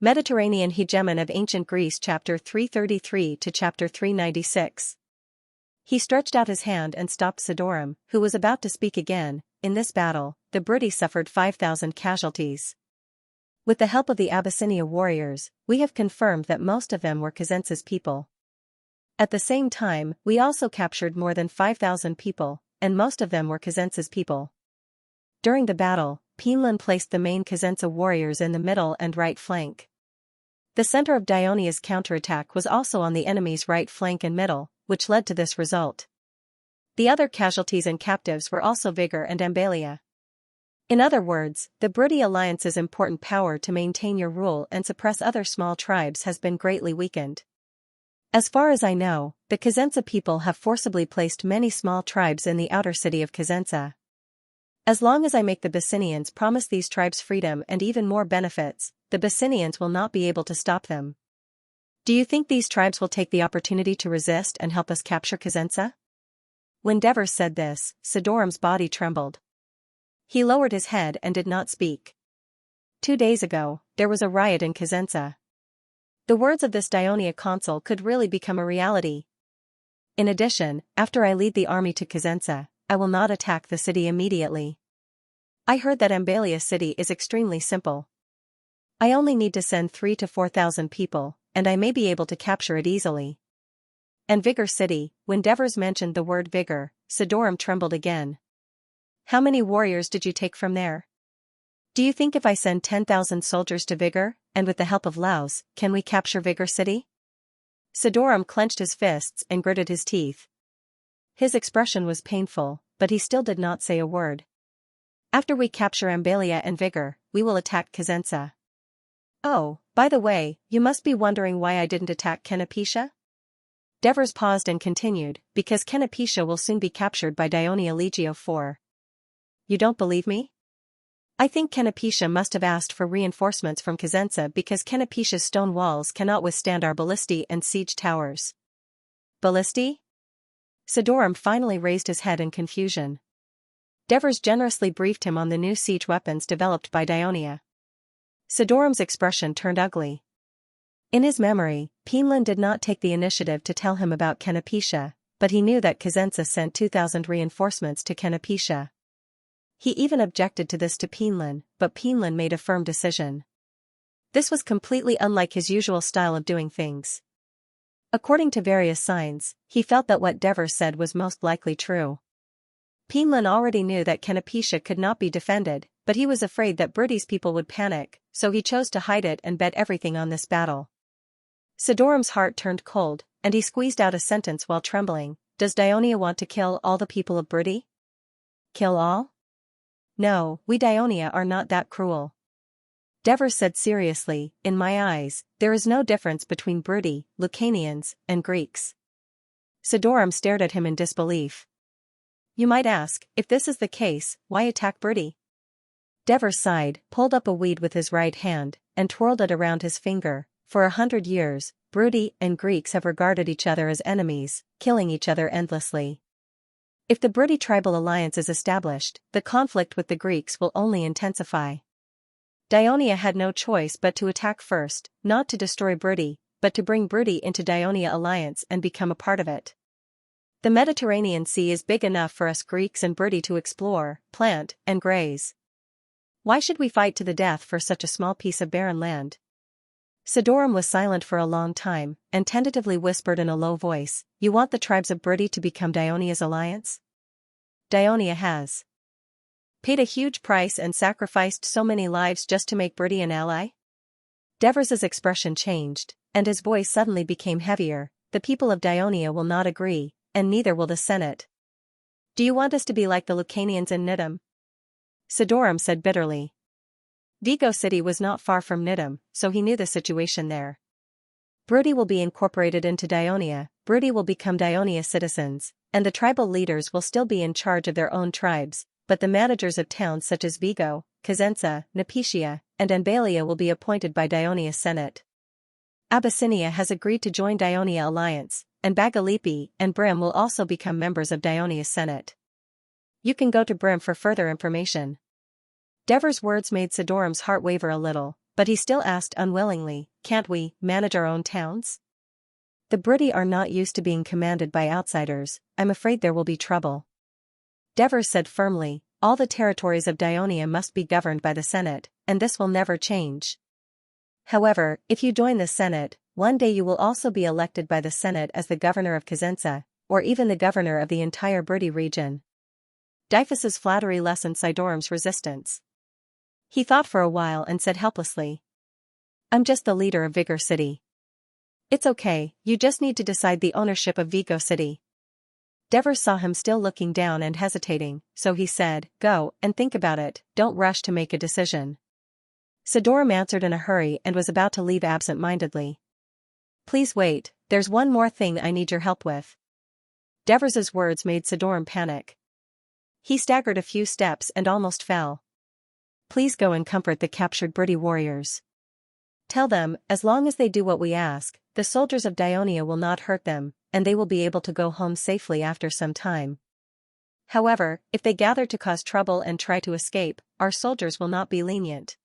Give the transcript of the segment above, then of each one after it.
Mediterranean Hegemon of Ancient Greece Chapter 333 to Chapter 396. He stretched out his hand and stopped Sidorum, who was about to speak again. In this battle, the Briti suffered 5,000 casualties. With the help of the Abyssinia warriors, we have confirmed that most of them were Xianxia's people. At the same time, we also captured more than 5,000 people, and most of them were Xianxia's people. During the battle, Pinlan placed the main Xianxia warriors in the middle and right flank. The center of Dionia's counterattack was also on the enemy's right flank and middle, which led to this result. The other casualties and captives were also Vigor and Ambalia. In other words, the Briti alliance's important power to maintain your rule and suppress other small tribes has been greatly weakened. As far as I know, the Xianxia people have forcibly placed many small tribes in the outer city of Xianxia. As long as I make the Abyssinians promise these tribes freedom and even more benefits, the Abyssinians will not be able to stop them. Do you think these tribes will take the opportunity to resist and help us capture Xianxia? When Devers said this, Sidorum's body trembled. He lowered his head and did not speak. 2 days ago, there was a riot in Xianxia. The words of this Dionia consul could really become a reality. In addition, after I lead the army to Xianxia, I will not attack the city immediately. I heard that Ambalia city is extremely simple. I only need to send 3,000 to 4,000 people, and I may be able to capture it easily. And Vigor city, when Devers mentioned the word Vigor, Sidorum trembled again. How many warriors did you take from there? Do you think if I send 10,000 soldiers to Vigor, and with the help of Laos, can we capture Vigor city? Sidorum clenched his fists and gritted his teeth. His expression was painful, but he still did not say a word. After we capture Ambalia and Vigor, we will attack Xianxia. Oh, by the way, you must be wondering why I didn't attack Canopetia? Devers paused and continued, because Canopetia will soon be captured by Dionia Legio IV. You don't believe me? I think Canopetia must have asked for reinforcements from Xianxia because Canopetia's stone walls cannot withstand our ballistae and siege towers. Ballistae? Sidorum finally raised his head in confusion. Devers generously briefed him on the new siege weapons developed by Dionia. Sidorum's expression turned ugly. In his memory, Pinlan did not take the initiative to tell him about Canopetia, but he knew that Xianxia sent 2,000 reinforcements to Canopetia. He even objected to this to Pinlan, but Pinlan made a firm decision. This was completely unlike his usual style of doing things. According to various signs, he felt that what Devers said was most likely true. Pinlan already knew that Canopetia could not be defended, but he was afraid that Briti's people would panic, so he chose to hide it and bet everything on this battle. Sidorum's heart turned cold, and he squeezed out a sentence while trembling. Does Dionia want to kill all the people of Briti? Kill all? No, we Dionia are not that cruel. Devers said seriously, in my eyes, there is no difference between Briti, Lucanians, and Greeks. Sidorum stared at him in disbelief. You might ask, if this is the case, why attack Briti? Devers sighed, pulled up a weed with his right hand, and twirled it around his finger. For 100 years, Briti and Greeks have regarded each other as enemies, killing each other endlessly. If the Briti tribal alliance is established, the conflict with the Greeks will only intensify. Dionia had no choice but to attack first, not to destroy Briti, but to bring Briti into Dionia alliance and become a part of it. The Mediterranean Sea is big enough for us Greeks and Briti to explore, plant, and graze. Why should we fight to the death for such a small piece of barren land? Sidorum was silent for a long time, and tentatively whispered in a low voice, You want the tribes of Briti to become Dionia's alliance? Dionia has paid a huge price and sacrificed so many lives just to make Briti an ally? Devers's expression changed, and his voice suddenly became heavier. The people of Dionia will not agree, and neither will the Senate. Do you want us to be like the Lucanians in Nidum? Sidorum said bitterly. Vigo city was not far from Nidum, so he knew the situation there. Briti will be incorporated into Dionia, Briti will become Dionia citizens, and the tribal leaders will still be in charge of their own tribes, but the managers of towns such as Vigo, Xianxia, Nipetia, and Ambalia will be appointed by Dionia's Senate. Abyssinia has agreed to join Dionia alliance, and Bagalipi and Brim will also become members of Dionia's Senate. You can go to Brim for further information. Devers' words made Sidorum's heart waver a little, but he still asked unwillingly, "Can't we manage our own towns?" "The Briti are not used to being commanded by outsiders. I'm afraid there will be trouble." Devers said firmly, "All the territories of Dionia must be governed by the Senate, and this will never change. However, if you join the Senate, one day you will also be elected by the Senate as the governor of Xianxia, or even the governor of the entire Briti region." Dyfus's flattery lessened Sidorum's resistance. He thought for a while and said helplessly, "I'm just the leader of Vigor City." "It's okay, you just need to decide the ownership of Vigo City." Devers saw him still looking down and hesitating, so he said, "Go, and think about it, don't rush to make a decision." Sidorum answered in a hurry and was about to leave absent-mindedly. "Please wait, there's one more thing I need your help with." Devers's words made Sidorum panic. He staggered a few steps and almost fell. "Please go and comfort the captured Briti warriors. Tell them, as long as they do what we ask, the soldiers of Dionia will not hurt them, and they will be able to go home safely after some time. However, if they gather to cause trouble and try to escape, our soldiers will not be lenient.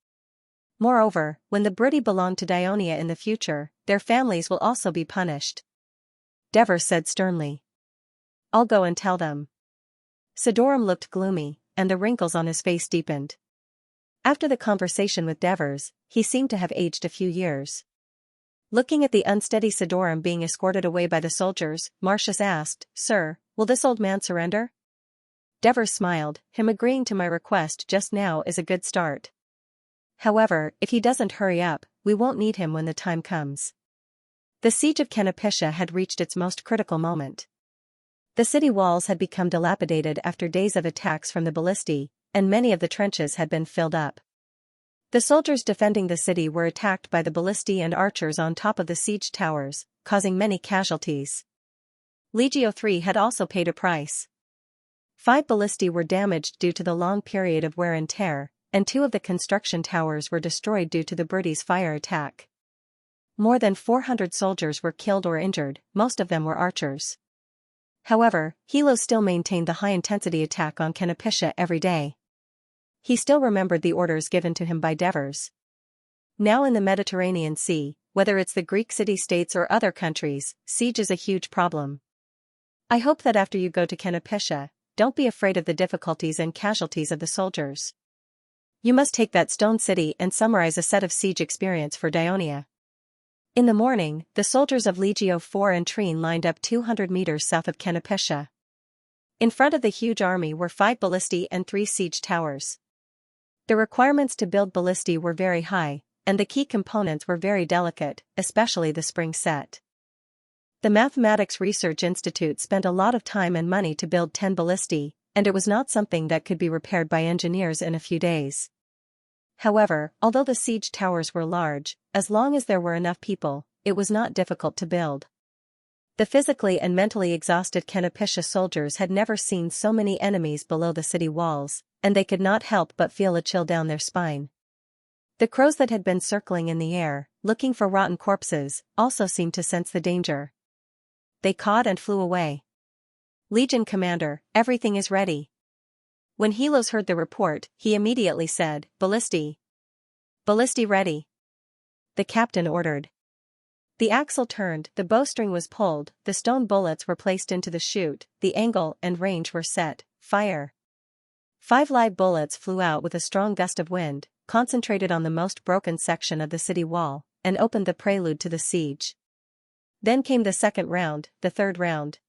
Moreover, when the Briti belong to Dionia in the future, their families will also be punished." Devers said sternly. "I'll go and tell them." Sidorum looked gloomy, and the wrinkles on his face deepened. After the conversation with Devers, he seemed to have aged a few years. Looking at the unsteady Sidorum being escorted away by the soldiers, Marcius asked, "Sir, will this old man surrender?" Devers smiled, "Him agreeing to my request just now is a good start. However, if he doesn't hurry up, we won't need him when the time comes." The siege of Canopiscia had reached its most critical moment. The city walls had become dilapidated after days of attacks from the ballistae, and many of the trenches had been filled up. The soldiers defending the city were attacked by the ballistae and archers on top of the siege towers, causing many casualties. Legio III had also paid a price. 5 ballistae were damaged due to the long period of wear and tear, and 2 of the construction towers were destroyed due to the British fire attack. More than 400 soldiers were killed or injured, most of them were archers. However, Hilo still maintained the high-intensity attack on Canopiscia every day. He still remembered the orders given to him by Devers. Now in the Mediterranean Sea, whether it's the Greek city-states or other countries, siege is a huge problem. I hope that after you go to Canopiscia, don't be afraid of the difficulties and casualties of the soldiers. You must take that stone city and summarize a set of siege experience for Dionia." In the morning, the soldiers of Legio IV and Trine lined up 200 meters south of Canopiscia. In front of the huge army were 5 ballistae and 3 siege towers. The requirements to build ballistae were very high, and the key components were very delicate, especially the spring set. The Mathematics Research Institute spent a lot of time and money to build 10 ballistae, and it was not something that could be repaired by engineers in a few days. However, although the siege towers were large, as long as there were enough people, it was not difficult to build. The physically and mentally exhausted Canopiscia soldiers had never seen so many enemies below the city walls, and they could not help but feel a chill down their spine. The crows that had been circling in the air, looking for rotten corpses, also seemed to sense the danger. They cawed and flew away. "Legion Commander, everything is ready." When Helos heard the report, he immediately said, "Ballistae. Ballistae ready." The captain ordered. The axle turned, the bowstring was pulled, the stone bullets were placed into the chute, the angle and range were set, fire. 5 live bullets flew out with a strong gust of wind, concentrated on the most broken section of the city wall, and opened the prelude to the siege. Then came the second round, the third round.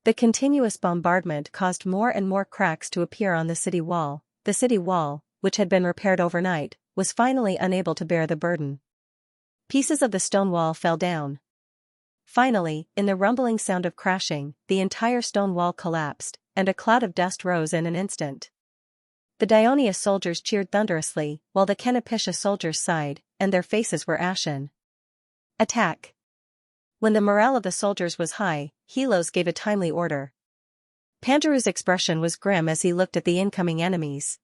The continuous bombardment caused more and more cracks to appear on the city wall. The city wall, which had been repaired overnight, was finally unable to bear the burden. Pieces of the stone wall fell down. Finally, in the rumbling sound of crashing, the entire stone wall collapsed, and a cloud of dust rose in an instant. The Dionia soldiers cheered thunderously, while the Canopiscia soldiers sighed, and their faces were ashen. Attack! When the morale of the soldiers was high, Helos gave a timely order. Pandaru's expression was grim as he looked at the incoming enemies.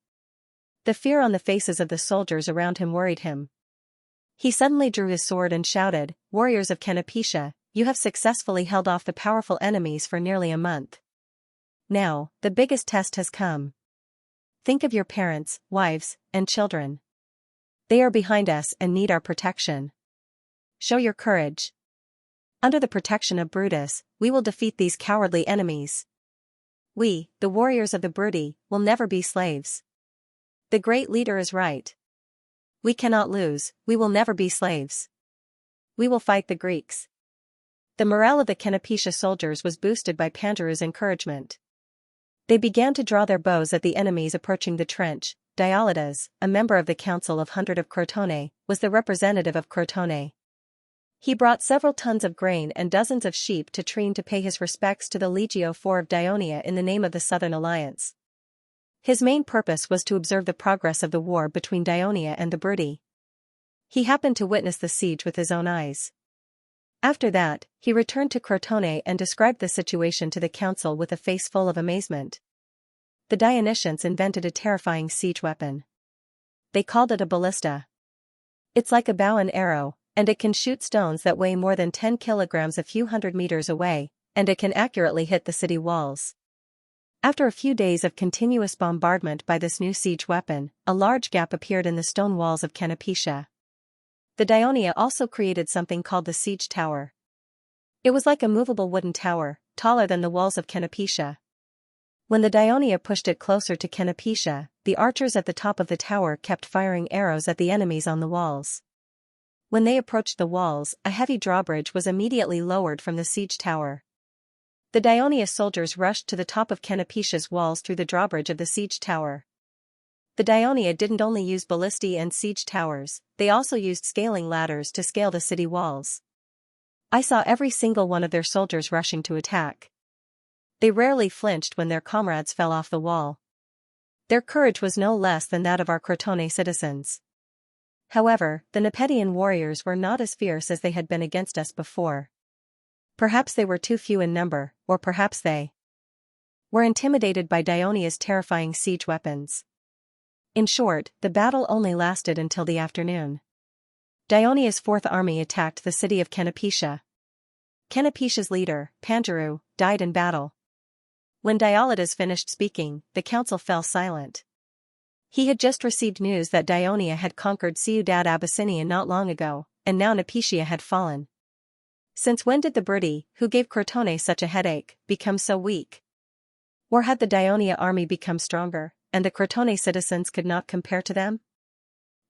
The fear on the faces of the soldiers around him worried him. He suddenly drew his sword and shouted, "Warriors of Canopiscia, you have successfully held off the powerful enemies for nearly a month. Now, the biggest test has come. Think of your parents, wives, and children. They are behind us and need our protection. Show your courage. Under the protection of Brutus, we will defeat these cowardly enemies. We, the warriors of the Brudi, will never be slaves. The great leader is right. We cannot lose, we will never be slaves. We will fight the Greeks. The morale of the Canopetia soldiers was boosted by Pandaru's encouragement. They began to draw their bows at the enemies approaching the trench. Diolides, a member of the Council of 100 of Crotone, was the representative of Crotone. He brought several tons of grain and dozens of sheep to Trine to pay his respects to the Legio IV of Dionia in the name of the Southern Alliance. His main purpose was to observe the progress of the war between Dionia and the Brudi. He happened to witness the siege with his own eyes. After that, he returned to Crotone and described the situation to the council with a face full of amazement. The Dionysians invented a terrifying siege weapon. They called it a ballista. It's like a bow and arrow, and it can shoot stones that weigh more than 10 kilograms a few hundred meters away, and it can accurately hit the city walls. After a few days of continuous bombardment by this new siege weapon, a large gap appeared in the stone walls of Canopetia. The Dionia also created something called the siege tower. It was like a movable wooden tower, taller than the walls of Canopetia. When the Dionia pushed it closer to Canopetia, the archers at the top of the tower kept firing arrows at the enemies on the walls. When they approached the walls, a heavy drawbridge was immediately lowered from the siege tower. The Dionia soldiers rushed to the top of Canopetia's walls through the drawbridge of the siege tower. The Dionia didn't only use ballistae and siege towers, they also used scaling ladders to scale the city walls. I saw every single one of their soldiers rushing to attack. They rarely flinched when their comrades fell off the wall. Their courage was no less than that of our Crotone citizens. However, the Nepetian warriors were not as fierce as they had been against us before. Perhaps they were too few in number, or perhaps they were intimidated by Dionia's terrifying siege weapons. In short, the battle only lasted until the afternoon. Dionia's fourth army attacked the city of Canopetia. Canopetia's leader, Pandaru, died in battle. When Diolides finished speaking, the council fell silent. He had just received news that Dionia had conquered Ciudad Abyssinia not long ago, and now Nepetia had fallen. Since when did the Brudi, who gave Crotone such a headache, become so weak? Or had the Dionia army become stronger, and the Crotone citizens could not compare to them?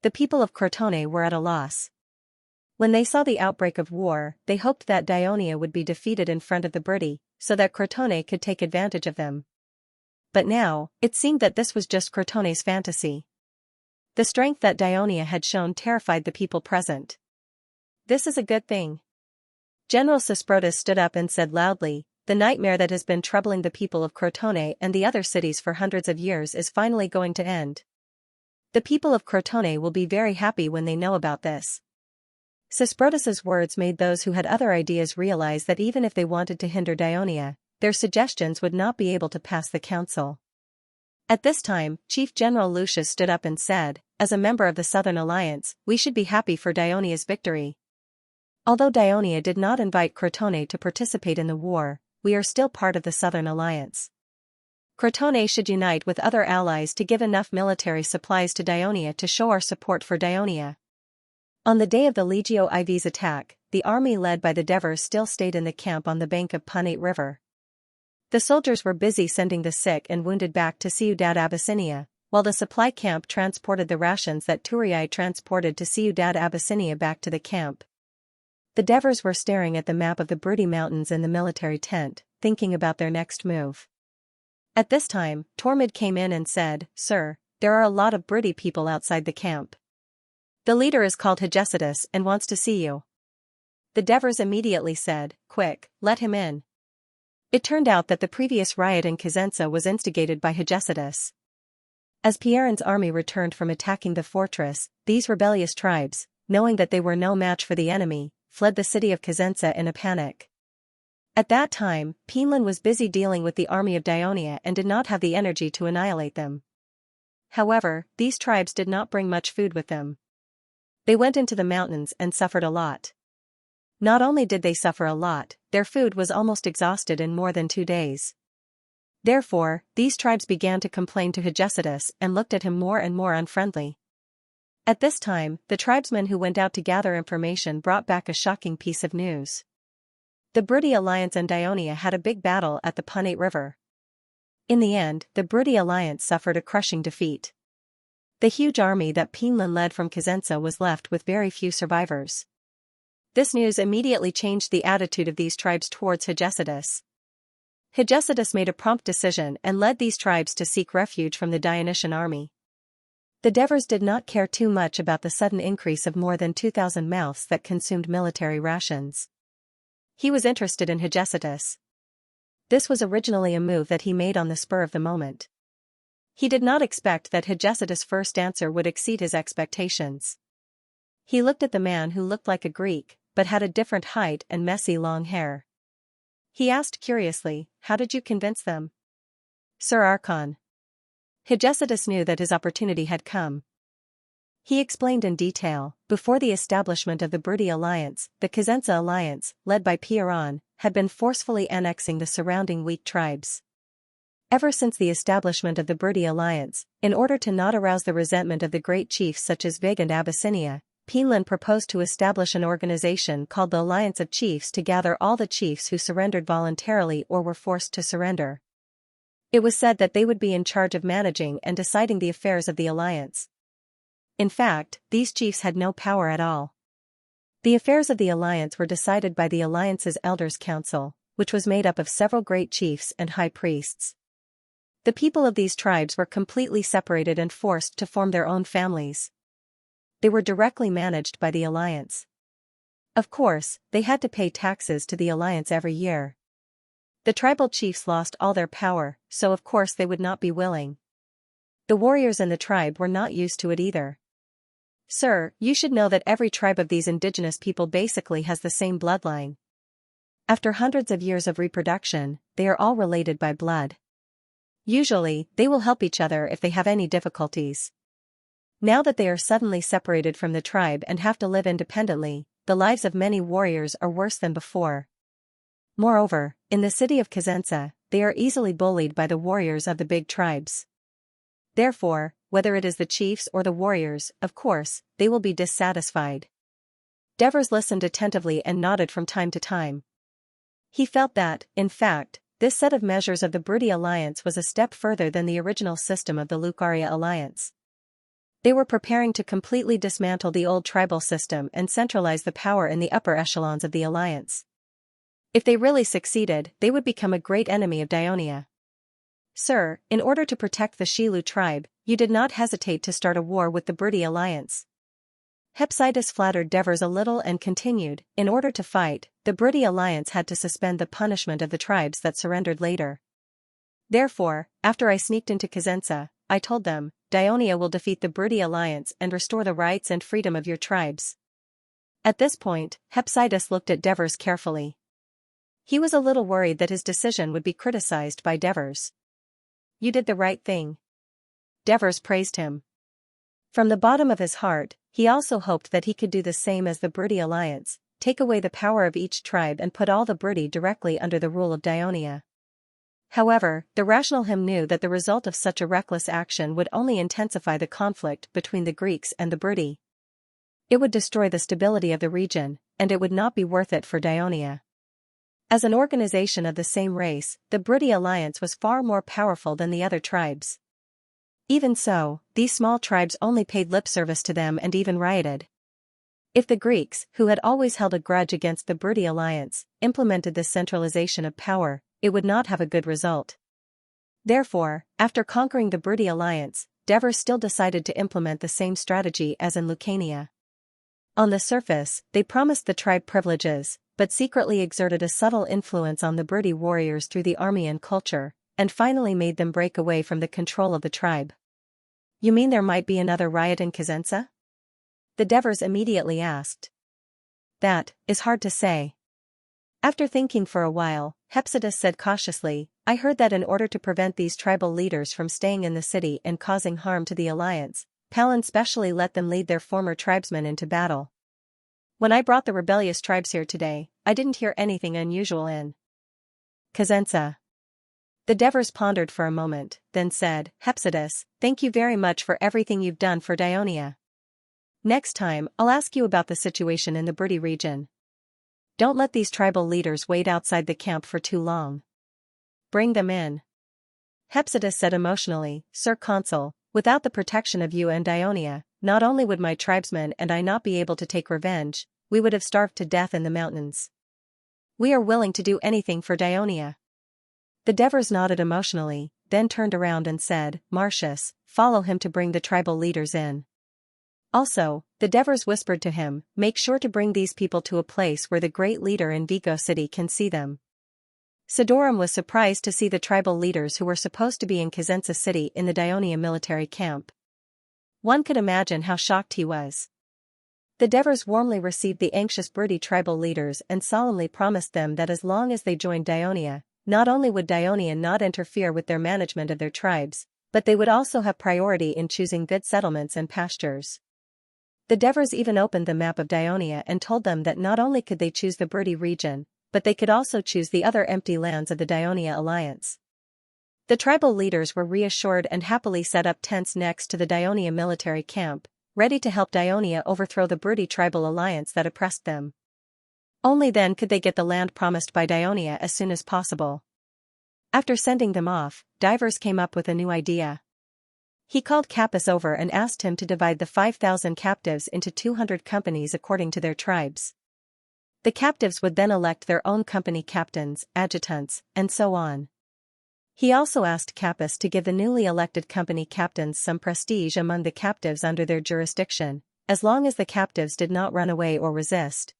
The people of Crotone were at a loss. When they saw the outbreak of war, they hoped that Dionia would be defeated in front of the Brudi, so that Crotone could take advantage of them. But now, it seemed that this was just Crotone's fantasy. The strength that Dionia had shown terrified the people present. This is a good thing. General Sesprotus stood up and said loudly, "The nightmare that has been troubling the people of Crotone and the other cities for hundreds of years is finally going to end. The people of Crotone will be very happy when they know about this." Sesprotus's words made those who had other ideas realize that even if they wanted to hinder Dionia, their suggestions would not be able to pass the council. At this time, Chief General Lucius stood up and said, "As a member of the Southern Alliance, we should be happy for Dionia's victory. Although Dionia did not invite Crotone to participate in the war, we are still part of the Southern Alliance. Crotone should unite with other allies to give enough military supplies to Dionia to show our support for Dionia." On the day of the Legio IV's attack, the army led by the Devers still stayed in the camp on the bank of Punate River. The soldiers were busy sending the sick and wounded back to Ciudad Abyssinia, while the supply camp transported the rations that Turii transported to Ciudad Abyssinia back to the camp. The Devers were staring at the map of the Brudi Mountains in the military tent, thinking about their next move. At this time, Tormid came in and said, "Sir, there are a lot of Brudi people outside the camp. The leader is called Hegesidas and wants to see you." The Devers immediately said, "Quick, let him in." It turned out that the previous riot in Xianxia was instigated by Hegesidas. As Pierre's army returned from attacking the fortress, these rebellious tribes, knowing that they were no match for the enemy, fled the city of Xianxia in a panic. At that time, Pinlan was busy dealing with the army of Dionia and did not have the energy to annihilate them. However, these tribes did not bring much food with them. They went into the mountains and suffered a lot. Not only did they suffer a lot, their food was almost exhausted in more than 2 days. Therefore, these tribes began to complain to Hegesidas and looked at him more and more unfriendly. At this time, the tribesmen who went out to gather information brought back a shocking piece of news. The Briti Alliance and Dionia had a big battle at the Punate River. In the end, the Briti Alliance suffered a crushing defeat. The huge army that Pinlan led from Xianxia was left with very few survivors. This news immediately changed the attitude of these tribes towards Hegesidas. Hegesidas made a prompt decision and led these tribes to seek refuge from the Dionysian army. The Devers did not care too much about the sudden increase of more than 2,000 mouths that consumed military rations. He was interested in Hegesidas. This was originally a move that he made on the spur of the moment. He did not expect that Hegesidas' first answer would exceed his expectations. He looked at the man who looked like a Greek, but had a different height and messy long hair. He asked curiously, "How did you convince them?" "Sir Archon." Hegesidas knew that his opportunity had come. He explained in detail, before the establishment of the Briti Alliance, the Xianxia Alliance, led by Piaran, had been forcefully annexing the surrounding weak tribes. Ever since the establishment of the Briti Alliance, in order to not arouse the resentment of the great chiefs such as Vig and Abyssinia, Pinlan proposed to establish an organization called the Alliance of Chiefs to gather all the chiefs who surrendered voluntarily or were forced to surrender. It was said that they would be in charge of managing and deciding the affairs of the alliance. In fact, these chiefs had no power at all. The affairs of the alliance were decided by the alliance's elders' council, which was made up of several great chiefs and high priests. The people of these tribes were completely separated and forced to form their own families. They were directly managed by the alliance. Of course, they had to pay taxes to the alliance every year. The tribal chiefs lost all their power, so of course they would not be willing. The warriors in the tribe were not used to it either. "Sir, you should know that every tribe of these indigenous people basically has the same bloodline. After hundreds of years of reproduction, they are all related by blood. Usually, they will help each other if they have any difficulties. Now that they are suddenly separated from the tribe and have to live independently, the lives of many warriors are worse than before. Moreover, in the city of Xianxia, they are easily bullied by the warriors of the big tribes. Therefore, whether it is the chiefs or the warriors, of course, they will be dissatisfied." Devers listened attentively and nodded from time to time. He felt that, in fact, this set of measures of the Briti Alliance was a step further than the original system of the Lucaria Alliance. They were preparing to completely dismantle the old tribal system and centralize the power in the upper echelons of the alliance. If they really succeeded, they would become a great enemy of Dionia. "Sir, in order to protect the Shilu tribe, you did not hesitate to start a war with the Briti Alliance." Hephaestus flattered Devers a little and continued, "In order to fight, the Briti Alliance had to suspend the punishment of the tribes that surrendered later. Therefore, after I sneaked into Xianxia, I told them, Dionia will defeat the Briti Alliance and restore the rights and freedom of your tribes." At this point, Hephaestus looked at Devers carefully. He was a little worried that his decision would be criticized by Devers. "You did the right thing." Devers praised him. From the bottom of his heart, he also hoped that he could do the same as the Briti Alliance, take away the power of each tribe and put all the Briti directly under the rule of Dionia. However, the rational him knew that the result of such a reckless action would only intensify the conflict between the Greeks and the Briti. It would destroy the stability of the region, and it would not be worth it for Dionia. As an organization of the same race, the Briti Alliance was far more powerful than the other tribes. Even so, these small tribes only paid lip service to them and even rioted. If the Greeks, who had always held a grudge against the Briti Alliance, implemented this centralization of power, it would not have a good result. Therefore, after conquering the Briti Alliance, Devers still decided to implement the same strategy as in Lucania. On the surface, they promised the tribe privileges, but secretly exerted a subtle influence on the Briti warriors through the army and culture, and finally made them break away from the control of the tribe. "You mean there might be another riot in Xianxia?" the Devers immediately asked. "That is hard to say." After thinking for a while, Hephaestus said cautiously, "I heard that in order to prevent these tribal leaders from staying in the city and causing harm to the alliance, Palin specially let them lead their former tribesmen into battle. When I brought the rebellious tribes here today, I didn't hear anything unusual in Xianxia." The Devers pondered for a moment, then said, "Hephaestus, thank you very much for everything you've done for Dionia. Next time, I'll ask you about the situation in the Brity region. Don't let these tribal leaders wait outside the camp for too long. Bring them in. Hephaestus said emotionally, Sir Consul, without the protection of you and Dionia, not only would my tribesmen and I not be able to take revenge, we would have starved to death in the mountains. We are willing to do anything for Dionia. The Devers nodded emotionally, then turned around and said, Marcius, follow him to bring the tribal leaders in. Also, the Devers whispered to him, make sure to bring these people to a place where the great leader in Vigo City can see them. Sidorum was surprised to see the tribal leaders who were supposed to be in Xianxia City in the Dionia military camp. One could imagine how shocked he was. The Devers warmly received the anxious Brity tribal leaders and solemnly promised them that as long as they joined Dionia, not only would Dionia not interfere with their management of their tribes, but they would also have priority in choosing good settlements and pastures. The Devers even opened the map of Dionia and told them that not only could they choose the Brity region, but they could also choose the other empty lands of the Dionia alliance. The tribal leaders were reassured and happily set up tents next to the Dionia military camp, ready to help Dionia overthrow the Brity tribal alliance that oppressed them. Only then could they get the land promised by Dionia as soon as possible. After sending them off, Divers came up with a new idea. He called Capys over and asked him to divide the 5,000 captives into 200 companies according to their tribes. The captives would then elect their own company captains, adjutants, and so on. He also asked Capys to give the newly elected company captains some prestige among the captives under their jurisdiction, as long as the captives did not run away or resist.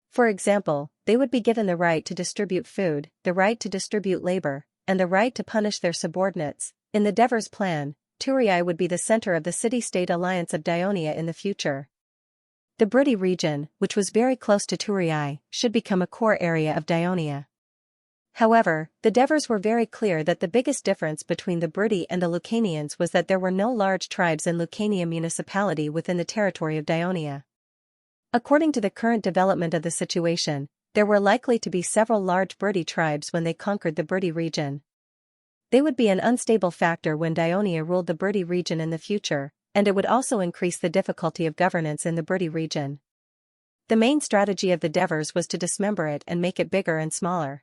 For example, they would be given the right to distribute food, the right to distribute labor, and the right to punish their subordinates. In the Devers' plan, Turii would be the center of the city-state alliance of Dionia in the future. The Brity region, which was very close to Turii, should become a core area of Dionia. However, the Devers were very clear that the biggest difference between the Brity and the Lucanians was that there were no large tribes in Lucania municipality within the territory of Dionia. According to the current development of the situation, there were likely to be several large Brity tribes when they conquered the Brity region. They would be an unstable factor when Dionia ruled the Brity region in the future, and it would also increase the difficulty of governance in the Brity region. The main strategy of the Devers was to dismember it and make it bigger and smaller.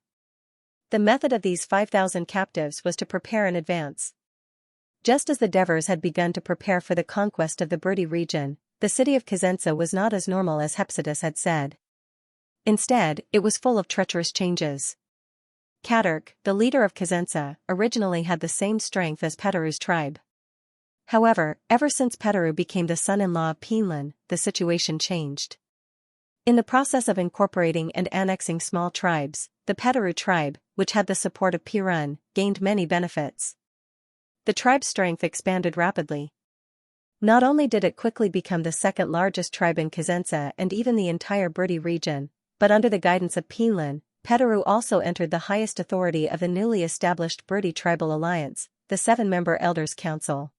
The method of these 5,000 captives was to prepare in advance. Just as the Devers had begun to prepare for the conquest of the Brity region, the city of Xianxia was not as normal as Hephaestus had said. Instead, it was full of treacherous changes. Cadarc, the leader of Xianxia, originally had the same strength as Petaru's tribe. However, ever since Petaru became the son-in-law of Pinlan, the situation changed. In the process of incorporating and annexing small tribes, the Petaru tribe, which had the support of Pirun, gained many benefits. The tribe's strength expanded rapidly. Not only did it quickly become the second largest tribe in Xianxia and even the entire Brity region, but under the guidance of Pinlan, Petaru also entered the highest authority of the newly established Brity tribal alliance, the 7-member Elders' Council.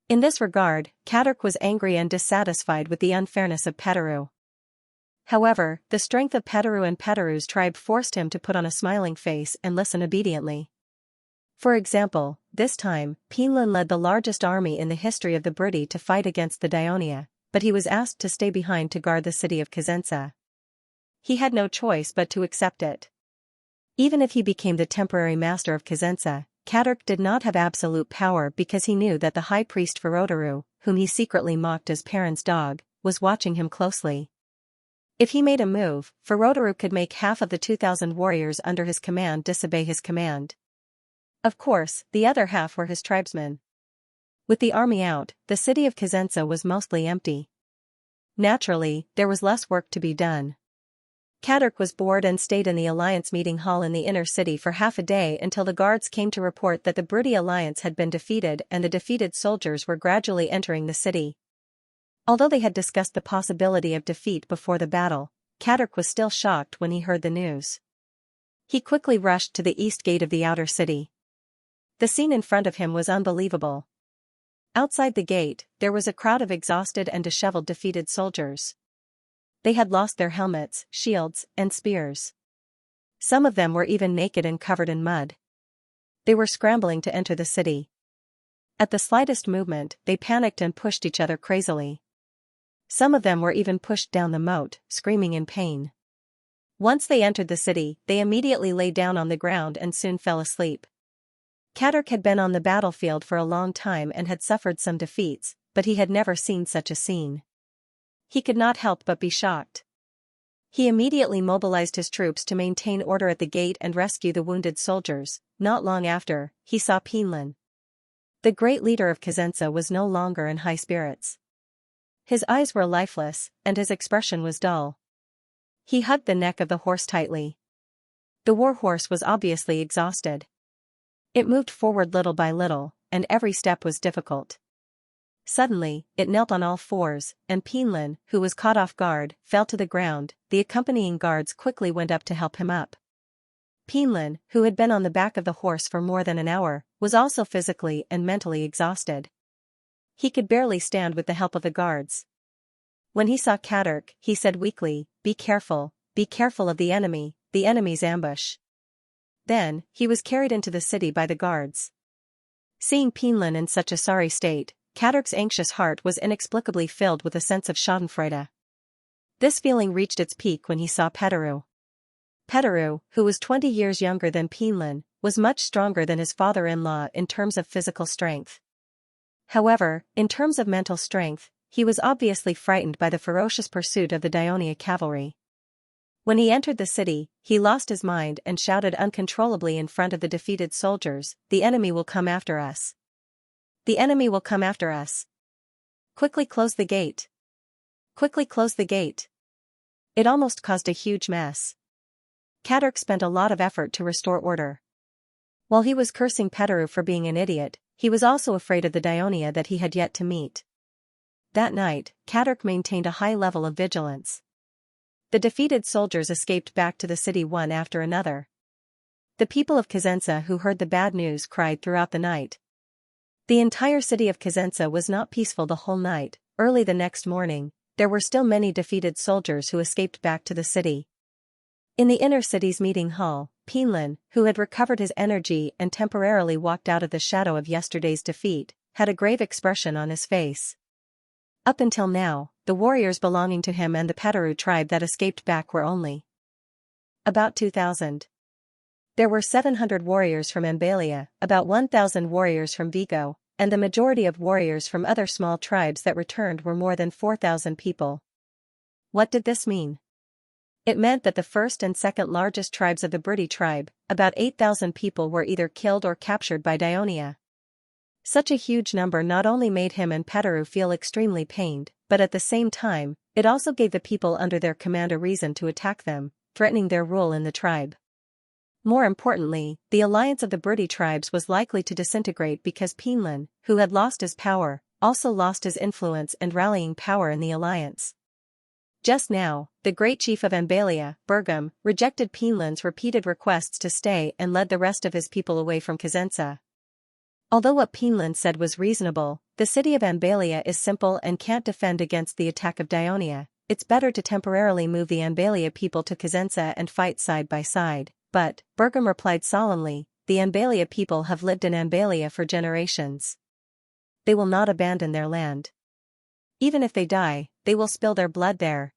In this regard, Cadarc was angry and dissatisfied with the unfairness of Petaru. However, the strength of Petaru and Petaru's tribe forced him to put on a smiling face and listen obediently. For example, this time, Pinlan led the largest army in the history of the Brity to fight against the Dionia, but he was asked to stay behind to guard the city of Xianxia. He had no choice but to accept it. Even if he became the temporary master of Xianxia, Cadarc did not have absolute power because he knew that the high priest Ferodaru, whom he secretly mocked as Perrin's dog, was watching him closely. If he made a move, Ferodaru could make half of the 2,000 warriors under his command disobey his command. Of course, the other half were his tribesmen. With the army out, the city of Xianxia was mostly empty. Naturally, there was less work to be done. Cadarc was bored and stayed in the Alliance meeting hall in the inner city for half a day until the guards came to report that the Brity Alliance had been defeated and the defeated soldiers were gradually entering the city. Although they had discussed the possibility of defeat before the battle, Cadarc was still shocked when he heard the news. He quickly rushed to the east gate of the outer city. The scene in front of him was unbelievable. Outside the gate, there was a crowd of exhausted and disheveled defeated soldiers. They had lost their helmets, shields, and spears. Some of them were even naked and covered in mud. They were scrambling to enter the city. At the slightest movement, they panicked and pushed each other crazily. Some of them were even pushed down the moat, screaming in pain. Once they entered the city, they immediately lay down on the ground and soon fell asleep. Kaderk had been on the battlefield for a long time and had suffered some defeats, but he had never seen such a scene. He could not help but be shocked. He immediately mobilized his troops to maintain order at the gate and rescue the wounded soldiers. Not long after, he saw Pinlin. The great leader of Xianxia was no longer in high spirits. His eyes were lifeless, and his expression was dull. He hugged the neck of the horse tightly. The war horse was obviously exhausted. It moved forward little by little, and every step was difficult. Suddenly, it knelt on all fours, and Pinlin, who was caught off guard, fell to the ground. The accompanying guards quickly went up to help him up. Pinlin, who had been on the back of the horse for more than an hour, was also physically and mentally exhausted. He could barely stand with the help of the guards. When he saw Kaderk, he said weakly, be careful of the enemy's ambush." Then, he was carried into the city by the guards. Seeing Pinlin in such a sorry state, Kaderk's anxious heart was inexplicably filled with a sense of schadenfreude. This feeling reached its peak when he saw Petteru. Petteru, who was 20 years younger than Pinlin, was much stronger than his father-in-law in terms of physical strength. However, in terms of mental strength, he was obviously frightened by the ferocious pursuit of the Dionia cavalry. When he entered the city, he lost his mind and shouted uncontrollably in front of the defeated soldiers, "The enemy will come after us. The enemy will come after us. Quickly close the gate. Quickly close the gate." It almost caused a huge mess. Kaderk spent a lot of effort to restore order. While he was cursing Petteru for being an idiot, he was also afraid of the Dionia that he had yet to meet. That night, Kaderk maintained a high level of vigilance. The defeated soldiers escaped back to the city one after another. The people of Xianxia who heard the bad news cried throughout the night. The entire city of Xianxia was not peaceful the whole night. Early the next morning, there were still many defeated soldiers who escaped back to the city. In the inner city's meeting hall, Pinlin, who had recovered his energy and temporarily walked out of the shadow of yesterday's defeat, had a grave expression on his face. Up until now, the warriors belonging to him and the Petteru tribe that escaped back were only about 2,000. There were 700 warriors from Ambalia, about 1,000 warriors from Vigo, and the majority of warriors from other small tribes that returned were more than 4,000 people. What did this mean? It meant that the first and second largest tribes of the Briti tribe, about 8,000 people, were either killed or captured by Dionia. Such a huge number not only made him and Petteru feel extremely pained, but at the same time, it also gave the people under their command a reason to attack them, threatening their rule in the tribe. More importantly, the alliance of the Briti tribes was likely to disintegrate because Pinlin, who had lost his power, also lost his influence and rallying power in the alliance. Just now, the great chief of Ambalia, Bergam, rejected Pinlin's repeated requests to stay and led the rest of his people away from Xianxia. Although what Pinlin said was reasonable, the city of Ambalia is simple and can't defend against the attack of Dionia. It's better to temporarily move the Ambalia people to Xianxia and fight side by side. But, Bergam replied solemnly, the Ambalia people have lived in Ambalia for generations. They will not abandon their land. Even if they die, they will spill their blood there.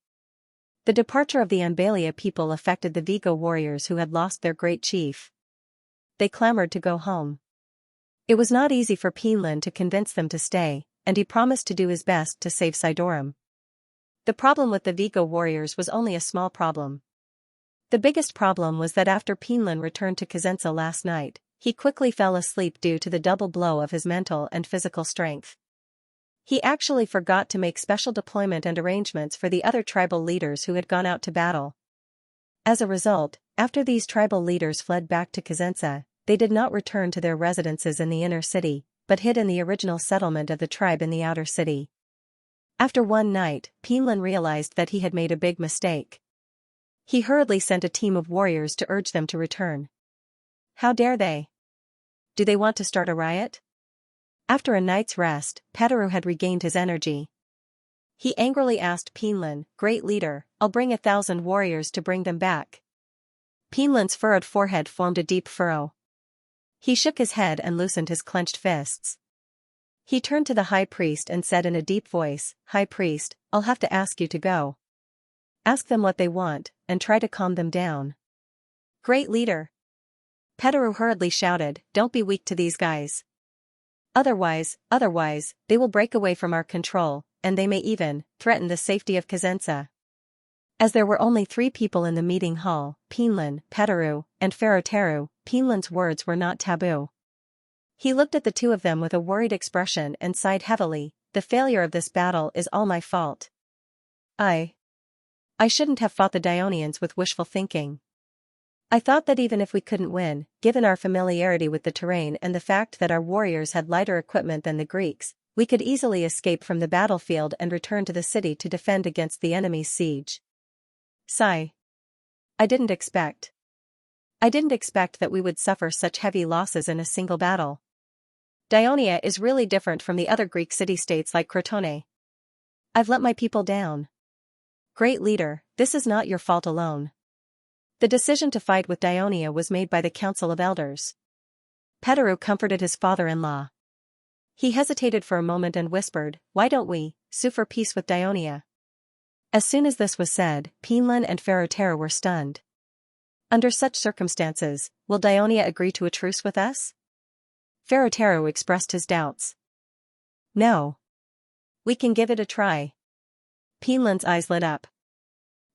The departure of the Ambalia people affected the Vigo warriors who had lost their great chief. They clamored to go home. It was not easy for Pinlin to convince them to stay, and he promised to do his best to save Sidorum. The problem with the Vigo warriors was only a small problem. The biggest problem was that after Pinlin returned to Xianxia last night, he quickly fell asleep due to the double blow of his mental and physical strength. He actually forgot to make special deployment and arrangements for the other tribal leaders who had gone out to battle. As a result, after these tribal leaders fled back to Xianxia, they did not return to their residences in the inner city, but hid in the original settlement of the tribe in the outer city. After one night, Pinlin realized that he had made a big mistake. He hurriedly sent a team of warriors to urge them to return. How dare they? Do they want to start a riot? After a night's rest, Petteru had regained his energy. He angrily asked Pinlin, "Great leader, I'll bring 1,000 warriors to bring them back." Pinlin's furrowed forehead formed a deep furrow. He shook his head and loosened his clenched fists. He turned to the high priest and said in a deep voice, "High priest, I'll have to ask you to go. Ask them what they want, and try to calm them down." "Great leader." Petaru hurriedly shouted, "Don't be weak to these guys. Otherwise, they will break away from our control, and they may even threaten the safety of Xianxia." As there were only 3 people in the meeting hall, Pinlan, Petaru, and Ferroteru, Pinlan's words were not taboo. He looked at the 2 of them with a worried expression and sighed heavily, "The failure of this battle is all my fault. I shouldn't have fought the Dionians with wishful thinking. I thought that even if we couldn't win, given our familiarity with the terrain and the fact that our warriors had lighter equipment than the Greeks, we could easily escape from the battlefield and return to the city to defend against the enemy's siege. Sigh. I didn't expect that we would suffer such heavy losses in a single battle. Dionia is really different from the other Greek city-states like Crotone. I've let my people down. Great leader, this is not your fault alone. The decision to fight with Dionia was made by the Council of Elders." Petaru comforted his father-in-law. He hesitated for a moment and whispered, "Why don't we sue for peace with Dionia?" As soon as this was said, Pinlan and Ferroteru were stunned. "Under such circumstances, will Dionia agree to a truce with us?" Ferroteru expressed his doubts. "No. We can give it a try." Pinlan's eyes lit up.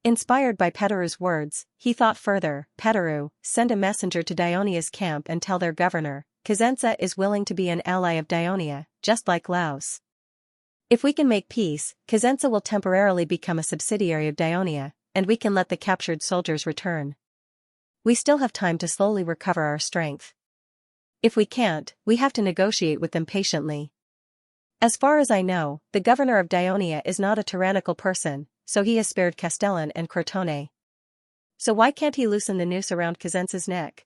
Inspired by Petaru's words, he thought further. "Petaru, send a messenger to Dionia's camp and tell their governor, Xianxia is willing to be an ally of Dionia, just like Laos. If we can make peace, Xianxia will temporarily become a subsidiary of Dionia, and we can let the captured soldiers return. We still have time to slowly recover our strength. If we can't, we have to negotiate with them patiently. As far as I know, the governor of Dionia is not a tyrannical person, so he has spared Castellan and Crotone. So why can't he loosen the noose around Xianxia's neck?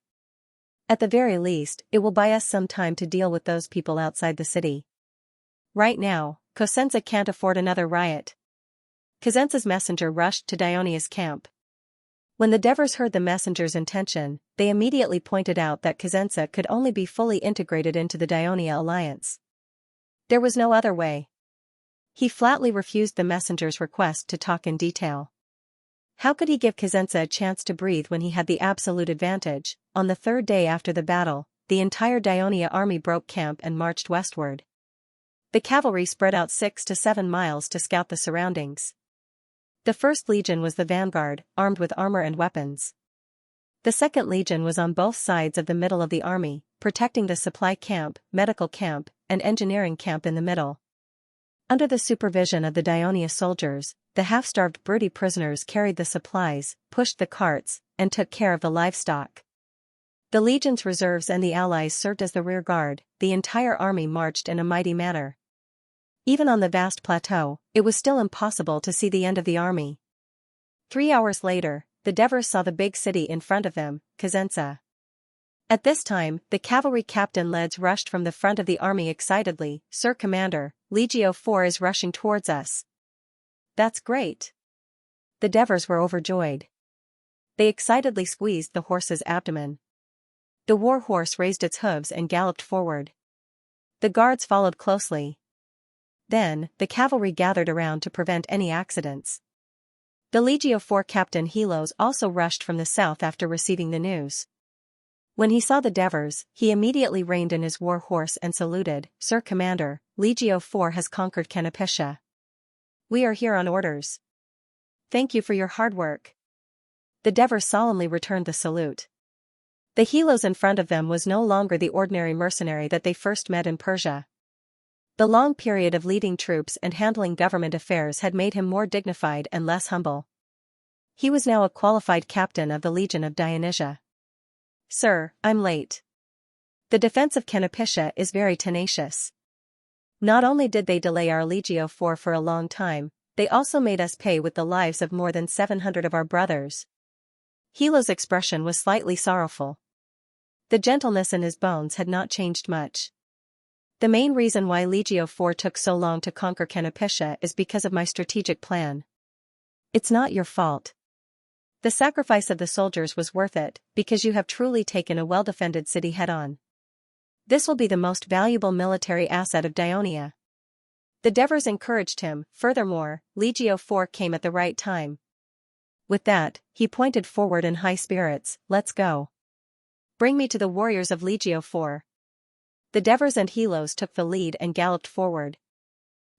At the very least, it will buy us some time to deal with those people outside the city. Right now, Xianxia can't afford another riot." Xianxia's messenger rushed to Dionia's camp. When the Devers heard the messenger's intention, they immediately pointed out that Xianxia could only be fully integrated into the Dionia alliance. There was no other way. He flatly refused the messenger's request to talk in detail. How could he give Xianxia a chance to breathe when he had the absolute advantage? On the 3rd day after the battle, the entire Dionia army broke camp and marched westward. The cavalry spread out 6 to 7 miles to scout the surroundings. The 1st Legion was the vanguard, armed with armor and weapons. The 2nd Legion was on both sides of the middle of the army, protecting the supply camp, medical camp, and engineering camp in the middle. Under the supervision of the Dionia soldiers, the half-starved Briti prisoners carried the supplies, pushed the carts, and took care of the livestock. The Legion's reserves and the allies served as the rear guard. The entire army marched in a mighty manner. Even on the vast plateau, it was still impossible to see the end of the army. 3 hours later, the Devers saw the big city in front of them, Xianxia. At this time, the cavalry captain Leds rushed from the front of the army excitedly, "Sir Commander, Legio 4 is rushing towards us." "That's great." The Devers were overjoyed. They excitedly squeezed the horse's abdomen. The war horse raised its hooves and galloped forward. The guards followed closely. Then, the cavalry gathered around to prevent any accidents. The Legio 4 captain Helos also rushed from the south after receiving the news. When he saw the Devers, he immediately reined in his war horse and saluted, "Sir Commander, Legio 4 has conquered Canopitia. We are here on orders. Thank you for your hard work." The Devers solemnly returned the salute. The Helos in front of them was no longer the ordinary mercenary that they first met in Persia. The long period of leading troops and handling government affairs had made him more dignified and less humble. He was now a qualified captain of the Legion of Dionysia. "Sir, I'm late. The defense of Canopitia is very tenacious. Not only did they delay our Legio 4 for a long time, they also made us pay with the lives of more than 700 of our brothers." Helo's expression was slightly sorrowful. The gentleness in his bones had not changed much. "The main reason why Legio 4 took so long to conquer Canopitia is because of my strategic plan. It's not your fault. The sacrifice of the soldiers was worth it, because you have truly taken a well-defended city head-on. This will be the most valuable military asset of Dionia. The Devers encouraged him. Furthermore, Legio IV came at the right time. With that, he pointed forward in high spirits. Let's go. Bring me to the warriors of Legio IV. The Devers and Helos took the lead and galloped forward.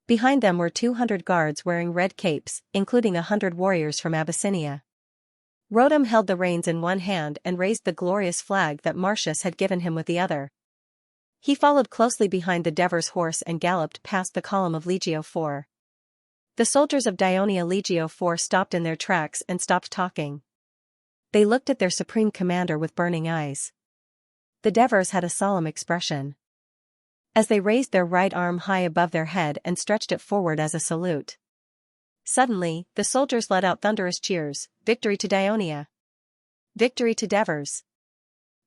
Behind them were 200 guards wearing red capes, including 100 warriors from Abyssinia. Rotem held the reins in one hand and raised the glorious flag that Marcius had given him with the other. He followed closely behind the Devers' horse and galloped past the column of Legio IV. The soldiers of Dionia Legio IV stopped in their tracks and stopped talking. They looked at their supreme commander with burning eyes. The Devers had a solemn expression. As they raised their right arm high above their head and stretched it forward as a salute. Suddenly, the soldiers let out thunderous cheers. Victory to Dionia! Victory to Devers!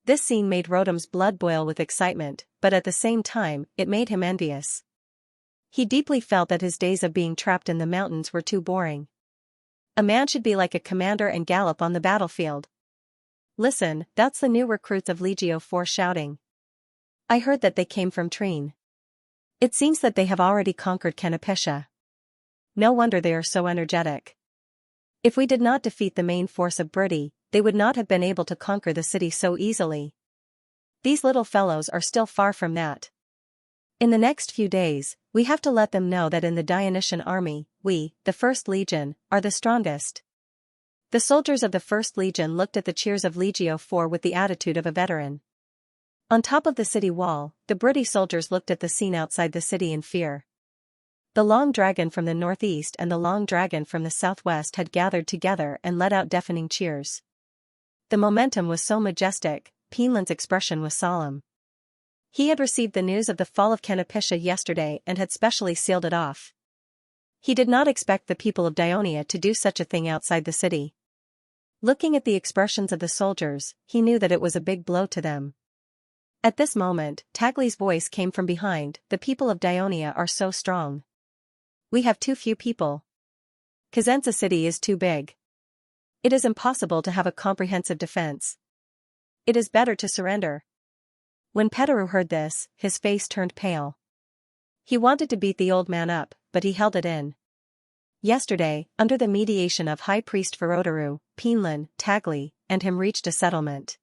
This scene made Rotem's blood boil with excitement, but at the same time, it made him envious. He deeply felt that his days of being trapped in the mountains were too boring. A man should be like a commander and gallop on the battlefield. Listen, that's the new recruits of Legio IV shouting. I heard that they came from Trine. It seems that they have already conquered Canopetia. No wonder they are so energetic. If we did not defeat the main force of Briti, they would not have been able to conquer the city so easily. These little fellows are still far from that. In the next few days, we have to let them know that in the Dionysian army, we, the First Legion, are the strongest. The soldiers of the First Legion looked at the cheers of Legio IV with the attitude of a veteran. On top of the city wall, the Briti soldiers looked at the scene outside the city in fear. The long dragon from the northeast and the long dragon from the southwest had gathered together and let out deafening cheers. The momentum was so majestic, Pinland's expression was solemn. He had received the news of the fall of Canopetia yesterday and had specially sealed it off. He did not expect the people of Dionia to do such a thing outside the city. Looking at the expressions of the soldiers, he knew that it was a big blow to them. At this moment, Tagli's voice came from behind. The people of Dionia are so strong. We have too few people. Xianxia city is too big. It is impossible to have a comprehensive defense. It is better to surrender. When Petaru heard this, his face turned pale. He wanted to beat the old man up, but he held it in. Yesterday, under the mediation of High Priest Ferotaru, Pinland, Tagli, and him reached a settlement.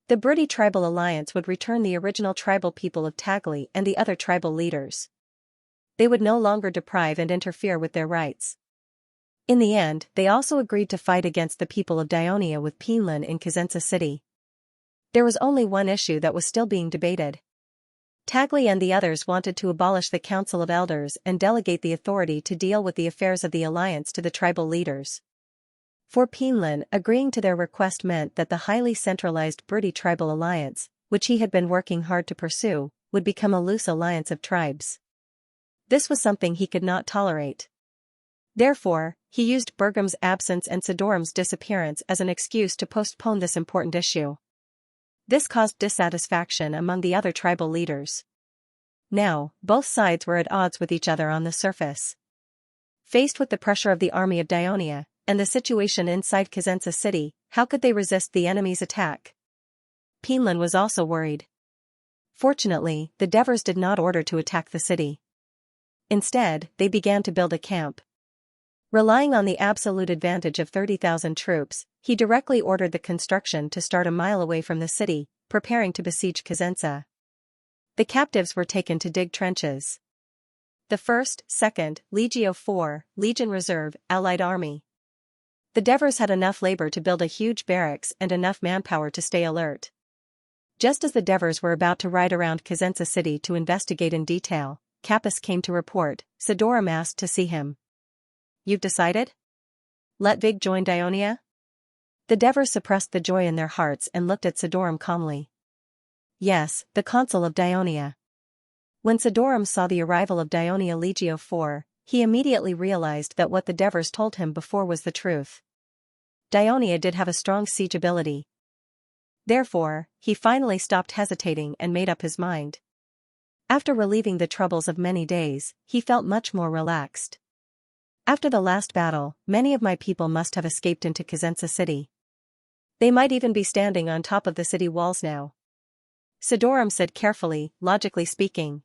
The Briti tribal alliance would return the original tribal people of Tagli and the other tribal leaders. They would no longer deprive and interfere with their rights. In the end, they also agreed to fight against the people of Dionia with Pinland in Xianxia city. There was only one issue that was still being debated. Tagli and the others wanted to abolish the Council of Elders and delegate the authority to deal with the affairs of the alliance to the tribal leaders. For Pinland, agreeing to their request meant that the highly centralized Briti tribal alliance, which he had been working hard to pursue, would become a loose alliance of tribes. This was something he could not tolerate. Therefore, he used Bergam's absence and Sidorum's disappearance as an excuse to postpone this important issue. This caused dissatisfaction among the other tribal leaders. Now, both sides were at odds with each other on the surface. Faced with the pressure of the army of Dionia, and the situation inside Xianxia city, how could they resist the enemy's attack? Pinland was also worried. Fortunately, the Devers did not order to attack the city. Instead, they began to build a camp. Relying on the absolute advantage of 30,000 troops, he directly ordered the construction to start a mile away from the city, preparing to besiege Xianxia. The captives were taken to dig trenches. The 1st, 2nd, Legio IV, Legion Reserve, Allied Army. The Devers had enough labor to build a huge barracks and enough manpower to stay alert. Just as the Devers were about to ride around Xianxia city to investigate in detail, Capus came to report. Sidorum asked to see him. You've decided? Let Vig join Dionia? The Devers suppressed the joy in their hearts and looked at Sidorum calmly. Yes, the consul of Dionia. When Sidorum saw the arrival of Dionia Legio IV, he immediately realized that what the Devers told him before was the truth. Dionia did have a strong siege ability. Therefore, he finally stopped hesitating and made up his mind. After relieving the troubles of many days, he felt much more relaxed. After the last battle, many of my people must have escaped into Xianxia city. They might even be standing on top of the city walls now. Sidorum said carefully, logically speaking.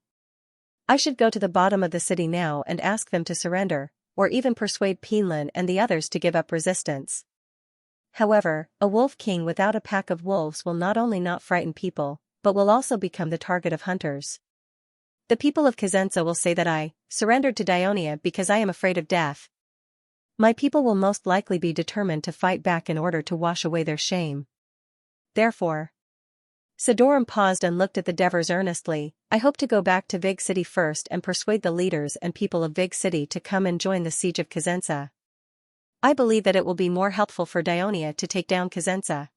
I should go to the bottom of the city now and ask them to surrender, or even persuade Pinlin and the others to give up resistance. However, a wolf king without a pack of wolves will not only not frighten people, but will also become the target of hunters. The people of Xianxia will say that I surrendered to Dionia because I am afraid of death. My people will most likely be determined to fight back in order to wash away their shame. Therefore, Sidorum paused and looked at the Devers earnestly. I hope to go back to Vig City first and persuade the leaders and people of Vig City to come and join the siege of Xianxia. I believe that it will be more helpful for Dionia to take down Xianxia.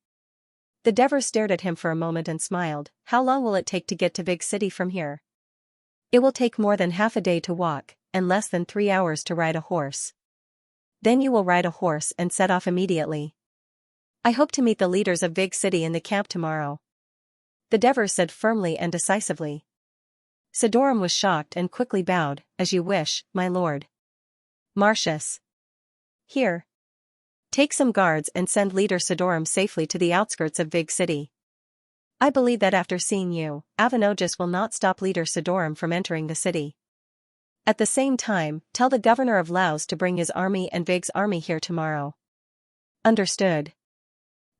The Devers stared at him for a moment and smiled. How long will it take to get to Vig City from here? It will take more than half a day to walk, and less than 3 hours to ride a horse. Then you will ride a horse and set off immediately. I hope to meet the leaders of Vig City in the camp tomorrow. The Devers said firmly and decisively. Sidorum was shocked and quickly bowed. As you wish, my lord. Marcius. Here. Take some guards and send leader Sidorum safely to the outskirts of Vig City. I believe that after seeing you, Avanogis will not stop leader Sidorum from entering the city. At the same time, tell the governor of Laos to bring his army and Vig's army here tomorrow. Understood.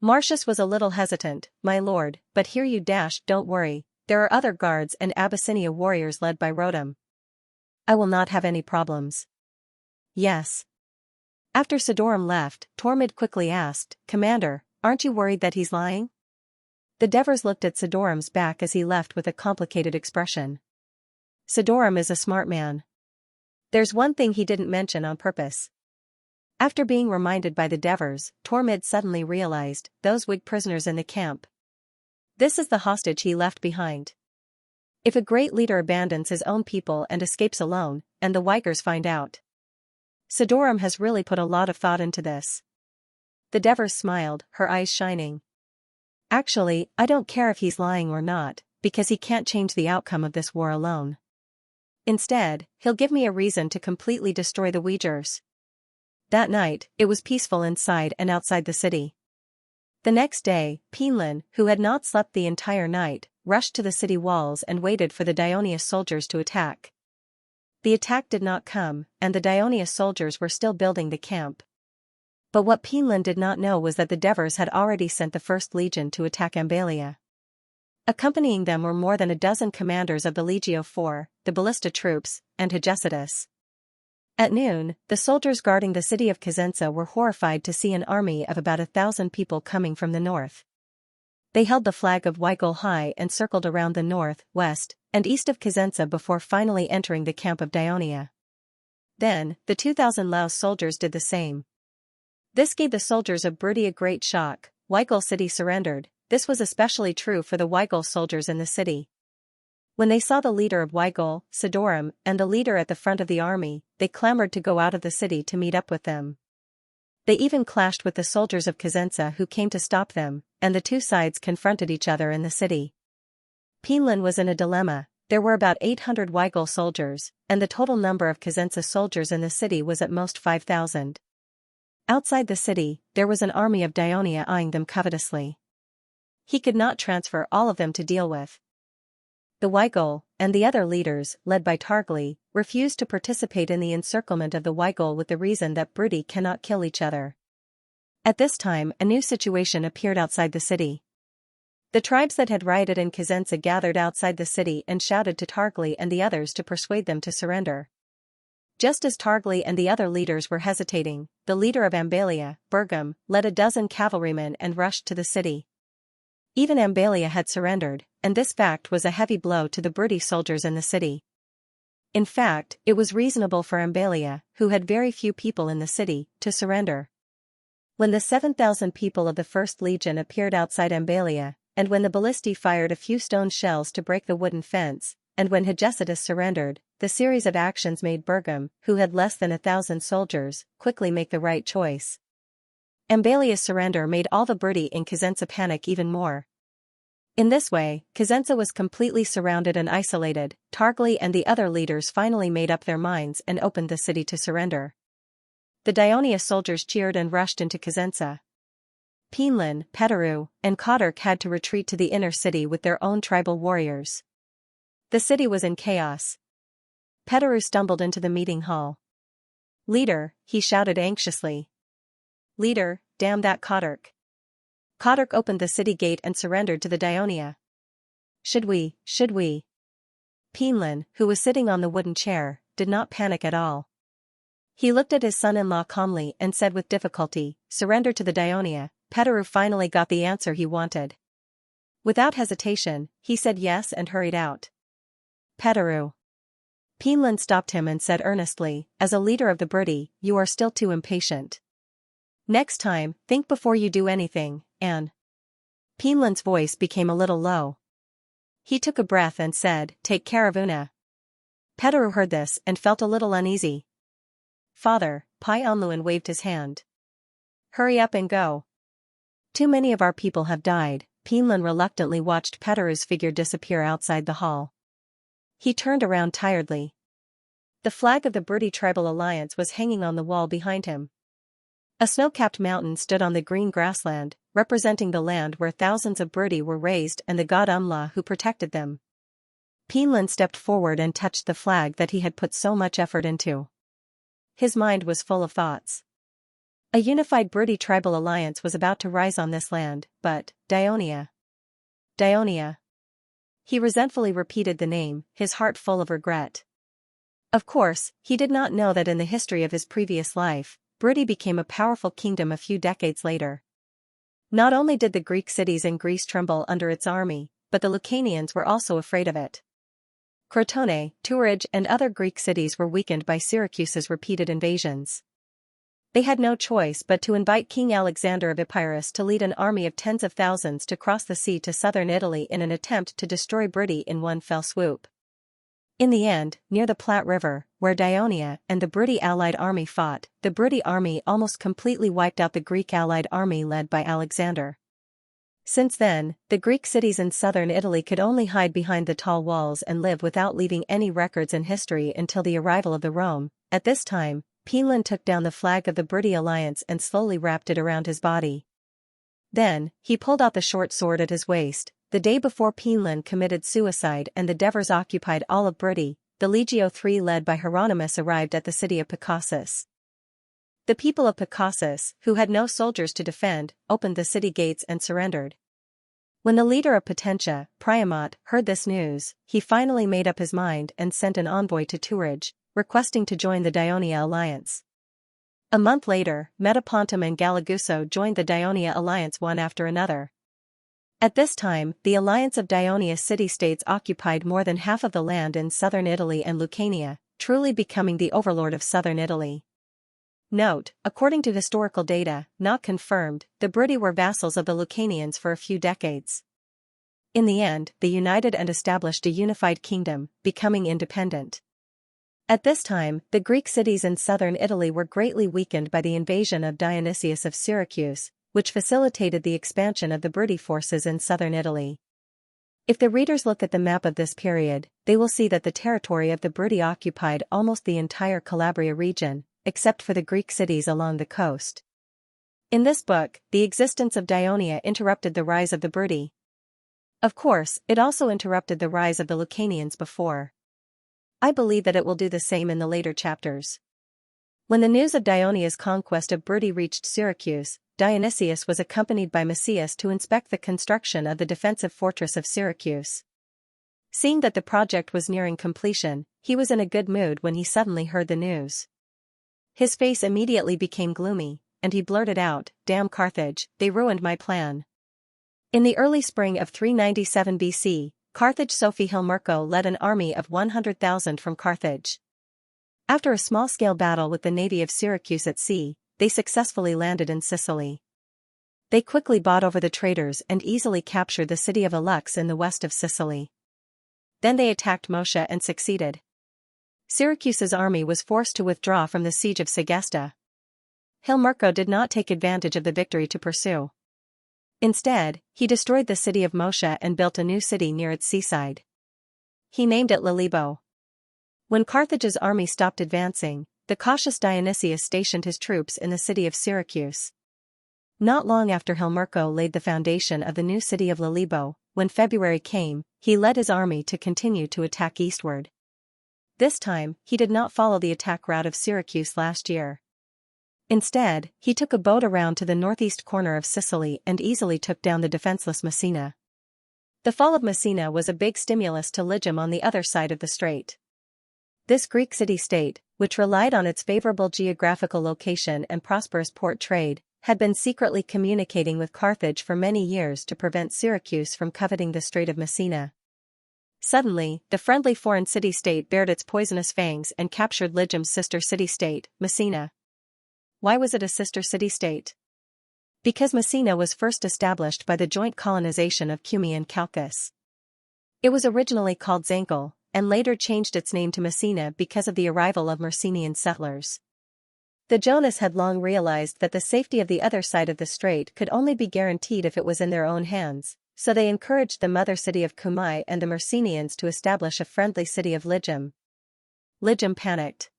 Marcius was a little hesitant, my lord, but here you dash. Don't worry, there are other guards and Abyssinia warriors led by Rotem. I will not have any problems. Yes. After Sidorum left, Tormid quickly asked, Commander, aren't you worried that he's lying? The Devers looked at Sidorum's back as he left with a complicated expression. Sidorum is a smart man. There's one thing he didn't mention on purpose. After being reminded by the Devers, Tormid suddenly realized, those Whig prisoners in the camp. This is the hostage he left behind. If a great leader abandons his own people and escapes alone, and the Wigers find out. Sidorum has really put a lot of thought into this. The Devers smiled, her eyes shining. Actually, I don't care if he's lying or not, because he can't change the outcome of this war alone. Instead, he'll give me a reason to completely destroy the Uyghurs. That night, it was peaceful inside and outside the city. The next day, Pinlin, who had not slept the entire night, rushed to the city walls and waited for the Dionia soldiers to attack. The attack did not come, and the Dionia soldiers were still building the camp. But what Pinlin did not know was that the Devers had already sent the First Legion to attack Ambalia. Accompanying them were more than a dozen commanders of the Legio IV, the Ballista troops, and Hegesidas. At noon, the soldiers guarding the city of Xianxia were horrified to see an army of about 1,000 people coming from the north. They held the flag of Weigel high and circled around the north, west, and east of Xianxia before finally entering the camp of Dionia. Then, the 2,000 Laos soldiers did the same. This gave the soldiers of Brudi a great shock. Weigel city surrendered. This was especially true for the Weigel soldiers in the city. When they saw the leader of Weigel, Sidorum, and the leader at the front of the army, they clamored to go out of the city to meet up with them. They even clashed with the soldiers of Xianxia who came to stop them, and the two sides confronted each other in the city. Pinlin was in a dilemma. There were about 800 Weigel soldiers, and the total number of Xianxia soldiers in the city was at most 5,000. Outside the city, there was an army of Dionia eyeing them covetously. He could not transfer all of them to deal with. The Weigel, and the other leaders, led by Targli, refused to participate in the encirclement of the Weigel with the reason that Brudi cannot kill each other. At this time, a new situation appeared outside the city. The tribes that had rioted in Xianxia gathered outside the city and shouted to Targli and the others to persuade them to surrender. Just as Targli and the other leaders were hesitating, the leader of Ambalia, Bergam, led a dozen cavalrymen and rushed to the city. Even Ambalia had surrendered, and this fact was a heavy blow to the Brudi soldiers in the city. In fact, it was reasonable for Ambalia, who had very few people in the city, to surrender. When the 7,000 people of the First Legion appeared outside Ambalia, and when the ballistae fired a few stone shells to break the wooden fence, and when Hegesidas surrendered, the series of actions made Bergam, who had less than 1,000 soldiers, quickly make the right choice. Ambalia's surrender made all the Brudi in Xianxia panic even more. In this way, Xianxia was completely surrounded and isolated. Targli and the other leaders finally made up their minds and opened the city to surrender. The Dionia soldiers cheered and rushed into Xianxia. Pinlin, Petaru, and Kotark had to retreat to the inner city with their own tribal warriors. The city was in chaos. Petaru stumbled into the meeting hall. "Leader," he shouted anxiously. "Leader, damn that Kotark." Kotark opened the city gate and surrendered to the Dionia. Should we? Pinlin, who was sitting on the wooden chair, did not panic at all. He looked at his son-in-law calmly and said with difficulty, "Surrender to the Dionia." Petaru finally got the answer he wanted. Without hesitation, he said yes and hurried out. "Petaru." Pinlin stopped him and said earnestly, "As a leader of the Briti, you are still too impatient. Next time, think before you do anything, and..." Pinlin's voice became a little low. He took a breath and said, "Take care of Una." Petaru heard this and felt a little uneasy. "Father," Pai Onluan waved his hand. "Hurry up and go. Too many of our people have died." Pinlin reluctantly watched Petaru's figure disappear outside the hall. He turned around tiredly. The flag of the Briti Tribal Alliance was hanging on the wall behind him. A snow-capped mountain stood on the green grassland, representing the land where thousands of Briti were raised and the god Umla who protected them. Pinlin stepped forward and touched the flag that he had put so much effort into. His mind was full of thoughts. A unified Briti Tribal Alliance was about to rise on this land, but, Dionia. He resentfully repeated the name, his heart full of regret. Of course, he did not know that in the history of his previous life, Briti became a powerful kingdom a few decades later. Not only did the Greek cities in Greece tremble under its army, but the Lucanians were also afraid of it. Crotone, Tourage and other Greek cities were weakened by Syracuse's repeated invasions. They had no choice but to invite King Alexander of Epirus to lead an army of tens of thousands to cross the sea to southern Italy in an attempt to destroy Briti in one fell swoop. In the end, near the Platte River, where Dionia and the Briti allied army fought, the Briti army almost completely wiped out the Greek allied army led by Alexander. Since then, the Greek cities in southern Italy could only hide behind the tall walls and live without leaving any records in history until the arrival of the Rome. At this time, Pinlin took down the flag of the Briti Alliance and slowly wrapped it around his body. Then, he pulled out the short sword at his waist. The day before Pinlin committed suicide and the Devers occupied all of Briti, the Legio III led by Hieronymus arrived at the city of Picassus. The people of Picassus, who had no soldiers to defend, opened the city gates and surrendered. When the leader of Potentia, Priamot, heard this news, he finally made up his mind and sent an envoy to Tourage, requesting to join the Dionia alliance. A month later, Metapontum and Galaguso joined the Dionia alliance one after another. At this time, the alliance of Dionia city-states occupied more than half of the land in southern Italy and Lucania, truly becoming the overlord of southern Italy. Note, according to historical data, not confirmed, the Briti were vassals of the Lucanians for a few decades. In the end, they united and established a unified kingdom, becoming independent. At this time, the Greek cities in southern Italy were greatly weakened by the invasion of Dionysius of Syracuse, which facilitated the expansion of the Briti forces in southern Italy. If the readers look at the map of this period, they will see that the territory of the Briti occupied almost the entire Calabria region, except for the Greek cities along the coast. In this book, the existence of Dionia interrupted the rise of the Briti. Of course, it also interrupted the rise of the Lucanians before. I believe that it will do the same in the later chapters. When the news of Dionia's conquest of Briti reached Syracuse, Dionysius was accompanied by Macias to inspect the construction of the defensive fortress of Syracuse. Seeing that the project was nearing completion, he was in a good mood when he suddenly heard the news. His face immediately became gloomy, and he blurted out, "Damn Carthage, they ruined my plan." In the early spring of 397 BC, Carthage Sophie Hilmurco led an army of 100,000 from Carthage. After a small-scale battle with the navy of Syracuse at sea, they successfully landed in Sicily. They quickly bought over the traders and easily captured the city of Alux in the west of Sicily. Then they attacked Moscha and succeeded. Syracuse's army was forced to withdraw from the siege of Segesta. Hilmurco did not take advantage of the victory to pursue. Instead, he destroyed the city of Moscha and built a new city near its seaside. He named it Lilibo. When Carthage's army stopped advancing, the cautious Dionysius stationed his troops in the city of Syracuse. Not long after Helmirko laid the foundation of the new city of Lilibo, when February came, he led his army to continue to attack eastward. This time, he did not follow the attack route of Syracuse last year. Instead, he took a boat around to the northeast corner of Sicily and easily took down the defenseless Messina. The fall of Messina was a big stimulus to Hegemon on the other side of the strait. This Greek city-state, which relied on its favorable geographical location and prosperous port trade, had been secretly communicating with Carthage for many years to prevent Syracuse from coveting the Strait of Messina. Suddenly, the friendly foreign city-state bared its poisonous fangs and captured Hegemon's sister city-state, Messina. Why was it a sister city-state? Because Messina was first established by the joint colonization of Cumae and Chalcis. It was originally called Zancle, and later changed its name to Messina because of the arrival of Myrcenian settlers. The Jonas had long realized that the safety of the other side of the strait could only be guaranteed if it was in their own hands, so they encouraged the mother city of Cumae and the Myrcenians to establish a friendly city of Hegemon. Hegemon panicked.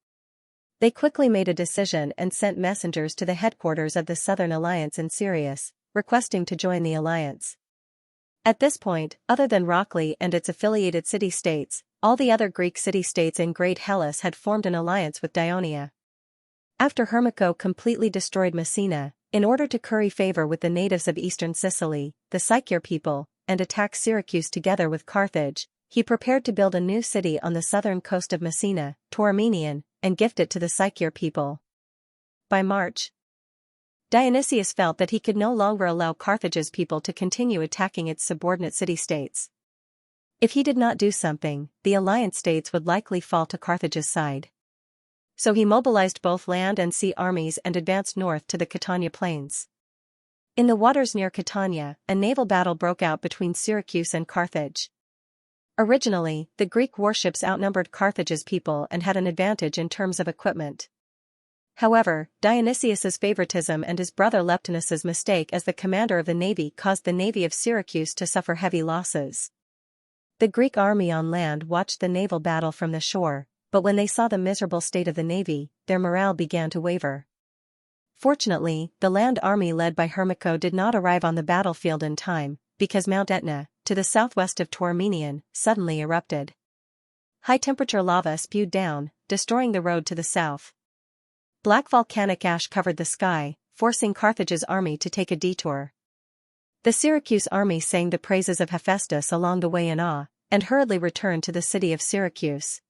They quickly made a decision and sent messengers to the headquarters of the Southern Alliance in Sirius, requesting to join the alliance. At this point, other than Rockley and its affiliated city-states, all the other Greek city-states in Great Hellas had formed an alliance with Dionia. After Hermico completely destroyed Messina, in order to curry favor with the natives of eastern Sicily, the Sycier people, and attack Syracuse together with Carthage, he prepared to build a new city on the southern coast of Messina, Tauromenion, and gift it to the Sycier people. By March, Dionysius felt that he could no longer allow Carthage's people to continue attacking its subordinate city-states. If he did not do something, the alliance states would likely fall to Carthage's side. So he mobilized both land and sea armies and advanced north to the Catania plains. In the waters near Catania, a naval battle broke out between Syracuse and Carthage. Originally, the Greek warships outnumbered Carthage's people and had an advantage in terms of equipment. However, Dionysius's favoritism and his brother Leptinus's mistake as the commander of the navy caused the navy of Syracuse to suffer heavy losses. The Greek army on land watched the naval battle from the shore, but when they saw the miserable state of the navy, their morale began to waver. Fortunately, the land army led by Hermico did not arrive on the battlefield in time, because Mount Etna, to the southwest of Tauromenion, suddenly erupted. High-temperature lava spewed down, destroying the road to the south. Black volcanic ash covered the sky, forcing Carthage's army to take a detour. The Syracuse army sang the praises of Hephaestus along the way in awe, and hurriedly returned to the city of Syracuse.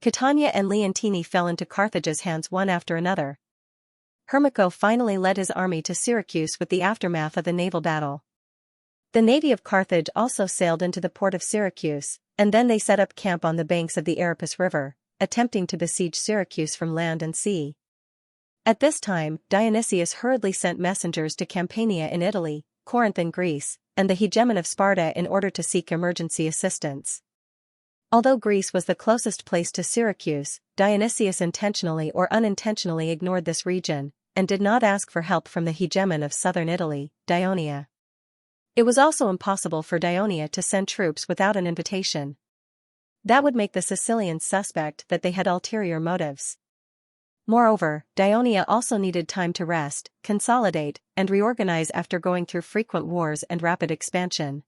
Catania and Leontini fell into Carthage's hands one after another. Hermico finally led his army to Syracuse with the aftermath of the naval battle. The navy of Carthage also sailed into the port of Syracuse, and then they set up camp on the banks of the Aropus River, attempting to besiege Syracuse from land and sea. At this time, Dionysius hurriedly sent messengers to Campania in Italy, Corinth in Greece, and the Hegemon of Sparta in order to seek emergency assistance. Although Greece was the closest place to Syracuse, Dionysius intentionally or unintentionally ignored this region, and did not ask for help from the Hegemon of southern Italy, Dionia. It was also impossible for Dionia to send troops without an invitation. That would make the Sicilians suspect that they had ulterior motives. Moreover, Dionia also needed time to rest, consolidate, and reorganize after going through frequent wars and rapid expansion.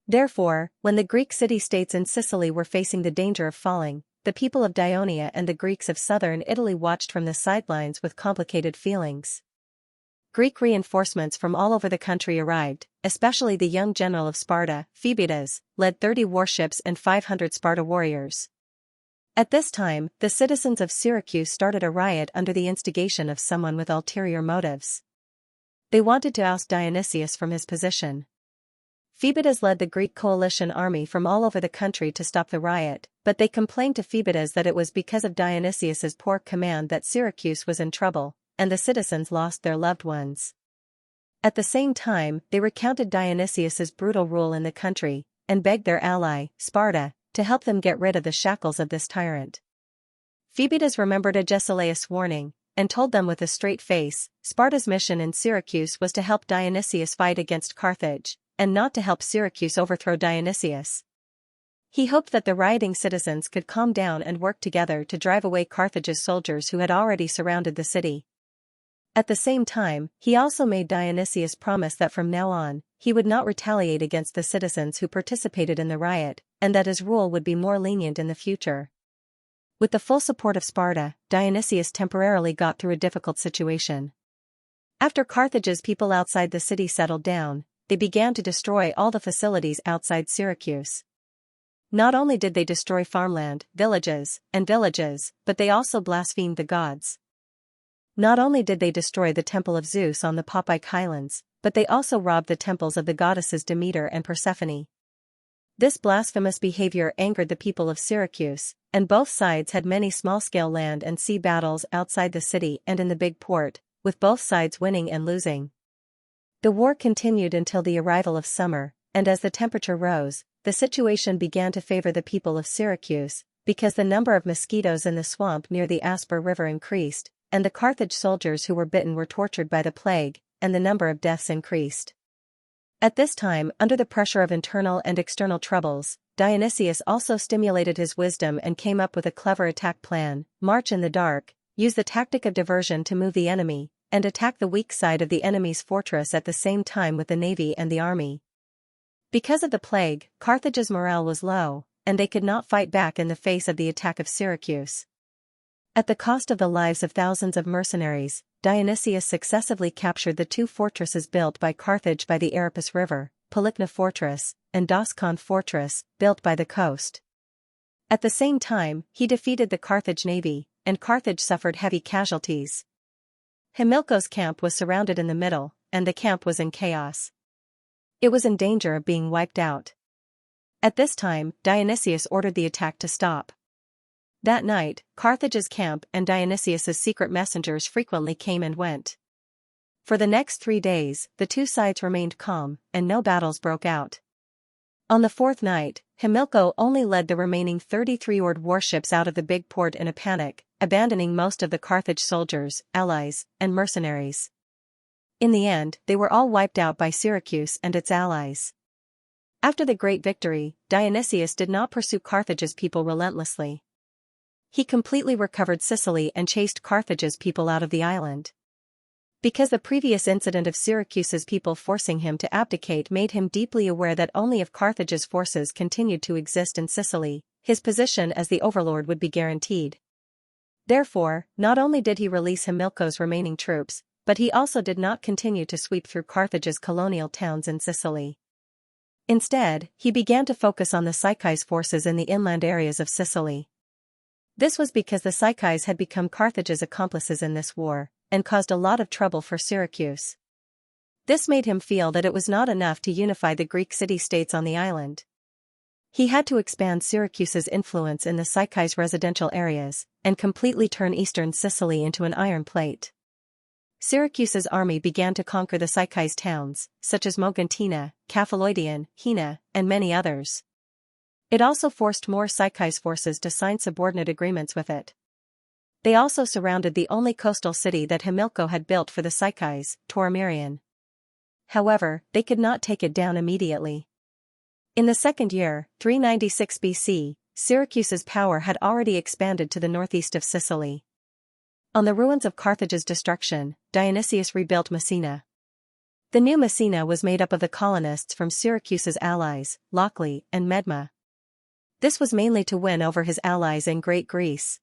Therefore, when the Greek city-states in Sicily were facing the danger of falling, the people of Dionia and the Greeks of southern Italy watched from the sidelines with complicated feelings. Greek reinforcements from all over the country arrived, especially the young general of Sparta, Phoebidas, led 30 warships and 500 Sparta warriors. At this time, the citizens of Syracuse started a riot under the instigation of someone with ulterior motives. They wanted to oust Dionysius from his position. Phoebidas led the Greek coalition army from all over the country to stop the riot, but they complained to Phoebidas that it was because of Dionysius's poor command that Syracuse was in trouble, and the citizens lost their loved ones. At the same time, they recounted Dionysius's brutal rule in the country, and begged their ally, Sparta, to help them get rid of the shackles of this tyrant. Phoebidas remembered Agesilaus' warning, and told them with a straight face, Sparta's mission in Syracuse was to help Dionysius fight against Carthage, and not to help Syracuse overthrow Dionysius. He hoped that the rioting citizens could calm down and work together to drive away Carthage's soldiers who had already surrounded the city. At the same time, he also made Dionysius promise that from now on, he would not retaliate against the citizens who participated in the riot, and that his rule would be more lenient in the future. With the full support of Sparta, Dionysius temporarily got through a difficult situation. After Carthage's people outside the city settled down, they began to destroy all the facilities outside Syracuse. Not only did they destroy farmland, villages, but they also blasphemed the gods. Not only did they destroy the temple of Zeus on the Poppike Highlands, but they also robbed the temples of the goddesses Demeter and Persephone. This blasphemous behavior angered the people of Syracuse, and both sides had many small-scale land and sea battles outside the city and in the big port, with both sides winning and losing. The war continued until the arrival of summer, and as the temperature rose, the situation began to favor the people of Syracuse, because the number of mosquitoes in the swamp near the Asper River increased, and the Carthage soldiers who were bitten were tortured by the plague, and the number of deaths increased. At this time, under the pressure of internal and external troubles, Dionysius also stimulated his wisdom and came up with a clever attack plan: march in the dark, use the tactic of diversion to move the enemy, and attack the weak side of the enemy's fortress at the same time with the navy and the army. Because of the plague, Carthage's morale was low, and they could not fight back in the face of the attack of Syracuse. At the cost of the lives of thousands of mercenaries, Dionysius successively captured the two fortresses built by Carthage by the Aeripus River, Palicna Fortress, and Doskon Fortress, built by the coast. At the same time, he defeated the Carthage navy, and Carthage suffered heavy casualties. Hamilcar's camp was surrounded in the middle, and the camp was in chaos. It was in danger of being wiped out. At this time, Dionysius ordered the attack to stop. That night, Carthage's camp and Dionysius's secret messengers frequently came and went. For the next 3 days, the two sides remained calm, and no battles broke out. On the fourth night, Hamilcar only led the remaining 33 oared warships out of the big port in a panic, abandoning most of the Carthage soldiers, allies, and mercenaries. In the end, they were all wiped out by Syracuse and its allies. After the great victory, Dionysius did not pursue Carthage's people relentlessly. He completely recovered Sicily and chased Carthage's people out of the island. Because the previous incident of Syracuse's people forcing him to abdicate made him deeply aware that only if Carthage's forces continued to exist in Sicily, his position as the overlord would be guaranteed. Therefore, not only did he release Hamilcar's remaining troops, but he also did not continue to sweep through Carthage's colonial towns in Sicily. Instead, he began to focus on the Psyche's forces in the inland areas of Sicily. This was because the Psyches had become Carthage's accomplices in this war, and caused a lot of trouble for Syracuse. This made him feel that it was not enough to unify the Greek city-states on the island. He had to expand Syracuse's influence in the Psyches residential areas, and completely turn eastern Sicily into an iron plate. Syracuse's army began to conquer the Psyches towns, such as Mogontina, Cephaloidion, Hina, and many others. It also forced more Psyches forces to sign subordinate agreements with it. They also surrounded the only coastal city that Hamilcar had built for the Psyches, Tauromirion. However, they could not take it down immediately. In the second year, 396 BC, Syracuse's power had already expanded to the northeast of Sicily. On the ruins of Carthage's destruction, Dionysius rebuilt Messina. The new Messina was made up of the colonists from Syracuse's allies, Lochley and Medma. This was mainly to win over his allies in Great Greece.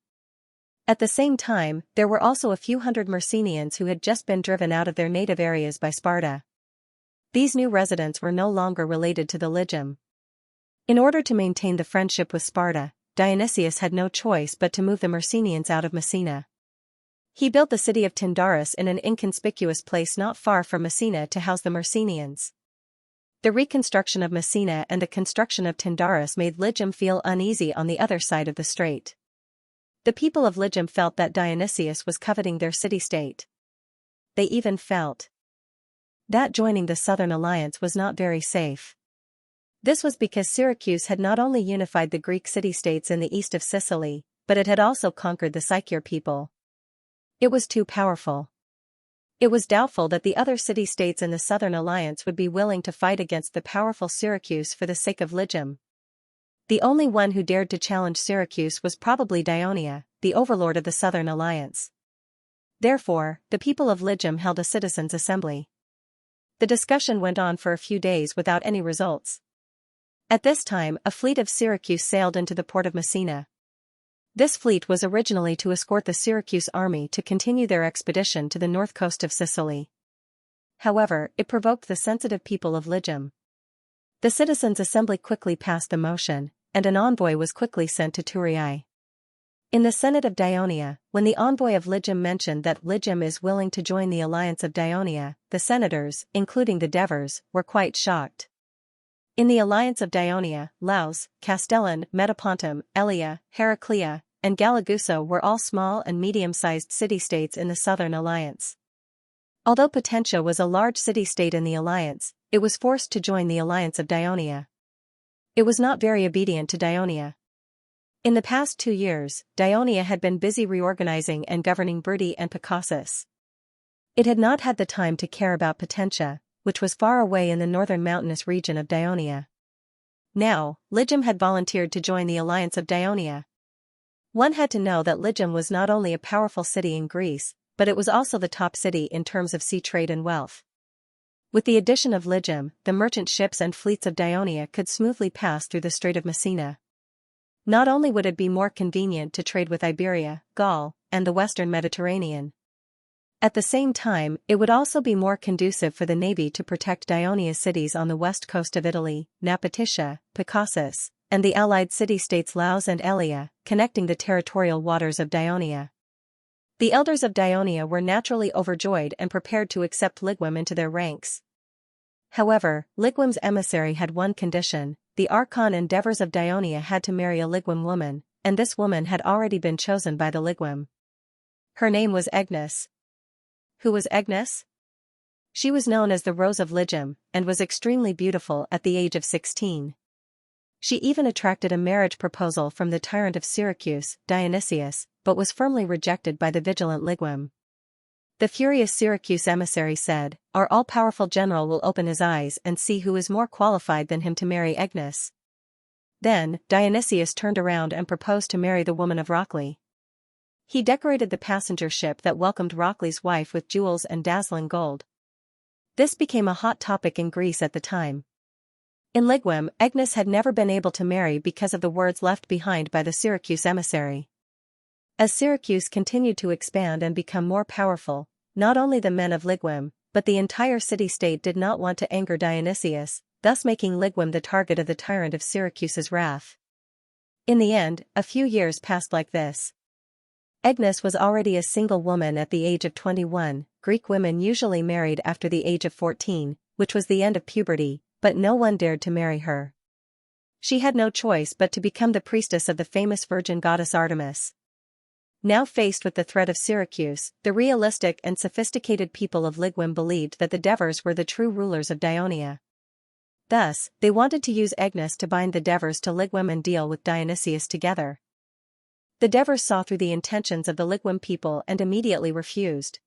At the same time, there were also a few hundred Messenians who had just been driven out of their native areas by Sparta. These new residents were no longer related to the Legem. In order to maintain the friendship with Sparta, Dionysius had no choice but to move the Messenians out of Messina. He built the city of Tyndaris in an inconspicuous place not far from Messina to house the Messenians. The reconstruction of Messina and the construction of Tyndaris made Legem feel uneasy on the other side of the strait. The people of Legem felt that Dionysius was coveting their city-state. They even felt that joining the Southern Alliance was not very safe. This was because Syracuse had not only unified the Greek city-states in the east of Sicily, but it had also conquered the Psychier people. It was too powerful. It was doubtful that the other city-states in the Southern Alliance would be willing to fight against the powerful Syracuse for the sake of Legem. The only one who dared to challenge Syracuse was probably Dionia, the overlord of the Southern Alliance. Therefore, the people of Lygum held a citizens' assembly. The discussion went on for a few days without any results. At this time, a fleet of Syracuse sailed into the port of Messina. This fleet was originally to escort the Syracuse army to continue their expedition to the north coast of Sicily. However, it provoked the sensitive people of Lygum. The citizens' assembly quickly passed the motion, and an envoy was quickly sent to Thurii. In the Senate of Dionia, when the envoy of Lygum mentioned that Lygum is willing to join the alliance of Dionia, the senators, including the Devers, were quite shocked. In the alliance of Dionia, Laus, Castellon, Metapontum, Elea, Heraclea, and Galaguso were all small and medium-sized city-states in the Southern Alliance. Although Potentia was a large city-state in the alliance, it was forced to join the alliance of Dionia. It was not very obedient to Dionia. In the past 2 years, Dionia had been busy reorganizing and governing Bruttii and Picassus. It had not had the time to care about Potentia, which was far away in the northern mountainous region of Dionia. Now, Lygum had volunteered to join the alliance of Dionia. One had to know that Lygum was not only a powerful city in Greece, but it was also the top city in terms of sea trade and wealth. With the addition of Lygum, the merchant ships and fleets of Dionia could smoothly pass through the Strait of Messina. Not only would it be more convenient to trade with Iberia, Gaul, and the western Mediterranean. At the same time, it would also be more conducive for the navy to protect Dionia's cities on the west coast of Italy, Napatia, Picassus, and the allied city-states Laus and Elea, connecting the territorial waters of Dionia. The elders of Dionia were naturally overjoyed and prepared to accept Lygum into their ranks. However, Lygum's emissary had one condition: the Archon and Devers of Dionia had to marry a Lygum woman, and this woman had already been chosen by the Lygum. Her name was Agnes. Who was Agnes? She was known as the Rose of Lygum, and was extremely beautiful at the age of 16. She even attracted a marriage proposal from the tyrant of Syracuse, Dionysius, but was firmly rejected by the vigilant Lygum. The furious Syracuse emissary said, "Our all-powerful general will open his eyes and see who is more qualified than him to marry Agnes." Then, Dionysius turned around and proposed to marry the woman of Rockley. He decorated the passenger ship that welcomed Rockley's wife with jewels and dazzling gold. This became a hot topic in Greece at the time. In Lygum, Agnes had never been able to marry because of the words left behind by the Syracuse emissary. As Syracuse continued to expand and become more powerful, not only the men of Lygum, but the entire city-state did not want to anger Dionysius, thus making Lygum the target of the tyrant of Syracuse's wrath. In the end, a few years passed like this. Agnes was already a single woman at the age of 21. Greek women usually married after the age of 14, which was the end of puberty, but no one dared to marry her. She had no choice but to become the priestess of the famous virgin goddess Artemis. Now faced with the threat of Syracuse, the realistic and sophisticated people of Lygum believed that the Devers were the true rulers of Dionia. Thus, they wanted to use Agnes to bind the Devers to Lygum and deal with Dionysius together. The Devers saw through the intentions of the Lygum people and immediately refused.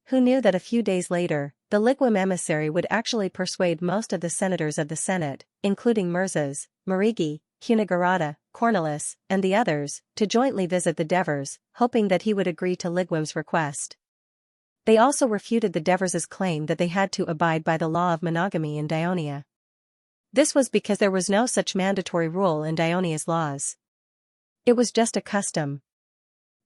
Who knew that a few days later, the Lygum emissary would actually persuade most of the senators of the Senate, including Murzas, Marigi, Cunegorata, Cornelis, and the others, to jointly visit the Devers, hoping that he would agree to Lygum's request. They also refuted the Devers' claim that they had to abide by the law of monogamy in Dionia. This was because there was no such mandatory rule in Dionia's laws. It was just a custom.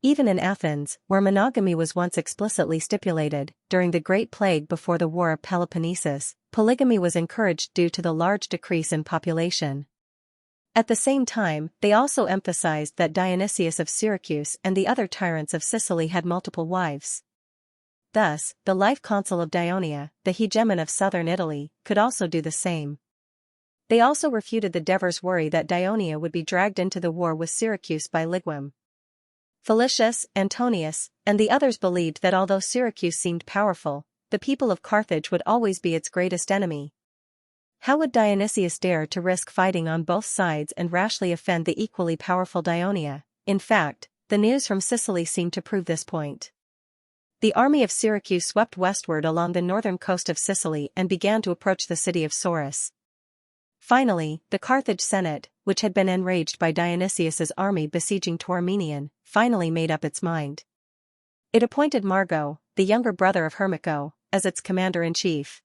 Even in Athens, where monogamy was once explicitly stipulated, during the Great Plague before the War of Peloponnesus, polygamy was encouraged due to the large decrease in population. At the same time, they also emphasized that Dionysius of Syracuse and the other tyrants of Sicily had multiple wives. Thus, the life consul of Dionia, the Hegemon of southern Italy, could also do the same. They also refuted the Devers' worry that Dionia would be dragged into the war with Syracuse by Lygum. Felicius, Antonius, and the others believed that although Syracuse seemed powerful, the people of Carthage would always be its greatest enemy. How would Dionysius dare to risk fighting on both sides and rashly offend the equally powerful Dionia? In fact, the news from Sicily seemed to prove this point. The army of Syracuse swept westward along the northern coast of Sicily and began to approach the city of Souris. Finally, the Carthage Senate, which had been enraged by Dionysius's army besieging Tauromenion, finally made up its mind. It appointed Margo, the younger brother of Hermiko, as its commander-in-chief.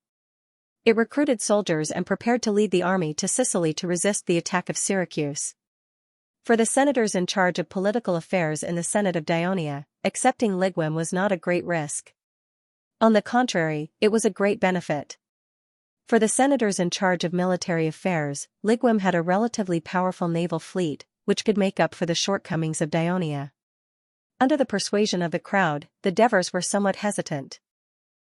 It recruited soldiers and prepared to lead the army to Sicily to resist the attack of Syracuse. For the senators in charge of political affairs in the Senate of Dionia, accepting Ligwim was not a great risk. On the contrary, it was a great benefit. For the senators in charge of military affairs, Ligwim had a relatively powerful naval fleet, which could make up for the shortcomings of Dionia. Under the persuasion of the crowd, the Devers were somewhat hesitant.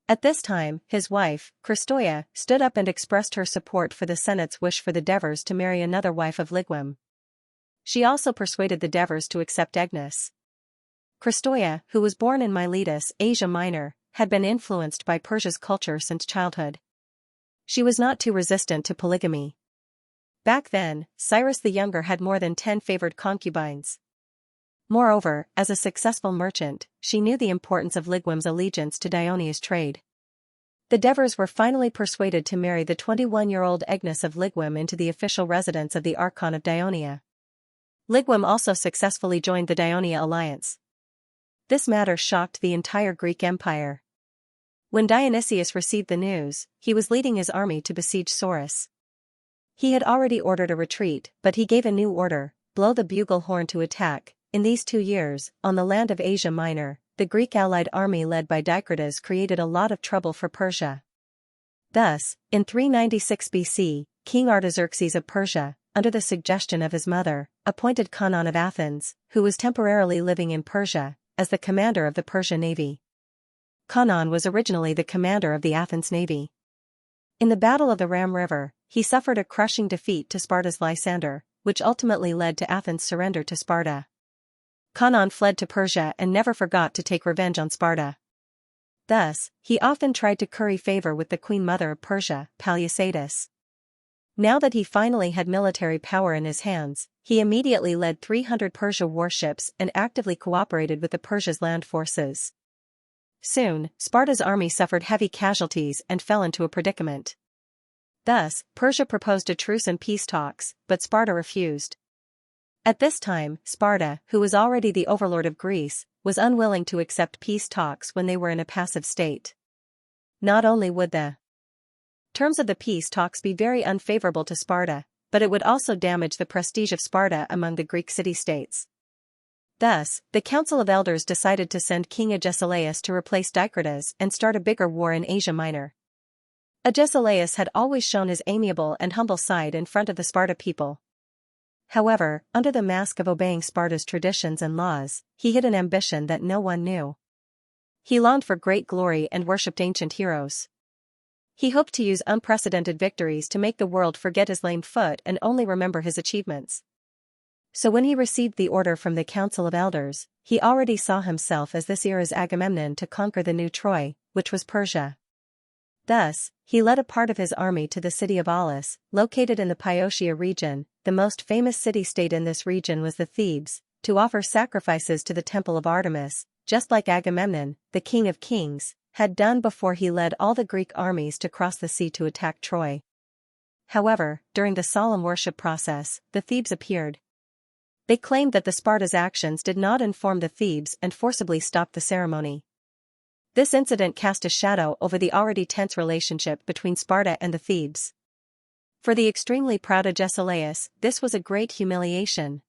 At this time, his wife, Christoia, stood up and expressed her support for the Senate's wish for the Devers to marry another wife of Ligwim. She also persuaded the Devers to accept Agnes. Christoia, who was born in Miletus, Asia Minor, had been influenced by Persia's culture since childhood. She was not too resistant to polygamy. Back then, Cyrus the Younger had more than 10 favored concubines. Moreover, as a successful merchant, she knew the importance of Ligwim's allegiance to Dionia's trade. The Devers were finally persuaded to marry the 21-year-old Agnes of Ligwim into the official residence of the Archon of Dionia. Ligwim also successfully joined the Dionia alliance. This matter shocked the entire Greek Empire. When Dionysius received the news, he was leading his army to besiege Souris. He had already ordered a retreat, but he gave a new order: blow the bugle horn to attack. In these 2 years, on the land of Asia Minor, the Greek allied army led by Dicrates created a lot of trouble for Persia. Thus, in 396 BC, King Artaxerxes of Persia, under the suggestion of his mother, appointed Canaan of Athens, who was temporarily living in Persia, as the commander of the Persia navy. Canaan was originally the commander of the Athens navy. In the Battle of the Ram River, he suffered a crushing defeat to Sparta's Lysander, which ultimately led to Athens' surrender to Sparta. Canaan fled to Persia and never forgot to take revenge on Sparta. Thus, he often tried to curry favor with the queen mother of Persia, Palusatis. Now that he finally had military power in his hands, he immediately led 300 Persia warships and actively cooperated with the Persia's land forces. Soon, Sparta's army suffered heavy casualties and fell into a predicament. Thus, Persia proposed a truce and peace talks, but Sparta refused. At this time, Sparta, who was already the overlord of Greece, was unwilling to accept peace talks when they were in a passive state. Not only would the terms of the peace talks be very unfavorable to Sparta, but it would also damage the prestige of Sparta among the Greek city-states. Thus, the Council of Elders decided to send King Agesilaus to replace Dicrates and start a bigger war in Asia Minor. Agesilaus had always shown his amiable and humble side in front of the Sparta people. However, under the mask of obeying Sparta's traditions and laws, he hid an ambition that no one knew. He longed for great glory and worshipped ancient heroes. He hoped to use unprecedented victories to make the world forget his lame foot and only remember his achievements. So when he received the order from the Council of Elders, he already saw himself as this era's Agamemnon to conquer the new Troy, which was Persia. Thus, he led a part of his army to the city of Aulis, located in the Boeotia region. The most famous city-state in this region was the Thebes, to offer sacrifices to the temple of Artemis, just like Agamemnon, the king of kings, had done before he led all the Greek armies to cross the sea to attack Troy. However, during the solemn worship process, the Thebes appeared. They claimed that the Sparta's actions did not inform the Thebes and forcibly stopped the ceremony. This incident cast a shadow over the already tense relationship between Sparta and the Thebes. For the extremely proud Agesilaus, this was a great humiliation.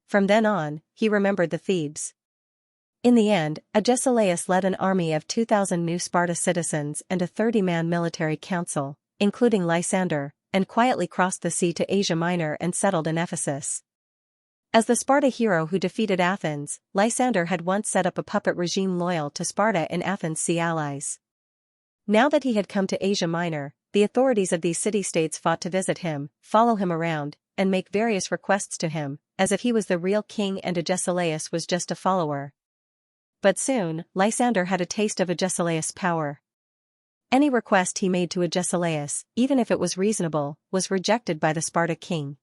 From then on, he remembered the Thebes. In the end, Agesilaus led an army of 2,000 new Sparta citizens and a 30-man military council, including Lysander, and quietly crossed the sea to Asia Minor and settled in Ephesus. As the Sparta hero who defeated Athens, Lysander had once set up a puppet regime loyal to Sparta in Athens' sea allies. Now that he had come to Asia Minor, the authorities of these city-states fought to visit him, follow him around, and make various requests to him, as if he was the real king and Agesilaus was just a follower. But soon, Lysander had a taste of Agesilaus' power. Any request he made to Agesilaus, even if it was reasonable, was rejected by the Sparta king.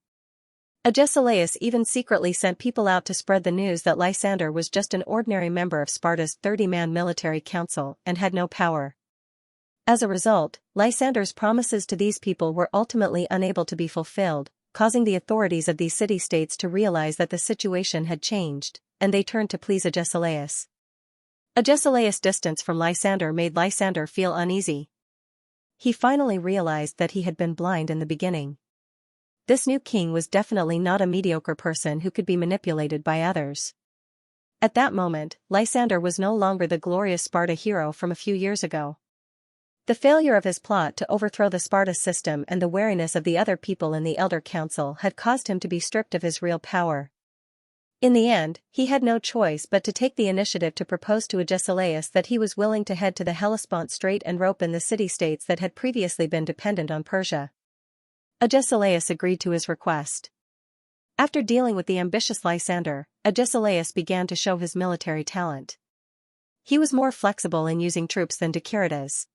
Agesilaus even secretly sent people out to spread the news that Lysander was just an ordinary member of Sparta's 30-man military council and had no power. As a result, Lysander's promises to these people were ultimately unable to be fulfilled, causing the authorities of these city-states to realize that the situation had changed, and they turned to please Agesilaus. Agesilaus' distance from Lysander made Lysander feel uneasy. He finally realized that he had been blind in the beginning. This new king was definitely not a mediocre person who could be manipulated by others. At that moment, Lysander was no longer the glorious Sparta hero from a few years ago. The failure of his plot to overthrow the Sparta system and the wariness of the other people in the Elder Council had caused him to be stripped of his real power. In the end, he had no choice but to take the initiative to propose to Agesilaus that he was willing to head to the Hellespont Strait and rope in the city-states that had previously been dependent on Persia. Agesilaus agreed to his request. After dealing with the ambitious Lysander, Agesilaus began to show his military talent. He was more flexible in using troops than Deiocritus.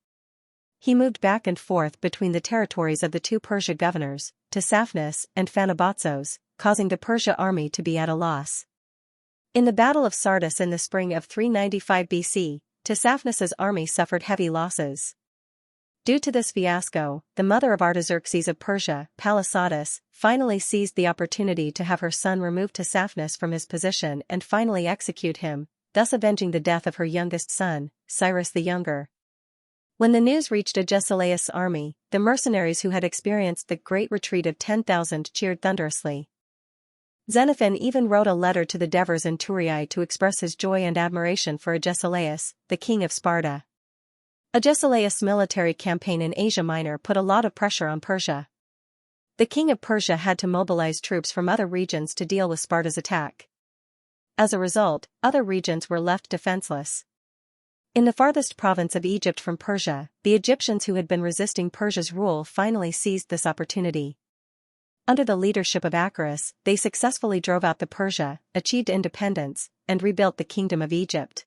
He moved back and forth between the territories of the two Persia governors, Psaphnis and Phanabazos, causing the Persia army to be at a loss. In the Battle of Sardis in the spring of 395 BC, Psaphnis's army suffered heavy losses. Due to this fiasco, the mother of Artaxerxes of Persia, Palisatis, finally seized the opportunity to have her son remove Psaphnis from his position and finally execute him, thus avenging the death of her youngest son, Cyrus the Younger. When the news reached Agesilaus' army, the mercenaries who had experienced the great retreat of 10,000 cheered thunderously. Xenophon even wrote a letter to the Devers in Thurii to express his joy and admiration for Agesilaus, the king of Sparta. Agesilaus' military campaign in Asia Minor put a lot of pressure on Persia. The king of Persia had to mobilize troops from other regions to deal with Sparta's attack. As a result, other regions were left defenseless. In the farthest province of Egypt from Persia, the Egyptians who had been resisting Persia's rule finally seized this opportunity. Under the leadership of Acarus, they successfully drove out the Persia, achieved independence, and rebuilt the kingdom of Egypt.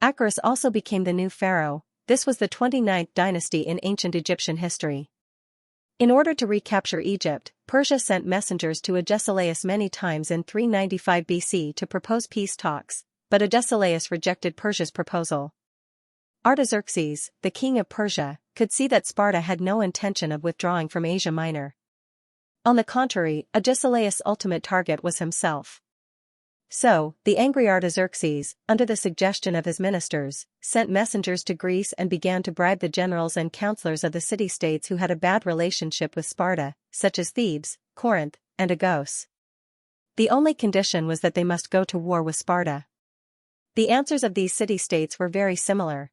Acarus also became the new pharaoh. This was the 29th dynasty in ancient Egyptian history. In order to recapture Egypt, Persia sent messengers to Agesilaus many times in 395 BC to propose peace talks, but Agesilaus rejected Persia's proposal. Artaxerxes, the king of Persia, could see that Sparta had no intention of withdrawing from Asia Minor. On the contrary, Agesilaus' ultimate target was himself. So, the angry Artaxerxes, under the suggestion of his ministers, sent messengers to Greece and began to bribe the generals and counselors of the city-states who had a bad relationship with Sparta, such as Thebes, Corinth, and Argos. The only condition was that they must go to war with Sparta. The answers of these city-states were very similar.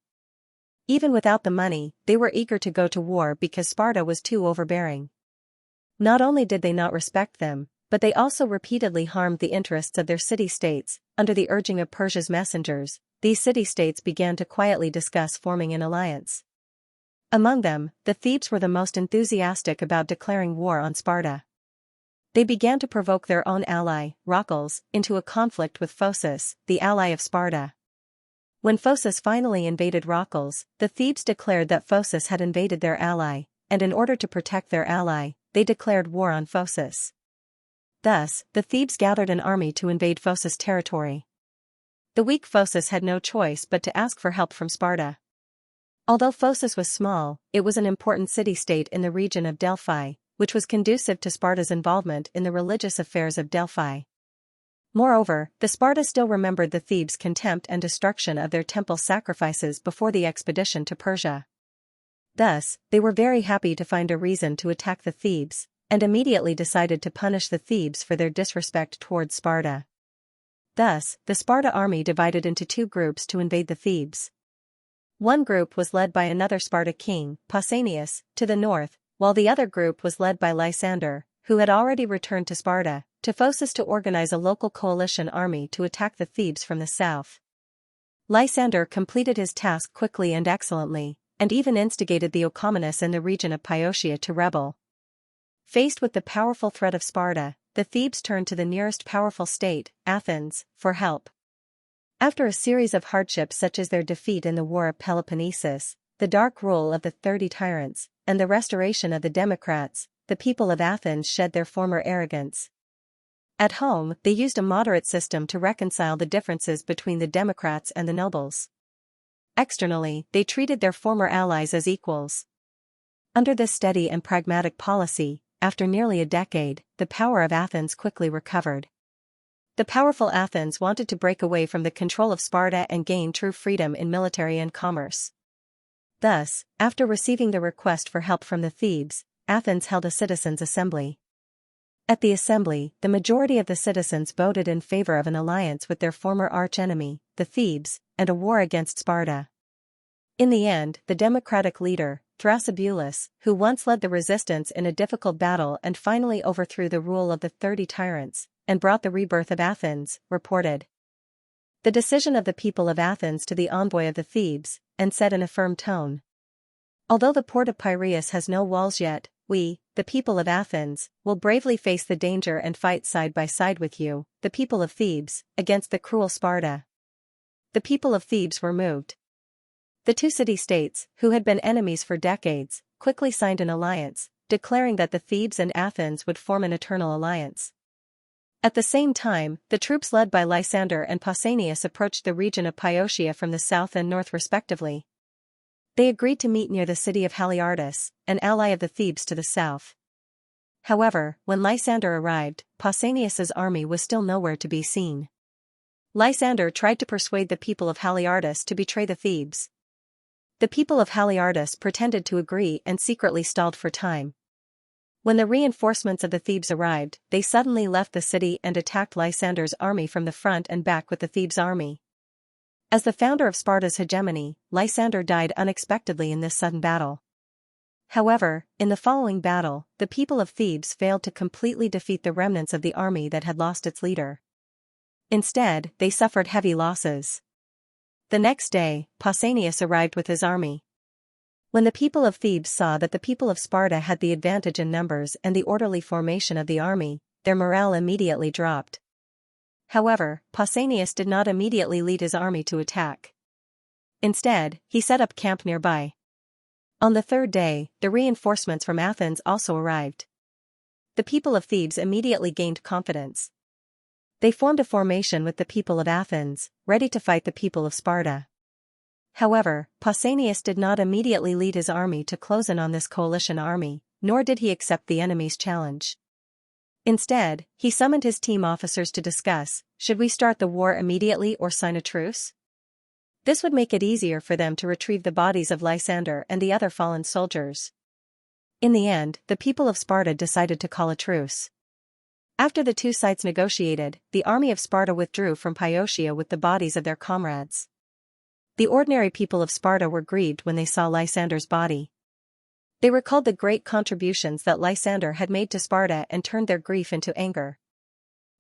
Even without the money, they were eager to go to war because Sparta was too overbearing. Not only did they not respect them, but they also repeatedly harmed the interests of their city-states. Under the urging of Persia's messengers, these city-states began to quietly discuss forming an alliance. Among them, the Thebes were the most enthusiastic about declaring war on Sparta. They began to provoke their own ally, Rhocles, into a conflict with Phocis, the ally of Sparta. When Phocis finally invaded Rhocles, the Thebes declared that Phocis had invaded their ally, and in order to protect their ally, they declared war on Phocis. Thus, the Thebes gathered an army to invade Phocis' territory. The weak Phocis had no choice but to ask for help from Sparta. Although Phocis was small, it was an important city-state in the region of Delphi, which was conducive to Sparta's involvement in the religious affairs of Delphi. Moreover, the Sparta still remembered the Thebes' contempt and destruction of their temple sacrifices before the expedition to Persia. Thus, they were very happy to find a reason to attack the Thebes, and immediately decided to punish the Thebes for their disrespect towards Sparta. Thus, the Sparta army divided into two groups to invade the Thebes. One group was led by another Sparta king, Pausanias, to the north, while the other group was led by Lysander, who had already returned to Sparta, to Phocis to organize a local coalition army to attack the Thebes from the south. Lysander completed his task quickly and excellently, and even instigated the Ocomanus in the region of Pyotia to rebel. Faced with the powerful threat of Sparta, the Thebes turned to the nearest powerful state, Athens, for help. After a series of hardships such as their defeat in the War of Peloponnesus, the dark rule of the 30 tyrants, and the restoration of the democrats, the people of Athens shed their former arrogance. At home, they used a moderate system to reconcile the differences between the democrats and the nobles. Externally, they treated their former allies as equals. Under this steady and pragmatic policy, after nearly a decade, the power of Athens quickly recovered. The powerful Athens wanted to break away from the control of Sparta and gain true freedom in military and commerce. Thus, after receiving the request for help from the Thebes, Athens held a citizens' assembly. At the assembly, the majority of the citizens voted in favor of an alliance with their former arch-enemy, the Thebes, and a war against Sparta. In the end, the democratic leader, Thrasybulus, who once led the resistance in a difficult battle and finally overthrew the rule of the 30 tyrants, and brought the rebirth of Athens, reported the decision of the people of Athens to the envoy of the Thebes, and said in a firm tone, "Although the port of Piraeus has no walls yet, we, the people of Athens, will bravely face the danger and fight side by side with you, the people of Thebes, against the cruel Sparta." The people of Thebes were moved. The two city-states, who had been enemies for decades, quickly signed an alliance, declaring that the Thebes and Athens would form an eternal alliance. At the same time, the troops led by Lysander and Pausanias approached the region of Pyotia from the south and north respectively. They agreed to meet near the city of Haliartus, an ally of the Thebes to the south. However, when Lysander arrived, Pausanias's army was still nowhere to be seen. Lysander tried to persuade the people of Haliartus to betray the Thebes. The people of Haliartus pretended to agree and secretly stalled for time. When the reinforcements of the Thebes arrived, they suddenly left the city and attacked Lysander's army from the front and back with the Thebes' army. As the founder of Sparta's hegemony, Lysander died unexpectedly in this sudden battle. However, in the following battle, the people of Thebes failed to completely defeat the remnants of the army that had lost its leader. Instead, they suffered heavy losses. The next day, Pausanias arrived with his army. When the people of Thebes saw that the people of Sparta had the advantage in numbers and the orderly formation of the army, their morale immediately dropped. However, Pausanias did not immediately lead his army to attack. Instead, he set up camp nearby. On the third day, the reinforcements from Athens also arrived. The people of Thebes immediately gained confidence. They formed a formation with the people of Athens, ready to fight the people of Sparta. However, Pausanias did not immediately lead his army to close in on this coalition army, nor did he accept the enemy's challenge. Instead, he summoned his team officers to discuss, should we start the war immediately or sign a truce? This would make it easier for them to retrieve the bodies of Lysander and the other fallen soldiers. In the end, the people of Sparta decided to call a truce. After the two sides negotiated, the army of Sparta withdrew from Pyotia with the bodies of their comrades. The ordinary people of Sparta were grieved when they saw Lysander's body. They recalled the great contributions that Lysander had made to Sparta and turned their grief into anger.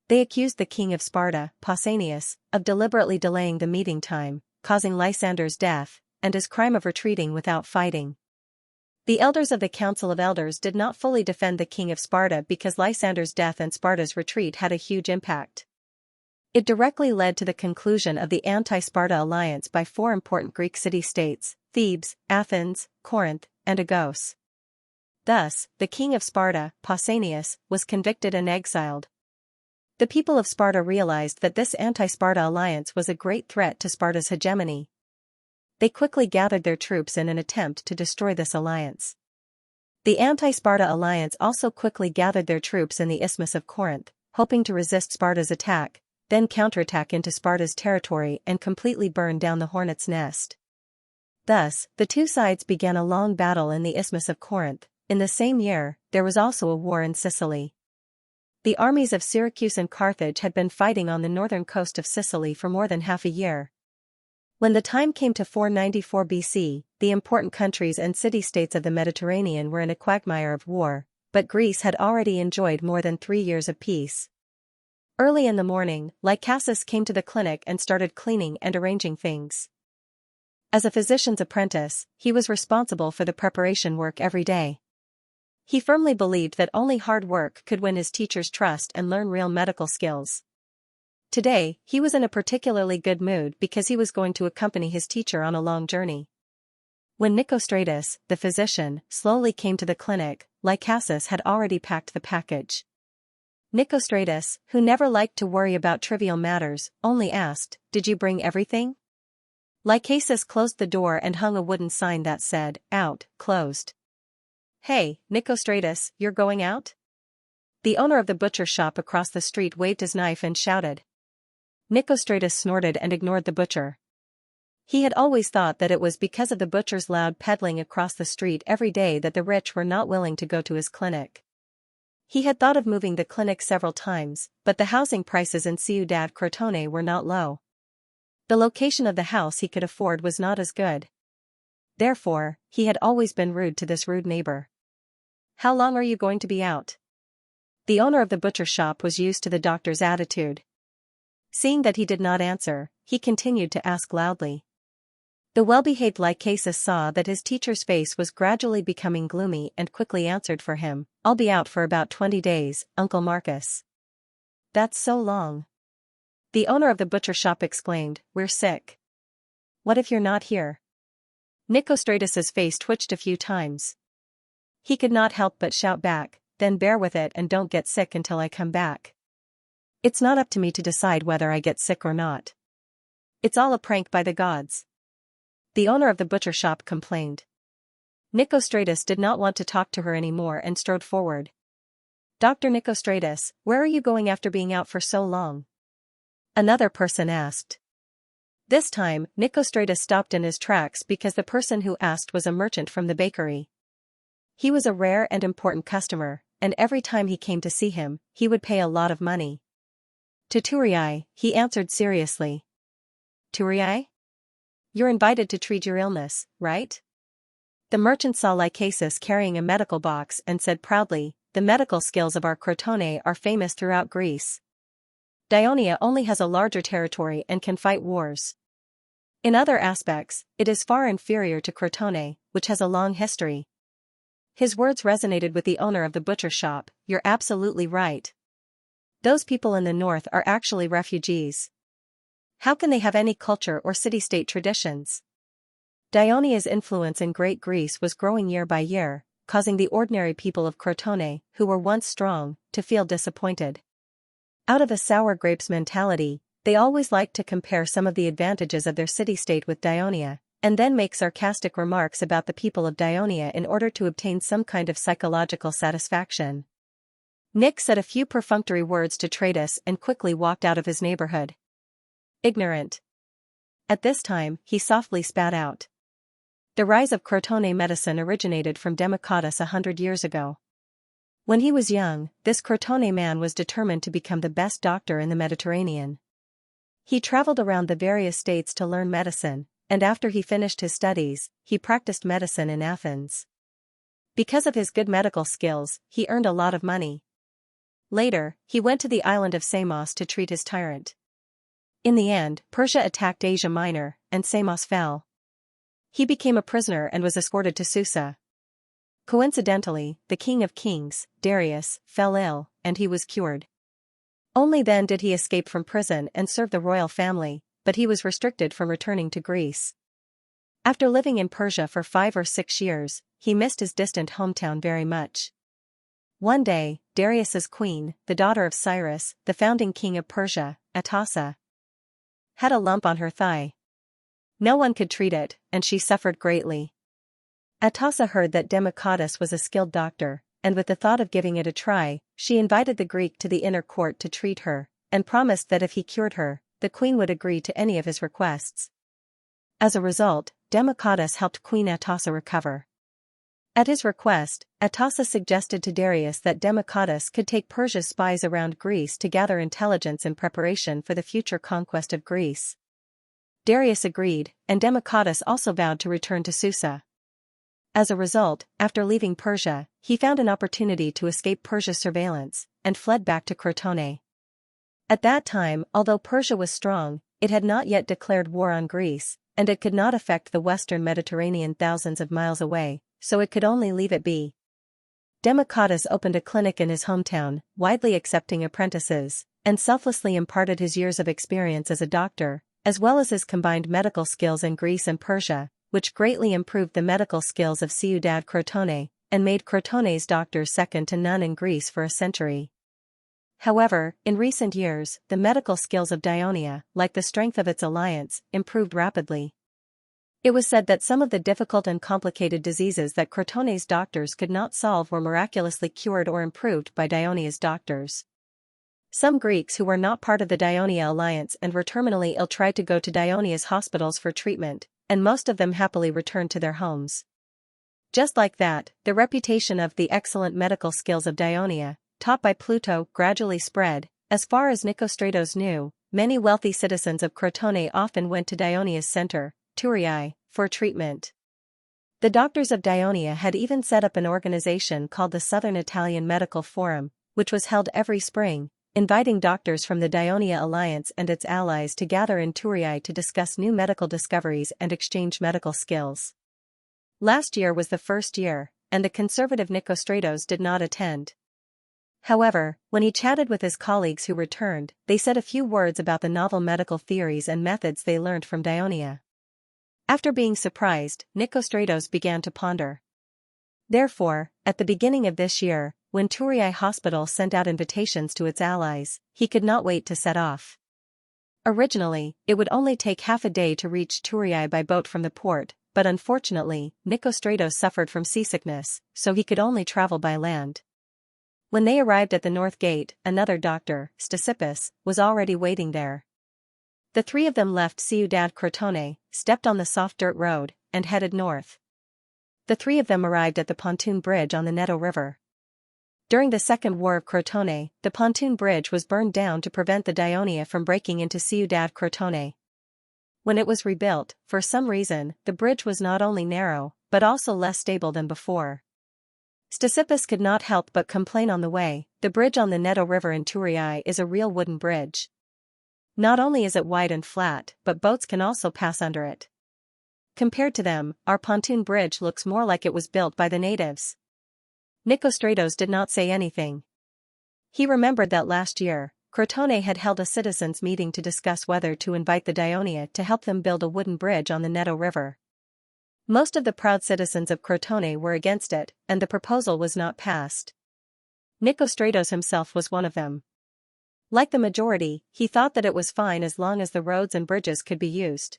They accused the king of Sparta, Pausanias, of deliberately delaying the meeting time, causing Lysander's death, and his crime of retreating without fighting. The elders of the Council of Elders did not fully defend the king of Sparta because Lysander's death and Sparta's retreat had a huge impact. It directly led to the conclusion of the anti-Sparta alliance by four important Greek city-states, Thebes, Athens, Corinth, and Argos. Thus, the king of Sparta, Pausanias, was convicted and exiled. The people of Sparta realized that this anti-Sparta alliance was a great threat to Sparta's hegemony. They quickly gathered their troops in an attempt to destroy this alliance. The anti-Sparta alliance also quickly gathered their troops in the Isthmus of Corinth, hoping to resist Sparta's attack, then counterattack into Sparta's territory and completely burn down the hornet's nest. Thus, the two sides began a long battle in the Isthmus of Corinth. In the same year, there was also a war in Sicily. The armies of Syracuse and Carthage had been fighting on the northern coast of Sicily for more than half a year. When the time came to 494 BC, the important countries and city-states of the Mediterranean were in a quagmire of war, but Greece had already enjoyed more than 3 years of peace. Early in the morning, Lycasus came to the clinic and started cleaning and arranging things. As a physician's apprentice, he was responsible for the preparation work every day. He firmly believed that only hard work could win his teacher's trust and learn real medical skills. Today, he was in a particularly good mood because he was going to accompany his teacher on a long journey. When Nicostratus, the physician, slowly came to the clinic, Lycasus had already packed the package. Nicostratus, who never liked to worry about trivial matters, only asked, "Did you bring everything?" Lycasus closed the door and hung a wooden sign that said, "Out, closed." "Hey, Nicostratus, you're going out?" The owner of the butcher shop across the street waved his knife and shouted, Nicostratus snorted and ignored the butcher. He had always thought that it was because of the butcher's loud peddling across the street every day that the rich were not willing to go to his clinic. He had thought of moving the clinic several times, but the housing prices in Ciudad Crotone were not low. The location of the house he could afford was not as good. Therefore, he had always been rude to this rude neighbor. "How long are you going to be out?" The owner of the butcher shop was used to the doctor's attitude. Seeing that he did not answer, he continued to ask loudly. The well-behaved Lycasus saw that his teacher's face was gradually becoming gloomy and quickly answered for him, "I'll be out for about 20 days, Uncle Marcus." "That's so long." The owner of the butcher shop exclaimed, "We're sick." "What if you're not here?" Nicostratus's face twitched a few times. He could not help but shout back, "Then bear with it and don't get sick until I come back. It's not up to me to decide whether I get sick or not. It's all a prank by the gods." The owner of the butcher shop complained. Nicostratus did not want to talk to her anymore and strode forward. "Dr. Nicostratus, where are you going after being out for so long?" another person asked. This time, Nicostratus stopped in his tracks because the person who asked was a merchant from the bakery. He was a rare and important customer, and every time he came to see him, he would pay a lot of money. "Tuturii," he answered seriously. "Turii? You're invited to treat your illness, right?" The merchant saw Lycasus carrying a medical box and said proudly, "The medical skills of our Crotone are famous throughout Greece. Dionia only has a larger territory and can fight wars. In other aspects, it is far inferior to Crotone, which has a long history." His words resonated with the owner of the butcher shop. "You're absolutely right. Those people in the north are actually refugees. How can they have any culture or city-state traditions?" Dionia's influence in Great Greece was growing year by year, causing the ordinary people of Crotone, who were once strong, to feel disappointed. Out of a sour grapes mentality, they always liked to compare some of the advantages of their city-state with Dionia, and then make sarcastic remarks about the people of Dionia in order to obtain some kind of psychological satisfaction. Nick said a few perfunctory words to Tratus and quickly walked out of his neighborhood. "Ignorant." At this time, he softly spat out. The rise of Crotone medicine originated from Democritus 100 years ago. When he was young, this Crotone man was determined to become the best doctor in the Mediterranean. He traveled around the various states to learn medicine, and after he finished his studies, he practiced medicine in Athens. Because of his good medical skills, he earned a lot of money. Later, he went to the island of Samos to treat his tyrant. In the end, Persia attacked Asia Minor, and Samos fell. He became a prisoner and was escorted to Susa. Coincidentally, the king of kings, Darius, fell ill, and he was cured. Only then did he escape from prison and serve the royal family, but he was restricted from returning to Greece. After living in Persia for 5 or 6 years, he missed his distant hometown very much. One day, Darius's queen, the daughter of Cyrus, the founding king of Persia, Atassa, had a lump on her thigh. No one could treat it, and she suffered greatly. Atassa heard that Democritus was a skilled doctor, and with the thought of giving it a try, she invited the Greek to the inner court to treat her, and promised that if he cured her, the queen would agree to any of his requests. As a result, Democritus helped Queen Atassa recover. At his request, Atassa suggested to Darius that Democritus could take Persia's spies around Greece to gather intelligence in preparation for the future conquest of Greece. Darius agreed, and Democritus also vowed to return to Susa. As a result, after leaving Persia, he found an opportunity to escape Persia's surveillance, and fled back to Crotone. At that time, although Persia was strong, it had not yet declared war on Greece, and it could not affect the western Mediterranean thousands of miles away, so it could only leave it be. Democritus opened a clinic in his hometown, widely accepting apprentices, and selflessly imparted his years of experience as a doctor, as well as his combined medical skills in Greece and Persia, which greatly improved the medical skills of Ciudad Crotone, and made Crotone's doctors second to none in Greece for a century. However, in recent years, the medical skills of Dionia, like the strength of its alliance, improved rapidly. It was said that some of the difficult and complicated diseases that Crotone's doctors could not solve were miraculously cured or improved by Dionia's doctors. Some Greeks who were not part of the Dionia alliance and were terminally ill tried to go to Dionia's hospitals for treatment, and most of them happily returned to their homes. Just like that, the reputation of the excellent medical skills of Dionia, taught by Pluto, gradually spread. As far as Nicostratos knew, many wealthy citizens of Crotone often went to Dionia's center, Thurii, for treatment. The doctors of Dionia had even set up an organization called the Southern Italian Medical Forum, which was held every spring, inviting doctors from the Dionia Alliance and its allies to gather in Thurii to discuss new medical discoveries and exchange medical skills. Last year was the first year, and the conservative Nicostratos did not attend. However, when he chatted with his colleagues who returned, they said a few words about the novel medical theories and methods they learned from Dionia. After being surprised, Nicostratos began to ponder. Therefore, at the beginning of this year, when Thurii Hospital sent out invitations to its allies, he could not wait to set off. Originally, it would only take half a day to reach Thurii by boat from the port, but unfortunately, Nicostratos suffered from seasickness, so he could only travel by land. When they arrived at the north gate, another doctor, Xianxia, was already waiting there. The three of them left Ciudad Crotone, stepped on the soft dirt road, and headed north. The three of them arrived at the pontoon bridge on the Neto River. During the Second War of Crotone, the pontoon bridge was burned down to prevent the Dionia from breaking into Ciudad Crotone. When it was rebuilt, for some reason, the bridge was not only narrow, but also less stable than before. Xianxia could not help but complain on the way. The bridge on the Neto River in Thurii is a real wooden bridge. Not only is it wide and flat, but boats can also pass under it. Compared to them, our pontoon bridge looks more like it was built by the natives. Nicostratos did not say anything. He remembered that last year, Crotone had held a citizens' meeting to discuss whether to invite the Dionia to help them build a wooden bridge on the Neto River. Most of the proud citizens of Crotone were against it, and the proposal was not passed. Nicostratos himself was one of them. Like the majority, he thought that it was fine as long as the roads and bridges could be used.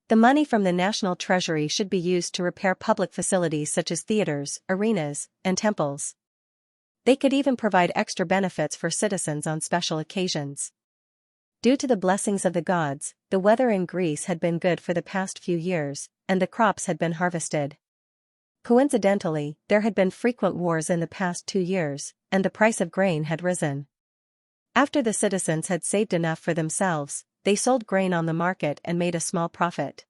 The money from the national treasury should be used to repair public facilities such as theaters, arenas, and temples. They could even provide extra benefits for citizens on special occasions. Due to the blessings of the gods, the weather in Greece had been good for the past few years, and the crops had been harvested. Coincidentally, there had been frequent wars in the past 2 years, and the price of grain had risen. After the citizens had saved enough for themselves, they sold grain on the market and made a small profit.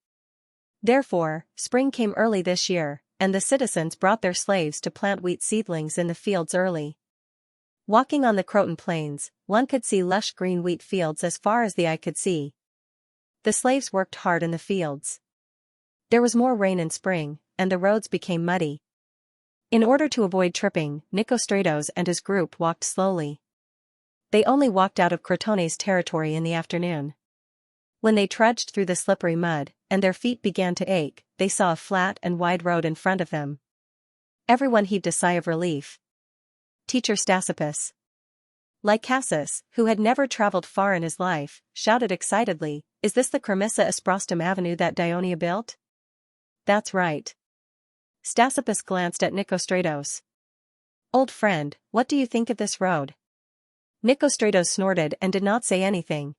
Therefore, spring came early this year, and the citizens brought their slaves to plant wheat seedlings in the fields early. Walking on the Croton plains, one could see lush green wheat fields as far as the eye could see. The slaves worked hard in the fields. There was more rain in spring, and the roads became muddy. In order to avoid tripping, Nicostratos and his group walked slowly. They only walked out of Crotone's territory in the afternoon. When they trudged through the slippery mud, and their feet began to ache, they saw a flat and wide road in front of them. Everyone heaved a sigh of relief. Teacher Xianxia, like Cassis, who had never traveled far in his life, shouted excitedly, "Is this the Cremissa Asprostum Avenue that Dionia built?" "That's right." Xianxia glanced at Nicostratos. "Old friend, what do you think of this road?" Nicostratos snorted and did not say anything.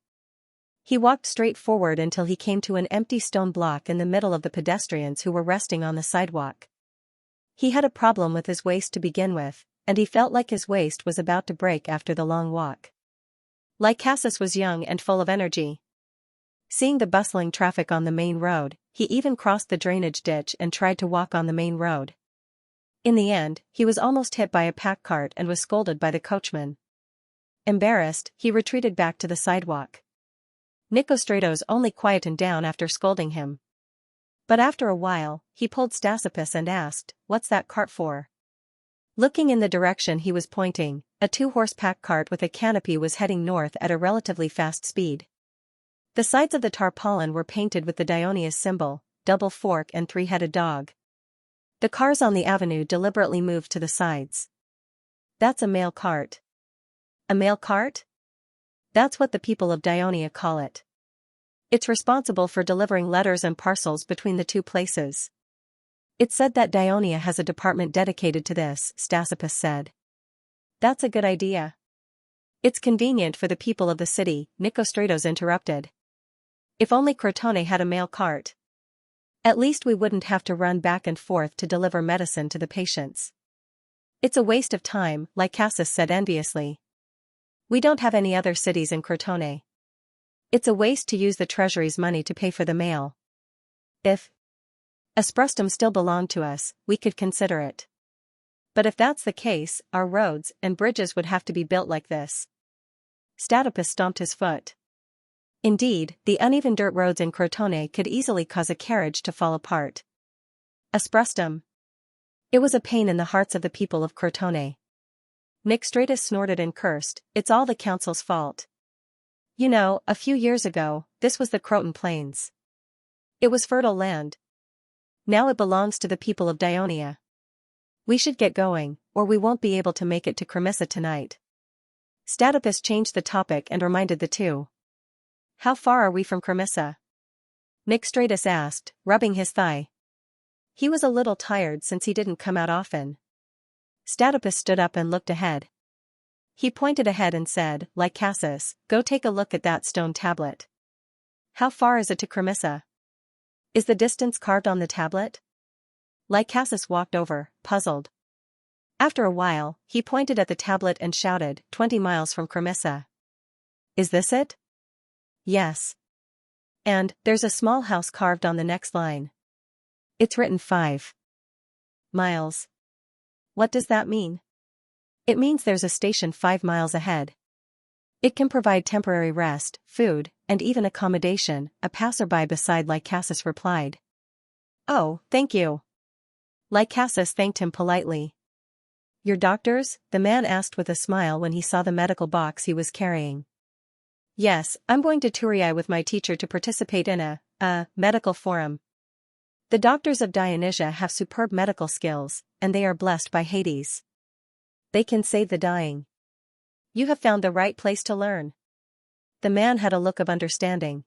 He walked straight forward until he came to an empty stone block in the middle of the pedestrians who were resting on the sidewalk. He had a problem with his waist to begin with, and he felt like his waist was about to break after the long walk. Cassis was young and full of energy. Seeing the bustling traffic on the main road, he even crossed the drainage ditch and tried to walk on the main road. In the end, he was almost hit by a pack cart and was scolded by the coachman. Embarrassed, he retreated back to the sidewalk. Nicostratos only quietened down after scolding him. But after a while, he pulled Xianxia and asked, "What's that cart for?" Looking in the direction he was pointing, a 2-horse pack cart with a canopy was heading north at a relatively fast speed. The sides of the tarpaulin were painted with the Dionia's symbol, double fork and 3-headed dog. The cars on the avenue deliberately moved to the sides. "That's a mail cart." "A mail cart?" "That's what the people of Dionia call it. It's responsible for delivering letters and parcels between the two places." "It's said that Dionia has a department dedicated to this," Xianxia said. "That's a good idea." It's convenient for the people of the city, Nicostratos interrupted. If only Crotone had a mail cart. At least we wouldn't have to run back and forth to deliver medicine to the patients. It's a waste of time, Lycasus said enviously. We don't have any other cities in Crotone. It's a waste to use the treasury's money to pay for the mail. If Asprustum still belonged to us, we could consider it. But if that's the case, our roads and bridges would have to be built like this. Statopus stomped his foot. Indeed, the uneven dirt roads in Crotone could easily cause a carriage to fall apart. Asprustum. It was a pain in the hearts of the people of Crotone. Nicostratus snorted and cursed, it's all the council's fault. You know, a few years ago, this was the Croton Plains. It was fertile land. Now it belongs to the people of Dionia. We should get going, or we won't be able to make it to Cremissa tonight. Statopus changed the topic and reminded the two. How far are we from Cremissa? Nicostratus asked, rubbing his thigh. He was a little tired since he didn't come out often. Statopus stood up and looked ahead. He pointed ahead and said, Lycasus, go take a look at that stone tablet. How far is it to Cremissa? Is the distance carved on the tablet? Lycasus walked over, puzzled. After a while, he pointed at the tablet and shouted, 20 miles from Cremissa. Is this it? Yes. And, there's a small house carved on the next line. It's written 5 miles. What does that mean? It means there's a station 5 miles ahead. It can provide temporary rest, food, and even accommodation, a passerby beside Lycasus replied. Oh, thank you. Lycasus thanked him politely. Your doctors? The man asked with a smile when he saw the medical box he was carrying. Yes, I'm going to Thurii with my teacher to participate in a medical forum. The doctors of Dionysia have superb medical skills, and they are blessed by Hades. They can save the dying. You have found the right place to learn. The man had a look of understanding.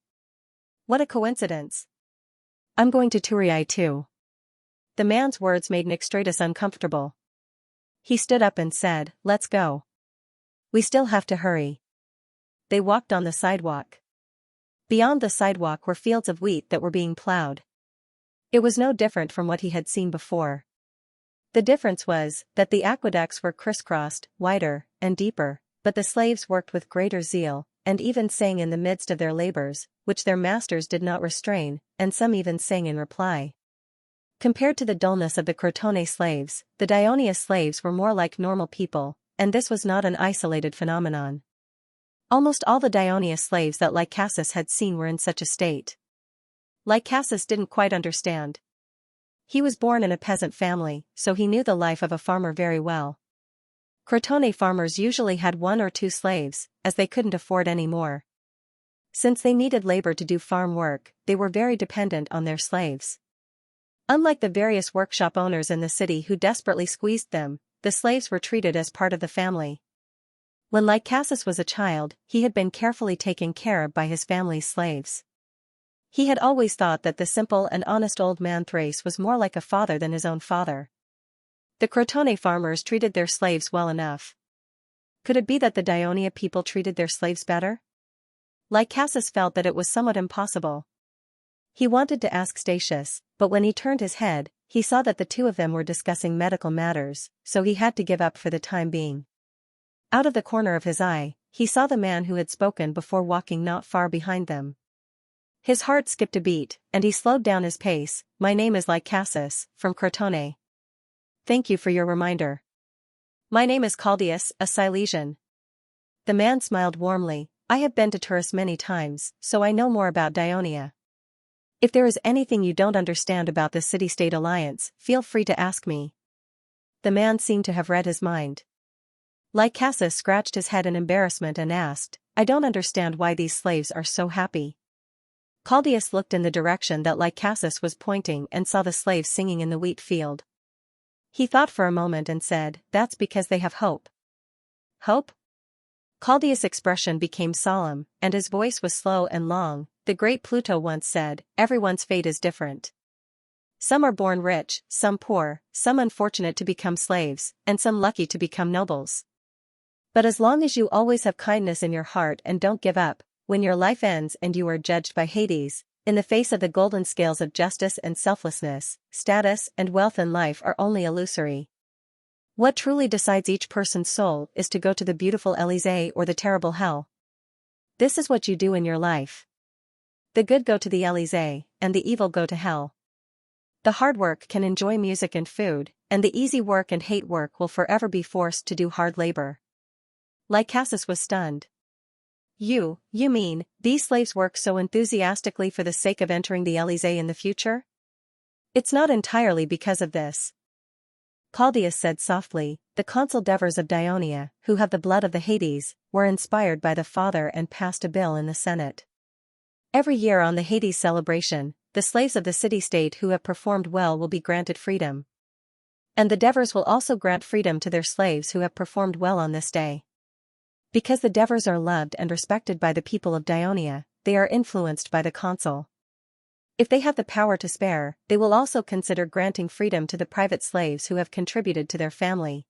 What a coincidence. I'm going to Thurii too. The man's words made Nicostratus uncomfortable. He stood up and said, let's go. We still have to hurry. They walked on the sidewalk. Beyond the sidewalk were fields of wheat that were being plowed. It was no different from what he had seen before. The difference was that the aqueducts were crisscrossed, wider, and deeper, but the slaves worked with greater zeal, and even sang in the midst of their labors, which their masters did not restrain, and some even sang in reply. Compared to the dullness of the Crotone slaves, the Dionia slaves were more like normal people, and this was not an isolated phenomenon. Almost all the Dionia slaves that Lycasus had seen were in such a state. Lycasus didn't quite understand. He was born in a peasant family, so he knew the life of a farmer very well. Crotone farmers usually had 1 or 2 slaves, as they couldn't afford any more. Since they needed labor to do farm work, they were very dependent on their slaves. Unlike the various workshop owners in the city who desperately squeezed them, the slaves were treated as part of the family. When Lycasus was a child, he had been carefully taken care of by his family's slaves. He had always thought that the simple and honest old man Thrace was more like a father than his own father. The Crotone farmers treated their slaves well enough. Could it be that the Dionia people treated their slaves better? Lycasus felt that it was somewhat impossible. He wanted to ask Statius, but when he turned his head, he saw that the two of them were discussing medical matters, so he had to give up for the time being. Out of the corner of his eye, he saw the man who had spoken before walking not far behind them. His heart skipped a beat, and he slowed down his pace. My name is Lycasus, from Crotone. Thank you for your reminder. My name is Caldius, a Silesian. The man smiled warmly. I have been to Turris many times, so I know more about Dionia. If there is anything you don't understand about this city-state alliance, feel free to ask me. The man seemed to have read his mind. Lycasus scratched his head in embarrassment and asked, I don't understand why these slaves are so happy. Caldius looked in the direction that Lycasus was pointing and saw the slaves singing in the wheat field. He thought for a moment and said, that's because they have hope. Hope? Caldius' expression became solemn, and his voice was slow and long. The great Pluto once said, everyone's fate is different. Some are born rich, some poor, some unfortunate to become slaves, and some lucky to become nobles. But as long as you always have kindness in your heart and don't give up, when your life ends and you are judged by Hades, in the face of the golden scales of justice and selflessness, status and wealth in life are only illusory. What truly decides each person's soul is to go to the beautiful Elysee or the terrible hell. This is what you do in your life. The good go to the Elysee, and the evil go to hell. The hard work can enjoy music and food, and the easy work and hate work will forever be forced to do hard labor. Lycasus was stunned. You mean, these slaves work so enthusiastically for the sake of entering the Elysee in the future? It's not entirely because of this. Claudius said softly, the consul Devers of Dionia, who have the blood of the Hades, were inspired by the Father and passed a bill in the Senate. Every year on the Hades celebration, the slaves of the city-state who have performed well will be granted freedom. And the Devers will also grant freedom to their slaves who have performed well on this day. Because the Devers are loved and respected by the people of Dionia, they are influenced by the consul. If they have the power to spare, they will also consider granting freedom to the private slaves who have contributed to their family.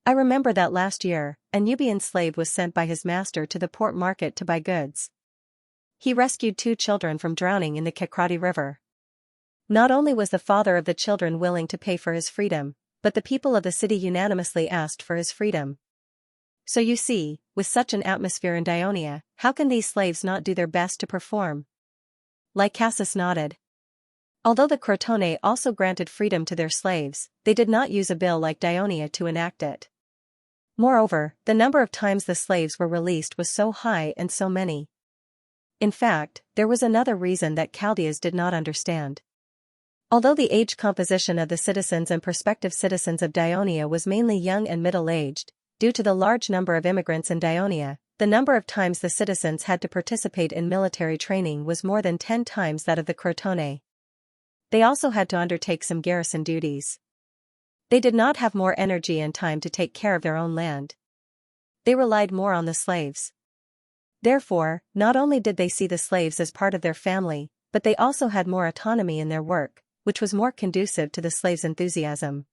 I remember that last year, a Nubian slave was sent by his master to the port market to buy goods. He rescued 2 children from drowning in the Kakrati River. Not only was the father of the children willing to pay for his freedom, but the people of the city unanimously asked for his freedom. So you see, with such an atmosphere in Dionia, how can these slaves not do their best to perform? Lycasus nodded. Although the Crotone also granted freedom to their slaves, they did not use a bill like Dionia to enact it. Moreover, the number of times the slaves were released was so high and so many. In fact, there was another reason that Chaldeas did not understand. Although the age composition of the citizens and prospective citizens of Dionia was mainly young and middle-aged, due to the large number of immigrants in Dionia, the number of times the citizens had to participate in military training was more than 10 times that of the Crotone. They also had to undertake some garrison duties. They did not have more energy and time to take care of their own land. They relied more on the slaves. Therefore, not only did they see the slaves as part of their family, but they also had more autonomy in their work, which was more conducive to the slaves' enthusiasm.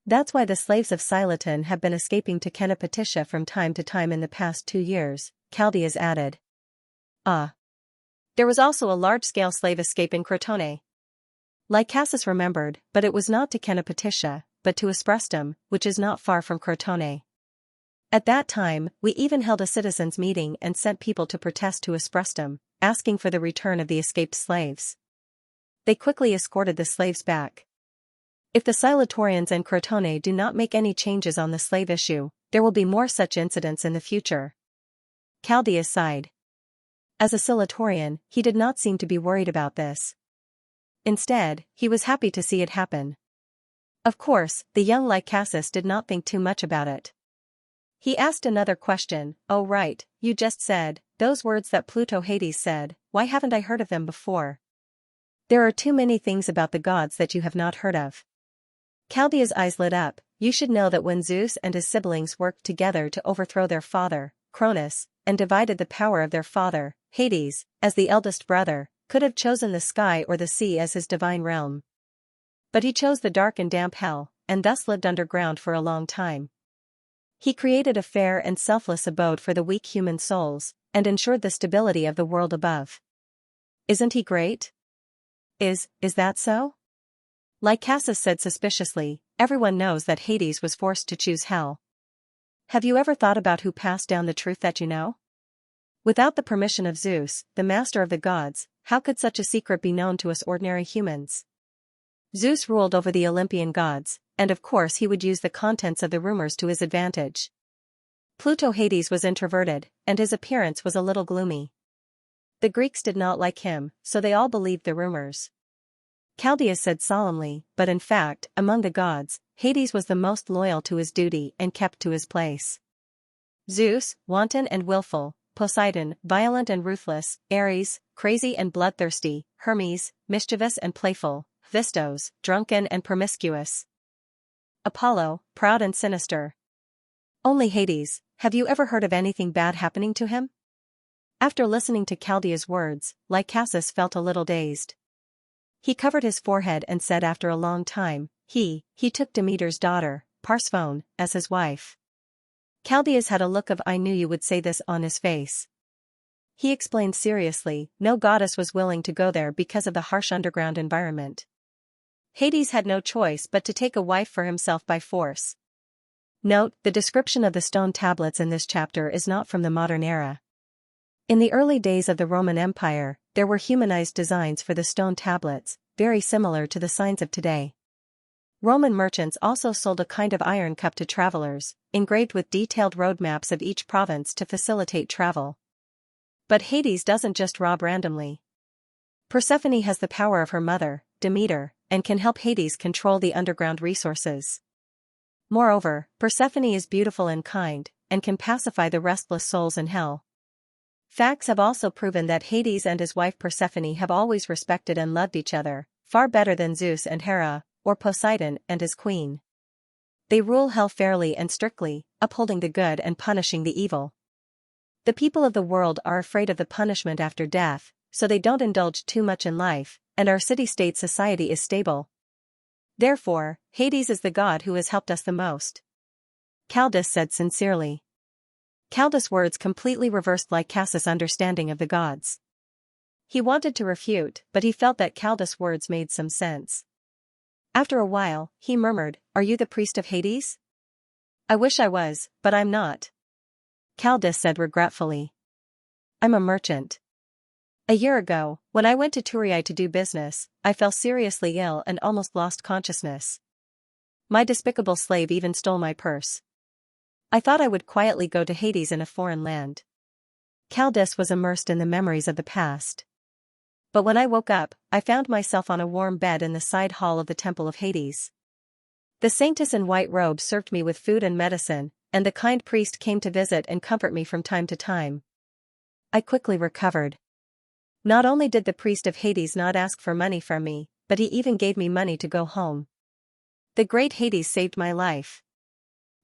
That's why the slaves of Siloton have been escaping to Kenopatisha from time to time in the past 2 years, Chaldeas added. There was also a large-scale slave escape in Crotone. Lycasus remembered, but it was not to Kenopatisha, but to Asprustum, which is not far from Crotone. At that time, we even held a citizens' meeting and sent people to protest to Asprustum, asking for the return of the escaped slaves. They quickly escorted the slaves back. If the Silotorians and Crotone do not make any changes on the slave issue, there will be more such incidents in the future. Chaldeas sighed. As a Silotorian, he did not seem to be worried about this. Instead, he was happy to see it happen. Of course, the young Lycasus did not think too much about it. He asked another question. Oh right, you just said, those words that Pluto Hades said, why haven't I heard of them before? There are too many things about the gods that you have not heard of. Chaldea's eyes lit up. You should know that when Zeus and his siblings worked together to overthrow their father, Cronus, and divided the power of their father, Hades, as the eldest brother, could have chosen the sky or the sea as his divine realm. But he chose the dark and damp hell, and thus lived underground for a long time. He created a fair and selfless abode for the weak human souls, and ensured the stability of the world above. Isn't he great? Is that so? Lycasus said suspiciously, everyone knows that Hades was forced to choose hell. Have you ever thought about who passed down the truth that you know? Without the permission of Zeus, the master of the gods, how could such a secret be known to us ordinary humans? Zeus ruled over the Olympian gods, and of course he would use the contents of the rumors to his advantage. Pluto Hades was introverted, and his appearance was a little gloomy. The Greeks did not like him, so they all believed the rumors. Chaldeas said solemnly, but in fact, among the gods, Hades was the most loyal to his duty and kept to his place. Zeus, wanton and willful; Poseidon, violent and ruthless; Ares, crazy and bloodthirsty; Hermes, mischievous and playful; Hephaestus, drunken and promiscuous; Apollo, proud and sinister. Only Hades, have you ever heard of anything bad happening to him? After listening to Chaldea's words, Lycasus felt a little dazed. He covered his forehead and said after a long time, he took Demeter's daughter, Parthphone, as his wife. Chaldeus had a look of "I knew you would say this" on his face. He explained seriously, no goddess was willing to go there because of the harsh underground environment. Hades had no choice but to take a wife for himself by force. Note, the description of the stone tablets in this chapter is not from the modern era. In the early days of the Roman Empire, there were humanized designs for the stone tablets, very similar to the signs of today. Roman merchants also sold a kind of iron cup to travelers, engraved with detailed road maps of each province to facilitate travel. But Hades doesn't just rob randomly. Persephone has the power of her mother, Demeter, and can help Hades control the underground resources. Moreover, Persephone is beautiful and kind, and can pacify the restless souls in hell. Facts have also proven that Hades and his wife Persephone have always respected and loved each other, far better than Zeus and Hera, or Poseidon and his queen. They rule hell fairly and strictly, upholding the good and punishing the evil. The people of the world are afraid of the punishment after death, so they don't indulge too much in life, and our city-state society is stable. Therefore, Hades is the god who has helped us the most. Chaldeus said sincerely. Chaldeus' words completely reversed Lycasus' understanding of the gods. He wanted to refute, but he felt that Chaldeus' words made some sense. After a while, he murmured, "Are you the priest of Hades?" "I wish I was, but I'm not," Chaldeus said regretfully. "I'm a merchant. A year ago, when I went to Turiai to do business, I fell seriously ill and almost lost consciousness. My despicable slave even stole my purse. I thought I would quietly go to Hades in a foreign land." Chaldeus was immersed in the memories of the past. "But when I woke up, I found myself on a warm bed in the side hall of the Temple of Hades. The saintess in white robes served me with food and medicine, and the kind priest came to visit and comfort me from time to time. I quickly recovered. Not only did the priest of Hades not ask for money from me, but he even gave me money to go home. The great Hades saved my life."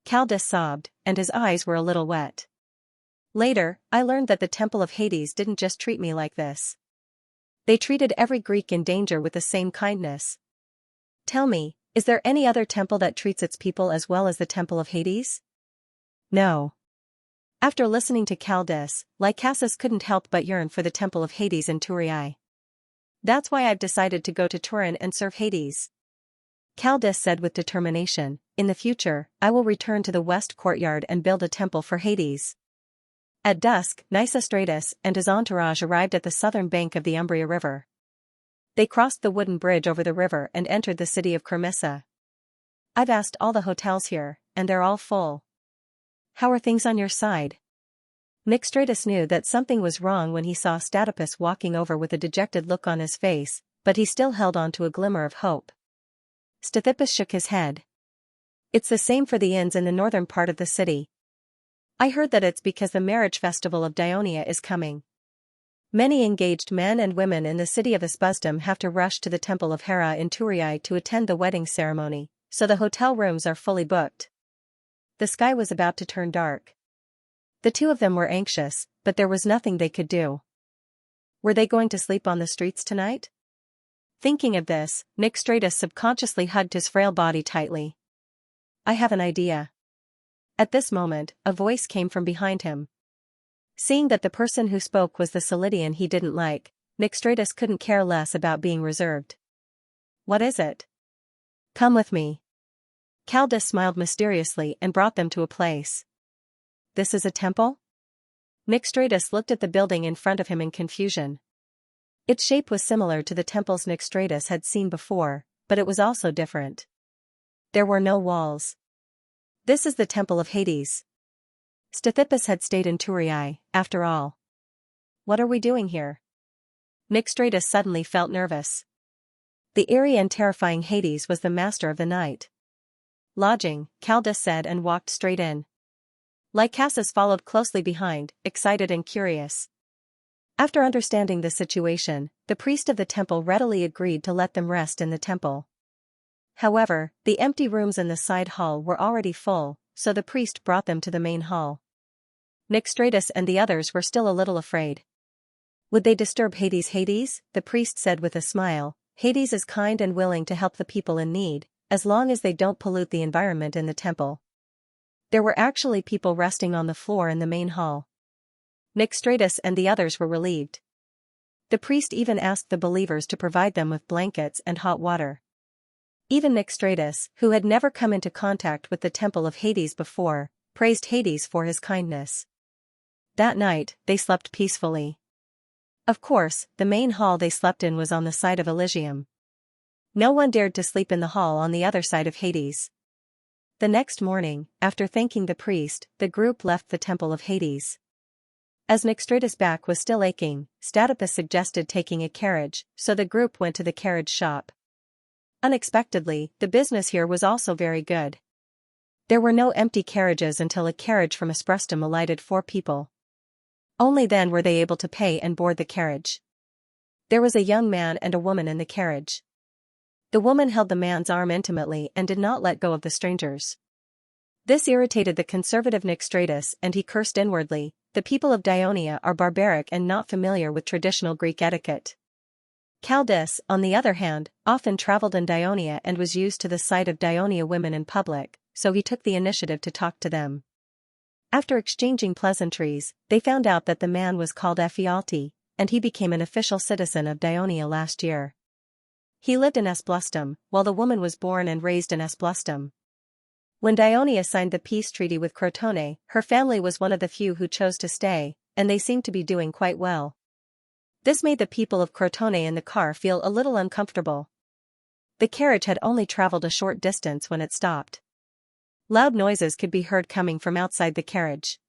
Chaldeus sobbed, and his eyes were a little wet. "Later, I learned that the Temple of Hades didn't just treat me like this. They treated every Greek in danger with the same kindness. Tell me, is there any other temple that treats its people as well as the Temple of Hades?" "No." After listening to Chaldeus, Lycasus couldn't help but yearn for the Temple of Hades in Turiai. "That's why I've decided to go to Turin and serve Hades," Chaldeus said with determination. "In the future, I will return to the west courtyard and build a temple for Hades." At dusk, Nisostratus and his entourage arrived at the southern bank of the Umbria River. They crossed the wooden bridge over the river and entered the city of Cremissa. "I've asked all the hotels here, and they're all full. How are things on your side?" Nicostratus knew that something was wrong when he saw Statopus walking over with a dejected look on his face, but he still held on to a glimmer of hope. Stathippus shook his head. "It's the same for the inns in the northern part of the city. I heard that it's because the marriage festival of Dionia is coming. Many engaged men and women in the city of Espusdum have to rush to the temple of Hera in Turiai to attend the wedding ceremony, so the hotel rooms are fully booked." The sky was about to turn dark. The two of them were anxious, but there was nothing they could do. Were they going to sleep on the streets tonight? Thinking of this, Nicostratus subconsciously hugged his frail body tightly. "I have an idea." At this moment, a voice came from behind him. Seeing that the person who spoke was the Solidian he didn't like, Nicostratus couldn't care less about being reserved. "What is it?" "Come with me." Chaldeus smiled mysteriously and brought them to a place. "This is a temple?" Nicostratus looked at the building in front of him in confusion. Its shape was similar to the temples Nicostratus had seen before, but it was also different. There were no walls. "This is the Temple of Hades." Stathippus had stayed in Turiai, after all. "What are we doing here?" Nicostratus suddenly felt nervous. The eerie and terrifying Hades was the master of the night. "Lodging," Chaldeus said and walked straight in. Lycasus followed closely behind, excited and curious. After understanding the situation, the priest of the temple readily agreed to let them rest in the temple. However, the empty rooms in the side hall were already full, so the priest brought them to the main hall. Nicostratus and the others were still a little afraid. "Would they disturb Hades?" The priest said with a smile. "Hades is kind and willing to help the people in need, as long as they don't pollute the environment in the temple." There were actually people resting on the floor in the main hall. Nickstratus and the others were relieved. The priest even asked the believers to provide them with blankets and hot water. Even Nickstratus, who had never come into contact with the temple of Hades before, praised Hades for his kindness. That night, they slept peacefully. Of course, the main hall they slept in was on the side of Elysium. No one dared to sleep in the hall on the other side of Hades. The next morning, after thanking the priest, the group left the temple of Hades. As Nickstratus' back was still aching, Statopus suggested taking a carriage, so the group went to the carriage shop. Unexpectedly, the business here was also very good. There were no empty carriages until a carriage from Esprustum alighted 4 people. Only then were they able to pay and board the carriage. There was a young man and a woman in the carriage. The woman held the man's arm intimately and did not let go of the strangers. This irritated the conservative Nickstratus and he cursed inwardly, "The people of Dionia are barbaric and not familiar with traditional Greek etiquette." Chaldas, on the other hand, often traveled in Dionia and was used to the sight of Dionia women in public, so he took the initiative to talk to them. After exchanging pleasantries, they found out that the man was called Ephialtes, and he became an official citizen of Dionia last year. He lived in Esplustum, while the woman was born and raised in Esplustum. When Dionia signed the peace treaty with Crotone, her family was one of the few who chose to stay, and they seemed to be doing quite well. This made the people of Crotone in the car feel a little uncomfortable. The carriage had only traveled a short distance when it stopped. Loud noises could be heard coming from outside the carriage.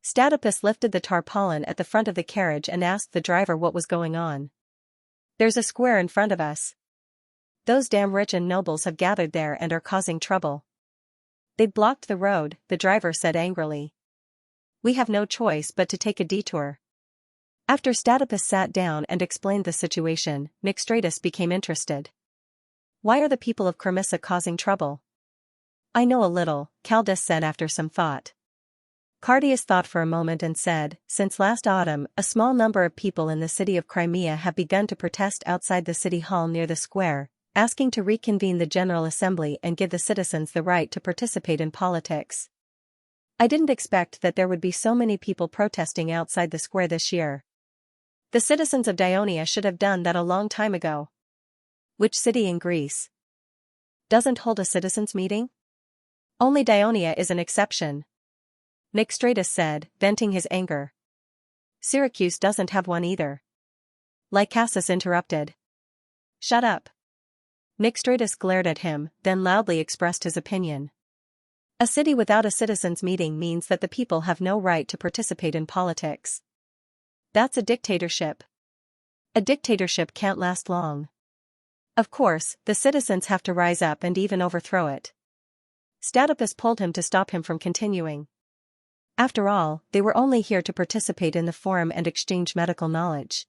Statopus lifted the tarpaulin at the front of the carriage and asked the driver what was going on. "There's a square in front of us. Those damn rich and nobles have gathered there and are causing trouble. They blocked the road," the driver said angrily. "We have no choice but to take a detour." After Statopus sat down and explained the situation, Nickstratus became interested. "Why are the people of Cremissa causing trouble?" "I know a little," Chaldas said after some thought. Cardias thought for a moment and said, "Since last autumn, a small number of people in the city of Crimea have begun to protest outside the city hall near the square, asking to reconvene the General Assembly and give the citizens the right to participate in politics. I didn't expect that there would be so many people protesting outside the square this year. The citizens of Dionia should have done that a long time ago." "Which city in Greece doesn't hold a citizens' meeting?" "Only Dionia is an exception," Nickstratus said, venting his anger. "Syracuse doesn't have one either." Lycasus interrupted. "Shut up." Nickstratus glared at him, then loudly expressed his opinion. "A city without a citizens' meeting means that the people have no right to participate in politics. That's a dictatorship. A dictatorship can't last long. Of course, the citizens have to rise up and even overthrow it." Statopus pulled him to stop him from continuing. After all, they were only here to participate in the forum and exchange medical knowledge.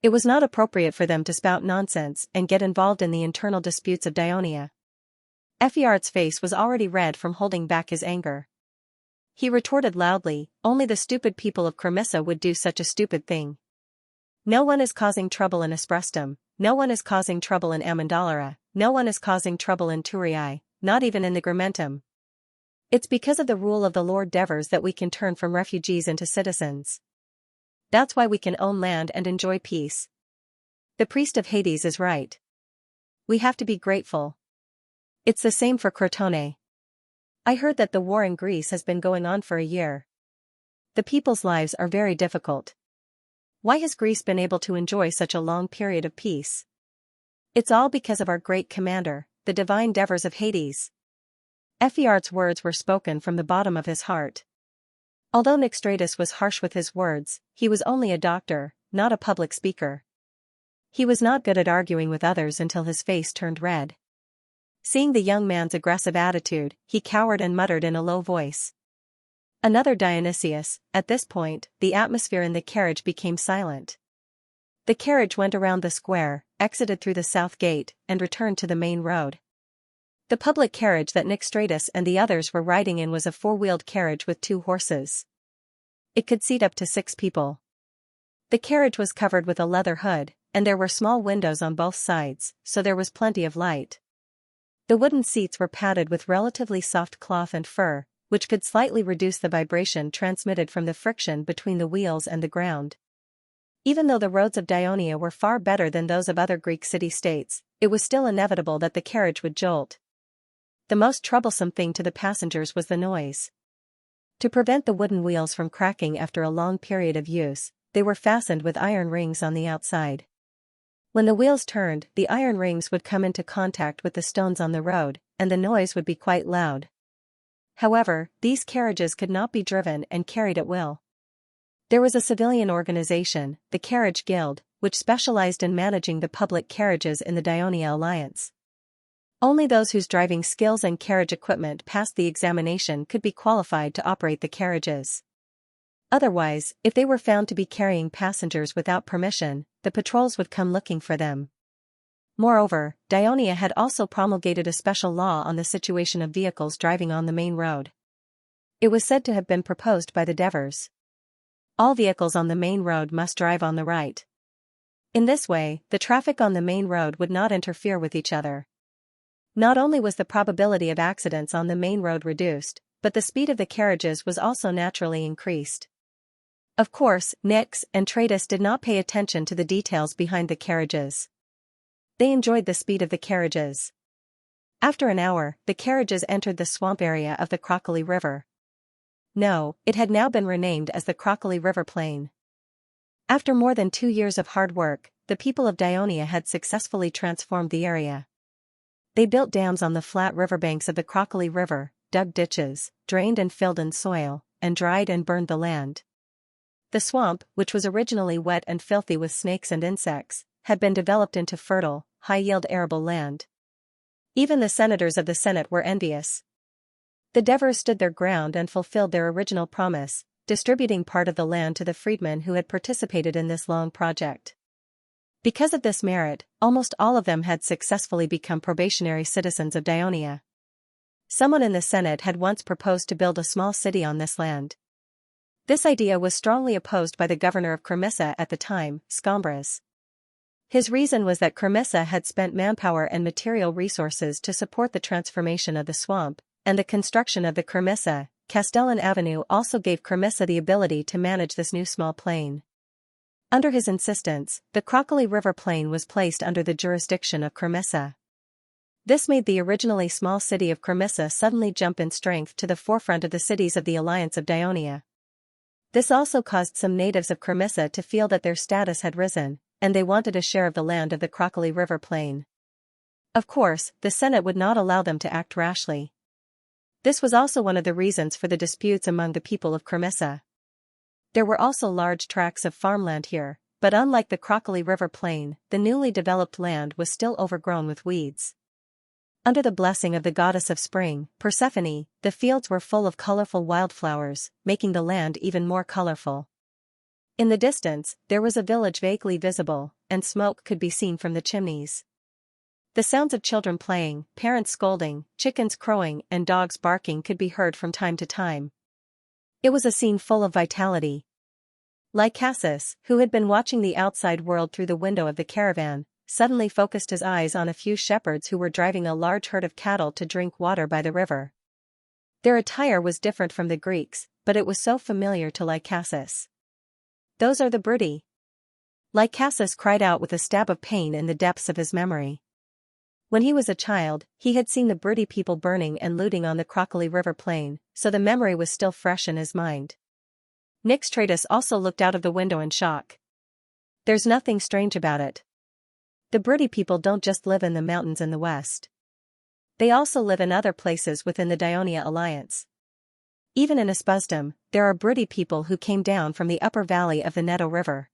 It was not appropriate for them to spout nonsense and get involved in the internal disputes of Dionia. Ephiart's face was already red from holding back his anger. He retorted loudly, "Only the stupid people of Cremissa would do such a stupid thing. No one is causing trouble in Esprustum, no one is causing trouble in Amendolara, no one is causing trouble in Turiae, not even in the Grimentum. It's because of the rule of the Lord Devers that we can turn from refugees into citizens. That's why we can own land and enjoy peace. The priest of Hades is right. We have to be grateful. It's the same for Crotone. I heard that the war in Greece has been going on for a year. The people's lives are very difficult. Why has Greece been able to enjoy such a long period of peace? It's all because of our great commander, the divine Devers of Hades." Ephiart's words were spoken from the bottom of his heart. Although Nickstratus was harsh with his words, he was only a doctor, not a public speaker. He was not good at arguing with others until his face turned red. Seeing the young man's aggressive attitude, he cowered and muttered in a low voice. "Another Dionysius." At this point, the atmosphere in the carriage became silent. The carriage went around the square, exited through the south gate, and returned to the main road. The public carriage that Nickstratus and the others were riding in was a 4-wheeled carriage with 2 horses. It could seat up to 6 people. The carriage was covered with a leather hood, and there were small windows on both sides, so there was plenty of light. The wooden seats were padded with relatively soft cloth and fur, which could slightly reduce the vibration transmitted from the friction between the wheels and the ground. Even though the roads of Dionia were far better than those of other Greek city-states, it was still inevitable that the carriage would jolt. The most troublesome thing to the passengers was the noise. To prevent the wooden wheels from cracking after a long period of use, they were fastened with iron rings on the outside. When the wheels turned, the iron rings would come into contact with the stones on the road, and the noise would be quite loud. However, these carriages could not be driven and carried at will. There was a civilian organization, the Carriage Guild, which specialized in managing the public carriages in the Dionia Alliance. Only those whose driving skills and carriage equipment passed the examination could be qualified to operate the carriages. Otherwise, if they were found to be carrying passengers without permission, the patrols would come looking for them. Moreover, Dionia had also promulgated a special law on the situation of vehicles driving on the main road. It was said to have been proposed by the Devers. All vehicles on the main road must drive on the right. In this way, the traffic on the main road would not interfere with each other. Not only was the probability of accidents on the main road reduced, but the speed of the carriages was also naturally increased. Of course, Nix and Tratus did not pay attention to the details behind the carriages. They enjoyed the speed of the carriages. After an hour, the carriages entered the swamp area of the Crocoli River. No, it had now been renamed as the Crocoli River Plain. After more than 2 years of hard work, the people of Dionia had successfully transformed the area. They built dams on the flat riverbanks of the Crocoli River, dug ditches, drained and filled in soil, and dried and burned the land. The swamp, which was originally wet and filthy with snakes and insects, had been developed into fertile, high-yield arable land. Even the senators of the Senate were envious. The Devers stood their ground and fulfilled their original promise, distributing part of the land to the freedmen who had participated in this long project. Because of this merit, almost all of them had successfully become probationary citizens of Dionia. Someone in the Senate had once proposed to build a small city on this land. This idea was strongly opposed by the governor of Cremissa at the time, Scombres. His reason was that Cremissa had spent manpower and material resources to support the transformation of the swamp, and the construction of the Cremissa, Castellan Avenue also gave Cremissa the ability to manage this new small plain. Under his insistence, the Crocoli River Plain was placed under the jurisdiction of Cremissa. This made the originally small city of Cremissa suddenly jump in strength to the forefront of the cities of the Alliance of Dionia. This also caused some natives of Cremissa to feel that their status had risen, and they wanted a share of the land of the Crocoli River Plain. Of course, the Senate would not allow them to act rashly. This was also one of the reasons for the disputes among the people of Cremissa. There were also large tracts of farmland here, but unlike the Crocoli River Plain, the newly developed land was still overgrown with weeds. Under the blessing of the goddess of spring, Persephone, the fields were full of colorful wildflowers, making the land even more colorful. In the distance, there was a village vaguely visible, and smoke could be seen from the chimneys. The sounds of children playing, parents scolding, chickens crowing, and dogs barking could be heard from time to time. It was a scene full of vitality. Lycasus, who had been watching the outside world through the window of the caravan, suddenly focused his eyes on a few shepherds who were driving a large herd of cattle to drink water by the river. Their attire was different from the Greeks, but it was so familiar to Lycasus. "Those are the Brudi." Lycasus cried out with a stab of pain in the depths of his memory. When he was a child, he had seen the Brudi people burning and looting on the Crocoli River Plain, so the memory was still fresh in his mind. Nixtratus also looked out of the window in shock. "There's nothing strange about it. The Brudi people don't just live in the mountains in the west. They also live in other places within the Dionia Alliance. Even in Espusdom, there are Brudi people who came down from the upper valley of the Neto River.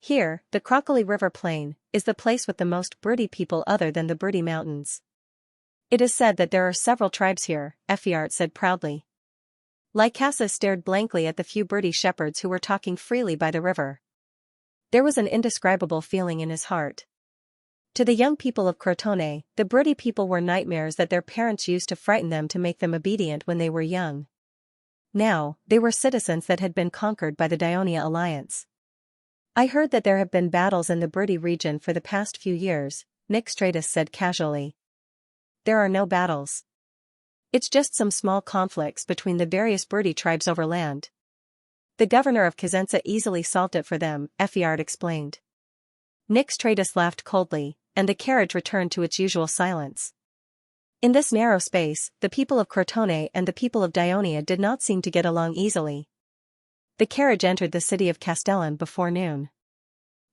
Here, the Crocoli River Plain, is the place with the most Brudi people other than the Brudi Mountains. It is said that there are several tribes here," Ephiart said proudly. Lycasus stared blankly at the few Brudi shepherds who were talking freely by the river. There was an indescribable feeling in his heart. To the young people of Crotone, the Brudi people were nightmares that their parents used to frighten them to make them obedient when they were young. Now, they were citizens that had been conquered by the Dionia Alliance. "I heard that there have been battles in the Brudi region for the past few years," Nixtratus said casually. "There are no battles. It's just some small conflicts between the various Brody tribes over land. The governor of Xianxia easily solved it for them, Effiard explained. Nix laughed coldly, and the carriage returned to its usual silence. In this narrow space, the people of Crotone and the people of Dionia did not seem to get along easily. The carriage entered the city of Castellan before noon.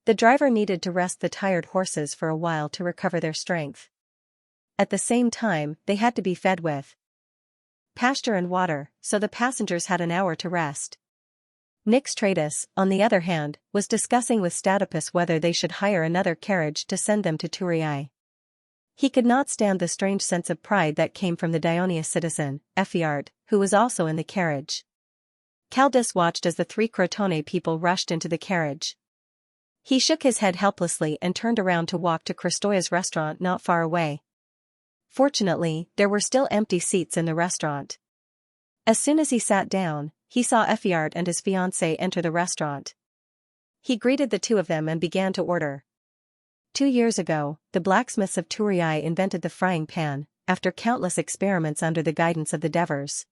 The driver needed to rest the tired horses for a while to recover their strength. At the same time, they had to be fed with pasture and water, so the passengers had an hour to rest. Nix, on the other hand, was discussing with Statopus whether they should hire another carriage to send them to Turii. He could not stand the strange sense of pride that came from the Dionia citizen, Effiard, who was also in the carriage. Caldus watched as the 3 Crotone people rushed into the carriage. He shook his head helplessly and turned around to walk to Kristoya's restaurant not far away. Fortunately, there were still empty seats in the restaurant. As soon as he sat down, he saw Effiard and his fiancée enter the restaurant. He greeted the two of them and began to order. 2 years ago, the blacksmiths of Turii invented the frying pan, after countless experiments under the guidance of the Devers.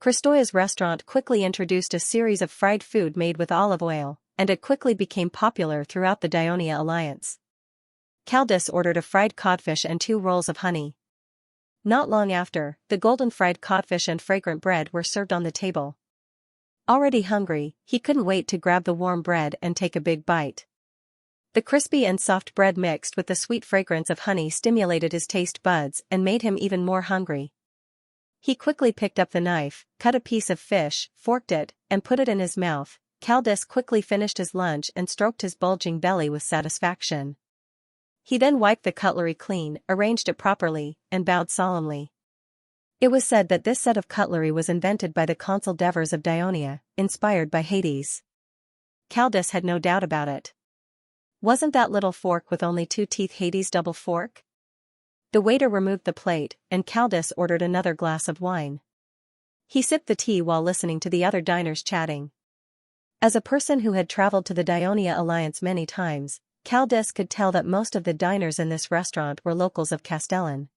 Kristoya's restaurant quickly introduced a series of fried food made with olive oil, and it quickly became popular throughout the Dionia alliance. Caldus ordered a fried codfish and 2 rolls of honey. Not long after, the golden fried codfish and fragrant bread were served on the table. Already hungry, he couldn't wait to grab the warm bread and take a big bite. The crispy and soft bread mixed with the sweet fragrance of honey stimulated his taste buds and made him even more hungry. He quickly picked up the knife, cut a piece of fish, forked it, and put it in his mouth. Caldus quickly finished his lunch and stroked his bulging belly with satisfaction. He then wiped the cutlery clean, arranged it properly, and bowed solemnly. It was said that this set of cutlery was invented by the consul Devers of Dionia, inspired by Hades. Caldus had no doubt about it. Wasn't that little fork with only 2 teeth Hades' double fork? The waiter removed the plate, and Caldus ordered another glass of wine. He sipped the tea while listening to the other diners chatting. As a person who had traveled to the Dionia alliance many times, Caldus could tell that most of the diners in this restaurant were locals of Castellan.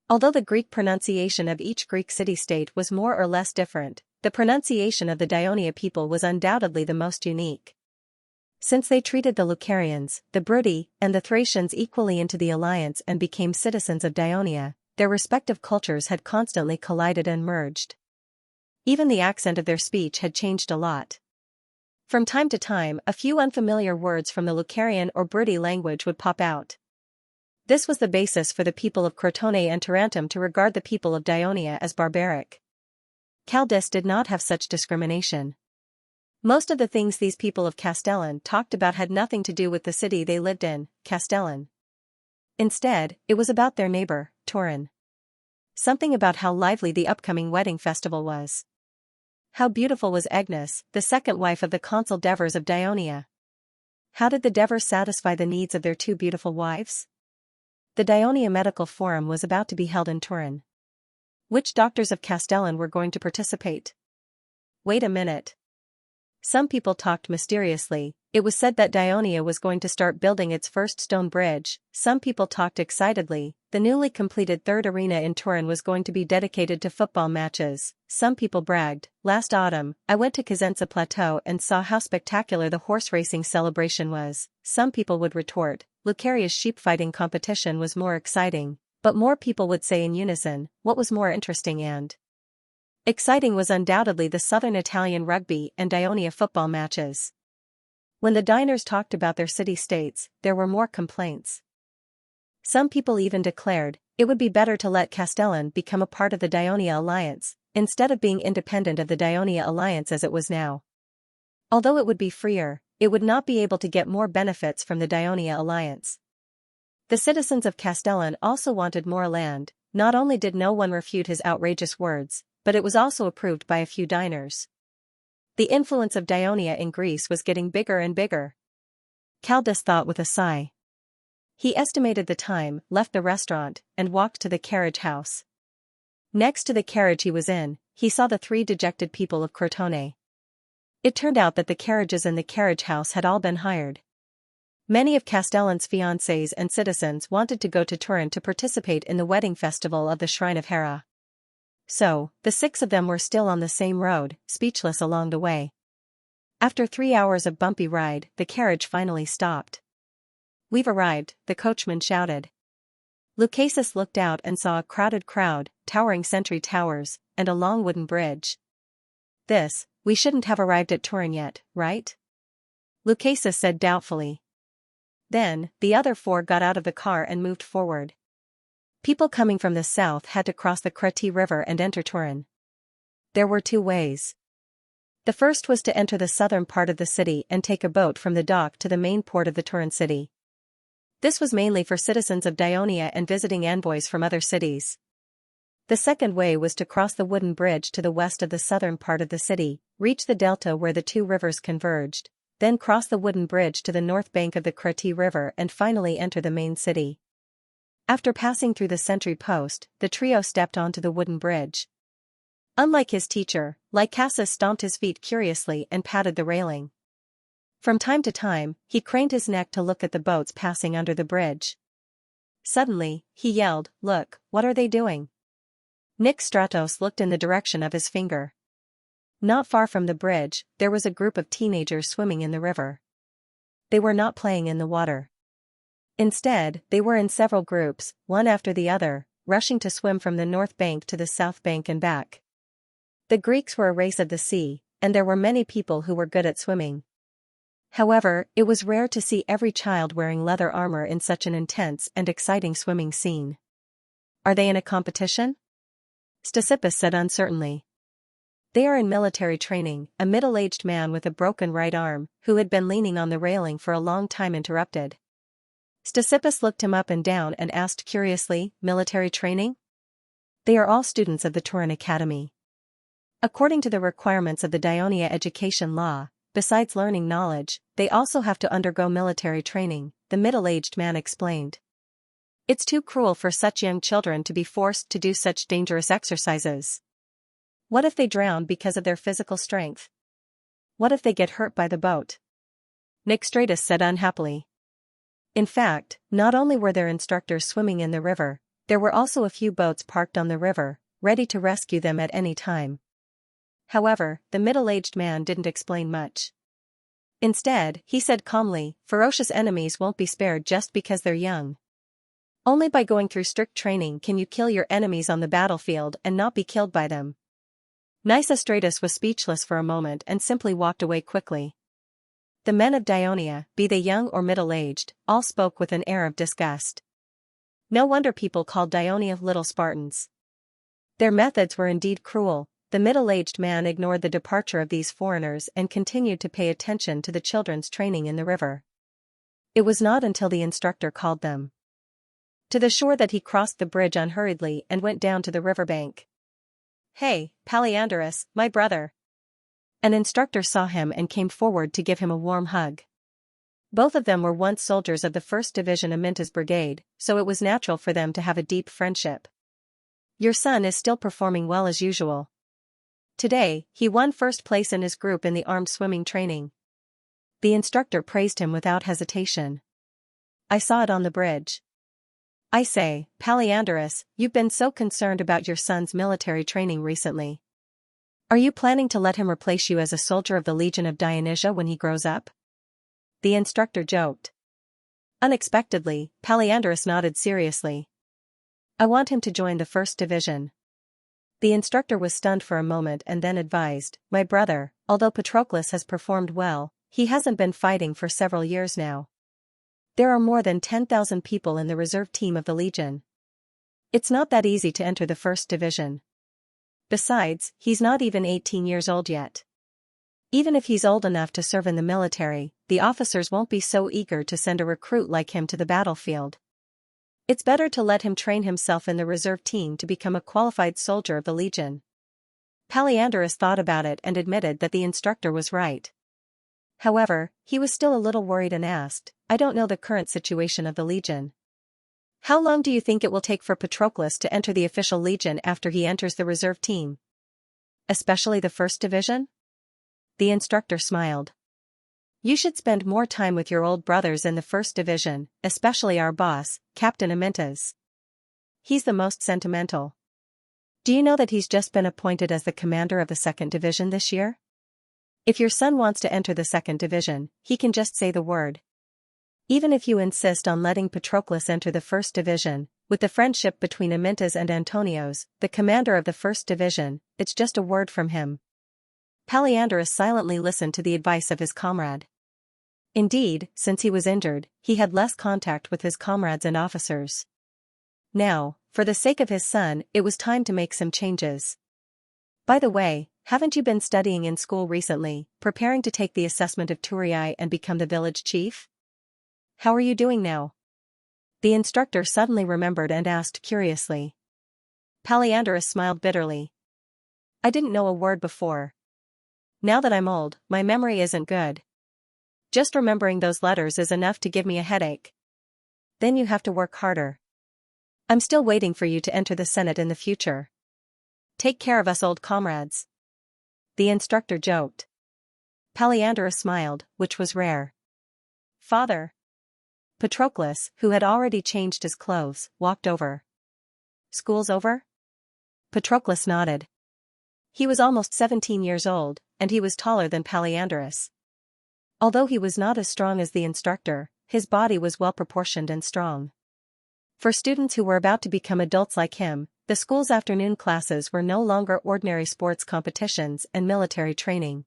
Although the Greek pronunciation of each Greek city-state was more or less different, the pronunciation of the Dionia people was undoubtedly the most unique. Since they treated the Lucarians, the Brudi, and the Thracians equally into the alliance and became citizens of Dionia, their respective cultures had constantly collided and merged. Even the accent of their speech had changed a lot. From time to time, a few unfamiliar words from the Lucarian or Brudi language would pop out. This was the basis for the people of Crotone and Tarentum to regard the people of Dionia as barbaric. Caldus did not have such discrimination. Most of the things these people of Castellan talked about had nothing to do with the city they lived in, Castellan. Instead, it was about their neighbor, Turin. Something about how lively the upcoming wedding festival was. How beautiful was Agnes, the second wife of the consul Devers of Dionia? How did the Devers satisfy the needs of their 2 beautiful wives? The Dionia Medical Forum was about to be held in Turin. Which doctors of Castellan were going to participate? Wait a minute. Some people talked mysteriously. It was said that Dionia was going to start building its first stone bridge. Some people talked excitedly. The newly completed 3rd arena in Turin was going to be dedicated to football matches. Some people bragged, "Last autumn, I went to Xianxia Plateau and saw how spectacular the horse racing celebration was." Some people would retort, "Lucaria's sheep fighting competition was more exciting." But more people would say in unison, what was more interesting and exciting was undoubtedly the southern Italian rugby and Dionia football matches. When the diners talked about their city-states, there were more complaints. Some people even declared, it would be better to let Castellan become a part of the Dionia alliance, instead of being independent of the Dionia alliance as it was now. Although it would be freer, it would not be able to get more benefits from the Dionia alliance. The citizens of Castellan also wanted more land. Not only did no one refute his outrageous words, but it was also approved by a few diners. The influence of Dionia in Greece was getting bigger and bigger. Caldus thought with a sigh. He estimated the time, left the restaurant, and walked to the carriage house. Next to the carriage he was in, he saw the 3 dejected people of Crotone. It turned out that the carriages in the carriage house had all been hired. Many of Castellan's fiancés and citizens wanted to go to Turin to participate in the wedding festival of the Shrine of Hera. So, the 6 of them were still on the same road, speechless along the way. After 3 hours of bumpy ride, the carriage finally stopped. "We've arrived," the coachman shouted. Lucasus looked out and saw a crowded crowd, towering sentry towers, and a long wooden bridge. We shouldn't have arrived at Turin yet, right?" Lucasus said doubtfully. Then, the other 4 got out of the car and moved forward. People coming from the south had to cross the Creti River and enter Turin. There were 2 ways. The first was to enter the southern part of the city and take a boat from the dock to the main port of the Turin city. This was mainly for citizens of Dionia and visiting envoys from other cities. The second way was to cross the wooden bridge to the west of the southern part of the city, reach the delta where the 2 rivers converged, then cross the wooden bridge to the north bank of the Creti River and finally enter the main city. After passing through the sentry post, the trio stepped onto the wooden bridge. Unlike his teacher, Lycasus stomped his feet curiously and patted the railing. From time to time, he craned his neck to look at the boats passing under the bridge. Suddenly, he yelled, "Look, what are they doing?" Nick Stratos looked in the direction of his finger. Not far from the bridge, there was a group of teenagers swimming in the river. They were not playing in the water. Instead, they were in several groups, one after the other, rushing to swim from the north bank to the south bank and back. The Greeks were a race of the sea, and there were many people who were good at swimming. However, it was rare to see every child wearing leather armor in such an intense and exciting swimming scene. "Are they in a competition?" Stesippus said uncertainly. "They are in military training," a middle-aged man with a broken right arm, who had been leaning on the railing for a long time, interrupted. Stesippus looked him up and down and asked curiously, "Military training?" "They are all students of the Turin Academy. According to the requirements of the Dionia education law, besides learning knowledge, they also have to undergo military training," the middle-aged man explained. "It's too cruel for such young children to be forced to do such dangerous exercises. What if they drown because of their physical strength? What if they get hurt by the boat?" Nick Stratus said unhappily. In fact, not only were there instructors swimming in the river, there were also a few boats parked on the river, ready to rescue them at any time. However, the middle-aged man didn't explain much. Instead, he said calmly, "Ferocious enemies won't be spared just because they're young. Only by going through strict training can you kill your enemies on the battlefield and not be killed by them." Nicestratus was speechless for a moment and simply walked away quickly. The men of Dionia, be they young or middle-aged, all spoke with an air of disgust. No wonder people called Dionia little Spartans. Their methods were indeed cruel. The middle-aged man ignored the departure of these foreigners and continued to pay attention to the children's training in the river. It was not until the instructor called them to the shore that he crossed the bridge unhurriedly and went down to the riverbank. "Hey, Paliandrus, my brother." An instructor saw him and came forward to give him a warm hug. Both of them were once soldiers of the 1st Division Aminta's brigade, so it was natural for them to have a deep friendship. "Your son is still performing well as usual. Today, he won first place in his group in the armed swimming training." The instructor praised him without hesitation. "I saw it on the bridge." "I say, Paliandrus, you've been so concerned about your son's military training recently. Are you planning to let him replace you as a soldier of the Legion of Dionysia when he grows up?" The instructor joked. Unexpectedly, Paliandrus nodded seriously. "I want him to join the 1st Division." The instructor was stunned for a moment and then advised, "My brother, although Patroclus has performed well, he hasn't been fighting for several years now. There are more than 10,000 people in the reserve team of the Legion. It's not that easy to enter the 1st Division. Besides, he's not even 18 years old yet. Even if he's old enough to serve in the military, the officers won't be so eager to send a recruit like him to the battlefield. It's better to let him train himself in the reserve team to become a qualified soldier of the Legion." Paliandrus thought about it and admitted that the instructor was right. However, he was still a little worried and asked, "I don't know the current situation of the Legion. How long do you think it will take for Patroclus to enter the official Legion after he enters the reserve team? Especially the 1st Division?" The instructor smiled. "You should spend more time with your old brothers in the 1st Division, especially our boss, Captain Amintas. He's the most sentimental." Do you know that he's just been appointed as the commander of the 2nd Division this year? If your son wants to enter the 2nd Division, he can just say the word. Even if you insist on letting Patroclus enter the 1st Division, with the friendship between Amintas and Antonios, the commander of the 1st Division, it's just a word from him. Paliandrus silently listened to the advice of his comrade. Indeed, since he was injured, he had less contact with his comrades and officers. Now, for the sake of his son, it was time to make some changes. By the way, haven't you been studying in school recently, preparing to take the assessment of Turii and become the village chief? How are you doing now? The instructor suddenly remembered and asked curiously. Paliandrus smiled bitterly. I didn't know a word before. Now that I'm old, my memory isn't good. Just remembering those letters is enough to give me a headache. Then you have to work harder. I'm still waiting for you to enter the Senate in the future. Take care of us old comrades. The instructor joked. Paliandrus smiled, which was rare. Father. Patroclus, who had already changed his clothes, walked over. School's over? Patroclus nodded. He was almost 17 years old, and he was taller than Paliandrus. Although he was not as strong as the instructor, his body was well proportioned and strong. For students who were about to become adults like him, the school's afternoon classes were no longer ordinary sports competitions and military training.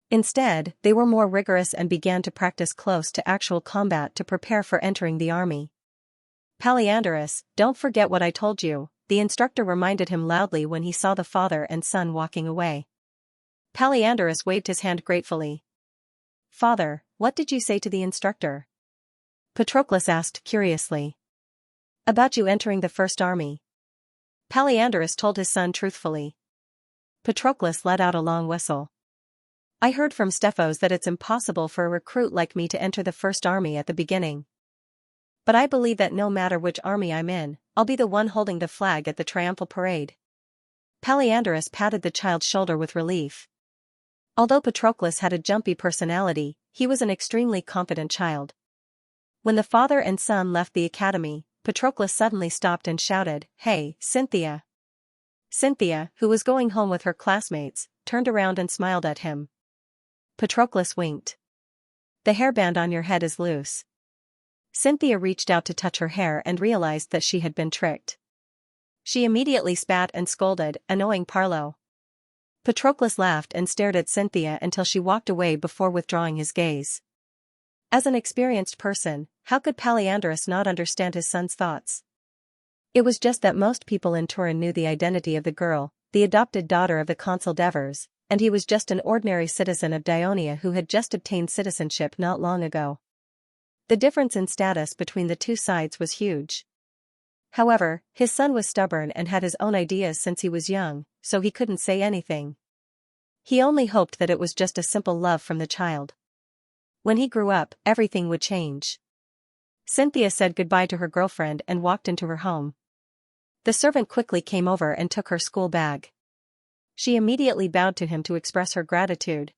Instead, they were more rigorous and began to practice close to actual combat to prepare for entering the army. Paliandrus, don't forget what I told you, the instructor reminded him loudly when he saw the father and son walking away. Paliandrus waved his hand gratefully. Father, what did you say to the instructor? Patroclus asked curiously. About you entering the First Army. Paliandrus told his son truthfully. Patroclus let out a long whistle. I heard from Stephos that it's impossible for a recruit like me to enter the First Army at the beginning. But I believe that no matter which army I'm in, I'll be the one holding the flag at the triumphal parade. Paliandrus patted the child's shoulder with relief. Although Patroclus had a jumpy personality, he was an extremely confident child. When the father and son left the academy, Patroclus suddenly stopped and shouted, Hey, Xianxia! Xianxia, who was going home with her classmates, turned around and smiled at him. Patroclus winked. The hairband on your head is loose. Xianxia reached out to touch her hair and realized that she had been tricked. She immediately spat and scolded, annoying Parlo. Patroclus laughed and stared at Xianxia until she walked away before withdrawing his gaze. As an experienced person, how could Paliandrus not understand his son's thoughts? It was just that most people in Turin knew the identity of the girl, the adopted daughter of the consul Devers, and he was just an ordinary citizen of Dionia who had just obtained citizenship not long ago. The difference in status between the two sides was huge. However, his son was stubborn and had his own ideas since he was young, so he couldn't say anything. He only hoped that it was just a simple love from the child. When he grew up, everything would change. Xianxia said goodbye to her girlfriend and walked into her home. The servant quickly came over and took her school bag. She immediately bowed to him to express her gratitude.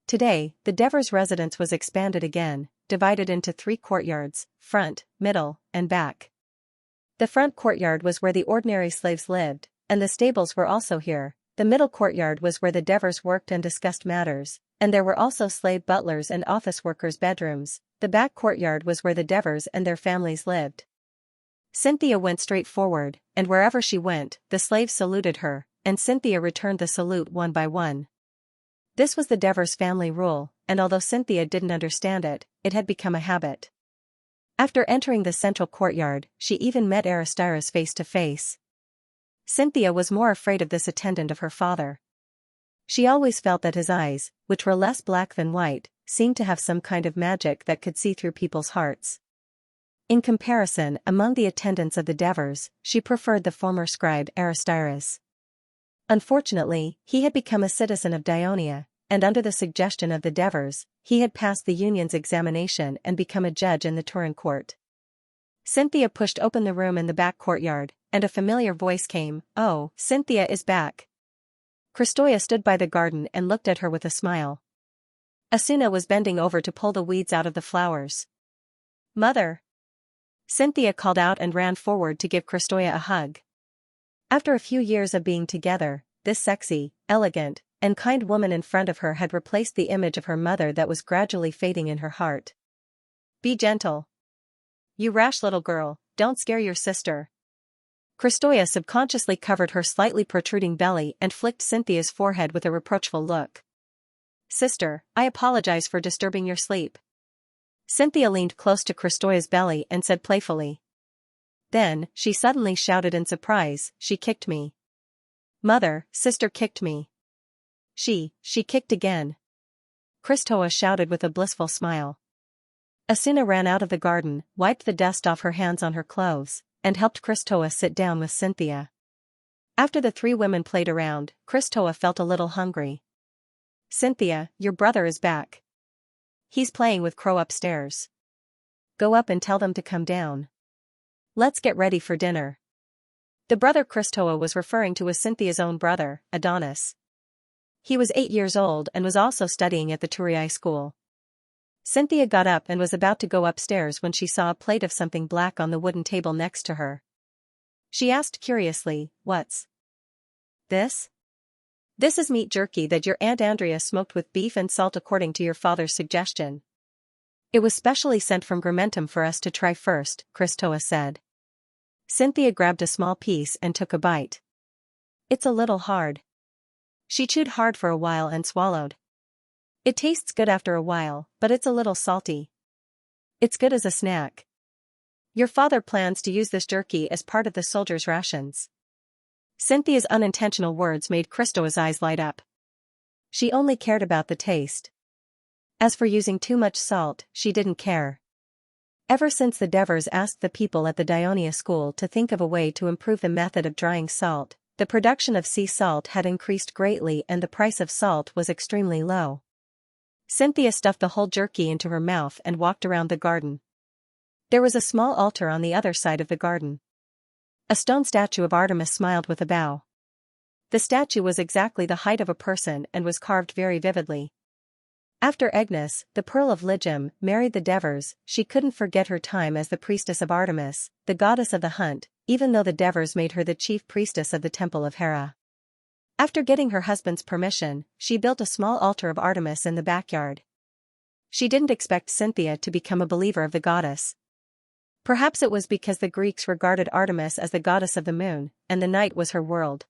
Today, the Devers' residence was expanded again, divided into 3 courtyards, front, middle, and back. The front courtyard was where the ordinary slaves lived, and the stables were also here. The middle courtyard was where the Devers worked and discussed matters, and there were also slave butlers and office workers' bedrooms. The back courtyard was where the Devers and their families lived. Xianxia went straight forward, and wherever she went, the slaves saluted her, and Xianxia returned the salute one by one. This was the Devers family rule, and although Xianxia didn't understand it, it had become a habit. After entering the central courtyard, she even met Aristyrus face to face. Xianxia was more afraid of this attendant of her father. She always felt that his eyes, which were less black than white, seemed to have some kind of magic that could see through people's hearts. In comparison, among the attendants of the Devers, she preferred the former scribe Aristyrus. Unfortunately, he had become a citizen of Dionia, and under the suggestion of the Devers, he had passed the union's examination and become a judge in the Turin court. Xianxia pushed open the room in the back courtyard, and a familiar voice came, Oh, Xianxia is back. Kristoia stood by the garden and looked at her with a smile. Asuna was bending over to pull the weeds out of the flowers. Mother! Xianxia called out and ran forward to give Kristoia a hug. After a few years of being together, this sexy, elegant, and kind woman in front of her had replaced the image of her mother that was gradually fading in her heart. Be gentle. You rash little girl, don't scare your sister. Kristoya subconsciously covered her slightly protruding belly and flicked Cynthia's forehead with a reproachful look. Sister, I apologize for disturbing your sleep. Cynthia leaned close to Kristoya's belly and said playfully. Then, she suddenly shouted in surprise, she kicked me. Mother, sister kicked me. She kicked again. Kristoya shouted with a blissful smile. Asuna ran out of the garden, wiped the dust off her hands on her clothes, and helped Kristoya sit down with Cynthia. After the three women played around, Kristoya felt a little hungry. Cynthia, your brother is back. He's playing with Crow upstairs. Go up and tell them to come down. Let's get ready for dinner. The brother Kristoya was referring to was Cynthia's own brother, Adonis. He was 8 years old and was also studying at the Turii school. Cynthia got up and was about to go upstairs when she saw a plate of something black on the wooden table next to her. She asked curiously, "What's this?" "This is meat jerky that your Aunt Andrea smoked with beef and salt according to your father's suggestion. It was specially sent from Grimentum for us to try first," Kristoya said. Cynthia grabbed a small piece and took a bite. It's a little hard. She chewed hard for a while and swallowed. It tastes good after a while, but it's a little salty. It's good as a snack. Your father plans to use this jerky as part of the soldiers' rations. Cynthia's unintentional words made Kristoya's eyes light up. She only cared about the taste. As for using too much salt, she didn't care. Ever since the Devers asked the people at the Dionia school to think of a way to improve the method of drying salt, the production of sea salt had increased greatly and the price of salt was extremely low. Cynthia stuffed the whole jerky into her mouth and walked around the garden. There was a small altar on the other side of the garden. A stone statue of Artemis smiled with a bow. The statue was exactly the height of a person and was carved very vividly. After Agnes, the Pearl of Ligeum, married the Devers, she couldn't forget her time as the priestess of Artemis, the goddess of the hunt, even though the Devers made her the chief priestess of the Temple of Hera. After getting her husband's permission, she built a small altar of Artemis in the backyard. She didn't expect Cynthia to become a believer of the goddess. Perhaps it was because the Greeks regarded Artemis as the goddess of the moon, and the night was her world.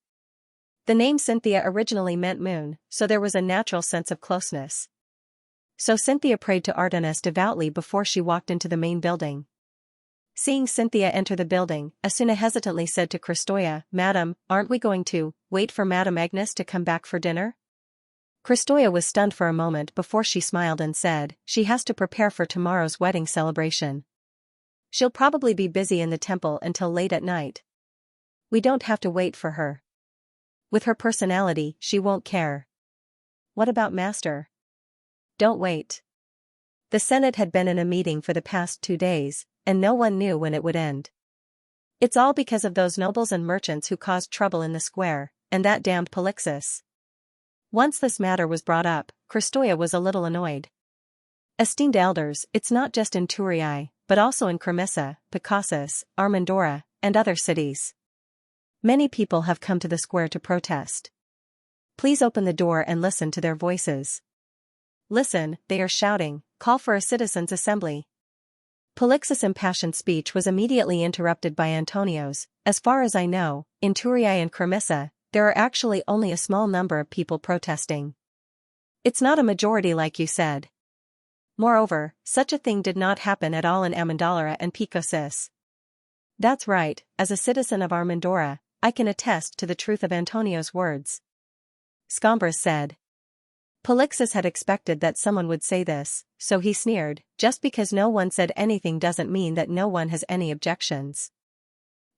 The name Cynthia originally meant moon, so there was a natural sense of closeness. So Cynthia prayed to Artemis devoutly before she walked into the main building. Seeing Cynthia enter the building, Asuna hesitantly said to Kristoya, "Madam, aren't we going to wait for Madam Agnes to come back for dinner?" Kristoya was stunned for a moment before she smiled and said, "She has to prepare for tomorrow's wedding celebration. She'll probably be busy in the temple until late at night. We don't have to wait for her. With her personality, she won't care." "What about Master?" "Don't wait." The Senate had been in a meeting for the past 2 days, and no one knew when it would end. It's all because of those nobles and merchants who caused trouble in the square, and that damned Polixus. Once this matter was brought up, Kristoya was a little annoyed. Esteemed elders, it's not just in Turii, but also in Cremissa, Picassus, Armandora, and other cities. Many people have come to the square to protest. Please open the door and listen to their voices. Listen, they are shouting, call for a citizens' assembly. Polixus' impassioned speech was immediately interrupted by Antonio's. "As far as I know, in Turii and Cremissa, there are actually only a small number of people protesting. It's not a majority like you said. Moreover, such a thing did not happen at all in Amendolara and Picassus." "That's right, as a citizen of Armandora, I can attest to the truth of Antonio's words," Scombros said. Polixus had expected that someone would say this, so he sneered, "Just because no one said anything doesn't mean that no one has any objections.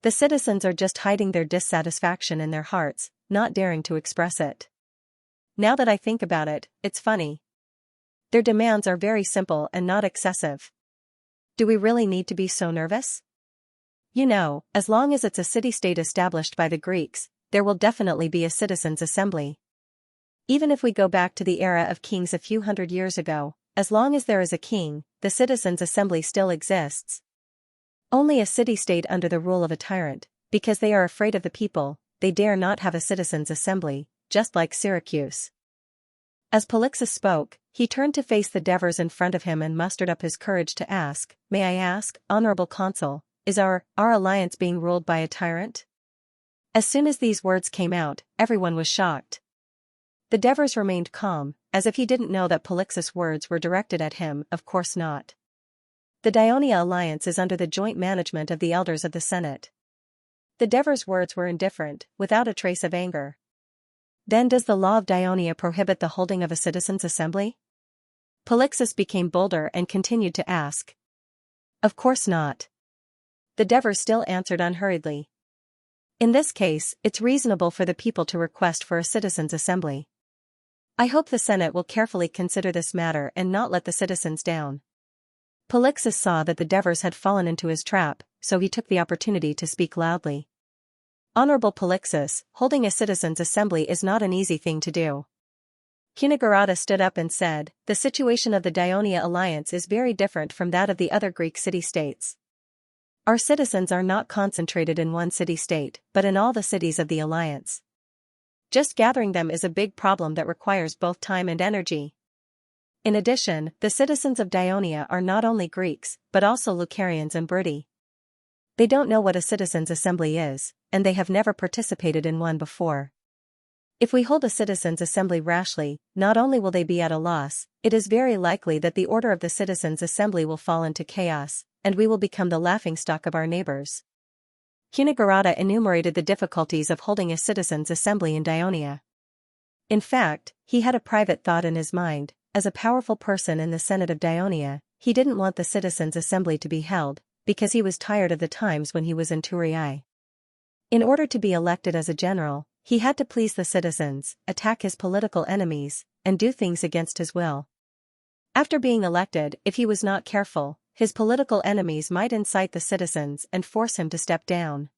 The citizens are just hiding their dissatisfaction in their hearts, not daring to express it. Now that I think about it, it's funny. Their demands are very simple and not excessive. Do we really need to be so nervous? You know, as long as it's a city-state established by the Greeks, there will definitely be a citizens' assembly. Even if we go back to the era of kings a few hundred years ago, as long as there is a king, the citizens' assembly still exists. Only a city-state under the rule of a tyrant, because they are afraid of the people, they dare not have a citizens' assembly, just like Syracuse. As Polixus spoke, he turned to face the Devers in front of him and mustered up his courage to ask, "May I ask, honorable consul, is our alliance being ruled by a tyrant?" As soon as these words came out, everyone was shocked. The Devers remained calm, as if he didn't know that Polixus' words were directed at him. Of course not. The Dionia alliance is under the joint management of the elders of the Senate. The Devers' words were indifferent, without a trace of anger. Then does the law of Dionia prohibit the holding of a citizens' assembly? Polixus became bolder and continued to ask. Of course not. The Devers still answered unhurriedly. In this case, it's reasonable for the people to request for a citizens' assembly. I hope the Senate will carefully consider this matter and not let the citizens down. Polixus saw that the Devers had fallen into his trap, so he took the opportunity to speak loudly. Honorable Polixus, holding a citizens' assembly is not an easy thing to do. Cunegurata stood up and said, the situation of the Dionia alliance is very different from that of the other Greek city-states. Our citizens are not concentrated in one city-state, but in all the cities of the alliance. Just gathering them is a big problem that requires both time and energy. In addition, the citizens of Dionia are not only Greeks, but also Lucarians and Briti. They don't know what a citizens' assembly is, and they have never participated in one before. If we hold a citizens' assembly rashly, not only will they be at a loss, it is very likely that the order of the citizens' assembly will fall into chaos, and we will become the laughingstock of our neighbors. Cunegurata enumerated the difficulties of holding a citizens' assembly in Dionia. In fact, he had a private thought in his mind. As a powerful person in the Senate of Dionia, he didn't want the citizens' assembly to be held, because he was tired of the times when he was in Thurii. In order to be elected as a general, he had to please the citizens, attack his political enemies, and do things against his will. After being elected, if he was not careful, his political enemies might incite the citizens and force him to step down.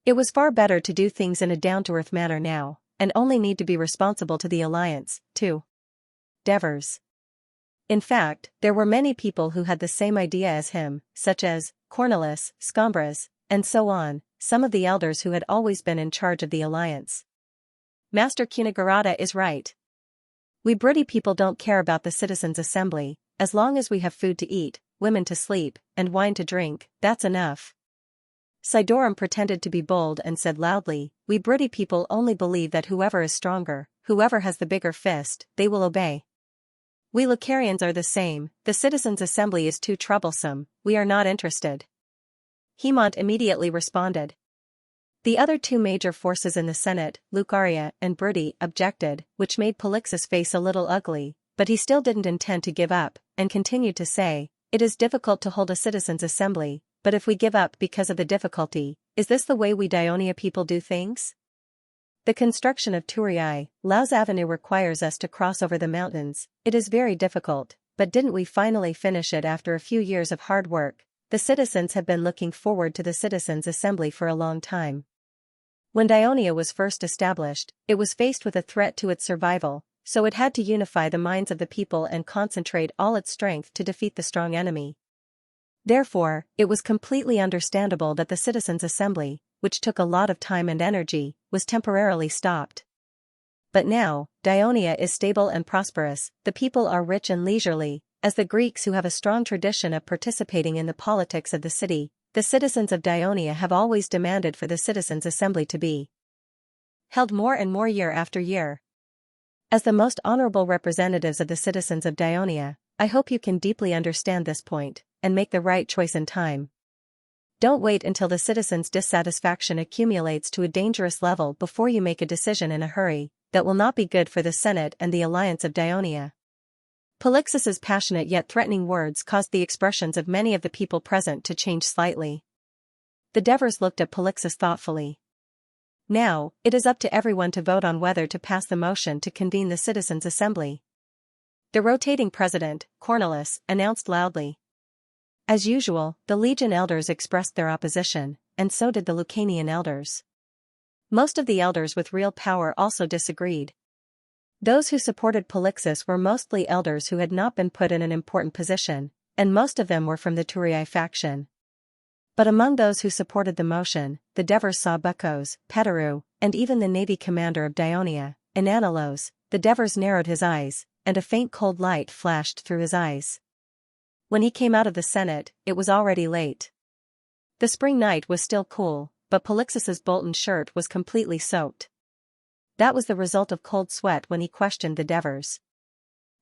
It was far better to do things in a down-to-earth manner now, and only need to be responsible to the alliance, too. Devers. In fact, there were many people who had the same idea as him, such as Cornelis, Scombres, and so on, some of the elders who had always been in charge of the alliance. Master Cunegurata is right. We Briti people don't care about the citizens' assembly. As long as we have food to eat, women to sleep, and wine to drink, that's enough. Sidorum pretended to be bold and said loudly, we Briti people only believe that whoever is stronger, whoever has the bigger fist, they will obey. We Lucarians are the same, the citizens' assembly is too troublesome, we are not interested. Hegemon immediately responded. The other two major forces in the Senate, Lucaria and Briti, objected, which made Polixus' face a little ugly, but he still didn't intend to give up, and continued to say, it is difficult to hold a citizens' assembly, but if we give up because of the difficulty, is this the way we Dionia people do things? The construction of Thurii, Laos Avenue requires us to cross over the mountains, it is very difficult, but didn't we finally finish it after a few years of hard work? The citizens have been looking forward to the citizens' assembly for a long time. When Dionia was first established, it was faced with a threat to its survival, so it had to unify the minds of the people and concentrate all its strength to defeat the strong enemy. Therefore, it was completely understandable that the citizens' assembly, which took a lot of time and energy, was temporarily stopped. But now, Dionia is stable and prosperous, the people are rich and leisurely, as the Greeks who have a strong tradition of participating in the politics of the city, the citizens of Dionia have always demanded for the citizens' assembly to be held more and more year after year. As the most honorable representatives of the citizens of Dionia, I hope you can deeply understand this point, and make the right choice in time. Don't wait until the citizens' dissatisfaction accumulates to a dangerous level before you make a decision in a hurry, that will not be good for the Senate and the alliance of Dionia. Polixus's passionate yet threatening words caused the expressions of many of the people present to change slightly. The Devers looked at Polixus thoughtfully. Now, it is up to everyone to vote on whether to pass the motion to convene the citizens' assembly. The rotating president, Cornelis, announced loudly. As usual, the Legion elders expressed their opposition, and so did the Lucanian elders. Most of the elders with real power also disagreed. Those who supported Polixus were mostly elders who had not been put in an important position, and most of them were from the Thurii faction. But among those who supported the motion, the Devers saw Bucos, Petaru, and even the navy commander of Dionia, Inanilos. The Devers narrowed his eyes, and a faint cold light flashed through his eyes. When he came out of the Senate, it was already late. The spring night was still cool, but Polixus's Bolton shirt was completely soaked. That was the result of cold sweat when he questioned the Devers.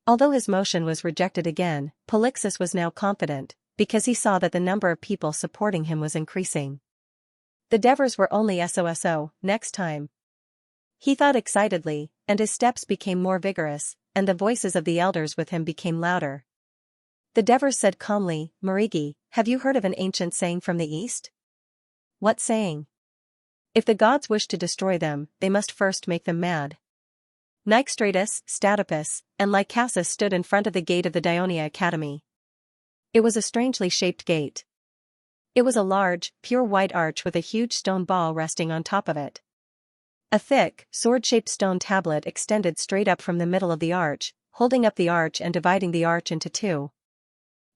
Although his motion was rejected again, Polixus was now confident, because he saw that the number of people supporting him was increasing. The Devers were only SOSO, next time. He thought excitedly, and his steps became more vigorous, and the voices of the elders with him became louder. The Devers said calmly, Marigi, have you heard of an ancient saying from the east? What saying? If the gods wish to destroy them, they must first make them mad. Nyxstratus, Statopus, and Lycasus stood in front of the gate of the Dionia Academy. It was a strangely shaped gate. It was a large, pure white arch with a huge stone ball resting on top of it. A thick, sword-shaped stone tablet extended straight up from the middle of the arch, holding up the arch and dividing the arch into two.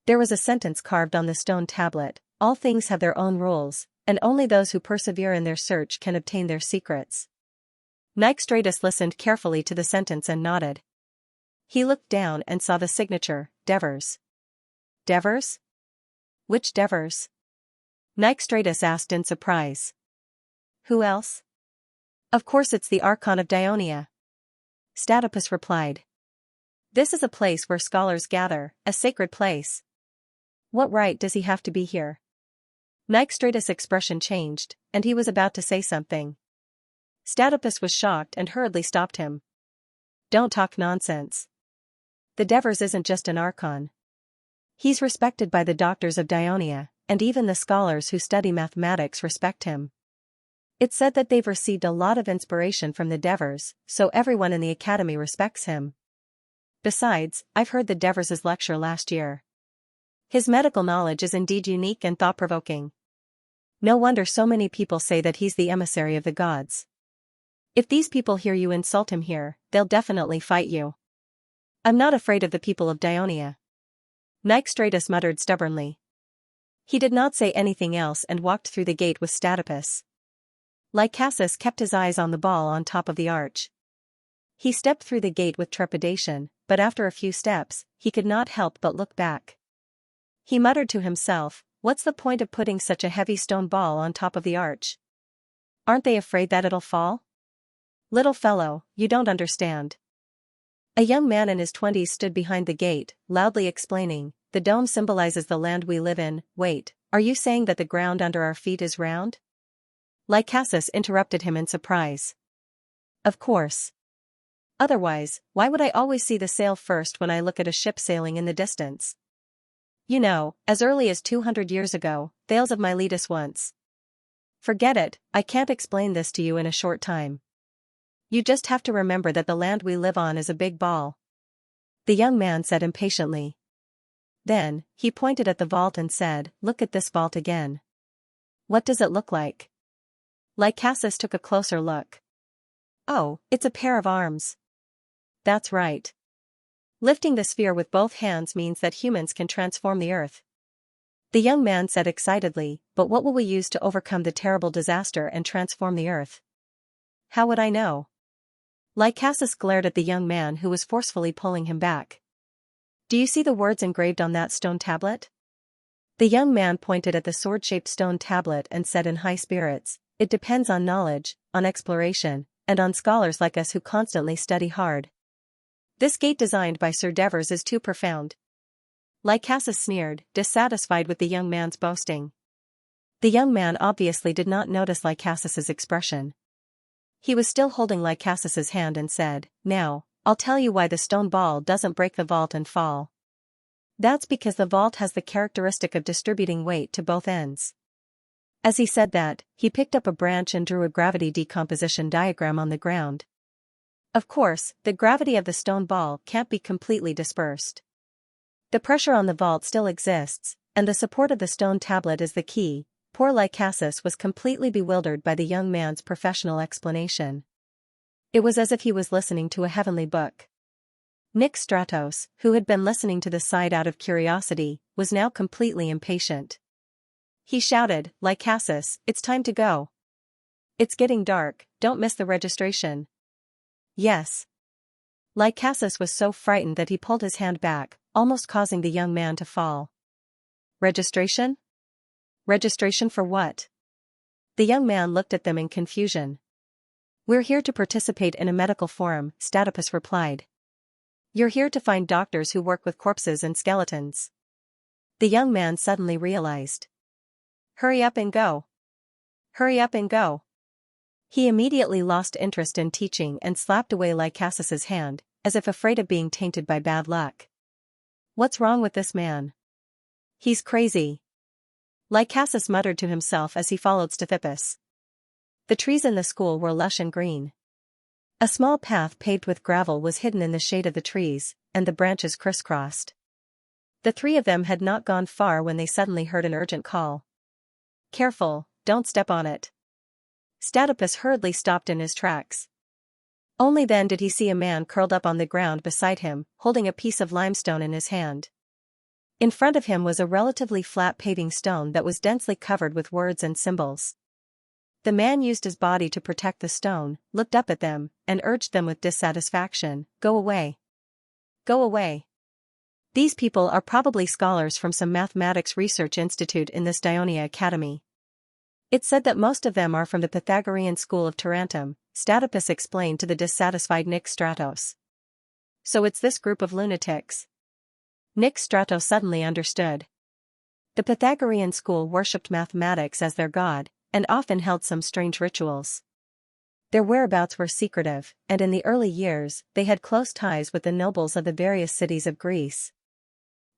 There was a sentence carved on the stone tablet, all things have their own rules, and only those who persevere in their search can obtain their secrets. Nyxstratus listened carefully to the sentence and nodded. He looked down and saw the signature, Devers. Devers? Which Devers? Nyxstratus asked in surprise. Who else? Of course it's the Archon of Dionia. Statopus replied. This is a place where scholars gather, a sacred place. What right does he have to be here? Nyxstratus' expression changed, and he was about to say something. Statopus was shocked and hurriedly stopped him. Don't talk nonsense. The Devers isn't just an Archon. He's respected by the doctors of Dionia, and even the scholars who study mathematics respect him. It's said that they've received a lot of inspiration from the Devers, so everyone in the academy respects him. Besides, I've heard the Devers' lecture last year. His medical knowledge is indeed unique and thought-provoking. No wonder so many people say that he's the emissary of the gods. If these people hear you insult him here, they'll definitely fight you. I'm not afraid of the people of Dionia. Nyxstratus muttered stubbornly. He did not say anything else and walked through the gate with Statopus. Lycasus kept his eyes on the ball on top of the arch. He stepped through the gate with trepidation, but after a few steps, he could not help but look back. He muttered to himself, what's the point of putting such a heavy stone ball on top of the arch? Aren't they afraid that it'll fall? Little fellow, you don't understand. A young man in his 20s stood behind the gate, loudly explaining, the dome symbolizes the land we live in. Wait, are you saying that the ground under our feet is round? Lycasus interrupted him in surprise. Of course. Otherwise, why would I always see the sail first when I look at a ship sailing in the distance? You know, as early as 200 years ago, Thales of Miletus once. Forget it, I can't explain this to you in a short time. You just have to remember that the land we live on is a big ball. The young man said impatiently. Then, he pointed at the vault and said, look at this vault again. What does it look like? Lycasus took a closer look. Oh, it's a pair of arms. That's right. Lifting the sphere with both hands means that humans can transform the earth. The young man said excitedly, but what will we use to overcome the terrible disaster and transform the earth? How would I know? Lycasus glared at the young man who was forcefully pulling him back. Do you see the words engraved on that stone tablet? The young man pointed at the sword-shaped stone tablet and said in high spirits, it depends on knowledge, on exploration, and on scholars like us who constantly study hard. This gate designed by Sir Devers is too profound. Lycasus sneered, dissatisfied with the young man's boasting. The young man obviously did not notice Lycasus's expression. He was still holding Lycasus's hand and said, now, I'll tell you why the stone ball doesn't break the vault and fall. That's because the vault has the characteristic of distributing weight to both ends. As he said that, he picked up a branch and drew a gravity decomposition diagram on the ground. Of course, the gravity of the stone ball can't be completely dispersed. The pressure on the vault still exists, and the support of the stone tablet is the key. Poor Lycasus was completely bewildered by the young man's professional explanation. It was as if he was listening to a heavenly book. Nyxstratos, who had been listening to the side out of curiosity, was now completely impatient. He shouted, Lycasus, it's time to go. It's getting dark, don't miss the registration. Yes. Lycasus was so frightened that he pulled his hand back, almost causing the young man to fall. Registration? Registration for what? The young man looked at them in confusion. We're here to participate in a medical forum, Statopus replied. You're here to find doctors who work with corpses and skeletons. The young man suddenly realized. Hurry up and go. Hurry up and go. He immediately lost interest in teaching and slapped away Lycasus's hand, as if afraid of being tainted by bad luck. What's wrong with this man? He's crazy. Lycasus muttered to himself as he followed Statopus. The trees in the school were lush and green. A small path paved with gravel was hidden in the shade of the trees, and the branches crisscrossed. The three of them had not gone far when they suddenly heard an urgent call. Careful, don't step on it. Statopus hurriedly stopped in his tracks. Only then did he see a man curled up on the ground beside him, holding a piece of limestone in his hand. In front of him was a relatively flat paving stone that was densely covered with words and symbols. The man used his body to protect the stone, looked up at them, and urged them with dissatisfaction, Go away. Go away. These people are probably scholars from some mathematics research institute in this Dionia Academy. It's said that most of them are from the Pythagorean school of Tarentum, Statopus explained to the dissatisfied Nick Stratos. So it's this group of lunatics. Nick Stratos suddenly understood. The Pythagorean school worshipped mathematics as their god, and often held some strange rituals. Their whereabouts were secretive, and in the early years, they had close ties with the nobles of the various cities of Greece.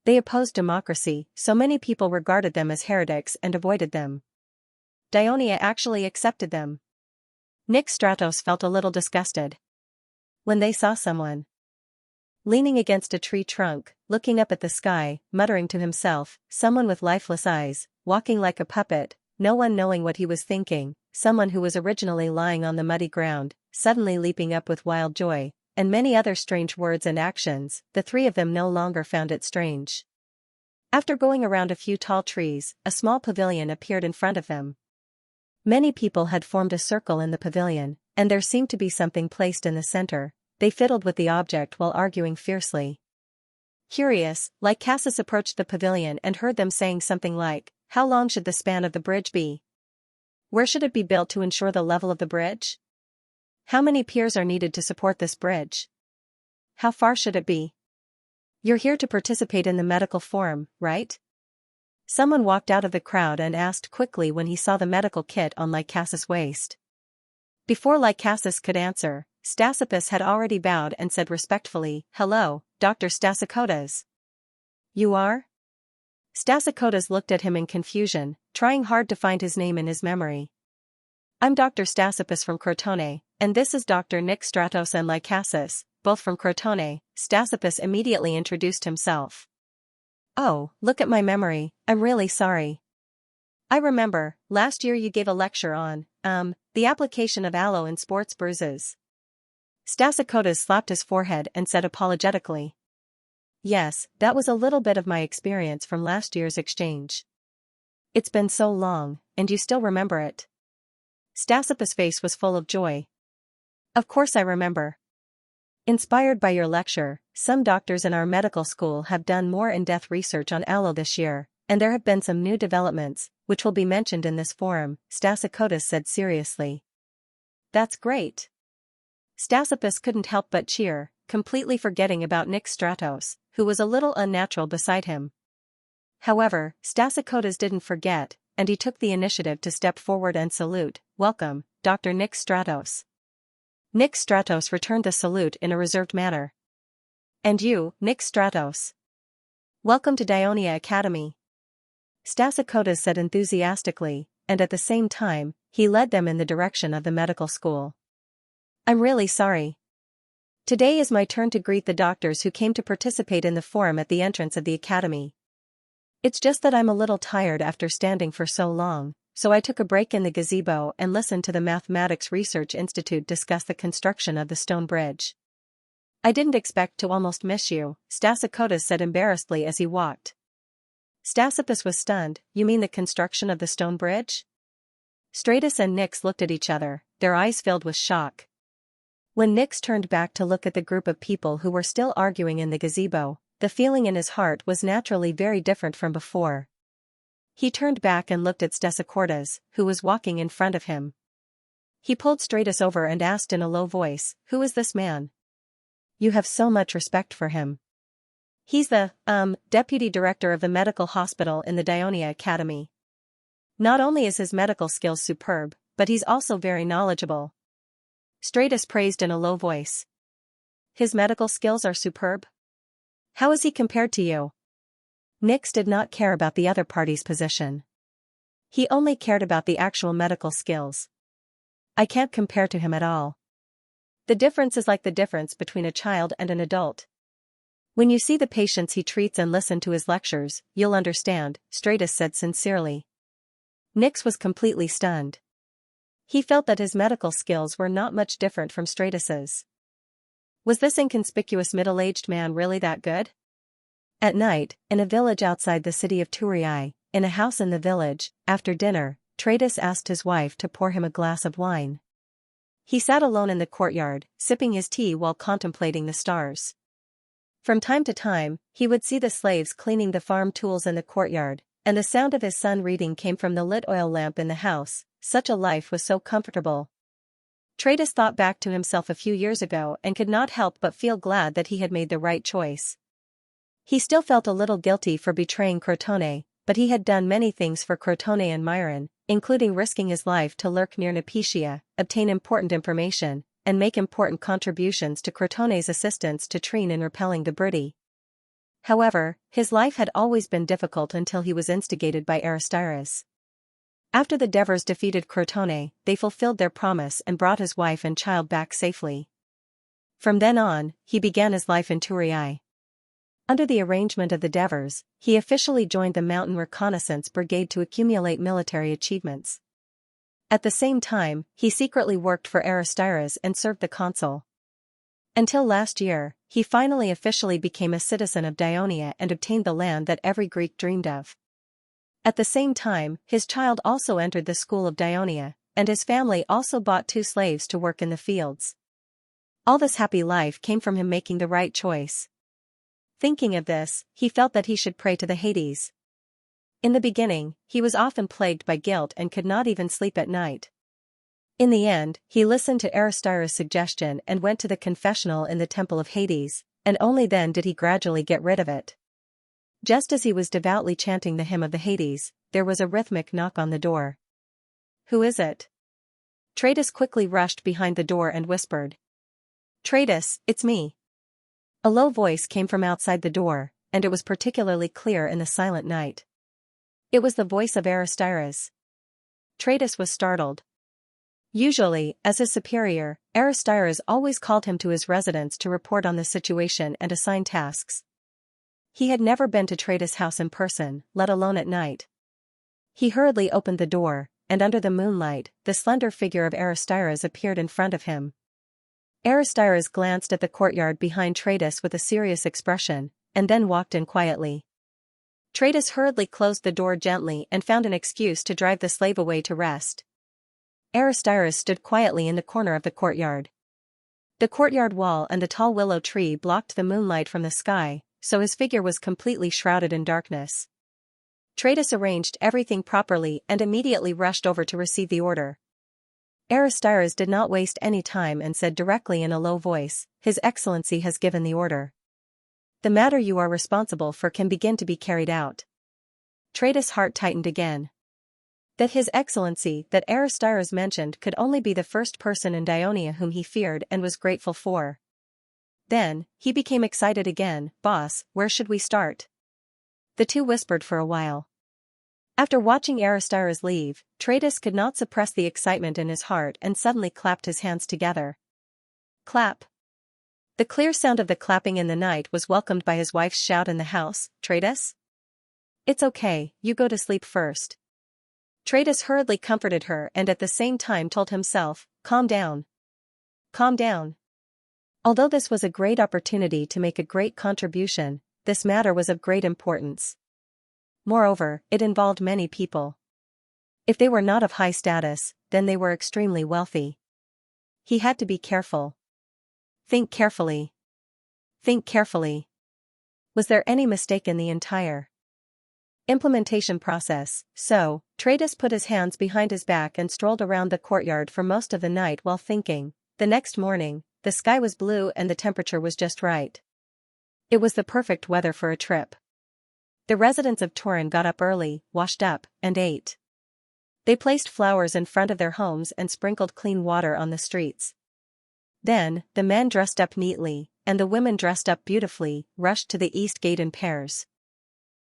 They opposed democracy, so many people regarded them as heretics and avoided them. Dionia actually accepted them. Nick Stratos felt a little disgusted. When they saw someone leaning against a tree trunk, looking up at the sky, muttering to himself, someone with lifeless eyes, walking like a puppet, no one knowing what he was thinking, someone who was originally lying on the muddy ground, suddenly leaping up with wild joy, and many other strange words and actions, the three of them no longer found it strange. After going around a few tall trees, a small pavilion appeared in front of them. Many people had formed a circle in the pavilion, and there seemed to be something placed in the center. They fiddled with the object while arguing fiercely. Curious, Lycasus approached the pavilion and heard them saying something like, How long should the span of the bridge be? Where should it be built to ensure the level of the bridge? How many piers are needed to support this bridge? How far should it be? You're here to participate in the medical forum, right? Someone walked out of the crowd and asked quickly when he saw the medical kit on Lycasus' waist. Before Lycasus could answer, Statopus had already bowed and said respectfully, Hello, Dr. Stasikotas. You are? Stasikotas looked at him in confusion, trying hard to find his name in his memory. I'm Dr. Statopus from Crotone, and this is Dr. Nick Stratos and Lycasus, both from Crotone. Statopus immediately introduced himself. Oh, look at my memory, I'm really sorry. I remember, last year you gave a lecture on, the application of aloe in sports bruises. Stasikotas slapped his forehead and said apologetically. Yes, that was a little bit of my experience from last year's exchange. It's been so long, and you still remember it. Statopus' face was full of joy. Of course I remember. Inspired by your lecture, some doctors in our medical school have done more in-depth research on aloe this year, and there have been some new developments, which will be mentioned in this forum, Stasikotas said seriously. That's great. Statopus couldn't help but cheer, completely forgetting about Nick Stratos, who was a little unnatural beside him. However, Statikotas didn't forget, and he took the initiative to step forward and salute, Welcome, Dr. Nick Stratos. Nick Stratos returned the salute in a reserved manner. And you, Nick Stratos. Welcome to Dionia Academy. Statikotas said enthusiastically, and at the same time, he led them in the direction of the medical school. I'm really sorry. Today is my turn to greet the doctors who came to participate in the forum at the entrance of the academy. It's just that I'm a little tired after standing for so long, so I took a break in the gazebo and listened to the Mathematics Research Institute discuss the construction of the stone bridge. I didn't expect to almost miss you, Statikotas said embarrassedly as he walked. Stasipus was stunned. You mean the construction of the stone bridge? Stratus and Nyx looked at each other, their eyes filled with shock. When Nyx turned back to look at the group of people who were still arguing in the gazebo, the feeling in his heart was naturally very different from before. He turned back and looked at Stesichordas, who was walking in front of him. He pulled Stratus over and asked in a low voice, "Who is this man? You have so much respect for him." "He's the, deputy director of the medical hospital in the Dionia Academy. Not only is his medical skills superb, but he's also very knowledgeable," Stratus praised in a low voice. "His medical skills are superb? How is he compared to you?" Nyx did not care about the other party's position. He only cared about the actual medical skills. "I can't compare to him at all. The difference is like the difference between a child and an adult. When you see the patients he treats and listen to his lectures, you'll understand," Stratus said sincerely. Nyx was completely stunned. He felt that his medical skills were not much different from Stratus's. Was this inconspicuous middle-aged man really that good? At night, in a village outside the city of Turii, in a house in the village, after dinner, Stratus asked his wife to pour him a glass of wine. He sat alone in the courtyard, sipping his tea while contemplating the stars. From time to time, he would see the slaves cleaning the farm tools in the courtyard, and the sound of his son reading came from the lit oil lamp in the house. Such a life was so comfortable. Stratus thought back to himself a few years ago and could not help but feel glad that he had made the right choice. He still felt a little guilty for betraying Crotone, but he had done many things for Crotone and Myron, including risking his life to lurk near Nepetia, obtain important information, and make important contributions to Crotone's assistance to Trine in repelling the Briti. However, his life had always been difficult until he was instigated by Aristyras. After the Devers defeated Crotone, they fulfilled their promise and brought his wife and child back safely. From then on, he began his life in Turii. Under the arrangement of the Devers, he officially joined the Mountain Reconnaissance Brigade to accumulate military achievements. At the same time, he secretly worked for Aristyras and served the consul. Until last year, he finally officially became a citizen of Dionia and obtained the land that every Greek dreamed of. At the same time, his child also entered the school of Dionia, and his family also bought 2 slaves to work in the fields. All this happy life came from him making the right choice. Thinking of this, he felt that he should pray to the Hades. In the beginning, he was often plagued by guilt and could not even sleep at night. In the end, he listened to Aristyras' suggestion and went to the confessional in the Temple of Hades, and only then did he gradually get rid of it. Just as he was devoutly chanting the hymn of the Hades, there was a rhythmic knock on the door. "Who is it?" Stratus quickly rushed behind the door and whispered. "Stratus, it's me." A low voice came from outside the door, and it was particularly clear in the silent night. It was the voice of Aristyras. Stratus was startled. Usually, as his superior, Aristyras always called him to his residence to report on the situation and assign tasks. He had never been to Stratus' house in person, let alone at night. He hurriedly opened the door, and under the moonlight, the slender figure of Aristyras appeared in front of him. Aristyras glanced at the courtyard behind Stratus with a serious expression, and then walked in quietly. Stratus hurriedly closed the door gently and found an excuse to drive the slave away to rest. Aristyras stood quietly in the corner of the courtyard. The courtyard wall and the tall willow tree blocked the moonlight from the sky, so his figure was completely shrouded in darkness. Stratus arranged everything properly and immediately rushed over to receive the order. Aristyras did not waste any time and said directly in a low voice, "His Excellency has given the order. The matter you are responsible for can begin to be carried out." Stratus' heart tightened again. That His Excellency that Aristyras mentioned could only be the first person in Dionia whom he feared and was grateful for. Then, he became excited again. "Boss, where should we start?" The two whispered for a while. After watching Aristyras leave, Stratus could not suppress the excitement in his heart and suddenly clapped his hands together. Clap. The clear sound of the clapping in the night was welcomed by his wife's shout in the house, "Stratus? It's okay, you go to sleep first." Stratus hurriedly comforted her and at the same time told himself, "Calm down. Calm down." Although this was a great opportunity to make a great contribution, this matter was of great importance. Moreover, it involved many people. If they were not of high status, then they were extremely wealthy. He had to be careful. Think carefully. Think carefully. Was there any mistake in the entire implementation process? So, Tradus put his hands behind his back and strolled around the courtyard for most of the night while thinking. The next morning, the sky was blue and the temperature was just right. It was the perfect weather for a trip. The residents of Turin got up early, washed up, and ate. They placed flowers in front of their homes and sprinkled clean water on the streets. Then, the men dressed up neatly, and the women dressed up beautifully, rushed to the east gate in pairs.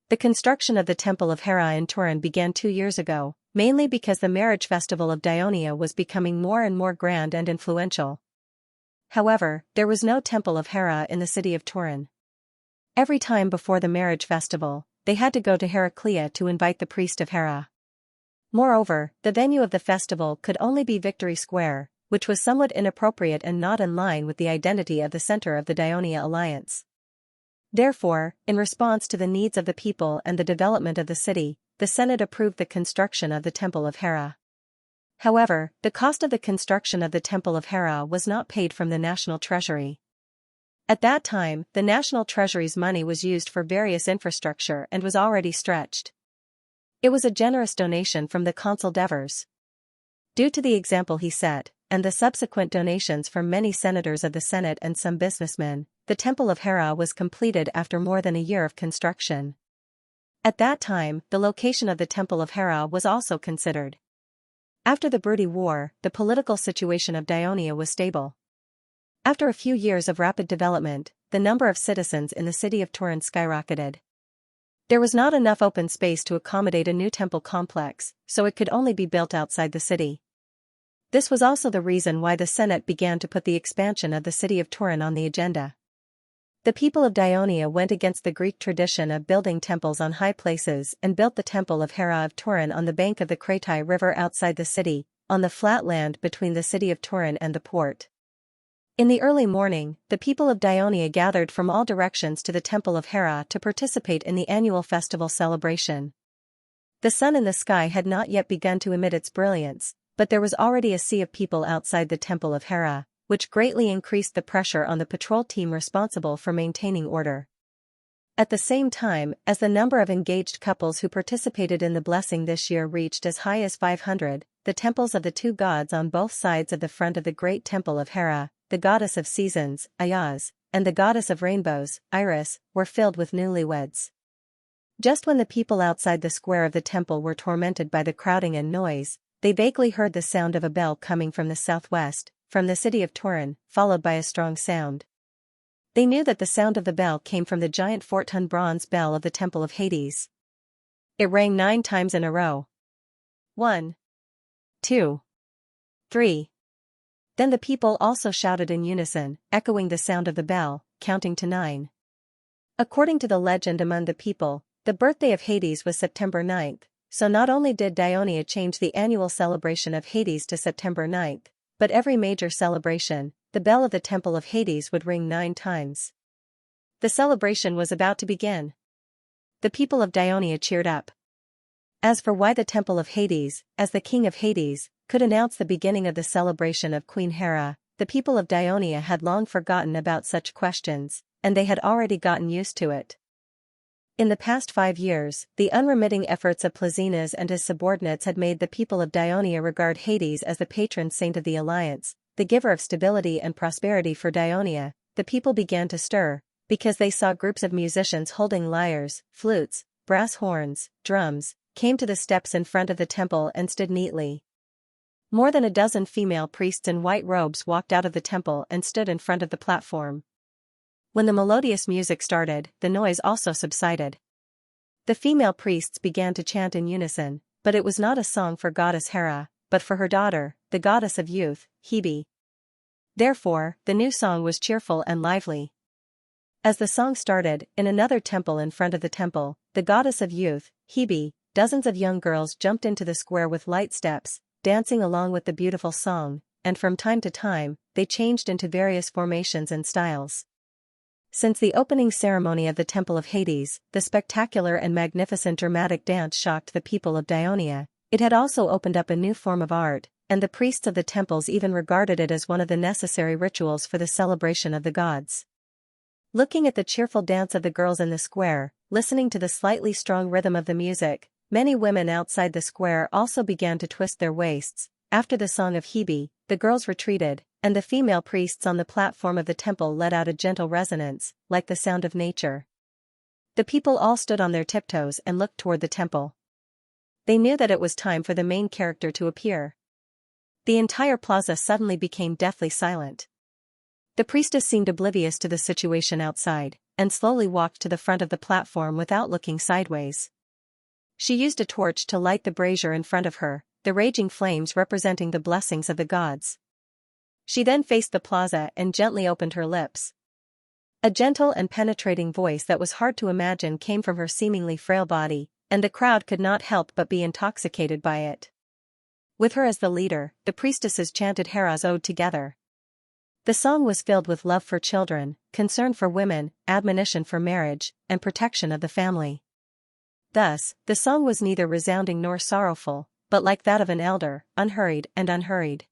The construction of the Temple of Hera in Turin began 2 years ago, mainly because the marriage festival of Dionia was becoming more and more grand and influential. However, there was no Temple of Hera in the city of Turin. Every time before the marriage festival, they had to go to Heraclea to invite the priest of Hera. Moreover, the venue of the festival could only be Victory Square, which was somewhat inappropriate and not in line with the identity of the center of the Dionia alliance. Therefore, in response to the needs of the people and the development of the city, the Senate approved the construction of the Temple of Hera. However, the cost of the construction of the Temple of Hera was not paid from the national treasury. At that time, the national treasury's money was used for various infrastructure and was already stretched. It was a generous donation from the consul Devers. Due to the example he set, and the subsequent donations from many senators of the Senate and some businessmen, the Temple of Hera was completed after more than a year of construction. At that time, the location of the Temple of Hera was also considered. After the Brutty War, the political situation of Dionia was stable. After a few years of rapid development, the number of citizens in the city of Turin skyrocketed. There was not enough open space to accommodate a new temple complex, so it could only be built outside the city. This was also the reason why the Senate began to put the expansion of the city of Turin on the agenda. The people of Dionia went against the Greek tradition of building temples on high places and built the Temple of Hera of Turin on the bank of the Kratai River outside the city, on the flat land between the city of Turin and the port. In the early morning, the people of Dionia gathered from all directions to the Temple of Hera to participate in the annual festival celebration. The sun in the sky had not yet begun to emit its brilliance, but there was already a sea of people outside the Temple of Hera, which greatly increased the pressure on the patrol team responsible for maintaining order. At the same time, as the number of engaged couples who participated in the blessing this year reached as high as 500, the temples of the two gods on both sides of the front of the great Temple of Hera, the goddess of seasons, Ayaz, and the goddess of rainbows, Iris, were filled with newlyweds. Just when the people outside the square of the temple were tormented by the crowding and noise, they vaguely heard the sound of a bell coming from the southwest, from the city of Turin, followed by a strong sound. They knew that the sound of the bell came from the giant 4-ton bronze bell of the Temple of Hades. It rang 9 times in a row. 1, 2, 3. Then the people also shouted in unison, echoing the sound of the bell, counting to 9. According to the legend among the people, the birthday of Hades was September 9th, so not only did Dionia change the annual celebration of Hades to September 9th, but every major celebration, the bell of the Temple of Hades would ring 9 times. The celebration was about to begin. The people of Dionia cheered up. As for why the Temple of Hades, as the king of Hades, could announce the beginning of the celebration of Queen Hera, the people of Dionia had long forgotten about such questions, and they had already gotten used to it. In the past 5 years, the unremitting efforts of Plazinas and his subordinates had made the people of Dionia regard Hades as the patron saint of the alliance, the giver of stability and prosperity for Dionia. The people began to stir, because they saw groups of musicians holding lyres, flutes, brass horns, drums, came to the steps in front of the temple and stood neatly. More than a dozen female priests in white robes walked out of the temple and stood in front of the platform. When the melodious music started, the noise also subsided. The female priests began to chant in unison, but it was not a song for goddess Hera, but for her daughter, the goddess of youth, Hebe. Therefore, the new song was cheerful and lively. As the song started, in another temple in front of the temple, the goddess of youth, Hebe, dozens of young girls jumped into the square with light steps, dancing along with the beautiful song, and from time to time, they changed into various formations and styles. Since the opening ceremony of the Temple of Hades, the spectacular and magnificent dramatic dance shocked the people of Dionia, it had also opened up a new form of art, and the priests of the temples even regarded it as one of the necessary rituals for the celebration of the gods. Looking at the cheerful dance of the girls in the square, listening to the slightly strong rhythm of the music, many women outside the square also began to twist their waists. After the song of Hebe, the girls retreated, and the female priests on the platform of the temple let out a gentle resonance, like the sound of nature. The people all stood on their tiptoes and looked toward the temple. They knew that it was time for the main character to appear. The entire plaza suddenly became deathly silent. The priestess seemed oblivious to the situation outside, and slowly walked to the front of the platform without looking sideways. She used a torch to light the brazier in front of her, the raging flames representing the blessings of the gods. She then faced the plaza and gently opened her lips. A gentle and penetrating voice that was hard to imagine came from her seemingly frail body, and the crowd could not help but be intoxicated by it. With her as the leader, the priestesses chanted Hera's ode together. The song was filled with love for children, concern for women, admonition for marriage, and protection of the family. Thus, the song was neither resounding nor sorrowful, but like that of an elder, unhurried and unhurried.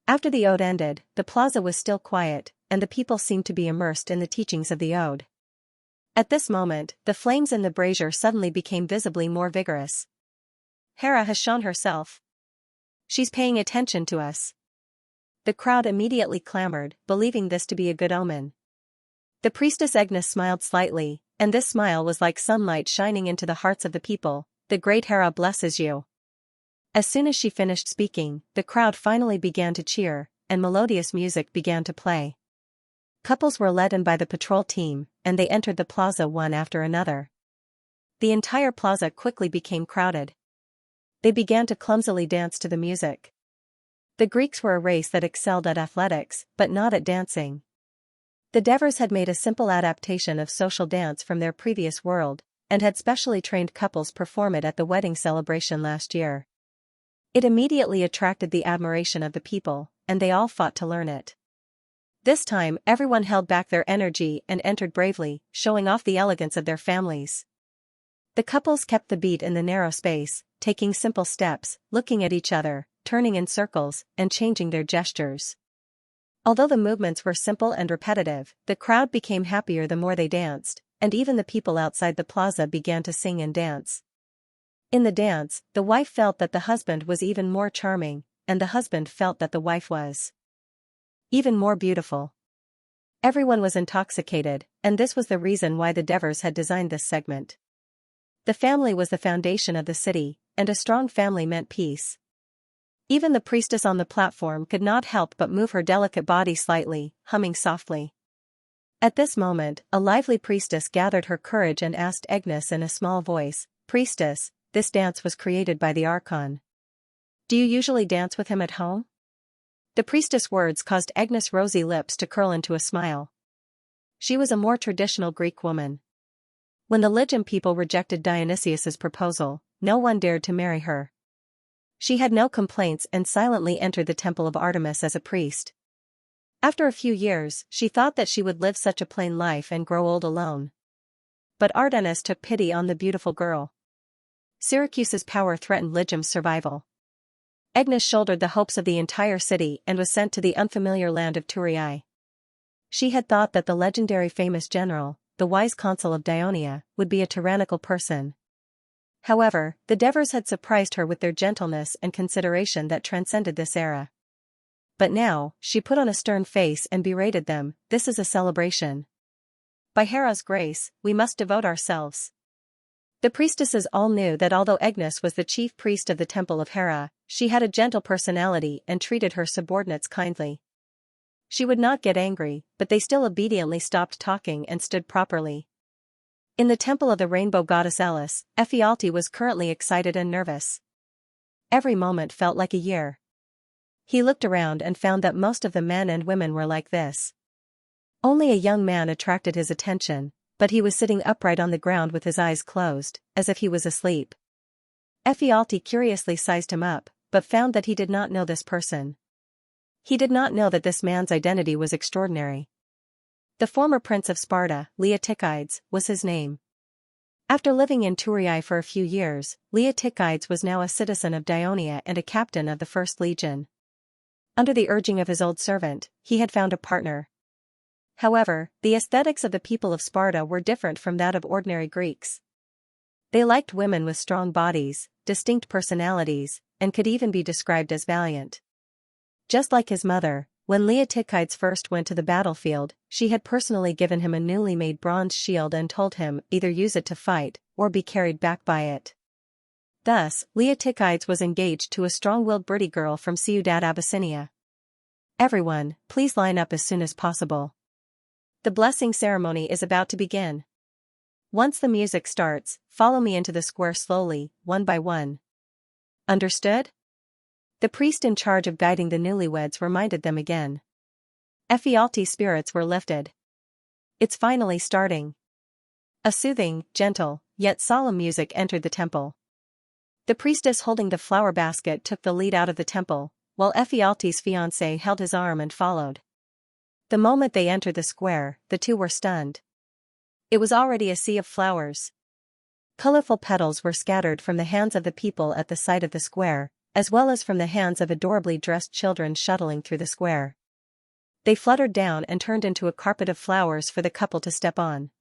After the ode ended, the plaza was still quiet, and the people seemed to be immersed in the teachings of the ode. At this moment, the flames in the brazier suddenly became visibly more vigorous. Hera has shown herself. She's paying attention to us. The crowd immediately clamored, believing this to be a good omen. The priestess Agnes smiled slightly, and this smile was like sunlight shining into the hearts of the people. The great Hera blesses you. As soon as she finished speaking, the crowd finally began to cheer, and melodious music began to play. Couples were led in by the patrol team, and they entered the plaza one after another. The entire plaza quickly became crowded. They began to clumsily dance to the music. The Greeks were a race that excelled at athletics, but not at dancing. The Devers had made a simple adaptation of social dance from their previous world, and had specially trained couples perform it at the wedding celebration last year. It immediately attracted the admiration of the people, and they all fought to learn it. This time everyone held back their energy and entered bravely, showing off the elegance of their families. The couples kept the beat in the narrow space, taking simple steps, looking at each other, turning in circles, and changing their gestures. Although the movements were simple and repetitive, the crowd became happier the more they danced, and even the people outside the plaza began to sing and dance. In the dance, the wife felt that the husband was even more charming, and the husband felt that the wife was even more beautiful. Everyone was intoxicated, and this was the reason why the Devers had designed this segment. The family was the foundation of the city, and a strong family meant peace. Even the priestess on the platform could not help but move her delicate body slightly, humming softly. At this moment, a lively priestess gathered her courage and asked Agnes in a small voice, "Priestess, this dance was created by the Archon. Do you usually dance with him at home?" The priestess' words caused Agnes' rosy lips to curl into a smile. She was a more traditional Greek woman. When the Lygian people rejected Dionysius's proposal, no one dared to marry her. She had no complaints and silently entered the temple of Artemis as a priest. After a few years, she thought that she would live such a plain life and grow old alone. But Artemis took pity on the beautiful girl. Syracuse's power threatened Lygium's survival. Agnes shouldered the hopes of the entire city and was sent to the unfamiliar land of Thurii. She had thought that the legendary famous general, the wise consul of Dionia, would be a tyrannical person. However, the Devers had surprised her with their gentleness and consideration that transcended this era. But now, she put on a stern face and berated them. "This is a celebration. By Hera's grace, we must devote ourselves." The priestesses all knew that although Agnes was the chief priest of the temple of Hera, she had a gentle personality and treated her subordinates kindly. She would not get angry, but they still obediently stopped talking and stood properly. In the temple of the rainbow goddess Elis, Ephialtes was currently excited and nervous. Every moment felt like a year. He looked around and found that most of the men and women were like this. Only a young man attracted his attention, but he was sitting upright on the ground with his eyes closed, as if he was asleep. Ephialtes curiously sized him up, but found that he did not know this person. He did not know that this man's identity was extraordinary. The former prince of Sparta, Leotychides, was his name. After living in Thurii for a few years, Leotychides was now a citizen of Dionia and a captain of the First Legion. Under the urging of his old servant, he had found a partner. However, the aesthetics of the people of Sparta were different from that of ordinary Greeks. They liked women with strong bodies, distinct personalities, and could even be described as valiant. Just like his mother, when Leotychides first went to the battlefield, she had personally given him a newly made bronze shield and told him either use it to fight, or be carried back by it. Thus, Leotychides was engaged to a strong-willed Briti girl from Ciudad Abyssinia. Everyone, please line up as soon as possible. The blessing ceremony is about to begin. Once the music starts, follow me into the square slowly, one by one. Understood? The priest in charge of guiding the newlyweds reminded them again. Ephialtes' spirits were lifted. It's finally starting. A soothing, gentle, yet solemn music entered the temple. The priestess holding the flower basket took the lead out of the temple, while Ephialtes' fiancé held his arm and followed. The moment they entered the square, the two were stunned. It was already a sea of flowers. Colorful petals were scattered from the hands of the people at the side of the square, as well as from the hands of adorably dressed children shuttling through the square. They fluttered down and turned into a carpet of flowers for the couple to step on.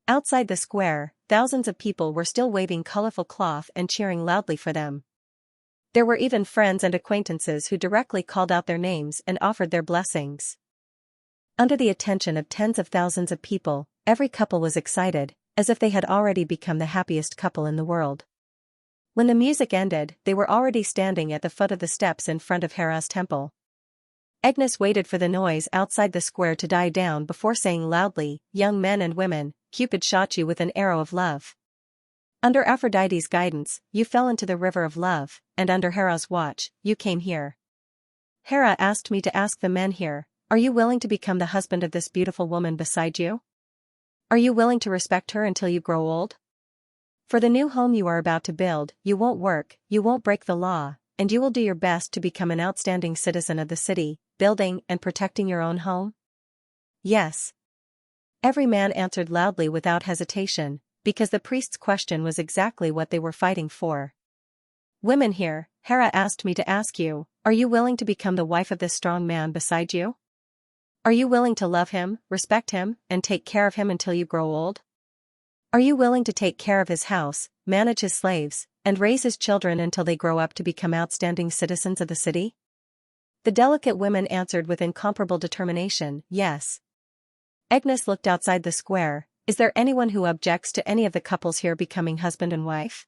Outside the square, thousands of people were still waving colorful cloth and cheering loudly for them. There were even friends and acquaintances who directly called out their names and offered their blessings. Under the attention of tens of thousands of people, every couple was excited, as if they had already become the happiest couple in the world. When the music ended, they were already standing at the foot of the steps in front of Hera's temple. Agnes waited for the noise outside the square to die down before saying loudly, "Young men and women, Cupid shot you with an arrow of love. Under Aphrodite's guidance, you fell into the river of love, and under Hera's watch, you came here. Hera asked me to ask the men here, are you willing to become the husband of this beautiful woman beside you? Are you willing to respect her until you grow old? For the new home you are about to build, you won't work, you won't break the law, and you will do your best to become an outstanding citizen of the city, building and protecting your own home?" "Yes." Every man answered loudly without hesitation, because the priest's question was exactly what they were fighting for. "Women here, Hera asked me to ask you, are you willing to become the wife of this strong man beside you? Are you willing to love him, respect him, and take care of him until you grow old? Are you willing to take care of his house, manage his slaves, and raise his children until they grow up to become outstanding citizens of the city?" The delicate women answered with incomparable determination, "Yes." Agnes looked outside the square. Is there anyone who objects to any of the couples here becoming husband and wife?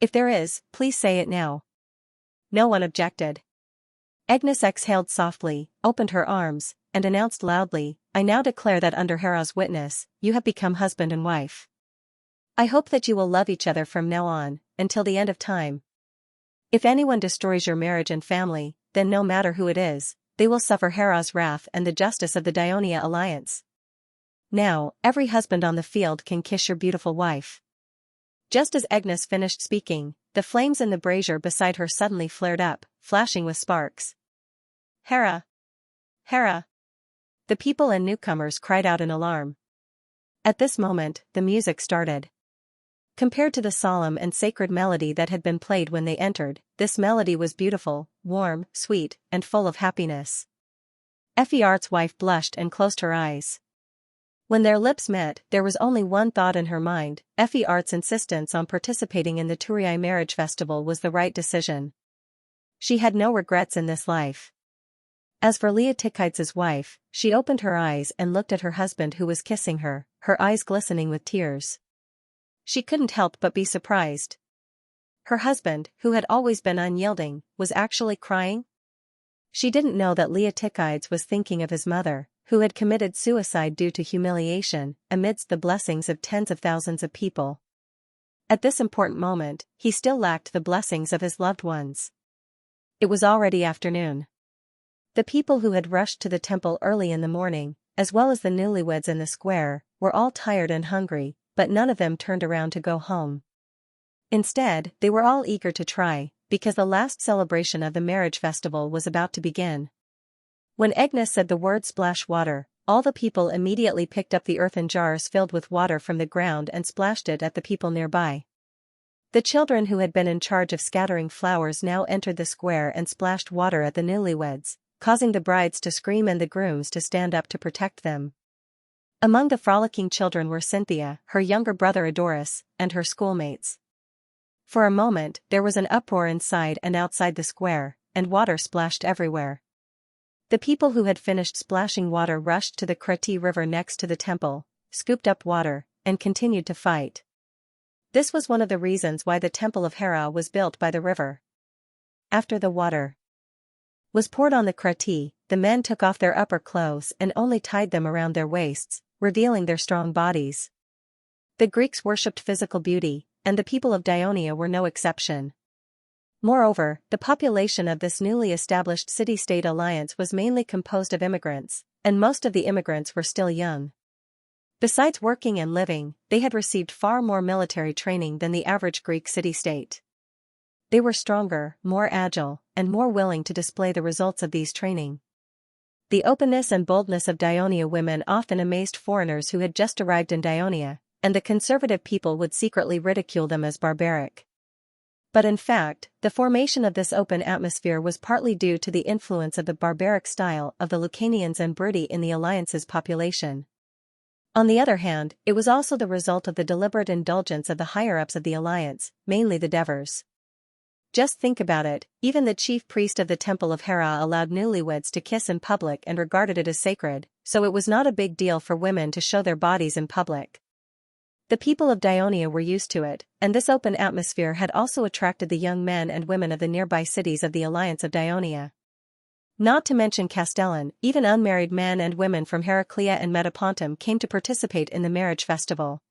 If there is, please say it now. No one objected. Agnes exhaled softly, opened her arms, and announced loudly, "I now declare that under Hera's witness, you have become husband and wife. I hope that you will love each other from now on, until the end of time. If anyone destroys your marriage and family, then no matter who it is, they will suffer Hera's wrath and the justice of the Dionia alliance. Now, every husband on the field can kiss your beautiful wife." Just as Agnes finished speaking, the flames in the brazier beside her suddenly flared up, flashing with sparks. "Hera! Hera!" The people and newcomers cried out in alarm. At this moment, the music started. Compared to the solemn and sacred melody that had been played when they entered, this melody was beautiful, warm, sweet, and full of happiness. Ephiart's wife blushed and closed her eyes. When their lips met, there was only one thought in her mind: Ephiart's insistence on participating in the Thurii marriage festival was the right decision. She had no regrets in this life. As for Leotychides' wife, she opened her eyes and looked at her husband who was kissing her, her eyes glistening with tears. She couldn't help but be surprised. Her husband, who had always been unyielding, was actually crying? She didn't know that Leotychides was thinking of his mother, who had committed suicide due to humiliation, amidst the blessings of tens of thousands of people. At this important moment, he still lacked the blessings of his loved ones. It was already afternoon. The people who had rushed to the temple early in the morning, as well as the newlyweds in the square, were all tired and hungry, but none of them turned around to go home. Instead, they were all eager to try, because the last celebration of the marriage festival was about to begin. When Agnes said the word splash water, all the people immediately picked up the earthen jars filled with water from the ground and splashed it at the people nearby. The children who had been in charge of scattering flowers now entered the square and splashed water at the newlyweds, causing the brides to scream and the grooms to stand up to protect them. Among the frolicking children were Cynthia, her younger brother Adoris, and her schoolmates. For a moment, there was an uproar inside and outside the square, and water splashed everywhere. The people who had finished splashing water rushed to the Krati river next to the temple, scooped up water, and continued to fight. This was one of the reasons why the temple of Hera was built by the river. After the water was poured on the Krati, the men took off their upper clothes and only tied them around their waists, revealing their strong bodies. The Greeks worshipped physical beauty, and the people of Dionia were no exception. Moreover, the population of this newly established city-state alliance was mainly composed of immigrants, and most of the immigrants were still young. Besides working and living, they had received far more military training than the average Greek city-state. They were stronger, more agile, and more willing to display the results of these training. The openness and boldness of Dionia women often amazed foreigners who had just arrived in Dionia, and the conservative people would secretly ridicule them as barbaric. But in fact, the formation of this open atmosphere was partly due to the influence of the barbaric style of the Lucanians and Briti in the alliance's population. On the other hand, it was also the result of the deliberate indulgence of the higher-ups of the alliance, mainly the Devas. Just think about it, even the chief priest of the temple of Hera allowed newlyweds to kiss in public and regarded it as sacred, so it was not a big deal for women to show their bodies in public. The people of Dionia were used to it, and this open atmosphere had also attracted the young men and women of the nearby cities of the Alliance of Dionia. Not to mention Castellan, even unmarried men and women from Heraclea and Metapontum came to participate in the marriage festival.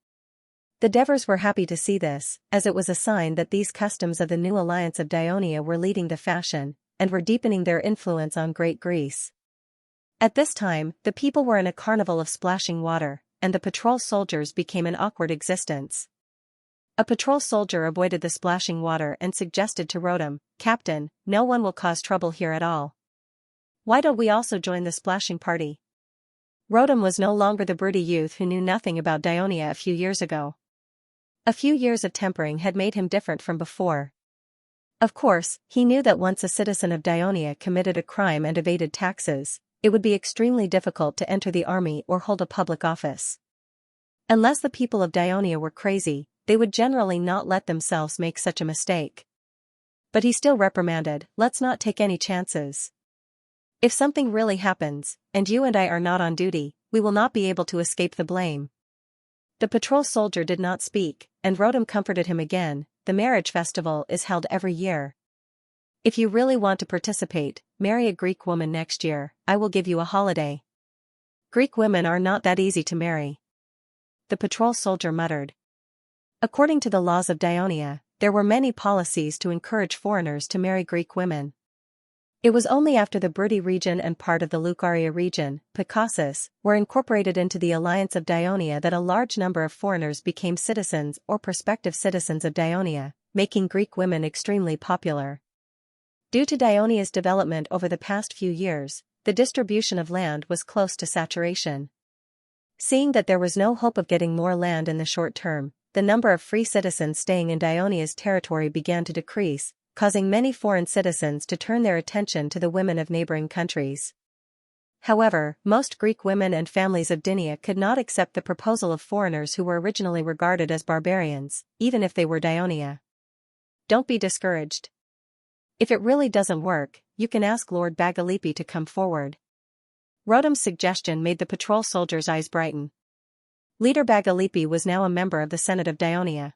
The Devas were happy to see this, as it was a sign that these customs of the new Alliance of Dionia were leading the fashion, and were deepening their influence on Great Greece. At this time, the people were in a carnival of splashing water, and the patrol soldiers became an awkward existence. A patrol soldier avoided the splashing water and suggested to Rotem, "Captain, no one will cause trouble here at all. Why don't we also join the splashing party?" Rotem was no longer the broody youth who knew nothing about Dionia a few years ago. A few years of tempering had made him different from before. Of course, he knew that once a citizen of Dionia committed a crime and evaded taxes, it would be extremely difficult to enter the army or hold a public office. Unless the people of Dionia were crazy, they would generally not let themselves make such a mistake. But he still reprimanded, "Let's not take any chances. If something really happens, and you and I are not on duty, we will not be able to escape the blame." The patrol soldier did not speak, and Rotem comforted him again. "The marriage festival is held every year. If you really want to participate, marry a Greek woman next year, I will give you a holiday. Greek women are not that easy to marry." The patrol soldier muttered. According to the laws of Dionia, there were many policies to encourage foreigners to marry Greek women. It was only after the Bruttii region and part of the Leucaria region, Picassus, were incorporated into the Alliance of Dionia that a large number of foreigners became citizens or prospective citizens of Dionia, making Greek women extremely popular. Due to Dionia's development over the past few years, the distribution of land was close to saturation. Seeing that there was no hope of getting more land in the short term, the number of free citizens staying in Dionia's territory began to decrease, causing many foreign citizens to turn their attention to the women of neighboring countries. However, most Greek women and families of Dinia could not accept the proposal of foreigners who were originally regarded as barbarians, even if they were Dionia. Don't be discouraged. If it really doesn't work, you can ask Lord Bagalipi to come forward. Rotem's suggestion made the patrol soldiers' eyes brighten. Leader Bagalipi was now a member of the Senate of Dionia.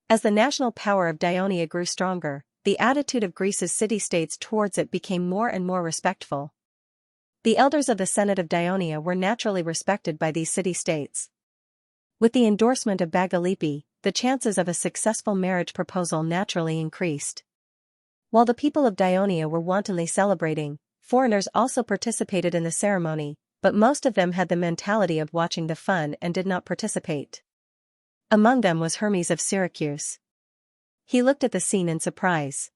As the national power of Dionia grew stronger, the attitude of Greece's city-states towards it became more and more respectful. The elders of the Senate of Dionia were naturally respected by these city-states. With the endorsement of Bagalipi, the chances of a successful marriage proposal naturally increased. While the people of Dionia were wantonly celebrating, foreigners also participated in the ceremony, but most of them had the mentality of watching the fun and did not participate. Among them was Hermes of Syracuse. He looked at the scene in surprise.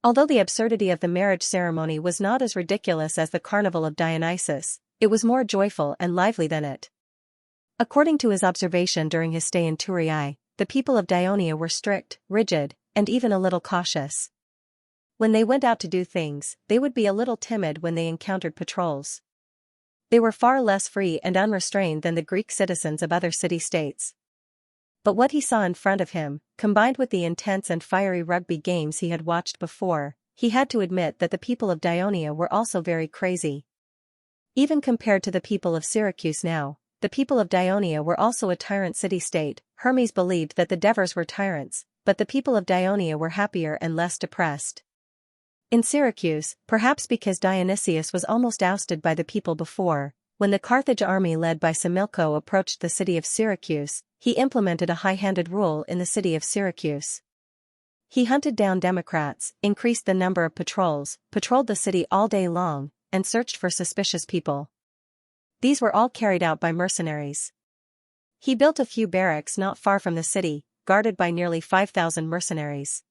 Although the absurdity of the marriage ceremony was not as ridiculous as the carnival of Dionysus, It was more joyful and lively than it. According to his observation during his stay in Turii, the people of Dionia were strict, rigid, and even a little cautious. When they went out to do things, they would be a little timid when they encountered patrols. They were far less free and unrestrained than the Greek citizens of other city-states. But what he saw in front of him, combined with the intense and fiery rugby games he had watched before, he had to admit that the people of Dionia were also very crazy. Even compared to the people of Syracuse now, the people of Dionia were also a tyrant city-state. Hermes believed that the Devers were tyrants, but the people of Dionia were happier and less depressed. In Syracuse, perhaps because Dionysius was almost ousted by the people before, when the Carthage army led by Similco approached the city of Syracuse, he implemented a high-handed rule in the city of Syracuse. He hunted down Democrats, increased the number of patrols, patrolled the city all day long, and searched for suspicious people. These were all carried out by mercenaries. He built a few barracks not far from the city, guarded by nearly 5,000 mercenaries.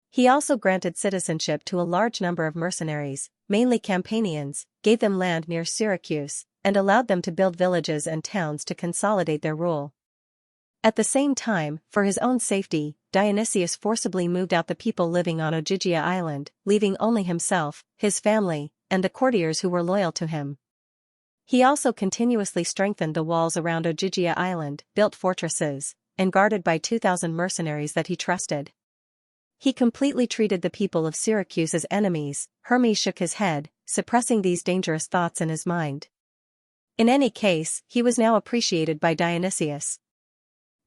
He also granted citizenship to a large number of mercenaries, mainly Campanians, gave them land near Syracuse, and allowed them to build villages and towns to consolidate their rule. At the same time, for his own safety, Dionysius forcibly moved out the people living on Ogygia Island, leaving only himself, his family, and the courtiers who were loyal to him. He also continuously strengthened the walls around Ogygia Island, built fortresses, and guarded by 2,000 mercenaries that he trusted. He completely treated the people of Syracuse as enemies. Hermes shook his head, suppressing these dangerous thoughts in his mind. In any case, he was now appreciated by Dionysius.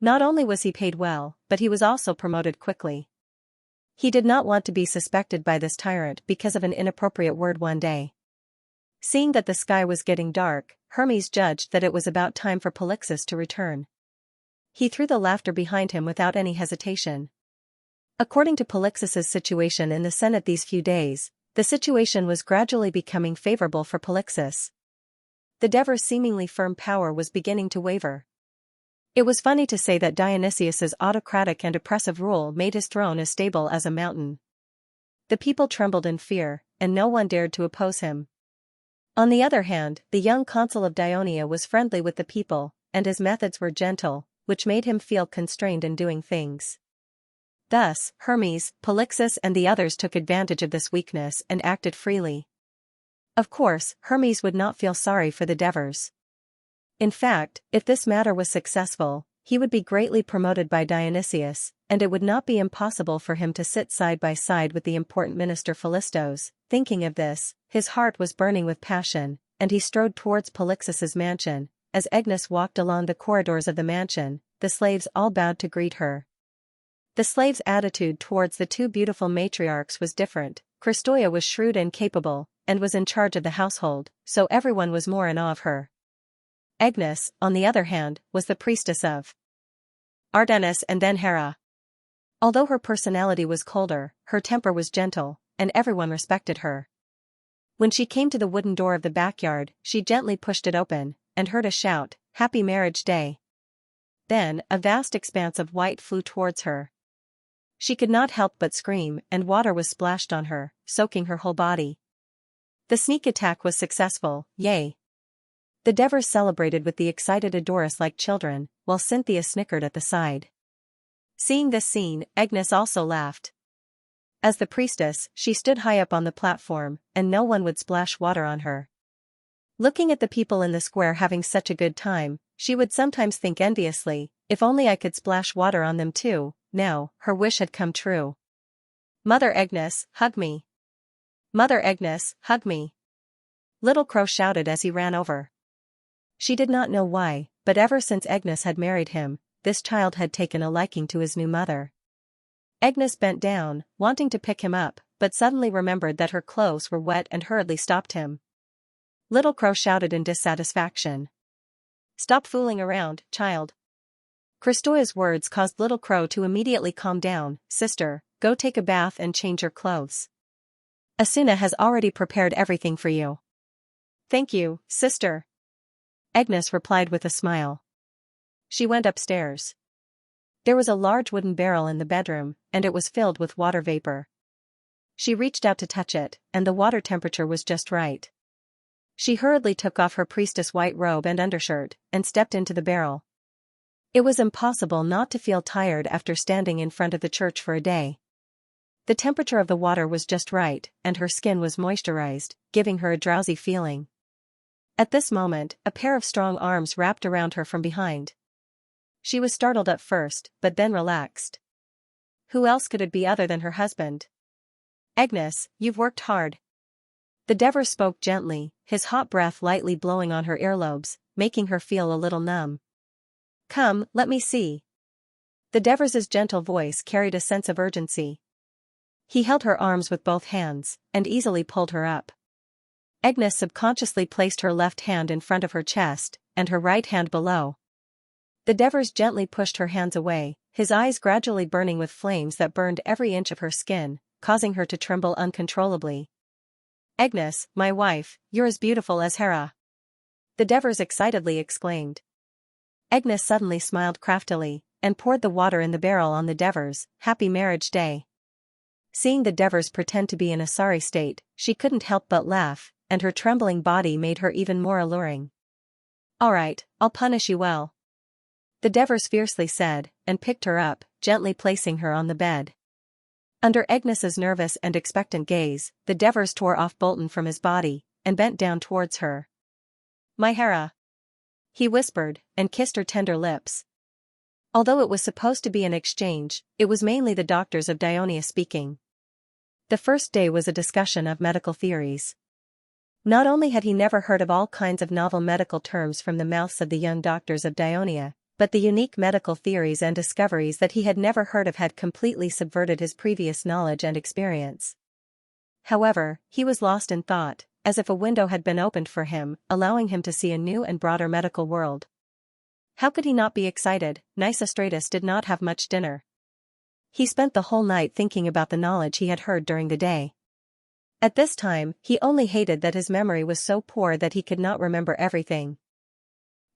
Not only was he paid well, but he was also promoted quickly. He did not want to be suspected by this tyrant because of an inappropriate word one day. Seeing that the sky was getting dark, Hermes judged that it was about time for Polixus to return. He threw the laughter behind him without any hesitation. According to Polixus's situation in the Senate these few days, the situation was gradually becoming favorable for Polixus. The Devers' seemingly firm power was beginning to waver. It was funny to say that Dionysius's autocratic and oppressive rule made his throne as stable as a mountain. The people trembled in fear, and no one dared to oppose him. On the other hand, the young consul of Dionia was friendly with the people, and his methods were gentle, which made him feel constrained in doing things. Thus, Hermes, Polixus and the others took advantage of this weakness and acted freely. Of course, Hermes would not feel sorry for the Devers. In fact, if this matter was successful, he would be greatly promoted by Dionysius, and it would not be impossible for him to sit side by side with the important minister Philistos. Thinking of this, his heart was burning with passion, and he strode towards Polixus's mansion. As Agnes walked along the corridors of the mansion, the slaves all bowed to greet her. The slaves' attitude towards the two beautiful matriarchs was different. Christoia was shrewd and capable, and was in charge of the household, so everyone was more in awe of her. Agnes, on the other hand, was the priestess of Artemis and then Hera. Although her personality was colder, her temper was gentle, and everyone respected her. When she came to the wooden door of the backyard, she gently pushed it open, and heard a shout, "Happy marriage day." Then, a vast expanse of white flew towards her. She could not help but scream, and water was splashed on her, soaking her whole body. The sneak attack was successful, yay! The Devers celebrated with the excited Adoris like children, while Cynthia snickered at the side. Seeing this scene, Agnes also laughed. As the priestess, she stood high up on the platform, and no one would splash water on her. Looking at the people in the square having such a good time, she would sometimes think enviously, if only I could splash water on them too. Now, her wish had come true. "Mother Agnes, hug me! Mother Agnes, hug me!" Little Crow shouted as he ran over. She did not know why, but ever since Agnes had married him, this child had taken a liking to his new mother. Agnes bent down, wanting to pick him up, but suddenly remembered that her clothes were wet and hurriedly stopped him. Little Crow shouted in dissatisfaction. "Stop fooling around, child." Christoia's words caused Little Crow to immediately calm down. "Sister, go take a bath and change your clothes. Asuna has already prepared everything for you." "Thank you, sister," Agnes replied with a smile. She went upstairs. There was a large wooden barrel in the bedroom, and it was filled with water vapor. She reached out to touch it, and the water temperature was just right. She hurriedly took off her priestess white robe and undershirt, and stepped into the barrel. It was impossible not to feel tired after standing in front of the church for a day. The temperature of the water was just right, and her skin was moisturized, giving her a drowsy feeling. At this moment, a pair of strong arms wrapped around her from behind. She was startled at first, but then relaxed. Who else could it be other than her husband? "Agnes, you've worked hard." The Devers spoke gently, his hot breath lightly blowing on her earlobes, making her feel a little numb. "Come, let me see." The Devers' gentle voice carried a sense of urgency. He held her arms with both hands, and easily pulled her up. Agnes subconsciously placed her left hand in front of her chest, and her right hand below. The Devers gently pushed her hands away, his eyes gradually burning with flames that burned every inch of her skin, causing her to tremble uncontrollably. "Agnes, my wife, you're as beautiful as Hera," the Devers excitedly exclaimed. Agnes suddenly smiled craftily, and poured the water in the barrel on the Devers' happy marriage day. Seeing the Devers pretend to be in a sorry state, she couldn't help but laugh, and her trembling body made her even more alluring. "All right, I'll punish you well," the Devers fiercely said, and picked her up, gently placing her on the bed. Under Agnes's nervous and expectant gaze, the Devers tore off Bolton from his body, and bent down towards her. "My Hera," he whispered, and kissed her tender lips. Although it was supposed to be an exchange, it was mainly the doctors of Dionia speaking. The first day was a discussion of medical theories. Not only had he never heard of all kinds of novel medical terms from the mouths of the young doctors of Dionia, but the unique medical theories and discoveries that he had never heard of had completely subverted his previous knowledge and experience. However, he was lost in thought, as if a window had been opened for him, allowing him to see a new and broader medical world. How could he not be excited? Nisostratus did not have much dinner. He spent the whole night thinking about the knowledge he had heard during the day. At this time, he only hated that his memory was so poor that he could not remember everything.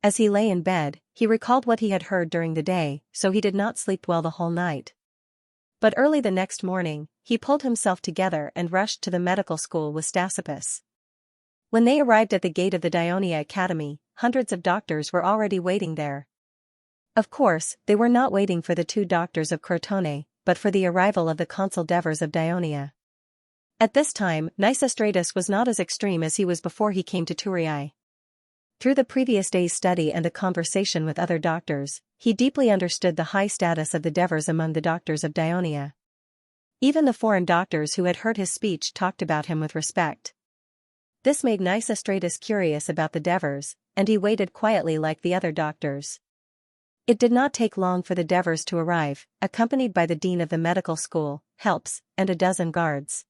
As he lay in bed, he recalled what he had heard during the day, so he did not sleep well the whole night. But early the next morning, he pulled himself together and rushed to the medical school with Stasippus. When they arrived at the gate of the Dionia Academy, hundreds of doctors were already waiting there. Of course, they were not waiting for the two doctors of Crotone, but for the arrival of the consul Devers of Dionia. At this time, Nisostratus was not as extreme as he was before he came to Turii. Through the previous day's study and a conversation with other doctors, he deeply understood the high status of the Devers among the doctors of Dionia. Even the foreign doctors who had heard his speech talked about him with respect. This made Nisostratus curious about the Devers, and he waited quietly like the other doctors. It did not take long for the Devers to arrive, accompanied by the dean of the medical school, helps, and a dozen guards.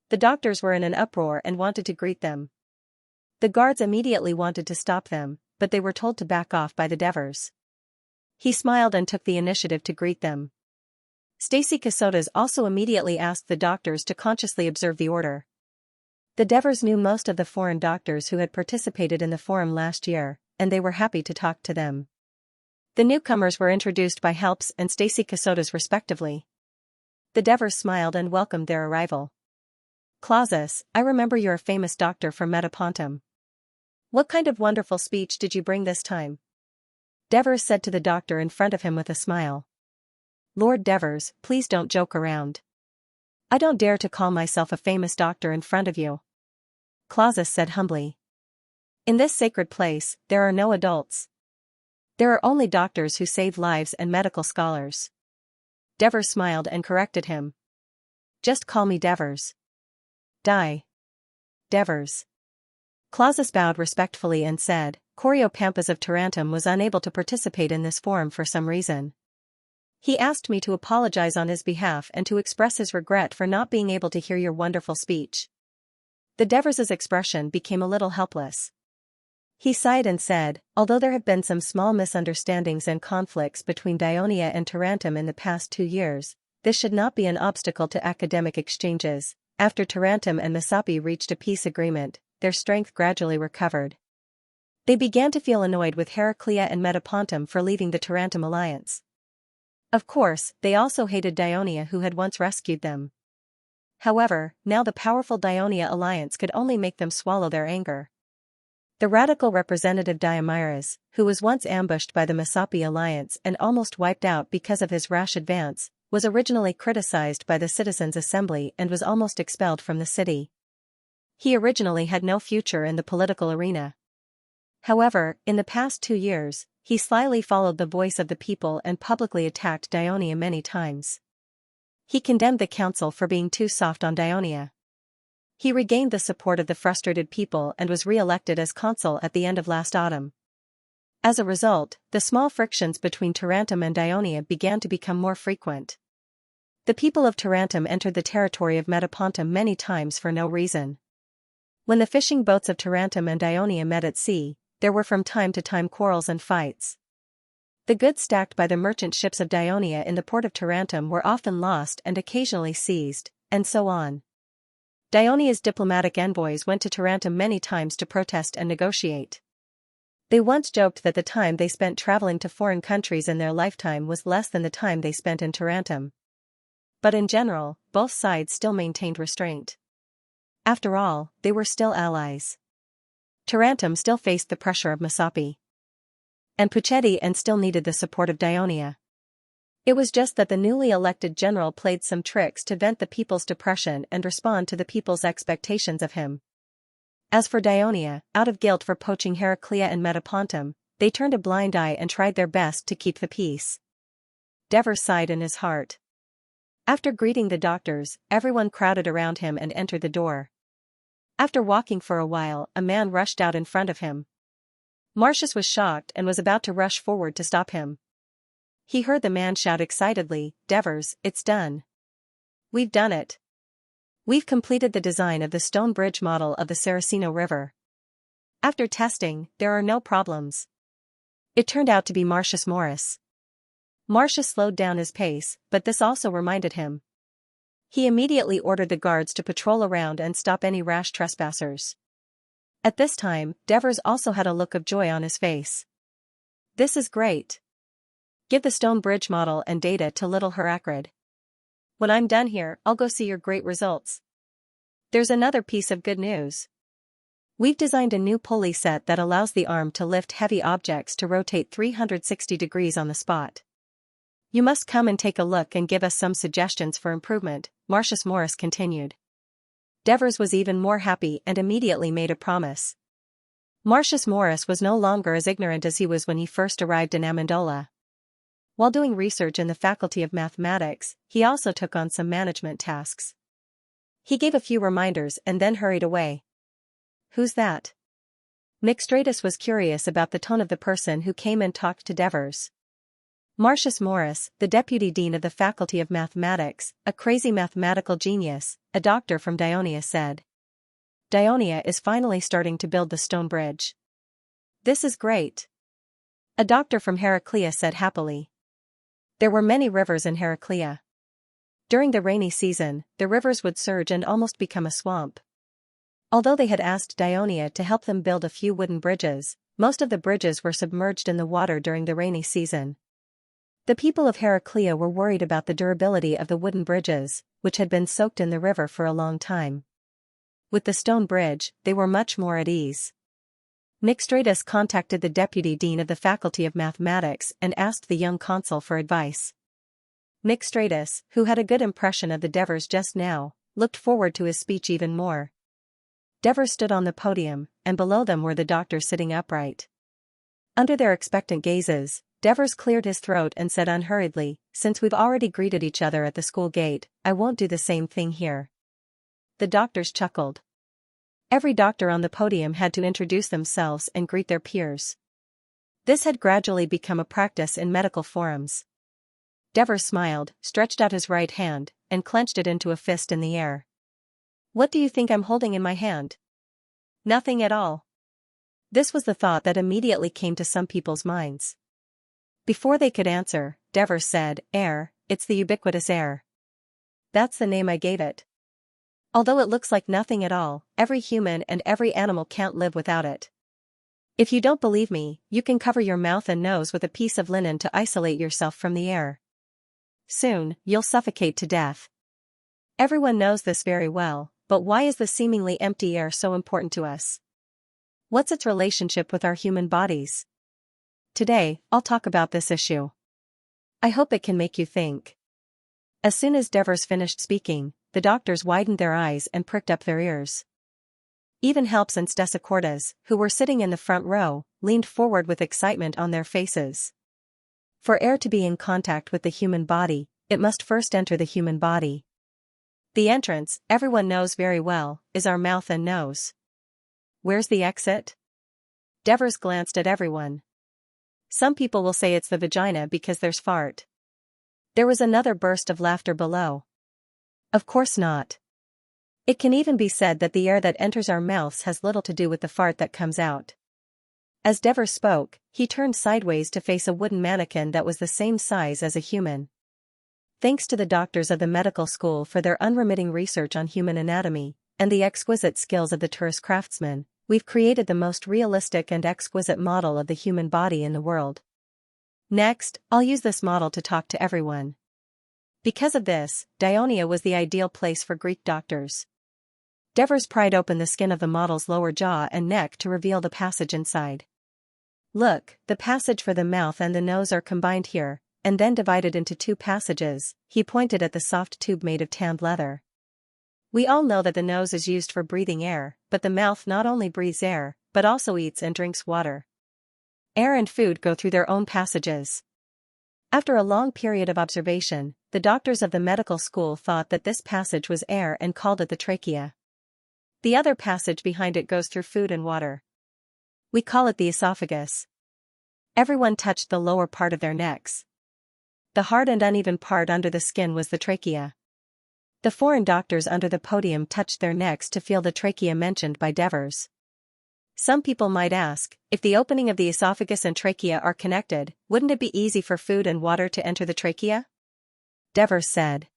The doctors were in an uproar and wanted to greet them. The guards immediately wanted to stop them, but they were told to back off by the Devers. He smiled and took the initiative to greet them. Stacy Casotas also immediately asked the doctors to consciously observe the order. The Devers knew most of the foreign doctors who had participated in the forum last year, and they were happy to talk to them. The newcomers were introduced by Helps and Stacy Casotas respectively. The Devers smiled and welcomed their arrival. "Clausus, I remember you're a famous doctor from Metapontum. What kind of wonderful speech did you bring this time?" Devers said to the doctor in front of him with a smile. "Lord Devers, please don't joke around. I don't dare to call myself a famous doctor in front of you," Clausus said humbly. "In this sacred place, there are no adults. There are only doctors who save lives and medical scholars." Devers smiled and corrected him. "Just call me Devers." Devers. Clausus bowed respectfully and said, "Choreopampas of Tarentum was unable to participate in this forum for some reason. He asked me to apologize on his behalf and to express his regret for not being able to hear your wonderful speech." The Devers' expression became a little helpless. He sighed and said, "Although there have been some small misunderstandings and conflicts between Dionia and Tarentum in the past 2 years, this should not be an obstacle to academic exchanges." After Tarentum and Messapi reached a peace agreement, their strength gradually recovered. They began to feel annoyed with Heraclea and Metapontum for leaving the Tarentum alliance. Of course, they also hated Dionia who had once rescued them. However, now the powerful Dionia alliance could only make them swallow their anger. The radical representative Diomyres, who was once ambushed by the Masapi alliance and almost wiped out because of his rash advance, was originally criticized by the Citizens' Assembly and was almost expelled from the city. He originally had no future in the political arena. However, in the past 2 years, he slyly followed the voice of the people and publicly attacked Dionia many times. He condemned the council for being too soft on Dionia. He regained the support of the frustrated people and was re-elected as consul at the end of last autumn. As a result, the small frictions between Tarentum and Dionia began to become more frequent. The people of Tarentum entered the territory of Metapontum many times for no reason. When the fishing boats of Tarentum and Dionia met at sea, there were from time to time quarrels and fights. The goods stacked by the merchant ships of Dionia in the port of Tarentum were often lost and occasionally seized, and so on. Dionia's diplomatic envoys went to Tarentum many times to protest and negotiate. They once joked that the time they spent traveling to foreign countries in their lifetime was less than the time they spent in Tarentum. But in general, both sides still maintained restraint. After all, they were still allies. Tarentum still faced the pressure of Masapi and Puchetti and still needed the support of Dionia. It was just that the newly elected general played some tricks to vent the people's depression and respond to the people's expectations of him. As for Dionia, out of guilt for poaching Heraclea and Metapontum, they turned a blind eye and tried their best to keep the peace. Devers sighed in his heart. After greeting the doctors, everyone crowded around him and entered the door. After walking for a while, a man rushed out in front of him. Marcius was shocked and was about to rush forward to stop him. He heard the man shout excitedly, "Devers, it's done. We've done it. We've completed the design of the stone bridge model of the Saraceno River. After testing, there are no problems." It turned out to be Marcius Morris. Marcius slowed down his pace, but this also reminded him. He immediately ordered the guards to patrol around and stop any rash trespassers. At this time, Devers also had a look of joy on his face. "This is great. Give the stone bridge model and data to Little Heracrid. When I'm done here, I'll go see your great results. There's another piece of good news. We've designed a new pulley set that allows the arm to lift heavy objects to rotate 360 degrees on the spot. You must come and take a look and give us some suggestions for improvement," Marcius Morris continued. Devers was even more happy and immediately made a promise. Marcius Morris was no longer as ignorant as he was when he first arrived in Amendola. While doing research in the Faculty of Mathematics, he also took on some management tasks. He gave a few reminders and then hurried away. "Who's that?" Mixtratus was curious about the tone of the person who came and talked to Devers. Marcius Morris, the deputy dean of the Faculty of Mathematics, a crazy mathematical genius, a doctor from Dionia, said. "Dionia is finally starting to build the stone bridge. This is great." A doctor from Heraclea said happily. There were many rivers in Heraclea. During the rainy season, the rivers would surge and almost become a swamp. Although they had asked Dionia to help them build a few wooden bridges, most of the bridges were submerged in the water during the rainy season. The people of Heraclea were worried about the durability of the wooden bridges, which had been soaked in the river for a long time. With the stone bridge, they were much more at ease. Mixtratus contacted the deputy dean of the Faculty of Mathematics and asked the young consul for advice. Mixtratus, who had a good impression of the Devers just now, looked forward to his speech even more. Devers stood on the podium, and below them were the doctors sitting upright. Under their expectant gazes, Devers cleared his throat and said unhurriedly, "Since we've already greeted each other at the school gate, I won't do the same thing here." The doctors chuckled. Every doctor on the podium had to introduce themselves and greet their peers. This had gradually become a practice in medical forums. Devers smiled, stretched out his right hand, and clenched it into a fist in the air. "What do you think I'm holding in my hand?" "Nothing at all." This was the thought that immediately came to some people's minds. Before they could answer, Devers said, "Air, it's the ubiquitous air. That's the name I gave it. Although it looks like nothing at all, every human and every animal can't live without it. If you don't believe me, you can cover your mouth and nose with a piece of linen to isolate yourself from the air. Soon, you'll suffocate to death. Everyone knows this very well, but why is the seemingly empty air so important to us?" What's its relationship with our human bodies? Today, I'll talk about this issue. I hope it can make you think. As soon as Devers finished speaking, the doctors widened their eyes and pricked up their ears. Even Helps and Stesicortas, who were sitting in the front row, leaned forward with excitement on their faces. For air to be in contact with the human body, it must first enter the human body. The entrance, everyone knows very well, is our mouth and nose. Where's the exit? Devers glanced at everyone. Some people will say it's the vagina because there's fart. There was another burst of laughter below. Of course not. It can even be said that the air that enters our mouths has little to do with the fart that comes out. As Devers spoke, he turned sideways to face a wooden mannequin that was the same size as a human. Thanks to the doctors of the medical school for their unremitting research on human anatomy, and the exquisite skills of the tourist craftsmen, we've created the most realistic and exquisite model of the human body in the world. Next, I'll use this model to talk to everyone. Because of this, Xianxia was the ideal place for Greek doctors. Devers pried open the skin of the model's lower jaw and neck to reveal the passage inside. Look, the passage for the mouth and the nose are combined here, and then divided into two passages. He pointed at the soft tube made of tanned leather. We all know that the nose is used for breathing air, but the mouth not only breathes air, but also eats and drinks water. Air and food go through their own passages. After a long period of observation, the doctors of the medical school thought that this passage was air and called it the trachea. The other passage behind it goes through food and water. We call it the esophagus. Everyone touched the lower part of their necks. The hard and uneven part under the skin was the trachea. The foreign doctors under the podium touched their necks to feel the trachea mentioned by Devers. Some people might ask, if the opening of the esophagus and trachea are connected, wouldn't it be easy for food and water to enter the trachea? Devers said.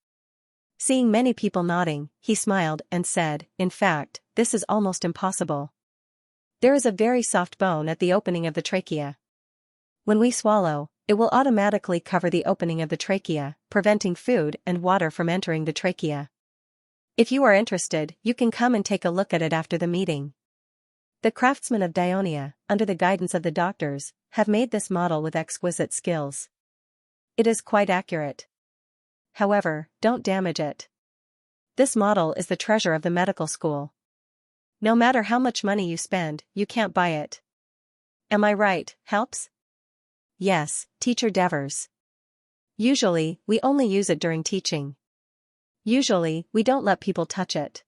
Seeing many people nodding, he smiled and said, in fact, this is almost impossible. There is a very soft bone at the opening of the trachea. When we swallow, it will automatically cover the opening of the trachea, preventing food and water from entering the trachea. If you are interested, you can come and take a look at it after the meeting. The craftsmen of Xianxia, under the guidance of the doctors, have made this model with exquisite skills. It is quite accurate. However, don't damage it. This model is the treasure of the medical school. No matter how much money you spend, you can't buy it. Am I right, Helps? Yes, Teacher Devers. Usually, we only use it during teaching. Usually, we don't let people touch it.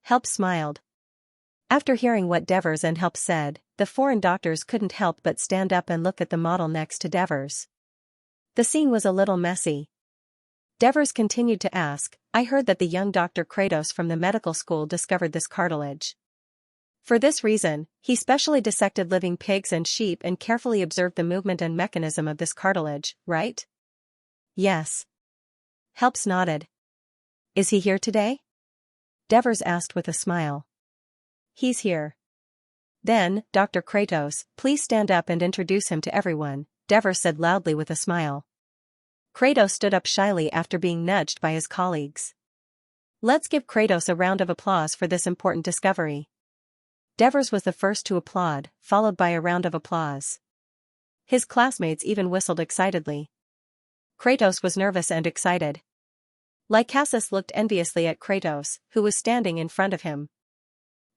Helps smiled. After hearing what Devers and Helps said, the foreign doctors couldn't help but stand up and look at the model next to Devers. The scene was a little messy. Devers continued to ask, I heard that the young Dr. Kratos from the medical school discovered this cartilage. For this reason, he specially dissected living pigs and sheep and carefully observed the movement and mechanism of this cartilage, right? Yes. Helps nodded. Is he here today? Devers asked with a smile. He's here. Then, Dr. Kratos, please stand up and introduce him to everyone, Devers said loudly with a smile. Kratos stood up shyly after being nudged by his colleagues. Let's give Kratos a round of applause for this important discovery. Devers was the first to applaud, followed by a round of applause. His classmates even whistled excitedly. Kratos was nervous and excited. Lycasus looked enviously at Kratos, who was standing in front of him.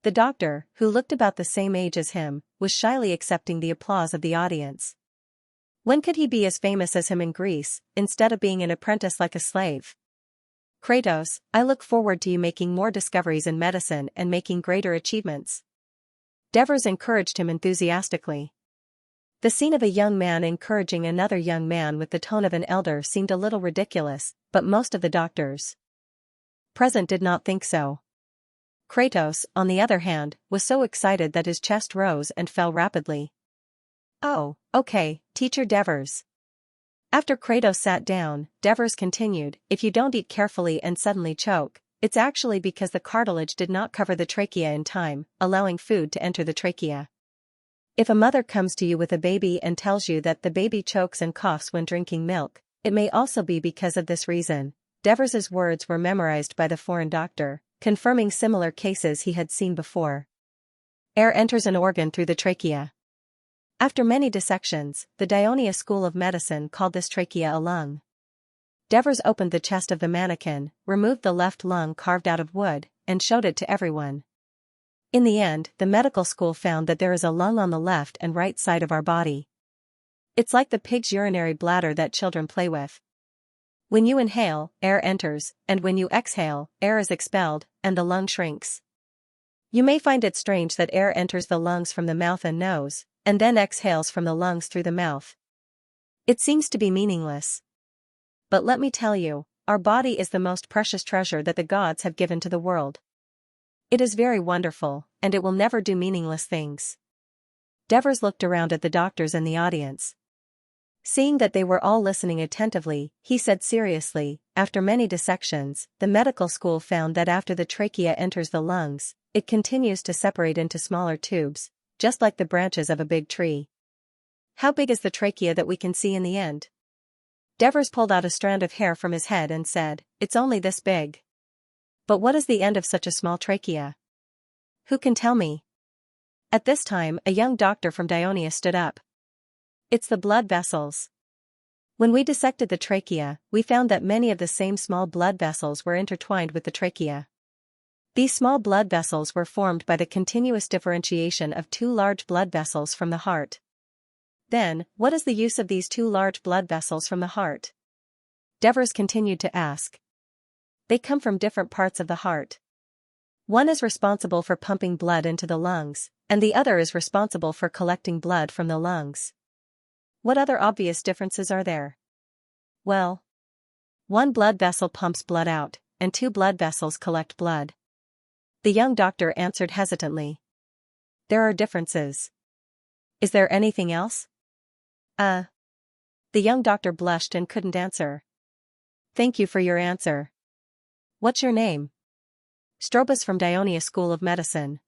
The doctor, who looked about the same age as him, was shyly accepting the applause of the audience. When could he be as famous as him in Greece, instead of being an apprentice like a slave? Kratos, I look forward to you making more discoveries in medicine and making greater achievements. Devers encouraged him enthusiastically. The scene of a young man encouraging another young man with the tone of an elder seemed a little ridiculous, but most of the doctors present did not think so. Kratos, on the other hand, was so excited that his chest rose and fell rapidly. Oh, okay, Teacher Devers. After Kratos sat down, Devers continued, if you don't eat carefully and suddenly choke, it's actually because the cartilage did not cover the trachea in time, allowing food to enter the trachea. If a mother comes to you with a baby and tells you that the baby chokes and coughs when drinking milk, it may also be because of this reason. Devers's words were memorized by the foreign doctor, confirming similar cases he had seen before. Air enters an organ through the trachea. After many dissections, the Xianxia school of medicine called this trachea a lung. Devers opened the chest of the mannequin, removed the left lung carved out of wood, and showed it to everyone. In the end, the medical school found that there is a lung on the left and right side of our body. It's like the pig's urinary bladder that children play with. When you inhale, air enters, and when you exhale, air is expelled, and the lung shrinks. You may find it strange that air enters the lungs from the mouth and nose, and then exhales from the lungs through the mouth. It seems to be meaningless. But let me tell you, our body is the most precious treasure that the gods have given to the world. It is very wonderful, and it will never do meaningless things. Devers looked around at the doctors and the audience. Seeing that they were all listening attentively, he said seriously, after many dissections, the medical school found that after the trachea enters the lungs, it continues to separate into smaller tubes, just like the branches of a big tree. How big is the trachea that we can see in the end? Devers pulled out a strand of hair from his head and said, "It's only this big." But what is the end of such a small trachea? Who can tell me? At this time, a young doctor from Xianxia stood up. It's the blood vessels. When we dissected the trachea, we found that many of the same small blood vessels were intertwined with the trachea. These small blood vessels were formed by the continuous differentiation of two large blood vessels from the heart. Then, what is the use of these two large blood vessels from the heart? Devers continued to ask. They come from different parts of the heart. One is responsible for pumping blood into the lungs, and the other is responsible for collecting blood from the lungs. What other obvious differences are there? Well, one blood vessel pumps blood out, and two blood vessels collect blood. The young doctor answered hesitantly. There are differences. Is there anything else? The young doctor blushed and couldn't answer. Thank you for your answer. What's your name? Strobus from Xianxia School of Medicine.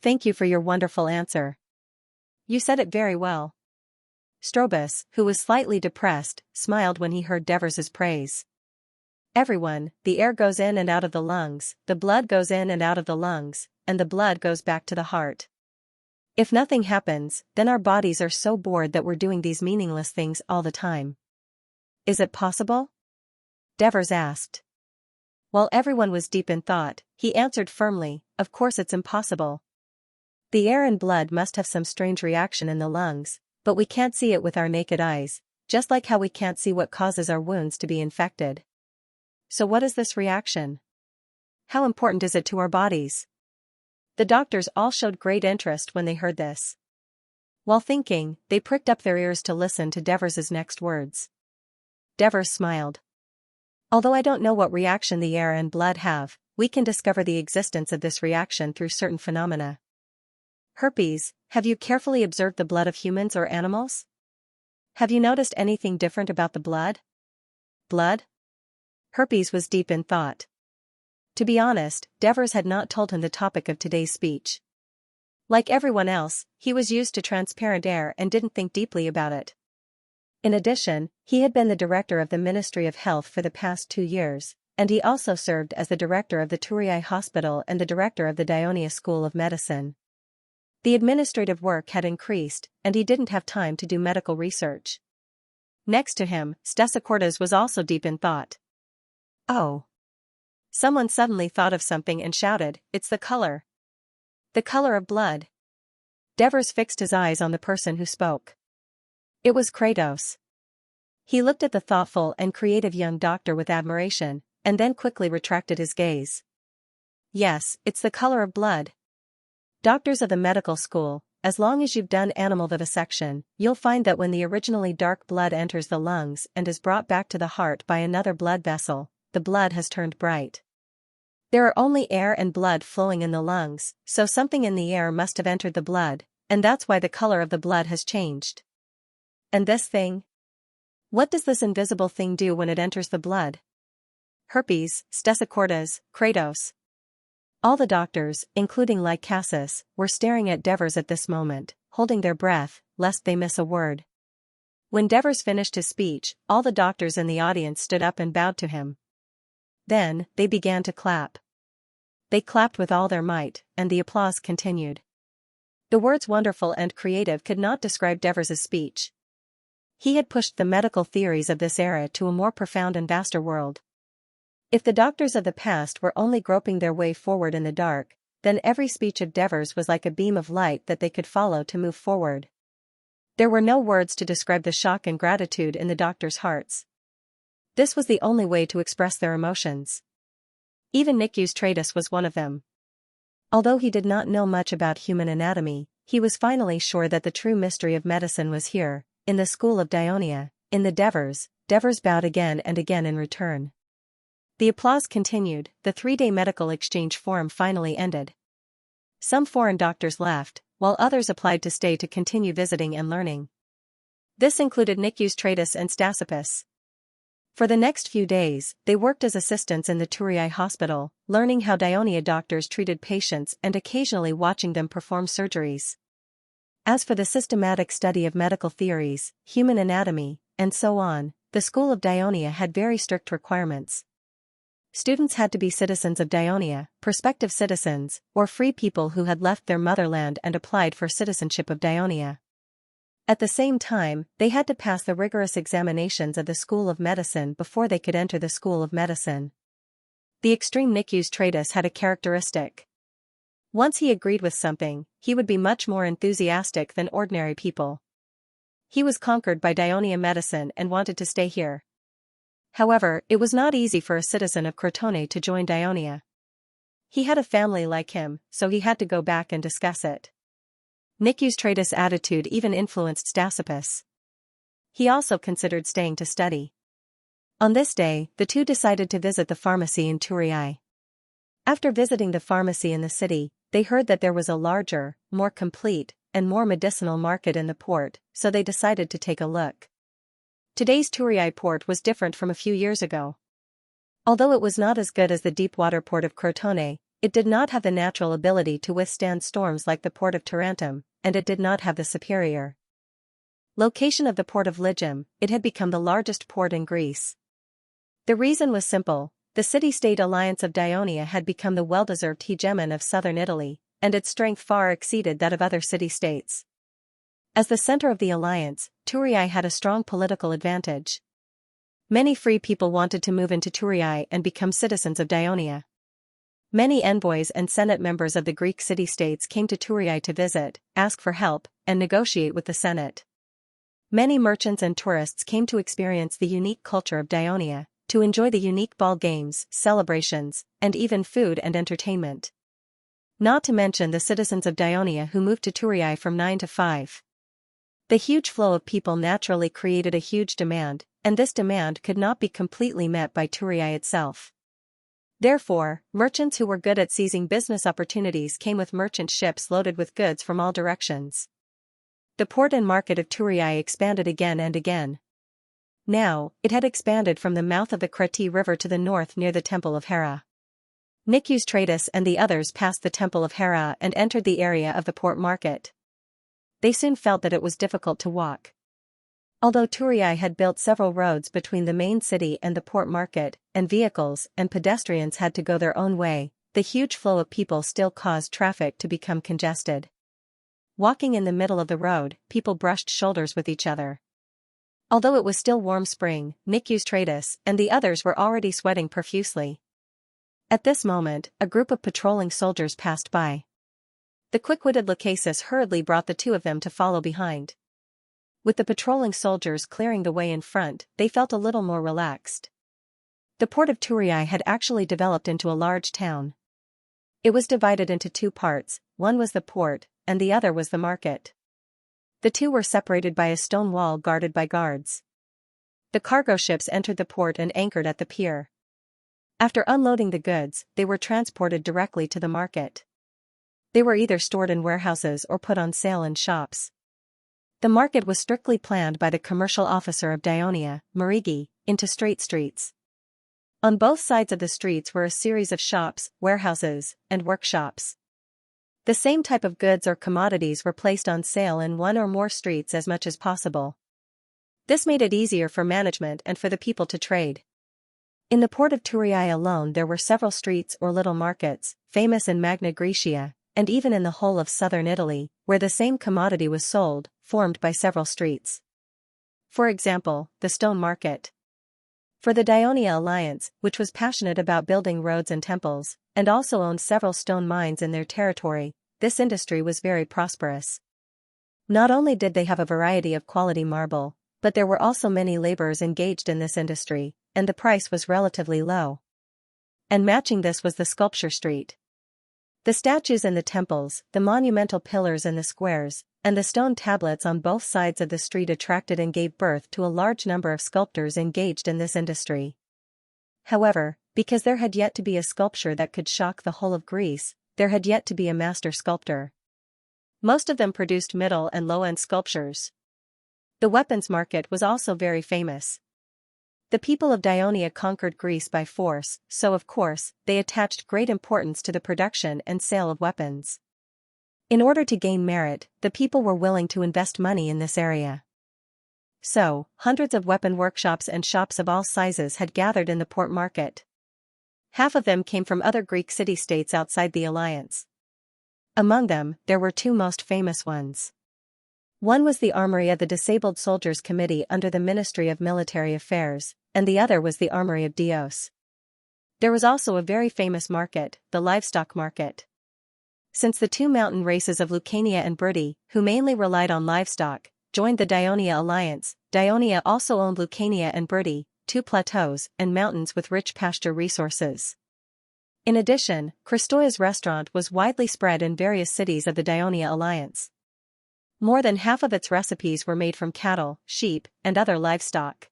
Thank you for your wonderful answer. You said it very well. Strobus, who was slightly depressed, smiled when he heard Devers's praise. Everyone, the air goes in and out of the lungs, the blood goes in and out of the lungs, and the blood goes back to the heart. If nothing happens, then our bodies are so bored that we're doing these meaningless things all the time. Is it possible? Devers asked. While everyone was deep in thought, he answered firmly, of course it's impossible. The air and blood must have some strange reaction in the lungs, but we can't see it with our naked eyes, just like how we can't see what causes our wounds to be infected. So what is this reaction? How important is it to our bodies? The doctors all showed great interest when they heard this. While thinking, they pricked up their ears to listen to Devers's next words. Devers smiled. Although I don't know what reaction the air and blood have, we can discover the existence of this reaction through certain phenomena. Herpes, have you carefully observed the blood of humans or animals? Have you noticed anything different about the blood? Blood? Herpes was deep in thought. To be honest, Devers had not told him the topic of today's speech. Like everyone else, he was used to transparent air and didn't think deeply about it. In addition, he had been the director of the Ministry of Health for the past 2 years, and he also served as the director of the Turiai Hospital and the director of the Xianxia School of Medicine. The administrative work had increased, and he didn't have time to do medical research. Next to him, Stesicortes was also deep in thought. Oh! Someone suddenly thought of something and shouted, "It's the color! The color of blood!" Devers fixed his eyes on the person who spoke. It was Kratos. He looked at the thoughtful and creative young doctor with admiration, and then quickly retracted his gaze. Yes, it's the color of blood. Doctors of the medical school, as long as you've done animal vivisection, you'll find that when the originally dark blood enters the lungs and is brought back to the heart by another blood vessel, the blood has turned bright. There are only air and blood flowing in the lungs, so something in the air must have entered the blood, and that's why the color of the blood has changed. And this thing? What does this invisible thing do when it enters the blood? Herpes, Stesicortes, Kratos. All the doctors, including Lycasus, were staring at Devers at this moment, holding their breath, lest they miss a word. When Devers finished his speech, all the doctors in the audience stood up and bowed to him. Then, they began to clap. They clapped with all their might, and the applause continued. The words wonderful and creative could not describe Devers's speech. He had pushed the medical theories of this era to a more profound and vaster world. If the doctors of the past were only groping their way forward in the dark, then every speech of Devers was like a beam of light that they could follow to move forward. There were no words to describe the shock and gratitude in the doctors' hearts. This was the only way to express their emotions. Even Xianxia was one of them. Although he did not know much about human anatomy, he was finally sure that the true mystery of medicine was here, in the school of Dionia, in the Devers. Devers bowed again and again in return. The applause continued. The 3-day medical exchange forum finally ended. Some foreign doctors left, while others applied to stay to continue visiting and learning. This included Xianxia and Stasippus. For the next few days, they worked as assistants in the Turii hospital, learning how Dionia doctors treated patients and occasionally watching them perform surgeries. As for the systematic study of medical theories, human anatomy, and so on, the school of Dionia had very strict requirements. Students had to be citizens of Dionia, prospective citizens, or free people who had left their motherland and applied for citizenship of Dionia. At the same time, they had to pass the rigorous examinations of the School of Medicine before they could enter the School of Medicine. The extreme Xianxia had a characteristic. Once he agreed with something, he would be much more enthusiastic than ordinary people. He was conquered by Dionia medicine and wanted to stay here. However, it was not easy for a citizen of Crotone to join Dionia. He had a family like him, so he had to go back and discuss it. Xianxia's attitude even influenced Stasippus. He also considered staying to study. On this day, the two decided to visit the pharmacy in Turii. After visiting the pharmacy in the city, they heard that there was a larger, more complete, and more medicinal market in the port, so they decided to take a look. Today's Turii port was different from a few years ago. Although it was not as good as the deep-water port of Crotone, it did not have the natural ability to withstand storms like the port of Tarentum, and it did not have the superior location of the port of Ligum. It had become the largest port in Greece. The reason was simple: the city-state alliance of Dionia had become the well-deserved hegemon of southern Italy, and its strength far exceeded that of other city-states. As the center of the alliance, Turii had a strong political advantage. Many free people wanted to move into Turii and become citizens of Dionia. Many envoys and Senate members of the Greek city-states came to Turii to visit, ask for help, and negotiate with the Senate. Many merchants and tourists came to experience the unique culture of Dionia, to enjoy the unique ball games, celebrations, and even food and entertainment. Not to mention the citizens of Dionia who moved to Turii from 9 to 5. The huge flow of people naturally created a huge demand, and this demand could not be completely met by Turii itself. Therefore, merchants who were good at seizing business opportunities came with merchant ships loaded with goods from all directions. The port and market of Turii expanded again and again. Now, it had expanded from the mouth of the Creti River to the north near the Temple of Hera. Xianxia and the others passed the Temple of Hera and entered the area of the port market. They soon felt that it was difficult to walk. Although Turii had built several roads between the main city and the port market, and vehicles and pedestrians had to go their own way, the huge flow of people still caused traffic to become congested. Walking in the middle of the road, people brushed shoulders with each other. Although it was still warm spring, Xianxia and the others were already sweating profusely. At this moment, a group of patrolling soldiers passed by. The quick-witted Lachesis hurriedly brought the two of them to follow behind. With the patrolling soldiers clearing the way in front, they felt a little more relaxed. The port of Turii had actually developed into a large town. It was divided into two parts, one was the port, and the other was the market. The two were separated by a stone wall guarded by guards. The cargo ships entered the port and anchored at the pier. After unloading the goods, they were transported directly to the market. They were either stored in warehouses or put on sale in shops. The market was strictly planned by the commercial officer of Dionia, Marigi, into straight streets. On both sides of the streets were a series of shops, warehouses, and workshops. The same type of goods or commodities were placed on sale in one or more streets as much as possible. This made it easier for management and for the people to trade. In the port of Turii alone there were several streets or little markets, famous in Magna Graecia, and even in the whole of southern Italy, where the same commodity was sold, formed by several streets. For example, the stone market. For the Daionia alliance, which was passionate about building roads and temples, and also owned several stone mines in their territory, this industry was very prosperous. Not only did they have a variety of quality marble, but there were also many laborers engaged in this industry, and the price was relatively low. And matching this was the sculpture street. The statues in the temples, the monumental pillars in the squares, and the stone tablets on both sides of the street attracted and gave birth to a large number of sculptors engaged in this industry. However, because there had yet to be a sculpture that could shock the whole of Greece, there had yet to be a master sculptor. Most of them produced middle and low-end sculptures. The weapons market was also very famous. The people of Daionia conquered Greece by force, so of course, they attached great importance to the production and sale of weapons. In order to gain merit, the people were willing to invest money in this area. So, hundreds of weapon workshops and shops of all sizes had gathered in the port market. Half of them came from other Greek city-states outside the alliance. Among them, there were two most famous ones. One was the armory of the Disabled Soldiers Committee under the Ministry of Military Affairs, and the other was the armory of Dios. There was also a very famous market, the livestock market. Since the two mountain races of Lucania and Bruttii, who mainly relied on livestock, joined the Daionia alliance, Daionia also owned Lucania and Bruttii, two plateaus and mountains with rich pasture resources. In addition, Christoia's restaurant was widely spread in various cities of the Daionia alliance. More than half of its recipes were made from cattle, sheep, and other livestock.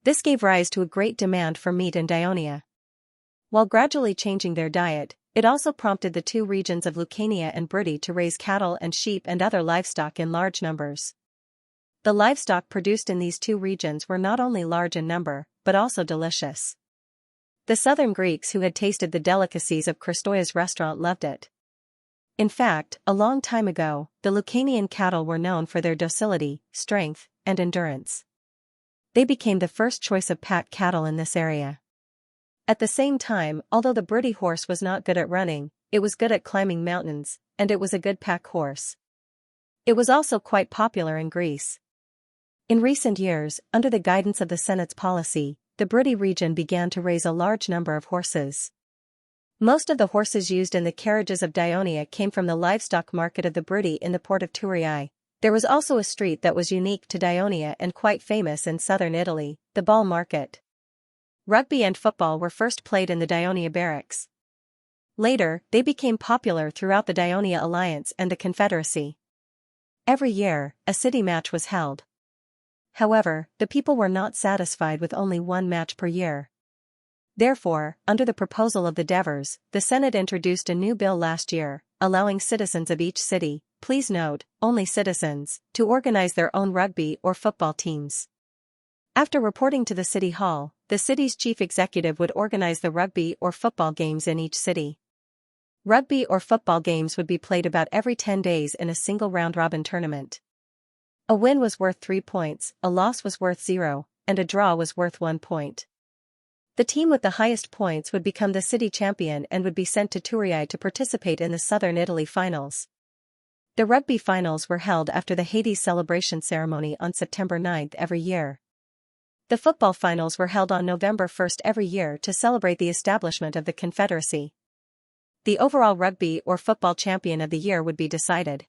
This gave rise to a great demand for meat in Daionia. While gradually changing their diet, it also prompted the two regions of Lucania and Bruttii to raise cattle and sheep and other livestock in large numbers. The livestock produced in these two regions were not only large in number, but also delicious. The southern Greeks who had tasted the delicacies of Christoia's restaurant loved it. In fact, a long time ago, the Lucanian cattle were known for their docility, strength, and endurance. They became the first choice of pack cattle in this area. At the same time, although the Bruttii horse was not good at running, it was good at climbing mountains, and it was a good pack horse. It was also quite popular in Greece. In recent years, under the guidance of the Senate's policy, the Bruttii region began to raise a large number of horses. Most of the horses used in the carriages of Daionia came from the livestock market of the Bruttii in the port of Thurii. There was also a street that was unique to Daionia and quite famous in southern Italy, the ball market. Rugby and football were first played in the Daionia barracks. Later, they became popular throughout the Daionia alliance and the Confederacy. Every year, a city match was held. However, the people were not satisfied with only one match per year. Therefore, under the proposal of the Devers, the Senate introduced a new bill last year, allowing citizens of each city, please note, only citizens, to organize their own rugby or football teams. After reporting to the city hall, the city's chief executive would organize the rugby or football games in each city. Rugby or football games would be played about every 10 days in a single round-robin tournament. A win was worth 3 points, a loss was worth 0, and a draw was worth 1 point. The team with the highest points would become the city champion and would be sent to Thurii to participate in the Southern Italy finals. The rugby finals were held after the Hades celebration ceremony on September 9 every year. The football finals were held on November 1 every year to celebrate the establishment of the Confederacy. The overall rugby or football champion of the year would be decided.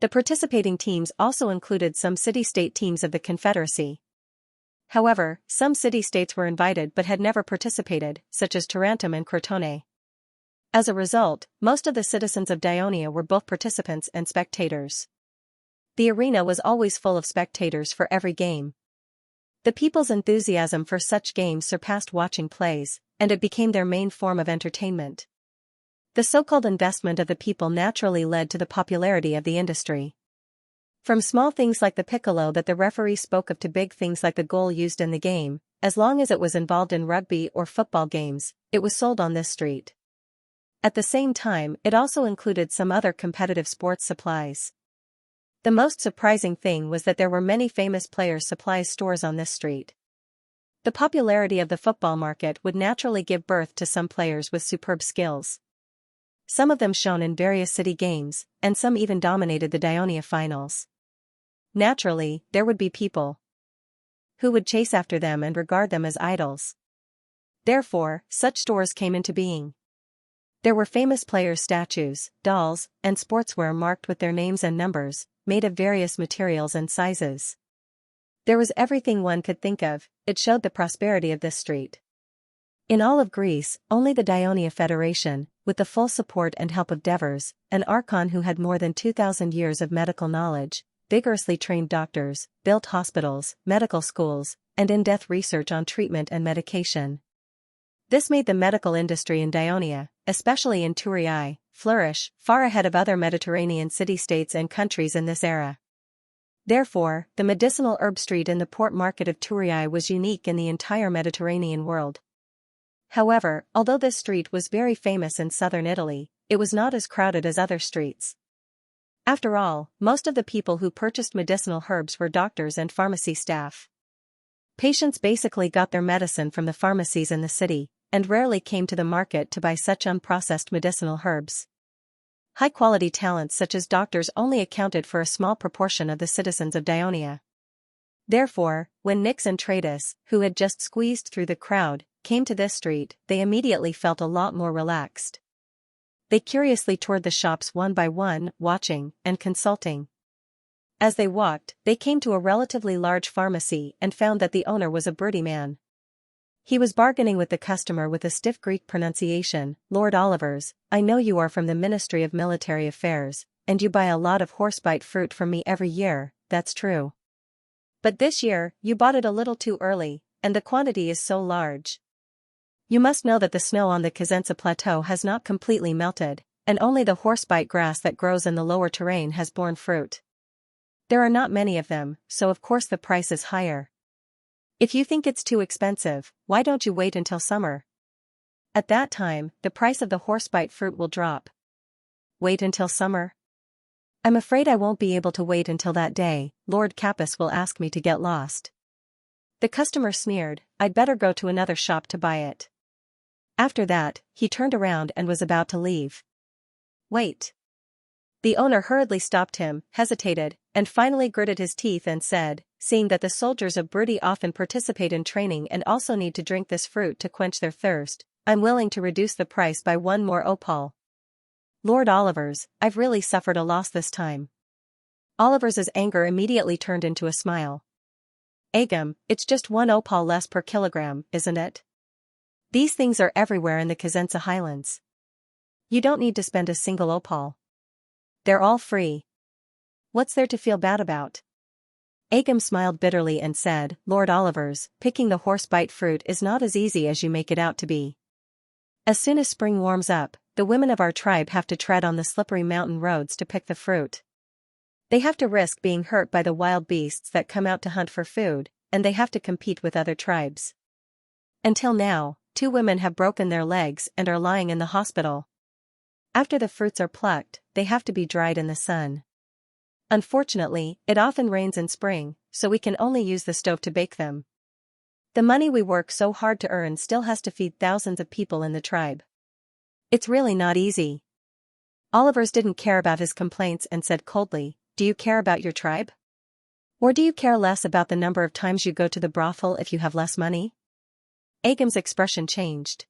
The participating teams also included some city-state teams of the Confederacy. However, some city-states were invited but had never participated, such as Tarentum and Crotone. As a result, most of the citizens of Daionia were both participants and spectators. The arena was always full of spectators for every game. The people's enthusiasm for such games surpassed watching plays, and it became their main form of entertainment. The so-called investment of the people naturally led to the popularity of the industry. From small things like the piccolo that the referee spoke of to big things like the goal used in the game, as long as it was involved in rugby or football games, it was sold on this street. At the same time, it also included some other competitive sports supplies. The most surprising thing was that there were many famous players' supplies stores on this street. The popularity of the football market would naturally give birth to some players with superb skills. Some of them shone in various city games, and some even dominated the Dionia finals. Naturally, there would be people who would chase after them and regard them as idols. Therefore, such stores came into being. There were famous players' statues, dolls, and sportswear marked with their names and numbers, made of various materials and sizes. There was everything one could think of. It showed the prosperity of this street. In all of Greece, only the Dionia Federation, with the full support and help of Devers, an archon who had more than 2,000 years of medical knowledge, vigorously trained doctors, built hospitals, medical schools, and in-depth research on treatment and medication. This made the medical industry in Dionia, especially in Thurii, flourish, far ahead of other Mediterranean city-states and countries in this era. Therefore, the medicinal herb street in the port market of Thurii was unique in the entire Mediterranean world. However, although this street was very famous in southern Italy, it was not as crowded as other streets. After all, most of the people who purchased medicinal herbs were doctors and pharmacy staff. Patients basically got their medicine from the pharmacies in the city, and rarely came to the market to buy such unprocessed medicinal herbs. High-quality talents such as doctors only accounted for a small proportion of the citizens of Dionia. Therefore, when Nix and Tratus, who had just squeezed through the crowd, came to this street, they immediately felt a lot more relaxed. They curiously toured the shops one by one, watching and consulting. As they walked, they came to a relatively large pharmacy and found that the owner was a broody man. He was bargaining with the customer with a stiff Greek pronunciation. "Lord Olivers, I know you are from the Ministry of Military Affairs, and you buy a lot of horsebite fruit from me every year, that's true. But this year, you bought it a little too early, and the quantity is so large. You must know that the snow on the Xianxia plateau has not completely melted, and only the horsebite grass that grows in the lower terrain has borne fruit. There are not many of them, so of course the price is higher. If you think it's too expensive, why don't you wait until summer? At that time, the price of the horsebite fruit will drop." "Wait until summer? I'm afraid I won't be able to wait until that day. Lord Capus will ask me to get lost." The customer sneered. "I'd better go to another shop to buy it." After that, he turned around and was about to leave. "Wait." The owner hurriedly stopped him, hesitated, and finally gritted his teeth and said, "Seeing that the soldiers of Brody often participate in training and also need to drink this fruit to quench their thirst, I'm willing to reduce the price by 1 more opal." "Lord Olivers, I've really suffered a loss this time." Olivers's anger immediately turned into a smile. "Agam, it's just 1 opal less per kilogram, isn't it? These things are everywhere in the Xianxia highlands. You don't need to spend a single opal. They're all free. What's there to feel bad about?" Agam smiled bitterly and said, "Lord Olivers, picking the horsebite fruit is not as easy as you make it out to be. As soon as spring warms up, the women of our tribe have to tread on the slippery mountain roads to pick the fruit. They have to risk being hurt by the wild beasts that come out to hunt for food, and they have to compete with other tribes. Until now, 2 women have broken their legs and are lying in the hospital. After the fruits are plucked, they have to be dried in the sun. Unfortunately, it often rains in spring, so we can only use the stove to bake them. The money we work so hard to earn still has to feed thousands of people in the tribe. It's really not easy." Olivers didn't care about his complaints and said coldly, "Do you care about your tribe? Or do you care less about the number of times you go to the brothel if you have less money?" Agam's expression changed.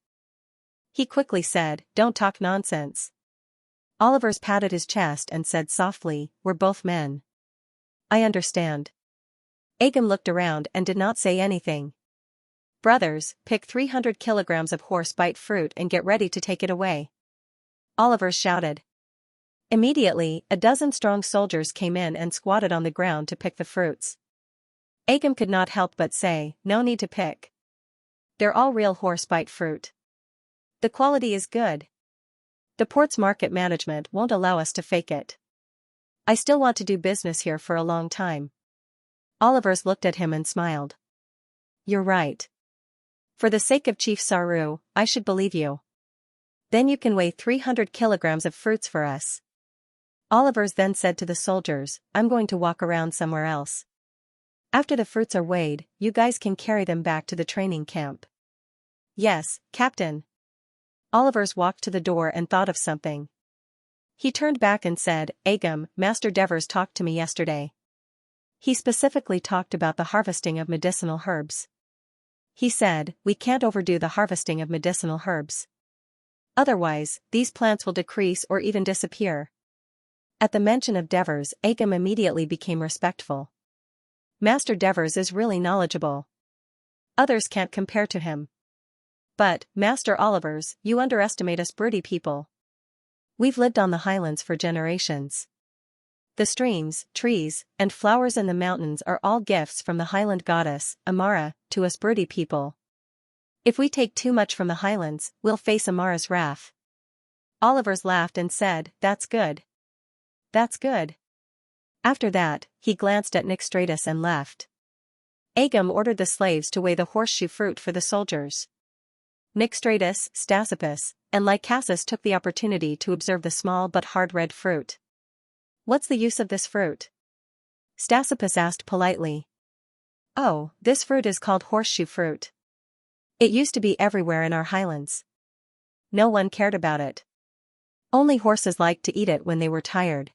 He quickly said, "Don't talk nonsense." Olivers patted his chest and said softly, "We're both men. I understand." Agam looked around and did not say anything. "Brothers, pick 300 kilograms of horsebite fruit and get ready to take it away," Olivers shouted. Immediately, a dozen strong soldiers came in and squatted on the ground to pick the fruits. Agam could not help but say, "No need to pick. They're all real horsebite fruit. The quality is good. The port's market management won't allow us to fake it. I still want to do business here for a long time." Olivers looked at him and smiled. "You're right. For the sake of Chief Saru, I should believe you. Then you can weigh 300 kilograms of fruits for us." Olivers then said to the soldiers, "I'm going to walk around somewhere else. After the fruits are weighed, you guys can carry them back to the training camp." "Yes, Captain." Oliver's walked to the door and thought of something. He turned back and said, Agam, Master Devers talked to me yesterday. He specifically talked about the harvesting of medicinal herbs. He said, we can't overdo the harvesting of medicinal herbs. Otherwise, these plants will decrease or even disappear. At the mention of Devers, Agam immediately became respectful. Master Devers is really knowledgeable. Others can't compare to him. But, Master Olivers, you underestimate us broody people. We've lived on the highlands for generations. The streams, trees, and flowers in the mountains are all gifts from the highland goddess, Amara, to us broody people. If we take too much from the highlands, we'll face Amara's wrath. Olivers laughed and said, that's good. That's good. After that, he glanced at Nyxtratus and left. Agam ordered the slaves to weigh the horseshoe fruit for the soldiers. Nyxtratus, Stasippus, and Lycasus took the opportunity to observe the small but hard red fruit. What's the use of this fruit? Stasippus asked politely. Oh, this fruit is called horseshoe fruit. It used to be everywhere in our highlands. No one cared about it. Only horses liked to eat it when they were tired.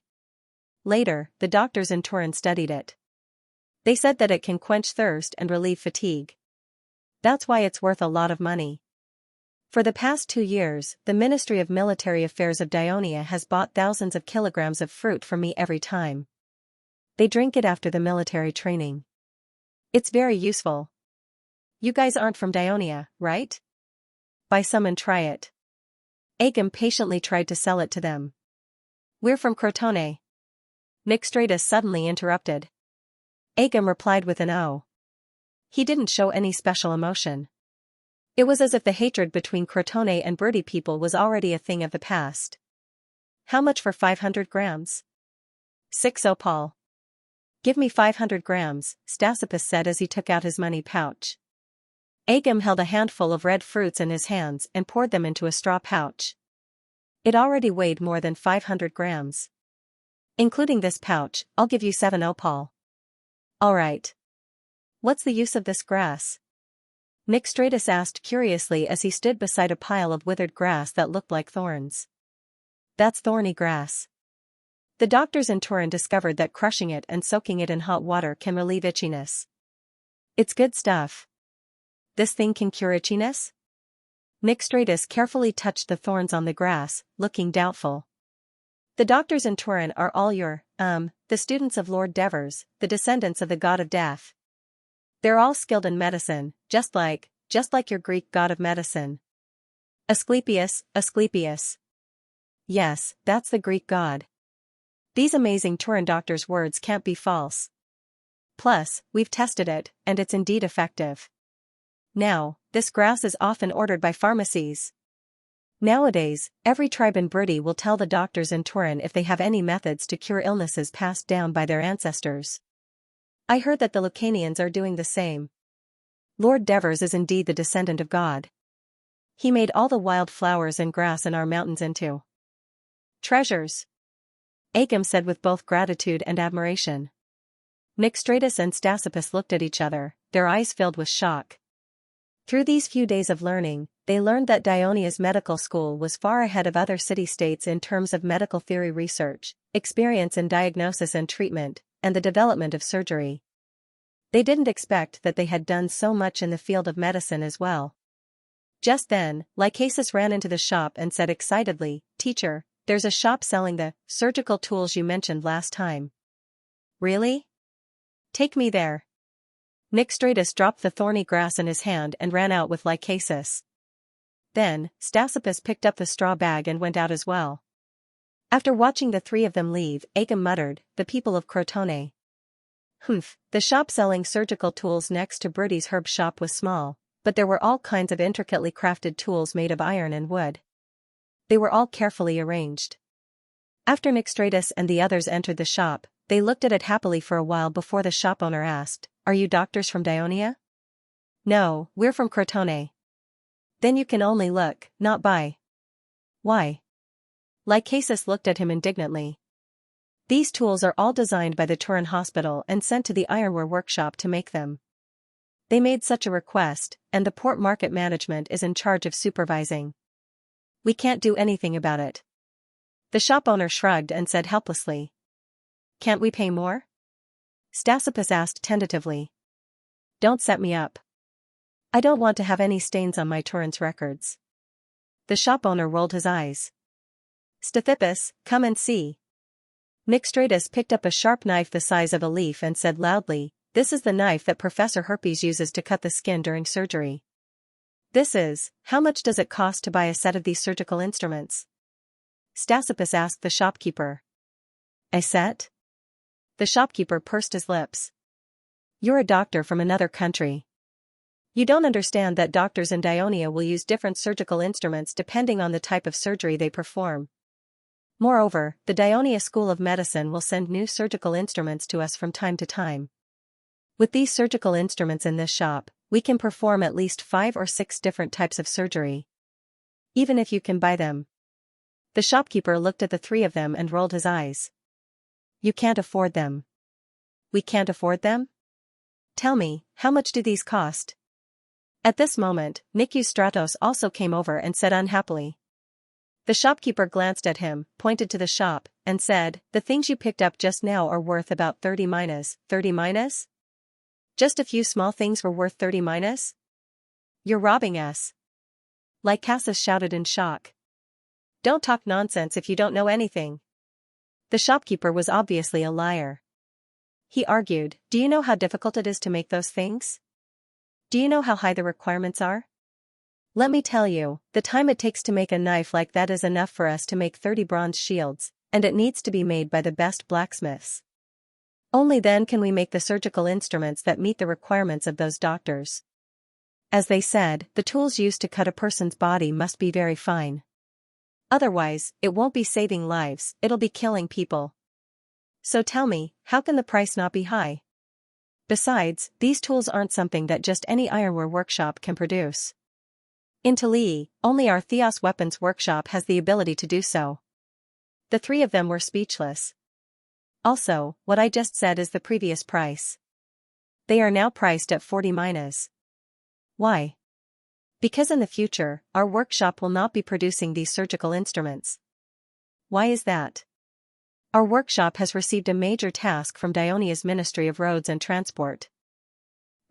Later, the doctors in Turin studied it. They said that it can quench thirst and relieve fatigue. That's why it's worth a lot of money. For the past 2 years, the Ministry of Military Affairs of Dionia has bought thousands of kilograms of fruit from me every time. They drink it after the military training. It's very useful. You guys aren't from Dionia, right? Buy some and try it. Agam patiently tried to sell it to them. We're from Crotone. Nyxtratus suddenly interrupted. Agam replied with an O. He didn't show any special emotion. It was as if the hatred between Crotone and broody people was already a thing of the past. How much for 500 grams? 6 opal. Give me 500 grams, Stasippus said as he took out his money pouch. Agam held a handful of red fruits in his hands and poured them into a straw pouch. It already weighed more than 500 grams. Including this pouch, I'll give you 7 opal. All right. What's the use of this grass? Nyxtratus asked curiously as he stood beside a pile of withered grass that looked like thorns. That's thorny grass. The doctors in Turin discovered that crushing it and soaking it in hot water can relieve itchiness. It's good stuff. This thing can cure itchiness? Nyxtratus carefully touched the thorns on the grass, looking doubtful. The doctors in Turin are all the students of Lord Devers, the descendants of the god of death. They're all skilled in medicine, just like your Greek god of medicine. Asclepius. Yes, that's the Greek god. These amazing Turin doctors' words can't be false. Plus, we've tested it, and it's indeed effective. Now, this grass is often ordered by pharmacies. Nowadays, every tribe in Brody will tell the doctors in Turin if they have any methods to cure illnesses passed down by their ancestors. I heard that the Lucanians are doing the same. Lord Devers is indeed the descendant of God. He made all the wild flowers and grass in our mountains into treasures. Agam said with both gratitude and admiration. Nyxtratus and Stasippus looked at each other, their eyes filled with shock. Through these few days of learning, they learned that Dionia's medical school was far ahead of other city-states in terms of medical theory research, experience in diagnosis and treatment, and the development of surgery. They didn't expect that they had done so much in the field of medicine as well. Just then, Lycasus ran into the shop and said excitedly, Teacher, there's a shop selling the surgical tools you mentioned last time. Really? Take me there. Nyxtratus dropped the thorny grass in his hand and ran out with Lycasus. Then, Stasippus picked up the straw bag and went out as well. After watching the 3 of them leave, Agam muttered, the people of Crotone. Humph, the shop selling surgical tools next to Brody's herb shop was small, but there were all kinds of intricately crafted tools made of iron and wood. They were all carefully arranged. After Nyxtratus and the others entered the shop, they looked at it happily for a while before the shop owner asked, Are you doctors from Dionia? No, we're from Crotone. Then you can only look, not buy. Why? Lycasus looked at him indignantly. These tools are all designed by the Turin Hospital and sent to the ironware workshop to make them. They made such a request, and the port market management is in charge of supervising. We can't do anything about it. The shop owner shrugged and said helplessly. Can't we pay more? Stasipus asked tentatively. Don't set me up. I don't want to have any stains on my Turin's records. The shop owner rolled his eyes. Stathippus, come and see. Mixtratus picked up a sharp knife the size of a leaf and said loudly, this is the knife that Professor Herpes uses to cut the skin during surgery. How much does it cost to buy a set of these surgical instruments? Stasipus asked the shopkeeper. A set? The shopkeeper pursed his lips. You're a doctor from another country. You don't understand that doctors in Dionia will use different surgical instruments depending on the type of surgery they perform. Moreover, the Dionia School of Medicine will send new surgical instruments to us from time to time. With these surgical instruments in this shop, we can perform at least 5 or 6 different types of surgery. Even if you can buy them. The shopkeeper looked at the 3 of them and rolled his eyes. You can't afford them. We can't afford them? Tell me, how much do these cost? At this moment, Nikius Stratos also came over and said unhappily. The shopkeeper glanced at him, pointed to the shop, and said, the things you picked up just now are worth about 30 minas. 30 minas? Just a few small things were worth 30 minas? You're robbing us. Lycasus shouted in shock. Don't talk nonsense if you don't know anything. The shopkeeper was obviously a liar. He argued, do you know how difficult it is to make those things? Do you know how high the requirements are? Let me tell you, the time it takes to make a knife like that is enough for us to make 30 bronze shields, and it needs to be made by the best blacksmiths. Only then can we make the surgical instruments that meet the requirements of those doctors. As they said, the tools used to cut a person's body must be very fine. Otherwise, it won't be saving lives, it'll be killing people. So tell me, how can the price not be high? Besides, these tools aren't something that just any ironware workshop can produce. In Talii, only our Theos Weapons Workshop has the ability to do so. The 3 of them were speechless. Also, what I just said is the previous price. They are now priced at 40 minas. Why? Because in the future, our workshop will not be producing these surgical instruments. Why is that? Our workshop has received a major task from Dionia's Ministry of Roads and Transport.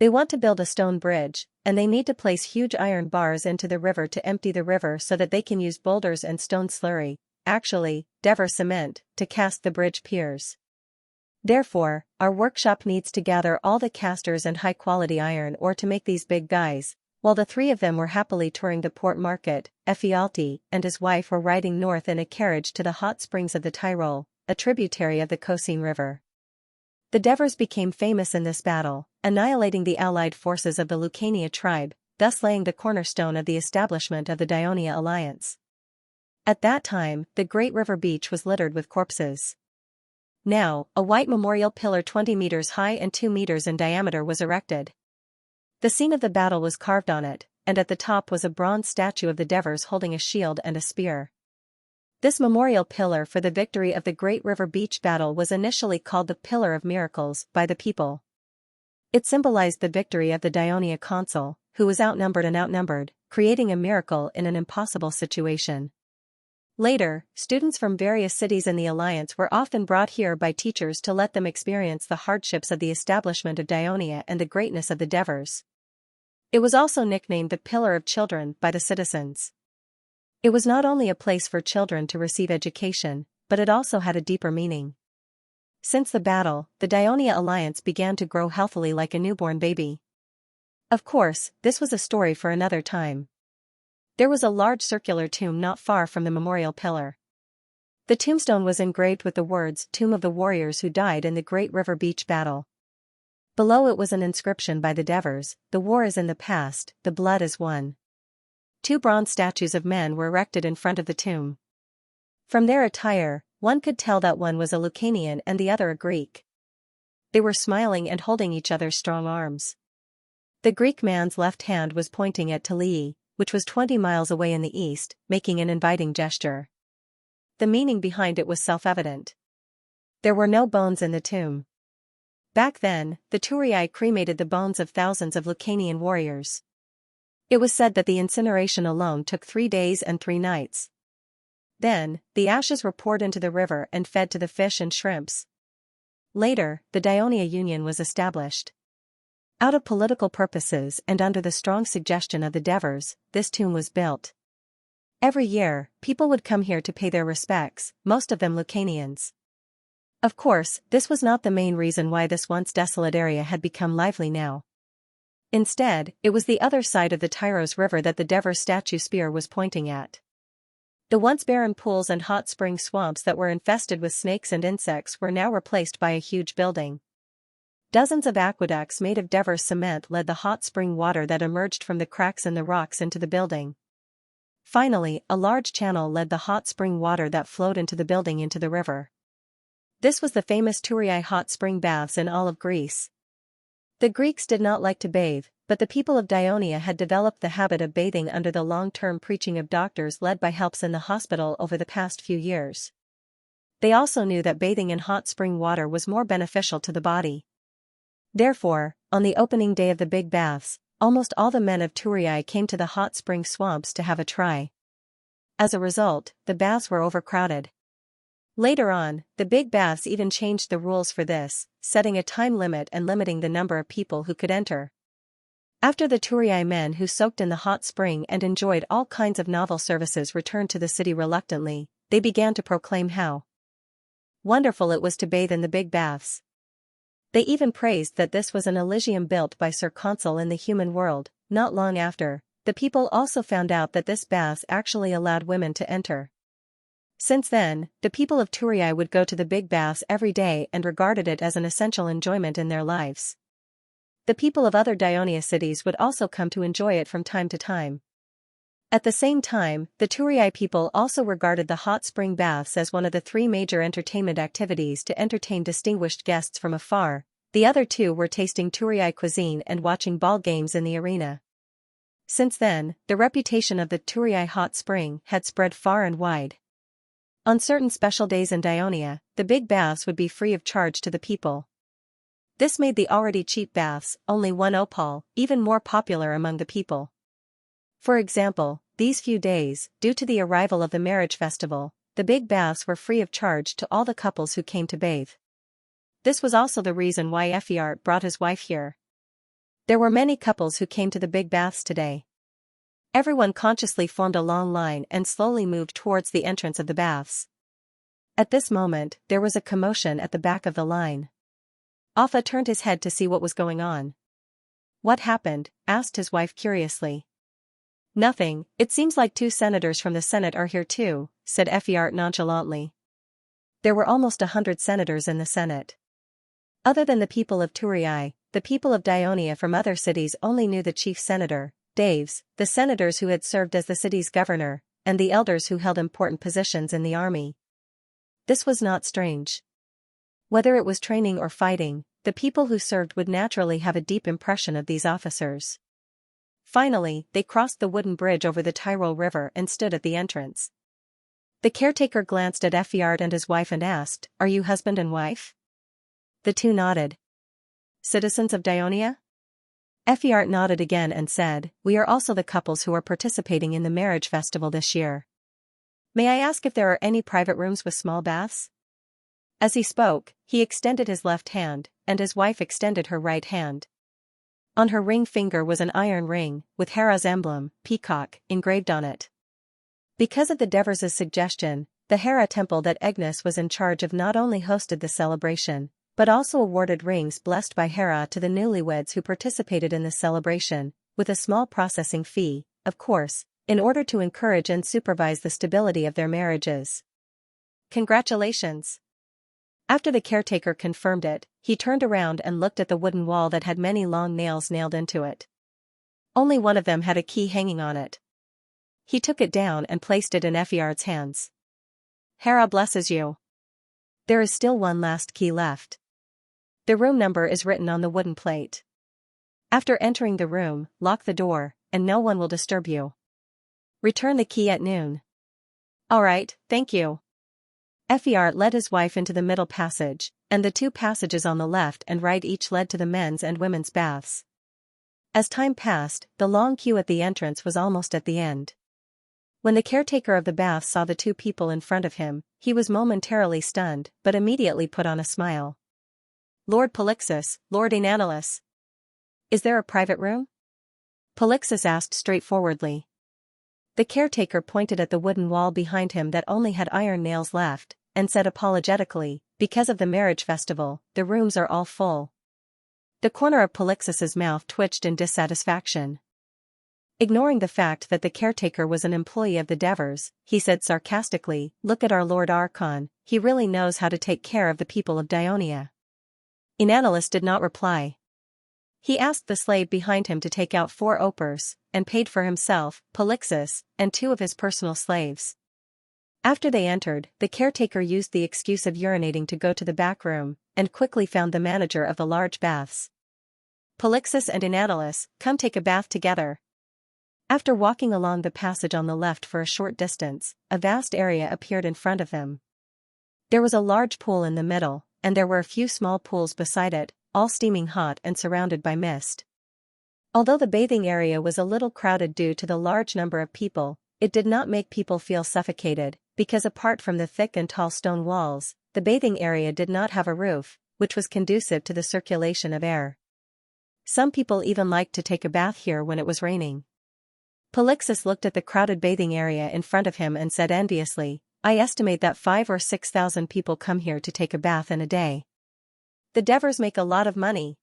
They want to build a stone bridge, and they need to place huge iron bars into the river to empty the river so that they can use boulders and stone slurry, actually, Dever cement, to cast the bridge piers. Therefore, our workshop needs to gather all the casters and high-quality iron ore to make these big guys. While the 3 of them were happily touring the port market, Ephialti and his wife were riding north in a carriage to the hot springs of the Tyrol, a tributary of the Cosine River. The Devers became famous in this battle, annihilating the allied forces of the Lucania tribe, thus laying the cornerstone of the establishment of the Dionia alliance. At that time, the great river beach was littered with corpses. Now, a white memorial pillar 20 meters high and 2 meters in diameter was erected. The scene of the battle was carved on it, and at the top was a bronze statue of the Devers holding a shield and a spear. This memorial pillar for the victory of the Great River Beach battle was initially called the Pillar of Miracles by the people. It symbolized the victory of the Dionia consul, who was outnumbered, creating a miracle in an impossible situation. Later, students from various cities in the alliance were often brought here by teachers to let them experience the hardships of the establishment of Dionia and the greatness of the Devers. It was also nicknamed the Pillar of Children by the citizens. It was not only a place for children to receive education, but it also had a deeper meaning. Since the battle, the Dionia alliance began to grow healthily like a newborn baby. Of course, this was a story for another time. There was a large circular tomb not far from the memorial pillar. The tombstone was engraved with the words "Tomb of the Warriors Who Died in the Great River Beach Battle." Below it was an inscription by the Devers: "The war is in the past, the blood is won." 2 bronze statues of men were erected in front of the tomb. From their attire, one could tell that one was a Lucanian and the other a Greek. They were smiling and holding each other's strong arms. The Greek man's left hand was pointing at Talii, which was 20 miles away in the east, making an inviting gesture. The meaning behind it was self-evident. There were no bones in the tomb. Back then, the Turii cremated the bones of thousands of Lucanian warriors. It was said that the incineration alone took 3 days and 3 nights. Then, the ashes were poured into the river and fed to the fish and shrimps. Later, the Dionia Union was established. Out of political purposes and under the strong suggestion of the Devers, this tomb was built. Every year, people would come here to pay their respects, most of them Lucanians. Of course, this was not the main reason why this once desolate area had become lively now. Instead, it was the other side of the Tyros River that the Devers statue spear was pointing at. The once barren pools and hot spring swamps that were infested with snakes and insects were now replaced by a huge building. Dozens of aqueducts made of Devers cement led the hot spring water that emerged from the cracks in the rocks into the building. Finally, a large channel led the hot spring water that flowed into the building into the river. This was the famous Touria hot spring baths in all of Greece. The Greeks did not like to bathe, but the people of Dionia had developed the habit of bathing under the long-term preaching of doctors led by helps in the hospital over the past few years. They also knew that bathing in hot spring water was more beneficial to the body. Therefore, on the opening day of the big baths, almost all the men of Touria came to the hot spring swamps to have a try. As a result, the baths were overcrowded. Later on, the big baths even changed the rules for this, setting a time limit and limiting the number of people who could enter. After the Touria men who soaked in the hot spring and enjoyed all kinds of novel services returned to the city reluctantly, they began to proclaim how wonderful it was to bathe in the big baths. They even praised that this was an Elysium built by Sir Consul in the human world. Not long after, the people also found out that this baths actually allowed women to enter. Since then, the people of Touria would go to the big baths every day and regarded it as an essential enjoyment in their lives. The people of other Dionia cities would also come to enjoy it from time to time. At the same time, the Touria people also regarded the hot spring baths as one of the 3 major entertainment activities to entertain distinguished guests from afar. The other 2 were tasting Touria cuisine and watching ball games in the arena. Since then, the reputation of the Touria hot spring had spread far and wide. On certain special days in Dionia, the big baths would be free of charge to the people. This made the already cheap baths, only 1 opal, even more popular among the people. For example, these few days, due to the arrival of the marriage festival, the big baths were free of charge to all the couples who came to bathe. This was also the reason why Ephiart brought his wife here. There were many couples who came to the big baths today. Everyone consciously formed a long line and slowly moved towards the entrance of the baths. At this moment, there was a commotion at the back of the line. Alpha turned his head to see what was going on. "What happened?" asked his wife curiously. "Nothing, it seems like 2 senators from the Senate are here too," said Ephiart nonchalantly. There were almost 100 senators in the Senate. Other than the people of Touria, the people of Dionia from other cities only knew the chief senator, Daves, the senators who had served as the city's governor, and the elders who held important positions in the army. This was not strange. Whether it was training or fighting, the people who served would naturally have a deep impression of these officers. Finally, they crossed the wooden bridge over the Tyrol River and stood at the entrance. The caretaker glanced at Ephiart and his wife and asked, "Are you husband and wife?" The 2 nodded. "Citizens of Dionia?" Ephiart nodded again and said, "We are also the couples who are participating in the marriage festival this year. May I ask if there are any private rooms with small baths?" As he spoke, he extended his left hand, and his wife extended her right hand. On her ring finger was an iron ring, with Hera's emblem, peacock, engraved on it. Because of the Devers' suggestion, the Hera temple that Agnes was in charge of not only hosted the celebration, but also awarded rings blessed by Hera to the newlyweds who participated in the celebration, with a small processing fee, of course, in order to encourage and supervise the stability of their marriages. "Congratulations." After the caretaker confirmed it, he turned around and looked at the wooden wall that had many long nails nailed into it. Only one of them had a key hanging on it. He took it down and placed it in Ephiart's hands. "Hera blesses you. There is still one last key left. The room number is written on the wooden plate. After entering the room, lock the door, and no one will disturb you. Return the key at noon." "All right, thank you." Ephiart led his wife into the middle passage, and the 2 passages on the left and right each led to the men's and women's baths. As time passed, the long queue at the entrance was almost at the end. When the caretaker of the bath saw the two people in front of him, he was momentarily stunned, but immediately put on a smile. "Lord Polixus, Lord Inanalus. Is there a private room?" Polixus asked straightforwardly. The caretaker pointed at the wooden wall behind him that only had iron nails left, and said apologetically, "Because of the marriage festival, the rooms are all full." The corner of Polixus's mouth twitched in dissatisfaction. Ignoring the fact that the caretaker was an employee of the Devers, he said sarcastically, "Look at our Lord Archon, he really knows how to take care of the people of Dionia." Inanalus did not reply. He asked the slave behind him to take out 4 opers, and paid for himself, Polixus, and 2 of his personal slaves. After they entered, the caretaker used the excuse of urinating to go to the back room, and quickly found the manager of the large baths. "Polixus and Inanalus, come take a bath together." After walking along the passage on the left for a short distance, a vast area appeared in front of them. There was a large pool in the middle, and there were a few small pools beside it, all steaming hot and surrounded by mist. Although the bathing area was a little crowded due to the large number of people, it did not make people feel suffocated, because apart from the thick and tall stone walls, the bathing area did not have a roof, which was conducive to the circulation of air. Some people even liked to take a bath here when it was raining. Polixus looked at the crowded bathing area in front of him and said enviously, "I estimate that 5,000 or 6,000 people come here to take a bath in a day. The Devers make a lot of money."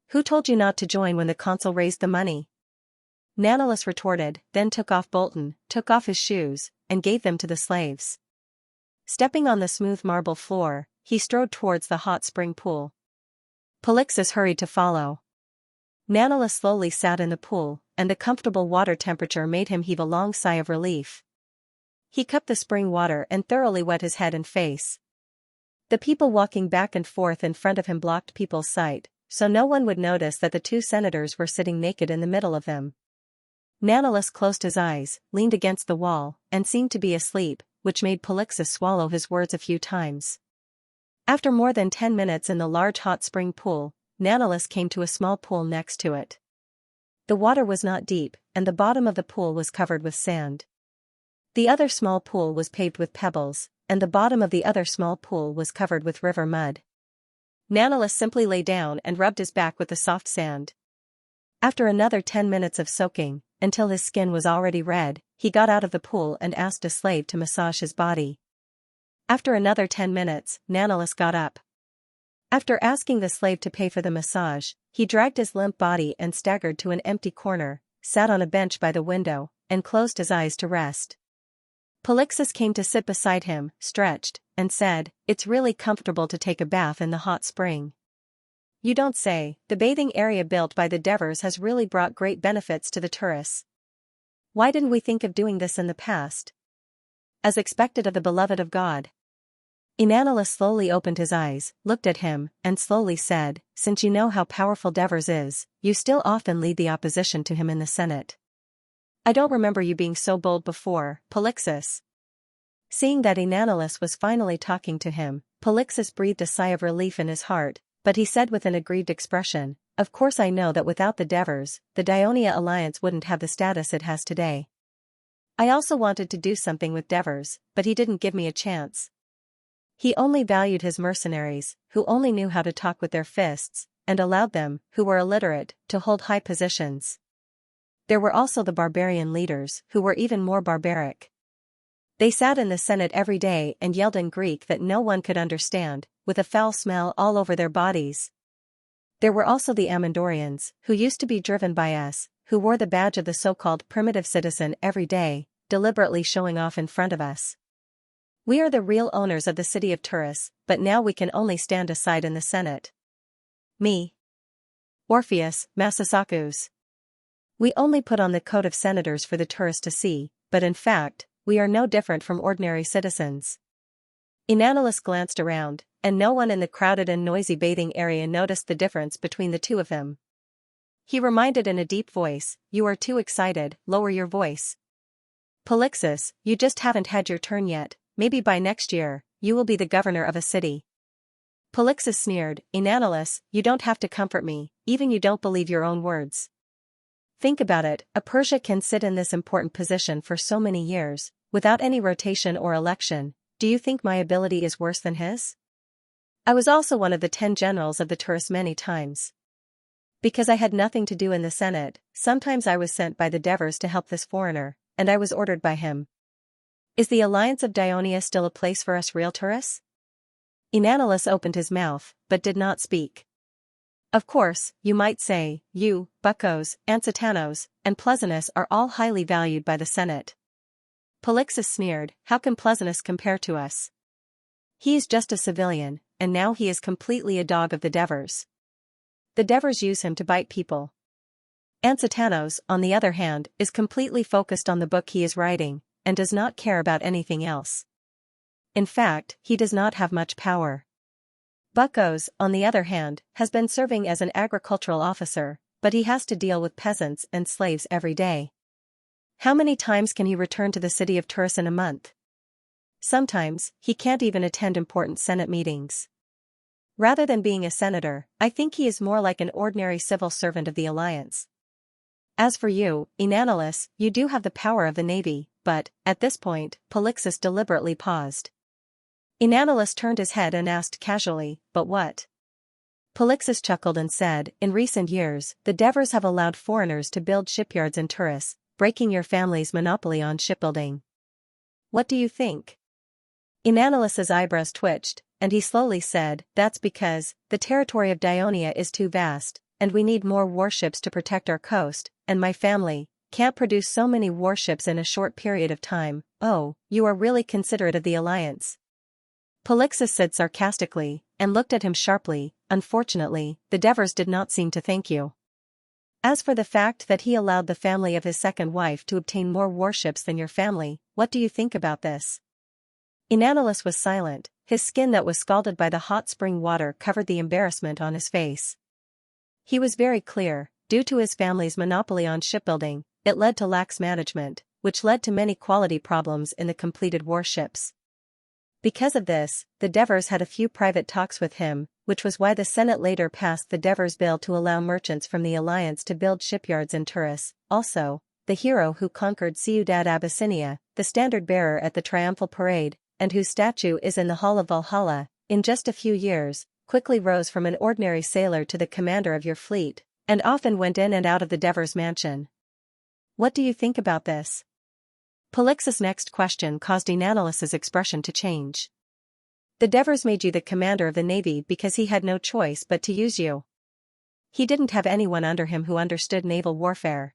"Who told you not to join when the consul raised the money?" Nanalus retorted, then took off his shoes, and gave them to the slaves. Stepping on the smooth marble floor, he strode towards the hot spring pool. Polixus hurried to follow. Nanalus slowly sat in the pool, and the comfortable water temperature made him heave a long sigh of relief. He cupped the spring water and thoroughly wet his head and face. The people walking back and forth in front of him blocked people's sight, so no one would notice that the 2 senators were sitting naked in the middle of them. Nanalus closed his eyes, leaned against the wall, and seemed to be asleep, which made Polixus swallow his words a few times. After more than 10 minutes in the large hot spring pool, Nanalus came to a small pool next to it. The water was not deep, and the bottom of the pool was covered with sand. The other small pool was paved with pebbles, and the bottom of the other small pool was covered with river mud. Nanalus simply lay down and rubbed his back with the soft sand. After another 10 minutes of soaking, until his skin was already red, he got out of the pool and asked a slave to massage his body. After another 10 minutes, Nanalus got up. After asking the slave to pay for the massage, he dragged his limp body and staggered to an empty corner, sat on a bench by the window, and closed his eyes to rest. Polixus came to sit beside him, stretched, and said, "It's really comfortable to take a bath in the hot spring." "You don't say, the bathing area built by the Devers has really brought great benefits to the tourists. Why didn't we think of doing this in the past? As expected of the beloved of God." Inanalus slowly opened his eyes, looked at him, and slowly said, "Since you know how powerful Devers is, you still often lead the opposition to him in the Senate. I don't remember you being so bold before, Polixus." Seeing that Inanalus was finally talking to him, Polixus breathed a sigh of relief in his heart, but he said with an aggrieved expression, "Of course I know that without the Devers, the Dionia alliance wouldn't have the status it has today. I also wanted to do something with Devers, but he didn't give me a chance. He only valued his mercenaries, who only knew how to talk with their fists, and allowed them, who were illiterate, to hold high positions. There were also the barbarian leaders, who were even more barbaric. They sat in the Senate every day and yelled in Greek that no one could understand, with a foul smell all over their bodies. There were also the Amandorians, who used to be driven by us, who wore the badge of the so-called primitive citizen every day, deliberately showing off in front of us. We are the real owners of the city of Turris, but now we can only stand aside in the Senate. Me. Orpheus, Massasakus. We only put on the coat of senators for the tourist to see, but in fact, we are no different from ordinary citizens." Inanalus glanced around, and no one in the crowded and noisy bathing area noticed the difference between the two of them. He reminded in a deep voice, "You are too excited, lower your voice. Polixus, you just haven't had your turn yet, maybe by next year, you will be the governor of a city." Polixus sneered, "Inanalus, you don't have to comfort me, even you don't believe your own words. Think about it, a Persia can sit in this important position for so many years, without any rotation or election. Do you think my ability is worse than his? I was also one of the 10 generals of the tourists many times. Because I had nothing to do in the Senate, sometimes I was sent by the Devers to help this foreigner, and I was ordered by him. Is the alliance of Dionia still a place for us real tourists? Enanilus opened his mouth, but did not speak. Of course, you might say, you, Buccos, Ansitanos, and Pleasonus are all highly valued by the Senate. Polixus sneered, how can Pleasonus compare to us? He is just a civilian, and now he is completely a dog of the Devers. The Devers use him to bite people. Ansitanos, on the other hand, is completely focused on the book he is writing, and does not care about anything else. In fact, he does not have much power. Buccos, on the other hand, has been serving as an agricultural officer, but he has to deal with peasants and slaves every day. How many times can he return to the city of Turis in a month? Sometimes, he can't even attend important Senate meetings. Rather than being a senator, I think he is more like an ordinary civil servant of the alliance. As for you, Enanilus, you do have the power of the navy, but, at this point, Polixus deliberately paused. Enanilus turned his head and asked casually, but what? Polixus chuckled and said, in recent years, the Devers have allowed foreigners to build shipyards in Turis, breaking your family's monopoly on shipbuilding. What do you think? Enanilus's eyebrows twitched, and he slowly said, that's because, the territory of Dionia is too vast, and we need more warships to protect our coast, and my family can't produce so many warships in a short period of time. Oh, you are really considerate of the alliance. Polixus said sarcastically, and looked at him sharply. Unfortunately, the Devers did not seem to thank you. As for the fact that he allowed the family of his second wife to obtain more warships than your family, what do you think about this? Enanilus was silent, his skin that was scalded by the hot spring water covered the embarrassment on his face. He was very clear, due to his family's monopoly on shipbuilding, it led to lax management, which led to many quality problems in the completed warships. Because of this, the Devers had a few private talks with him, which was why the Senate later passed the Devers bill to allow merchants from the alliance to build shipyards in Turis. Also, the hero who conquered Ciudad Abyssinia, the standard-bearer at the triumphal parade, and whose statue is in the Hall of Valhalla, in just a few years, quickly rose from an ordinary sailor to the commander of your fleet, and often went in and out of the Devers mansion. What do you think about this? Polixus' next question caused Enanilus's expression to change. The Devers made you the commander of the navy because he had no choice but to use you. He didn't have anyone under him who understood naval warfare.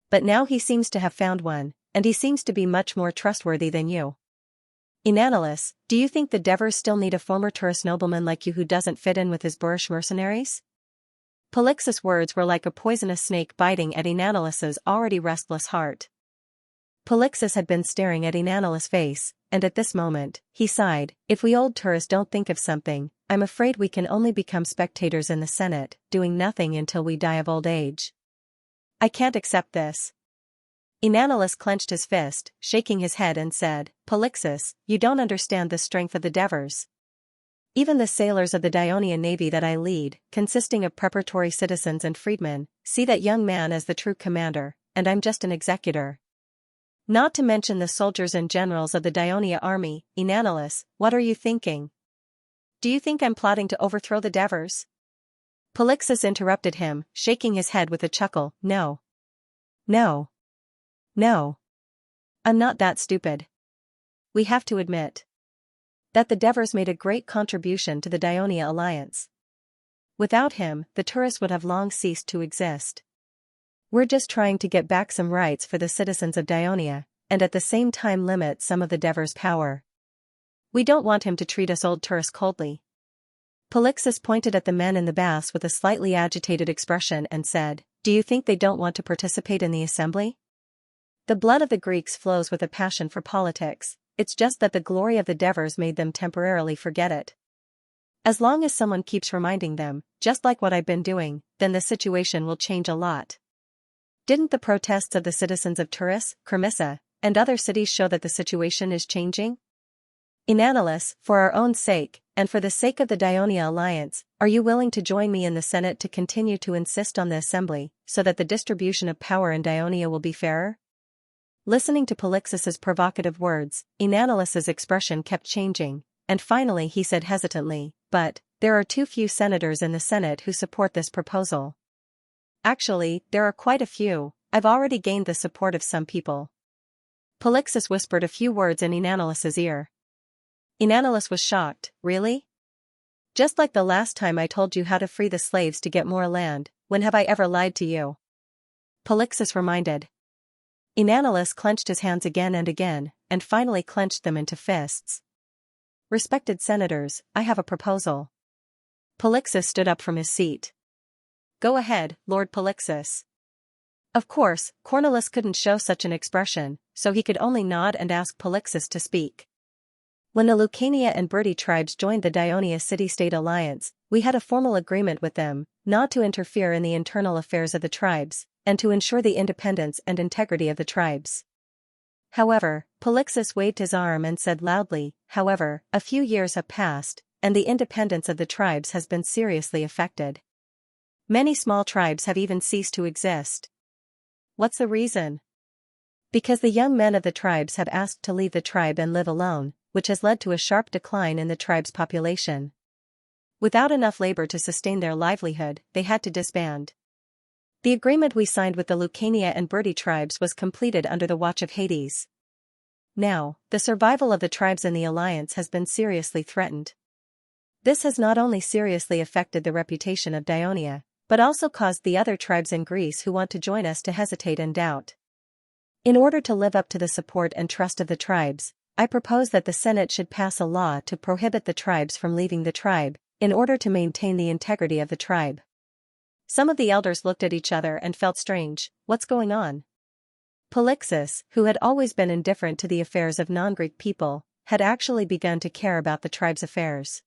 But now he seems to have found one, and he seems to be much more trustworthy than you. Enanilus, do you think the Devers still need a former Turis nobleman like you who doesn't fit in with his boorish mercenaries? Polixus' words were like a poisonous snake biting at Enanilus's already restless heart. Polixus had been staring at Enanilus' face, and at this moment, he sighed, if we old tourists don't think of something, I'm afraid we can only become spectators in the Senate, doing nothing until we die of old age. I can't accept this. Enanilus clenched his fist, shaking his head and said, Polixus, you don't understand the strength of the Devers. Even the sailors of the Dionian navy that I lead, consisting of preparatory citizens and freedmen, see that young man as the true commander, and I'm just an executor. Not to mention the soldiers and generals of the Dionia army. Enanilus, what are you thinking? Do you think I'm plotting to overthrow the Devers? Polixus interrupted him, shaking his head with a chuckle, no. No. No. I'm not that stupid. We have to admit that the Devers made a great contribution to the Dionia alliance. Without him, the Turis would have long ceased to exist. We're just trying to get back some rights for the citizens of Dionia, and at the same time limit some of the Devers' power. We don't want him to treat us old Turis coldly. Polixus pointed at the men in the baths with a slightly agitated expression and said, do you think they don't want to participate in the assembly? The blood of the Greeks flows with a passion for politics, it's just that the glory of the Devers made them temporarily forget it. As long as someone keeps reminding them, just like what I've been doing, then the situation will change a lot. Didn't the protests of the citizens of Turis, Cremissa, and other cities show that the situation is changing? Enanilus, for our own sake, and for the sake of the Dionia alliance, are you willing to join me in the Senate to continue to insist on the assembly, so that the distribution of power in Dionia will be fairer? Listening to Polixus's provocative words, Enanulus's expression kept changing, and finally he said hesitantly, "But, there are too few senators in the Senate who support this proposal." "Actually, there are quite a few. I've already gained the support of some people." Polixus whispered a few words in Enanulus's ear. Enanulus was shocked. "Really? Just like the last time I told you how to free the slaves to get more land, when have I ever lied to you?" Polixus reminded. Enanulus clenched his hands again and finally clenched them into fists. "Respected senators, I have a proposal." Polixus stood up from his seat. "Go ahead, Lord Polixus." Of course, Cornelus couldn't show such an expression, so he could only nod and ask Polixus to speak. "When the Lucania and Berti tribes joined the Dionia city-state alliance, we had a formal agreement with them, not to interfere in the internal affairs of the tribes, and to ensure the independence and integrity of the tribes." However, Polixus waved his arm and said loudly, "However, a few years have passed, and the independence of the tribes has been seriously affected. Many small tribes have even ceased to exist." "What's the reason?" "Because the young men of the tribes have asked to leave the tribe and live alone, which has led to a sharp decline in the tribe's population. Without enough labor to sustain their livelihood, they had to disband. The agreement we signed with the Lucania and Berti tribes was completed under the watch of Hades. Now, the survival of the tribes in the alliance has been seriously threatened. This has not only seriously affected the reputation of Dionia, but also caused the other tribes in Greece who want to join us to hesitate and doubt. In order to live up to the support and trust of the tribes, I propose that the Senate should pass a law to prohibit the tribes from leaving the tribe, in order to maintain the integrity of the tribe." Some of the elders looked at each other and felt strange. What's going on? Polixus, who had always been indifferent to the affairs of non-Greek people, had actually begun to care about the tribe's affairs.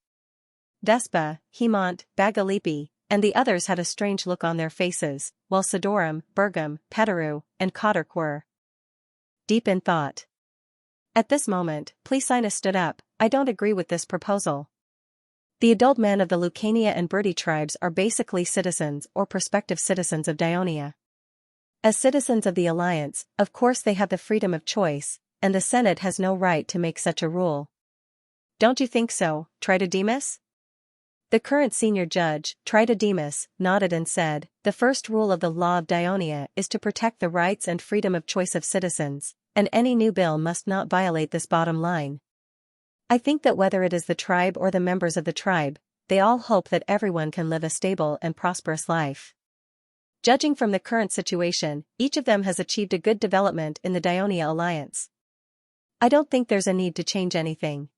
Vespa, Hemont, Bagalipi, and the others had a strange look on their faces, while Sidorum, Bergam, Peteru, and Cotarch were deep in thought. At this moment, Plesinus stood up. "I don't agree with this proposal. The adult men of the Lucania and Berti tribes are basically citizens or prospective citizens of Dionia. As citizens of the alliance, of course they have the freedom of choice, and the Senate has no right to make such a rule." "Don't you think so, Tritodemus?" The current senior judge, Tritodemus, nodded and said, "The first rule of the law of Dionia is to protect the rights and freedom of choice of citizens, and any new bill must not violate this bottom line. I think that whether it is the tribe or the members of the tribe, they all hope that everyone can live a stable and prosperous life. Judging from the current situation, each of them has achieved a good development in the Dionia alliance. I don't think there's a need to change anything."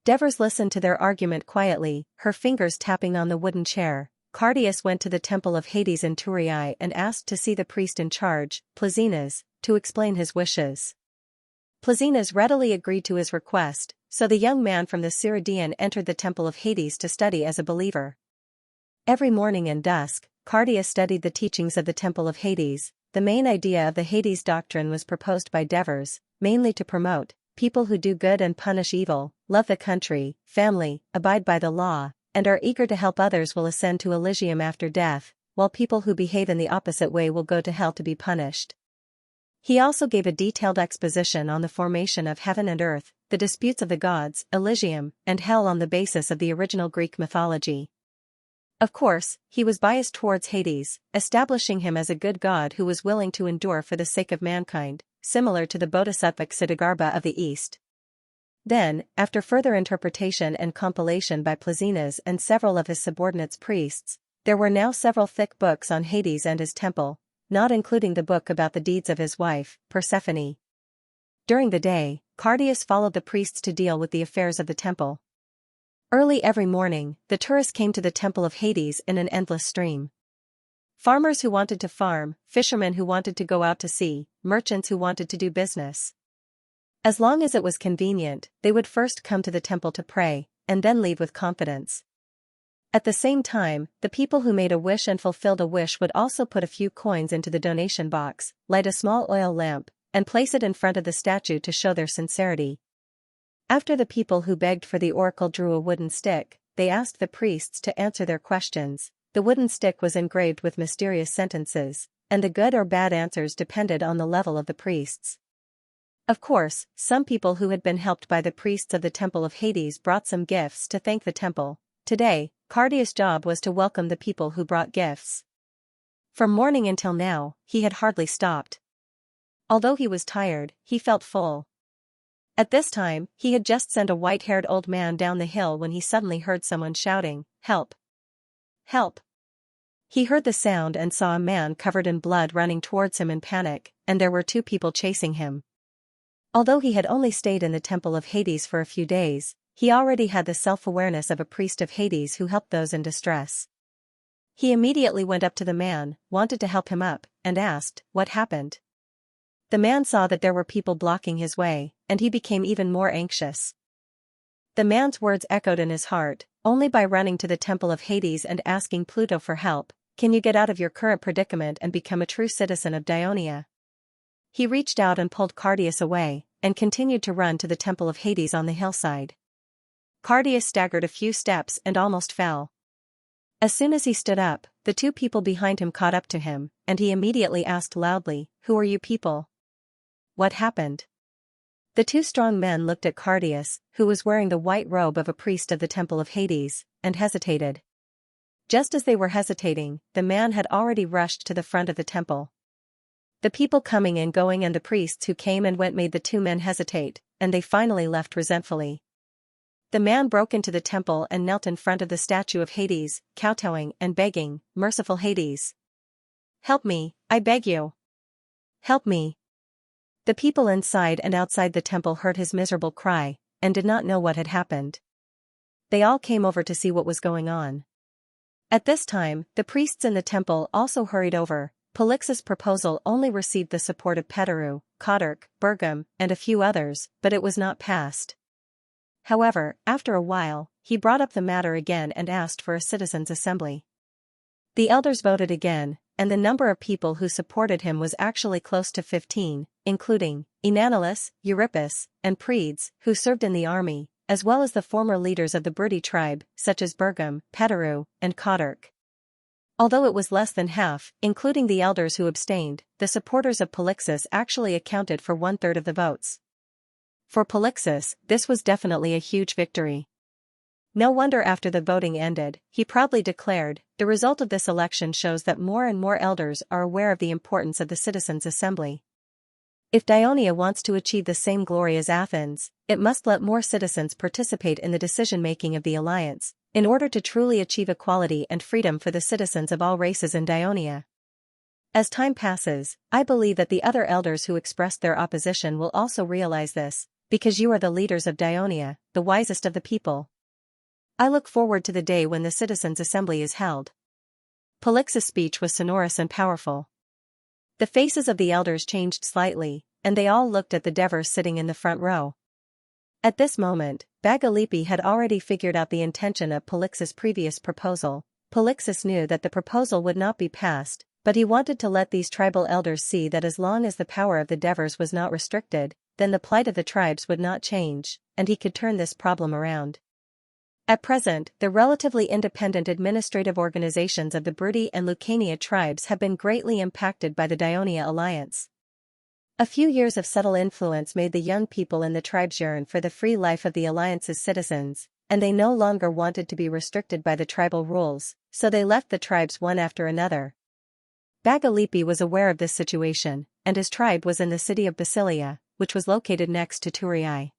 Devers listened to their argument quietly, her fingers tapping on the wooden chair. Cardias went to the temple of Hades in Thurii and asked to see the priest in charge, Plesinus, to explain his wishes. Plesinus readily agreed to his request, so the young man from the Cyrodian entered the temple of Hades to study as a believer. Every morning and dusk, Cardias studied the teachings of the temple of Hades. The main idea of the Hades doctrine was proposed by Devers, mainly to promote people who do good and punish evil, love the country, family, abide by the law, and are eager to help others will ascend to Elysium after death, while people who behave in the opposite way will go to hell to be punished. He also gave a detailed exposition on the formation of heaven and earth, the disputes of the gods, Elysium, and hell on the basis of the original Greek mythology. Of course, he was biased towards Hades, establishing him as a good god who was willing to endure for the sake of mankind, similar to the Bodhisattvic Siddhagarbha of the East. Then, after further interpretation and compilation by Plesinus and several of his subordinates priests, there were now several thick books on Hades and his temple, not including the book about the deeds of his wife, Persephone. During the day, Cardias followed the priests to deal with the affairs of the temple. Early every morning, the tourists came to the temple of Hades in an endless stream. Farmers who wanted to farm, fishermen who wanted to go out to sea, merchants who wanted to do business. As long as it was convenient, they would first come to the temple to pray, and then leave with confidence. At the same time, the people who made a wish and fulfilled a wish would also put a few coins into the donation box, light a small oil lamp, and place it in front of the statue to show their sincerity. After the people who begged for the oracle drew a wooden stick, they asked the priests to answer their questions. The wooden stick was engraved with mysterious sentences, and the good or bad answers depended on the level of the priests. Of course, some people who had been helped by the priests of the Temple of Hades brought some gifts to thank the temple. Today, Cardias' job was to welcome the people who brought gifts. From morning until now, he had hardly stopped. Although he was tired, he felt full. At this time, he had just sent a white-haired old man down the hill when he suddenly heard someone shouting, "Help! Help!" He heard the sound and saw a man covered in blood running towards him in panic, and there were two people chasing him. Although he had only stayed in the Temple of Hades for a few days, he already had the self-awareness of a priest of Hades who helped those in distress. He immediately went up to the man, wanted to help him up, and asked, "What happened?" The man saw that there were people blocking his way, and he became even more anxious. The man's words echoed in his heart, "Only by running to the Temple of Hades and asking Pluto for help, can you get out of your current predicament and become a true citizen of Dionia." He reached out and pulled Cardias away, and continued to run to the Temple of Hades on the hillside. Cardias staggered a few steps and almost fell. As soon as he stood up, the two people behind him caught up to him, and he immediately asked loudly, "Who are you people? What happened?" The two strong men looked at Cardias, who was wearing the white robe of a priest of the Temple of Hades, and hesitated. Just as they were hesitating, the man had already rushed to the front of the temple. The people coming and going and the priests who came and went made the two men hesitate, and they finally left resentfully. The man broke into the temple and knelt in front of the statue of Hades, kowtowing and begging, "Merciful Hades! Help me, I beg you! Help me!" The people inside and outside the temple heard his miserable cry, and did not know what had happened. They all came over to see what was going on. At this time, the priests in the temple also hurried over. Polixus' proposal only received the support of Petaru, Kotark, Bergam, and a few others, but it was not passed. However, after a while, he brought up the matter again and asked for a citizens' assembly. The elders voted again, and the number of people who supported him was actually close to 15, including Enanilus, Eurypus, and Predes, who served in the army, as well as the former leaders of the Briti tribe, such as Bergam, Petaru, and Kotark. Although it was less than half, including the elders who abstained, the supporters of Polixus actually accounted for 1/3 of the votes. For Polixus, this was definitely a huge victory. No wonder after the voting ended, he proudly declared, "The result of this election shows that more and more elders are aware of the importance of the citizens' assembly. If Dionia wants to achieve the same glory as Athens, it must let more citizens participate in the decision-making of the alliance, in order to truly achieve equality and freedom for the citizens of all races in Dionia." As time passes, I believe that the other elders who expressed their opposition will also realize this, because you are the leaders of Dionia, the wisest of the people. I look forward to the day when the citizens' assembly is held. Polixus' speech was sonorous and powerful. The faces of the elders changed slightly, and they all looked at the Devers sitting in the front row. At this moment, Bagalipi had already figured out the intention of Polixus' previous proposal. Polixus knew that the proposal would not be passed, but he wanted to let these tribal elders see that as long as the power of the Devers was not restricted, then the plight of the tribes would not change, and he could turn this problem around. At present, the relatively independent administrative organizations of the Briti and Lucania tribes have been greatly impacted by the Dionia alliance. A few years of subtle influence made the young people in the tribes yearn for the free life of the alliance's citizens, and they no longer wanted to be restricted by the tribal rules, so they left the tribes one after another. Bagalipi was aware of this situation, and his tribe was in the city of Basilia, which was located next to Turiae.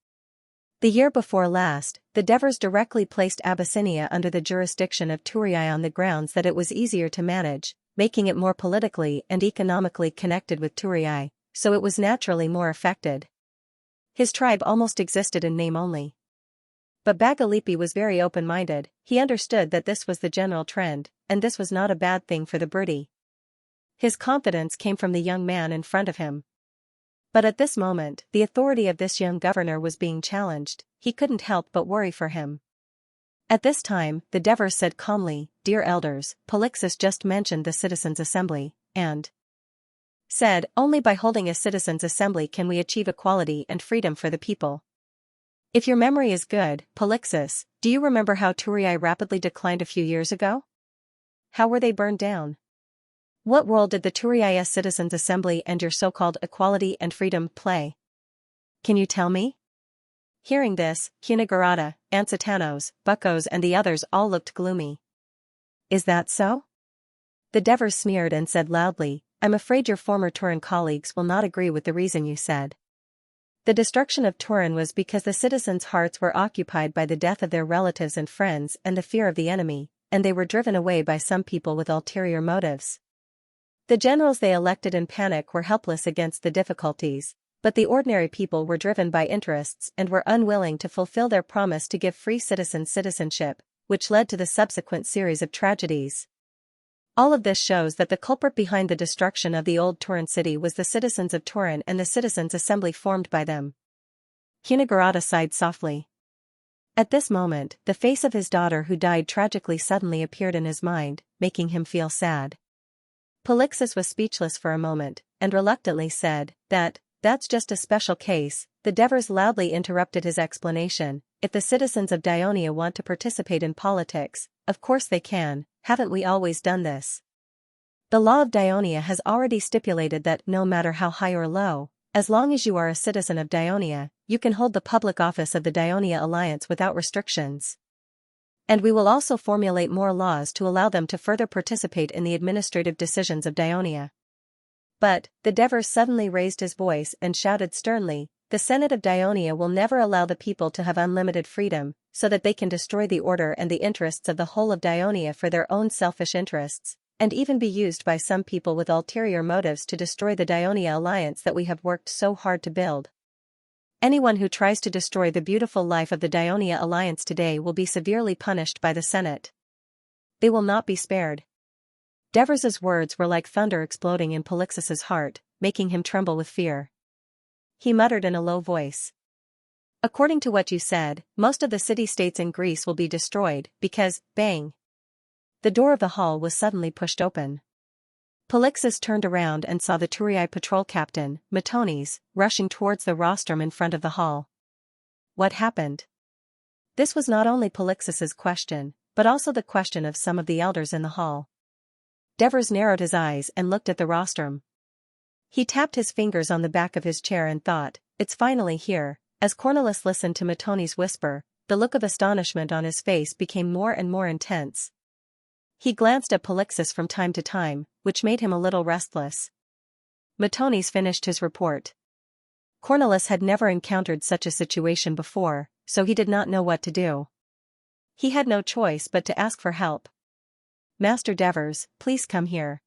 The year before last, the Devers directly placed Abyssinia under the jurisdiction of Turiae on the grounds that it was easier to manage, making it more politically and economically connected with Turiae, so it was naturally more affected. His tribe almost existed in name only. But Bagalipi was very open-minded. He understood that this was the general trend, and this was not a bad thing for the Briti. His confidence came from the young man in front of him. But at this moment, the authority of this young governor was being challenged. He couldn't help but worry for him. At this time, the Devers said calmly, "Dear elders, Polixus just mentioned the citizens' assembly, and said, only by holding a citizens' assembly can we achieve equality and freedom for the people. If your memory is good, Polixus, do you remember how Turiae rapidly declined a few years ago? How were they burned down? What role did the Turiae Citizens' Assembly and your so-called equality and freedom play? Can you tell me? Hearing this, Cunagurata, Ansatanos, Buccos and the others all looked gloomy. Is that so? The Devers sneered and said loudly, I'm afraid your former Turan colleagues will not agree with the reason you said. The destruction of Turan was because the citizens' hearts were occupied by the death of their relatives and friends and the fear of the enemy, and they were driven away by some people with ulterior motives. The generals they elected in panic were helpless against the difficulties, but the ordinary people were driven by interests and were unwilling to fulfill their promise to give free citizens citizenship, which led to the subsequent series of tragedies. All of this shows that the culprit behind the destruction of the old Turan city was the citizens of Turan and the citizens' assembly formed by them. Cunagurata sighed softly. At this moment, the face of his daughter who died tragically suddenly appeared in his mind, making him feel sad. Polixus was speechless for a moment, and reluctantly said, That's just a special case. The Devers loudly interrupted his explanation. If the citizens of Dionia want to participate in politics, of course they can, haven't we always done this? The law of Dionia has already stipulated that no matter how high or low, as long as you are a citizen of Dionia, you can hold the public office of the Dionia Alliance without restrictions. And we will also formulate more laws to allow them to further participate in the administrative decisions of Dionia. But, the Devers suddenly raised his voice and shouted sternly, the Senate of Dionia will never allow the people to have unlimited freedom, so that they can destroy the order and the interests of the whole of Dionia for their own selfish interests, and even be used by some people with ulterior motives to destroy the Dionia alliance that we have worked so hard to build. Anyone who tries to destroy the beautiful life of the Dionia alliance today will be severely punished by the Senate. They will not be spared. Devers's words were like thunder exploding in Polixus's heart, making him tremble with fear. He muttered in a low voice. According to what you said, most of the city-states in Greece will be destroyed, because, bang! The door of the hall was suddenly pushed open. Polixus turned around and saw the Turiae patrol captain, Matones, rushing towards the rostrum in front of the hall. What happened? This was not only Polixus's question, but also the question of some of the elders in the hall. Devers narrowed his eyes and looked at the rostrum. He tapped his fingers on the back of his chair and thought, it's finally here. As Cornelis listened to Matones whisper, the look of astonishment on his face became more and more intense. He glanced at Polixus from time to time, which made him a little restless. Matones finished his report. Cornelis had never encountered such a situation before, so he did not know what to do. He had no choice but to ask for help. Master Devers, please come here.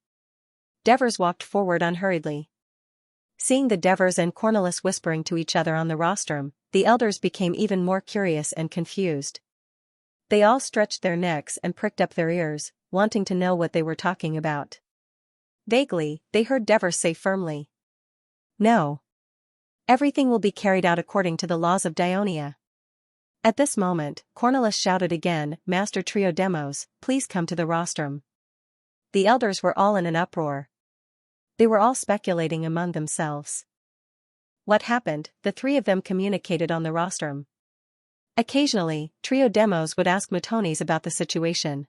Devers walked forward unhurriedly. Seeing the Devers and Cornelis whispering to each other on the rostrum, the elders became even more curious and confused. They all stretched their necks and pricked up their ears, wanting to know what they were talking about. Vaguely, they heard Devers say firmly, No. Everything will be carried out according to the laws of Dionia. At this moment, Cornelis shouted again, Master Triodemos, please come to the rostrum. The elders were all in an uproar. They were all speculating among themselves. What happened? The three of them communicated on the rostrum. Occasionally, Triodemos would ask Matones about the situation.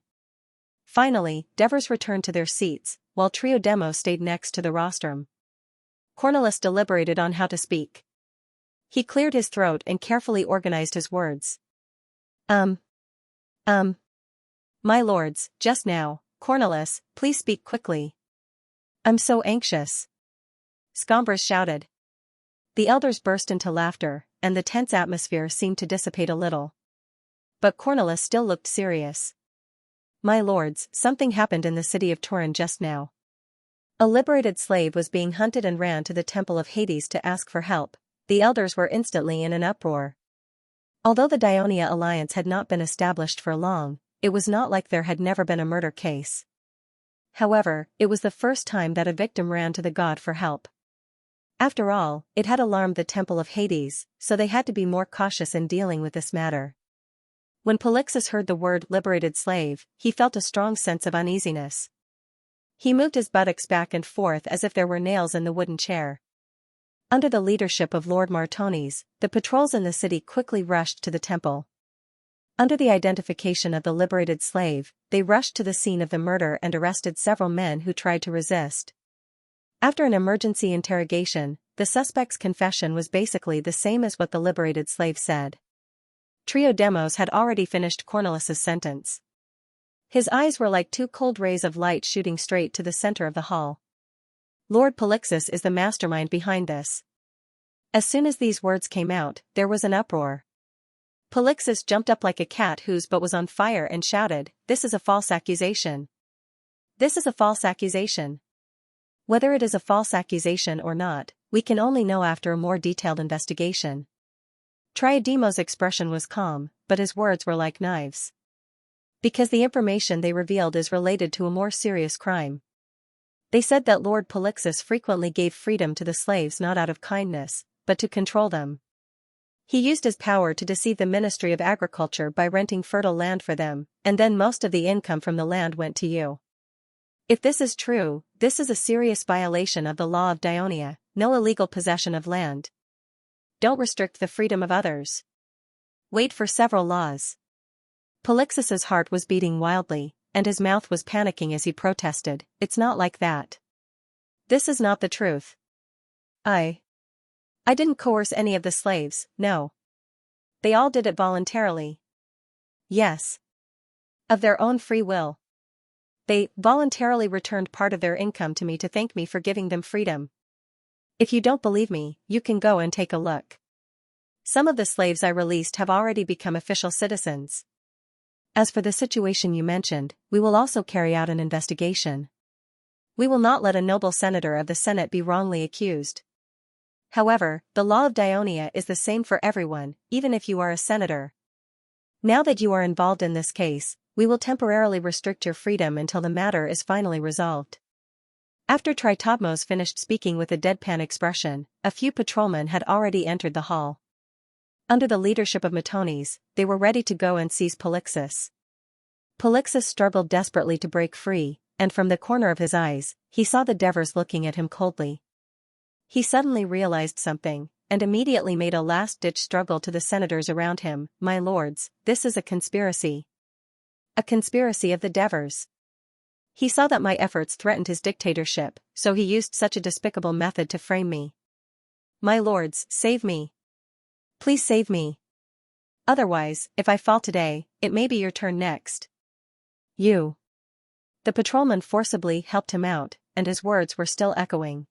Finally, Devers returned to their seats, while Triodemos stayed next to the rostrum. Cornelis deliberated on how to speak. He cleared his throat and carefully organized his words. My lords, just now, Cornelis, please speak quickly. I'm so anxious. Scombros shouted. The elders burst into laughter, and the tense atmosphere seemed to dissipate a little. But Cornelis still looked serious. My lords, something happened in the city of Turan just now. A liberated slave was being hunted and ran to the temple of Hades to ask for help. The elders were instantly in an uproar. Although the Dionia alliance had not been established for long, it was not like there had never been a murder case. However, it was the first time that a victim ran to the god for help. After all, it had alarmed the temple of Hades, so they had to be more cautious in dealing with this matter. When Polixus heard the word liberated slave, he felt a strong sense of uneasiness. He moved his buttocks back and forth as if there were nails in the wooden chair. Under the leadership of Lord Martones, the patrols in the city quickly rushed to the temple. Under the identification of the liberated slave, they rushed to the scene of the murder and arrested several men who tried to resist. After an emergency interrogation, the suspect's confession was basically the same as what the liberated slave said. Trio Demos had already finished Cornelis's sentence. His eyes were like two cold rays of light shooting straight to the center of the hall. Lord Polixus is the mastermind behind this. As soon as these words came out, there was an uproar. Polixus jumped up like a cat whose butt was on fire and shouted, "This is a false accusation. This is a false accusation." Whether it is a false accusation or not, we can only know after a more detailed investigation. Triademo's expression was calm, but his words were like knives. Because the information they revealed is related to a more serious crime. They said that Lord Polixus frequently gave freedom to the slaves not out of kindness, but to control them. He used his power to deceive the Ministry of Agriculture by renting fertile land for them, and then most of the income from the land went to you. If this is true, this is a serious violation of the law of Dionia, no illegal possession of land. Don't restrict the freedom of others. Wait for several laws. Polixus's heart was beating wildly, and his mouth was panicking as he protested, "It's not like that. This is not the truth. I didn't coerce any of the slaves, no. They all did it voluntarily. Yes. Of their own free will. They voluntarily returned part of their income to me to thank me for giving them freedom. If you don't believe me, you can go and take a look. Some of the slaves I released have already become official citizens. As for the situation you mentioned, we will also carry out an investigation. We will not let a noble senator of the Senate be wrongly accused. However, the law of Dionia is the same for everyone, even if you are a senator. Now that you are involved in this case, we will temporarily restrict your freedom until the matter is finally resolved." After Triademus finished speaking with a deadpan expression, a few patrolmen had already entered the hall. Under the leadership of Martones, they were ready to go and seize Polixus. Polixus struggled desperately to break free, and from the corner of his eyes, he saw the Devers looking at him coldly. He suddenly realized something, and immediately made a last-ditch struggle to the senators around him. "My lords, this is a conspiracy. A conspiracy of the Devers. He saw that my efforts threatened his dictatorship, so he used such a despicable method to frame me. My lords, save me. Please save me. Otherwise, if I fall today, it may be your turn next. You." The patrolman forcibly helped him out, and his words were still echoing.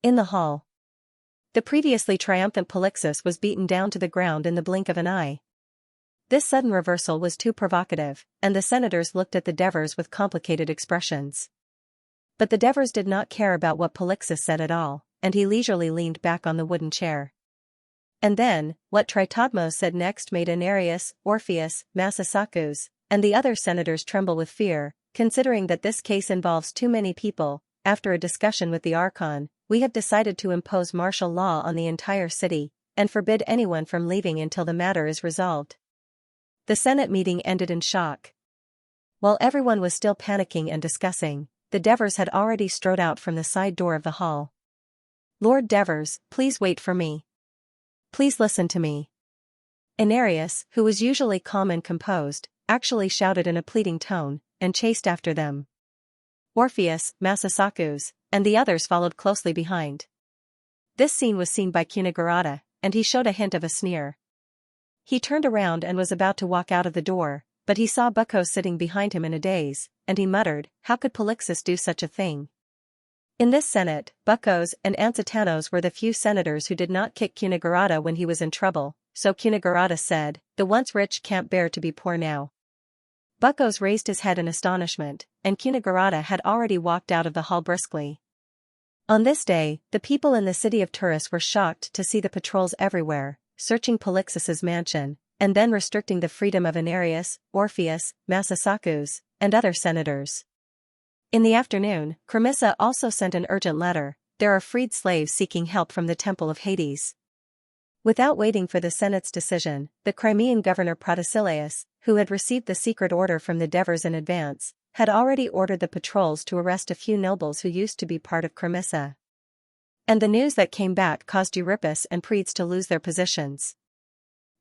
In the hall, the previously triumphant Polixus was beaten down to the ground in the blink of an eye. This sudden reversal was too provocative, and the senators looked at the Devers with complicated expressions. But the Devers did not care about what Polixus said at all, and he leisurely leaned back on the wooden chair. And then, what Triademus said next made Anarius, Orpheus, Massasakus, and the other senators tremble with fear, considering that this case involves too many people. After a discussion with the Archon, we have decided to impose martial law on the entire city, and forbid anyone from leaving until the matter is resolved. The Senate meeting ended in shock. While everyone was still panicking and discussing, the Devers had already strode out from the side door of the hall. "Lord Devers, please wait for me. Please listen to me." Anarius, who was usually calm and composed, actually shouted in a pleading tone, and chased after them. Orpheus, Massasakus, and the others followed closely behind. This scene was seen by Kunigarata, and he showed a hint of a sneer. He turned around and was about to walk out of the door, but he saw Bucos sitting behind him in a daze, and he muttered, "How could Polixus do such a thing?" In this Senate, Bucos and Ansitanos were the few senators who did not kick Kunigarata when he was in trouble, so Kunigarata said, "The once rich can't bear to be poor now." Bucos raised his head in astonishment, and Kunigarata had already walked out of the hall briskly. On this day, the people in the city of Turris were shocked to see the patrols everywhere, searching Polixus's mansion, and then restricting the freedom of Anarius, Orpheus, Massasakus, and other senators. In the afternoon, Cremissa also sent an urgent letter. "There are freed slaves seeking help from the Temple of Hades." Without waiting for the Senate's decision, the Crimean governor Protesilaus, who had received the secret order from the Devers in advance, had already ordered the patrols to arrest a few nobles who used to be part of Cremissa. And the news that came back caused Euripus and Predes to lose their positions.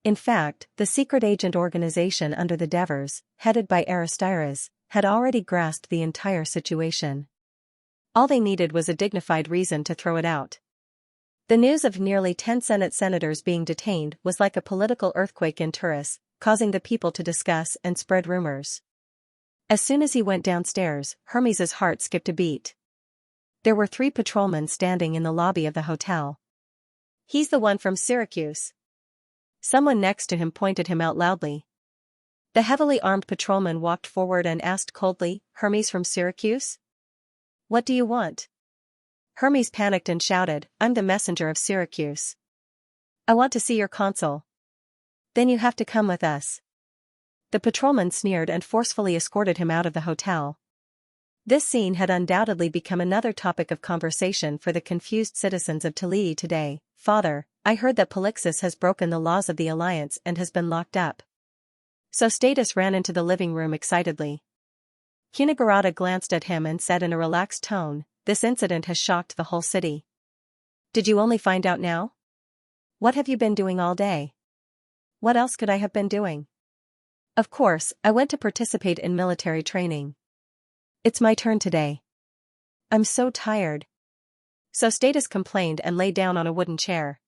In fact, the secret agent organization under the Devers, headed by Aristides, had already grasped the entire situation. All they needed was a dignified reason to throw it out. The news of nearly 10 Senate senators being detained was like a political earthquake in Turris, causing the people to discuss and spread rumors. As soon as he went downstairs, Hermes's heart skipped a beat. There were 3 patrolmen standing in the lobby of the hotel. "He's the one from Syracuse." Someone next to him pointed him out loudly. The heavily armed patrolman walked forward and asked coldly, "Hermes from Syracuse? What do you want?" Hermes panicked and shouted, "I'm the messenger of Syracuse. I want to see your consul." "Then you have to come with us." The patrolman sneered and forcefully escorted him out of the hotel. This scene had undoubtedly become another topic of conversation for the confused citizens of Tilii today. "Father, I heard that Polixus has broken the laws of the alliance and has been locked up." Sostatus ran into the living room excitedly. Cunegurata glanced at him and said in a relaxed tone, "This incident has shocked the whole city." "Did you only find out now? What have you been doing all day?" "What else could I have been doing? Of course, I went to participate in military training. It's my turn today. I'm so tired." Sostatus complained and lay down on a wooden chair.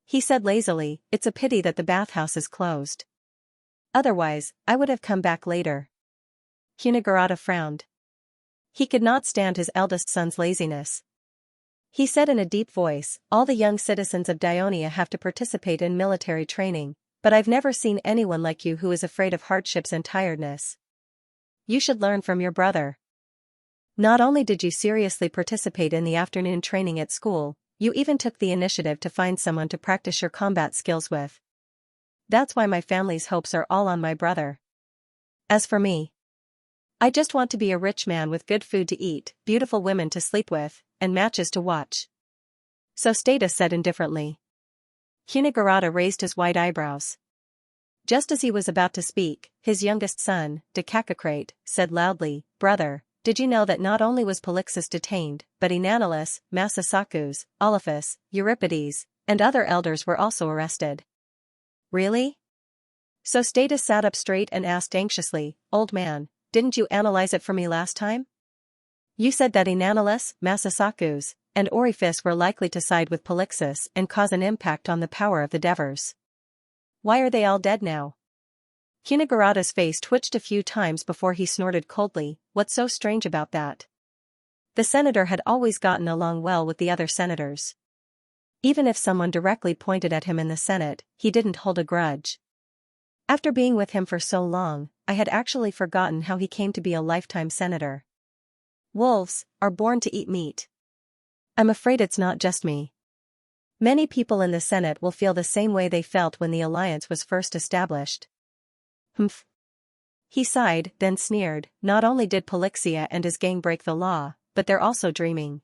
He said lazily, "It's a pity that the bathhouse is closed. Otherwise, I would have come back later." Cunegurata frowned. He could not stand his eldest son's laziness. He said in a deep voice, "All the young citizens of Dionia have to participate in military training, but I've never seen anyone like you who is afraid of hardships and tiredness. You should learn from your brother. Not only did you seriously participate in the afternoon training at school, you even took the initiative to find someone to practice your combat skills with. That's why my family's hopes are all on my brother. As for me, I just want to be a rich man with good food to eat, beautiful women to sleep with, and matches to watch." Sostatus said indifferently. Cunegurata raised his white eyebrows. Just as he was about to speak, his youngest son, Decacocrate, said loudly, "Brother, did you know that not only was Polixus detained, but Enanilus, Massasakus, Olaphus, Euripides, and other elders were also arrested?" "Really?" Sostatus sat up straight and asked anxiously, "Old man, didn't you analyze it for me last time? You said that Enanilus, Massasakus, and Oriphis were likely to side with Polixus and cause an impact on the power of the Devers. Why are they all dead now?" Cunegurata's face twitched a few times before he snorted coldly, "What's so strange about that?" The senator had always gotten along well with the other senators. Even if someone directly pointed at him in the Senate, he didn't hold a grudge. After being with him for so long, I had actually forgotten how he came to be a lifetime senator. Wolves are born to eat meat. I'm afraid it's not just me. Many people in the Senate will feel the same way they felt when the alliance was first established. Humph. He sighed, then sneered, "Not only did Polixia and his gang break the law, but they're also dreaming.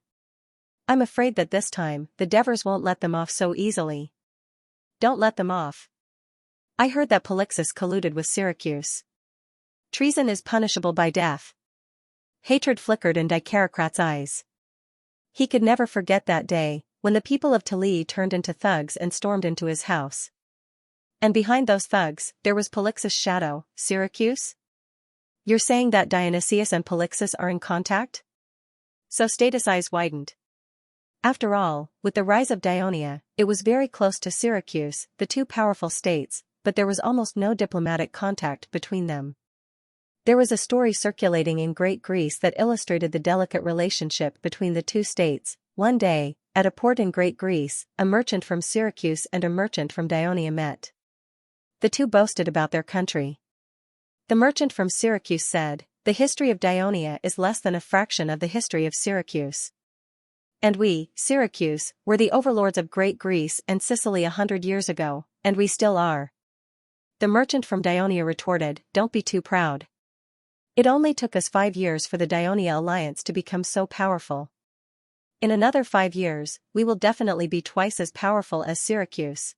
I'm afraid that this time, the Devers won't let them off so easily." "Don't let them off. I heard that Polixus colluded with Syracuse. Treason is punishable by death." Hatred flickered in Dicarocrat's eyes. He could never forget that day, when the people of Tilii turned into thugs and stormed into his house. And behind those thugs, there was Polixus' shadow, Syracuse? "You're saying that Dionysius and Polixus are in contact?" Sostatus' eyes widened. After all, with the rise of Dionia, it was very close to Syracuse, the two powerful states, but there was almost no diplomatic contact between them. There was a story circulating in Great Greece that illustrated the delicate relationship between the two states. One day, at a port in Great Greece, a merchant from Syracuse and a merchant from Dionia met. The two boasted about their country. The merchant from Syracuse said, "The history of Dionia is less than a fraction of the history of Syracuse. And we, Syracuse, were the overlords of Great Greece and Sicily 100 years ago, and we still are." The merchant from Dionia retorted, "Don't be too proud. It only took us 5 years for the Dionia alliance to become so powerful. In another 5 years, we will definitely be twice as powerful as Syracuse."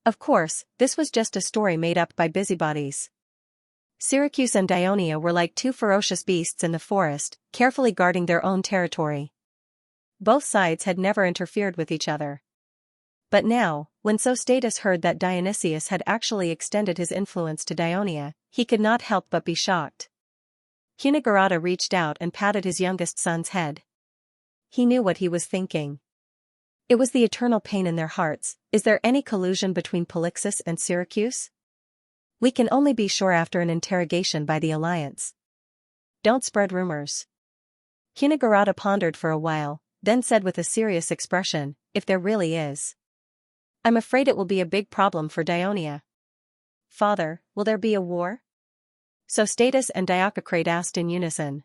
Of course, this was just a story made up by busybodies. Syracuse and Dionia were like two ferocious beasts in the forest, carefully guarding their own territory. Both sides had never interfered with each other. But now, when Sostatus heard that Dionysius had actually extended his influence to Dionia, he could not help but be shocked. Cunegurata reached out and patted his youngest son's head. He knew what he was thinking. It was the eternal pain in their hearts. Is there any collusion between Polixus and Syracuse? We can only be sure after an interrogation by the alliance. Don't spread rumors. Cunegurata pondered for a while, then said with a serious expression, if there really is. I'm afraid it will be a big problem for Dionia. Father, will there be a war? Sostatus and Diococrate asked in unison.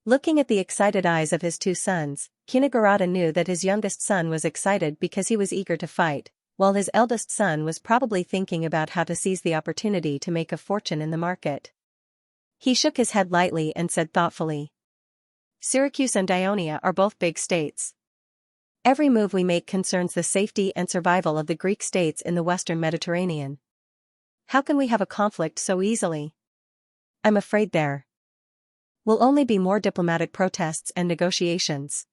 Looking at the excited eyes of his two sons, Cunegurata knew that his youngest son was excited because he was eager to fight, while his eldest son was probably thinking about how to seize the opportunity to make a fortune in the market. He shook his head lightly and said thoughtfully. Syracuse and Dionia are both big states. Every move we make concerns the safety and survival of the Greek states in the Western Mediterranean. How can we have a conflict so easily? I'm afraid there will only be more diplomatic protests and negotiations.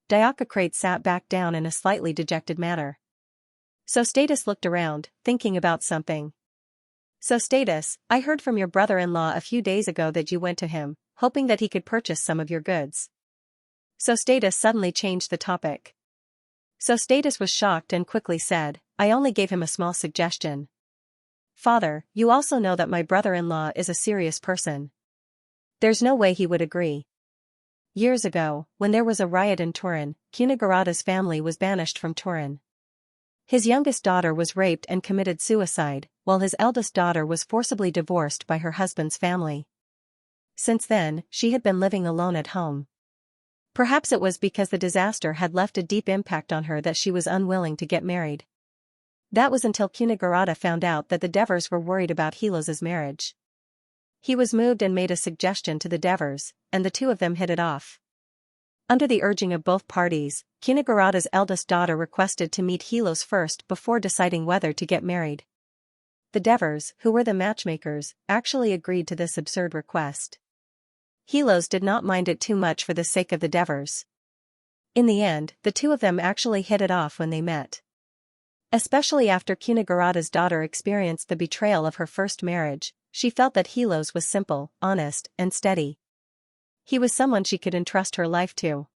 Diococrate sat back down in a slightly dejected manner. Sostatus looked around, thinking about something. Sostatus, I heard from your brother-in-law a few days ago that you went to him, hoping that he could purchase some of your goods. Sostatus suddenly changed the topic. Sostatus was shocked and quickly said, I only gave him a small suggestion. Father, you also know that my brother-in-law is a serious person. There's no way he would agree. Years ago, when there was a riot in Turin, Cunegurata's family was banished from Turin. His youngest daughter was raped and committed suicide, while his eldest daughter was forcibly divorced by her husband's family. Since then, she had been living alone at home. Perhaps it was because the disaster had left a deep impact on her that she was unwilling to get married. That was until Cunegurata found out that the Devers were worried about Helos's marriage. He was moved and made a suggestion to the Devers, and the two of them hit it off. Under the urging of both parties, Cunegurata's eldest daughter requested to meet Helos first before deciding whether to get married. The Devers, who were the matchmakers, actually agreed to this absurd request. Helos did not mind it too much for the sake of the Devers. In the end, the two of them actually hit it off when they met. Especially after Cunegurata's daughter experienced the betrayal of her first marriage, she felt that Helos was simple, honest, and steady. He was someone she could entrust her life to.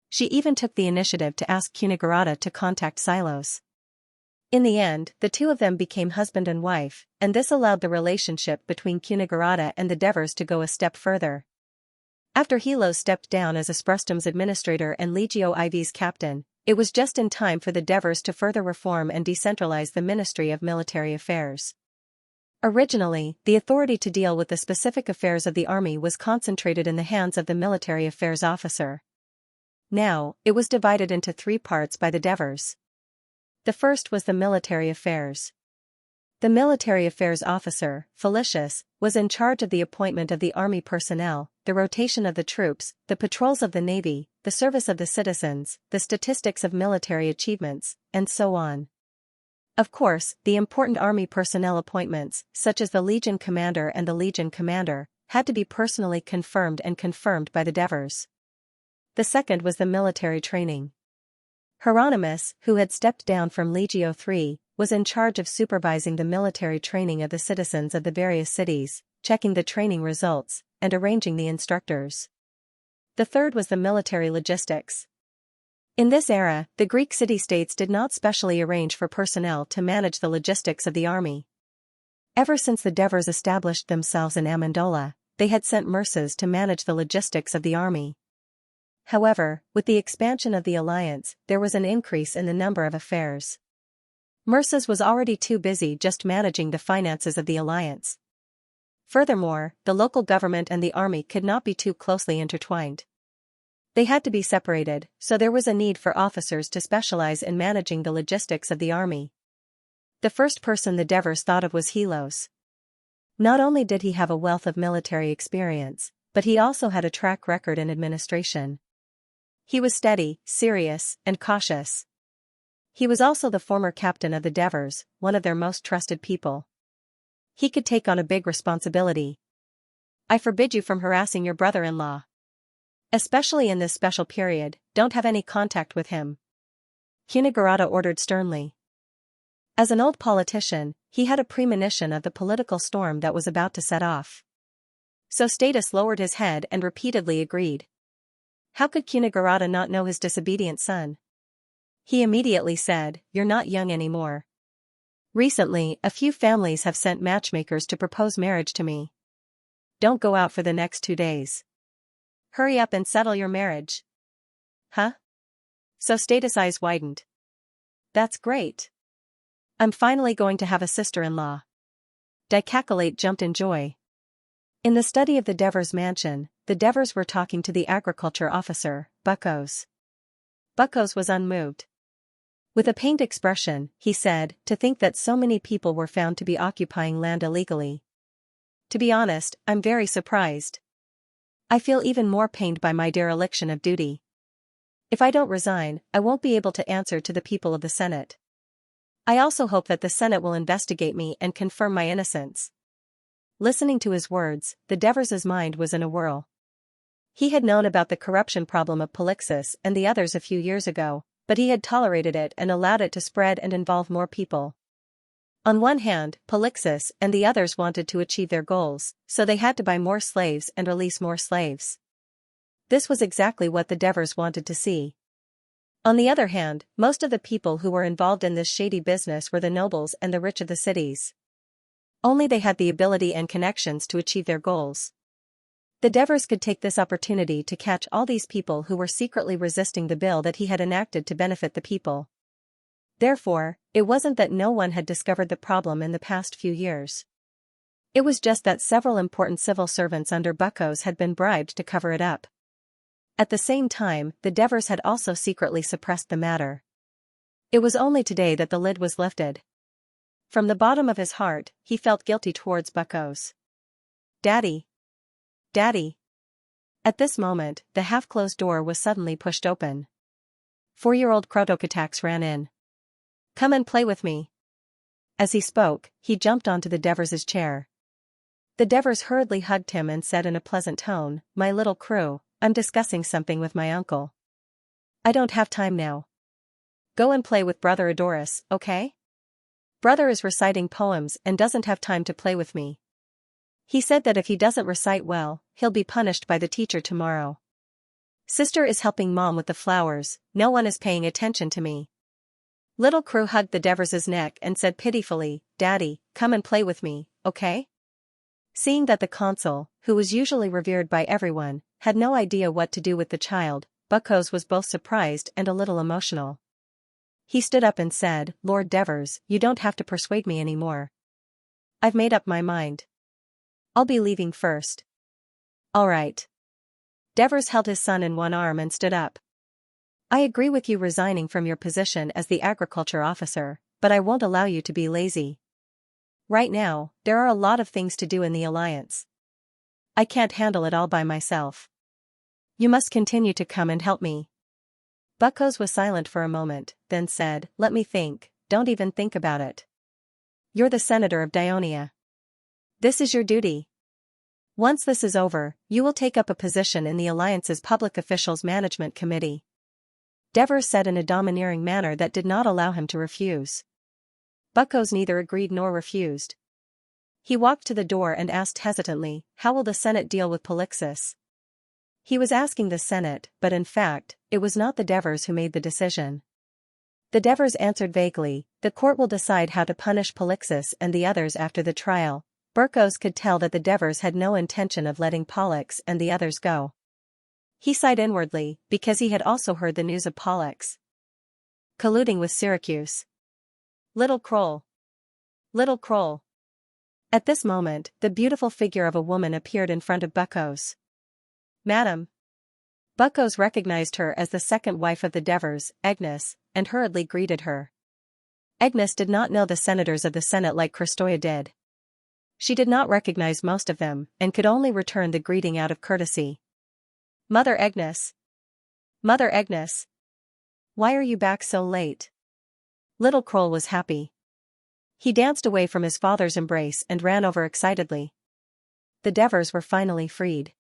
She even took the initiative to ask Cunegurata to contact Silos. In the end, the two of them became husband and wife, and this allowed the relationship between Cunegurata and the Devers to go a step further. After Helos stepped down as Asprustum's administrator and Legio IV's captain, it was just in time for the Devers to further reform and decentralize the Ministry of Military Affairs. Originally, the authority to deal with the specific affairs of the army was concentrated in the hands of the military affairs officer. Now, it was divided into three parts by the Devers. The first was the military affairs. The military affairs officer, Felicius, was in charge of the appointment of the army personnel, the rotation of the troops, the patrols of the navy, the service of the citizens, the statistics of military achievements, and so on. Of course, the important army personnel appointments, such as the Legion Commander and the Legion Commander, had to be personally confirmed by the Devers. The second was the military training. Hieronymus, who had stepped down from Legio III, was in charge of supervising the military training of the citizens of the various cities, checking the training results, and arranging the instructors. The third was the military logistics. In this era, the Greek city-states did not specially arrange for personnel to manage the logistics of the army. Ever since the Devers established themselves in Amendola, they had sent Murses to manage the logistics of the army. However, with the expansion of the alliance, there was an increase in the number of affairs. Murses was already too busy just managing the finances of the alliance. Furthermore, the local government and the army could not be too closely intertwined. They had to be separated, so there was a need for officers to specialize in managing the logistics of the army. The first person the Devers thought of was Helos. Not only did he have a wealth of military experience, but he also had a track record in administration. He was steady, serious, and cautious. He was also the former captain of the Devers, one of their most trusted people. He could take on a big responsibility. I forbid you from harassing your brother-in-law. Especially in this special period, don't have any contact with him. Kunigurata ordered sternly. As an old politician, he had a premonition of the political storm that was about to set off. So Status lowered his head and repeatedly agreed. How could Kunigurata not know his disobedient son? He immediately said, "You're not young anymore. Recently, a few families have sent matchmakers to propose marriage to me. Don't go out for the next 2 days. Hurry up and settle your marriage." Huh? So Status' eyes widened. That's great. I'm finally going to have a sister-in-law. Dikakalate jumped in joy. In the study of the Devers mansion, the Devers were talking to the agriculture officer, Buckos. Buckos was unmoved. With a pained expression, he said, "To think that so many people were found to be occupying land illegally. To be honest, I'm very surprised. I feel even more pained by my dereliction of duty. If I don't resign, I won't be able to answer to the people of the Senate. I also hope that the Senate will investigate me and confirm my innocence." Listening to his words, the Devers' mind was in a whirl. He had known about the corruption problem of Polixis and the others a few years ago, but he had tolerated it and allowed it to spread and involve more people. On one hand, Polixis and the others wanted to achieve their goals, so they had to buy more slaves and release more slaves. This was exactly what the Devers wanted to see. On the other hand, most of the people who were involved in this shady business were the nobles and the rich of the cities. Only they had the ability and connections to achieve their goals. The Devers could take this opportunity to catch all these people who were secretly resisting the bill that he had enacted to benefit the people. Therefore, it wasn't that no one had discovered the problem in the past few years. It was just that several important civil servants under Buckos had been bribed to cover it up. At the same time, the Devers had also secretly suppressed the matter. It was only today that the lid was lifted. From the bottom of his heart, he felt guilty towards Buckos. "Daddy! Daddy!" At this moment, the half-closed door was suddenly pushed open. 4-year-old Krotokatax ran in. "Come and play with me." As he spoke, he jumped onto the Devers' chair. The Devers hurriedly hugged him and said in a pleasant tone, "My little crew, I'm discussing something with my uncle. I don't have time now. Go and play with Brother Adoris, okay? Brother is reciting poems and doesn't have time to play with me. He said that if he doesn't recite well, he'll be punished by the teacher tomorrow. Sister is helping Mom with the flowers, no one is paying attention to me." Little Crew hugged the Devers' neck and said pitifully, "Daddy, come and play with me, okay?" Seeing that the consul, who was usually revered by everyone, had no idea what to do with the child, Buckos was both surprised and a little emotional. He stood up and said, "Lord Devers, you don't have to persuade me anymore. I've made up my mind. I'll be leaving first." "All right." Devers held his son in one arm and stood up. "I agree with you resigning from your position as the agriculture officer, but I won't allow you to be lazy. Right now, there are a lot of things to do in the alliance. I can't handle it all by myself. You must continue to come and help me." Buckos was silent for a moment, then said, "Let me think, don't even think about it. You're the senator of Dionia. This is your duty. Once this is over, you will take up a position in the Alliance's Public Officials Management Committee." Devers said in a domineering manner that did not allow him to refuse. Buckos neither agreed nor refused. He walked to the door and asked hesitantly, "How will the Senate deal with Polixis?" He was asking the Senate, but in fact, it was not the Devers who made the decision. The Devers answered vaguely, "The court will decide how to punish Polixis and the others after the trial." Buckos could tell that the Devers had no intention of letting Pollux and the others go. He sighed inwardly, because he had also heard the news of Pollux colluding with Syracuse. Little Kroll. Little Kroll. At this moment, the beautiful figure of a woman appeared in front of Buckos. "Madam." Buckos recognized her as the second wife of the Devers, Agnes, and hurriedly greeted her. Agnes did not know the senators of the Senate like Christoya did. She did not recognize most of them, and could only return the greeting out of courtesy. "Mother Agnes. Mother Agnes. Why are you back so late?" Little Kroll was happy. He danced away from his father's embrace and ran over excitedly. The Devers were finally freed.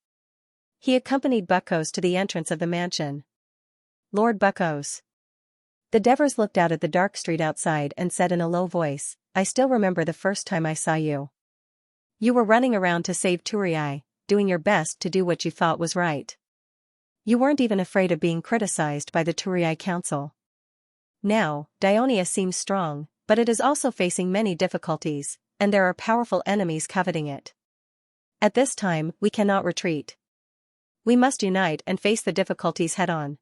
He accompanied Buckos to the entrance of the mansion. Lord Buckos. The Devers looked out at the dark street outside and said in a low voice, I still remember the first time I saw you. You were running around to save Turii, doing your best to do what you thought was right. You weren't even afraid of being criticized by the Turii Council. Now, Dionia seems strong, but it is also facing many difficulties, and there are powerful enemies coveting it. At this time, we cannot retreat. We must unite and face the difficulties head-on.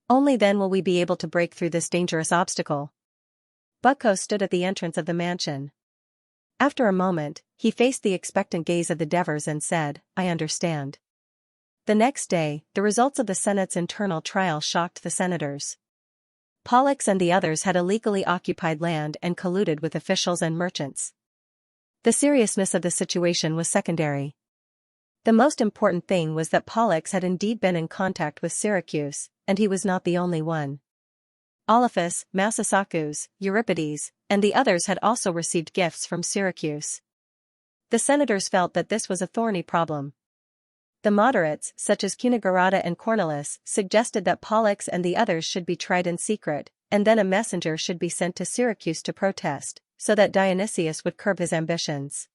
Only then will we be able to break through this dangerous obstacle. Bucco stood at the entrance of the mansion. After a moment, he faced the expectant gaze of the Devers and said, I understand. The next day, the results of the Senate's internal trial shocked the senators. Pollux and the others had illegally occupied land and colluded with officials and merchants. The seriousness of the situation was secondary. The most important thing was that Pollux had indeed been in contact with Syracuse, and he was not the only one. Olaphus, Massasakus, Euripides, and the others had also received gifts from Syracuse. The senators felt that this was a thorny problem. The moderates, such as Cunigurata and Cornelis, suggested that Pollux and the others should be tried in secret, and then a messenger should be sent to Syracuse to protest, so that Dionysius would curb his ambitions.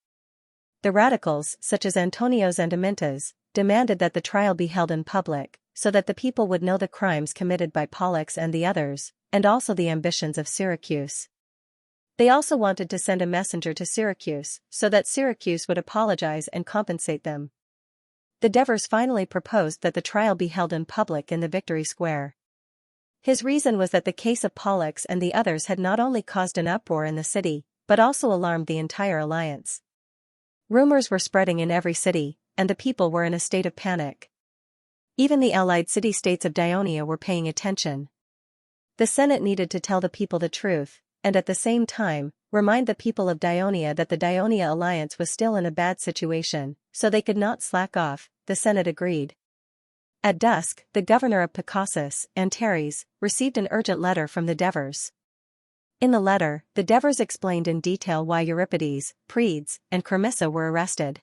The radicals, such as Antonios and Amintas, demanded that the trial be held in public, so that the people would know the crimes committed by Pollux and the others, and also the ambitions of Syracuse. They also wanted to send a messenger to Syracuse, so that Syracuse would apologize and compensate them. The Devers finally proposed that the trial be held in public in the Victory Square. His reason was that the case of Pollux and the others had not only caused an uproar in the city, but also alarmed the entire alliance. Rumors were spreading in every city, and the people were in a state of panic. Even the allied city-states of Dionia were paying attention. The Senate needed to tell the people the truth, and at the same time, remind the people of Dionia that the Dionia alliance was still in a bad situation, so they could not slack off. The Senate agreed. At dusk, the governor of Picassus, Antares, received an urgent letter from the Devers. In the letter, the Devers explained in detail why Euripides, Predes, and Cremissa were arrested.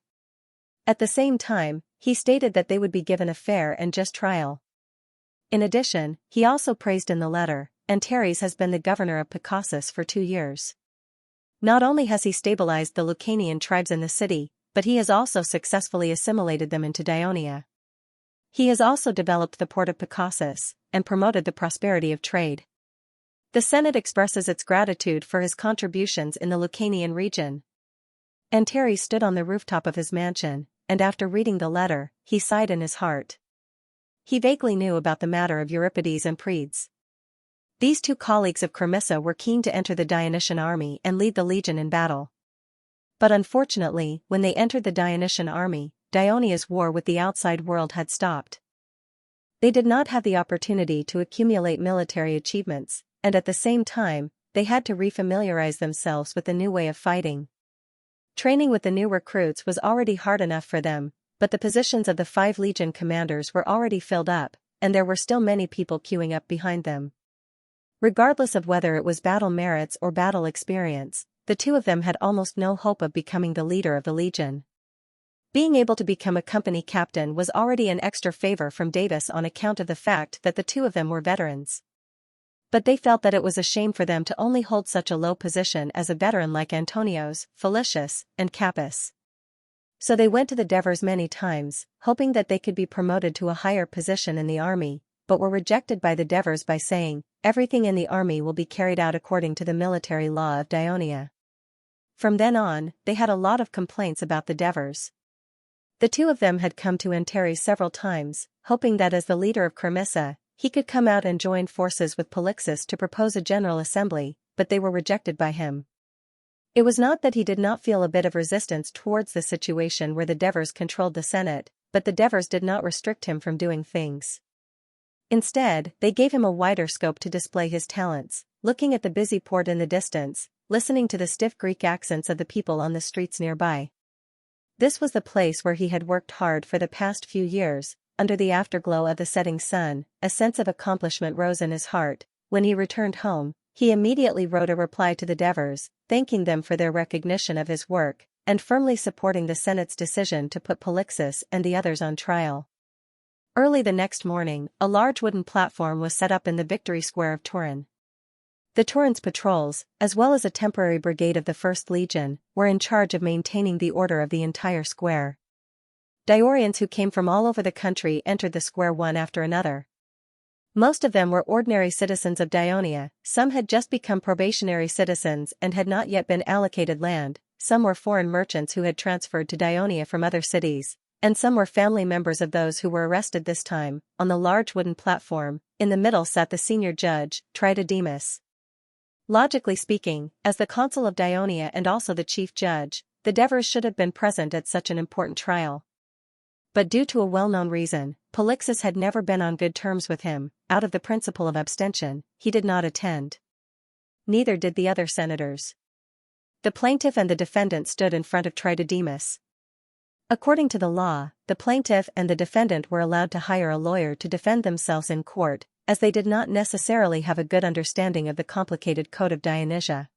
At the same time, he stated that they would be given a fair and just trial. In addition, he also praised in the letter, Antares has been the governor of Picassus for 2 years. Not only has he stabilized the Lucanian tribes in the city, but he has also successfully assimilated them into Dionia. He has also developed the port of Picassus, and promoted the prosperity of trade. The Senate expresses its gratitude for his contributions in the Lucanian region. Antares stood on the rooftop of his mansion, and after reading the letter, he sighed in his heart. He vaguely knew about the matter of Euripides and Predes. These 2 colleagues of Cremissa were keen to enter the Dionysian army and lead the legion in battle. But unfortunately, when they entered the Dionysian army, Dionia's war with the outside world had stopped. They did not have the opportunity to accumulate military achievements, and at the same time, they had to refamiliarize themselves with the new way of fighting. Training with the new recruits was already hard enough for them, but the positions of the 5 legion commanders were already filled up, and there were still many people queuing up behind them. Regardless of whether it was battle merits or battle experience, the 2 of them had almost no hope of becoming the leader of the legion. Being able to become a company captain was already an extra favor from Davis on account of the fact that the 2 of them were veterans. But they felt that it was a shame for them to only hold such a low position as a veteran like Antonios, Felicius, and Capus. So they went to the Devers many times, hoping that they could be promoted to a higher position in the army, but were rejected by the Devers by saying, everything in the army will be carried out according to the military law of Dionia. From then on, they had a lot of complaints about the Devers. The 2 of them had come to Antares several times, hoping that as the leader of Cremissa, he could come out and join forces with Polixus to propose a general assembly, but they were rejected by him. It was not that he did not feel a bit of resistance towards the situation where the Devers controlled the Senate, but the Devers did not restrict him from doing things. Instead, they gave him a wider scope to display his talents, looking at the busy port in the distance, listening to the stiff Greek accents of the people on the streets nearby. This was the place where he had worked hard for the past few years. Under the afterglow of the setting sun, a sense of accomplishment rose in his heart. When he returned home, he immediately wrote a reply to the Devers, thanking them for their recognition of his work, and firmly supporting the Senate's decision to put Polixus and the others on trial. Early the next morning, a large wooden platform was set up in the Victory Square of Turin. The Turin's patrols, as well as a temporary brigade of the 1st Legion, were in charge of maintaining the order of the entire square. Diorians who came from all over the country entered the square one after another. Most of them were ordinary citizens of Dionia, some had just become probationary citizens and had not yet been allocated land, some were foreign merchants who had transferred to Dionia from other cities, and some were family members of those who were arrested this time. On the large wooden platform, in the middle sat the senior judge, Tritodemus. Logically speaking, as the consul of Dionia and also the chief judge, the Devers should have been present at such an important trial. But due to a well-known reason, Polixus had never been on good terms with him. Out of the principle of abstention, he did not attend. Neither did the other senators. The plaintiff and the defendant stood in front of Tritodemus. According to the law, the plaintiff and the defendant were allowed to hire a lawyer to defend themselves in court, as they did not necessarily have a good understanding of the complicated code of Dionysia.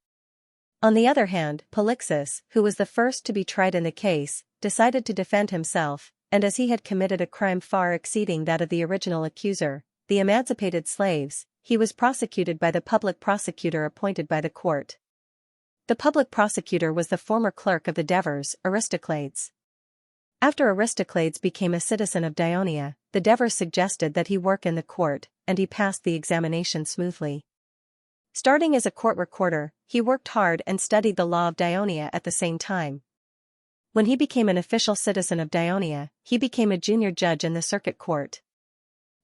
On the other hand, Polixus, who was the first to be tried in the case, decided to defend himself, and as he had committed a crime far exceeding that of the original accuser, the emancipated slaves, he was prosecuted by the public prosecutor appointed by the court. The public prosecutor was the former clerk of the Devers, Aristocles. After Aristocles became a citizen of Dionia, the Devers suggested that he work in the court, and he passed the examination smoothly. Starting as a court recorder, he worked hard and studied the law of Dionia at the same time. When he became an official citizen of Dionia, he became a junior judge in the circuit court.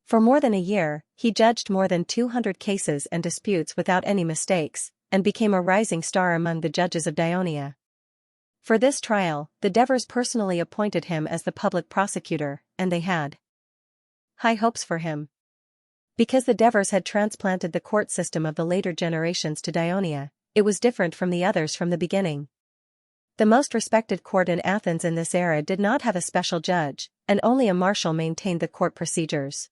For more than a year, he judged more than 200 cases and disputes without any mistakes, and became a rising star among the judges of Dionia. For this trial, the Devers personally appointed him as the public prosecutor, and they had high hopes for him. Because the Devers had transplanted the court system of the later generations to Dionia, it was different from the others from the beginning. The most respected court in Athens in this era did not have a special judge, and only a marshal maintained the court procedures.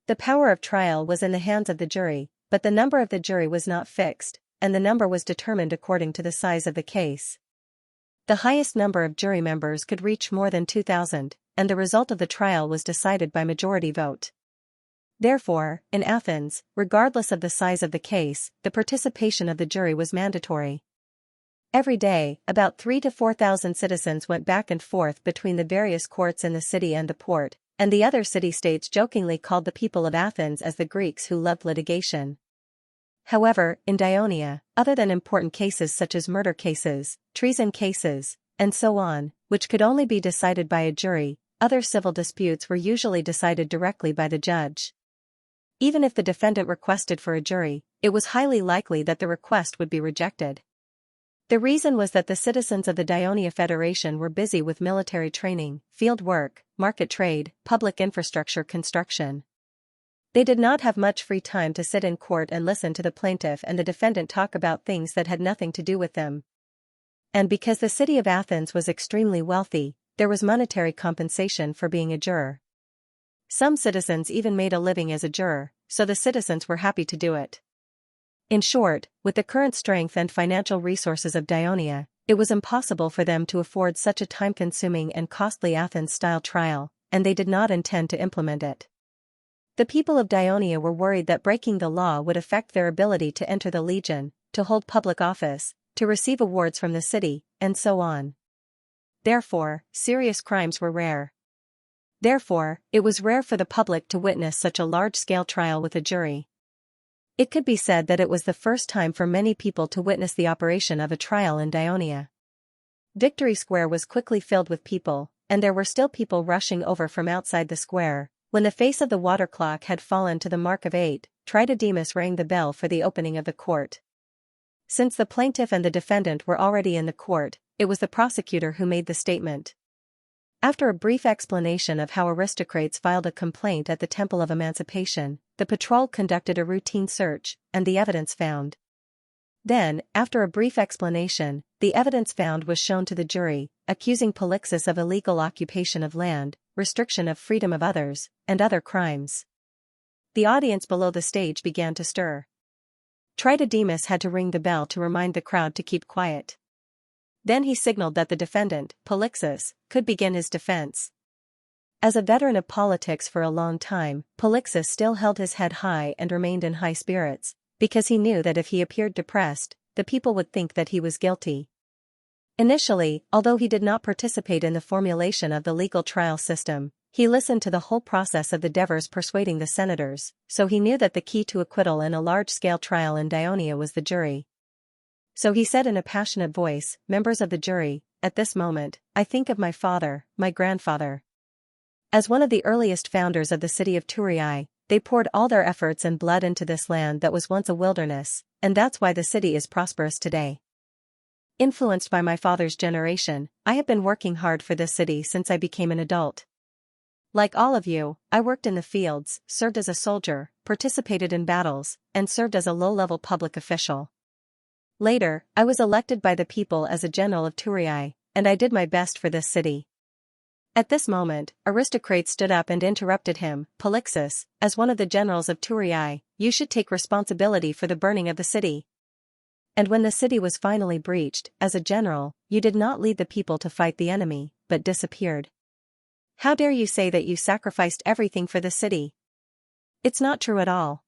The power of trial was in the hands of the jury, but the number of the jury was not fixed, and the number was determined according to the size of the case. The highest number of jury members could reach more than 2,000, and the result of the trial was decided by majority vote. Therefore, in Athens, regardless of the size of the case, the participation of the jury was mandatory. Every day, about 3,000 to 4,000 citizens went back and forth between the various courts in the city and the port, and the other city-states jokingly called the people of Athens as the Greeks who loved litigation. However, in Dionia, other than important cases such as murder cases, treason cases, and so on, which could only be decided by a jury, other civil disputes were usually decided directly by the judge. Even if the defendant requested for a jury, it was highly likely that the request would be rejected. The reason was that the citizens of the Dionia Federation were busy with military training, field work, market trade, public infrastructure construction. They did not have much free time to sit in court and listen to the plaintiff and the defendant talk about things that had nothing to do with them. And because the city of Athens was extremely wealthy, there was monetary compensation for being a juror. Some citizens even made a living as a juror, so the citizens were happy to do it. In short, with the current strength and financial resources of Dionia, it was impossible for them to afford such a time-consuming and costly Athens-style trial, and they did not intend to implement it. The people of Dionia were worried that breaking the law would affect their ability to enter the legion, to hold public office, to receive awards from the city, and so on. Therefore, serious crimes were rare. Therefore, it was rare for the public to witness such a large-scale trial with a jury. It could be said that it was the first time for many people to witness the operation of a trial in Dionia. Victory Square was quickly filled with people, and there were still people rushing over from outside the square. When the face of the water clock had fallen to the mark of 8, Tritodemus rang the bell for the opening of the court. Since the plaintiff and the defendant were already in the court, it was the prosecutor who made the statement. After a brief explanation of how aristocrats filed a complaint at the Temple of Emancipation, the patrol conducted a routine search, and the evidence found. Then, after a brief explanation, the evidence found was shown to the jury, accusing Polixus of illegal occupation of land, restriction of freedom of others, and other crimes. The audience below the stage began to stir. Tritodemus had to ring the bell to remind the crowd to keep quiet. Then he signaled that the defendant, Polixus, could begin his defense. As a veteran of politics for a long time, Polixus still held his head high and remained in high spirits, because he knew that if he appeared depressed, the people would think that he was guilty. Initially, although he did not participate in the formulation of the legal trial system, he listened to the whole process of the Devers persuading the senators, so he knew that the key to acquittal in a large-scale trial in Dionia was the jury. So he said in a passionate voice, "Members of the jury, at this moment, I think of my father, my grandfather. As one of the earliest founders of the city of Turii, they poured all their efforts and blood into this land that was once a wilderness, and that's why the city is prosperous today. Influenced by my father's generation, I have been working hard for this city since I became an adult. Like all of you, I worked in the fields, served as a soldier, participated in battles, and served as a low-level public official. Later, I was elected by the people as a general of Turii, and I did my best for this city." At this moment, Aristocrates stood up and interrupted him. "Polixus, as one of the generals of Turii, you should take responsibility for the burning of the city. And when the city was finally breached, as a general, you did not lead the people to fight the enemy, but disappeared. How dare you say that you sacrificed everything for the city? It's not true at all."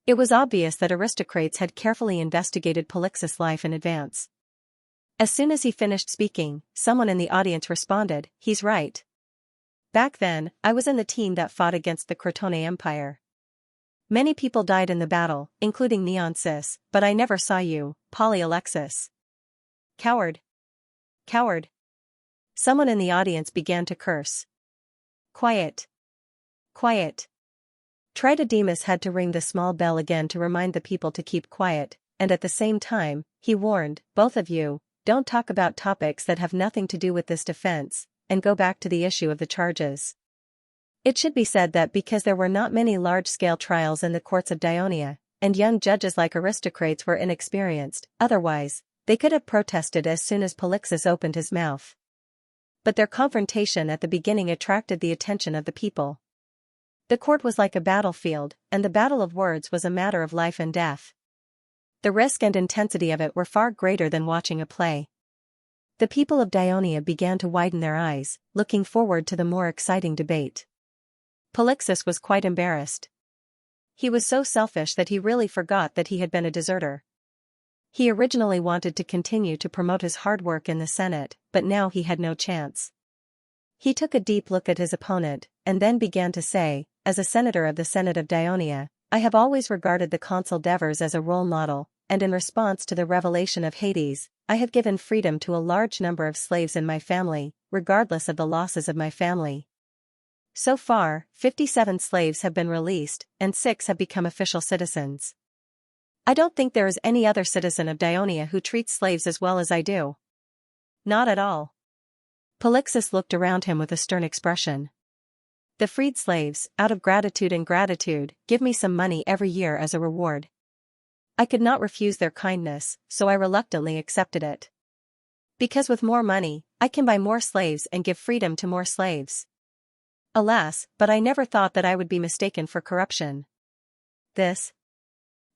It was obvious that Aristocrates had carefully investigated Polixus' life in advance. As soon as he finished speaking, someone in the audience responded, "He's right. Back then, I was in the team that fought against the Crotone Empire. Many people died in the battle, including Xianxia, but I never saw you, Polyalexis. Coward! Coward!" Someone in the audience began to curse. "Quiet! Quiet!" Tritodemus had to ring the small bell again to remind the people to keep quiet, and at the same time, he warned, "Both of you, don't talk about topics that have nothing to do with this defense, and go back to the issue of the charges." It should be said that because there were not many large-scale trials in the courts of Dionia, and young judges like Aristocrates were inexperienced, otherwise, they could have protested as soon as Polixus opened his mouth. But their confrontation at the beginning attracted the attention of the people. The court was like a battlefield, and the battle of words was a matter of life and death. The risk and intensity of it were far greater than watching a play. The people of Dionia began to widen their eyes, looking forward to the more exciting debate. Polixus was quite embarrassed. He was so selfish that he really forgot that he had been a deserter. He originally wanted to continue to promote his hard work in the Senate, but now he had no chance. He took a deep look at his opponent, and then began to say, "As a senator of the Senate of Dionia, I have always regarded the consul Devers as a role model, and in response to the revelation of Hades, I have given freedom to a large number of slaves in my family, regardless of the losses of my family. So far, 57 slaves have been released, and 6 have become official citizens. I don't think there is any other citizen of Dionia who treats slaves as well as I do. Not at all." Polixus looked around him with a stern expression. "The freed slaves, out of gratitude and gratitude, give me some money every year as a reward. I could not refuse their kindness, so I reluctantly accepted it. Because with more money, I can buy more slaves and give freedom to more slaves. Alas, but I never thought that I would be mistaken for corruption. This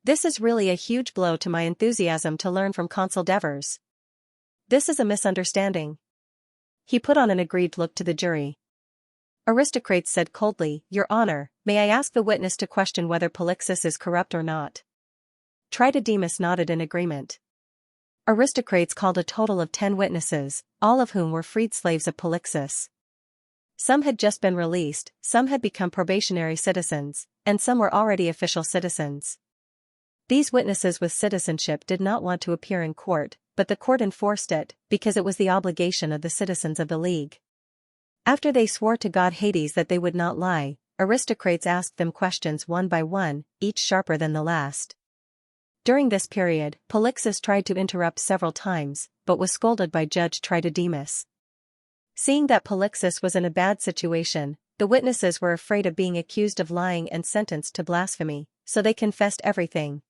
is really a huge blow to my enthusiasm to learn from Consul Devers. This is a misunderstanding." He put on an aggrieved look to the jury. Aristocrates said coldly, "Your Honor, may I ask the witness to question whether Polixus is corrupt or not?" Tritodemus nodded in agreement. Aristocrates called a total of 10 witnesses, all of whom were freed slaves of Polixus. Some had just been released, some had become probationary citizens, and some were already official citizens. These witnesses with citizenship did not want to appear in court, but the court enforced it, because it was the obligation of the citizens of the League. After they swore to God Hades that they would not lie, Aristocrates asked them questions one by one, each sharper than the last. During this period, Polixus tried to interrupt several times, but was scolded by Judge Tritodemus. Seeing that Polixus was in a bad situation, the witnesses were afraid of being accused of lying and sentenced to blasphemy, so they confessed everything.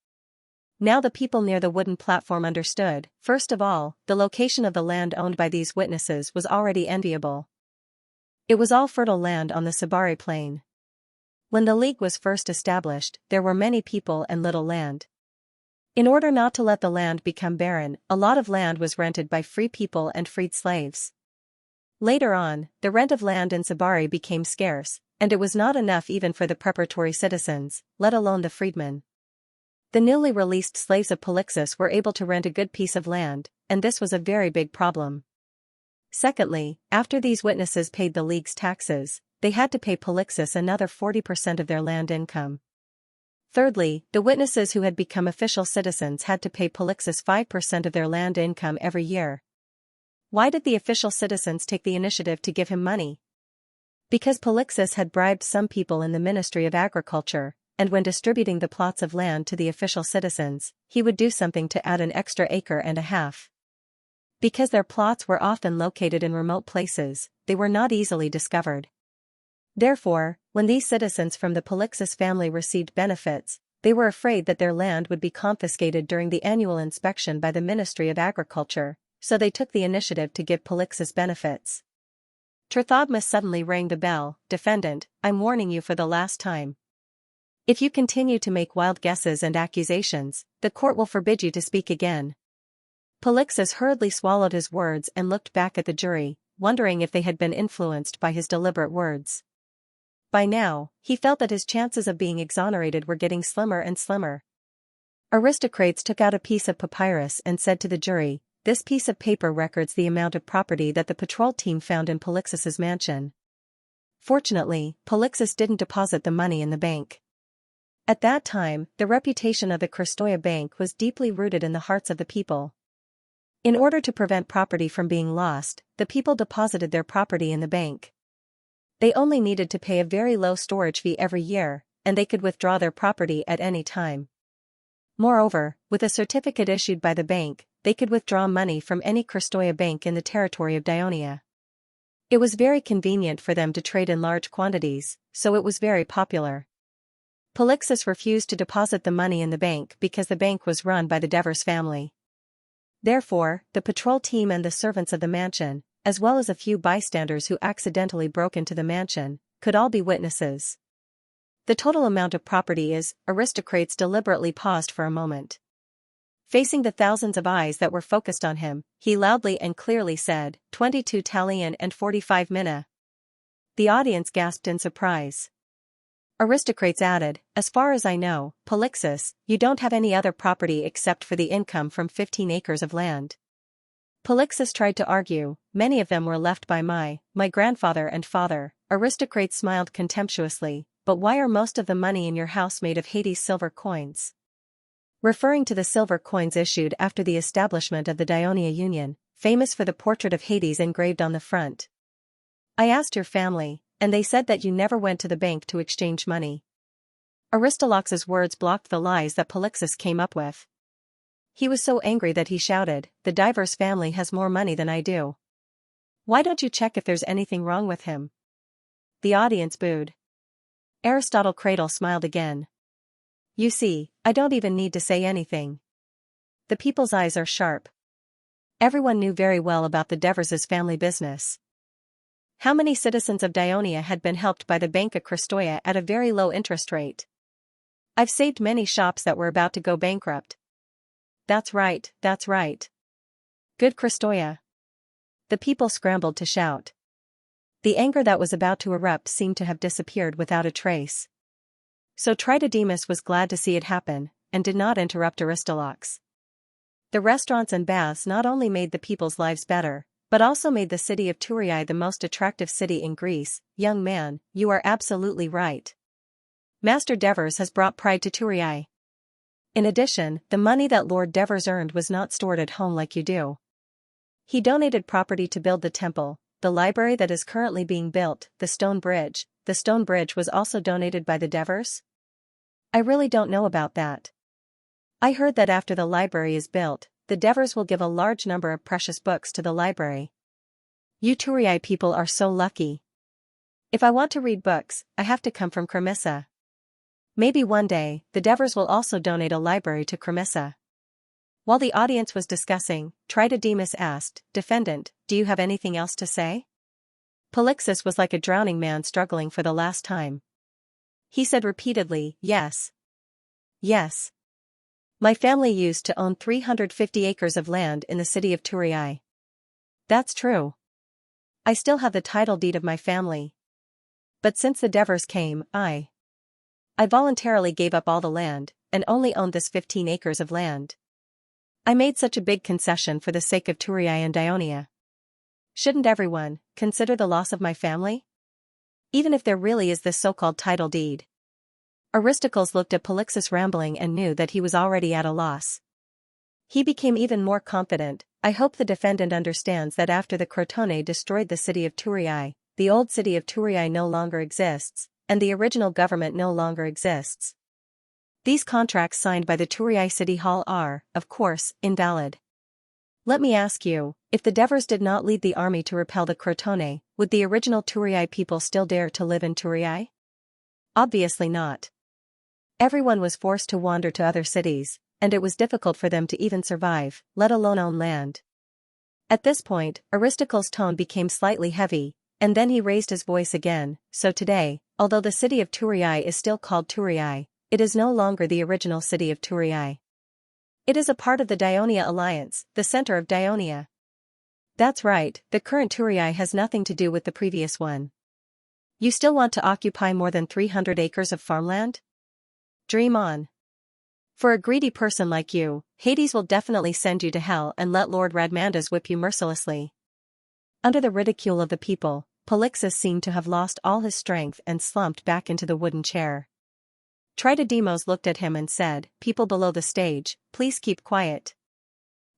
Now the people near the wooden platform understood. First of all, the location of the land owned by these witnesses was already enviable. It was all fertile land on the Sabari plain. When the League was first established, there were many people and little land. In order not to let the land become barren, a lot of land was rented by free people and freed slaves. Later on, the rent of land in Sabari became scarce, and it was not enough even for the preparatory citizens, let alone the freedmen. The newly released slaves of Polixus were able to rent a good piece of land, and this was a very big problem. Secondly, after these witnesses paid the league's taxes, they had to pay Polixus another 40% of their land income. Thirdly, the witnesses who had become official citizens had to pay Polixus 5% of their land income every year. Why did the official citizens take the initiative to give him money? Because Polixus had bribed some people in the Ministry of Agriculture, and when distributing the plots of land to the official citizens, he would do something to add an extra acre and a half. Because their plots were often located in remote places, they were not easily discovered. Therefore, when these citizens from the Polixus family received benefits, they were afraid that their land would be confiscated during the annual inspection by the Ministry of Agriculture, so they took the initiative to give Polixus benefits. Trithogmus suddenly rang the bell. Defendant, I'm warning you for the last time. If you continue to make wild guesses and accusations, the court will forbid you to speak again. Polixus hurriedly swallowed his words and looked back at the jury, wondering if they had been influenced by his deliberate words. By now, he felt that his chances of being exonerated were getting slimmer and slimmer. Aristocrates took out a piece of papyrus and said to the jury, "This piece of paper records the amount of property that the patrol team found in Polixus's mansion." Fortunately, Polixus didn't deposit the money in the bank. At that time, the reputation of the Kristoia Bank was deeply rooted in the hearts of the people. In order to prevent property from being lost, the people deposited their property in the bank. They only needed to pay a very low storage fee every year, and they could withdraw their property at any time. Moreover, with a certificate issued by the bank, they could withdraw money from any Kristoia bank in the territory of Dionia. It was very convenient for them to trade in large quantities, so it was very popular. Polixus refused to deposit the money in the bank because the bank was run by the Devers family. Therefore, the patrol team and the servants of the mansion, as well as a few bystanders who accidentally broke into the mansion, could all be witnesses. The total amount of property is, Aristocrates deliberately paused for a moment. Facing the thousands of eyes that were focused on him, he loudly and clearly said, 22 Talion and 45 Mina. The audience gasped in surprise. Aristocrates added, "As far as I know, Polixus, you don't have any other property except for the income from 15 acres of land." Polixus tried to argue, "Many of them were left by my grandfather and father." Aristocrates smiled contemptuously, "But why are most of the money in your house made of Hades silver coins?" Referring to the silver coins issued after the establishment of the Dionia Union, famous for the portrait of Hades engraved on the front. "I asked your family, and they said that you never went to the bank to exchange money." Aristolochus's words blocked the lies that Polixus came up with. He was so angry that he shouted, "The Divers family has more money than I do. Why don't you check if there's anything wrong with him?" The audience booed. Aristotle Cradle smiled again. "You see, I don't even need to say anything. The people's eyes are sharp." Everyone knew very well about the Devers' family business. How many citizens of Dionia had been helped by the Bank of Kristoia at a very low interest rate? "I've saved many shops that were about to go bankrupt." That's right, that's right. Good Kristoia." The people scrambled to shout. The anger that was about to erupt seemed to have disappeared without a trace. So Tritodemus was glad to see it happen, and did not interrupt Aristolochus. The restaurants and baths not only made the people's lives better, but also made the city of Thurii the most attractive city in Greece. "Young man, you are absolutely right. Master Devers has brought pride to Thurii. In addition, the money that Lord Devers earned was not stored at home like you do. He donated property to build the temple, the library that is currently being built, the stone bridge. The stone bridge was also donated by the Devers?" "I really don't know about that. I heard that after the library is built, the Devers will give a large number of precious books to the library. You Thurii people are so lucky. If I want to read books, I have to come from Cremissa. Maybe one day, the Devers will also donate a library to Cremissa." While the audience was discussing, Tritodemus asked, "Defendant, do you have anything else to say?" Polixus was like a drowning man struggling for the last time. He said repeatedly, "Yes. Yes. My family used to own 350 acres of land in the city of Thurii." "That's true." I still have the title deed of my family. But since the Devers came, I voluntarily gave up all the land, and only owned this 15 acres of land. I made such a big concession for the sake of Turii and Dionia. Shouldn't everyone consider the loss of my family? Even if there really is this so-called title deed. Aristocles looked at Polixus rambling and knew that he was already at a loss. He became even more confident. I hope the defendant understands that after the Crotone destroyed the city of Turii, the old city of Turii no longer exists, and the original government no longer exists. These contracts signed by the Turii City Hall are, of course, invalid. Let me ask you, if the Devers did not lead the army to repel the Crotone, would the original Turii people still dare to live in Turii? Obviously not. Everyone was forced to wander to other cities, and it was difficult for them to even survive, let alone own land. At this point, Aristocles' tone became slightly heavy, and then he raised his voice again. So today, although the city of Turii is still called Turii, it is no longer the original city of Turii. It is a part of the Dionia Alliance, the center of Dionia. That's right, the current Turii has nothing to do with the previous one. You still want to occupy more than 300 acres of farmland? Dream on. For a greedy person like you, Hades will definitely send you to hell and let Lord Radmandas whip you mercilessly. Under the ridicule of the people, Polixus seemed to have lost all his strength and slumped back into the wooden chair. Tritodemos looked at him and said, "People below the stage, please keep quiet.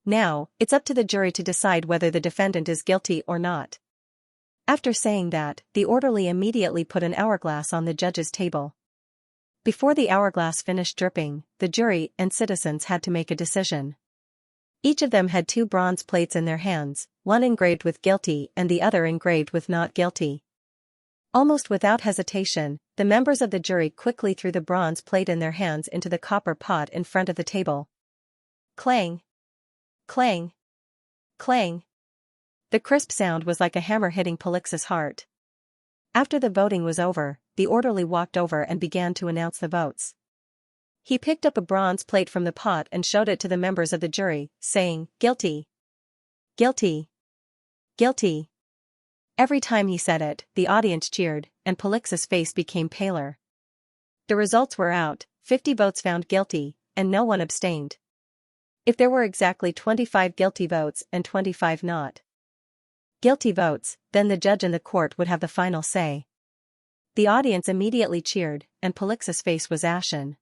Now, it's up to the jury to decide whether the defendant is guilty or not." After saying that, the orderly immediately put an hourglass on the judge's table. Before the hourglass finished dripping, the jury and citizens had to make a decision. Each of them had 2 bronze plates in their hands, one engraved with guilty and the other engraved with not guilty. Almost without hesitation, the members of the jury quickly threw the bronze plate in their hands into the copper pot in front of the table. Clang! Clang! Clang! The crisp sound was like a hammer hitting Polixus' heart. After the voting was over, the orderly walked over and began to announce the votes. He picked up a bronze plate from the pot and showed it to the members of the jury, saying, "Guilty! Guilty! Guilty!" Every time he said it, the audience cheered, and Polixus' face became paler. The results were out, 50 votes found guilty, and no one abstained. If there were exactly 25 guilty votes and 25 not guilty votes, then the judge in the court would have the final say. The audience immediately cheered, and Polixus' face was ashen.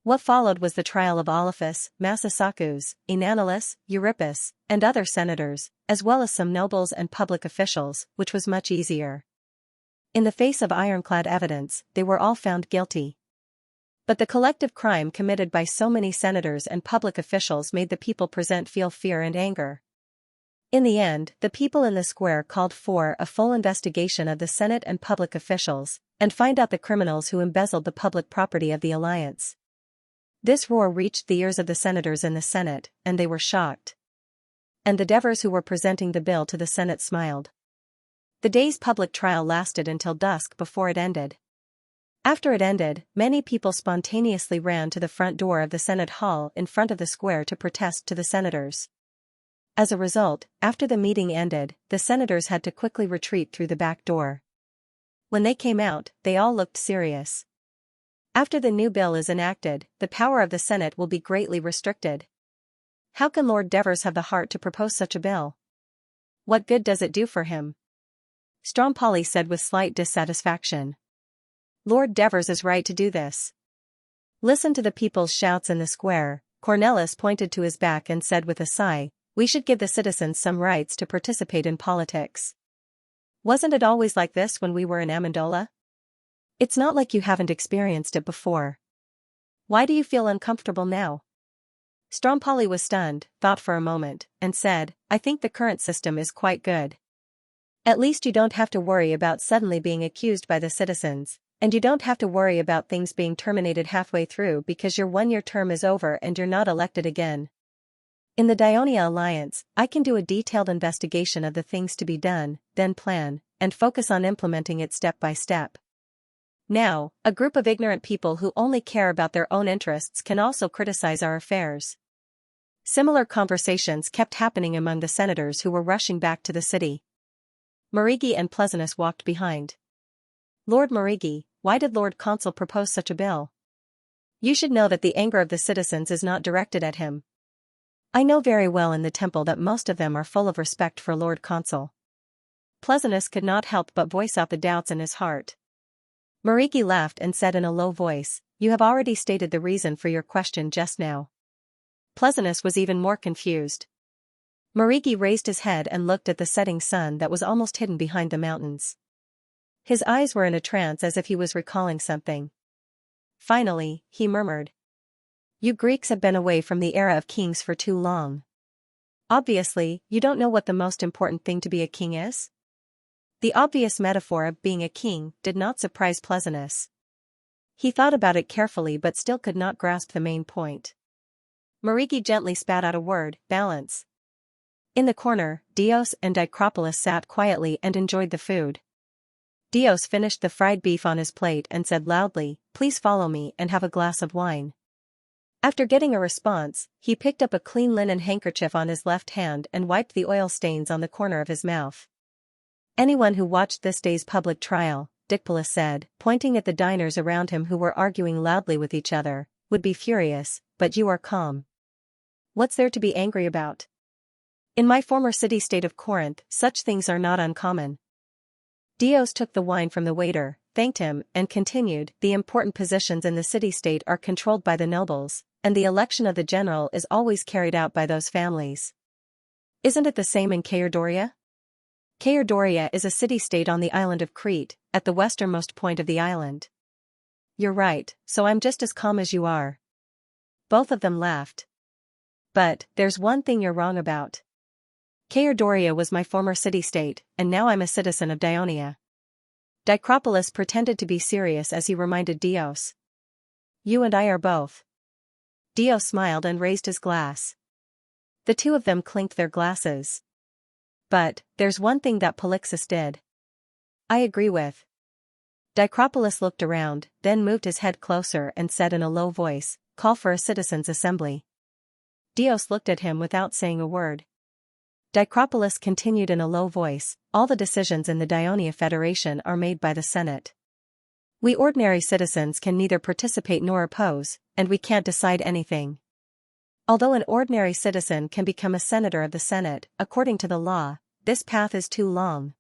What followed was the trial of Oliphus, Massasakus, Enanilus, Eurypus, and other senators, as well as some nobles and public officials, which was much easier. In the face of ironclad evidence, they were all found guilty. But the collective crime committed by so many senators and public officials made the people present feel fear and anger. In the end, the people in the square called for a full investigation of the Senate and public officials, and find out the criminals who embezzled the public property of the alliance. This roar reached the ears of the senators in the Senate, and they were shocked. And the Devers who were presenting the bill to the Senate smiled. The day's public trial lasted until dusk before it ended. After it ended, many people spontaneously ran to the front door of the Senate hall in front of the square to protest to the senators. As a result, after the meeting ended, the senators had to quickly retreat through the back door. When they came out, they all looked serious. After the new bill is enacted, the power of the Senate will be greatly restricted. How can Lord Devers have the heart to propose such a bill? What good does it do for him? Strompoli said with slight dissatisfaction. Lord Devers is right to do this. Listen to the people's shouts in the square. Cornelis pointed to his back and said with a sigh, "We should give the citizens some rights to participate in politics. Wasn't it always like this when we were in Amendola? It's not like you haven't experienced it before. Why do you feel uncomfortable now?" Strompoli was stunned, thought for a moment, and said, "I think the current system is quite good. At least you don't have to worry about suddenly being accused by the citizens, and you don't have to worry about things being terminated halfway through because your one-year term is over and you're not elected again. In the Dionia Alliance, I can do a detailed investigation of the things to be done, then plan, and focus on implementing it step by step. Now, a group of ignorant people who only care about their own interests can also criticize our affairs." Similar conversations kept happening among the senators who were rushing back to the city. Marigi and Pleasantness walked behind. Lord Marigi, why did Lord Consul propose such a bill? You should know that the anger of the citizens is not directed at him. I know very well in the temple that most of them are full of respect for Lord Consul. Pleasantness could not help but voice out the doubts in his heart. Marigi laughed and said in a low voice, you have already stated the reason for your question just now. Pleasantness was even more confused. Marigi raised his head and looked at the setting sun that was almost hidden behind the mountains. His eyes were in a trance as if he was recalling something. Finally, he murmured. You Greeks have been away from the era of kings for too long. Obviously, you don't know what the most important thing to be a king is? The obvious metaphor of being a king did not surprise Pleasantness. He thought about it carefully but still could not grasp the main point. Marigi gently spat out a word, balance. In the corner, Dios and Dicropolis sat quietly and enjoyed the food. Dios finished the fried beef on his plate and said loudly, please follow me and have a glass of wine. After getting a response, he picked up a clean linen handkerchief on his left hand and wiped the oil stains on the corner of his mouth. Anyone who watched this day's public trial, Dicropolis said, pointing at the diners around him who were arguing loudly with each other, would be furious, but you are calm. What's there to be angry about? In my former city-state of Corinth, such things are not uncommon. Dios took the wine from the waiter, thanked him, and continued, the important positions in the city-state are controlled by the nobles, and the election of the general is always carried out by those families. Isn't it the same in Kairdouria? Kairdouria is a city-state on the island of Crete, at the westernmost point of the island. You're right, so I'm just as calm as you are. Both of them laughed. But, there's one thing you're wrong about. Kairdouria was my former city-state, and now I'm a citizen of Dionia. Dicropolis pretended to be serious as he reminded Dios. You and I are both. Dios smiled and raised his glass. The two of them clinked their glasses. But, there's one thing that Polixus did. I agree with. Dicropolis looked around, then moved his head closer and said in a low voice, call for a citizens' assembly. Dios looked at him without saying a word. Dicropolis continued in a low voice, all the decisions in the Dionia Federation are made by the Senate. We ordinary citizens can neither participate nor oppose, and we can't decide anything. Although an ordinary citizen can become a senator of the Senate, according to the law, this path is too long.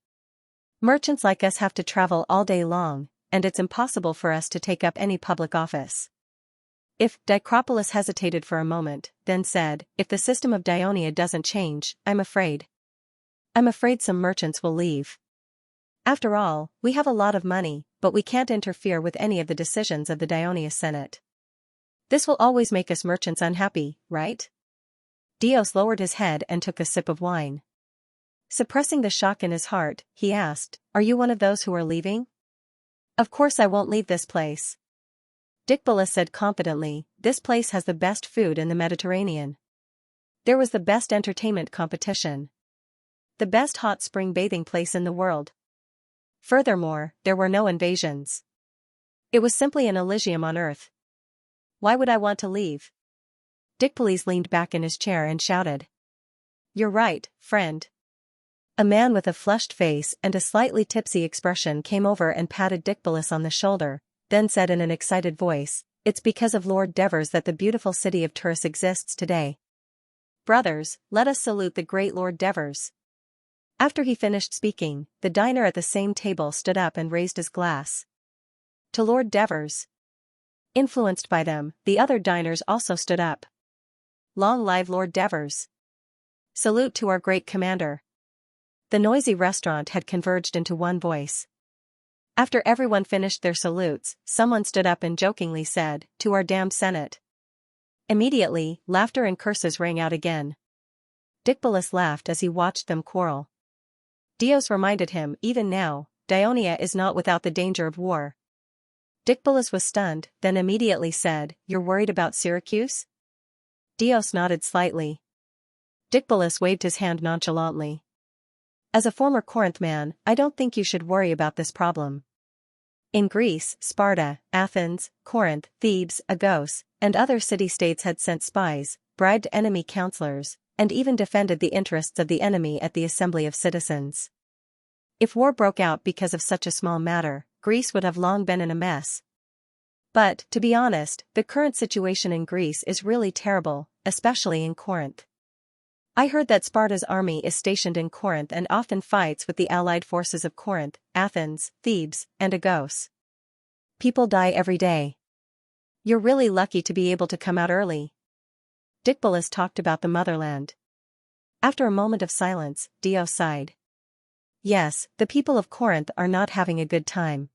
Merchants like us have to travel all day long, and it's impossible for us to take up any public office. If Dicropolis hesitated for a moment, then said, if the system of Dionia doesn't change, I'm afraid some merchants will leave. After all, we have a lot of money, but we can't interfere with any of the decisions of the Dionia Senate. This will always make us merchants unhappy, right? Dios lowered his head and took a sip of wine. Suppressing the shock in his heart, he asked, are you one of those who are leaving? Of course I won't leave this place. Dicropolis said confidently, this place has the best food in the Mediterranean. There was the best entertainment competition. The best hot spring bathing place in the world. Furthermore, there were no invasions. It was simply an Elysium on earth. Why would I want to leave? Dicropolis leaned back in his chair and shouted. You're right, friend. A man with a flushed face and a slightly tipsy expression came over and patted Dicropolis on the shoulder, then said in an excited voice, it's because of Lord Devers that the beautiful city of Turris exists today. Brothers, let us salute the great Lord Devers. After he finished speaking, the diner at the same table stood up and raised his glass. To Lord Devers. Influenced by them, the other diners also stood up. Long live Lord Devers. Salute to our great commander. The noisy restaurant had converged into one voice. After everyone finished their salutes, someone stood up and jokingly said, to our damned Senate. Immediately, laughter and curses rang out again. Dicropolis laughed as he watched them quarrel. Dios reminded him, even now, Dionia is not without the danger of war. Dicropolis was stunned, then immediately said, you're worried about Syracuse? Dios nodded slightly. Dicropolis waved his hand nonchalantly. As a former Corinth man, I don't think you should worry about this problem. In Greece, Sparta, Athens, Corinth, Thebes, Argos, and other city-states had sent spies, bribed enemy counselors, and even defended the interests of the enemy at the assembly of citizens. If war broke out because of such a small matter, Greece would have long been in a mess. But, to be honest, the current situation in Greece is really terrible, especially in Corinth. I heard that Sparta's army is stationed in Corinth and often fights with the allied forces of Corinth, Athens, Thebes, and Argos. People die every day. You're really lucky to be able to come out early. Dicbulus talked about the motherland. After a moment of silence, Dio sighed. Yes, the people of Corinth are not having a good time.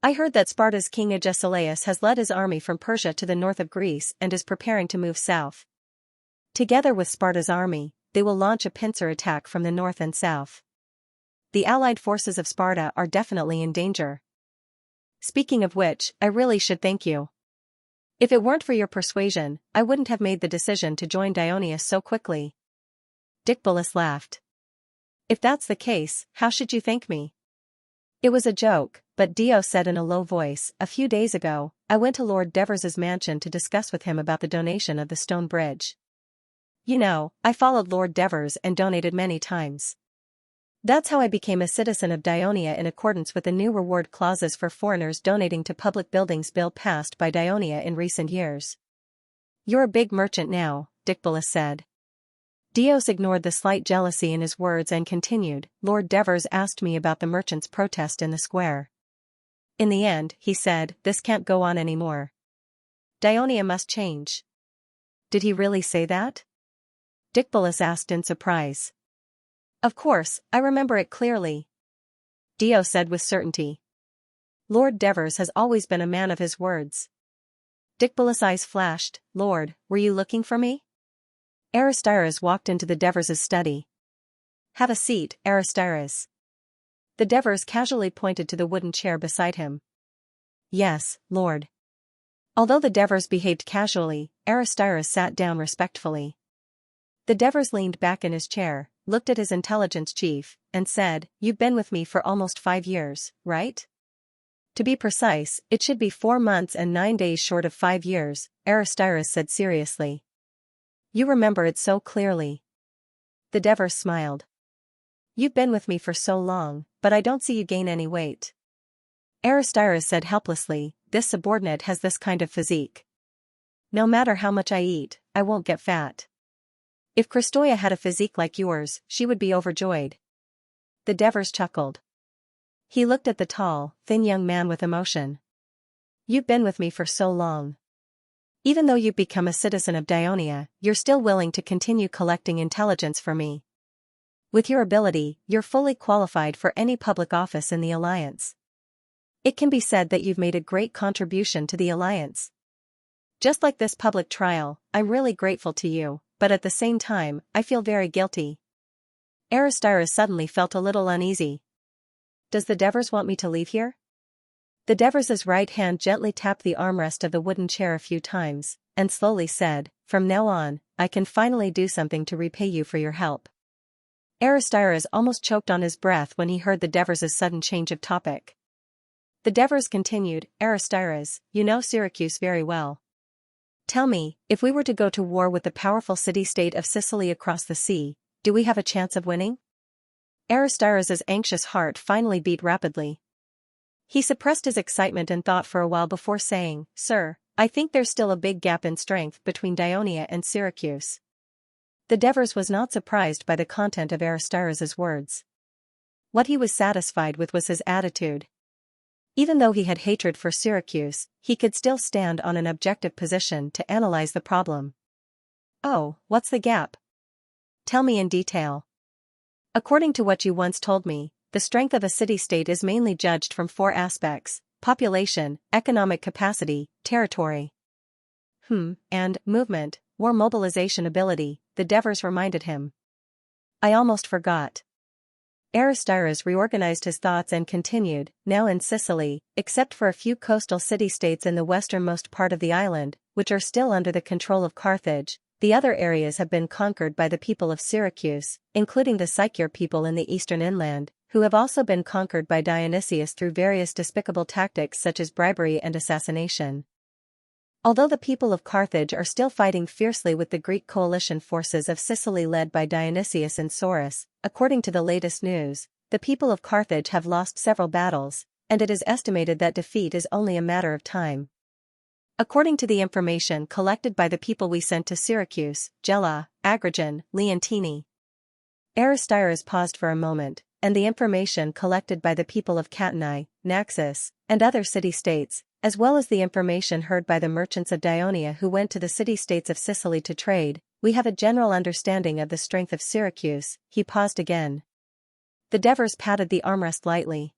I heard that Sparta's king Agesilaus has led his army from Persia to the north of Greece and is preparing to move south. Together with Sparta's army, they will launch a pincer attack from the north and south. The allied forces of Sparta are definitely in danger. Speaking of which, I really should thank you. If it weren't for your persuasion, I wouldn't have made the decision to join Dionysus so quickly. Dicbulus laughed. If that's the case, how should you thank me? It was a joke, but Dio said in a low voice, a few days ago, I went to Lord Devers's mansion to discuss with him about the donation of the stone bridge. You know, I followed Lord Devers and donated many times. That's how I became a citizen of Dionia in accordance with the new reward clauses for foreigners donating to public buildings bill passed by Dionia in recent years. You're a big merchant now, Dicbulus said. Dios ignored the slight jealousy in his words and continued, Lord Devers asked me about the merchants' protest in the square. In the end, he said, this can't go on anymore. Dionia must change. Did he really say that? Dicbulus asked in surprise. Of course, I remember it clearly. Dio said with certainty. Lord Devers has always been a man of his words. Dicbulus' eyes flashed, Lord, were you looking for me? Aristides walked into the Devers' study. Have a seat, Aristides. The Devers casually pointed to the wooden chair beside him. Yes, Lord. Although the Devers behaved casually, Aristides sat down respectfully. The Devers leaned back in his chair, looked at his intelligence chief, and said, You've been with me for almost 5 years, right? To be precise, it should be 4 months and 9 days short of 5 years, Aristides said seriously. You remember it so clearly. The Devers smiled. You've been with me for so long, but I don't see you gain any weight. Aristides said helplessly, this subordinate has this kind of physique. No matter how much I eat, I won't get fat. If Christoia had a physique like yours, she would be overjoyed. The Devers chuckled. He looked at the tall, thin young man with emotion. You've been with me for so long. Even though you've become a citizen of Dionia, you're still willing to continue collecting intelligence for me. With your ability, you're fully qualified for any public office in the Alliance. It can be said that you've made a great contribution to the Alliance. Just like this public trial, I'm really grateful to you, but at the same time, I feel very guilty. Aristides suddenly felt a little uneasy. Does the Devers want me to leave here? The Devers' right hand gently tapped the armrest of the wooden chair a few times, and slowly said, From now on, I can finally do something to repay you for your help. Aristides almost choked on his breath when he heard the Devers' sudden change of topic. The Devers continued, Aristides, you know Syracuse very well. Tell me, if we were to go to war with the powerful city-state of Sicily across the sea, do we have a chance of winning? Aristides' anxious heart finally beat rapidly. He suppressed his excitement and thought for a while before saying, Sir, I think there's still a big gap in strength between Dionia and Syracuse. The Devers was not surprised by the content of Aristides' words. What he was satisfied with was his attitude. Even though he had hatred for Syracuse, he could still stand on an objective position to analyze the problem. Oh, what's the gap? Tell me in detail. According to what you once told me, the strength of a city-state is mainly judged from 4 aspects: population, economic capacity, territory. And movement, war mobilization ability, the Devers reminded him. I almost forgot. Aristides reorganized his thoughts and continued, now in Sicily, except for a few coastal city-states in the westernmost part of the island, which are still under the control of Carthage, the other areas have been conquered by the people of Syracuse, including the Scythian people in the eastern inland, who have also been conquered by Dionysius through various despicable tactics such as bribery and assassination. Although the people of Carthage are still fighting fiercely with the Greek coalition forces of Sicily led by Dionysius and Sorus, according to the latest news, the people of Carthage have lost several battles, and it is estimated that defeat is only a matter of time. According to the information collected by the people we sent to Syracuse, Gela, Agrigen, Leontini. Aristides paused for a moment, and the information collected by the people of Catani, Naxos, and other city-states, as well as the information heard by the merchants of Dionia who went to the city-states of Sicily to trade, we have a general understanding of the strength of Syracuse. He paused again. The Devers patted the armrest lightly.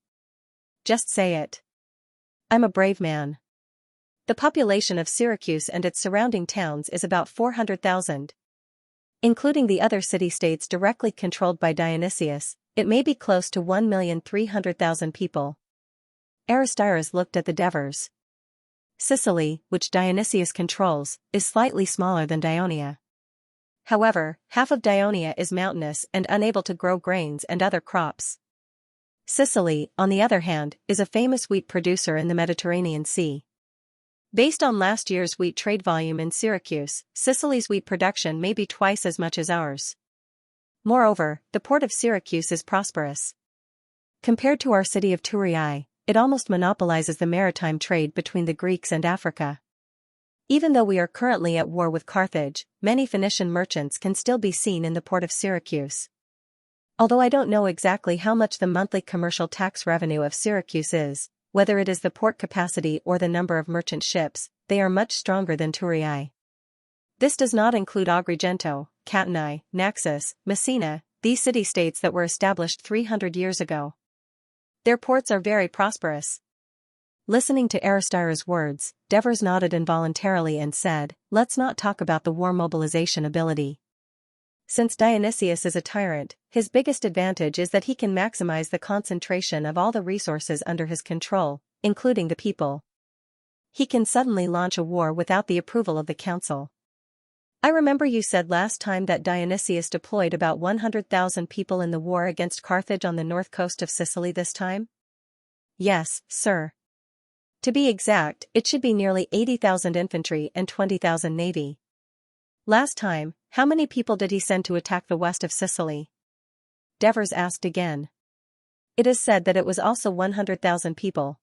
Just say it. I'm a brave man. The population of Syracuse and its surrounding towns is about 400,000. Including the other city-states directly controlled by Dionysius, it may be close to 1,300,000 people. Aristides looked at the Devers. Sicily, which Dionysius controls, is slightly smaller than Dionia. However, half of Dionia is mountainous and unable to grow grains and other crops. Sicily, on the other hand, is a famous wheat producer in the Mediterranean Sea. Based on last year's wheat trade volume in Syracuse, Sicily's wheat production may be twice as much as ours. Moreover, the port of Syracuse is prosperous. Compared to our city of Thurii, it almost monopolizes the maritime trade between the Greeks and Africa. Even though we are currently at war with Carthage, many Phoenician merchants can still be seen in the port of Syracuse. Although I don't know exactly how much the monthly commercial tax revenue of Syracuse is, whether it is the port capacity or the number of merchant ships, they are much stronger than Thurii. This does not include Agrigento, Catani, Naxos, Messina, these city-states that were established 300 years ago. Their ports are very prosperous. Listening to Aristides' words, Devers nodded involuntarily and said, let's not talk about the war mobilization ability. Since Dionysius is a tyrant, his biggest advantage is that he can maximize the concentration of all the resources under his control, including the people. He can suddenly launch a war without the approval of the council. I remember you said last time that Dionysius deployed about 100,000 people in the war against Carthage on the north coast of Sicily this time? Yes, sir. To be exact, it should be nearly 80,000 infantry and 20,000 navy. Last time, how many people did he send to attack the west of Sicily? Devers asked again. It is said that it was also 100,000 people.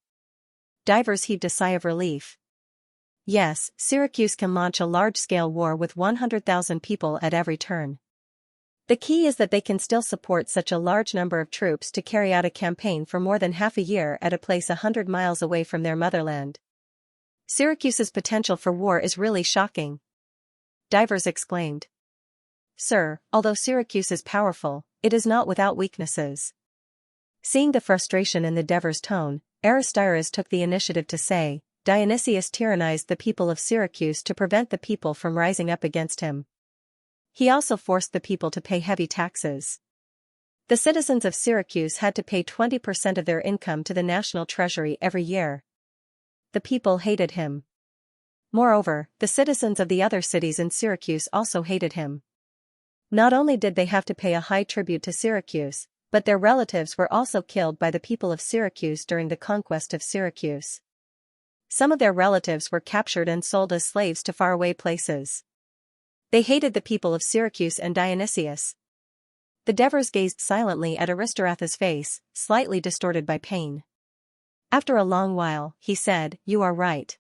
Divers heaved a sigh of relief. Yes, Syracuse can launch a large-scale war with 100,000 people at every turn. The key is that they can still support such a large number of troops to carry out a campaign for more than half a year at a place 100 miles away from their motherland. Syracuse's potential for war is really shocking. Divers exclaimed. Sir, although Syracuse is powerful, it is not without weaknesses. Seeing the frustration in the Devers' tone, Aristides took the initiative to say, Dionysius tyrannized the people of Syracuse to prevent the people from rising up against him. He also forced the people to pay heavy taxes. The citizens of Syracuse had to pay 20% of their income to the national treasury every year. The people hated him. Moreover, the citizens of the other cities in Syracuse also hated him. Not only did they have to pay a high tribute to Syracuse, but their relatives were also killed by the people of Syracuse during the conquest of Syracuse. Some of their relatives were captured and sold as slaves to faraway places. They hated the people of Syracuse and Dionysius. The Devers gazed silently at Aristarchus' face, slightly distorted by pain. After a long while, he said, You are right.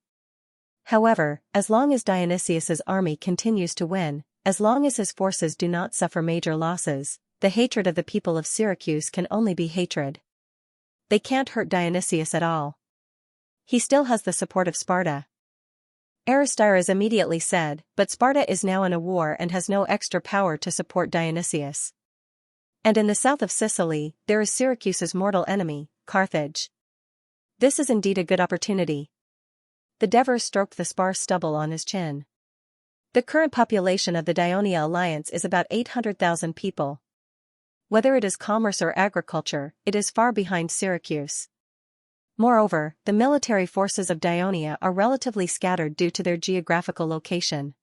However, as long as Dionysius's army continues to win, as long as his forces do not suffer major losses, the hatred of the people of Syracuse can only be hatred. They can't hurt Dionysius at all. He still has the support of Sparta. Aristides immediately said, but Sparta is now in a war and has no extra power to support Dionysius. And in the south of Sicily, there is Syracuse's mortal enemy, Carthage. This is indeed a good opportunity. The Devers stroked the sparse stubble on his chin. The current population of the Dionia alliance is about 800,000 people. Whether it is commerce or agriculture, it is far behind Syracuse. Moreover, the military forces of Dionia are relatively scattered due to their geographical location.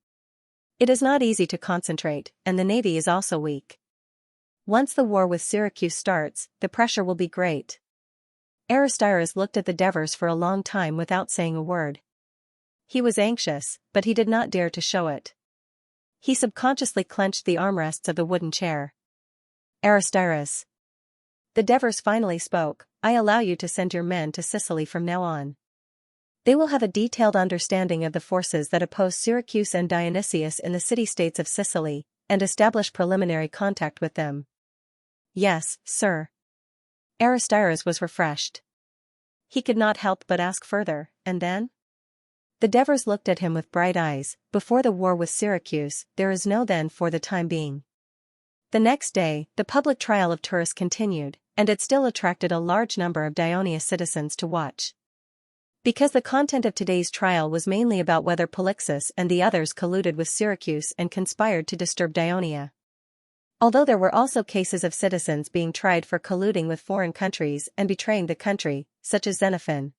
It is not easy to concentrate, and the navy is also weak. Once the war with Syracuse starts, the pressure will be great. Aristides looked at the Devers for a long time without saying a word. He was anxious, but he did not dare to show it. He subconsciously clenched the armrests of the wooden chair. Aristides. The Devers finally spoke, I allow you to send your men to Sicily from now on. They will have a detailed understanding of the forces that oppose Syracuse and Dionysius in the city-states of Sicily, and establish preliminary contact with them. Yes, sir. Aristides was refreshed. He could not help but ask further, and then? The Devers looked at him with bright eyes. Before the war with Syracuse, there is no then for the time being. The next day, the public trial of Turris continued, and it still attracted a large number of Daionia citizens to watch. Because the content of today's trial was mainly about whether Polixus and the others colluded with Syracuse and conspired to disturb Daionia. Although there were also cases of citizens being tried for colluding with foreign countries and betraying the country, such as Xenophon.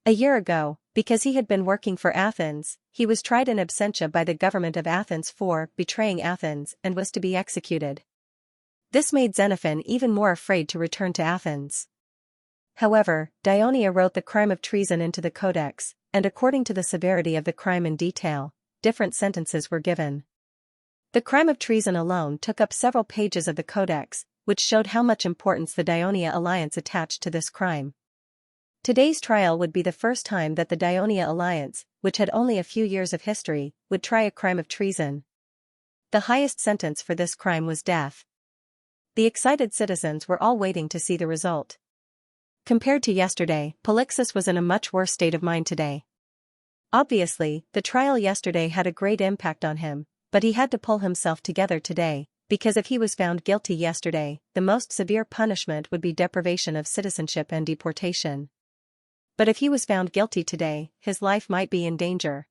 A year ago, because he had been working for Athens, he was tried in absentia by the government of Athens for betraying Athens and was to be executed. This made Xenophon even more afraid to return to Athens. However, Daionia wrote the crime of treason into the codex, and according to the severity of the crime in detail, different sentences were given. The crime of treason alone took up several pages of the codex, which showed how much importance the Daionia alliance attached to this crime. Today's trial would be the first time that the Daionia alliance, which had only a few years of history, would try a crime of treason. The highest sentence for this crime was death. The excited citizens were all waiting to see the result. Compared to yesterday, Polixus was in a much worse state of mind today. Obviously, the trial yesterday had a great impact on him, but he had to pull himself together today, because if he was found guilty yesterday, the most severe punishment would be deprivation of citizenship and deportation. But if he was found guilty today, his life might be in danger.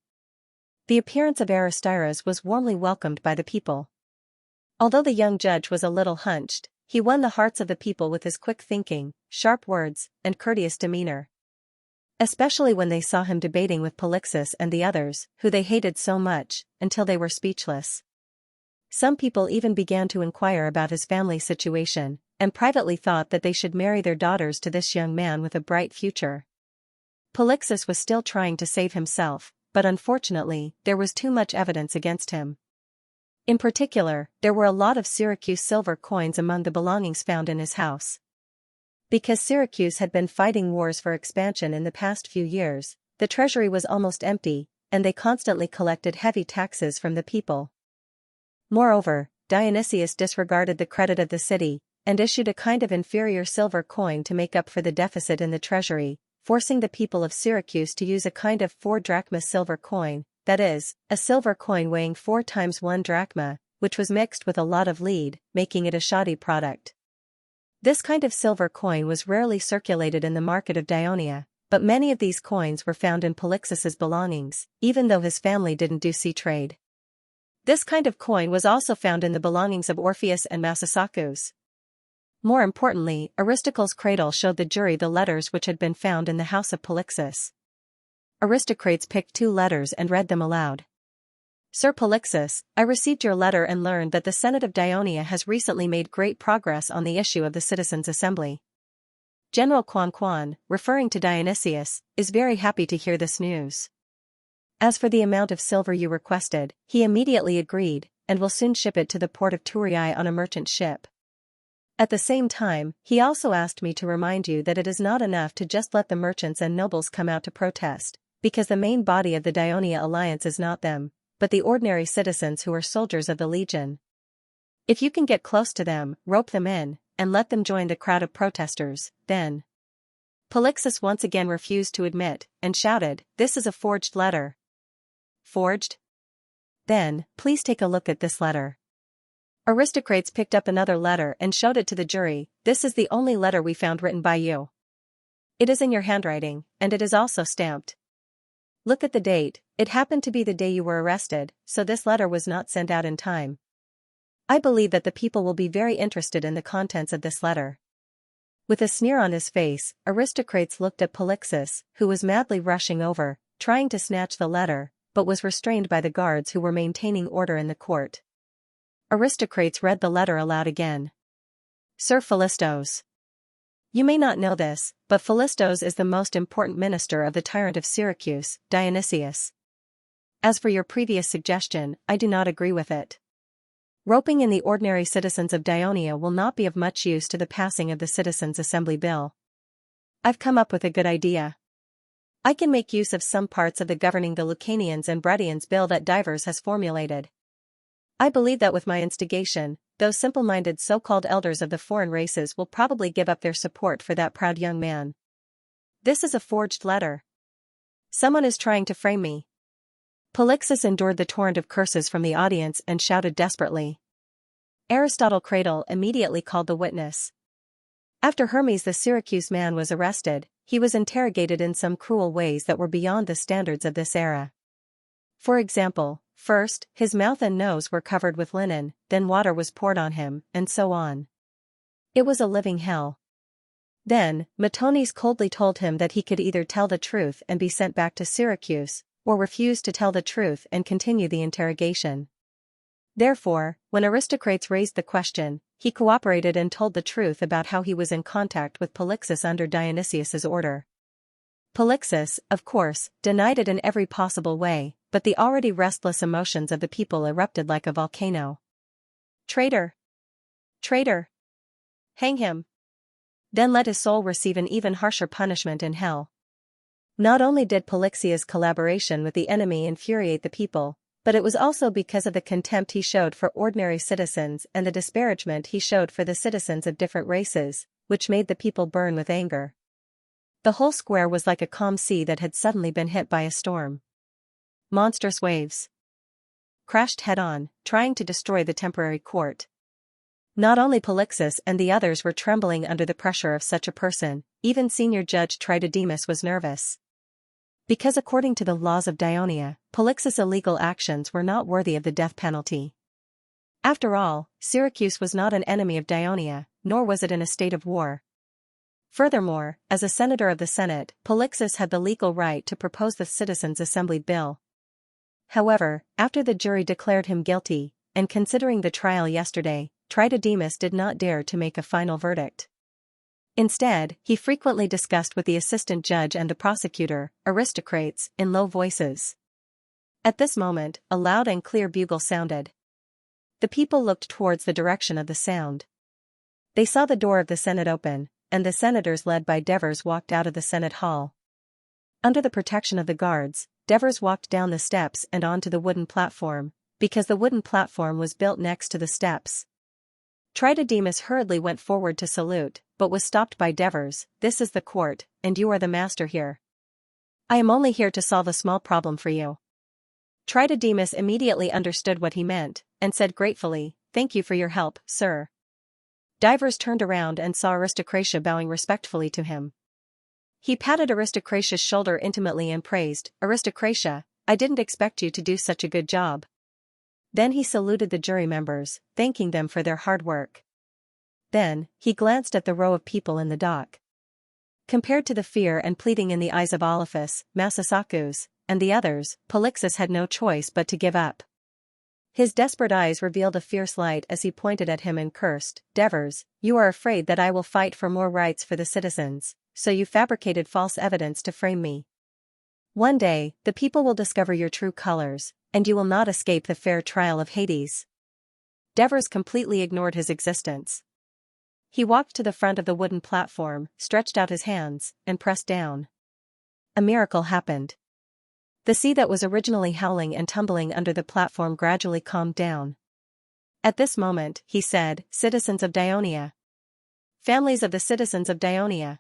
The appearance of Aristides was warmly welcomed by the people. Although the young judge was a little hunched, he won the hearts of the people with his quick thinking, sharp words, and courteous demeanor. Especially when they saw him debating with Polixus and the others, who they hated so much, until they were speechless. Some people even began to inquire about his family situation, and privately thought that they should marry their daughters to this young man with a bright future. Polixus was still trying to save himself, but unfortunately, there was too much evidence against him. In particular, there were a lot of Syracuse silver coins among the belongings found in his house. Because Syracuse had been fighting wars for expansion in the past few years, the treasury was almost empty, and they constantly collected heavy taxes from the people. Moreover, Dionysius disregarded the credit of the city, and issued a kind of inferior silver coin to make up for the deficit in the treasury, forcing the people of Syracuse to use a kind of 4 drachma silver coin, that is, a silver coin weighing 4 times 1 drachma, which was mixed with a lot of lead, making it a shoddy product. This kind of silver coin was rarely circulated in the market of Daionia, but many of these coins were found in Polixus's belongings, even though his family didn't do sea trade. This kind of coin was also found in the belongings of Orpheus and Massasakus. More importantly, Aristocle's cradle showed the jury the letters which had been found in the house of Polixus. Aristocrates picked 2 letters and read them aloud. Sir Polixus, I received your letter and learned that the Senate of Daionia has recently made great progress on the issue of the Citizens' Assembly. General Quan, referring to Dionysius, is very happy to hear this news. As for the amount of silver you requested, he immediately agreed, and will soon ship it to the port of Thurii on a merchant ship. At the same time, he also asked me to remind you that it is not enough to just let the merchants and nobles come out to protest, because the main body of the Daionia alliance is not them, but the ordinary citizens who are soldiers of the legion. If you can get close to them, rope them in, and let them join the crowd of protesters, then. Polixus once again refused to admit, and shouted, this is a forged letter. Forged? Then, please take a look at this letter. Aristocrates picked up another letter and showed it to the jury, this is the only letter we found written by you. It is in your handwriting, and it is also stamped. Look at the date, it happened to be the day you were arrested, so this letter was not sent out in time. I believe that the people will be very interested in the contents of this letter. With a sneer on his face, Aristocrates looked at Polixus, who was madly rushing over, trying to snatch the letter, but was restrained by the guards who were maintaining order in the court. Aristocrates read the letter aloud again. Sir Philistos. You may not know this, but Philistos is the most important minister of the tyrant of Syracuse, Dionysius. As for your previous suggestion, I do not agree with it. Roping in the ordinary citizens of Dionia will not be of much use to the passing of the Citizens' Assembly Bill. I've come up with a good idea. I can make use of some parts of the governing the Lucanians and Bredians bill that Divers has formulated. I believe that with my instigation, those simple-minded so-called elders of the foreign races will probably give up their support for that proud young man. This is a forged letter. Someone is trying to frame me. Polixus endured the torrent of curses from the audience and shouted desperately. Aristotle Cradle immediately called the witness. After Hermes the Syracuse man was arrested, he was interrogated in some cruel ways that were beyond the standards of this era. For example, first, his mouth and nose were covered with linen, then water was poured on him, and so on. It was a living hell. Then, Matones coldly told him that he could either tell the truth and be sent back to Syracuse, or refuse to tell the truth and continue the interrogation. Therefore, when aristocrates raised the question, he cooperated and told the truth about how he was in contact with Polixus under Dionysius's order. Polixus, of course, denied it in every possible way, but the already restless emotions of the people erupted like a volcano. Traitor! Traitor! Hang him! Then let his soul receive an even harsher punishment in hell. Not only did Polixia's collaboration with the enemy infuriate the people, but it was also because of the contempt he showed for ordinary citizens and the disparagement he showed for the citizens of different races, which made the people burn with anger. The whole square was like a calm sea that had suddenly been hit by a storm. Monstrous waves crashed head-on, trying to destroy the temporary court. Not only Polixus and the others were trembling under the pressure of such a person, even senior judge Tritodemus was nervous. Because according to the laws of Dionia, Polixus' illegal actions were not worthy of the death penalty. After all, Syracuse was not an enemy of Dionia, nor was it in a state of war. Furthermore, as a senator of the Senate, Polixus had the legal right to propose the Citizens' Assembly Bill. However, after the jury declared him guilty, and considering the trial yesterday, Tritodemus did not dare to make a final verdict. Instead, he frequently discussed with the assistant judge and the prosecutor, aristocrates, in low voices. At this moment, a loud and clear bugle sounded. The people looked towards the direction of the sound. They saw the door of the Senate open, and the senators led by Devers walked out of the Senate hall. Under the protection of the guards, Devers walked down the steps and onto the wooden platform, because the wooden platform was built next to the steps. Tritodemus hurriedly went forward to salute, but was stopped by Devers. "This is the court, and you are the master here. I am only here to solve a small problem for you." Tritodemus immediately understood what he meant, and said gratefully, "Thank you for your help, sir." Devers turned around and saw Aristocratia bowing respectfully to him. He patted Aristocratia's shoulder intimately and praised, "Aristocratia, I didn't expect you to do such a good job." Then he saluted the jury members, thanking them for their hard work. Then, he glanced at the row of people in the dock. Compared to the fear and pleading in the eyes of Oliphus, Massasakus, and the others, Polixus had no choice but to give up. His desperate eyes revealed a fierce light as he pointed at him and cursed, "Devers, you are afraid that I will fight for more rights for the citizens, so you fabricated false evidence to frame me. One day, the people will discover your true colors, and you will not escape the fair trial of Hades." Devers completely ignored his existence. He walked to the front of the wooden platform, stretched out his hands, and pressed down. A miracle happened. The sea that was originally howling and tumbling under the platform gradually calmed down. At this moment, he said, "Citizens of Dionia. Families of the citizens of Dionia.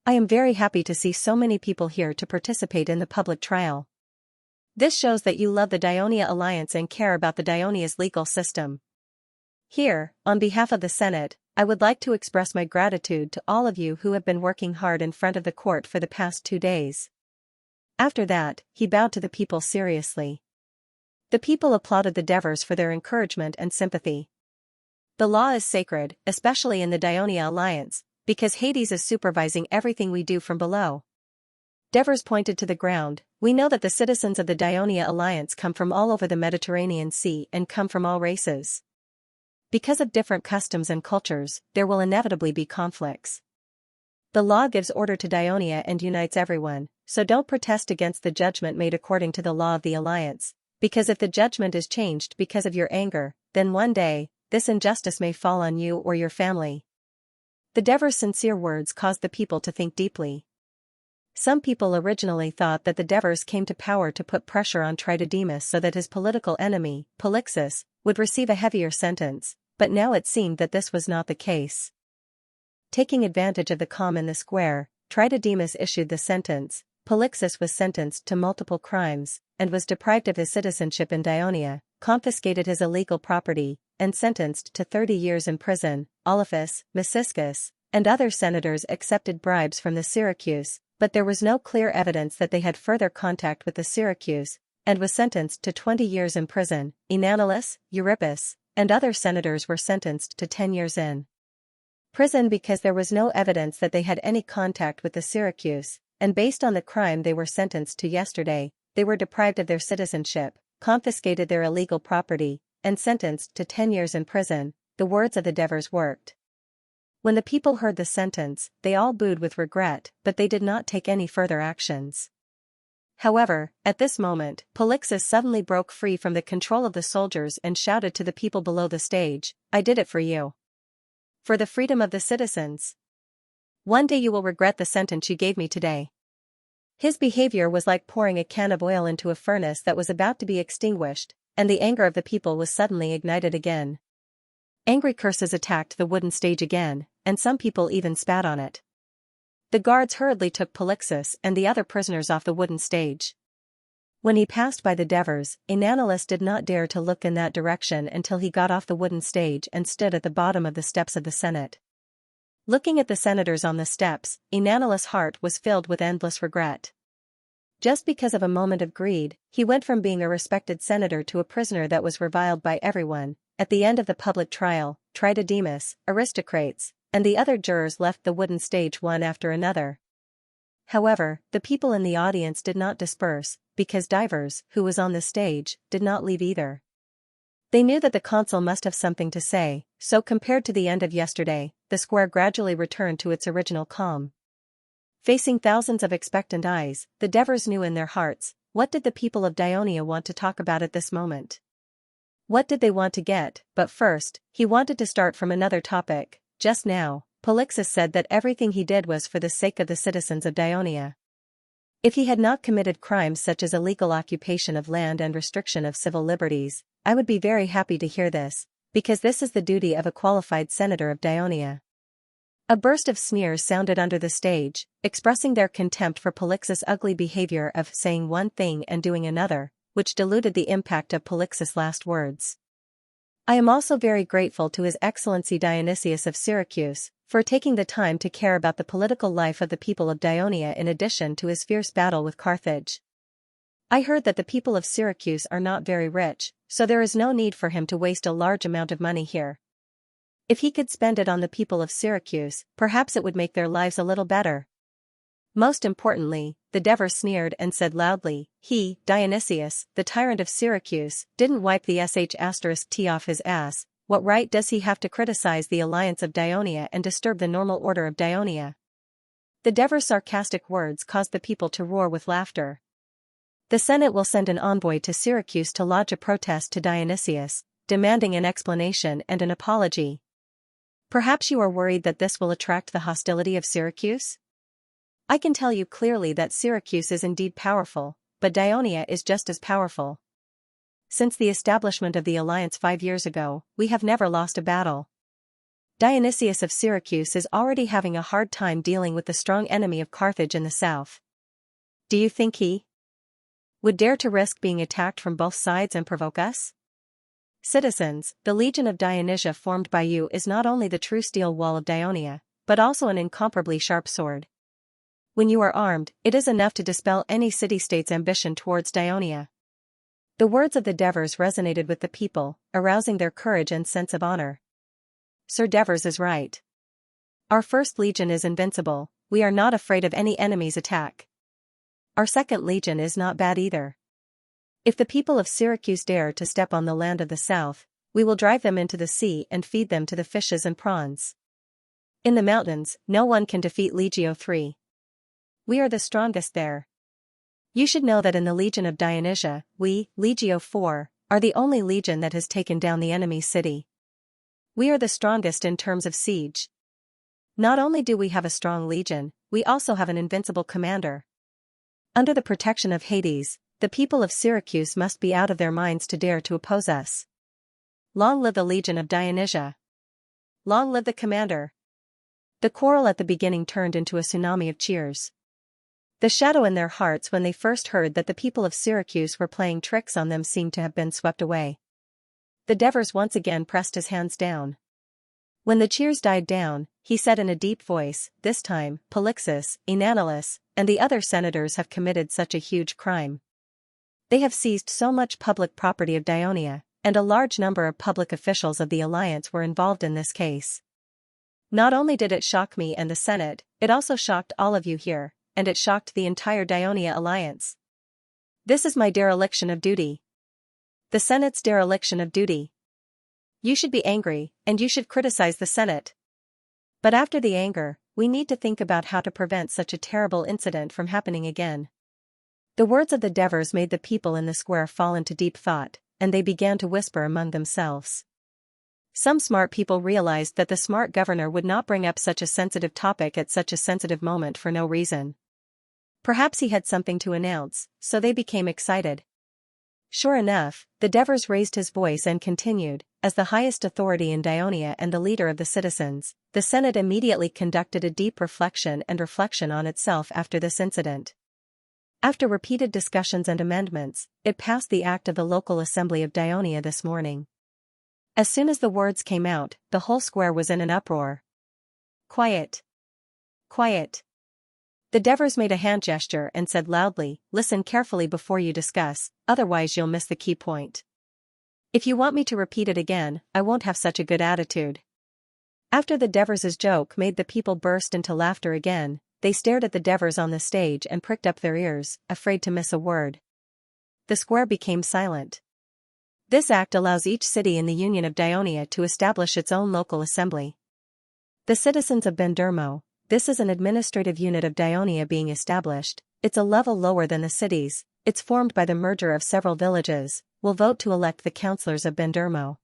I am very happy to see so many people here to participate in the public trial. This shows that you love the Dionia Alliance and care about the Dionia's legal system. Here, on behalf of the Senate, I would like to express my gratitude to all of you who have been working hard in front of the court for the past 2 days." After that, he bowed to the people seriously. The people applauded the Devers for their encouragement and sympathy. The law is sacred, especially in the Dionia Alliance, because Hades is supervising everything we do from below. Devers pointed to the ground. "We know that the citizens of the Dionia Alliance come from all over the Mediterranean Sea and come from all races. Because of different customs and cultures, there will inevitably be conflicts. The law gives order to Dionia and unites everyone, so don't protest against the judgment made according to the law of the Alliance, Because if the judgment is changed because of your anger, then one day, this injustice may fall on you or your family. The Devor's sincere words caused the people to think deeply. Some people originally thought that the Devors came to power to put pressure on Tritodemus so that his political enemy, Polixus, would receive a heavier sentence, but now it seemed that this was not the case. Taking advantage of the calm in the square, Tritodemus issued the sentence. Polixus was sentenced to multiple crimes, and was deprived of his citizenship in Dionia, confiscated his illegal property, and sentenced to 30 years in prison. Olaphus, Misiscus, and other senators accepted bribes from the Syracuse, but there was no clear evidence that they had further contact with the Syracuse, and was sentenced to 20 years in prison. Enanilus, Eurypus, and other senators were sentenced to 10 years in prison because there was no evidence that they had any contact with the Syracuse, and based on the crime they were sentenced to yesterday, they were deprived of their citizenship, confiscated their illegal property, and sentenced to 10 years in prison. The words of the Devors worked. When the people heard the sentence, they all booed with regret, but they did not take any further actions. However, at this moment, Polixus suddenly broke free from the control of the soldiers and shouted to the people below the stage, "I did it for you. For the freedom of the citizens. One day you will regret the sentence you gave me today." His behavior was like pouring a can of oil into a furnace that was about to be extinguished, and the anger of the people was suddenly ignited again. Angry curses attacked the wooden stage again, and some people even spat on it. The guards hurriedly took Polixus and the other prisoners off the wooden stage. When he passed by the Devors, Enanilus did not dare to look in that direction until he got off the wooden stage and stood at the bottom of the steps of the Senate. Looking at the senators on the steps, Enanilus' heart was filled with endless regret. Just because of a moment of greed, he went from being a respected senator to a prisoner that was reviled by everyone. At the end of the public trial, Tritodemus, aristocrates, and the other jurors left the wooden stage one after another. However, the people in the audience did not disperse, because Divers, who was on the stage, did not leave either. They knew that the consul must have something to say, so compared to the end of yesterday, the square gradually returned to its original calm. Facing thousands of expectant eyes, the Devors knew in their hearts, what did the people of Dionia want to talk about at this moment? What did they want to get? But first, he wanted to start from another topic. Just now, Polixus said that everything he did was for the sake of the citizens of Dionia. If he had not committed crimes such as illegal occupation of land and restriction of civil liberties, I would be very happy to hear this, because this is the duty of a qualified senator of Dionia. A burst of sneers sounded under the stage, expressing their contempt for Polixus' ugly behavior of saying one thing and doing another, which diluted the impact of Polixus' last words. I am also very grateful to His Excellency Dionysius of Syracuse, for taking the time to care about the political life of the people of Dionia in addition to his fierce battle with Carthage. I heard that the people of Syracuse are not very rich, so there is no need for him to waste a large amount of money here. If he could spend it on the people of Syracuse, perhaps it would make their lives a little better. Most importantly, the Devor sneered and said loudly, he, Dionysius, the tyrant of Syracuse, didn't wipe the **t off his ass. What right does he have to criticize the alliance of Dionia and disturb the normal order of Dionia? The Devor's sarcastic words caused the people to roar with laughter. The Senate will send an envoy to Syracuse to lodge a protest to Dionysius, demanding an explanation and an apology. Perhaps you are worried that this will attract the hostility of Syracuse? I can tell you clearly that Syracuse is indeed powerful, but Dionia is just as powerful. Since the establishment of the alliance 5 years ago, we have never lost a battle. Dionysius of Syracuse is already having a hard time dealing with the strong enemy of Carthage in the south. Do you think he would dare to risk being attacked from both sides and provoke us? Citizens, the legion of Dionysia formed by you is not only the true steel wall of Dionia, but also an incomparably sharp sword. When you are armed, it is enough to dispel any city-state's ambition towards Dionia. The words of the Devors resonated with the people, arousing their courage and sense of honor. Sir Devors is right. Our first legion is invincible, we are not afraid of any enemy's attack. Our second legion is not bad either. If the people of Syracuse dare to step on the land of the south, we will drive them into the sea and feed them to the fishes and prawns. In the mountains, no one can defeat Legio III. We are the strongest there. You should know that in the Legion of Dionysia, we, Legio 4, are the only legion that has taken down the enemy's city. We are the strongest in terms of siege. Not only do we have a strong legion, we also have an invincible commander. Under the protection of Hades, the people of Syracuse must be out of their minds to dare to oppose us. Long live the Legion of Dionysia! Long live the commander! The quarrel at the beginning turned into a tsunami of cheers. The shadow in their hearts when they first heard that the people of Syracuse were playing tricks on them seemed to have been swept away. The Devers once again pressed his hands down. When the cheers died down, he said in a deep voice, "This time, Polixus, Enanilus, and the other senators have committed such a huge crime. They have seized so much public property of Dionia, and a large number of public officials of the alliance were involved in this case. Not only did it shock me and the Senate, it also shocked all of you here, and it shocked the entire Dionia alliance. This is my dereliction of duty. The Senate's dereliction of duty. You should be angry, and you should criticize the Senate. But after the anger, we need to think about how to prevent such a terrible incident from happening again." The words of the Devers made the people in the square fall into deep thought, and they began to whisper among themselves. Some smart people realized that the smart governor would not bring up such a sensitive topic at such a sensitive moment for no reason. Perhaps he had something to announce, so they became excited. Sure enough, the Devers raised his voice and continued, "As the highest authority in Dionia and the leader of the citizens, the Senate immediately conducted a deep reflection on itself after this incident. After repeated discussions and amendments, it passed the act of the local assembly of Dionia this morning." As soon as the words came out, the whole square was in an uproar. "Quiet! Quiet!" The Devers made a hand gesture and said loudly, "Listen carefully before you discuss, otherwise you'll miss the key point. If you want me to repeat it again, I won't have such a good attitude." After the Devers' joke made the people burst into laughter again, they stared at the Devers on the stage and pricked up their ears, afraid to miss a word. The square became silent. This act allows each city in the Union of Dionia to establish its own local assembly. The citizens of Bendermo, this is an administrative unit of Dionia being established, it's a level lower than the cities, it's formed by the merger of several villages, will vote to elect the councillors of Bendermo.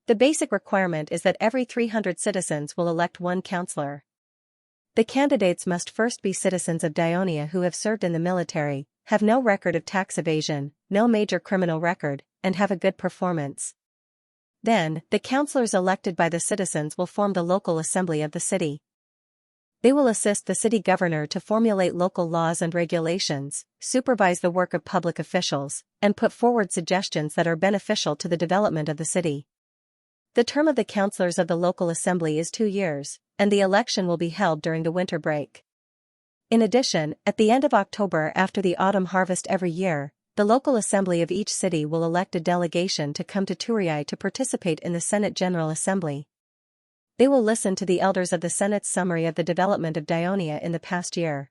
The basic requirement is that every 300 citizens will elect one councillor. The candidates must first be citizens of Dionia who have served in the military, have no record of tax evasion, no major criminal record, and have a good performance. Then, the councillors elected by the citizens will form the local assembly of the city. They will assist the city governor to formulate local laws and regulations, supervise the work of public officials, and put forward suggestions that are beneficial to the development of the city. The term of the councillors of the local assembly is 2 years, and the election will be held during the winter break. In addition, at the end of October after the autumn harvest every year, the local assembly of each city will elect a delegation to come to Turiai to participate in the Senate General Assembly. They will listen to the elders of the Senate's summary of the development of Dionia in the past year.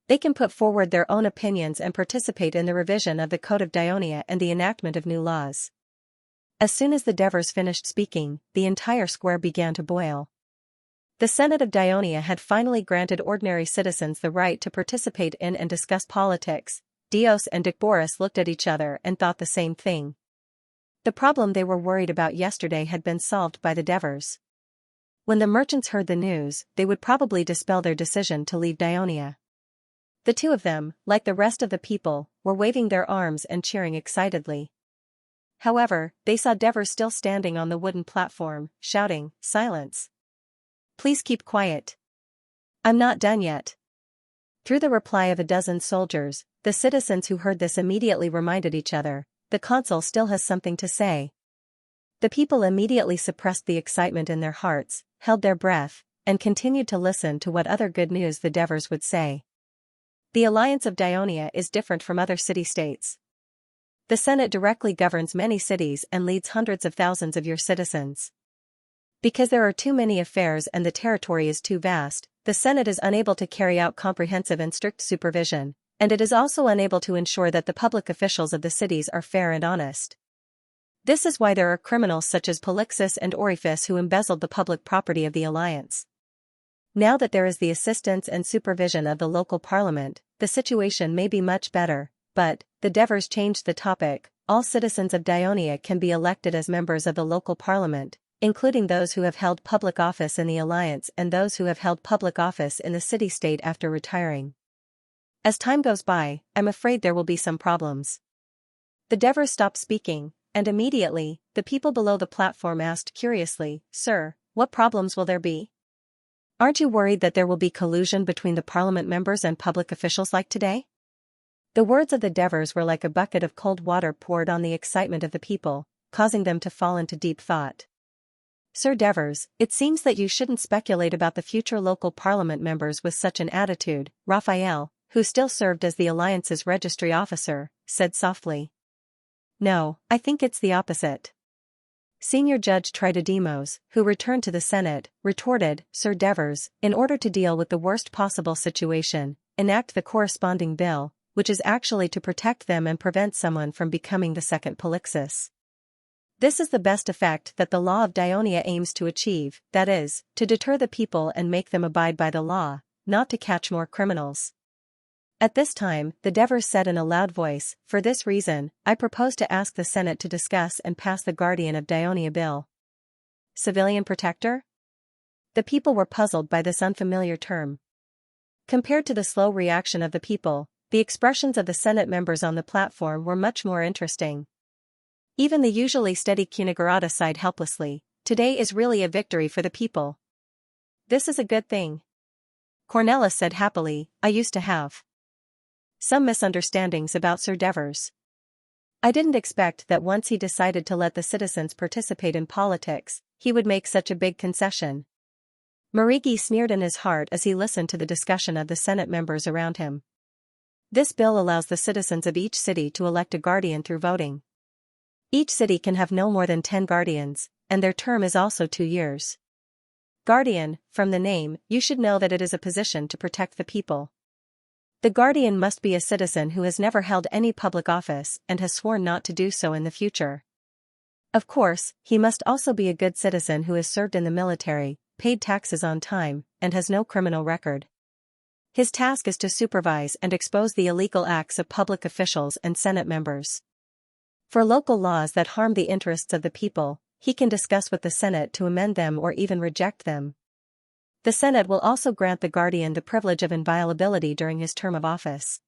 They can put forward their own opinions and participate in the revision of the Code of Dionia and the enactment of new laws. As soon as the Devers finished speaking, the entire square began to boil. The Senate of Dionia had finally granted ordinary citizens the right to participate in and discuss politics. Dios and Dicboris looked at each other and thought the same thing. The problem they were worried about yesterday had been solved by the Devers. When the merchants heard the news, they would probably dispel their decision to leave Dionia. The two of them, like the rest of the people, were waving their arms and cheering excitedly. However, they saw Devers still standing on the wooden platform, shouting, "Silence! Please keep quiet. I'm not done yet." Through the reply of a dozen soldiers, the citizens who heard this immediately reminded each other, "The consul still has something to say." The people immediately suppressed the excitement in their hearts, held their breath, and continued to listen to what other good news the Devers would say. The alliance of Dionia is different from other city-states. The Senate directly governs many cities and leads hundreds of thousands of your citizens. Because there are too many affairs and the territory is too vast, the Senate is unable to carry out comprehensive and strict supervision, and it is also unable to ensure that the public officials of the cities are fair and honest. This is why there are criminals such as Polixus and Orifice who embezzled the public property of the alliance. Now that there is the assistance and supervision of the local parliament, the situation may be much better, but, the Devers changed the topic. All citizens of Dionia can be elected as members of the local parliament, including those who have held public office in the alliance and those who have held public office in the city-state after retiring. As time goes by, I'm afraid there will be some problems. The Devers stopped speaking, and immediately, the people below the platform asked curiously, "Sir, what problems will there be? Aren't you worried that there will be collusion between the parliament members and public officials like today?" The words of the Devers were like a bucket of cold water poured on the excitement of the people, causing them to fall into deep thought. "Sir Devers, it seems that you shouldn't speculate about the future local parliament members with such an attitude," Raphael, who still served as the alliance's registry officer, said softly. "No, I think it's the opposite." Senior Judge Tridademos, who returned to the Senate, retorted, "Sir Devers, in order to deal with the worst possible situation, enact the corresponding bill, which is actually to protect them and prevent someone from becoming the second Polixis. This is the best effect that the law of Dionia aims to achieve, that is, to deter the people and make them abide by the law, not to catch more criminals." At this time, the Devers said in a loud voice, "For this reason, I propose to ask the Senate to discuss and pass the Guardian of Dionia bill." Civilian protector? The people were puzzled by this unfamiliar term. Compared to the slow reaction of the people, the expressions of the Senate members on the platform were much more interesting. Even the usually steady Cunagurata sighed helplessly. "Today is really a victory for the people. This is a good thing." Cornelis said happily, "I used to have some misunderstandings about Sir Devers. I didn't expect that once he decided to let the citizens participate in politics, he would make such a big concession." Marigi sneered in his heart as he listened to the discussion of the Senate members around him. This bill allows the citizens of each city to elect a guardian through voting. Each city can have no more than 10 guardians, and their term is also 2 years. Guardian, from the name, you should know that it is a position to protect the people. The guardian must be a citizen who has never held any public office and has sworn not to do so in the future. Of course, he must also be a good citizen who has served in the military, paid taxes on time, and has no criminal record. His task is to supervise and expose the illegal acts of public officials and Senate members. For local laws that harm the interests of the people, he can discuss with the Senate to amend them or even reject them. The Senate will also grant the guardian the privilege of inviolability during his term of office.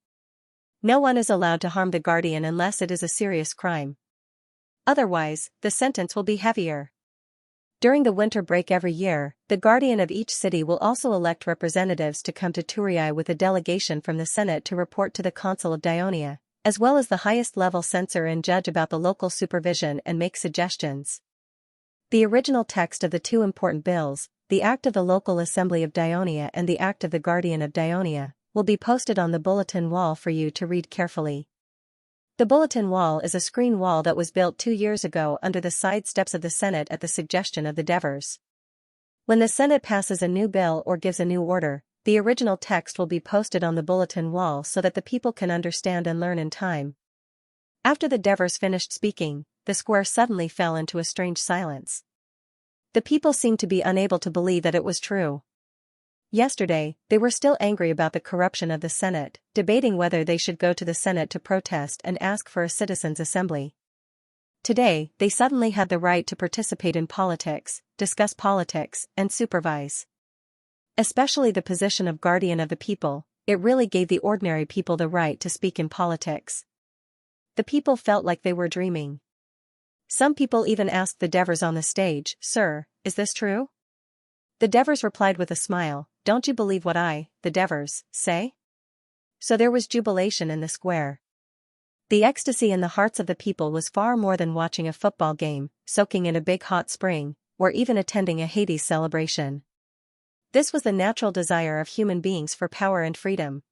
No one is allowed to harm the guardian unless it is a serious crime. Otherwise, the sentence will be heavier. During the winter break every year, the guardian of each city will also elect representatives to come to Turiai with a delegation from the Senate to report to the Council of Dionia, as well as the highest-level censor and judge about the local supervision and make suggestions. The original text of the two important bills, the Act of the Local Assembly of Dionia and the Act of the Guardian of Dionia, will be posted on the bulletin wall for you to read carefully. The bulletin wall is a screen wall that was built 2 years ago under the side steps of the Senate at the suggestion of the Devers. When the Senate passes a new bill or gives a new order, the original text will be posted on the bulletin wall so that the people can understand and learn in time. After the Devers finished speaking, the square suddenly fell into a strange silence. The people seemed to be unable to believe that it was true. Yesterday, they were still angry about the corruption of the Senate, debating whether they should go to the Senate to protest and ask for a citizens' assembly. Today, they suddenly had the right to participate in politics, discuss politics, and supervise. Especially the position of guardian of the people, it really gave the ordinary people the right to speak in politics. The people felt like they were dreaming. Some people even asked the Devers on the stage, "Sir, is this true?" The Devers replied with a smile, "Don't you believe what I, the Devers, say?" So there was jubilation in the square. The ecstasy in the hearts of the people was far more than watching a football game, soaking in a big hot spring, or even attending a Hades celebration. This was the natural desire of human beings for power and freedom.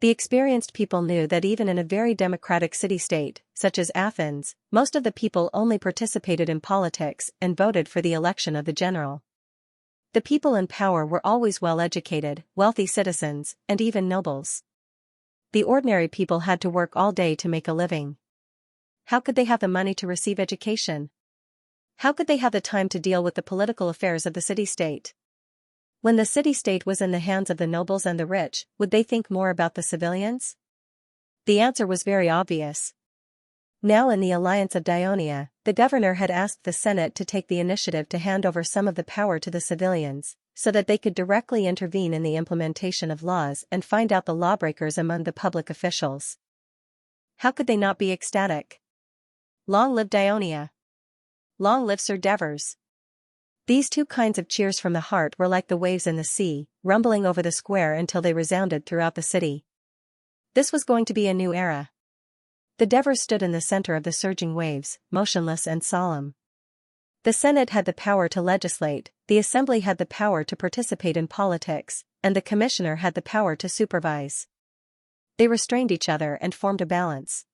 The experienced people knew that even in a very democratic city-state, such as Athens, most of the people only participated in politics and voted for the election of the general. The people in power were always well-educated, wealthy citizens, and even nobles. The ordinary people had to work all day to make a living. How could they have the money to receive education? How could they have the time to deal with the political affairs of the city-state? When the city-state was in the hands of the nobles and the rich, would they think more about the civilians? The answer was very obvious. Now in the alliance of Dionia, the governor had asked the Senate to take the initiative to hand over some of the power to the civilians, so that they could directly intervene in the implementation of laws and find out the lawbreakers among the public officials. How could they not be ecstatic? Long live Dionia! Long live Sir Devers! These two kinds of cheers from the heart were like the waves in the sea, rumbling over the square until they resounded throughout the city. This was going to be a new era. The Devers stood in the center of the surging waves, motionless and solemn. The Senate had the power to legislate, the Assembly had the power to participate in politics, and the Commissioner had the power to supervise. They restrained each other and formed a balance.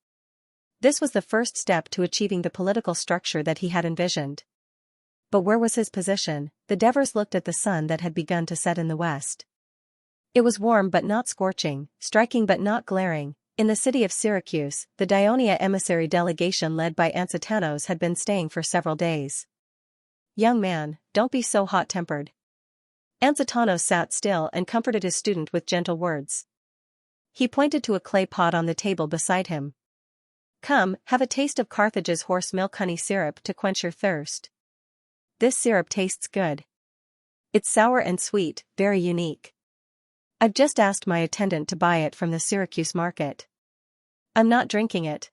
This was the first step to achieving the political structure that he had envisioned. But where was his position? The Devers looked at the sun that had begun to set in the west. It was warm but not scorching, striking but not glaring. In the city of Syracuse, the Dionia emissary delegation led by Ansitanos had been staying for several days. "Young man, don't be so hot-tempered." Ansitanos sat still and comforted his student with gentle words. He pointed to a clay pot on the table beside him. "Come, have a taste of Carthage's horse milk honey syrup to quench your thirst. This syrup tastes good. It's sour and sweet, very unique. I've just asked my attendant to buy it from the Syracuse market. I'm not drinking it."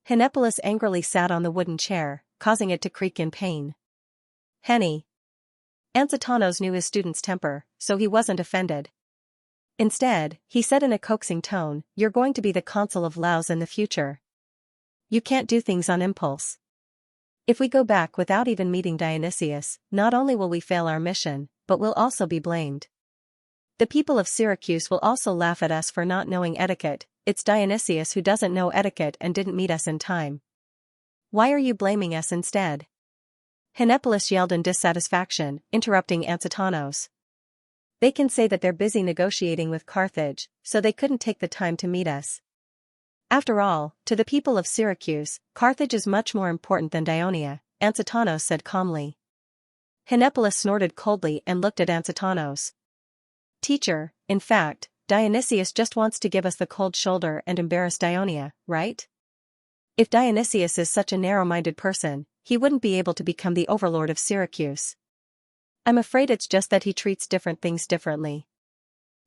Henipolis angrily sat on the wooden chair, causing it to creak in pain. "Henny." Ansitanos knew his student's temper, so he wasn't offended. Instead, he said in a coaxing tone, "You're going to be the consul of Laos in the future. You can't do things on impulse. If we go back without even meeting Dionysius, not only will we fail our mission, but we'll also be blamed. The people of Syracuse will also laugh at us for not knowing etiquette. It's Dionysius who doesn't know etiquette and didn't meet us in time. Why are you blaming us instead?" Henipolis yelled in dissatisfaction, interrupting Ansitanos. "They can say that they're busy negotiating with Carthage, so they couldn't take the time to meet us. After all, to the people of Syracuse, Carthage is much more important than Dionia," Ansitanos said calmly. Henipolis snorted coldly and looked at Ansitanos. "Teacher, in fact, Dionysius just wants to give us the cold shoulder and embarrass Dionia, right? If Dionysius is such a narrow-minded person, he wouldn't be able to become the overlord of Syracuse. I'm afraid it's just that he treats different things differently."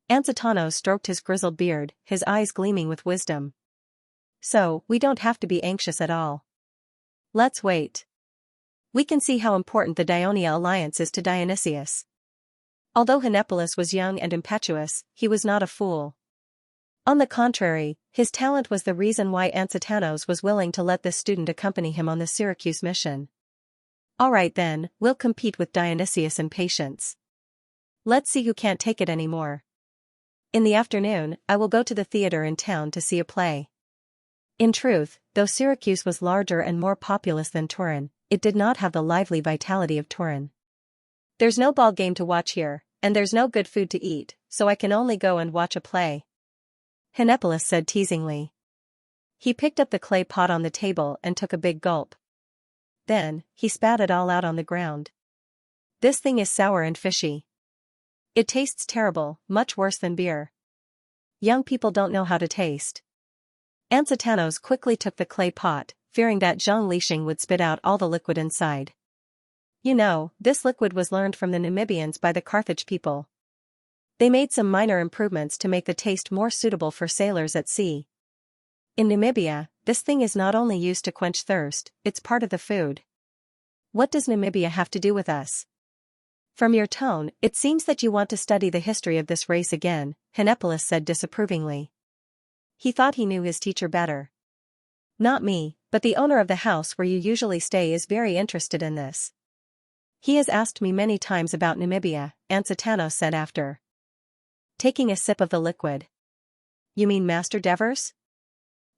Ansitanos stroked his grizzled beard, his eyes gleaming with wisdom. "So, we don't have to be anxious at all. Let's wait. We can see how important the Dionia alliance is to Dionysius." Although Henipolis was young and impetuous, he was not a fool. On the contrary, his talent was the reason why Ansitanos was willing to let this student accompany him on the Syracuse mission. "All right then, we'll compete with Dionysius in patience. Let's see who can't take it anymore. In the afternoon, I will go to the theater in town to see a play." In truth, though Syracuse was larger and more populous than Turin, it did not have the lively vitality of Turin. "There's no ball game to watch here, and there's no good food to eat, so I can only go and watch a play," Henipolis said teasingly. He picked up the clay pot on the table and took a big gulp. Then, he spat it all out on the ground. "This thing is sour and fishy. It tastes terrible, much worse than beer. Young people don't know how to taste." Ansitanos quickly took the clay pot, fearing that Zhang Lixing would spit out all the liquid inside. "You know, this liquid was learned from the Namibians by the Carthage people. They made some minor improvements to make the taste more suitable for sailors at sea. In Namibia, this thing is not only used to quench thirst, it's part of the food." "What does Namibia have to do with us?" "From your tone, it seems that you want to study the history of this race again," Henipolis said disapprovingly. He thought he knew his teacher better. "Not me, but the owner of the house where you usually stay is very interested in this. He has asked me many times about Namibia," Ansitanos said after taking a sip of the liquid. "You mean Master Devers?"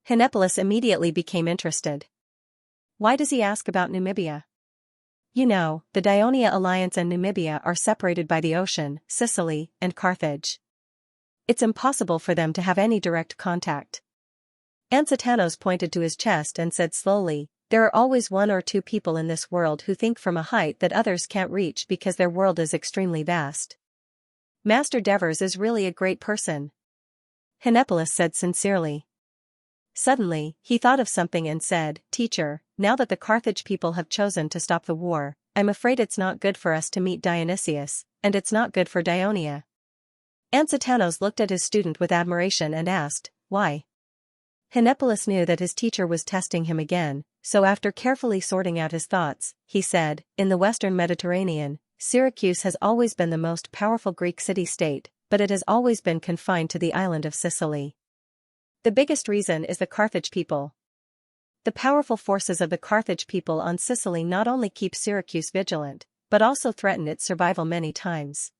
Henipolis immediately became interested. "Why does he ask about Namibia?" "You know, the Dionia alliance and Namibia are separated by the ocean, Sicily, and Carthage. It's impossible for them to have any direct contact." Ansitanos pointed to his chest and said slowly, "There are always one or two people in this world who think from a height that others can't reach because their world is extremely vast. Master Devers is really a great person, Henopolis said sincerely. Suddenly, he thought of something and said, Teacher, now that the Carthage people have chosen to stop the war, I'm afraid it's not good for us to meet Dionysius, and it's not good for Dionia. Ansitanos looked at his student with admiration and asked, why? Henopolis knew that his teacher was testing him again, so after carefully sorting out his thoughts, he said, in the western Mediterranean, Syracuse has always been the most powerful Greek city-state, but it has always been confined to the island of Sicily. The biggest reason is the Carthage people. The powerful forces of the Carthage people on Sicily not only keep Syracuse vigilant, but also threaten its survival many times.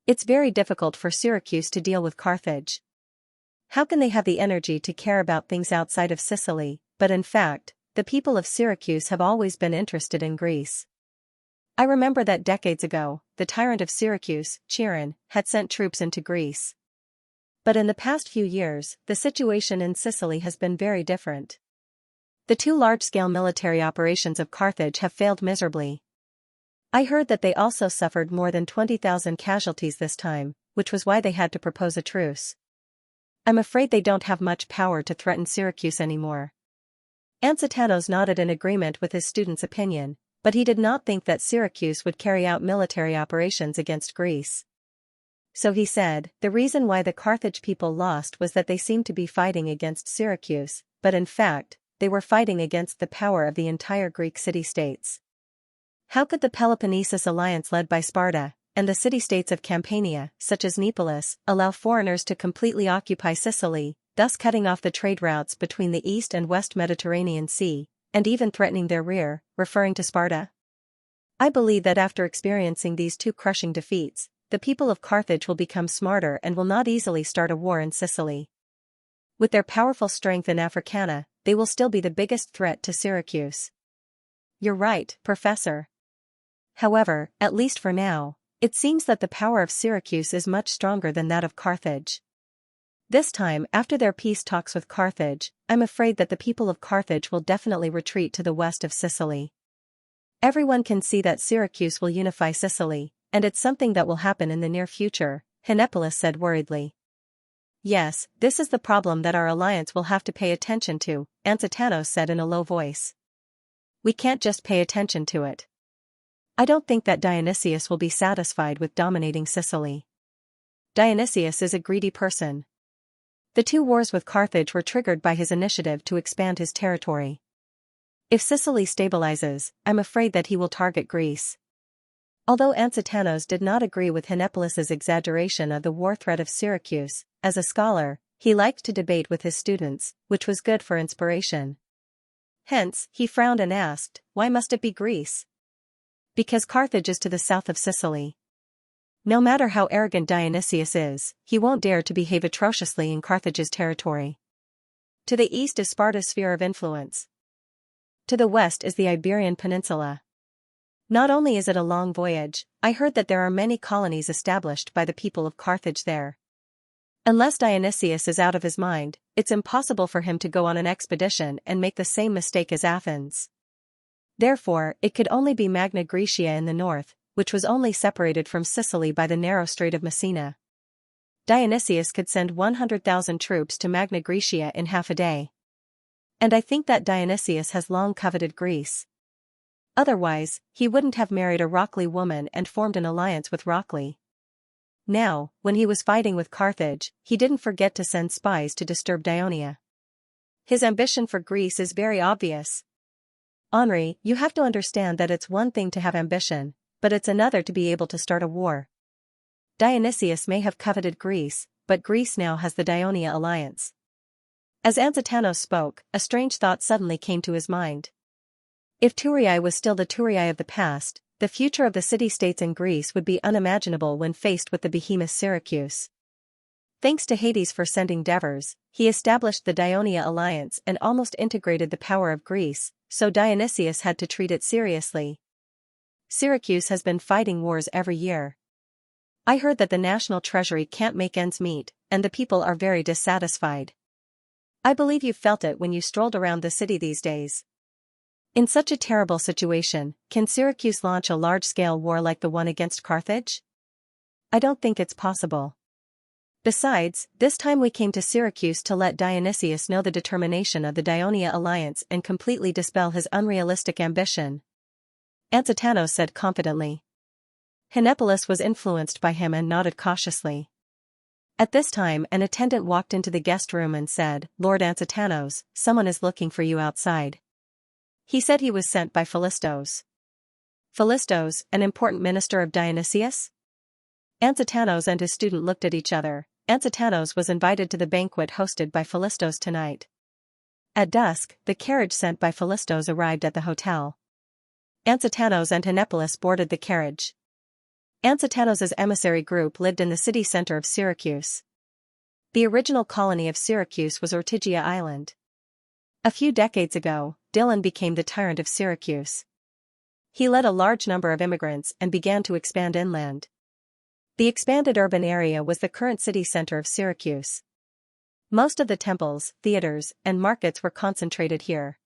It's very difficult for Syracuse to deal with Carthage. How can they have the energy to care about things outside of Sicily? But in fact, the people of Syracuse have always been interested in Greece. I remember that decades ago, the tyrant of Syracuse, Chiron, had sent troops into Greece. But in the past few years, the situation in Sicily has been very different. The two large-scale military operations of Carthage have failed miserably. I heard that they also suffered more than 20,000 casualties this time, which was why they had to propose a truce. I'm afraid they don't have much power to threaten Syracuse anymore. Ansitanos nodded in agreement with his student's opinion, but he did not think that Syracuse would carry out military operations against Greece. So he said, the reason why the Carthage people lost was that they seemed to be fighting against Syracuse, but in fact, they were fighting against the power of the entire Greek city-states. How could the Peloponnesus alliance led by Sparta, and the city-states of Campania, such as Neapolis, allow foreigners to completely occupy Sicily, thus cutting off the trade routes between the East and West Mediterranean Sea, and even threatening their rear, referring to Sparta? I believe that after experiencing these two crushing defeats, the people of Carthage will become smarter and will not easily start a war in Sicily. With their powerful strength in Africana, they will still be the biggest threat to Syracuse. You're right, Professor. However, at least for now, it seems that the power of Syracuse is much stronger than that of Carthage. This time, after their peace talks with Carthage, I'm afraid that the people of Carthage will definitely retreat to the west of Sicily. Everyone can see that Syracuse will unify Sicily, and it's something that will happen in the near future, Henopolis said worriedly. Yes, this is the problem that our alliance will have to pay attention to, Ansitanos said in a low voice. We can't just pay attention to it. I don't think that Dionysius will be satisfied with dominating Sicily. Dionysius is a greedy person. The two wars with Carthage were triggered by his initiative to expand his territory. If Sicily stabilizes, I'm afraid that he will target Greece. Although Ansitanos did not agree with Henopolis's exaggeration of the war threat of Syracuse, as a scholar, he liked to debate with his students, which was good for inspiration. Hence, he frowned and asked, why must it be Greece? Because Carthage is to the south of Sicily. No matter how arrogant Dionysius is, he won't dare to behave atrociously in Carthage's territory. To the east is Sparta's sphere of influence. To the west is the Iberian Peninsula. Not only is it a long voyage, I heard that there are many colonies established by the people of Carthage there. Unless Dionysius is out of his mind, it's impossible for him to go on an expedition and make the same mistake as Athens. Therefore, it could only be Magna Graecia in the north, which was only separated from Sicily by the narrow Strait of Messina. Dionysius could send 100,000 troops to Magna Graecia in half a day. And I think that Dionysius has long coveted Greece. Otherwise, he wouldn't have married a Rockley woman and formed an alliance with Rockley. Now, when he was fighting with Carthage, he didn't forget to send spies to disturb Dionia. His ambition for Greece is very obvious. Henri, you have to understand that it's one thing to have ambition, but it's another to be able to start a war. Dionysius may have coveted Greece, but Greece now has the Dionia alliance. As Ansitanos spoke, a strange thought suddenly came to his mind. If Thurii was still the Thurii of the past, the future of the city-states in Greece would be unimaginable when faced with the behemoth Syracuse. Thanks to Hades for sending Devers, he established the Dionia alliance and almost integrated the power of Greece, so Dionysius had to treat it seriously. Syracuse has been fighting wars every year. I heard that the national treasury can't make ends meet, and the people are very dissatisfied. I believe you felt it when you strolled around the city these days. In such a terrible situation, can Syracuse launch a large-scale war like the one against Carthage? I don't think it's possible. Besides, this time we came to Syracuse to let Dionysius know the determination of the Dionia alliance and completely dispel his unrealistic ambition. Anxitanos said confidently. Henipolis was influenced by him and nodded cautiously. At this time an attendant walked into the guest room and said, "Lord Anxitanos, someone is looking for you outside." He said he was sent by Philistos. Philistos, an important minister of Dionysius? Anxitanos and his student looked at each other. Anxitanos was invited to the banquet hosted by Philistos tonight. At dusk, the carriage sent by Philistos arrived at the hotel. Anxitanos and Henipolis boarded the carriage. Anxitanos' emissary group lived in the city center of Syracuse. The original colony of Syracuse was Ortygia Island. A few decades ago, Dylan became the tyrant of Syracuse. He led a large number of immigrants and began to expand inland. The expanded urban area was the current city center of Syracuse. Most of the temples, theaters, and markets were concentrated here.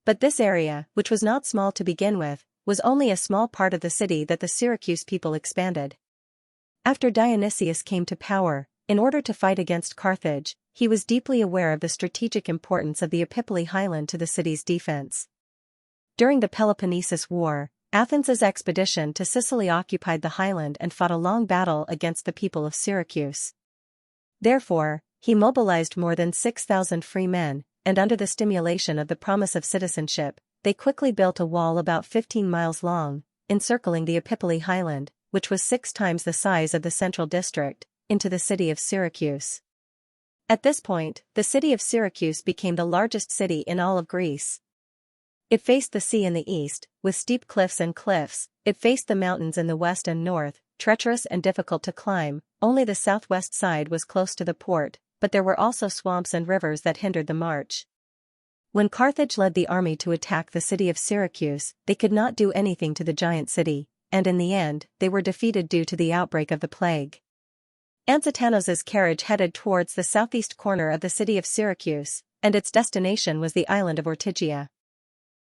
But this area, which was not small to begin with, was only a small part of the city that the Syracuse people expanded. After Dionysius came to power, in order to fight against Carthage, he was deeply aware of the strategic importance of the Epipoli highland to the city's defense. During the Peloponnesus War, Athens's expedition to Sicily occupied the highland and fought a long battle against the people of Syracuse. Therefore, he mobilized more than 6,000 free men, and under the stimulation of the promise of citizenship, they quickly built a wall about 15 miles long, encircling the Epipoli highland, which was 6 times the size of the central district, into the city of Syracuse. At this point, the city of Syracuse became the largest city in all of Greece. It faced the sea in the east, with steep cliffs and cliffs. It faced the mountains in the west and north, treacherous and difficult to climb. Only the southwest side was close to the port, but there were also swamps and rivers that hindered the march. When Carthage led the army to attack the city of Syracuse, they could not do anything to the giant city, and in the end, they were defeated due to the outbreak of the plague. Anxitanos' carriage headed towards the southeast corner of the city of Syracuse, and its destination was the island of Ortygia.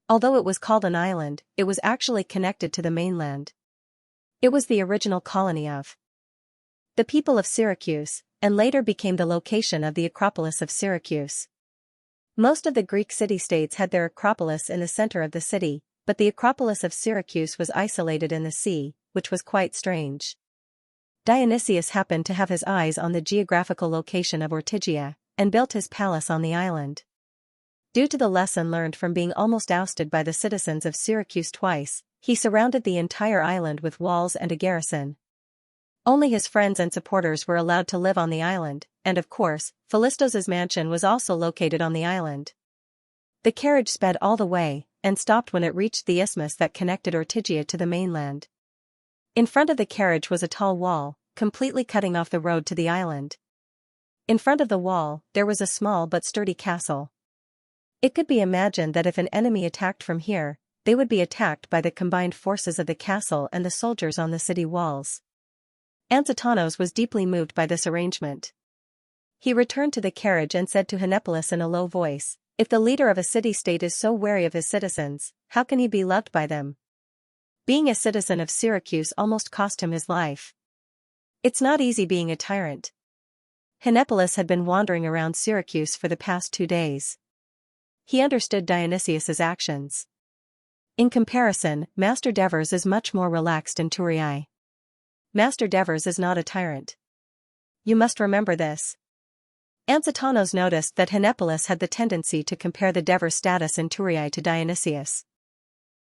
Although it was called an island, it was actually connected to the mainland. It was the original colony of the people of Syracuse, and later became the location of the Acropolis of Syracuse. Most of the Greek city-states had their Acropolis in the center of the city, but the Acropolis of Syracuse was isolated in the sea, which was quite strange. Dionysius happened to have his eyes on the geographical location of Ortygia, and built his palace on the island. Due to the lesson learned from being almost ousted by the citizens of Syracuse twice, he surrounded the entire island with walls and a garrison. Only his friends and supporters were allowed to live on the island, and of course, Philistos' mansion was also located on the island. The carriage sped all the way, and stopped when it reached the isthmus that connected Ortygia to the mainland. In front of the carriage was a tall wall, completely cutting off the road to the island. In front of the wall, there was a small but sturdy castle. It could be imagined that if an enemy attacked from here, they would be attacked by the combined forces of the castle and the soldiers on the city walls. Anxitanos was deeply moved by this arrangement. He returned to the carriage and said to Henipolis in a low voice, "If the leader of a city-state is so wary of his citizens, how can he be loved by them? Being a citizen of Syracuse almost cost him his life. It's not easy being a tyrant." Henipolis had been wandering around Syracuse for the past 2 days. He understood Dionysius's actions. In comparison, Master Devers is much more relaxed in Thurii. Master Devers is not a tyrant. You must remember this. Anxitanos noticed that Henipolis had the tendency to compare the Devers' status in Thurii to Dionysius.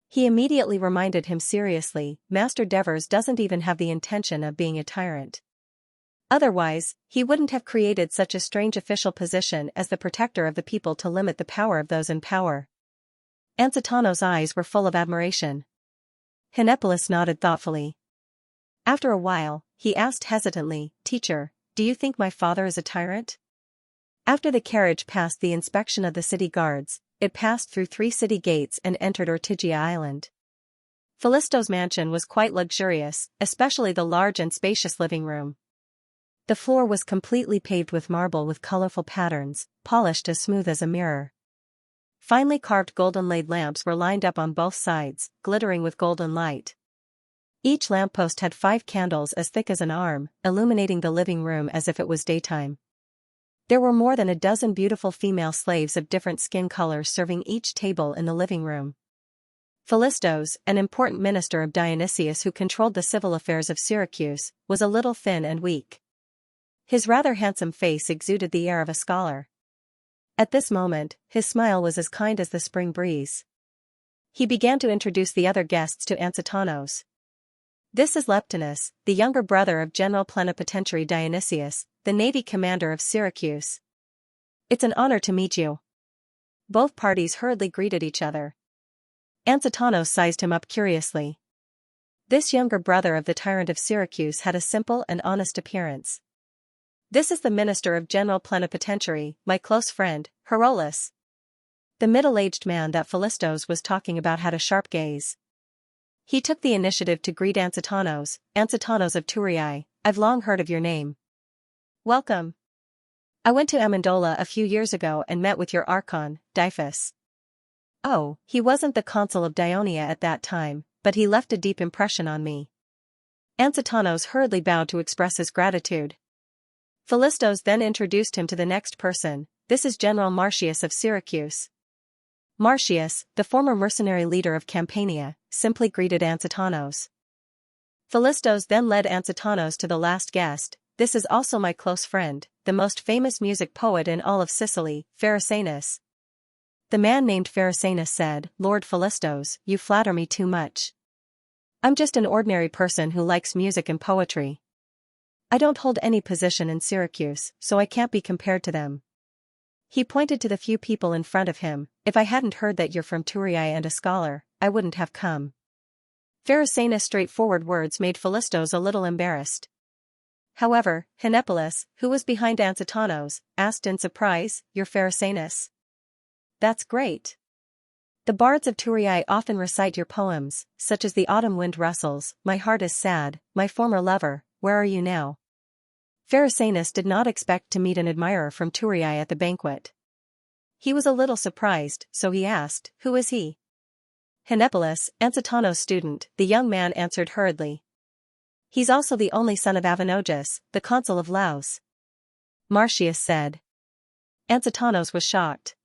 He immediately reminded him seriously, Master Devers doesn't even have the intention of being a tyrant. Otherwise, he wouldn't have created such a strange official position as the protector of the people to limit the power of those in power. Anxitanos' eyes were full of admiration. Henipolis nodded thoughtfully. After a while, he asked hesitantly, "Teacher, do you think my father is a tyrant?" After the carriage passed the inspection of the city guards, it passed through 3 city gates and entered Ortygia Island. Philistos' mansion was quite luxurious, especially the large and spacious living room. The floor was completely paved with marble with colorful patterns, polished as smooth as a mirror. Finely carved golden-laid lamps were lined up on both sides, glittering with golden light. Each lamppost had 5 candles as thick as an arm, illuminating the living room as if it was daytime. There were more than a dozen beautiful female slaves of different skin colors serving each table in the living room. Philistos, an important minister of Dionysius who controlled the civil affairs of Syracuse, was a little thin and weak. His rather handsome face exuded the air of a scholar. At this moment, his smile was as kind as the spring breeze. He began to introduce the other guests to Ansitanos. This is Leptinus, the younger brother of General Plenipotentiary Dionysius, the navy commander of Syracuse. It's an honor to meet you. Both parties hurriedly greeted each other. Ansitanos sized him up curiously. This younger brother of the tyrant of Syracuse had a simple and honest appearance. This is the minister of General Plenipotentiary, my close friend, Herolus. The middle-aged man that Philistos was talking about had a sharp gaze. He took the initiative to greet Ansitanos. Ansitanos of Thurii, I've long heard of your name. Welcome. I went to Amendola a few years ago and met with your archon, Diphus. Oh, he wasn't the consul of Dionia at that time, but he left a deep impression on me. Ansitanos hurriedly bowed to express his gratitude. Philistos then introduced him to the next person. This is General Marcius of Syracuse. Marcius, the former mercenary leader of Campania, simply greeted Ansitanos. Philistos then led Ansitanos to the last guest. This is also my close friend, the most famous music poet in all of Sicily, Pharisanus. The man named Pharisanus said, Lord Philistos, you flatter me too much. I'm just an ordinary person who likes music and poetry. I don't hold any position in Syracuse, so I can't be compared to them. He pointed to the few people in front of him. If I hadn't heard that you're from Thurii and a scholar, I wouldn't have come. Pharisanus' straightforward words made Philistos a little embarrassed. However, Hnepolis, who was behind Ansitanos, asked in surprise, you're Pharisanus? That's great. The bards of Thurii often recite your poems, such as The Autumn Wind Rustles, My Heart is Sad, My Former Lover, Where Are You Now? Pharisanus did not expect to meet an admirer from Thurii at the banquet. He was a little surprised, so he asked, who is he? Hnepolis, Ansitanos' student, the young man answered hurriedly. He's also the only son of Avinogus, the consul of Laos. Marcius said. Ansitanos was shocked.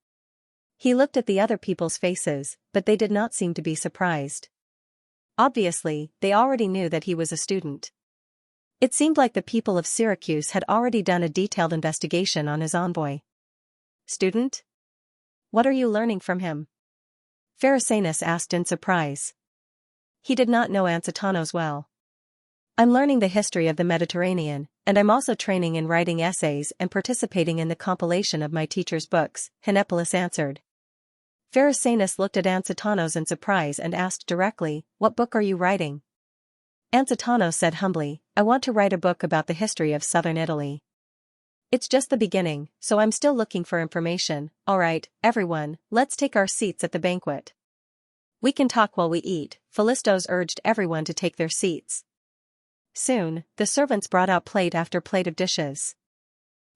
He looked at the other people's faces, but they did not seem to be surprised. Obviously, they already knew that he was a student. It seemed like the people of Syracuse had already done a detailed investigation on his envoy. Student? What are you learning from him? Pharisanus asked in surprise. He did not know Ansitanos well. I'm learning the history of the Mediterranean, and I'm also training in writing essays and participating in the compilation of my teacher's books, Hnepolis answered. Pharisanus looked at Ansitanos in surprise and asked directly, what book are you writing? Ansitanos said humbly, I want to write a book about the history of southern Italy. It's just the beginning, so I'm still looking for information. Alright, everyone, let's take our seats at the banquet. We can talk while we eat. Philistos urged everyone to take their seats. Soon, the servants brought out plate after plate of dishes.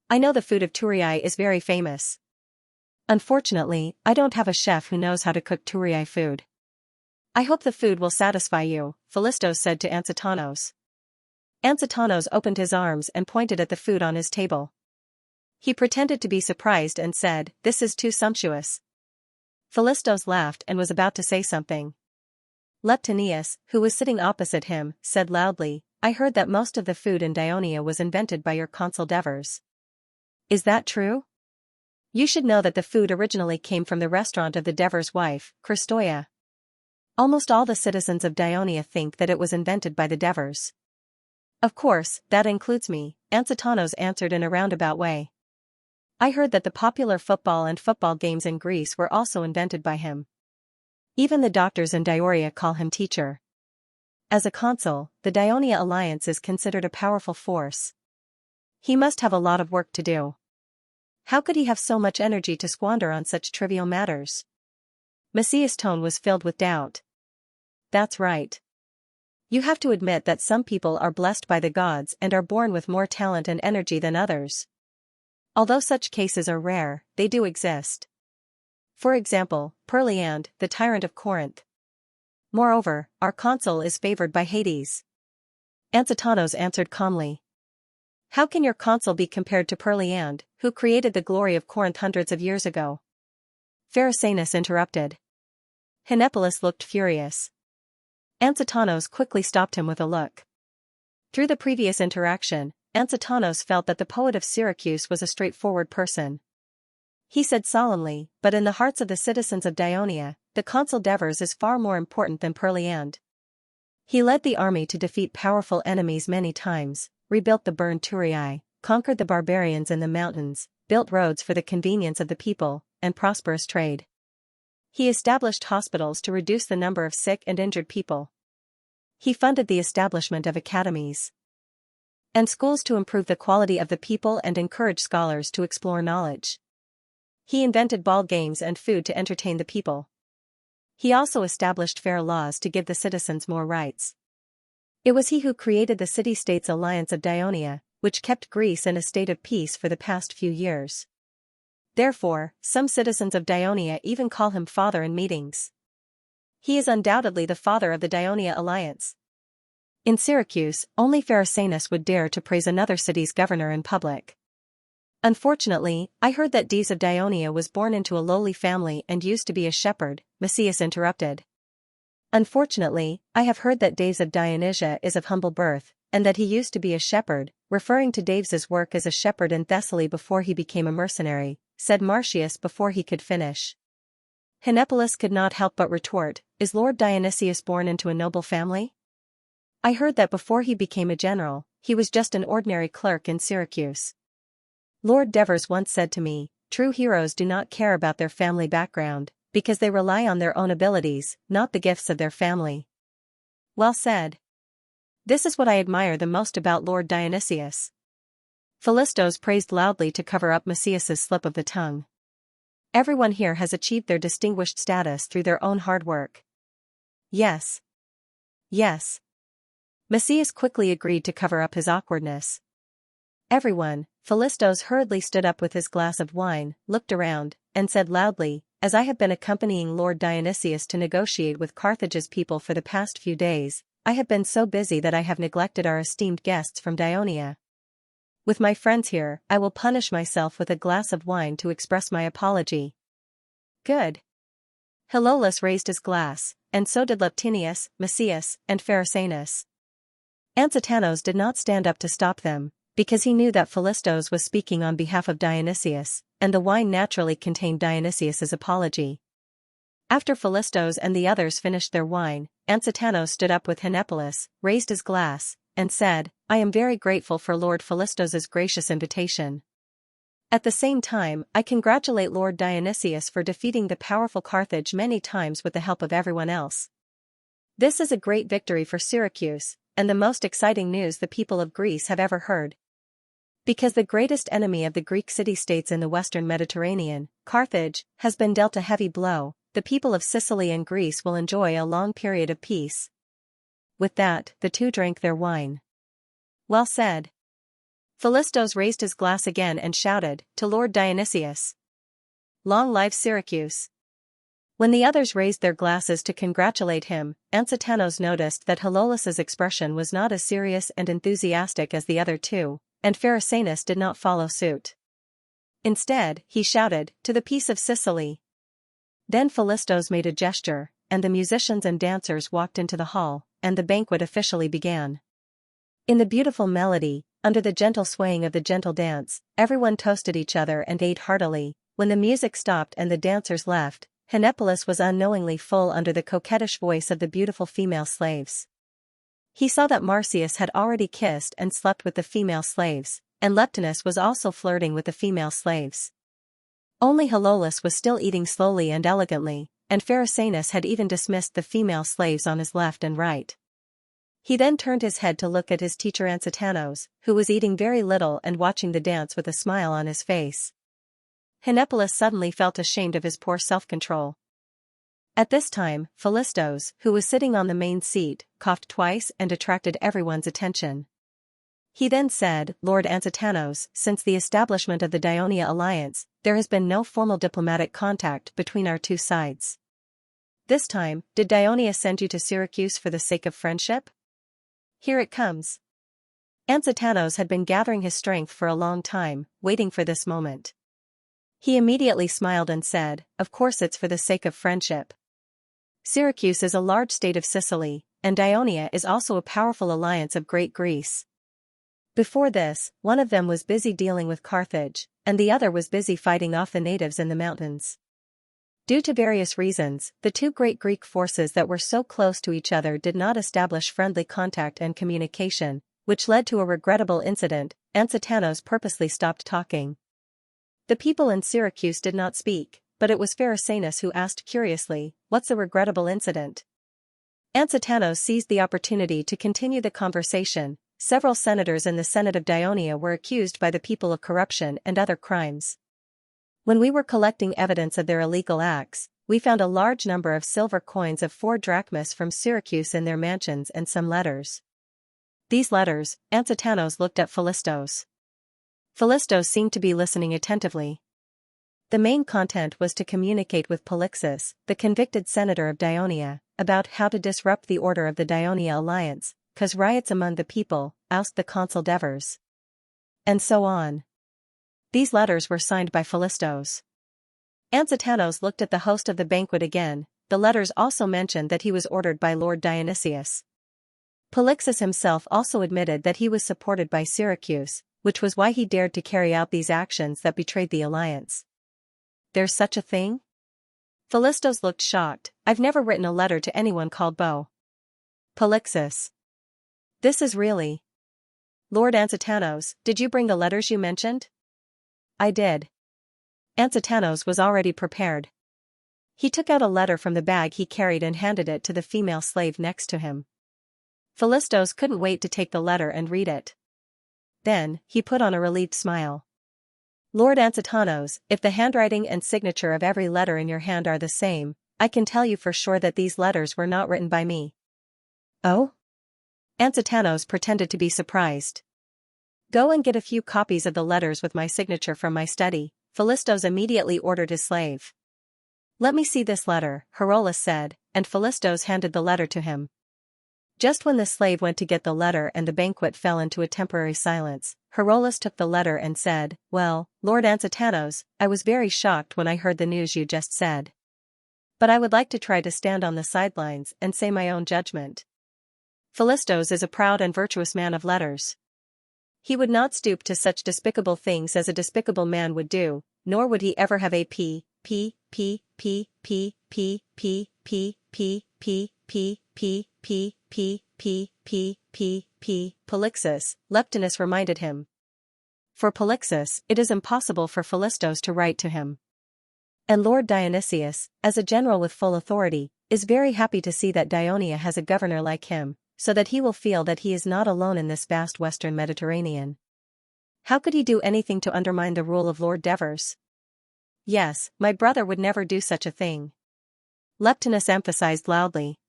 I know the food of Thurii is very famous. Unfortunately, I don't have a chef who knows how to cook Thurii food. I hope the food will satisfy you, Philistos said to Ansitanos. Ansitanos opened his arms and pointed at the food on his table. He pretended to be surprised and said, this is too sumptuous. Philistos laughed and was about to say something. Leptinius, who was sitting opposite him, said loudly, I heard that most of the food in Dionia was invented by your consul Devers. Is that true? You should know that the food originally came from the restaurant of the Devers' wife, Christoia. Almost all the citizens of Dionia think that it was invented by the Devers. Of course, that includes me, Ansitanos answered in a roundabout way. I heard that the popular football and football games in Greece were also invented by him. Even the doctors in Dioria call him teacher. As a consul, the Dionia alliance is considered a powerful force. He must have a lot of work to do. How could he have so much energy to squander on such trivial matters? Messias' tone was filled with doubt. That's right. You have to admit that some people are blessed by the gods and are born with more talent and energy than others. Although such cases are rare, they do exist. For example, Perleand, the tyrant of Corinth. Moreover, our consul is favored by Hades. Anxitanos answered calmly. How can your consul be compared to Perleand, who created the glory of Corinth hundreds of years ago? Pharisaius interrupted. Hinepolis looked furious. Anxitanos quickly stopped him with a look. Through the previous interaction, Anxitanos felt that the poet of Syracuse was a straightforward person. He said solemnly, but in the hearts of the citizens of Dionia, the consul Devers is far more important than Perleand. He led the army to defeat powerful enemies many times, rebuilt the burned Turii, conquered the barbarians in the mountains, built roads for the convenience of the people, and prosperous trade. He established hospitals to reduce the number of sick and injured people. He funded the establishment of academies and schools to improve the quality of the people and encourage scholars to explore knowledge. He invented ball games and food to entertain the people. He also established fair laws to give the citizens more rights. It was he who created the city-states alliance of Dionia, which kept Greece in a state of peace for the past few years. Therefore, some citizens of Dionia even call him father in meetings. He is undoubtedly the father of the Dionia alliance. In Syracuse, only Pharisaius would dare to praise another city's governor in public. Unfortunately, I heard that Dives of Dionia was born into a lowly family and used to be a shepherd, Messias interrupted. Unfortunately, I have heard that Dives of Dionysia is of humble birth, and that he used to be a shepherd, referring to Daves's work as a shepherd in Thessaly before he became a mercenary, said Marcius before he could finish. Hinepolis could not help but retort, is Lord Dionysius born into a noble family? I heard that before he became a general, he was just an ordinary clerk in Syracuse. Lord Devers once said to me, true heroes do not care about their family background, because they rely on their own abilities, not the gifts of their family. Well said. This is what I admire the most about Lord Dionysius. Philistos praised loudly to cover up Messias's slip of the tongue. Everyone here has achieved their distinguished status through their own hard work. Yes. Yes. Messias quickly agreed to cover up his awkwardness. Everyone, Philistos hurriedly stood up with his glass of wine, looked around, and said loudly, as I have been accompanying Lord Dionysius to negotiate with Carthage's people for the past few days, I have been so busy that I have neglected our esteemed guests from Dionia. With my friends here, I will punish myself with a glass of wine to express my apology. Good. Hilolus raised his glass, and so did Leptinius, Messias, and Pharisaius. Anxitanos did not stand up to stop them, because he knew that Philistos was speaking on behalf of Dionysius, and the wine naturally contained Dionysius's apology. After Philistos and the others finished their wine, Anxitanos stood up with Hinepolis, raised his glass, and said, I am very grateful for Lord Philistos's gracious invitation. At the same time, I congratulate Lord Dionysius for defeating the powerful Carthage many times with the help of everyone else. This is a great victory for Syracuse, and the most exciting news the people of Greece have ever heard. Because the greatest enemy of the Greek city-states in the western Mediterranean, Carthage, has been dealt a heavy blow, the people of Sicily and Greece will enjoy a long period of peace. With that, the two drank their wine. Well said. Philistos raised his glass again and shouted, to Lord Dionysius. Long live Syracuse. When the others raised their glasses to congratulate him, Anxitanos noticed that Hilolus's expression was not as serious and enthusiastic as the other two, and Pharisaius did not follow suit. Instead, he shouted, to the peace of Sicily. Then Philistos made a gesture, and the musicians and dancers walked into the hall, and the banquet officially began. In the beautiful melody, under the gentle swaying of the gentle dance, everyone toasted each other and ate heartily. When the music stopped and the dancers left, Hinepolis was unknowingly full under the coquettish voice of the beautiful female slaves. He saw that Marcius had already kissed and slept with the female slaves, and Leptinus was also flirting with the female slaves. Only Hilolus was still eating slowly and elegantly, and Pharisaius had even dismissed the female slaves on his left and right. He then turned his head to look at his teacher Anxitanos, who was eating very little and watching the dance with a smile on his face. Hinepolis suddenly felt ashamed of his poor self-control. At this time, Philistos, who was sitting on the main seat, coughed twice and attracted everyone's attention. He then said, Lord Anxitanos, since the establishment of the Dionia alliance, there has been no formal diplomatic contact between our two sides. This time, did Dionia send you to Syracuse for the sake of friendship? Here it comes. Anxitanos had been gathering his strength for a long time, waiting for this moment. He immediately smiled and said, "Of course it's for the sake of friendship. Syracuse is a large state of Sicily, and Dionia is also a powerful alliance of Great Greece. Before this, one of them was busy dealing with Carthage, and the other was busy fighting off the natives in the mountains. Due to various reasons, the two great Greek forces that were so close to each other did not establish friendly contact and communication, which led to a regrettable incident. Anxitanos purposely stopped talking. The people in Syracuse did not speak, but it was Pharisanus who asked curiously, "What's a regrettable incident?" Anxitanos seized the opportunity to continue the conversation. Several senators in the Senate of Dionia were accused by the people of corruption and other crimes. When we were collecting evidence of their illegal acts, we found a large number of silver coins of 4 drachmas from Syracuse in their mansions and some letters. These letters, Anxitanos looked at Philistos. Philistos seemed to be listening attentively. The main content was to communicate with Polixus, the convicted senator of Dionia, about how to disrupt the order of the Dionia alliance, cause riots among the people, oust the consul Devers, and so on. These letters were signed by Philistos. Anxitanos looked at the host of the banquet again. The letters also mentioned that he was ordered by Lord Dionysius. Polixus himself also admitted that he was supported by Syracuse, which was why he dared to carry out these actions that betrayed the alliance. There's such a thing? Philistos looked shocked. I've never written a letter to anyone called Bo. Polixus. This is really. Lord Anxitanos, did you bring the letters you mentioned? I did. Anxitanos was already prepared. He took out a letter from the bag he carried and handed it to the female slave next to him. Philistos couldn't wait to take the letter and read it. Then, he put on a relieved smile. Lord Anxitanos, if the handwriting and signature of every letter in your hand are the same, I can tell you for sure that these letters were not written by me. Oh? Anxitanos pretended to be surprised. Go and get a few copies of the letters with my signature from my study, Philistos immediately ordered his slave. Let me see this letter, Herolas said, and Philistos handed the letter to him. Just when the slave went to get the letter and the banquet fell into a temporary silence, Herolas took the letter and said, Well, Lord Anxitanos, I was very shocked when I heard the news you just said. But I would like to try to stand on the sidelines and say my own judgment. Philistos is a proud and virtuous man of letters. He would not stoop to such despicable things as a despicable man would do, nor would he ever have a Polixus, Leptinus reminded him. For Polixus, it is impossible for Philistos to write to him. And Lord Dionysius, as a general with full authority, is very happy to see that Dionia has a governor like him, so that he will feel that he is not alone in this vast western Mediterranean. How could he do anything to undermine the rule of Lord Devers? Yes, my brother would never do such a thing. Leptinus emphasized loudly.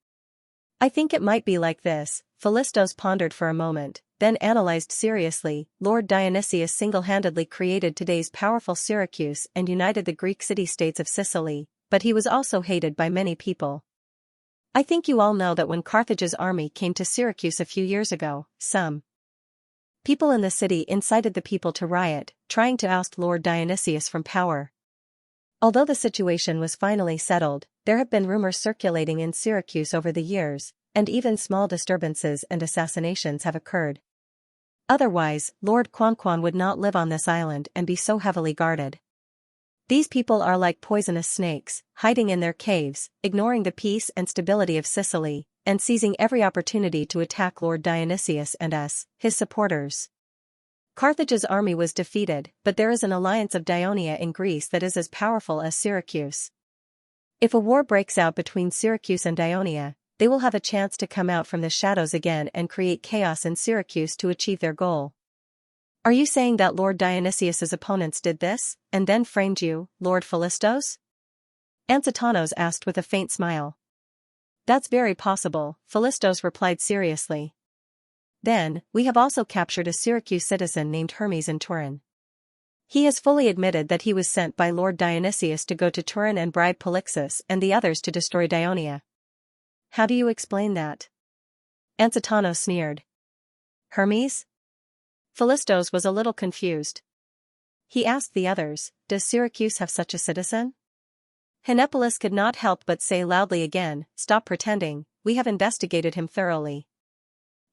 I think it might be like this. Philistos pondered for a moment, then analyzed seriously. Lord Dionysius single-handedly created today's powerful Syracuse and united the Greek city-states of Sicily, but he was also hated by many people. I think you all know that when Carthage's army came to Syracuse a few years ago, some people in the city incited the people to riot, trying to oust Lord Dionysius from power. Although the situation was finally settled, there have been rumors circulating in Syracuse over the years, and even small disturbances and assassinations have occurred. Otherwise, Lord Quanquan would not live on this island and be so heavily guarded. These people are like poisonous snakes, hiding in their caves, ignoring the peace and stability of Sicily, and seizing every opportunity to attack Lord Dionysius and us, his supporters. Carthage's army was defeated, but there is an alliance of Dionia in Greece that is as powerful as Syracuse. If a war breaks out between Syracuse and Dionia, they will have a chance to come out from the shadows again and create chaos in Syracuse to achieve their goal. Are you saying that Lord Dionysius's opponents did this, and then framed you, Lord Philistos? Anxitanos asked with a faint smile. That's very possible, Philistos replied seriously. Then, we have also captured a Syracuse citizen named Hermes in Turin. He has fully admitted that he was sent by Lord Dionysius to go to Turin and bribe Polixus and the others to destroy Dionia. How do you explain that? Ansitano sneered. Hermes? Philistos was a little confused. He asked the others, does Syracuse have such a citizen? Henopolis could not help but say loudly again, stop pretending, we have investigated him thoroughly.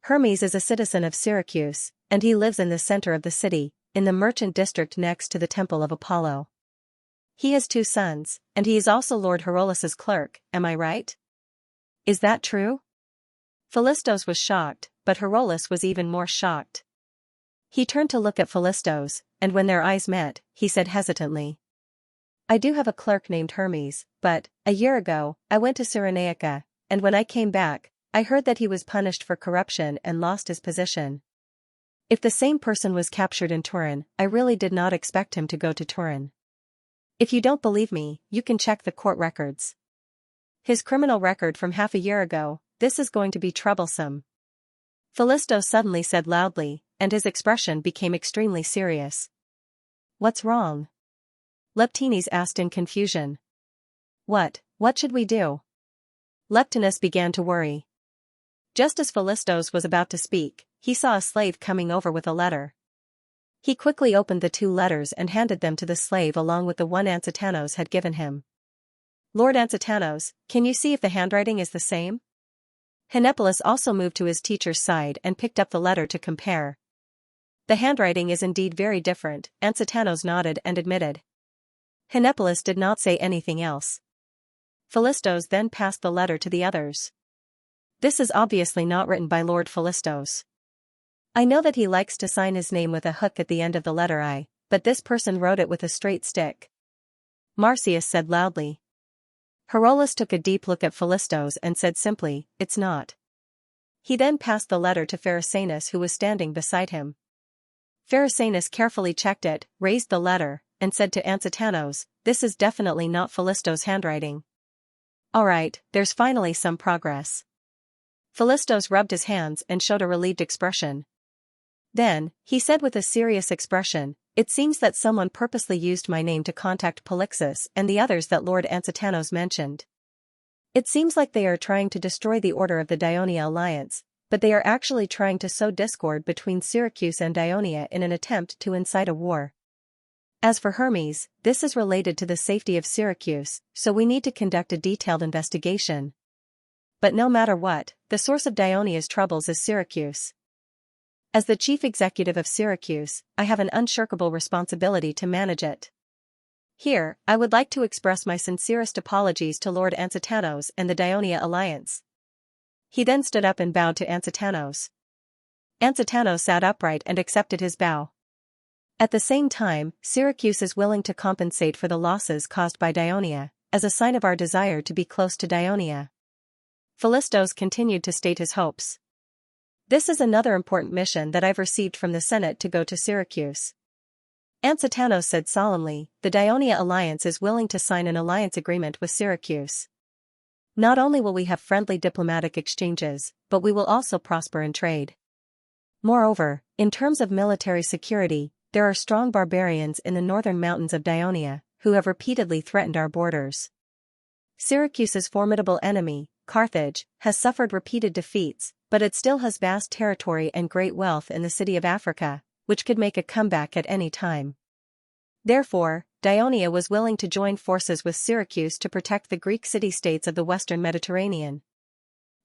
Hermes is a citizen of Syracuse, and he lives in the center of the city, in the merchant district next to the Temple of Apollo. He has 2 sons, and he is also Lord Herolus's clerk, am I right? Is that true? Philistos was shocked, but Herolus was even more shocked. He turned to look at Philistos, and when their eyes met, he said hesitantly. I do have a clerk named Hermes, but, a year ago, I went to Cyrenaica, and when I came back, I heard that he was punished for corruption and lost his position. If the same person was captured in Turin, I really did not expect him to go to Turin. If you don't believe me, you can check the court records. His criminal record from half a year ago, this is going to be troublesome. Philistos suddenly said loudly, and his expression became extremely serious. What's wrong? Leptines asked in confusion. What should we do? Leptinus began to worry. Just as Philistos was about to speak, he saw a slave coming over with a letter. He quickly opened the 2 letters and handed them to the slave along with the one Ansitanos had given him. Lord Ansitanos, can you see if the handwriting is the same? Henopolis also moved to his teacher's side and picked up the letter to compare. The handwriting is indeed very different, Ansitanos nodded and admitted. Henopolis did not say anything else. Philistos then passed the letter to the others. This is obviously not written by Lord Philistos. I know that he likes to sign his name with a hook at the end of the letter I, but this person wrote it with a straight stick. Marcius said loudly. Herolus took a deep look at Philistos and said simply, it's not. He then passed the letter to Pharisanus who was standing beside him. Pharisanus carefully checked it, raised the letter, and said to Ansitanos, this is definitely not Philistos' handwriting. Alright, there's finally some progress. Philistos rubbed his hands and showed a relieved expression. Then, he said with a serious expression, it seems that someone purposely used my name to contact Polixus and the others that Lord Ansitanos mentioned. It seems like they are trying to destroy the order of the Dionia alliance, but they are actually trying to sow discord between Syracuse and Dionia in an attempt to incite a war. As for Hermes, this is related to the safety of Syracuse, so we need to conduct a detailed investigation. But no matter what, the source of Dionia's troubles is Syracuse. As the chief executive of Syracuse, I have an unshirkable responsibility to manage it. Here, I would like to express my sincerest apologies to Lord Ansitanos and the Dionia alliance. He then stood up and bowed to Ansitanos. Ansitanos sat upright and accepted his bow. At the same time, Syracuse is willing to compensate for the losses caused by Dionia, as a sign of our desire to be close to Dionia. Philistos continued to state his hopes. This is another important mission that I've received from the Senate to go to Syracuse. Ansitanos said solemnly, the Dionia alliance is willing to sign an alliance agreement with Syracuse. Not only will we have friendly diplomatic exchanges, but we will also prosper in trade. Moreover, in terms of military security, there are strong barbarians in the northern mountains of Dionia, who have repeatedly threatened our borders. Syracuse's formidable enemy, Carthage, has suffered repeated defeats, but it still has vast territory and great wealth in the city of Africa, which could make a comeback at any time. Therefore, Dionia was willing to join forces with Syracuse to protect the Greek city-states of the western Mediterranean.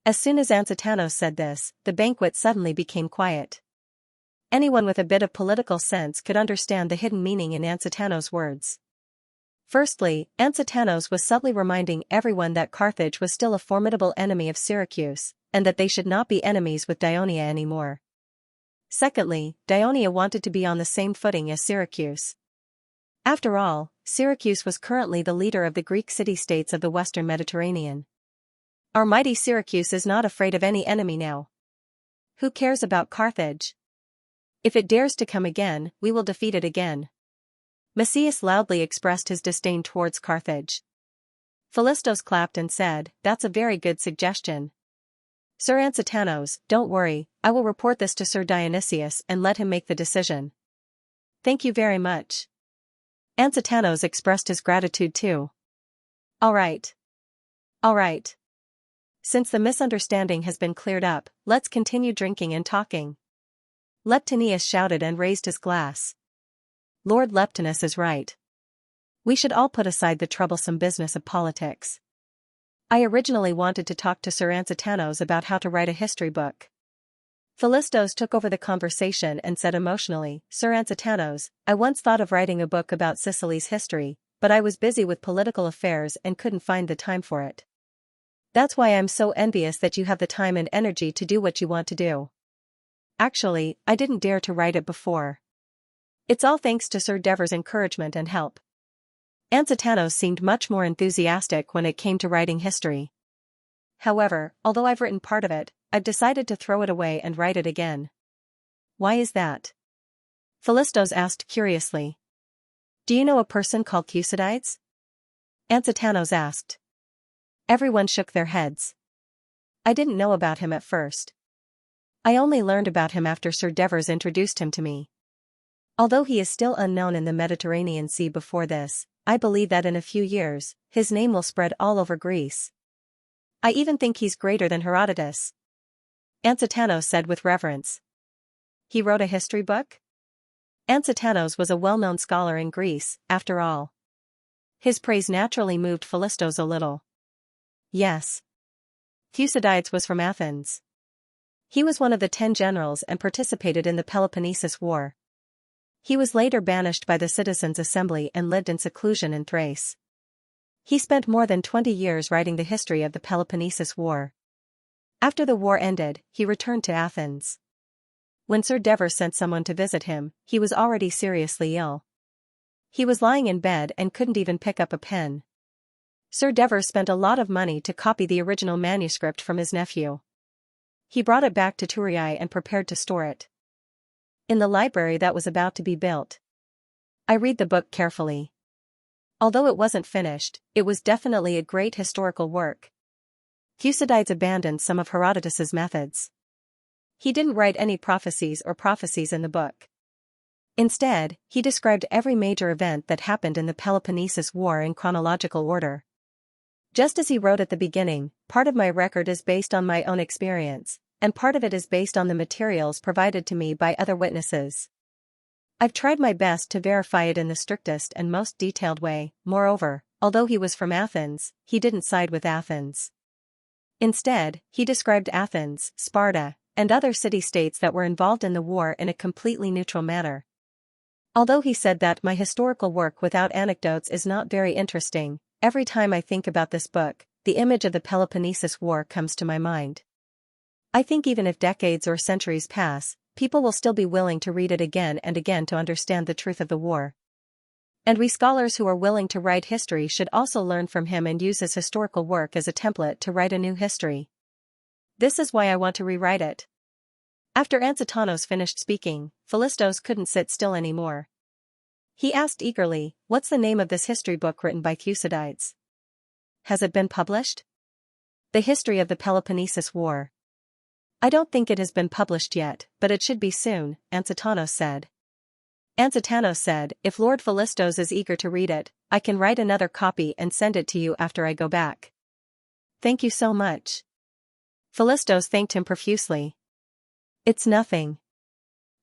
As soon as Ansitanos said this, the banquet suddenly became quiet. Anyone with a bit of political sense could understand the hidden meaning in Ansitanos' words. Firstly, Ansitanos was subtly reminding everyone that Carthage was still a formidable enemy of Syracuse, and that they should not be enemies with Dionia anymore. Secondly, Dionia wanted to be on the same footing as Syracuse. After all, Syracuse was currently the leader of the Greek city-states of the western Mediterranean. Our mighty Syracuse is not afraid of any enemy now. Who cares about Carthage? If it dares to come again, we will defeat it again. Macias loudly expressed his disdain towards Carthage. Philistos clapped and said, that's a very good suggestion. Sir Ansitanos, don't worry, I will report this to Sir Dionysius and let him make the decision. Thank you very much. Anxitanos expressed his gratitude too. All right. All right. Since the misunderstanding has been cleared up, let's continue drinking and talking. Leptinius shouted and raised his glass. Lord Leptinus is right. We should all put aside the troublesome business of politics. I originally wanted to talk to Sir Anxitanos about how to write a history book. Philistos took over the conversation and said emotionally, Sir Anxitanos, I once thought of writing a book about Sicily's history, but I was busy with political affairs and couldn't find the time for it. That's why I'm so envious that you have the time and energy to do what you want to do. Actually, I didn't dare to write it before. It's all thanks to Sir Dever's encouragement and help. Anxitanos seemed much more enthusiastic when it came to writing history. However, although I've written part of it, I've decided to throw it away and write it again. Why is that? Philistos asked curiously. Do you know a person called Thucydides? Anxitanos asked. Everyone shook their heads. I didn't know about him at first. I only learned about him after Sir Devers introduced him to me. Although he is still unknown in the Mediterranean Sea before this, I believe that in a few years, his name will spread all over Greece. I even think he's greater than Herodotus. Anxitanos said with reverence. He wrote a history book? Anxitanos was a well-known scholar in Greece, after all. His praise naturally moved Philistos a little. Yes. Thucydides was from Athens. He was one of the 10 generals and participated in the Peloponnesus War. He was later banished by the Citizens' Assembly and lived in seclusion in Thrace. He spent more than 20 years writing the history of the Peloponnesus War. After the war ended, he returned to Athens. When Sir Dever sent someone to visit him, he was already seriously ill. He was lying in bed and couldn't even pick up a pen. Sir Dever spent a lot of money to copy the original manuscript from his nephew. He brought it back to Thurii and prepared to store it in the library that was about to be built. I read the book carefully. Although it wasn't finished, it was definitely a great historical work. Thucydides abandoned some of Herodotus's methods. He didn't write any prophecies in the book. Instead, he described every major event that happened in the Peloponnesus War in chronological order. Just as he wrote at the beginning, part of my record is based on my own experience, and part of it is based on the materials provided to me by other witnesses. I've tried my best to verify it in the strictest and most detailed way. Moreover, although he was from Athens, he didn't side with Athens. Instead, he described Athens, Sparta, and other city-states that were involved in the war in a completely neutral manner. Although he said that my historical work without anecdotes is not very interesting, every time I think about this book, the image of the Peloponnesus War comes to my mind. I think even if decades or centuries pass, people will still be willing to read it again and again to understand the truth of the war. And we scholars who are willing to write history should also learn from him and use his historical work as a template to write a new history. This is why I want to rewrite it. After Anxitanos finished speaking, Philistos couldn't sit still anymore. He asked eagerly, what's the name of this history book written by Thucydides? Has it been published? The History of the Peloponnesus War. I don't think it has been published yet, but it should be soon, Anxitanos said. Anxitanos said, if Lord Philistos is eager to read it, I can write another copy and send it to you after I go back. Thank you so much. Philistos thanked him profusely. It's nothing.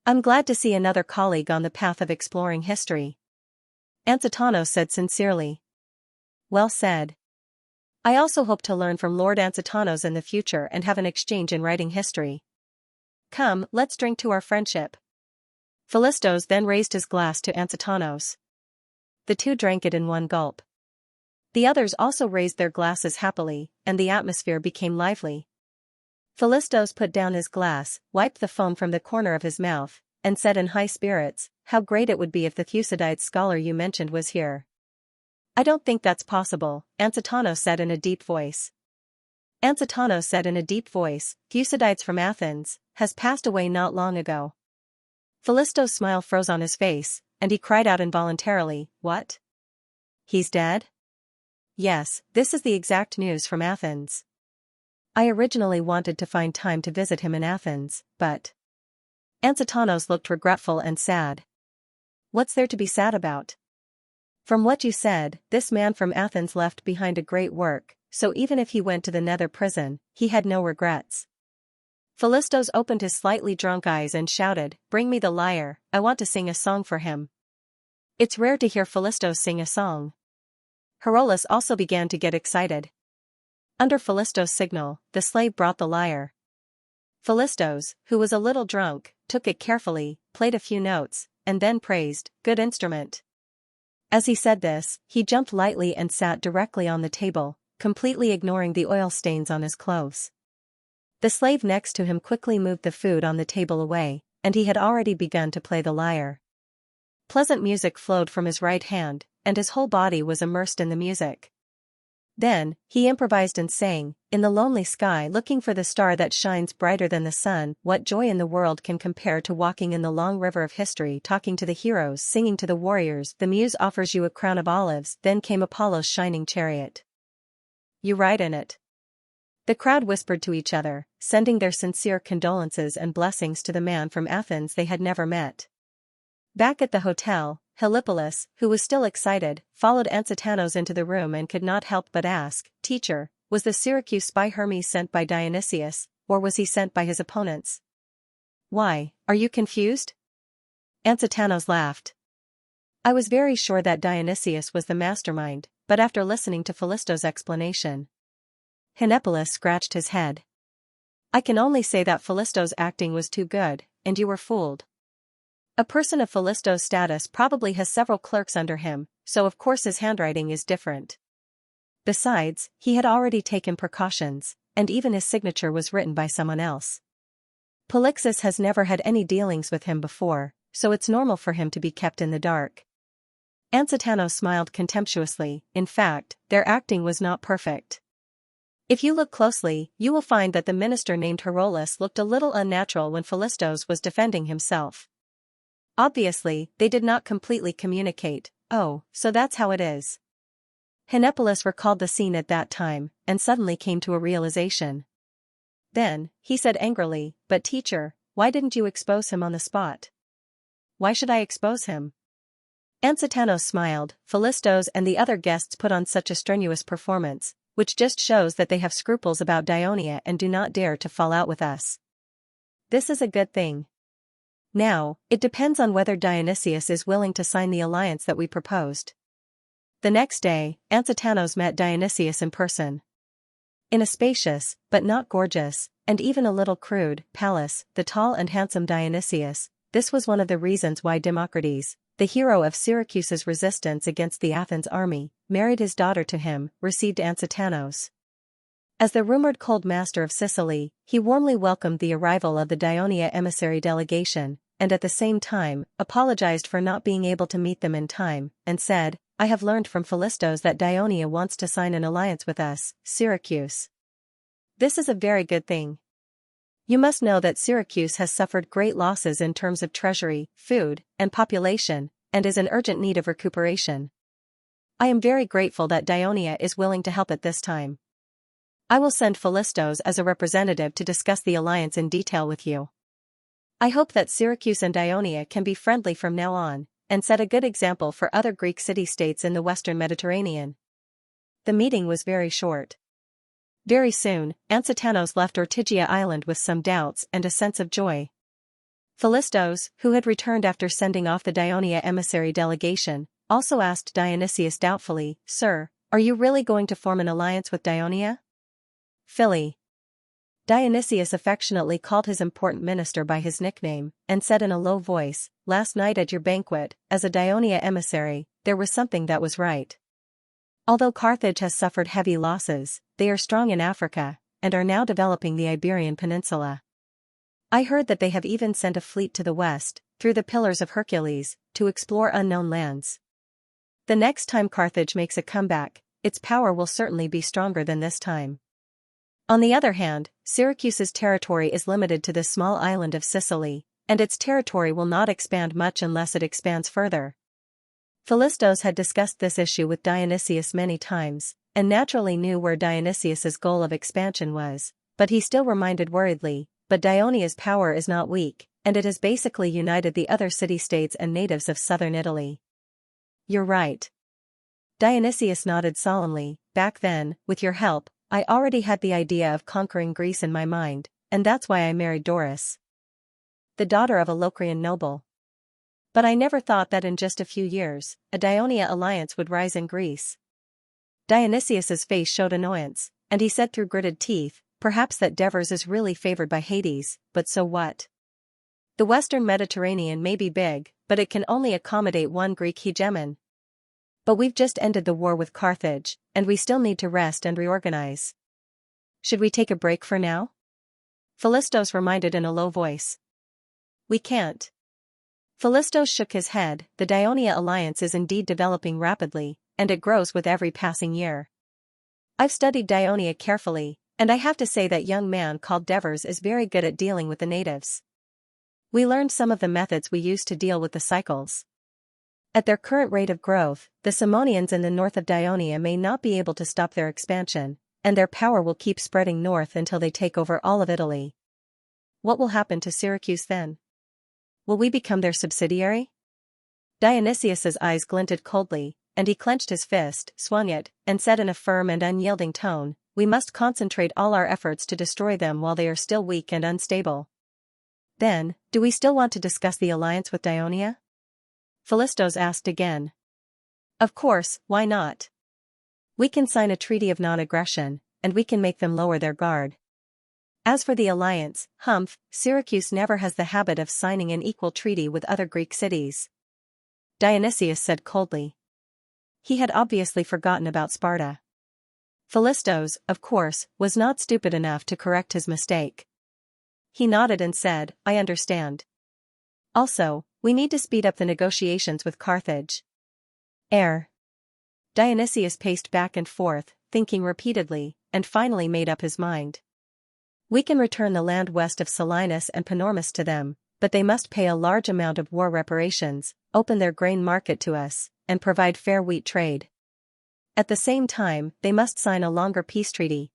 I'm glad to see another colleague on the path of exploring history. Anxitanos said sincerely. Well said. I also hope to learn from Lord Anxitanos in the future and have an exchange in writing history. Come, let's drink to our friendship. Philistos then raised his glass to Anxitanos. The two drank it in one gulp. The others also raised their glasses happily, and the atmosphere became lively. Philistos put down his glass, wiped the foam from the corner of his mouth, and said in high spirits, how great it would be if the Thucydides scholar you mentioned was here. I don't think that's possible, Anxitanos said in a deep voice. Anxitanos said in a deep voice, Thucydides from Athens, has passed away not long ago. Philistos' smile froze on his face, and he cried out involuntarily, what? He's dead? Yes, this is the exact news from Athens. I originally wanted to find time to visit him in Athens, but... Anxitanos looked regretful and sad. What's there to be sad about? From what you said, this man from Athens left behind a great work, so even if he went to the nether prison, he had no regrets. Philistos opened his slightly drunk eyes and shouted, "Bring me the lyre, I want to sing a song for him." It's rare to hear Philistos sing a song. Herolas also began to get excited. Under Philistos' signal, the slave brought the lyre. Philistos, who was a little drunk, took it carefully, played a few notes, and then praised, "Good instrument." As he said this, he jumped lightly and sat directly on the table, completely ignoring the oil stains on his clothes. The slave next to him quickly moved the food on the table away, and he had already begun to play the lyre. Pleasant music flowed from his right hand, and his whole body was immersed in the music. Then, he improvised and sang, "In the lonely sky looking for the star that shines brighter than the sun, what joy in the world can compare to walking in the long river of history, talking to the heroes, singing to the warriors, the muse offers you a crown of olives, then came Apollo's shining chariot. You ride in it." The crowd whispered to each other, sending their sincere condolences and blessings to the man from Athens they had never met. Back at the hotel, Helipolis, who was still excited, followed Ansitanos into the room and could not help but ask, "Teacher, was the Syracuse spy Hermes sent by Dionysius, or was he sent by his opponents? Why, are you confused?" Ansitanos laughed. "I was very sure that Dionysius was the mastermind, but after listening to Philistos' explanation..." Helipolis scratched his head. "I can only say that Philistos' acting was too good, and you were fooled. A person of Philistos' status probably has several clerks under him, so of course his handwriting is different. Besides, he had already taken precautions, and even his signature was written by someone else. Polixus has never had any dealings with him before, so it's normal for him to be kept in the dark." Ansitanos smiled contemptuously. "In fact, their acting was not perfect. If you look closely, you will find that the minister named Herolas looked a little unnatural when Philistos was defending himself. Obviously, they did not completely communicate." "Oh, so that's how it is." Helipolis recalled the scene at that time, and suddenly came to a realization. Then, he said angrily, "But teacher, why didn't you expose him on the spot?" "Why should I expose him?" Ansitanos smiled. "Philistos and the other guests put on such a strenuous performance, which just shows that they have scruples about Dionia and do not dare to fall out with us. This is a good thing. Now, it depends on whether Dionysius is willing to sign the alliance that we proposed." The next day, Ansitanos met Dionysius in person. In a spacious, but not gorgeous, and even a little crude, palace, the tall and handsome Dionysius, this was one of the reasons why Democritus, the hero of Syracuse's resistance against the Athens army, married his daughter to him, received Ansitanos. As the rumored cold master of Sicily, he warmly welcomed the arrival of the Dionia emissary delegation, and at the same time, apologized for not being able to meet them in time, and said, "I have learned from Philistos that Dionia wants to sign an alliance with us, Syracuse. This is a very good thing. You must know that Syracuse has suffered great losses in terms of treasury, food, and population, and is in urgent need of recuperation. I am very grateful that Dionia is willing to help at this time. I will send Philistos as a representative to discuss the alliance in detail with you. I hope that Syracuse and Dionia can be friendly from now on, and set a good example for other Greek city-states in the western Mediterranean." The meeting was very short. Very soon, Ansitanos left Ortygia Island with some doubts and a sense of joy. Philistos, who had returned after sending off the Dionia emissary delegation, also asked Dionysius doubtfully, "Sir, are you really going to form an alliance with Dionia?" "Phili." Dionysius affectionately called his important minister by his nickname, and said in a low voice, "Last night at your banquet, as a Dionia emissary, there was something that was right. Although Carthage has suffered heavy losses, they are strong in Africa, and are now developing the Iberian Peninsula. I heard that they have even sent a fleet to the west, through the Pillars of Hercules, to explore unknown lands. The next time Carthage makes a comeback, its power will certainly be stronger than this time. On the other hand, Syracuse's territory is limited to this small island of Sicily, and its territory will not expand much unless it expands further." Philistos had discussed this issue with Dionysius many times, and naturally knew where Dionysius's goal of expansion was, but he still reminded worriedly, "But Dionia's power is not weak, and it has basically united the other city-states and natives of southern Italy." "You're right. Dionysius nodded solemnly. Back then, with your help, I already had the idea of conquering Greece in my mind, and that's why I married Doris, the daughter of a Locrian noble. But I never thought that in just a few years, a Dionia alliance would rise in Greece. Dionysius's face showed annoyance, and he said through gritted teeth, perhaps that Devers is really favored by Hades, but so what? The Western Mediterranean may be big, but it can only accommodate one Greek hegemon. But we've just ended the war with Carthage, and we still need to rest and reorganize. Should we take a break for now? Philistos reminded in a low voice. We can't. Philistos shook his head. The Dionia alliance is indeed developing rapidly, and it grows with every passing year. I've studied Dionia carefully, and I have to say that young man called Devers is very good at dealing with the natives. We learned some of the methods we use to deal with the cycles. At their current rate of growth, the Simonians in the north of Dionia may not be able to stop their expansion, and their power will keep spreading north until they take over all of Italy. What will happen to Syracuse then? Will we become their subsidiary? Dionysius's eyes glinted coldly, and he clenched his fist, swung it, and said in a firm and unyielding tone, we must concentrate all our efforts to destroy them while they are still weak and unstable. Then, do we still want to discuss the alliance with Dionia? Philistos asked again. Of course, why not? We can sign a treaty of non-aggression, and we can make them lower their guard. As for the alliance, Syracuse never has the habit of signing an equal treaty with other Greek cities. Dionysius said coldly. He had obviously forgotten about Sparta. Philistos, of course, was not stupid enough to correct his mistake. He nodded and said, I understand. Also, we need to speed up the negotiations with Carthage. Dionysius paced back and forth, thinking repeatedly, and finally made up his mind. We can return the land west of Selinus and Panormus to them, but they must pay a large amount of war reparations, open their grain market to us, and provide fair wheat trade. At the same time, they must sign a longer peace treaty.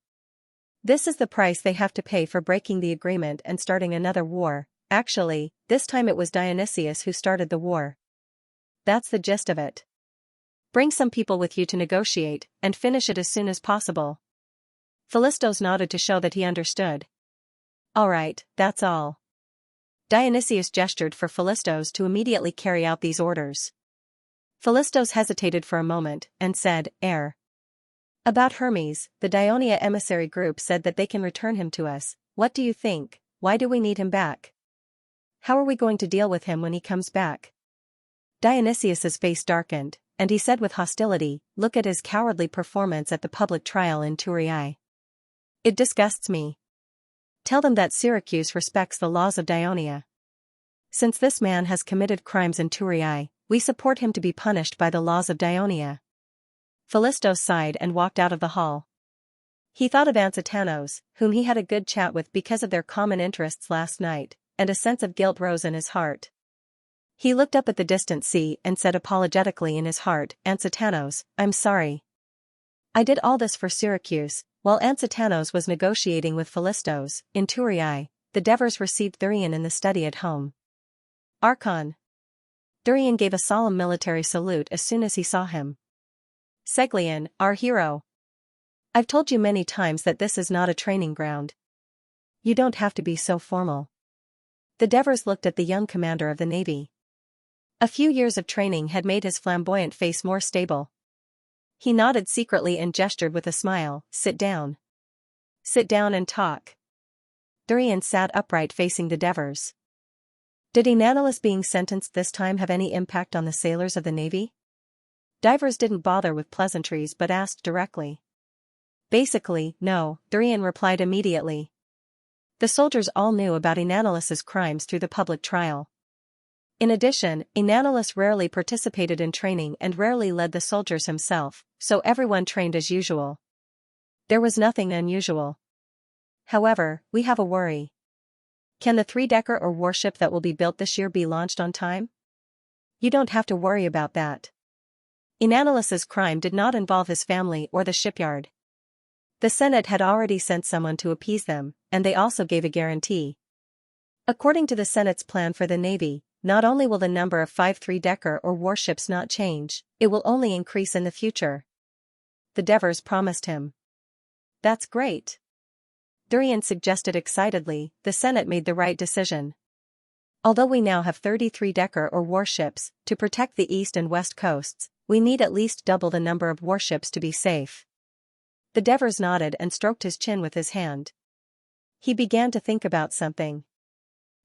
This is the price they have to pay for breaking the agreement and starting another war. Actually, this time it was Dionysius who started the war. That's the gist of it. Bring some people with you to negotiate, and finish it as soon as possible. Philistos nodded to show that he understood. All right, that's all. Dionysius gestured for Philistos to immediately carry out these orders. Philistos hesitated for a moment, and said, About Hermes, the Dionia emissary group said that they can return him to us. What do you think? Why do we need him back? How are we going to deal with him when he comes back? Dionysius's face darkened, and he said with hostility, look at his cowardly performance at the public trial in Thurii. It disgusts me. Tell them that Syracuse respects the laws of Dionia. Since this man has committed crimes in Thurii, we support him to be punished by the laws of Dionia. Philistos sighed and walked out of the hall. He thought of Ansitanos, whom he had a good chat with because of their common interests last night, and a sense of guilt rose in his heart. He looked up at the distant sea and said apologetically in his heart, Ansitanos, I'm sorry. I did all this for Syracuse. While Ansitanos was negotiating with Philistos, in Thurii, the Devers received Thurian in the study at home. Archon. Thurian gave a solemn military salute as soon as he saw him. Seglian, our hero. I've told you many times that this is not a training ground. You don't have to be so formal. The Devers looked at the young commander of the navy. A few years of training had made his flamboyant face more stable. He nodded secretly and gestured with a smile, sit down. Sit down and talk. Thurian sat upright facing the Devers. Did Enanilus being sentenced this time have any impact on the sailors of the navy? Divers didn't bother with pleasantries but asked directly. Basically, no, Thurian replied immediately. The soldiers all knew about Enanilus's crimes through the public trial. In addition, Enanilus rarely participated in training and rarely led the soldiers himself, so everyone trained as usual. There was nothing unusual. However, we have a worry. Can the three-decker or warship that will be built this year be launched on time? You don't have to worry about that. Enanilus's crime did not involve his family or the shipyard. The Senate had already sent someone to appease them, and they also gave a guarantee. According to the Senate's plan for the Navy, not only will the number of 5 three-decker or warships not change, it will only increase in the future. The Devers promised him. That's great. Durian suggested excitedly, the Senate made the right decision. Although we now have 30 three-decker or warships, to protect the east and west coasts, we need at least double the number of warships to be safe. The Devers nodded and stroked his chin with his hand. He began to think about something.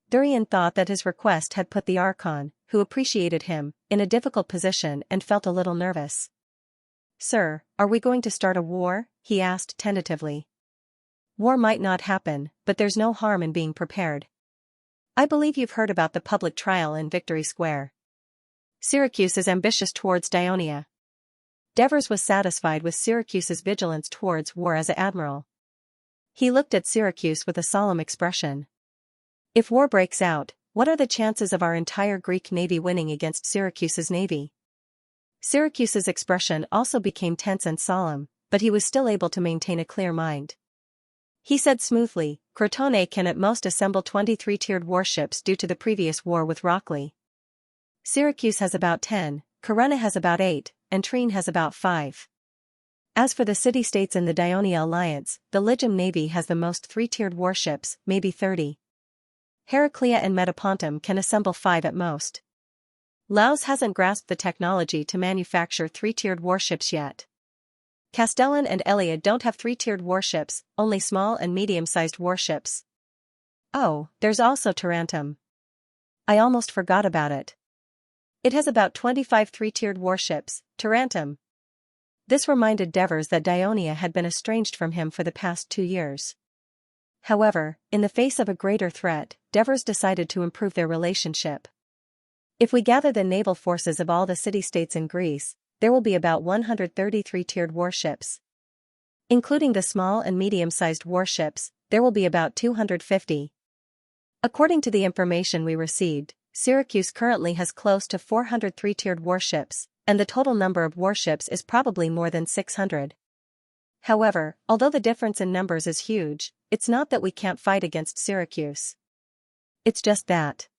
Durian thought that his request had put the Archon, who appreciated him, in a difficult position and felt a little nervous. Sir, are we going to start a war? He asked tentatively. War might not happen, but there's no harm in being prepared. I believe you've heard about the public trial in Victory Square. Syracuse is ambitious towards Dionia. Devers was satisfied with Syracuse's vigilance towards war as an admiral. He looked at Syracuse with a solemn expression. If war breaks out, what are the chances of our entire Greek navy winning against Syracuse's navy? Syracuse's expression also became tense and solemn, but he was still able to maintain a clear mind. He said smoothly, Crotone can at most assemble 23 tiered warships due to the previous war with Rockley. Syracuse has about 10, Corunna has about 8, and Trine has about 5. As for the city-states in the Dionia alliance, the Legum navy has the most 3-tiered warships, maybe 30. Heraclea and Metapontum can assemble 5 at most. Laos hasn't grasped the technology to manufacture 3-tiered warships yet. Castellan and Eliad don't have 3-tiered warships, only small and medium-sized warships. Oh, there's also Tarentum. I almost forgot about it. It has about 25 3-tiered warships, Tarentum. This reminded Devers that Dionia had been estranged from him for the past 2 years. However, in the face of a greater threat, Devers decided to improve their relationship. If we gather the naval forces of all the city-states in Greece, there will be about 133 tiered warships. Including the small and medium-sized warships, there will be about 250. According to the information we received, Syracuse currently has close to 403 tiered warships, and the total number of warships is probably more than 600. However, although the difference in numbers is huge, it's not that we can't fight against Syracuse. It's just that.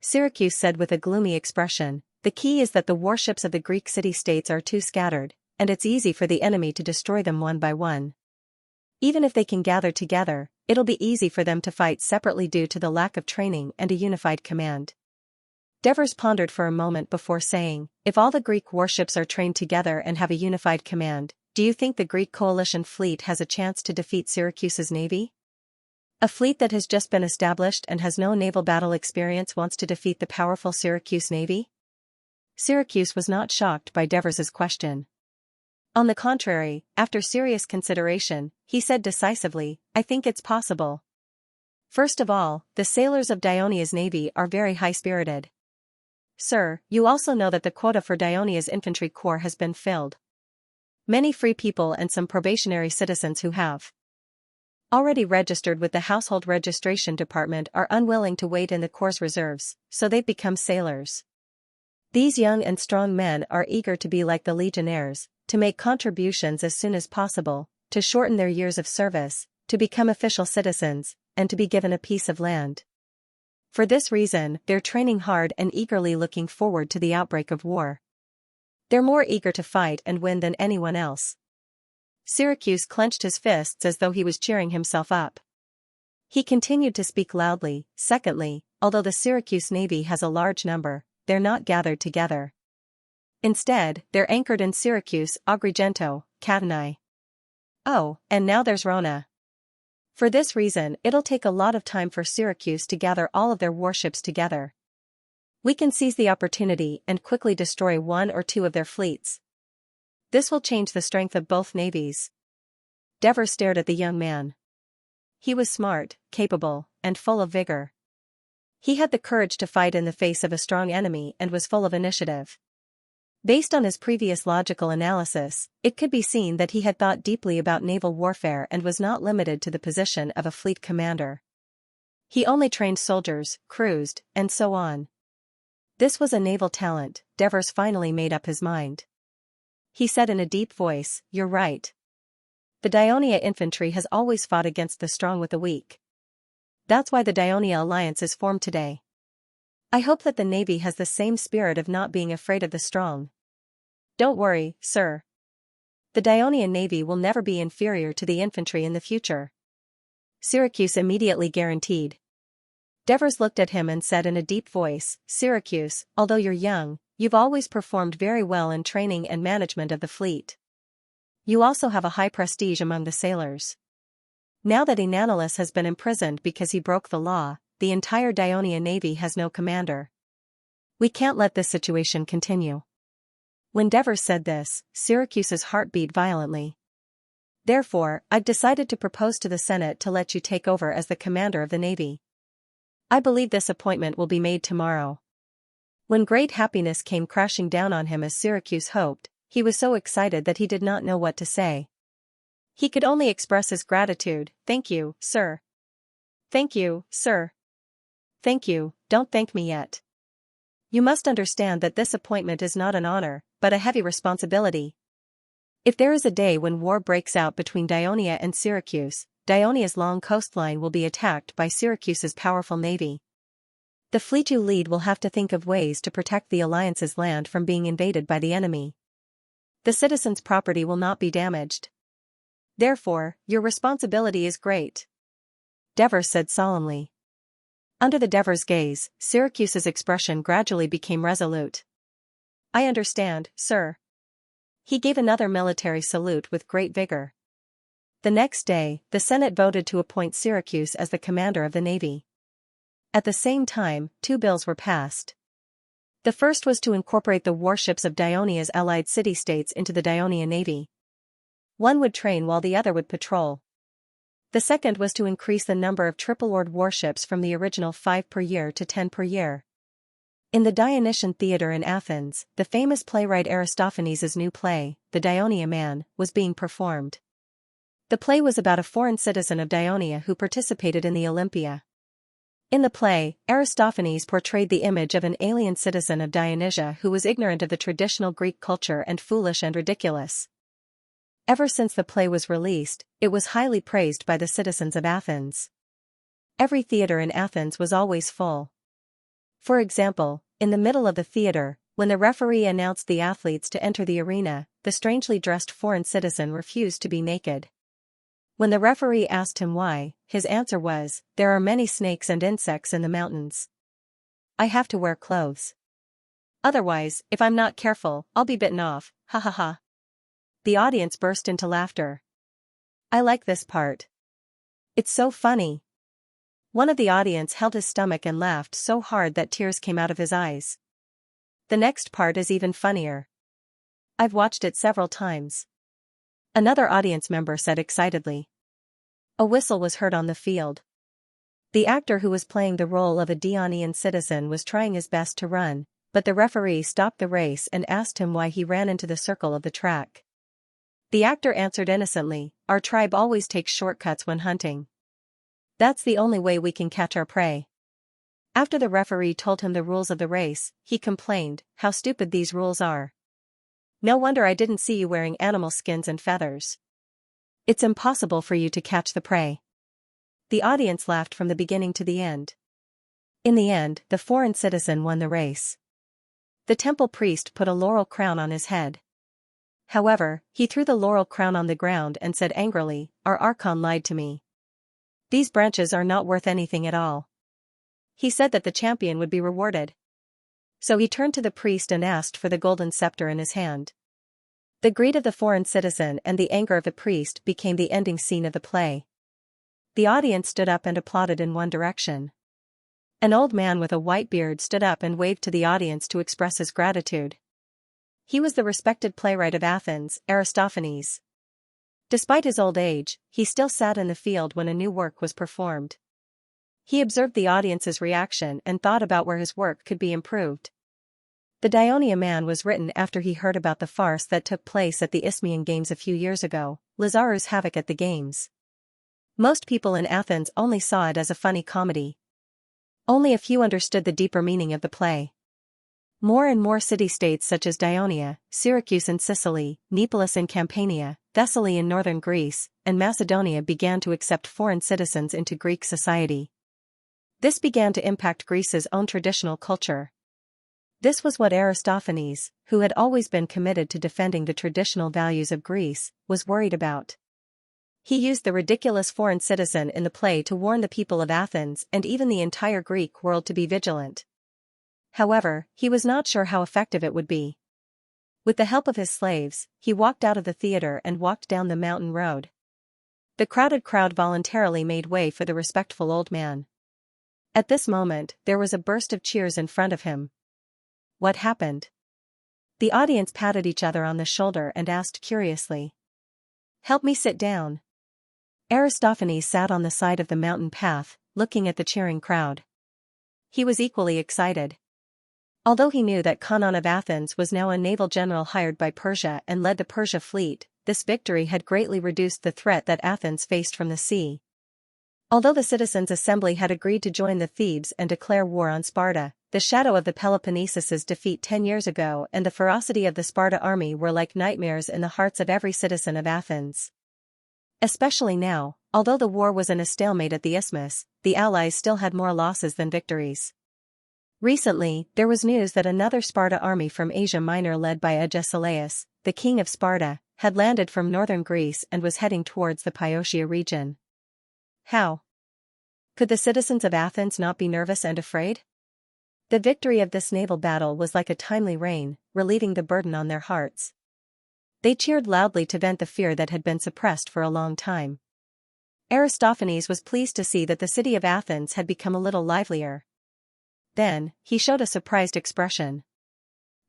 Syracuse said with a gloomy expression, the key is that the warships of the Greek city-states are too scattered, and it's easy for the enemy to destroy them one by one. Even if they can gather together, it'll be easy for them to fight separately due to the lack of training and a unified command. Devers pondered for a moment before saying, if all the Greek warships are trained together and have a unified command, do you think the Greek coalition fleet has a chance to defeat Syracuse's navy? A fleet that has just been established and has no naval battle experience wants to defeat the powerful Syracuse navy? Syracuse was not shocked by Devers's question. On the contrary, after serious consideration, he said decisively, I think it's possible. First of all, the sailors of Dionia's navy are very high-spirited. Sir, you also know that the quota for Dionia's infantry corps has been filled. Many free people and some probationary citizens who have already registered with the Household Registration Department are unwilling to wait in the corps' reserves, so they've become sailors. These young and strong men are eager to be like the legionnaires, to make contributions as soon as possible, to shorten their years of service, to become official citizens, and to be given a piece of land. For this reason, they're training hard and eagerly looking forward to the outbreak of war. They're more eager to fight and win than anyone else. Syracuse clenched his fists as though he was cheering himself up. He continued to speak loudly. Secondly, although the Syracuse navy has a large number, they're not gathered together. Instead, they're anchored in Syracuse, Agrigento, Catanae. Oh, and now there's Rona. For this reason, it'll take a lot of time for Syracuse to gather all of their warships together. We can seize the opportunity and quickly destroy 1 or 2 of their fleets. This will change the strength of both navies. Devers stared at the young man. He was smart, capable, and full of vigor. He had the courage to fight in the face of a strong enemy and was full of initiative. Based on his previous logical analysis, it could be seen that he had thought deeply about naval warfare and was not limited to the position of a fleet commander. He only trained soldiers, cruised, and so on. This was a naval talent. Devers finally made up his mind. He said in a deep voice, "You're right. The Dionia infantry has always fought against the strong with the weak. That's why the Dionia alliance is formed today. I hope that the Navy has the same spirit of not being afraid of the strong. Don't worry, sir. The Dionian Navy will never be inferior to the infantry in the future. Syracuse immediately guaranteed. Devers looked at him and said in a deep voice, Syracuse, although you're young, you've always performed very well in training and management of the fleet. You also have a high prestige among the sailors. Now that Enanolus has been imprisoned because he broke the law, the entire Dionian Navy has no commander. We can't let this situation continue. When Devers said this, Syracuse's heart beat violently. Therefore, I've decided to propose to the Senate to let you take over as the commander of the Navy. I believe this appointment will be made tomorrow. When great happiness came crashing down on him as Syracuse hoped, he was so excited that he did not know what to say. He could only express his gratitude. Thank you, sir. Thank you, sir. Thank you, don't thank me yet. You must understand that this appointment is not an honor, but a heavy responsibility. If there is a day when war breaks out between Dionia and Syracuse, Dionia's long coastline will be attacked by Syracuse's powerful navy. The fleet you lead will have to think of ways to protect the alliance's land from being invaded by the enemy. The citizens' property will not be damaged. Therefore, your responsibility is great. Devers said solemnly. Under the Devers' gaze, Syracuse's expression gradually became resolute. I understand, sir. He gave another military salute with great vigor. The next day, the Senate voted to appoint Syracuse as the commander of the Navy. At the same time, 2 bills were passed. The first was to incorporate the warships of Dionia's allied city-states into the Dionian Navy. One would train while the other would patrol. The second was to increase the number of triple-oared warships from the original 5 per year to 10 per year. In the Dionysian Theatre in Athens, the famous playwright Aristophanes' new play, The Dionia Man, was being performed. The play was about a foreign citizen of Dionia who participated in the Olympia. In the play, Aristophanes portrayed the image of an alien citizen of Dionysia who was ignorant of the traditional Greek culture and foolish and ridiculous. Ever since the play was released, it was highly praised by the citizens of Athens. Every theater in Athens was always full. For example, in the middle of the theater, when the referee announced the athletes to enter the arena, the strangely dressed foreign citizen refused to be naked. When the referee asked him why, his answer was, there are many snakes and insects in the mountains. I have to wear clothes. Otherwise, if I'm not careful, I'll be bitten off, ha ha ha. The audience burst into laughter. I like this part. It's so funny. One of the audience held his stomach and laughed so hard that tears came out of his eyes. The next part is even funnier. I've watched it several times. Another audience member said excitedly. A whistle was heard on the field. The actor who was playing the role of a Dionian citizen was trying his best to run, but the referee stopped the race and asked him why he ran into the circle of the track. The actor answered innocently, our tribe always takes shortcuts when hunting. That's the only way we can catch our prey. After the referee told him the rules of the race, he complained, how stupid these rules are. No wonder I didn't see you wearing animal skins and feathers. It's impossible for you to catch the prey. The audience laughed from the beginning to the end. In the end, the foreign citizen won the race. The temple priest put a laurel crown on his head. However, he threw the laurel crown on the ground and said angrily, our archon lied to me. These branches are not worth anything at all. He said that the champion would be rewarded. So he turned to the priest and asked for the golden scepter in his hand. The greed of the foreign citizen and the anger of the priest became the ending scene of the play. The audience stood up and applauded in one direction. An old man with a white beard stood up and waved to the audience to express his gratitude. He was the respected playwright of Athens, Aristophanes. Despite his old age, he still sat in the field when a new work was performed. He observed the audience's reaction and thought about where his work could be improved. The Dionia Man was written after he heard about the farce that took place at the Isthmian Games a few years ago, Lazarus' Havoc at the Games. Most people in Athens only saw it as a funny comedy. Only a few understood the deeper meaning of the play. More and more city-states such as Dionia, Syracuse in Sicily, Neapolis in Campania, Thessaly in northern Greece, and Macedonia began to accept foreign citizens into Greek society. This began to impact Greece's own traditional culture. This was what Aristophanes, who had always been committed to defending the traditional values of Greece, was worried about. He used the ridiculous foreign citizen in the play to warn the people of Athens and even the entire Greek world to be vigilant. However, he was not sure how effective it would be. With the help of his slaves, he walked out of the theater and walked down the mountain road. The crowded crowd voluntarily made way for the respectful old man. At this moment, there was a burst of cheers in front of him. What happened? The audience patted each other on the shoulder and asked curiously. "Help me sit down." Aristophanes sat on the side of the mountain path, looking at the cheering crowd. He was equally excited. Although he knew that Khanon of Athens was now a naval general hired by Persia and led the Persia fleet, this victory had greatly reduced the threat that Athens faced from the sea. Although the citizens' assembly had agreed to join the Thebes and declare war on Sparta, the shadow of the Peloponnesos's defeat 10 years ago and the ferocity of the Sparta army were like nightmares in the hearts of every citizen of Athens. Especially now, although the war was in a stalemate at the Isthmus, the Allies still had more losses than victories. Recently, there was news that another Sparta army from Asia Minor led by Agesilaus, the king of Sparta, had landed from northern Greece and was heading towards the Boeotia region. How? Could the citizens of Athens not be nervous and afraid? The victory of this naval battle was like a timely rain, relieving the burden on their hearts. They cheered loudly to vent the fear that had been suppressed for a long time. Aristophanes was pleased to see that the city of Athens had become a little livelier. Then, he showed a surprised expression.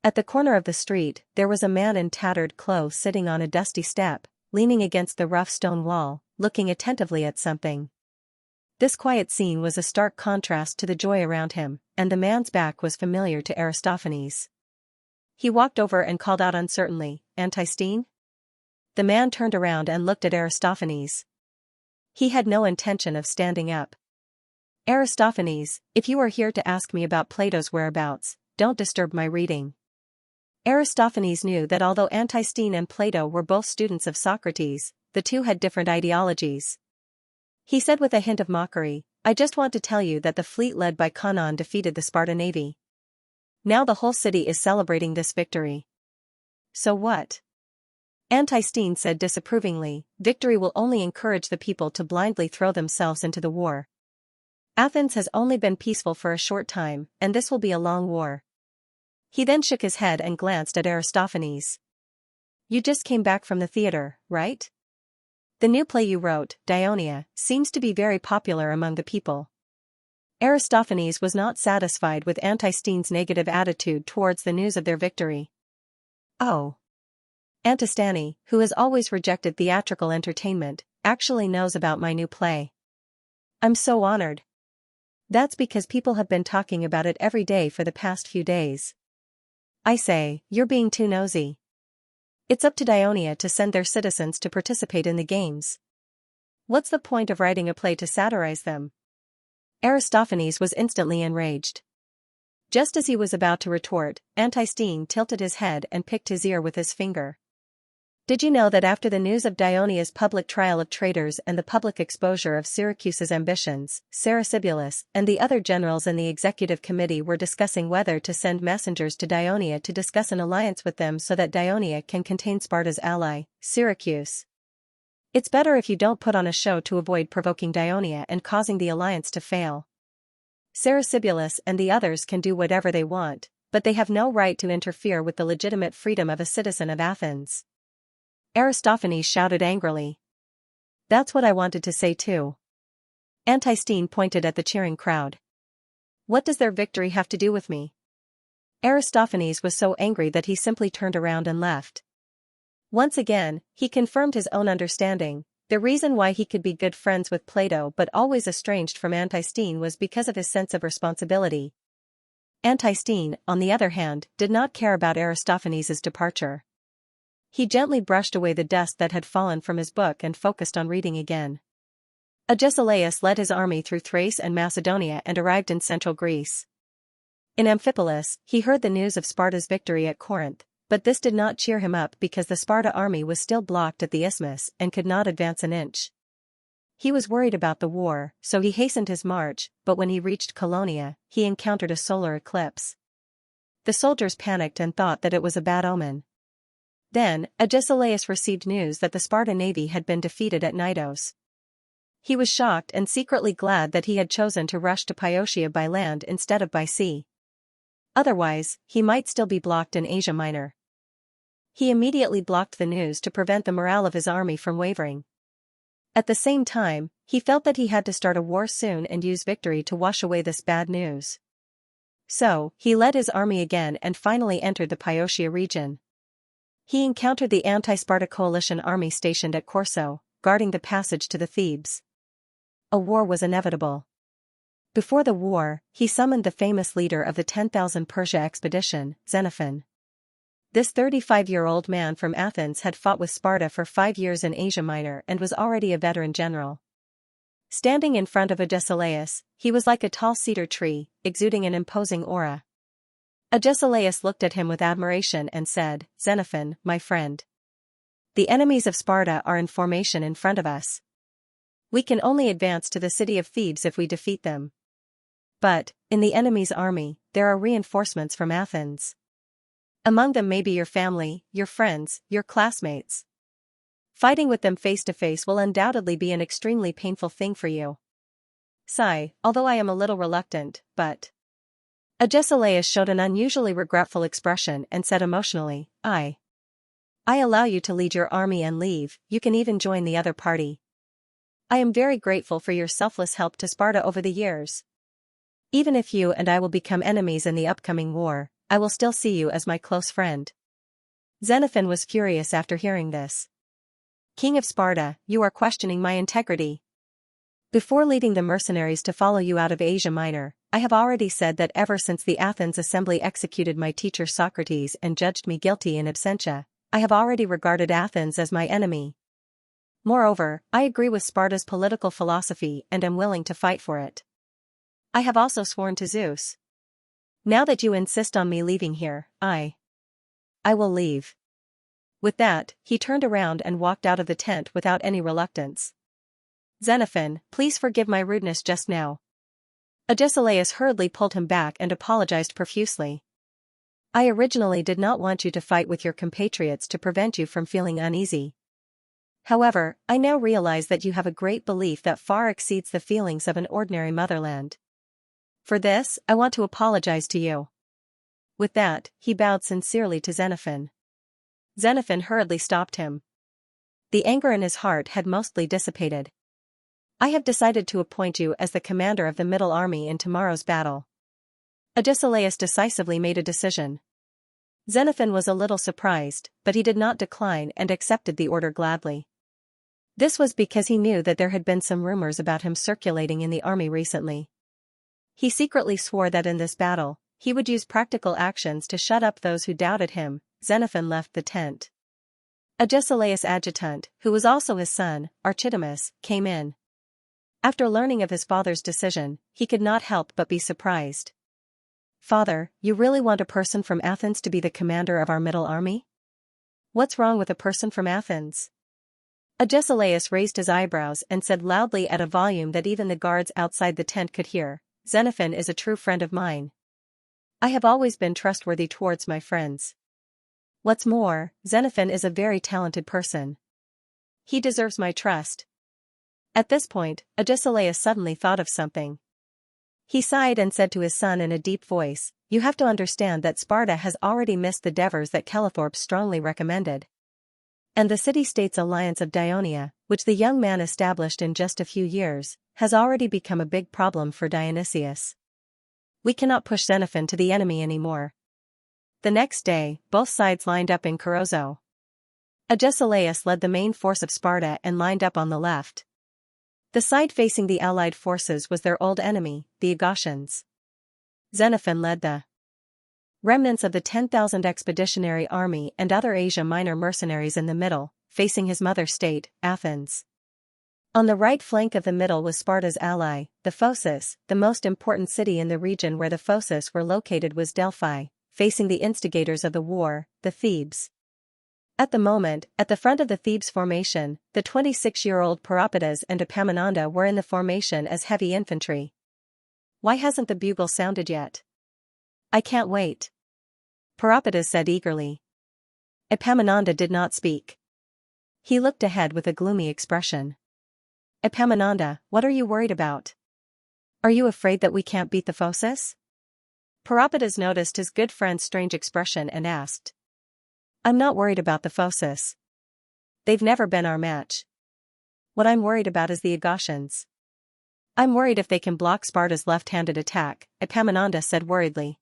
At the corner of the street, there was a man in tattered clothes sitting on a dusty step, leaning against the rough stone wall, looking attentively at something. This quiet scene was a stark contrast to the joy around him, and the man's back was familiar to Aristophanes. He walked over and called out uncertainly, "Antistene?" The man turned around and looked at Aristophanes. He had no intention of standing up. "Aristophanes, if you are here to ask me about Plato's whereabouts, don't disturb my reading." Aristophanes knew that although Antistene and Plato were both students of Socrates, the two had different ideologies. He said with a hint of mockery, "I just want to tell you that the fleet led by Khanon defeated the Sparta navy. Now the whole city is celebrating this victory." "So what?" Antistene said disapprovingly, "Victory will only encourage the people to blindly throw themselves into the war. Athens has only been peaceful for a short time, and this will be a long war." He then shook his head and glanced at Aristophanes. "You just came back from the theater, right? The new play you wrote, Dionia, seems to be very popular among the people." Aristophanes was not satisfied with Antistene's negative attitude towards the news of their victory. "Oh. Antistene, who has always rejected theatrical entertainment, actually knows about my new play. I'm so honored. That's because people have been talking about it every day for the past few days." "I say, you're being too nosy. It's up to Dionia to send their citizens to participate in the games. What's the point of writing a play to satirize them?" Aristophanes was instantly enraged. Just as he was about to retort, Antistene tilted his head and picked his ear with his finger. "Did you know that after the news of Dionia's public trial of traitors and the public exposure of Syracuse's ambitions, Ceresibulus and the other generals in the executive committee were discussing whether to send messengers to Dionia to discuss an alliance with them so that Dionia can contain Sparta's ally, Syracuse? It's better if you don't put on a show to avoid provoking Dionia and causing the alliance to fail. Ceresibulus and the others can do whatever they want, but they have no right to interfere with the legitimate freedom of a citizen of Athens." Aristophanes shouted angrily. "That's what I wanted to say too." Antistene pointed at the cheering crowd. "What does their victory have to do with me?" Aristophanes was so angry that he simply turned around and left. Once again, he confirmed his own understanding. The reason why he could be good friends with Plato but always estranged from Antistene was because of his sense of responsibility. Antistene, on the other hand, did not care about Aristophanes' departure. He gently brushed away the dust that had fallen from his book and focused on reading again. Agesilaus led his army through Thrace and Macedonia and arrived in central Greece. In Amphipolis, he heard the news of Sparta's victory at Corinth, but this did not cheer him up because the Sparta army was still blocked at the Isthmus and could not advance an inch. He was worried about the war, so he hastened his march, but when he reached Colonia, he encountered a solar eclipse. The soldiers panicked and thought that it was a bad omen. Then, Agesilaus received news that the Spartan navy had been defeated at Knidos. He was shocked and secretly glad that he had chosen to rush to Piotia by land instead of by sea. Otherwise, he might still be blocked in Asia Minor. He immediately blocked the news to prevent the morale of his army from wavering. At the same time, he felt that he had to start a war soon and use victory to wash away this bad news. So, he led his army again and finally entered the Piotia region. He encountered the anti-Sparta coalition army stationed at Corso, guarding the passage to the Thebes. A war was inevitable. Before the war, he summoned the famous leader of the 10,000 Persia expedition, Xenophon. This 35-year-old man from Athens had fought with Sparta for 5 years in Asia Minor and was already a veteran general. Standing in front of Agesilaus, he was like a tall cedar tree, exuding an imposing aura. Agesilaus looked at him with admiration and said, "Xenophon, my friend. The enemies of Sparta are in formation in front of us. We can only advance to the city of Thebes if we defeat them. But, in the enemy's army, there are reinforcements from Athens. Among them may be your family, your friends, your classmates. Fighting with them face to face will undoubtedly be an extremely painful thing for you. Sigh, although I am a little reluctant, but..." Agesilaus showed an unusually regretful expression and said emotionally, I allow you to lead your army and leave, you can even join the other party. I am very grateful for your selfless help to Sparta over the years. Even if you and I will become enemies in the upcoming war, I will still see you as my close friend. Xenophon was furious after hearing this. King of Sparta, you are questioning my integrity. Before leading the mercenaries to follow you out of Asia Minor, I have already said that ever since the Athens assembly executed my teacher Socrates and judged me guilty in absentia, I have already regarded Athens as my enemy. Moreover, I agree with Sparta's political philosophy and am willing to fight for it. I have also sworn to Zeus. Now that you insist on me leaving here, I will leave. With that, he turned around and walked out of the tent without any reluctance. Xenophon, please forgive my rudeness just now. Agesilaus hurriedly pulled him back and apologized profusely. I originally did not want you to fight with your compatriots to prevent you from feeling uneasy. However, I now realize that you have a great belief that far exceeds the feelings of an ordinary motherland. For this, I want to apologize to you. With that, he bowed sincerely to Xenophon. Xenophon hurriedly stopped him. The anger in his heart had mostly dissipated. I have decided to appoint you as the commander of the Middle Army in tomorrow's battle. Agesilaus decisively made a decision. Xenophon was a little surprised, but he did not decline and accepted the order gladly. This was because he knew that there had been some rumors about him circulating in the army recently. He secretly swore that in this battle, he would use practical actions to shut up those who doubted him. Xenophon left the tent. Agesilaus' adjutant, who was also his son, Archidamus, came in. After learning of his father's decision, he could not help but be surprised. Father, you really want a person from Athens to be the commander of our middle army? What's wrong with a person from Athens? Agesilaus raised his eyebrows and said loudly at a volume that even the guards outside the tent could hear, Xenophon is a true friend of mine. I have always been trustworthy towards my friends. What's more, Xenophon is a very talented person. He deserves my trust. At this point, Agesilaus suddenly thought of something. He sighed and said to his son in a deep voice, You have to understand that Sparta has already missed the Devers that Calithorpe strongly recommended. And the city-states alliance of Dionia, which the young man established in just a few years, has already become a big problem for Dionysius. We cannot push Xenophon to the enemy anymore. The next day, both sides lined up in Carozo. Agesilaus led the main force of Sparta and lined up on the left. The side facing the allied forces was their old enemy, the Aegotians. Xenophon led the remnants of the 10,000 expeditionary army and other Asia Minor mercenaries in the middle, facing his mother state, Athens. On the right flank of the middle was Sparta's ally, the Phocis. The most important city in the region where the Phocis were located was Delphi, facing the instigators of the war, the Thebes. At the moment, at the front of the Thebes formation, the 26-year-old Peropidas and Epaminonda were in the formation as heavy infantry. Why hasn't the bugle sounded yet? I can't wait. Peropidas said eagerly. Epaminonda did not speak. He looked ahead with a gloomy expression. Epaminonda, what are you worried about? Are you afraid that we can't beat the Phocis? Peropidas noticed his good friend's strange expression and asked. I'm not worried about the Phocis. They've never been our match. What I'm worried about is the Agatians. I'm worried if they can block Sparta's left-handed attack, Epaminonda said worriedly.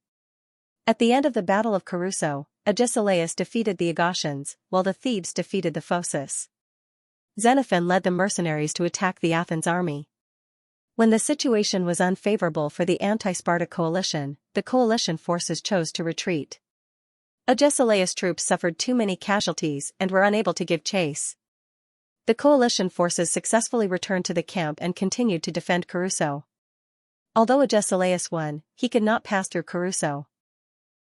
At the end of the Battle of Caruso, Agesilaus defeated the Agatians, while the Thebes defeated the Phocis. Xenophon led the mercenaries to attack the Athens army. When the situation was unfavorable for the anti-Sparta coalition, the coalition forces chose to retreat. Agesilaus' troops suffered too many casualties and were unable to give chase. The coalition forces successfully returned to the camp and continued to defend Caruso. Although Agesilaus won, he could not pass through Caruso.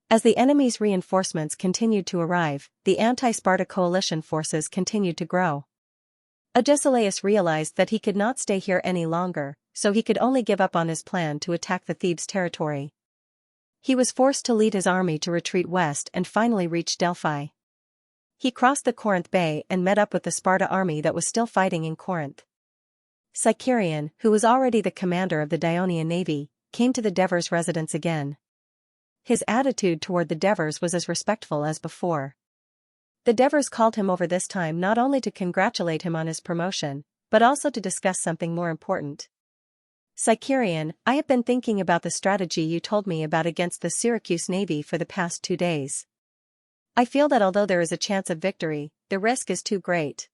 As the enemy's reinforcements continued to arrive, the anti-Sparta coalition forces continued to grow. Agesilaus realized that he could not stay here any longer, so he could only give up on his plan to attack the Thebes territory. He was forced to lead his army to retreat west and finally reach Delphi. He crossed the Corinth Bay and met up with the Sparta army that was still fighting in Corinth. Sicarion, who was already the commander of the Dionian navy, came to the Devers' residence again. His attitude toward the Devers was as respectful as before. The Devers called him over this time not only to congratulate him on his promotion, but also to discuss something more important. Sicarion, I have been thinking about the strategy you told me about against the Syracuse Navy for the past 2 days. I feel that although there is a chance of victory, the risk is too great.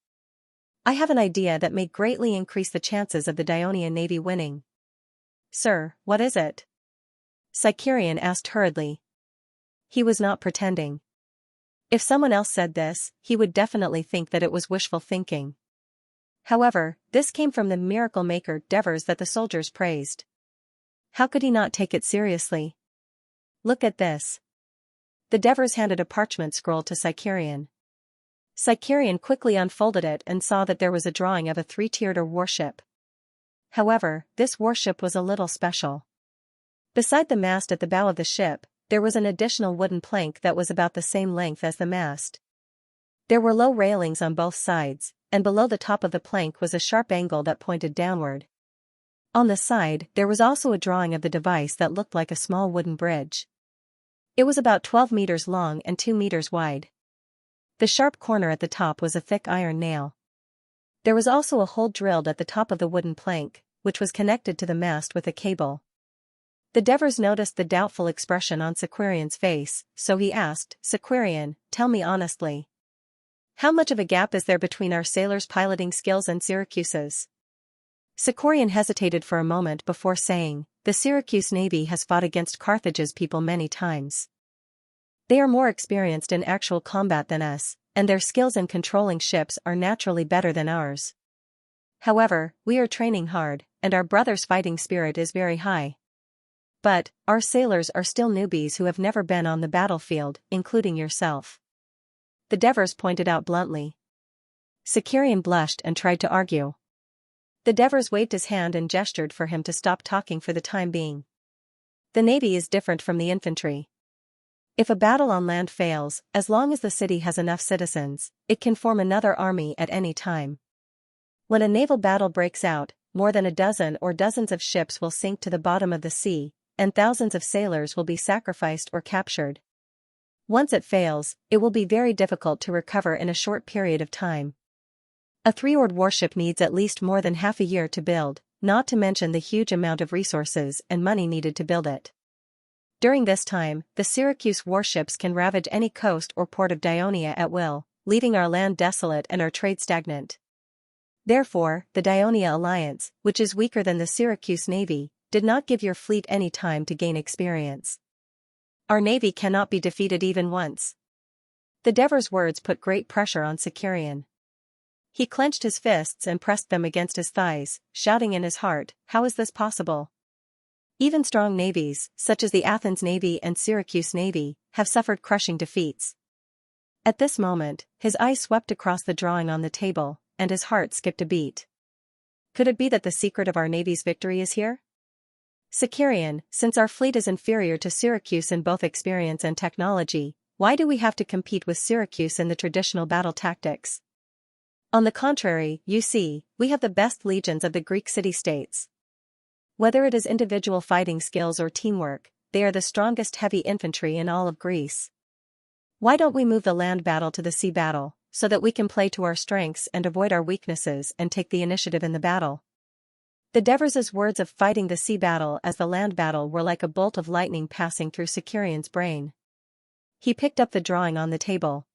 I have an idea that may greatly increase the chances of the Dionian Navy winning. Sir, what is it? Sicarion asked hurriedly. He was not pretending. If someone else said this, he would definitely think that it was wishful thinking. However, this came from the miracle maker Devers that the soldiers praised. How could he not take it seriously? Look at this. The Devers handed a parchment scroll to Sicarion. Sicarion quickly unfolded it and saw that there was a drawing of a 3-tiered warship. However, this warship was a little special. Beside the mast at the bow of the ship, there was an additional wooden plank that was about the same length as the mast. There were low railings on both sides, and below the top of the plank was a sharp angle that pointed downward. On the side, there was also a drawing of the device that looked like a small wooden bridge. It was about 12 meters long and 2 meters wide. The sharp corner at the top was a thick iron nail. There was also a hole drilled at the top of the wooden plank, which was connected to the mast with a cable. The Devers noticed the doubtful expression on Sicarian's face, so he asked, Sicarion, tell me honestly. How much of a gap is there between our sailors' piloting skills and Syracuse's? Sicarion hesitated for a moment before saying, the Syracuse Navy has fought against Carthage's people many times. They are more experienced in actual combat than us, and their skills in controlling ships are naturally better than ours. However, we are training hard, and our brothers' fighting spirit is very high. But, our sailors are still newbies who have never been on the battlefield, including yourself. The Devers pointed out bluntly. Sicarion blushed and tried to argue. The Devers waved his hand and gestured for him to stop talking for the time being. The navy is different from the infantry. If a battle on land fails, as long as the city has enough citizens, it can form another army at any time. When a naval battle breaks out, more than a dozen or dozens of ships will sink to the bottom of the sea, and thousands of sailors will be sacrificed or captured. Once it fails, it will be very difficult to recover in a short period of time. A 3-oared warship needs at least more than half a year to build, not to mention the huge amount of resources and money needed to build it. During this time, the Syracuse warships can ravage any coast or port of Dionia at will, leaving our land desolate and our trade stagnant. Therefore, the Dionia alliance, which is weaker than the Syracuse navy, did not give your fleet any time to gain experience. Our navy cannot be defeated even once. The Devers' words put great pressure on Sicarion. He clenched his fists and pressed them against his thighs, shouting in his heart, how is this possible? Even strong navies, such as the Athens Navy and Syracuse Navy, have suffered crushing defeats. At this moment, his eye swept across the drawing on the table, and his heart skipped a beat. Could it be that the secret of our navy's victory is here? Sicarian, since our fleet is inferior to Syracuse in both experience and technology, why do we have to compete with Syracuse in the traditional battle tactics? On the contrary, you see, we have the best legions of the Greek city-states. Whether it is individual fighting skills or teamwork, they are the strongest heavy infantry in all of Greece. Why don't we move the land battle to the sea battle, so that we can play to our strengths and avoid our weaknesses and take the initiative in the battle? The Devers' words of fighting the sea battle as the land battle were like a bolt of lightning passing through Sicarian's brain. He picked up the drawing on the table.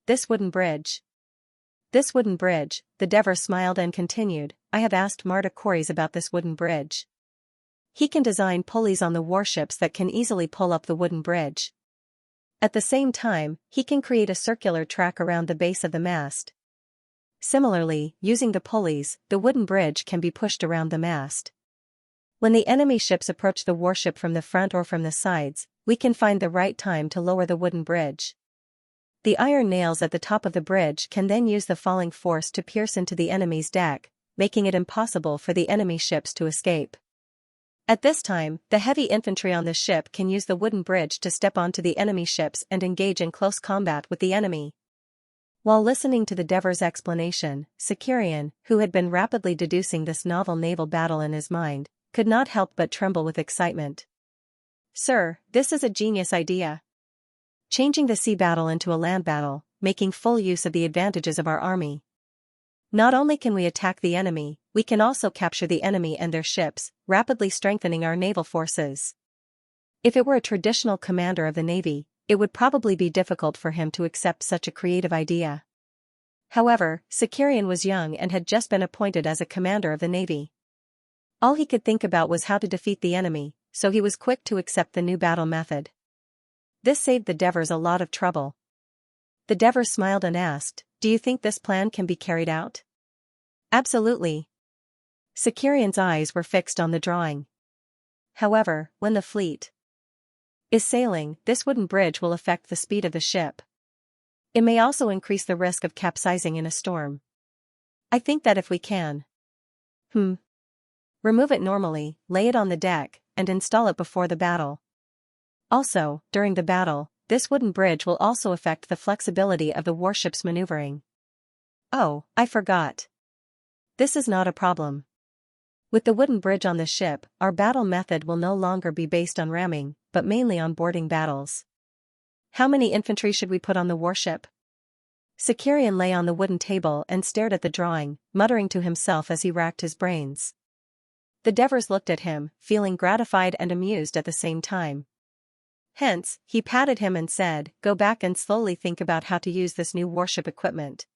This wooden bridge. This wooden bridge, the Dever smiled and continued, I have asked Marta Corys about this wooden bridge. He can design pulleys on the warships that can easily pull up the wooden bridge. At the same time, he can create a circular track around the base of the mast. Similarly, using the pulleys, the wooden bridge can be pushed around the mast. When the enemy ships approach the warship from the front or from the sides, we can find the right time to lower the wooden bridge. The iron nails at the top of the bridge can then use the falling force to pierce into the enemy's deck, making it impossible for the enemy ships to escape. At this time, the heavy infantry on the ship can use the wooden bridge to step onto the enemy ships and engage in close combat with the enemy. While listening to the Devers' explanation, Sicarian, who had been rapidly deducing this novel naval battle in his mind, could not help but tremble with excitement. Sir, this is a genius idea. Changing the sea battle into a land battle, making full use of the advantages of our army. Not only can we attack the enemy, we can also capture the enemy and their ships, rapidly strengthening our naval forces. If it were a traditional commander of the navy, it would probably be difficult for him to accept such a creative idea. However, Sicarian was young and had just been appointed as a commander of the navy. All he could think about was how to defeat the enemy, so he was quick to accept the new battle method. This saved the Devers a lot of trouble. The Devers smiled and asked, do you think this plan can be carried out? Absolutely. Sicarian's eyes were fixed on the drawing. However, when the fleet is sailing, this wooden bridge will affect the speed of the ship. It may also increase the risk of capsizing in a storm. I think that if we can remove it normally, lay it on the deck, and install it before the battle. Also, during the battle, this wooden bridge will also affect the flexibility of the warship's maneuvering. Oh, I forgot. This is not a problem. With the wooden bridge on the ship, our battle method will no longer be based on ramming, but mainly on boarding battles. How many infantry should we put on the warship? Sicarian lay on the wooden table and stared at the drawing, muttering to himself as he racked his brains. The Devers looked at him, feeling gratified and amused at the same time. Hence, he patted him and said, go back and slowly think about how to use this new warship equipment.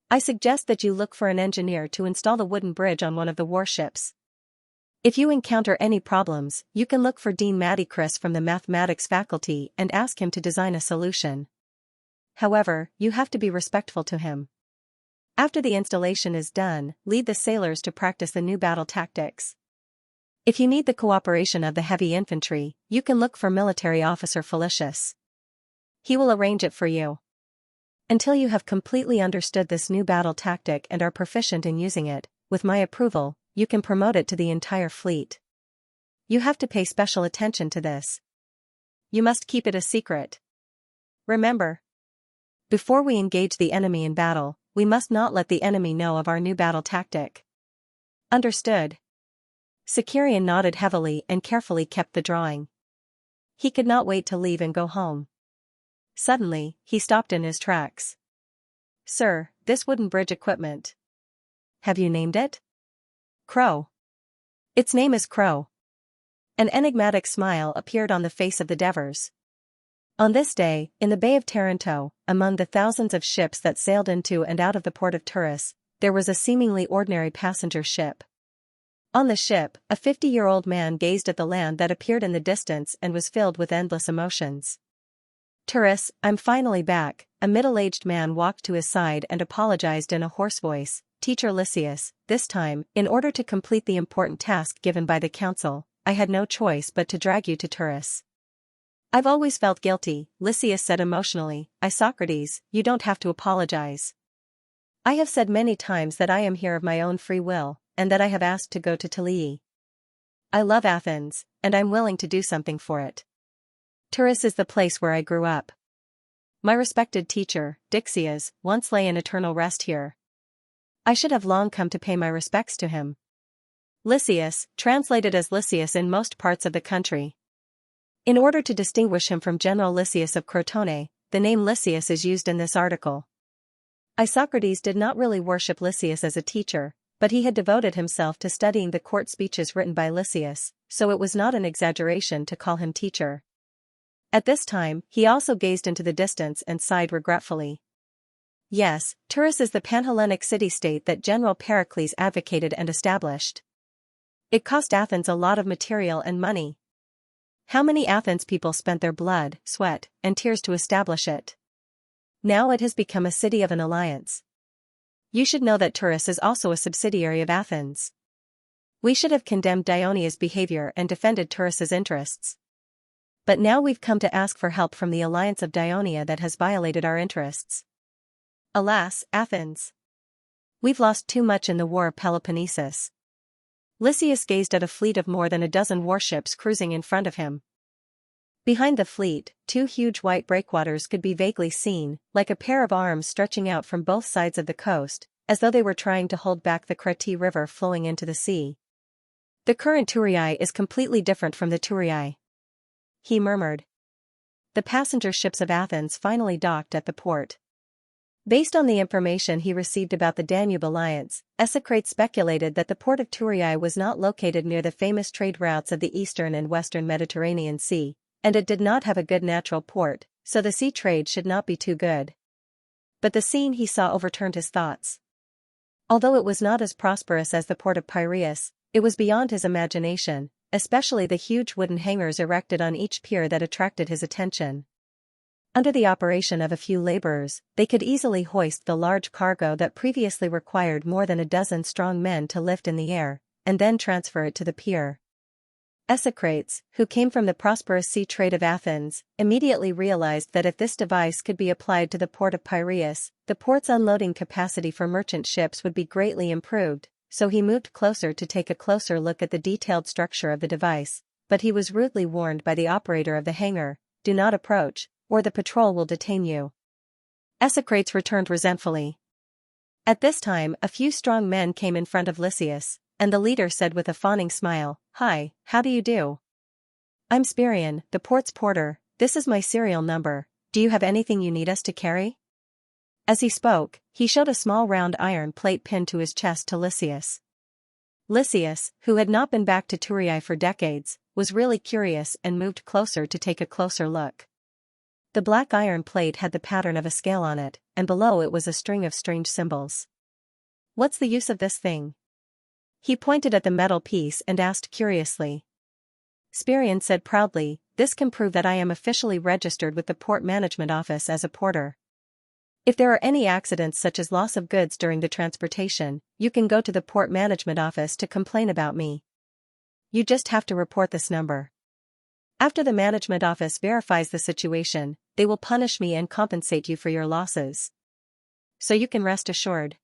I suggest that you look for an engineer to install the wooden bridge on one of the warships. If you encounter any problems, you can look for Dean Matty-Chris from the mathematics faculty and ask him to design a solution. However, you have to be respectful to him. After the installation is done, lead the sailors to practice the new battle tactics. If you need the cooperation of the heavy infantry, you can look for military officer Felicius. He will arrange it for you. Until you have completely understood this new battle tactic and are proficient in using it, with my approval, you can promote it to the entire fleet. You have to pay special attention to this. You must keep it a secret. Remember, before we engage the enemy in battle, we must not let the enemy know of our new battle tactic. Understood. Sicarian nodded heavily and carefully kept the drawing. He could not wait to leave and go home. Suddenly, he stopped in his tracks. Sir, this wooden bridge equipment. Have you named it? Crow. Its name is Crow. An enigmatic smile appeared on the face of the Devers. On this day, in the Bay of Taranto, among the thousands of ships that sailed into and out of the port of Turris, there was a seemingly ordinary passenger ship. On the ship, a 50-year-old man gazed at the land that appeared in the distance and was filled with endless emotions. Turris, I'm finally back, a middle-aged man walked to his side and apologized in a hoarse voice, Teacher Lysias, this time, in order to complete the important task given by the council, I had no choice but to drag you to Turris. I've always felt guilty, Lysias said emotionally. Socrates, you don't have to apologize. I have said many times that I am here of my own free will, and that I have asked to go to Tulii. I love Athens, and I'm willing to do something for it. Turis is the place where I grew up. My respected teacher, Dixias, once lay in eternal rest here. I should have long come to pay my respects to him. Lysias, translated as Lysias in most parts of the country. In order to distinguish him from General Lysias of Crotone, the name Lysias is used in this article. Socrates did not really worship Lysias as a teacher, but he had devoted himself to studying the court speeches written by Lysias, so it was not an exaggeration to call him teacher. At this time, he also gazed into the distance and sighed regretfully. Yes, Turis is the Panhellenic city-state that General Pericles advocated and established. It cost Athens a lot of material and money. How many Athens people spent their blood, sweat, and tears to establish it? Now it has become a city of an alliance. You should know that Turis is also a subsidiary of Athens. We should have condemned Dionia's behavior and defended Turis's interests. But now we've come to ask for help from the alliance of Dionia that has violated our interests. Alas, Athens! We've lost too much in the War of Peloponnesus. Lysias gazed at a fleet of more than a dozen warships cruising in front of him. Behind the fleet, two huge white breakwaters could be vaguely seen, like a pair of arms stretching out from both sides of the coast, as though they were trying to hold back the Crati River flowing into the sea. The current Turii is completely different from the Turii, he murmured. The passenger ships of Athens finally docked at the port. Based on the information he received about the Danube alliance, Socrates speculated that the port of Turii was not located near the famous trade routes of the eastern and western Mediterranean Sea, and it did not have a good natural port, so the sea trade should not be too good. But the scene he saw overturned his thoughts. Although it was not as prosperous as the port of Piraeus, it was beyond his imagination, especially the huge wooden hangars erected on each pier that attracted his attention. Under the operation of a few laborers, they could easily hoist the large cargo that previously required more than a dozen strong men to lift in the air, and then transfer it to the pier. Socrates, who came from the prosperous sea trade of Athens, immediately realized that if this device could be applied to the port of Piraeus, the port's unloading capacity for merchant ships would be greatly improved, so he moved closer to take a closer look at the detailed structure of the device, but he was rudely warned by the operator of the hangar, "Do not approach, or the patrol will detain you." Socrates returned resentfully. At this time a few strong men came in front of Lysias, and the leader said with a fawning smile, "Hi, how do you do? I'm Spirion, the port's porter. This is my serial number. Do you have anything you need us to carry?" As he spoke, he showed a small round iron plate pinned to his chest to Lysias. Lysias, who had not been back to Turii for decades, was really curious and moved closer to take a closer look. The black iron plate had the pattern of a scale on it, and below it was a string of strange symbols. "What's the use of this thing?" He pointed at the metal piece and asked curiously. Spirion said proudly, "This can prove that I am officially registered with the Port Management Office as a porter. If there are any accidents such as loss of goods during the transportation, you can go to the Port Management Office to complain about me. You just have to report this number. After the management office verifies the situation, they will punish me and compensate you for your losses. So you can rest assured."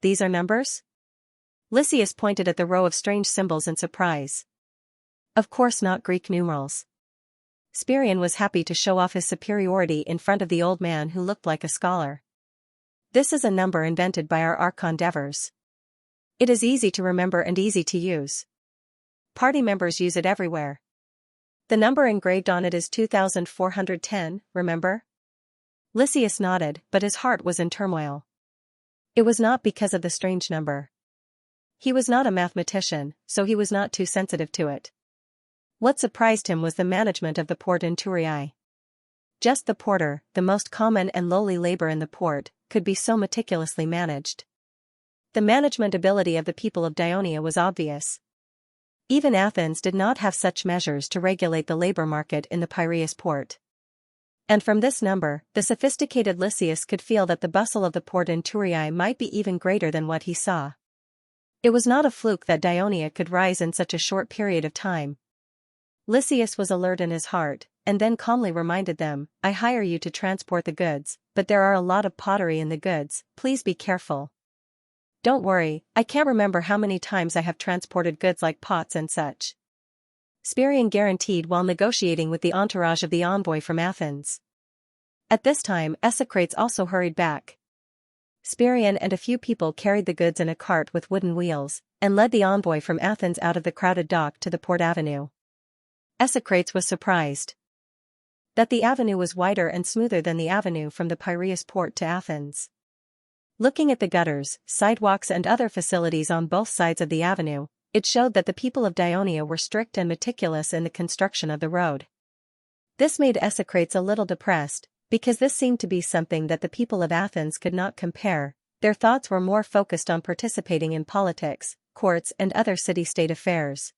"These are numbers?" Lysias pointed at the row of strange symbols in surprise. "Of course not Greek numerals." Spirion was happy to show off his superiority in front of the old man who looked like a scholar. "This is a number invented by our Archon Devers. It is easy to remember and easy to use. Party members use it everywhere. The number engraved on it is 2410, remember?" Lysias nodded, but his heart was in turmoil. It was not because of the strange number. He was not a mathematician, so he was not too sensitive to it. What surprised him was the management of the port in Turii. Just the porter, the most common and lowly labor in the port, could be so meticulously managed. The management ability of the people of Dionia was obvious. Even Athens did not have such measures to regulate the labor market in the Piraeus port. And from this number, the sophisticated Lysias could feel that the bustle of the port in Turii might be even greater than what he saw. It was not a fluke that Dionia could rise in such a short period of time. Lysias was alert in his heart, and then calmly reminded them, I hire you to transport the goods, but there are a lot of pottery in the goods, please be careful. Don't worry, I can't remember how many times I have transported goods like pots and such. Spirion guaranteed while negotiating with the entourage of the envoy from Athens. At this time Esocrates also hurried back. Spirion and a few people carried the goods in a cart with wooden wheels, and led the envoy from Athens out of the crowded dock to the port avenue. Esocrates was surprised that the avenue was wider and smoother than the avenue from the Piraeus port to Athens. Looking at the gutters, sidewalks and other facilities on both sides of the avenue, it showed that the people of Dionia were strict and meticulous in the construction of the road. This made Esocrates a little depressed, because this seemed to be something that the people of Athens could not compare. Their thoughts were more focused on participating in politics, courts and other city-state affairs.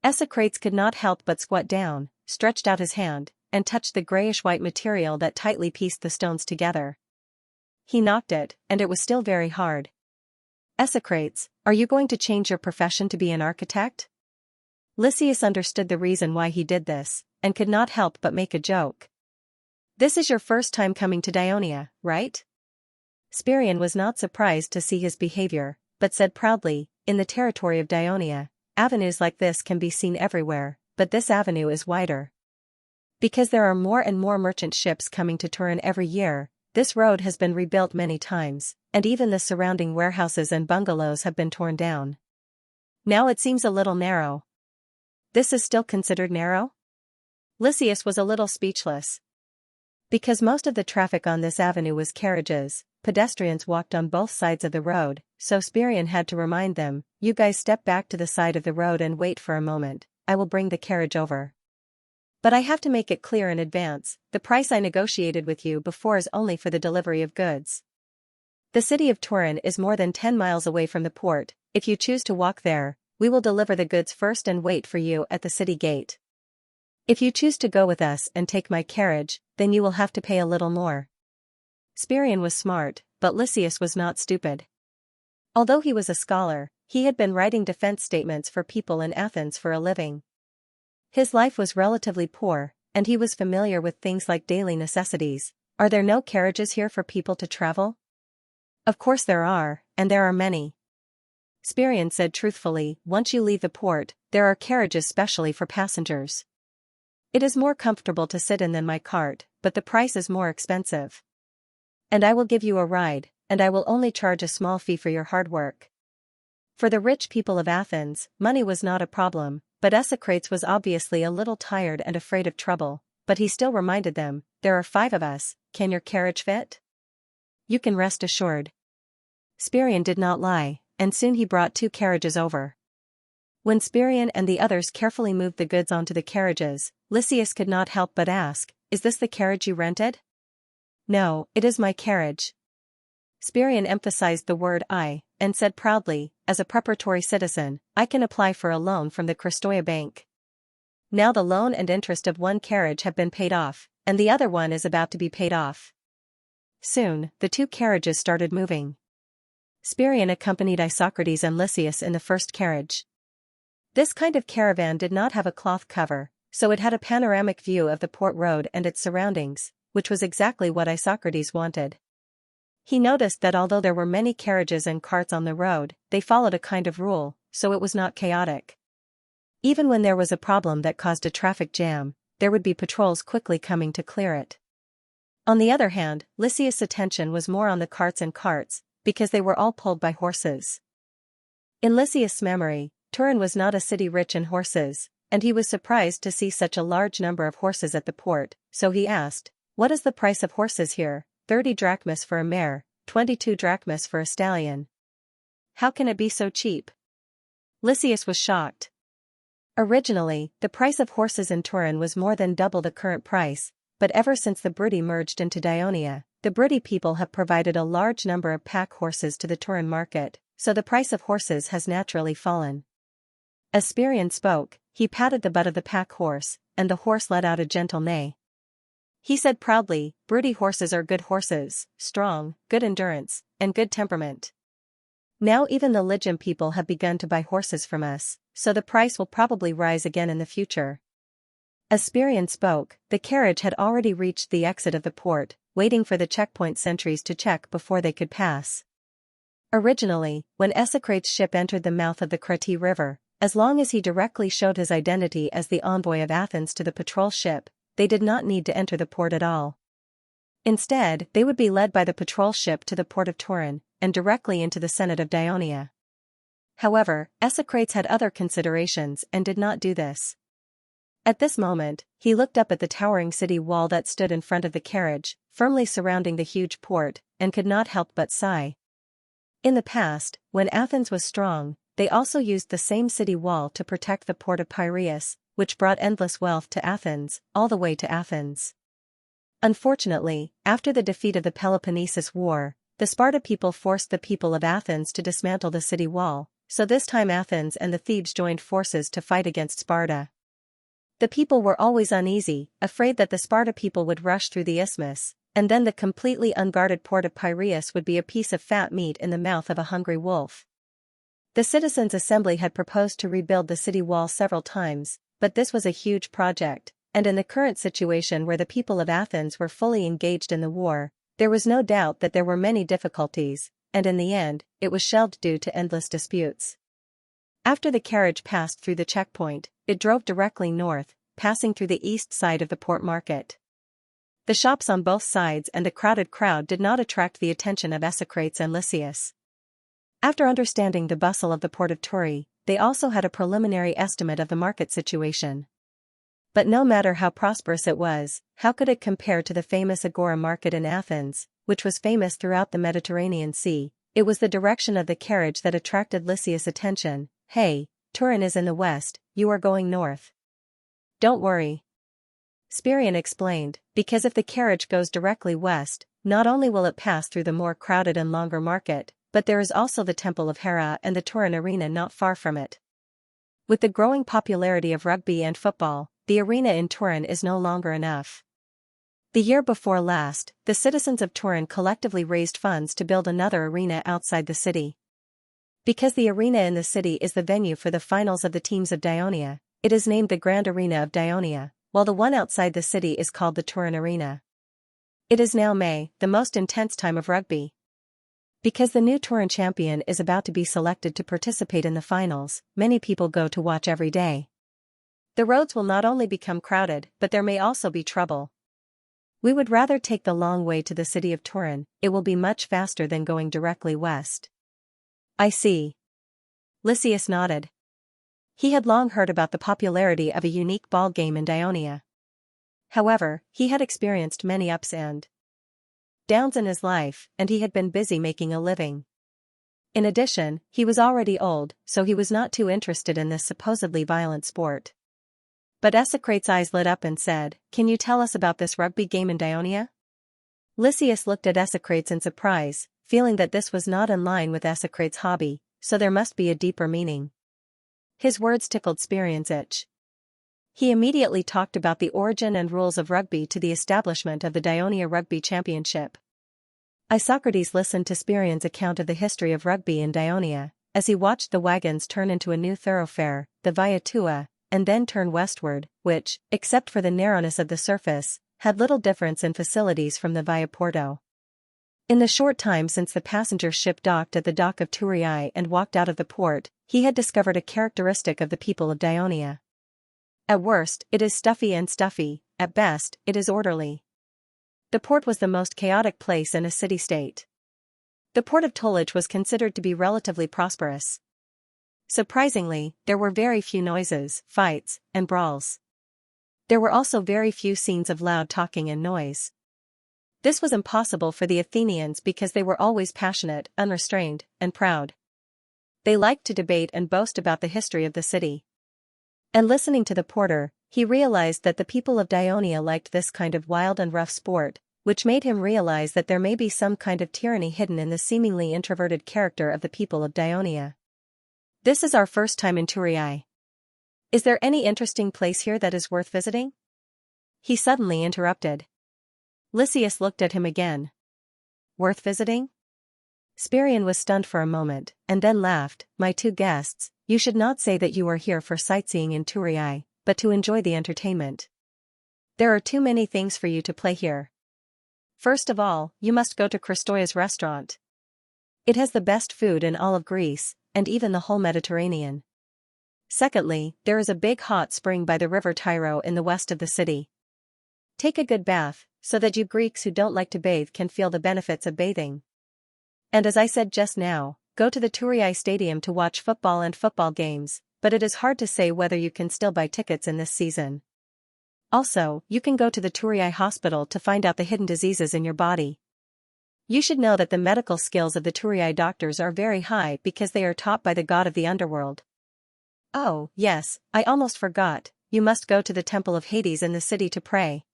Esocrates could not help but squat down, stretched out his hand, and touched the grayish-white material that tightly pieced the stones together. He knocked it, and it was still very hard. Esocrates, are you going to change your profession to be an architect? Lysias understood the reason why he did this, and could not help but make a joke. This is your first time coming to Dionia, right? Spirion was not surprised to see his behavior, but said proudly, in the territory of Dionia, avenues like this can be seen everywhere, but this avenue is wider. Because there are more and more merchant ships coming to Turin every year, this road has been rebuilt many times, and even the surrounding warehouses and bungalows have been torn down. Now it seems a little narrow. This is still considered narrow? Lysias was a little speechless. Because most of the traffic on this avenue was carriages, pedestrians walked on both sides of the road, so Spirion had to remind them, you guys step back to the side of the road and wait for a moment, I will bring the carriage over. But I have to make it clear in advance, the price I negotiated with you before is only for the delivery of goods. The city of Turin is more than 10 miles away from the port. If you choose to walk there, we will deliver the goods first and wait for you at the city gate. If you choose to go with us and take my carriage, then you will have to pay a little more. Spirion was smart, but Lysias was not stupid. Although he was a scholar, he had been writing defense statements for people in Athens for a living. His life was relatively poor, and he was familiar with things like daily necessities. Are there no carriages here for people to travel? Of course there are, and there are many. Spirion said truthfully, once you leave the port, there are carriages specially for passengers. It is more comfortable to sit in than my cart, but the price is more expensive. And I will give you a ride, and I will only charge a small fee for your hard work. For the rich people of Athens, money was not a problem, but Esocrates was obviously a little tired and afraid of trouble, but he still reminded them, there are 5 of us, can your carriage fit? You can rest assured. Spirion did not lie, and soon he brought 2 carriages over. When Spirion and the others carefully moved the goods onto the carriages, Lysias could not help but ask, is this the carriage you rented? No, it is my carriage. Spirion emphasized the word I, and said proudly, as a preparatory citizen, I can apply for a loan from the Kristoia Bank. Now the loan and interest of one carriage have been paid off, and the other one is about to be paid off. Soon, the 2 carriages started moving. Spirion accompanied Isocrates and Lysias in the first carriage. This kind of caravan did not have a cloth cover, so it had a panoramic view of the port road and its surroundings, which was exactly what Isocrates wanted. He noticed that although there were many carriages and carts on the road, they followed a kind of rule, so it was not chaotic. Even when there was a problem that caused a traffic jam, there would be patrols quickly coming to clear it. On the other hand, Lysias' attention was more on the carts, because they were all pulled by horses. In Lysias' memory, Turin was not a city rich in horses, and he was surprised to see such a large number of horses at the port, so he asked, what is the price of horses here? 30 drachmas for a mare, 22 drachmas for a stallion. How can it be so cheap? Lysias was shocked. Originally, the price of horses in Turin was more than double the current price, but ever since the Briti merged into Dionia, the Briti people have provided a large number of pack horses to the Turin market, so the price of horses has naturally fallen. As Spirion spoke, he patted the butt of the pack horse, and the horse let out a gentle neigh. He said proudly, Briti horses are good horses, strong, good endurance, and good temperament. Now even the Lygian people have begun to buy horses from us, so the price will probably rise again in the future. As Spirion spoke, the carriage had already reached the exit of the port, waiting for the checkpoint sentries to check before they could pass. Originally, when Esocrates' ship entered the mouth of the Crati River, as long as he directly showed his identity as the envoy of Athens to the patrol ship, they did not need to enter the port at all. Instead, they would be led by the patrol ship to the port of Turin, and directly into the Senate of Dionia. However, Esocrates had other considerations and did not do this. At this moment, he looked up at the towering city wall that stood in front of the carriage, firmly surrounding the huge port, and could not help but sigh. In the past, when Athens was strong, they also used the same city wall to protect the port of Piraeus, which brought endless wealth to Athens, all the way to Athens. Unfortunately, after the defeat of the Peloponnesus War, the Sparta people forced the people of Athens to dismantle the city wall, so this time Athens and the Thebes joined forces to fight against Sparta. The people were always uneasy, afraid that the Sparta people would rush through the isthmus, and then the completely unguarded port of Piraeus would be a piece of fat meat in the mouth of a hungry wolf. The citizens' assembly had proposed to rebuild the city wall several times, but this was a huge project, and in the current situation where the people of Athens were fully engaged in the war, there was no doubt that there were many difficulties, and in the end, it was shelved due to endless disputes. After the carriage passed through the checkpoint, it drove directly north, passing through the east side of the port market. The shops on both sides and the crowded crowd did not attract the attention of Esocrates and Lysias. After understanding the bustle of the port of Turi, they also had a preliminary estimate of the market situation. But no matter how prosperous it was, how could it compare to the famous Agora market in Athens, which was famous throughout the Mediterranean Sea? It was the direction of the carriage that attracted Lysias' attention. "Hey, Turin is in the west, you are going north." "Don't worry," Spirion explained, because if the carriage goes directly west, not only will it pass through the more crowded and longer market, but there is also the Temple of Hera and the Turin Arena not far from it. With the growing popularity of rugby and football, the arena in Turin is no longer enough. The year before last, the citizens of Turin collectively raised funds to build another arena outside the city. Because the arena in the city is the venue for the finals of the teams of Dionia, it is named the Grand Arena of Dionia, while the one outside the city is called the Turin Arena. It is now May, the most intense time of rugby. Because the new Turin champion is about to be selected to participate in the finals, many people go to watch every day. The roads will not only become crowded, but there may also be trouble. "We would rather take the long way to the city of Turin, it will be much faster than going directly west." "I see." Lysias nodded. He had long heard about the popularity of a unique ball game in Dionia. However, he had experienced many ups and downs in his life, and he had been busy making a living. In addition, he was already old, so he was not too interested in this supposedly violent sport. But Esocrates' eyes lit up and said, "Can you tell us about this rugby game in Dionia?" Lysias looked at Esocrates in surprise, feeling that this was not in line with Esocrates' hobby, so there must be a deeper meaning. His words tickled Spirion's itch. He immediately talked about the origin and rules of rugby to the establishment of the Dionia Rugby Championship. Isocrates listened to Spirion's account of the history of rugby in Dionia, as he watched the wagons turn into a new thoroughfare, the Via Tua, and then turn westward, which, except for the narrowness of the surface, had little difference in facilities from the Via Porto. In the short time since the passenger ship docked at the dock of Thurii and walked out of the port, he had discovered a characteristic of the people of Dionia. At worst, it is stuffy, at best, it is orderly. The port was the most chaotic place in a city-state. The port of Tollage was considered to be relatively prosperous. Surprisingly, there were very few noises, fights, and brawls. There were also very few scenes of loud talking and noise. This was impossible for the Athenians because they were always passionate, unrestrained, and proud. They liked to debate and boast about the history of the city. And listening to the porter, he realized that the people of Dionia liked this kind of wild and rough sport, which made him realize that there may be some kind of tyranny hidden in the seemingly introverted character of the people of Dionia. "This is our first time in Thurii. Is there any interesting place here that is worth visiting?" he suddenly interrupted. Lysias looked at him again. "Worth visiting?" Spirion was stunned for a moment, and then laughed. "My two guests, you should not say that you are here for sightseeing in Thurii, but to enjoy the entertainment." There are too many things for you to play here. First of all, you must go to Christoya's restaurant. It has the best food in all of Greece, and even the whole Mediterranean. Secondly, there is a big hot spring by the river Tyro in the west of the city. Take a good bath, so that you Greeks who don't like to bathe can feel the benefits of bathing. And as I said just now, go to the Turii Stadium to watch football and football games, but it is hard to say whether you can still buy tickets in this season. Also, you can go to the Turii hospital to find out the hidden diseases in your body. You should know that the medical skills of the Turii doctors are very high because they are taught by the god of the underworld. Oh, yes, I almost forgot, you must go to the temple of Hades in the city to pray.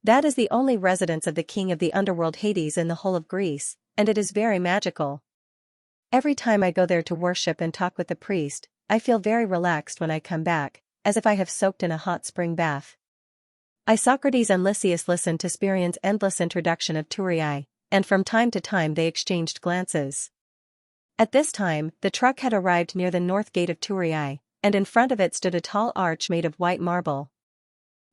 That is the only residence of the king of the underworld Hades in the whole of Greece, and it is very magical. Every time I go there to worship and talk with the priest, I feel very relaxed when I come back, as if I have soaked in a hot spring bath. Isocrates and Lysias listened to Spirian's endless introduction of Turii, and from time to time they exchanged glances. At this time, the truck had arrived near the north gate of Turii, and in front of it stood a tall arch made of white marble.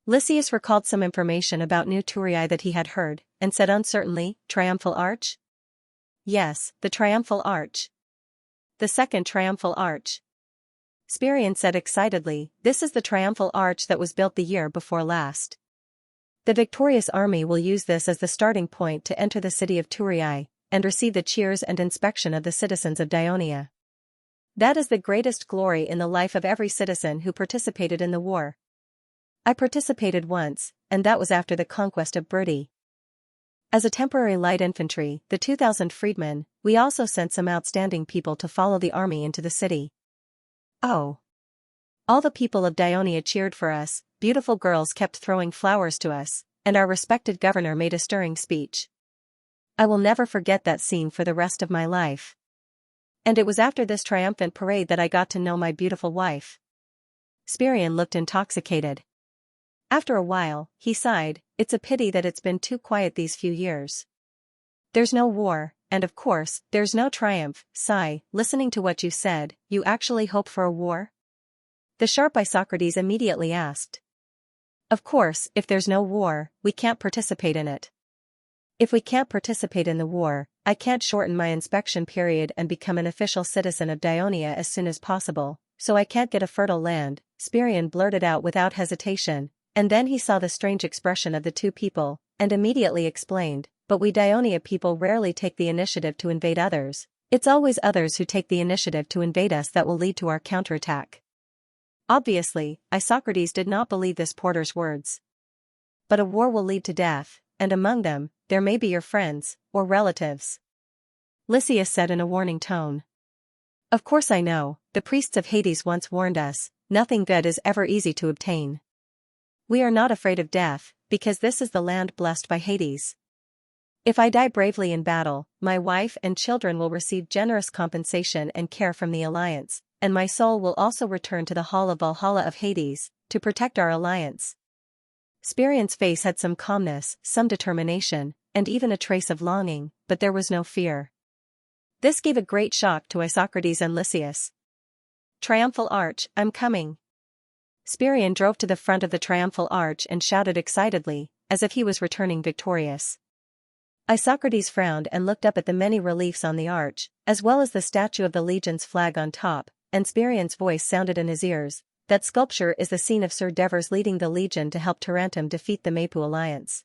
Lysias recalled some information about New Turii that he had heard, and said uncertainly, "Triumphal arch?" "Yes, the triumphal arch. The second triumphal arch." Spirian said excitedly, "This is the triumphal arch that was built the year before last. The victorious army will use this as the starting point to enter the city of Turii, and receive the cheers and inspection of the citizens of Dionia. That is the greatest glory in the life of every citizen who participated in the war. I participated once, and that was after the conquest of Bruttii. As a temporary light infantry, the 2,000 freedmen, we also sent some outstanding people to follow the army into the city. Oh! All the people of Dionia cheered for us, beautiful girls kept throwing flowers to us, and our respected governor made a stirring speech. I will never forget that scene for the rest of my life. And it was after this triumphant parade that I got to know my beautiful wife." Spirian looked intoxicated. After a while, he sighed, "It's a pity that it's been too quiet these few years. There's no war, and of course, there's no triumph." Sigh, listening to what you said, you actually hope for a war? The sharp Isocrates immediately asked. Of course, if there's no war, we can't participate in it. If we can't participate in the war, I can't shorten my inspection period and become an official citizen of Dionia as soon as possible, so I can't get a fertile land, Spirian blurted out without hesitation, and then he saw the strange expression of the two people, and immediately explained, "But we Dionia people rarely take the initiative to invade others, it's always others who take the initiative to invade us that will lead to our counterattack." Obviously, Isocrates did not believe this porter's words. "But a war will lead to death, and among them, there may be your friends, or relatives," Lysias said in a warning tone. "Of course I know, the priests of Hades once warned us, nothing good is ever easy to obtain. We are not afraid of death, because this is the land blessed by Hades. If I die bravely in battle, my wife and children will receive generous compensation and care from the alliance, and my soul will also return to the hall of Valhalla of Hades, to protect our alliance." Spirian's face had some calmness, some determination, and even a trace of longing, but there was no fear. This gave a great shock to Isocrates and Lysias. "Triumphal arch, I'm coming." Spirian drove to the front of the triumphal arch and shouted excitedly, as if he was returning victorious. Isocrates frowned and looked up at the many reliefs on the arch, as well as the statue of the legion's flag on top, and Spirian's voice sounded in his ears, "That sculpture is the scene of Sir Devers leading the legion to help Tarentum defeat the Mapu alliance.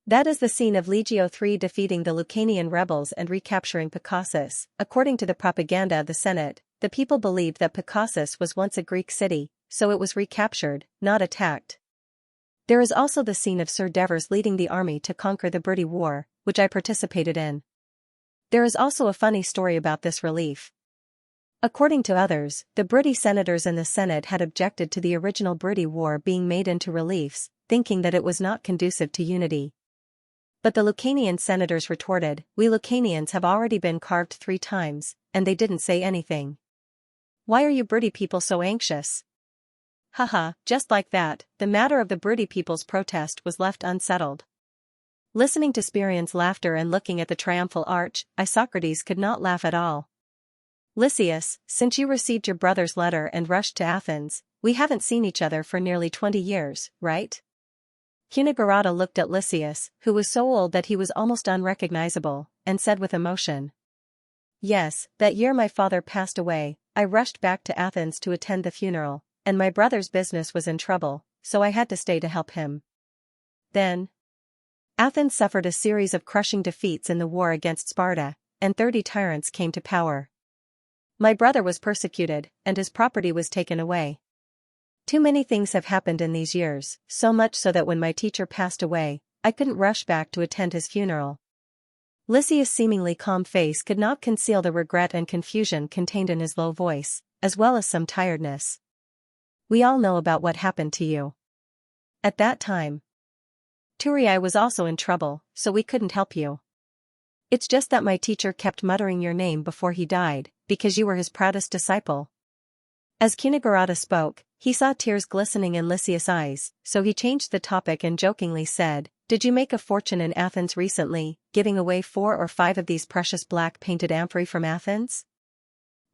That is the scene of Legio III defeating the Lucanian rebels and recapturing Picassus." According to the propaganda of the Senate, the people believed that Picassus was once a Greek city, so it was recaptured, not attacked. There is also the scene of Sir Devers leading the army to conquer the Bruttii War, which I participated in. There is also a funny story about this relief. According to others, the Bruttii senators in the Senate had objected to the original Bruttii War being made into reliefs, thinking that it was not conducive to unity. But the Lucanian senators retorted, "We Lucanians have already been carved 3 times, and they didn't say anything. Why are you Bruttii people so anxious?" Haha, just like that, the matter of the Bruttii people's protest was left unsettled. Listening to Spirian's laughter and looking at the triumphal arch, Isocrates could not laugh at all. "Lysias, since you received your brother's letter and rushed to Athens, we haven't seen each other for nearly 20 years, right?" Hinagurata looked at Lysias, who was so old that he was almost unrecognizable, and said with emotion. Yes, that year my father passed away, I rushed back to Athens to attend the funeral, and my brother's business was in trouble, so I had to stay to help him. Then, Athens suffered a series of crushing defeats in the war against Sparta, and 30 tyrants came to power. My brother was persecuted, and his property was taken away. Too many things have happened in these years, so much so that when my teacher passed away, I couldn't rush back to attend his funeral. Lysias' seemingly calm face could not conceal the regret and confusion contained in his low voice, as well as some tiredness. We all know about what happened to you. At that time, Turiai was also in trouble, so we couldn't help you. It's just that my teacher kept muttering your name before he died, because you were his proudest disciple. As Hinagurata spoke, he saw tears glistening in Lysias' eyes, so he changed the topic and jokingly said, Did you make a fortune in Athens recently, giving away 4 or 5 of these precious black-painted amphorae from Athens?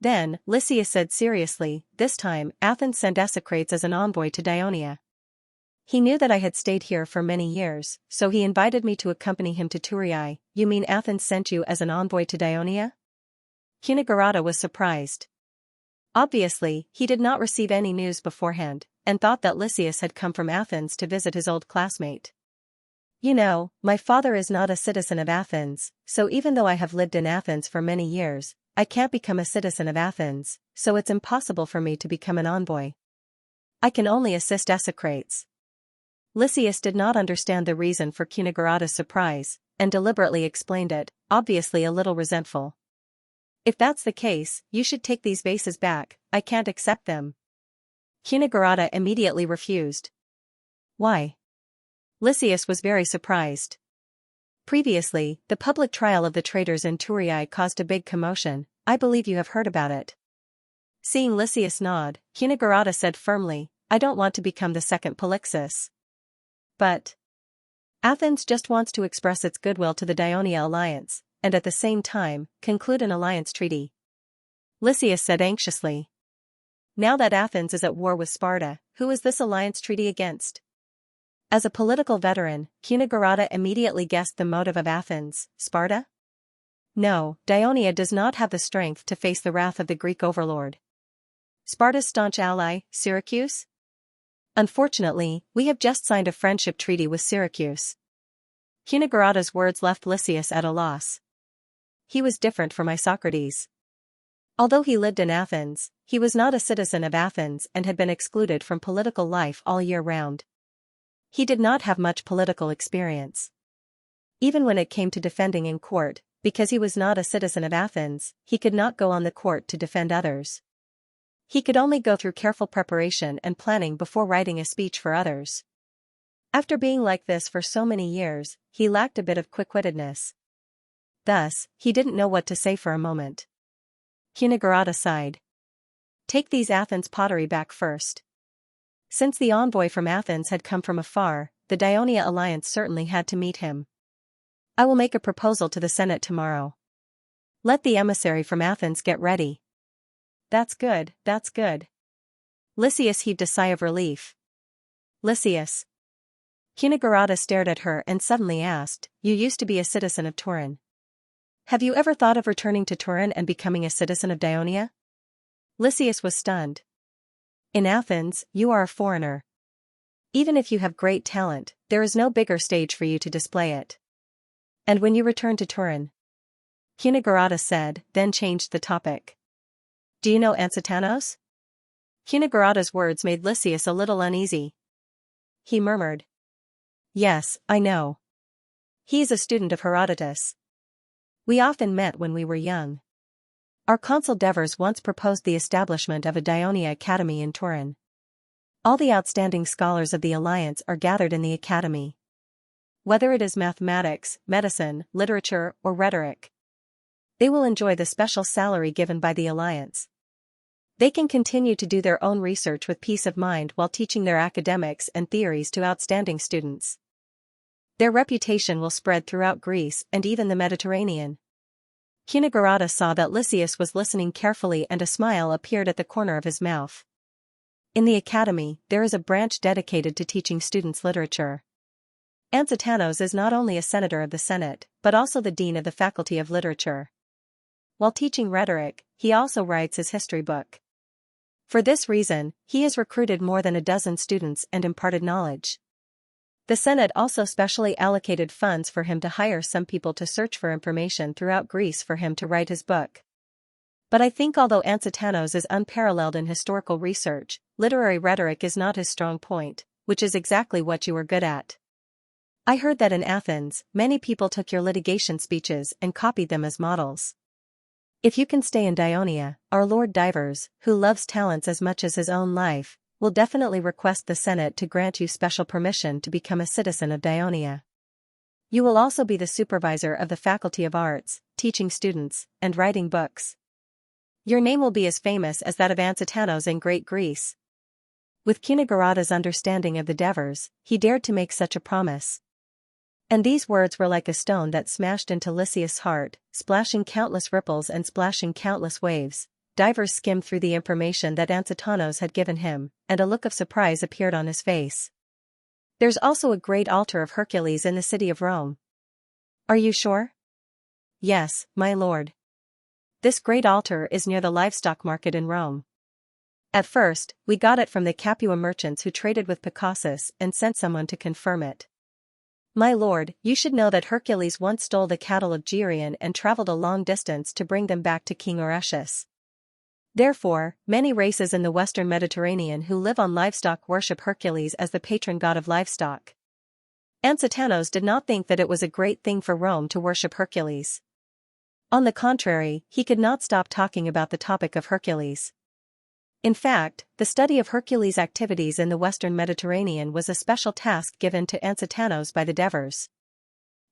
Then, Lysias said seriously, this time, Athens sent Esocrates as an envoy to Dionia. He knew that I had stayed here for many years, so he invited me to accompany him to Turiai. You mean Athens sent you as an envoy to Dionia? Hinagurata was surprised. Obviously, he did not receive any news beforehand, and thought that Lysias had come from Athens to visit his old classmate. You know, my father is not a citizen of Athens, so even though I have lived in Athens for many years, I can't become a citizen of Athens, so it's impossible for me to become an envoy. I can only assist Esocrates. Lysias did not understand the reason for Hinagurata's surprise, and deliberately explained it, obviously a little resentful. If that's the case, you should take these vases back, I can't accept them. Hinagurata immediately refused. Why? Lysias was very surprised. Previously, the public trial of the traitors in Turiai caused a big commotion. I believe you have heard about it. Seeing Lysias nod, Hinagurata said firmly, I don't want to become the second Polixus. But Athens just wants to express its goodwill to the Dionia alliance, and at the same time, conclude an alliance treaty. Lysias said anxiously. Now that Athens is at war with Sparta, who is this alliance treaty against? As a political veteran, Hinagurata immediately guessed the motive of Athens, Sparta? No, Dionia does not have the strength to face the wrath of the Greek overlord. Sparta's staunch ally, Syracuse? Unfortunately, we have just signed a friendship treaty with Syracuse. Hinagurata's words left Lysias at a loss. He was different from Isocrates. Although he lived in Athens, he was not a citizen of Athens and had been excluded from political life all year round. He did not have much political experience. Even when it came to defending in court, because he was not a citizen of Athens, he could not go on the court to defend others. He could only go through careful preparation and planning before writing a speech for others. After being like this for so many years, he lacked a bit of quick-wittedness. Thus, he didn't know what to say for a moment. Hinagurata sighed. Take these Athens pottery back first. Since the envoy from Athens had come from afar, the Dionia alliance certainly had to meet him. I will make a proposal to the Senate tomorrow. Let the emissary from Athens get ready. That's good, that's good. Lysias heaved a sigh of relief. Lysias. Hinagurata stared at her and suddenly asked, You used to be a citizen of Turin. Have you ever thought of returning to Turin and becoming a citizen of Dionia? Lysias was stunned. In Athens, you are a foreigner. Even if you have great talent, there is no bigger stage for you to display it. And when you return to Turin? Hinagurata said, then changed the topic. Do you know Ansitanos? Hinagurata's words made Lysias a little uneasy. He murmured. Yes, I know. He is a student of Herodotus. We often met when we were young. Our consul Devers once proposed the establishment of a Dionia Academy in Turin. All the outstanding scholars of the alliance are gathered in the academy. Whether it is mathematics, medicine, literature, or rhetoric, they will enjoy the special salary given by the alliance. They can continue to do their own research with peace of mind while teaching their academics and theories to outstanding students. Their reputation will spread throughout Greece and even the Mediterranean. Hinagurata saw that Lysias was listening carefully and a smile appeared at the corner of his mouth. In the academy, there is a branch dedicated to teaching students literature. Anzitanos is not only a senator of the Senate, but also the dean of the Faculty of Literature. While teaching rhetoric, he also writes his history book. For this reason, he has recruited more than a dozen students and imparted knowledge. The Senate also specially allocated funds for him to hire some people to search for information throughout Greece for him to write his book. But I think although Anzitanos is unparalleled in historical research, literary rhetoric is not his strong point, which is exactly what you are good at. I heard that in Athens, many people took your litigation speeches and copied them as models. If you can stay in Dionia, our Lord Divers, who loves talents as much as his own life, will definitely request the Senate to grant you special permission to become a citizen of Dionia. You will also be the supervisor of the Faculty of Arts, teaching students, and writing books. Your name will be as famous as that of Anzitanos in Great Greece. With Cunigurada's understanding of the Devers, he dared to make such a promise. And these words were like a stone that smashed into Lysias' heart, splashing countless ripples and splashing countless waves. Divers skimmed through the information that Anzitanos had given him, and a look of surprise appeared on his face. There's also a great altar of Hercules in the city of Rome. Are you sure? Yes, my lord. This great altar is near the livestock market in Rome. At first, we got it from the Capua merchants who traded with Picassus and sent someone to confirm it. My lord, you should know that Hercules once stole the cattle of Geryon and traveled a long distance to bring them back to King Orestius. Therefore, many races in the Western Mediterranean who live on livestock worship Hercules as the patron god of livestock. Anzitanos did not think that it was a great thing for Rome to worship Hercules. On the contrary, he could not stop talking about the topic of Hercules. In fact, the study of Hercules' activities in the Western Mediterranean was a special task given to Anzitanos by the Devers.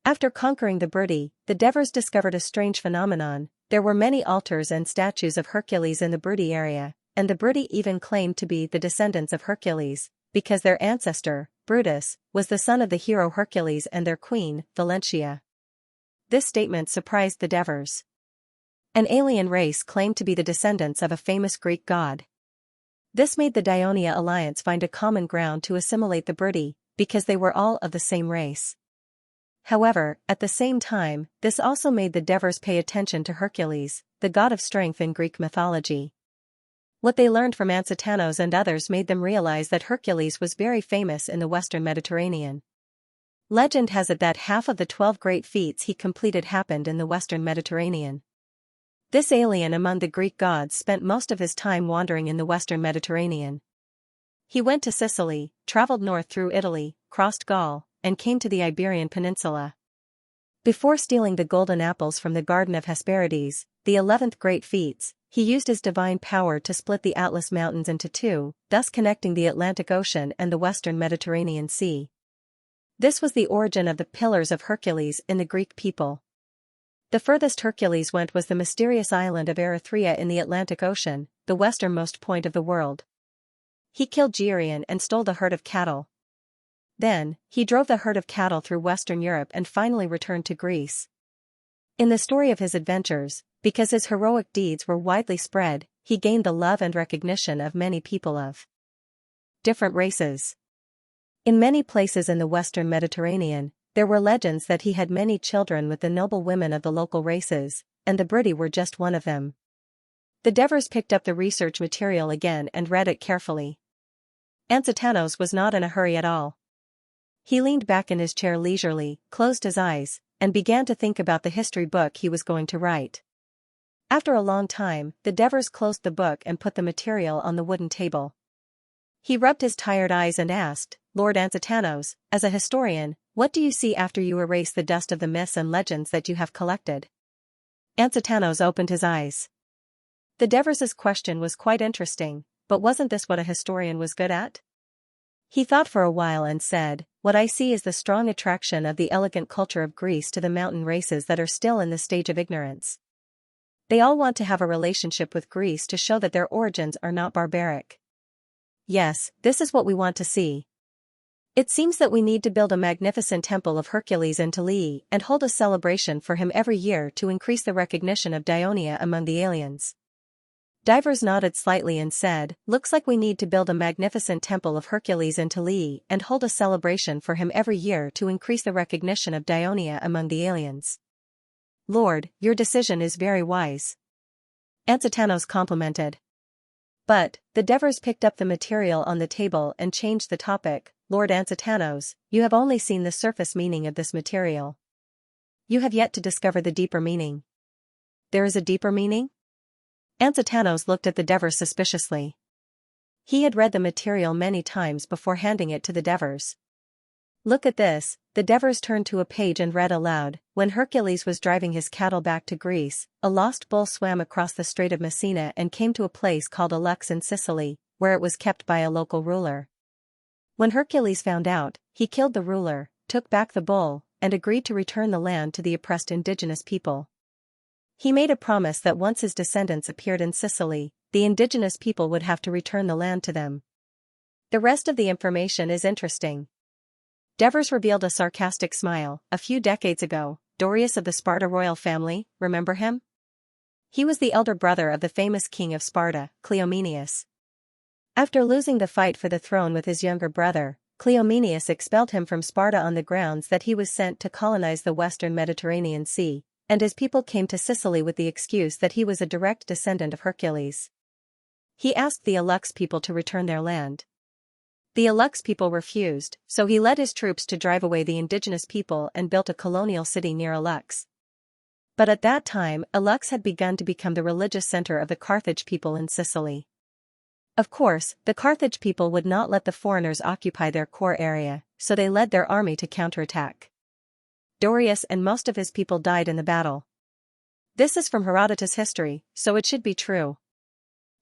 After conquering the Bruttii, the Devers discovered a strange phenomenon. There were many altars and statues of Hercules in the Bruttii area, and the Bruttii even claimed to be the descendants of Hercules, because their ancestor, Brutus, was the son of the hero Hercules and their queen, Xianxia. This statement surprised the Devers. An alien race claimed to be the descendants of a famous Greek god. This made the Dionia alliance find a common ground to assimilate the Bruttii, because they were all of the same race. However, at the same time, this also made the Devers pay attention to Hercules, the god of strength in Greek mythology. What they learned from Anzitanos and others made them realize that Hercules was very famous in the Western Mediterranean. Legend has it that half of the 12 great feats he completed happened in the Western Mediterranean. This alien among the Greek gods spent most of his time wandering in the Western Mediterranean. He went to Sicily, traveled north through Italy, crossed Gaul, and came to the Iberian Peninsula. Before stealing the golden apples from the Garden of Hesperides, the 11th great feats, he used his divine power to split the Atlas Mountains into two, thus connecting the Atlantic Ocean and the Western Mediterranean Sea. This was the origin of the Pillars of Hercules in the Greek people. The furthest Hercules went was the mysterious island of Erythrea in the Atlantic Ocean, the westernmost point of the world. He killed Geryon and stole the herd of cattle. Then, he drove the herd of cattle through Western Europe and finally returned to Greece. In the story of his adventures, because his heroic deeds were widely spread, he gained the love and recognition of many people of different races. In many places in the Western Mediterranean, there were legends that he had many children with the noble women of the local races, and the Bruttii were just one of them. The Devers picked up the research material again and read it carefully. Anzitanos was not in a hurry at all. He leaned back in his chair leisurely, closed his eyes, and began to think about the history book he was going to write. After a long time, the Devers closed the book and put the material on the wooden table. He rubbed his tired eyes and asked, "Lord Anzitanos, as a historian, what do you see after you erase the dust of the myths and legends that you have collected?" Anzitanos opened his eyes. The Devers' question was quite interesting, but wasn't this what a historian was good at? He thought for a while and said, "What I see is the strong attraction of the elegant culture of Greece to the mountain races that are still in the stage of ignorance. They all want to have a relationship with Greece to show that their origins are not barbaric. Yes, this is what we want to see. It seems that we need to build a magnificent temple of Hercules in Tulii and hold a celebration for him every year to increase the recognition of Dionia among the aliens. Divers nodded slightly and said, "Looks like we need to build a magnificent temple of Hercules in Tali and hold a celebration for him every year to increase the recognition of Dionia among the aliens." "Lord, your decision is very wise," Ansatanos complimented. But, the Devers picked up the material on the table and changed the topic. "Lord Ansatanos, you have only seen the surface meaning of this material. You have yet to discover the deeper meaning." "There is a deeper meaning?" Ansatanos looked at the Devers suspiciously. He had read the material many times before handing it to the Devers. "Look at this." The Devers turned to a page and read aloud. "When Hercules was driving his cattle back to Greece, a lost bull swam across the Strait of Messina and came to a place called Alux in Sicily, where it was kept by a local ruler. When Hercules found out, he killed the ruler, took back the bull, and agreed to return the land to the oppressed indigenous people. He made a promise that once his descendants appeared in Sicily, the indigenous people would have to return the land to them. The rest of the information is interesting." Devers revealed a sarcastic smile. "A few decades ago, Dorius of the Sparta royal family, remember him? He was the elder brother of the famous king of Sparta, Cleomenius. After losing the fight for the throne with his younger brother, Cleomenius expelled him from Sparta on the grounds that he was sent to colonize the western Mediterranean Sea, and his people came to Sicily with the excuse that he was a direct descendant of Hercules. He asked the Alux people to return their land. The Alux people refused, so he led his troops to drive away the indigenous people and built a colonial city near Alux. But at that time, Alux had begun to become the religious center of the Carthage people in Sicily. Of course, the Carthage people would not let the foreigners occupy their core area, so they led their army to counterattack. Dorius and most of his people died in the battle. This is from Herodotus' history, so it should be true.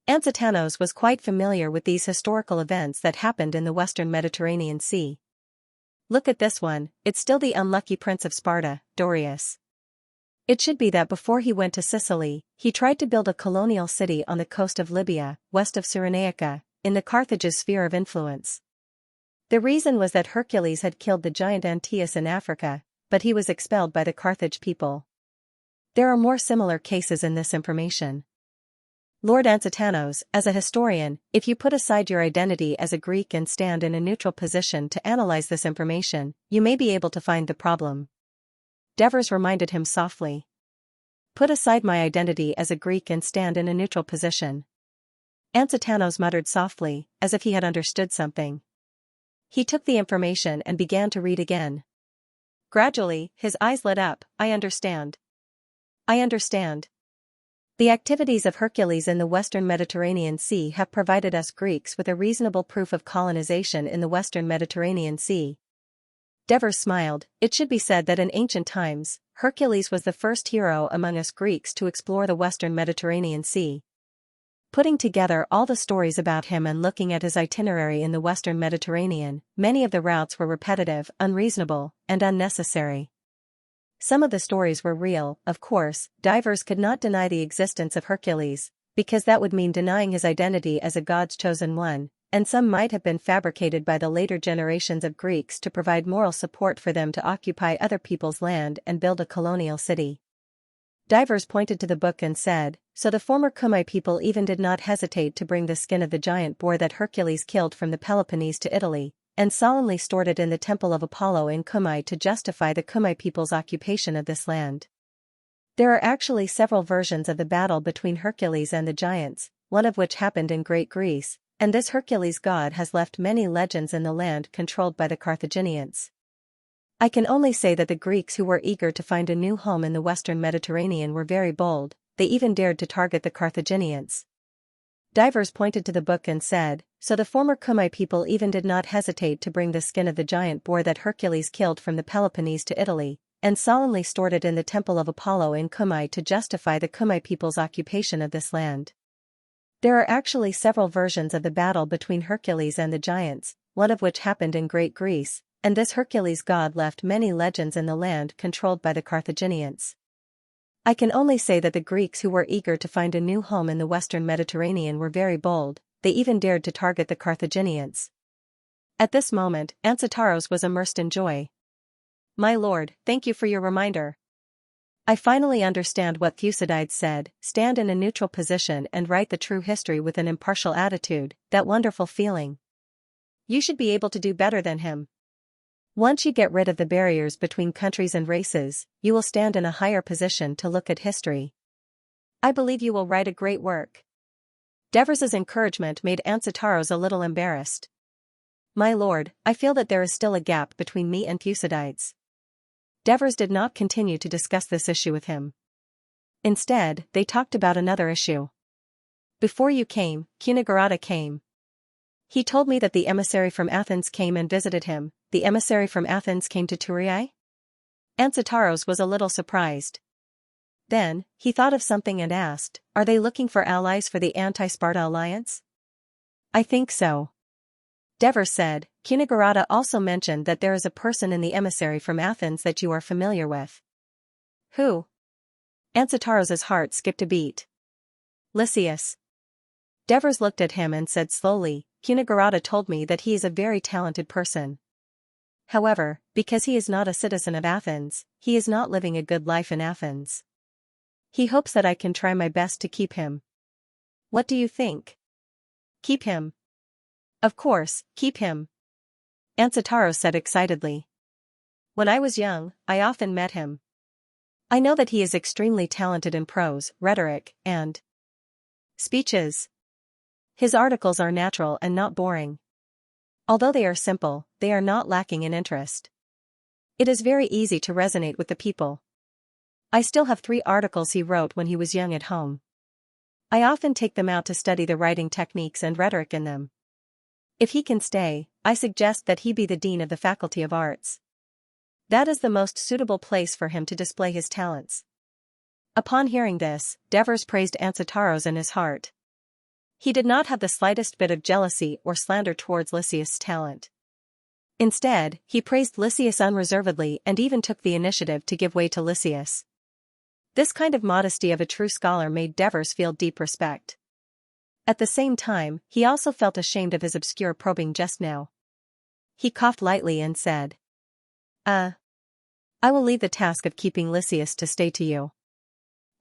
Ansatanos was quite familiar with these historical events that happened in the western Mediterranean Sea. "Look at this one, it's still the unlucky prince of Sparta, Dorius. It should be that before he went to Sicily, he tried to build a colonial city on the coast of Libya, west of Cyrenaica, in the Carthage's sphere of influence. The reason was that Hercules had killed the giant Antaeus in Africa, but he was expelled by the Carthage people. There are more similar cases in this information. Lord Ansatanos, as a historian, if you put aside your identity as a Greek and stand in a neutral position to analyze this information, you may be able to find the problem." Devers reminded him softly. "Put aside my identity as a Greek and stand in a neutral position." Ansatanos muttered softly, as if he had understood something. He took the information and began to read again. Gradually, his eyes lit up. "I understand. I understand. The activities of Hercules in the western Mediterranean Sea have provided us Greeks with a reasonable proof of colonization in the western Mediterranean Sea." Devers smiled. "It should be said that in ancient times, Hercules was the first hero among us Greeks to explore the western Mediterranean Sea. Putting together all the stories about him and looking at his itinerary in the western Mediterranean, many of the routes were repetitive, unreasonable, and unnecessary. Some of the stories were real, of course. Divers could not deny the existence of Hercules, because that would mean denying his identity as a god's chosen one, and some might have been fabricated by the later generations of Greeks to provide moral support for them to occupy other people's land and build a colonial city. Divers pointed to the book and said, "So the former Cumae people even did not hesitate to bring the skin of the giant boar that Hercules killed from the Peloponnese to Italy, and solemnly stored it in the temple of Apollo in Cumae to justify the Cumae people's occupation of this land. There are actually several versions of the battle between Hercules and the giants, one of which happened in Great Greece, and this Hercules god has left many legends in the land controlled by the Carthaginians. I can only say that the Greeks who were eager to find a new home in the western Mediterranean were very bold, they even dared to target the Carthaginians." Divers pointed to the book and said, "So the former Cumae people even did not hesitate to bring the skin of the giant boar that Hercules killed from the Peloponnese to Italy, and solemnly stored it in the temple of Apollo in Cumae to justify the Cumae people's occupation of this land. There are actually several versions of the battle between Hercules and the giants, one of which happened in Great Greece, and this Hercules god left many legends in the land controlled by the Carthaginians. I can only say that the Greeks who were eager to find a new home in the western Mediterranean were very bold, they even dared to target the Carthaginians." At this moment, Ansataros was immersed in joy. "My lord, thank you for your reminder. I finally understand what Thucydides said, stand in a neutral position and write the true history with an impartial attitude, that wonderful feeling. You should be able to do better than him. Once you get rid of the barriers between countries and races, you will stand in a higher position to look at history. I believe you will write a great work. Devers's encouragement made Ancitaros a little embarrassed. My lord, I feel that there is still a gap between me and Thucydides. Devers did not continue to discuss this issue with him. Instead, they talked about another issue. Before you came, Cunegurata came. He told me that the emissary from Athens came and visited him. The emissary from Athens came to Thurii? Ancitaros was a little surprised. Then, he thought of something and asked, are they looking for allies for the anti-Sparta alliance? I think so. Devers said, Cunegurata also mentioned that there is a person in the emissary from Athens that you are familiar with. Who? Ancitaros's heart skipped a beat. Lysias. Devers looked at him and said slowly, Cunegurata told me that he is a very talented person. However, because he is not a citizen of Athens, he is not living a good life in Athens. He hopes that I can try my best to keep him. What do you think? Keep him. Of course, keep him. Ancitaros said excitedly. When I was young, I often met him. I know that he is extremely talented in prose, rhetoric, and speeches. His articles are natural and not boring. Although they are simple, they are not lacking in interest. It is very easy to resonate with the people. I still have 3 articles he wrote when he was young at home. I often take them out to study the writing techniques and rhetoric in them. If he can stay, I suggest that he be the dean of the Faculty of Arts. That is the most suitable place for him to display his talents. Upon hearing this, Devers praised Ancitaros in his heart. He did not have the slightest bit of jealousy or slander towards Lysias' talent. Instead, he praised Lysias unreservedly and even took the initiative to give way to Lysias. This kind of modesty of a true scholar made Devers feel deep respect. At the same time, he also felt ashamed of his obscure probing just now. He coughed lightly and said, I will leave the task of keeping Lysias to stay to you.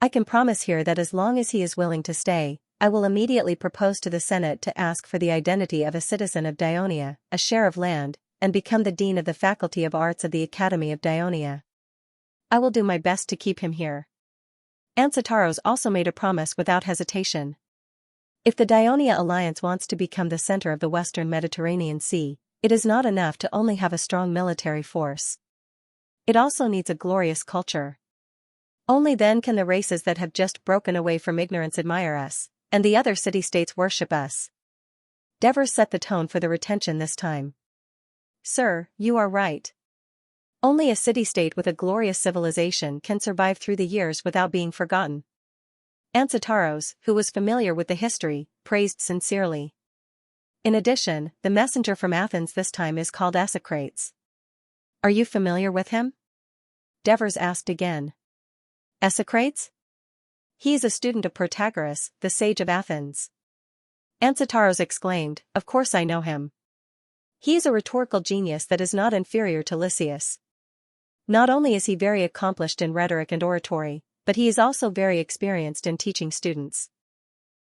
I can promise here that as long as he is willing to stay, I will immediately propose to the Senate to ask for the identity of a citizen of Dionia, a share of land, and become the dean of the Faculty of Arts of the Academy of Dionia. I will do my best to keep him here. Ancitaros also made a promise without hesitation. If the Dionia alliance wants to become the center of the Western Mediterranean Sea, it is not enough to only have a strong military force. It also needs a glorious culture. Only then can the races that have just broken away from ignorance admire us, and the other city-states worship us. Devers set the tone for the retention this time. Sir, you are right. Only a city-state with a glorious civilization can survive through the years without being forgotten. Ancitaros, who was familiar with the history, praised sincerely. In addition, the messenger from Athens this time is called Esocrates. Are you familiar with him? Devers asked again. Esocrates? He is a student of Protagoras, the sage of Athens. Ancitaros exclaimed, of course I know him. He is a rhetorical genius that is not inferior to Lysias. Not only is he very accomplished in rhetoric and oratory, but he is also very experienced in teaching students.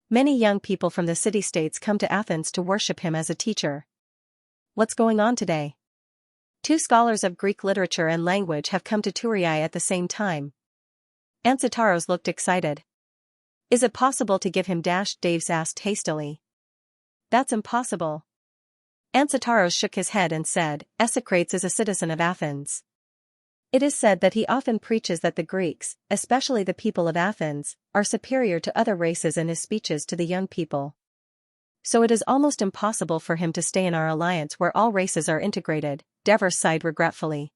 Many young people from the city-states come to Athens to worship him as a teacher. What's going on today? 2 scholars of Greek literature and language have come to Thurii at the same time. Ancitaros looked excited. Is it possible to give him Daves asked hastily. That's impossible. Ancitaros shook his head and said, Esocrates is a citizen of Athens. It is said that he often preaches that the Greeks, especially the people of Athens, are superior to other races in his speeches to the young people. So it is almost impossible for him to stay in our alliance where all races are integrated, Devers sighed regretfully.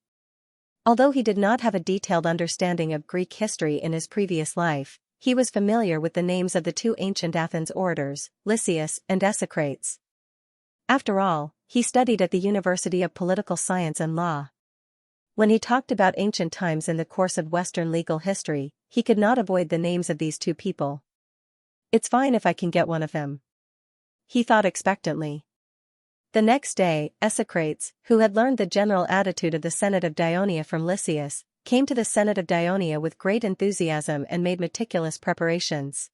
Although he did not have a detailed understanding of Greek history in his previous life, he was familiar with the names of the 2 ancient Athens orators, Lysias and Esocrates. After all, he studied at the University of Political Science and Law. When he talked about ancient times in the course of Western legal history, he could not avoid the names of these 2 people. It's fine if I can get one of them. He thought expectantly. The next day, Esocrates, who had learned the general attitude of the Senate of Dionia from Lysias, came to the Senate of Dionia with great enthusiasm and made meticulous preparations.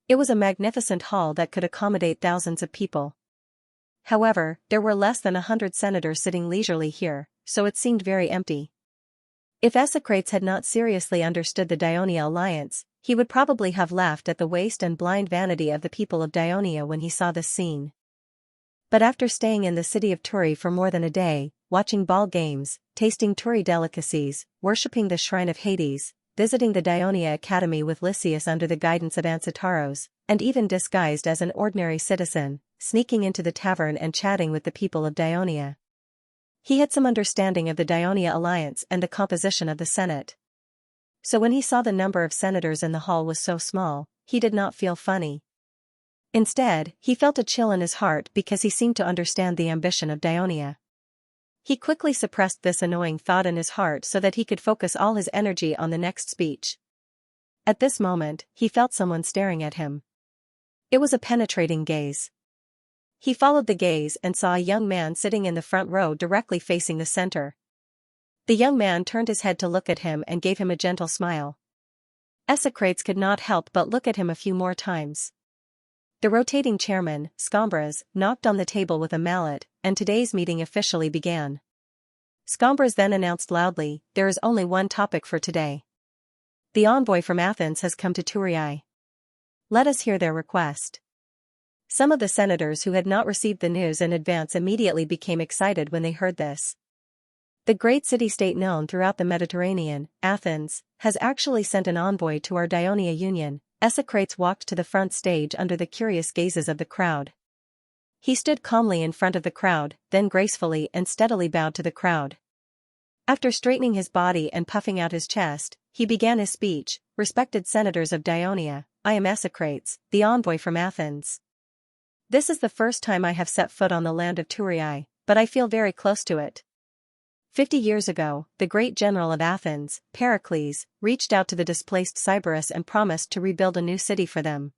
It was a magnificent hall that could accommodate thousands of people. However, there were less than 100 senators sitting leisurely here, so it seemed very empty. If Esocrates had not seriously understood the Dionia alliance, he would probably have laughed at the waste and blind vanity of the people of Dionia when he saw this scene. But after staying in the city of Turi for more than a day, watching ball games, tasting Turi delicacies, worshipping the shrine of Hades, visiting the Dionia Academy with Lysias under the guidance of Ancitaros, and even disguised as an ordinary citizen, sneaking into the tavern and chatting with the people of Dionia, he had some understanding of the Dionia alliance and the composition of the Senate. So when he saw the number of senators in the hall was so small, he did not feel funny. Instead, he felt a chill in his heart because he seemed to understand the ambition of Dionia. He quickly suppressed this annoying thought in his heart so that he could focus all his energy on the next speech. At this moment, he felt someone staring at him. It was a penetrating gaze. He followed the gaze and saw a young man sitting in the front row directly facing the center. The young man turned his head to look at him and gave him a gentle smile. Esocrates could not help but look at him a few more times. The rotating chairman, Scombras, knocked on the table with a mallet, and today's meeting officially began. Scombras then announced loudly, "There is only one topic for today. The envoy from Athens has come to Turii. Let us hear their request." Some of the senators who had not received the news in advance immediately became excited when they heard this. The great city-state known throughout the Mediterranean, Athens, has actually sent an envoy to our Dionia Union. Esocrates walked to the front stage under the curious gazes of the crowd. He stood calmly in front of the crowd, then gracefully and steadily bowed to the crowd. After straightening his body and puffing out his chest, he began his speech. "Respected senators of Dionia, I am Esocrates, the envoy from Athens. This is the first time I have set foot on the land of Turii, but I feel very close to it. 50 years ago, the great general of Athens, Pericles, reached out to the displaced Sybaris and promised to rebuild a new city for them.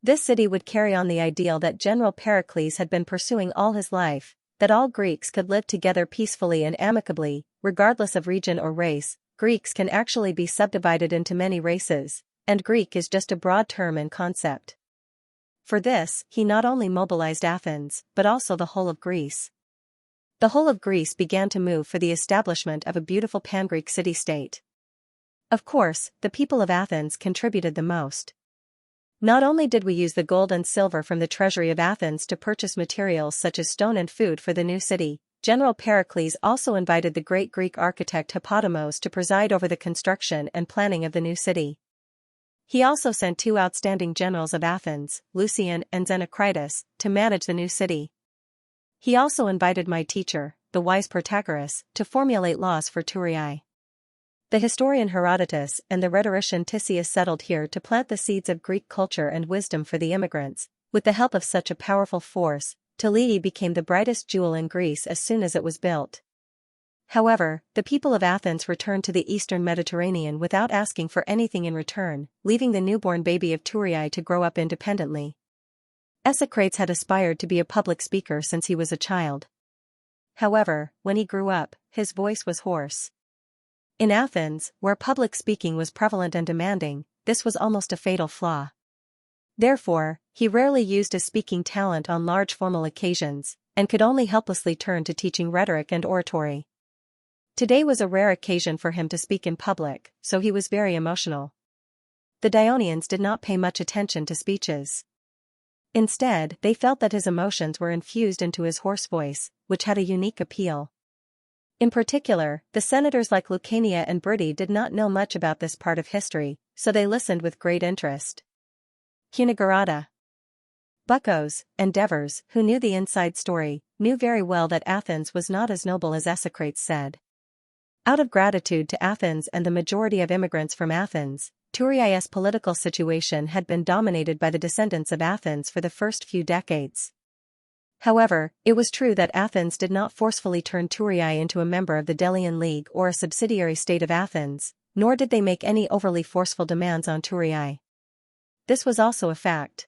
This city would carry on the ideal that General Pericles had been pursuing all his life, that all Greeks could live together peacefully and amicably, regardless of region or race. Greeks can actually be subdivided into many races, and Greek is just a broad term and concept. For this, he not only mobilized Athens, but also the whole of Greece. The whole of Greece began to move for the establishment of a beautiful pan-Greek city-state. Of course, the people of Athens contributed the most. Not only did we use the gold and silver from the treasury of Athens to purchase materials such as stone and food for the new city, General Pericles also invited the great Greek architect Hippodamos to preside over the construction and planning of the new city. He also sent 2 outstanding generals of Athens, Lucian and Xenocritus, to manage the new city. He also invited my teacher, the wise Protagoras, to formulate laws for Turii. The historian Herodotus and the rhetorician Tisias settled here to plant the seeds of Greek culture and wisdom for the immigrants. With the help of such a powerful force, Tulii became the brightest jewel in Greece as soon as it was built. However, the people of Athens returned to the eastern Mediterranean without asking for anything in return, leaving the newborn baby of Turii to grow up independently. Esocrates had aspired to be a public speaker since he was a child. However, when he grew up, his voice was hoarse. In Athens, where public speaking was prevalent and demanding, this was almost a fatal flaw. Therefore, he rarely used his speaking talent on large formal occasions, and could only helplessly turn to teaching rhetoric and oratory. Today was a rare occasion for him to speak in public, so he was very emotional. The Dionians did not pay much attention to speeches. Instead, they felt that his emotions were infused into his hoarse voice, which had a unique appeal. In particular, the senators like Lucania and Briti did not know much about this part of history, so they listened with great interest. Cunagurata, Buccos, and Devers, who knew the inside story, knew very well that Athens was not as noble as Esocrates said. Out of gratitude to Athens and the majority of immigrants from Athens, Turii's political situation had been dominated by the descendants of Athens for the first few decades. However, it was true that Athens did not forcefully turn Turii into a member of the Delian League or a subsidiary state of Athens, nor did they make any overly forceful demands on Turii. This was also a fact.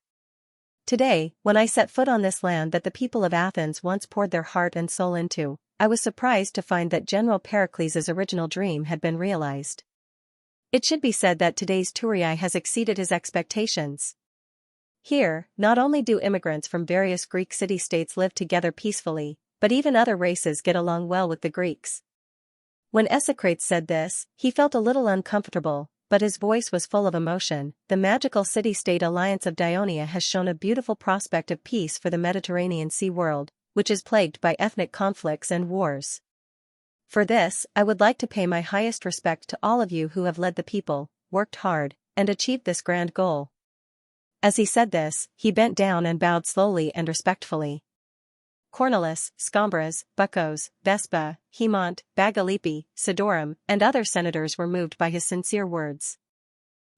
Today, when I set foot on this land that the people of Athens once poured their heart and soul into, I was surprised to find that General Pericles' original dream had been realized. It should be said that today's Turiai has exceeded his expectations. Here, not only do immigrants from various Greek city-states live together peacefully, but even other races get along well with the Greeks. When Esocrates said this, he felt a little uncomfortable, but his voice was full of emotion. The magical city-state alliance of Dionia has shown a beautiful prospect of peace for the Mediterranean Sea world, which is plagued by ethnic conflicts and wars. For this, I would like to pay my highest respect to all of you who have led the people, worked hard, and achieved this grand goal. As he said this, he bent down and bowed slowly and respectfully. Cornelis, Scombros, Bucos, Vespa, Hemont, Bagalipi, Sidorum, and other senators were moved by his sincere words.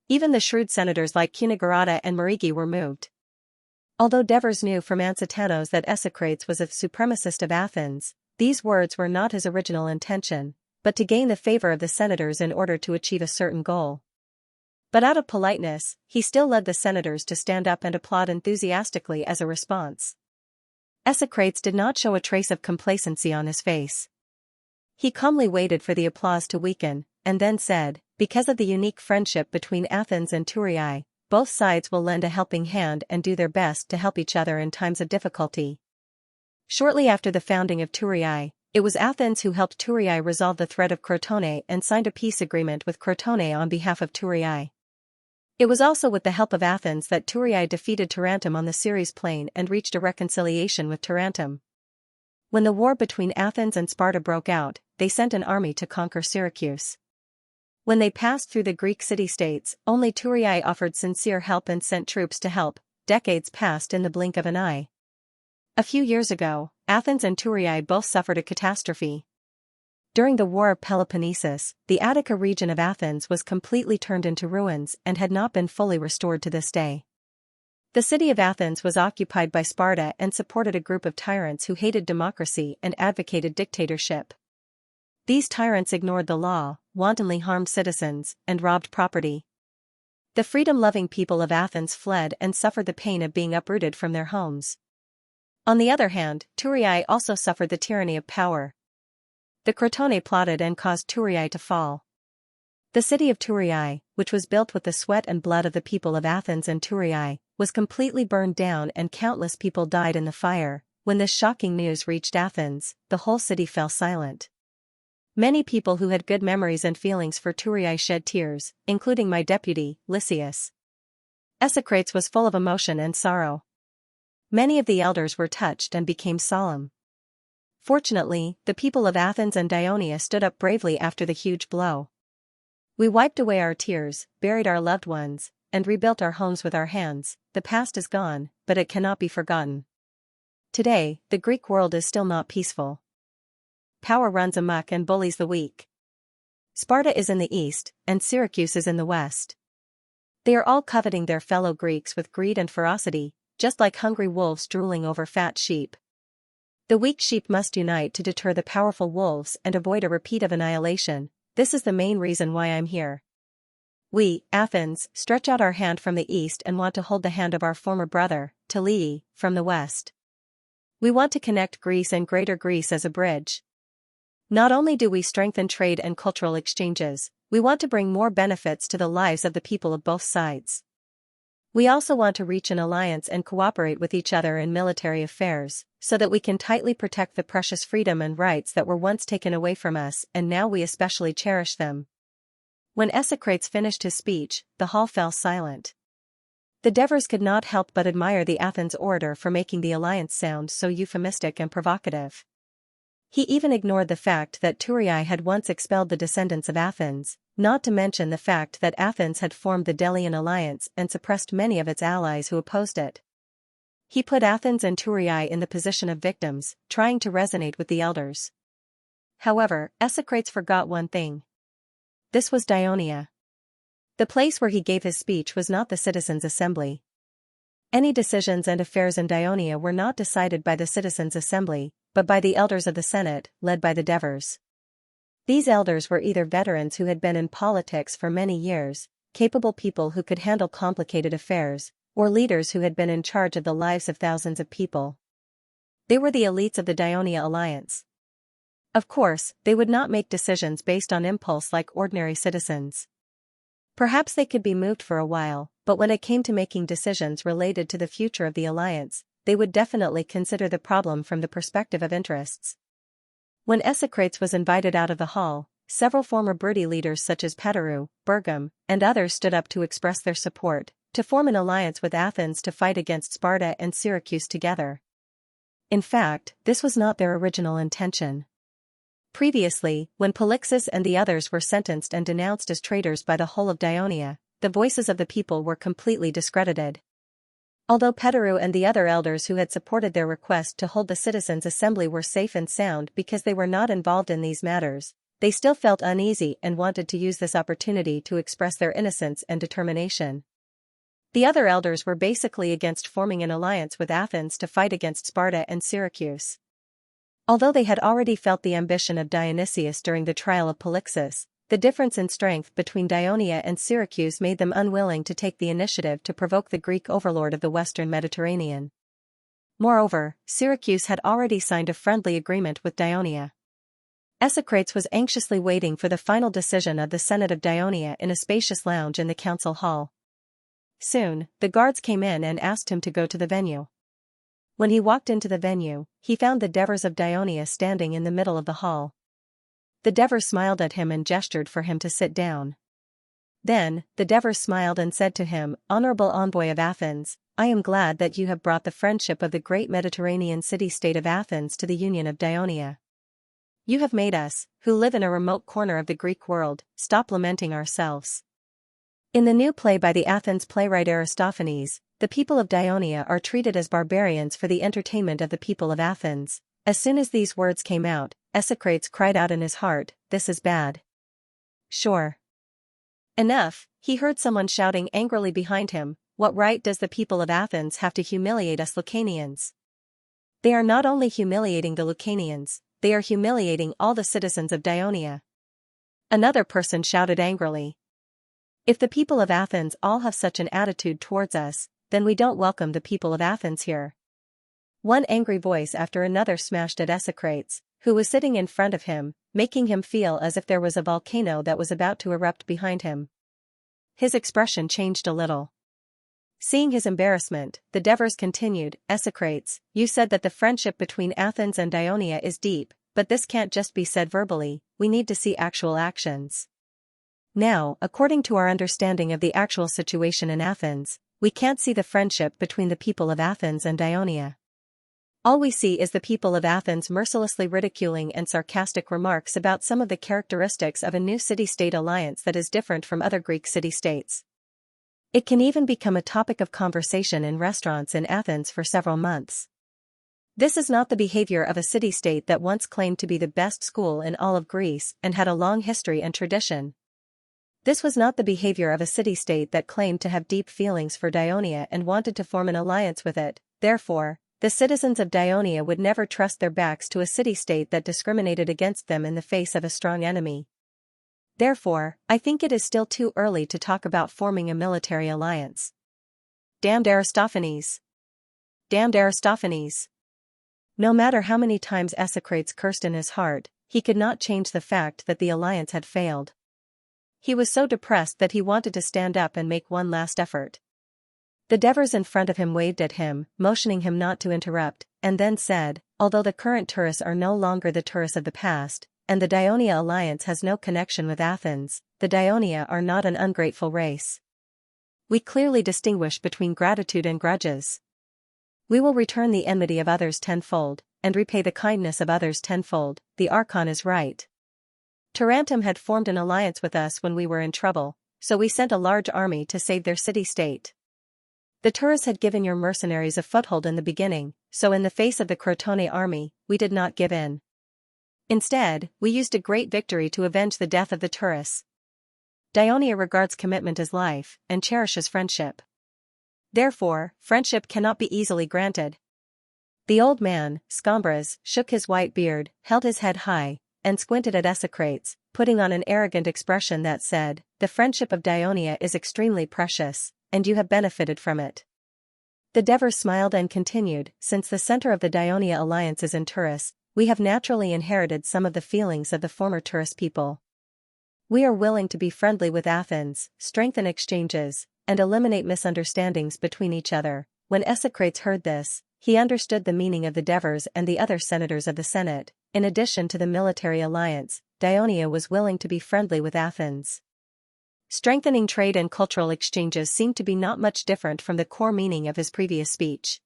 Even the shrewd senators like Cunigurata and Marigi were moved. Although Devers knew from Ansitanos that Esocrates was a supremacist of Athens, these words were not his original intention, but to gain the favor of the senators in order to achieve a certain goal. But out of politeness, he still led the senators to stand up and applaud enthusiastically as a response. Esocrates did not show a trace of complacency on his face. He calmly waited for the applause to weaken, and then said, "Because of the unique friendship between Athens and Turiai, both sides will lend a helping hand and do their best to help each other in times of difficulty." Shortly after the founding of Turiai, it was Athens who helped Turiai resolve the threat of Crotone and signed a peace agreement with Crotone on behalf of Turiai. It was also with the help of Athens that Turiai defeated Tarentum on the Ceres plain and reached a reconciliation with Tarentum. When the war between Athens and Sparta broke out, they sent an army to conquer Syracuse. When they passed through the Greek city-states, only Turiai offered sincere help and sent troops to help. Decades passed in the blink of an eye. A few years ago, Athens and Turiai both suffered a catastrophe. During the War of Peloponnesus, the Attica region of Athens was completely turned into ruins and had not been fully restored to this day. The city of Athens was occupied by Sparta and supported a group of tyrants who hated democracy and advocated dictatorship. These tyrants ignored the law, wantonly harmed citizens, and robbed property. The freedom-loving people of Athens fled and suffered the pain of being uprooted from their homes. On the other hand, Turiai also suffered the tyranny of power. The Crotone plotted and caused Turiai to fall. The city of Turiai, which was built with the sweat and blood of the people of Athens and Turiai, was completely burned down and countless people died in the fire. When this shocking news reached Athens, the whole city fell silent. Many people who had good memories and feelings for Turiai shed tears, including my deputy, Lysias. Esocrates was full of emotion and sorrow. Many of the elders were touched and became solemn. Fortunately, the people of Athens and Dionia stood up bravely after the huge blow. We wiped away our tears, buried our loved ones, and rebuilt our homes with our hands. The past is gone, but it cannot be forgotten. Today, the Greek world is still not peaceful. Power runs amok and bullies the weak. Sparta is in the east, and Syracuse is in the west. They are all coveting their fellow Greeks with greed and ferocity, just like hungry wolves drooling over fat sheep. The weak sheep must unite to deter the powerful wolves and avoid a repeat of annihilation. This is the main reason why I'm here. We, Athens, stretch out our hand from the east and want to hold the hand of our former brother, Talii, from the west. We want to connect Greece and Greater Greece as a bridge. Not only do we strengthen trade and cultural exchanges, we want to bring more benefits to the lives of the people of both sides. We also want to reach an alliance and cooperate with each other in military affairs, so that we can tightly protect the precious freedom and rights that were once taken away from us and now we especially cherish them. When Esocrates finished his speech, the hall fell silent. The Devers could not help but admire the Athens orator for making the alliance sound so euphemistic and provocative. He even ignored the fact that Turiai had once expelled the descendants of Athens, not to mention the fact that Athens had formed the Delian alliance and suppressed many of its allies who opposed it. He put Athens and Turiai in the position of victims, trying to resonate with the elders. However, Esocrates forgot one thing. This was Dionia. The place where he gave his speech was not the citizens' assembly. Any decisions and affairs in Dionia were not decided by the citizens' assembly, but by the elders of the Senate, led by the Devers. These elders were either veterans who had been in politics for many years, capable people who could handle complicated affairs, or leaders who had been in charge of the lives of thousands of people. They were the elites of the Dionia alliance. Of course, they would not make decisions based on impulse like ordinary citizens. Perhaps they could be moved for a while, but when it came to making decisions related to the future of the alliance, they would definitely consider the problem from the perspective of interests. When Esocrates was invited out of the hall, several former Briti leaders such as Petaru, Bergam, and others stood up to express their support, to form an alliance with Athens to fight against Sparta and Syracuse together. In fact, this was not their original intention. Previously, when Polixus and the others were sentenced and denounced as traitors by the whole of Dionia, the voices of the people were completely discredited. Although Petaru and the other elders who had supported their request to hold the citizens' assembly were safe and sound because they were not involved in these matters, they still felt uneasy and wanted to use this opportunity to express their innocence and determination. The other elders were basically against forming an alliance with Athens to fight against Sparta and Syracuse. Although they had already felt the ambition of Dionysius during the trial of Polixus, the difference in strength between Dionia and Syracuse made them unwilling to take the initiative to provoke the Greek overlord of the Western Mediterranean. Moreover, Syracuse had already signed a friendly agreement with Dionia. Esocrates was anxiously waiting for the final decision of the Senate of Dionia in a spacious lounge in the council hall. Soon, the guards came in and asked him to go to the venue. When he walked into the venue, he found the Devers of Dionia standing in the middle of the hall. The Devers smiled at him and gestured for him to sit down. Then, the Devers smiled and said to him, "Honorable envoy of Athens, I am glad that you have brought the friendship of the great Mediterranean city-state of Athens to the union of Dionia. You have made us, who live in a remote corner of the Greek world, stop lamenting ourselves." In the new play by the Athens playwright Aristophanes, the people of Dionia are treated as barbarians for the entertainment of the people of Athens. As soon as these words came out, Esocrates cried out in his heart, "This is bad." Sure enough, he heard someone shouting angrily behind him, "What right does the people of Athens have to humiliate us Lucanians? They are not only humiliating the Lucanians, they are humiliating all the citizens of Dionia." Another person shouted angrily, "If the people of Athens all have such an attitude towards us, then we don't welcome the people of Athens here." One angry voice after another smashed at Esocrates, who was sitting in front of him, making him feel as if there was a volcano that was about to erupt behind him. His expression changed a little. Seeing his embarrassment, the Devers continued, "Esocrates, you said that the friendship between Athens and Dionia is deep, but this can't just be said verbally, we need to see actual actions. Now, according to our understanding of the actual situation in Athens, we can't see the friendship between the people of Athens and Dionia. All we see is the people of Athens mercilessly ridiculing and sarcastic remarks about some of the characteristics of a new city-state alliance that is different from other Greek city-states. It can even become a topic of conversation in restaurants in Athens for several months. This is not the behavior of a city-state that once claimed to be the best school in all of Greece and had a long history and tradition. This was not the behavior of a city-state that claimed to have deep feelings for Dionia and wanted to form an alliance with it. Therefore, the citizens of Dionia would never trust their backs to a city-state that discriminated against them in the face of a strong enemy. Therefore, I think it is still too early to talk about forming a military alliance." Damned Aristophanes! Damned Aristophanes! No matter how many times Esocrates cursed in his heart, he could not change the fact that the alliance had failed. He was so depressed that he wanted to stand up and make one last effort. The Devers in front of him waved at him, motioning him not to interrupt, and then said, "Although the current tourists are no longer the tourists of the past, and the Dionia alliance has no connection with Athens, the Dionia are not an ungrateful race. We clearly distinguish between gratitude and grudges. We will return the enmity of others tenfold, and repay the kindness of others tenfold. The Archon is right. Tarentum had formed an alliance with us when we were in trouble, so we sent a large army to save their city-state. The tourists had given your mercenaries a foothold in the beginning, so in the face of the Crotone army, we did not give in. Instead, we used a great victory to avenge the death of the tourists. Dionia regards commitment as life, and cherishes friendship. Therefore, friendship cannot be easily granted." The old man, Scombras, shook his white beard, held his head high, and squinted at Esocrates, putting on an arrogant expression that said, "The friendship of Dionia is extremely precious, and you have benefited from it." The Devers smiled and continued, "Since the center of the Dionia alliance is in Turris, we have naturally inherited some of the feelings of the former tourist people. We are willing to be friendly with Athens, strengthen exchanges, and eliminate misunderstandings between each other. When Esocrates heard this, he understood the meaning of the Devers and the other senators of the Senate. In addition to the military alliance, Dionia was willing to be friendly with Athens. Strengthening trade and cultural exchanges seemed to be not much different from the core meaning of his previous speech.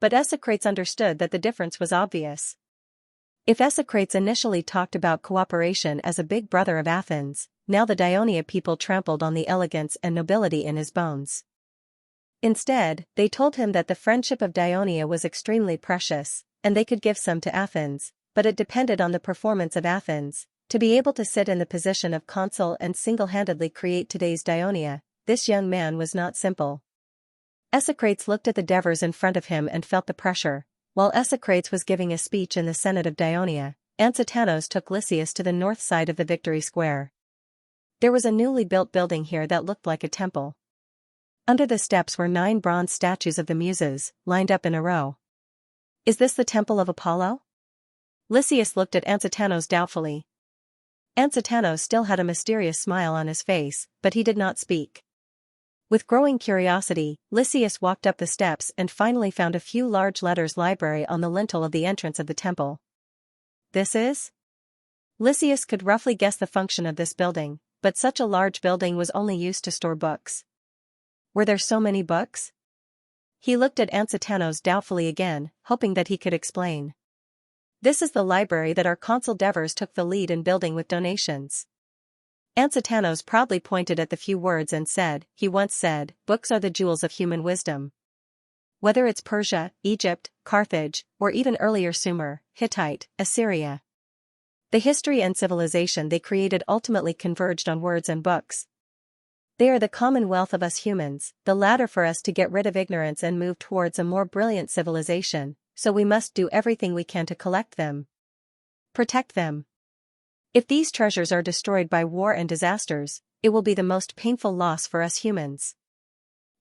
But Esocrates understood that the difference was obvious. If Esocrates initially talked about cooperation as a big brother of Athens, now the Dionia people trampled on the elegance and nobility in his bones. Instead, they told him that the friendship of Dionia was extremely precious, and they could give some to Athens, but it depended on the performance of Athens. To be able to sit in the position of consul and single-handedly create today's Dionia, this young man was not simple. Esocrates looked at the Devers in front of him and felt the pressure. While Esocrates was giving a speech in the Senate of Dionia, Ansitanos took Lysias to the north side of the Victory Square. There was a newly built building here that looked like a temple. Under the steps were 9 bronze statues of the Muses, lined up in a row. Is this the temple of Apollo? Lysias looked at Ansitanos doubtfully. Ansitanos still had a mysterious smile on his face, but he did not speak. With growing curiosity, Lysias walked up the steps and finally found a few large letters "Library" on the lintel of the entrance of the temple. This is? Lysias could roughly guess the function of this building, but such a large building was only used to store books. Were there so many books? He looked at Ansitanos doubtfully again, hoping that he could explain. This is the library that our consul Devers took the lead in building with donations. Ansitanos proudly pointed at the few words and said, he once said, books are the jewels of human wisdom. Whether it's Persia, Egypt, Carthage, or even earlier Sumer, Hittite, Assyria. The history and civilization they created ultimately converged on words and books. They are the commonwealth of us humans, the ladder for us to get rid of ignorance and move towards a more brilliant civilization, so we must do everything we can to collect them. Protect them. If these treasures are destroyed by war and disasters, it will be the most painful loss for us humans.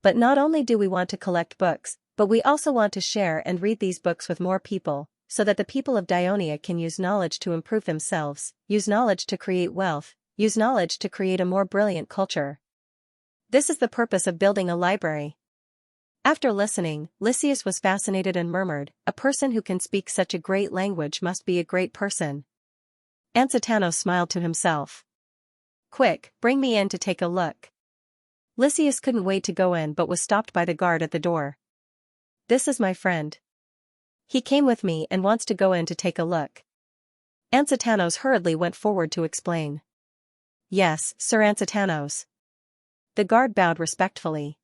But not only do we want to collect books, but we also want to share and read these books with more people, so that the people of Dionia can use knowledge to improve themselves, use knowledge to create wealth, use knowledge to create a more brilliant culture. This is the purpose of building a library. After listening, Lysias was fascinated and murmured, a person who can speak such a great language must be a great person. Ansitanos smiled to himself. Quick, bring me in to take a look. Lysias couldn't wait to go in but was stopped by the guard at the door. This is my friend. He came with me and wants to go in to take a look. Ansitanos hurriedly went forward to explain. Yes, Sir Ansitanos. The guard bowed respectfully.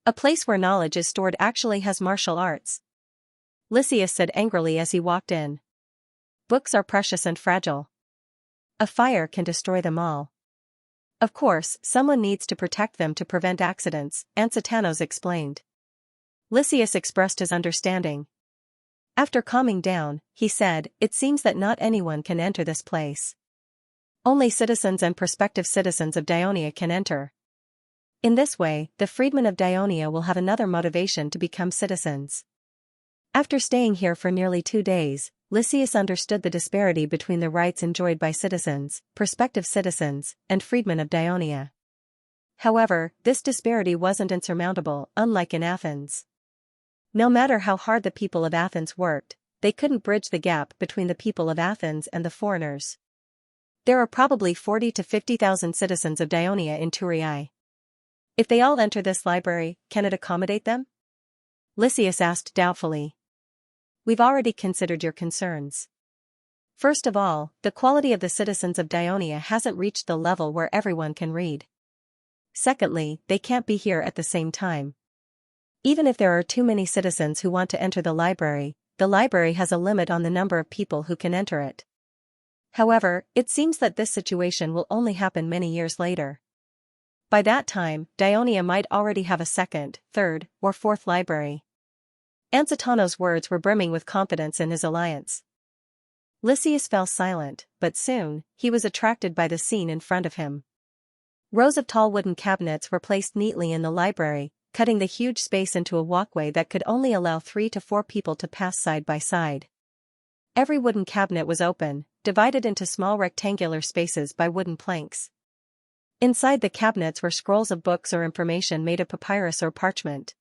A place where knowledge is stored actually has martial arts. Lysias said angrily as he walked in. Books are precious and fragile. A fire can destroy them all. Of course, someone needs to protect them to prevent accidents, Ansitanos explained. Lysias expressed his understanding. After calming down, he said, it seems that not anyone can enter this place. Only citizens and prospective citizens of Dionia can enter. In this way, the freedmen of Dionia will have another motivation to become citizens. After staying here for nearly 2 days, Lysias understood the disparity between the rights enjoyed by citizens, prospective citizens, and freedmen of Dionia. However, this disparity wasn't insurmountable, unlike in Athens. No matter how hard the people of Athens worked, they couldn't bridge the gap between the people of Athens and the foreigners. There are probably 40 to 50,000 citizens of Dionia in Thurii. If they all enter this library, can it accommodate them? Lysias asked doubtfully. We've already considered your concerns. First of all, the quality of the citizens of Dionia hasn't reached the level where everyone can read. Secondly, they can't be here at the same time. Even if there are too many citizens who want to enter the library has a limit on the number of people who can enter it. However, it seems that this situation will only happen many years later. By that time, Dionia might already have a second, third, or fourth library. Ansitanos' words were brimming with confidence in his alliance. Lysias fell silent, but soon, he was attracted by the scene in front of him. Rows of tall wooden cabinets were placed neatly in the library, cutting the huge space into a walkway that could only allow 3 to 4 people to pass side by side. Every wooden cabinet was open, divided into small rectangular spaces by wooden planks. Inside the cabinets were scrolls of books or information made of papyrus or parchment.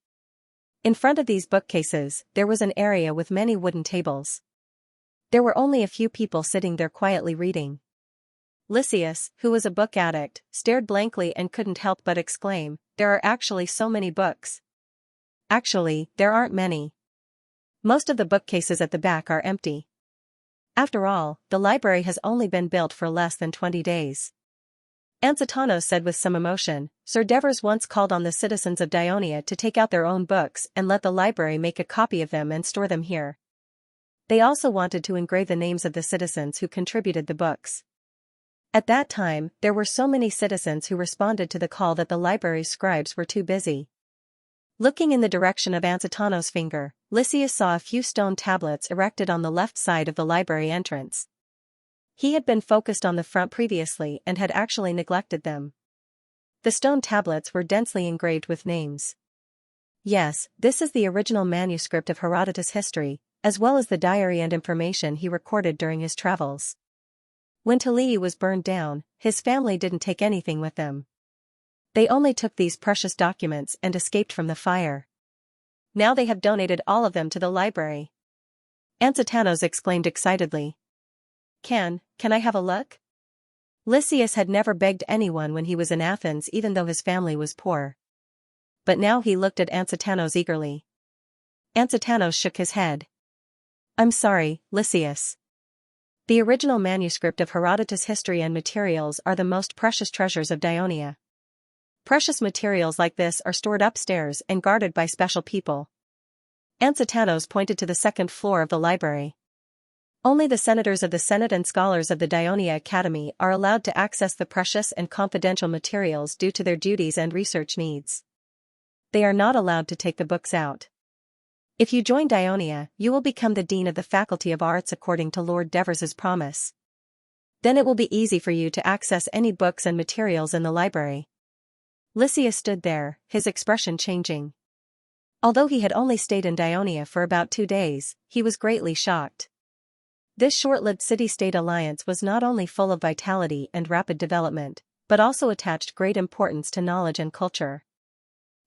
In front of these bookcases, there was an area with many wooden tables. There were only a few people sitting there quietly reading. Lysias, who was a book addict, stared blankly and couldn't help but exclaim, "There are actually so many books." Actually, there aren't many. Most of the bookcases at the back are empty. After all, the library has only been built for less than 20 days. Ansitanos said with some emotion, "Sir Devers once called on the citizens of Dionia to take out their own books and let the library make a copy of them and store them here. They also wanted to engrave the names of the citizens who contributed the books. At that time, there were so many citizens who responded to the call that the library's scribes were too busy." Looking in the direction of Ansitanos' finger, Lysias saw a few stone tablets erected on the left side of the library entrance. He had been focused on the front previously and had actually neglected them. The stone tablets were densely engraved with names. Yes, this is the original manuscript of Herodotus' history, as well as the diary and information he recorded during his travels. When Tulii was burned down, his family didn't take anything with them. They only took these precious documents and escaped from the fire. Now they have donated all of them to the library. Ansitanos exclaimed excitedly. Can I have a look?" Lysias had never begged anyone when he was in Athens even though his family was poor. But now he looked at Ansitanos eagerly. Ansitanos shook his head. "I'm sorry, Lysias. The original manuscript of Herodotus' history and materials are the most precious treasures of Dionia. Precious materials like this are stored upstairs and guarded by special people." Ansitanos pointed to the second floor of the library. Only the senators of the Senate and scholars of the Dionia Academy are allowed to access the precious and confidential materials due to their duties and research needs. They are not allowed to take the books out. If you join Dionia, you will become the Dean of the Faculty of Arts according to Lord Devers's promise. Then it will be easy for you to access any books and materials in the library. Lysias stood there, his expression changing. Although he had only stayed in Dionia for about 2 days, he was greatly shocked. This short-lived city-state alliance was not only full of vitality and rapid development, but also attached great importance to knowledge and culture.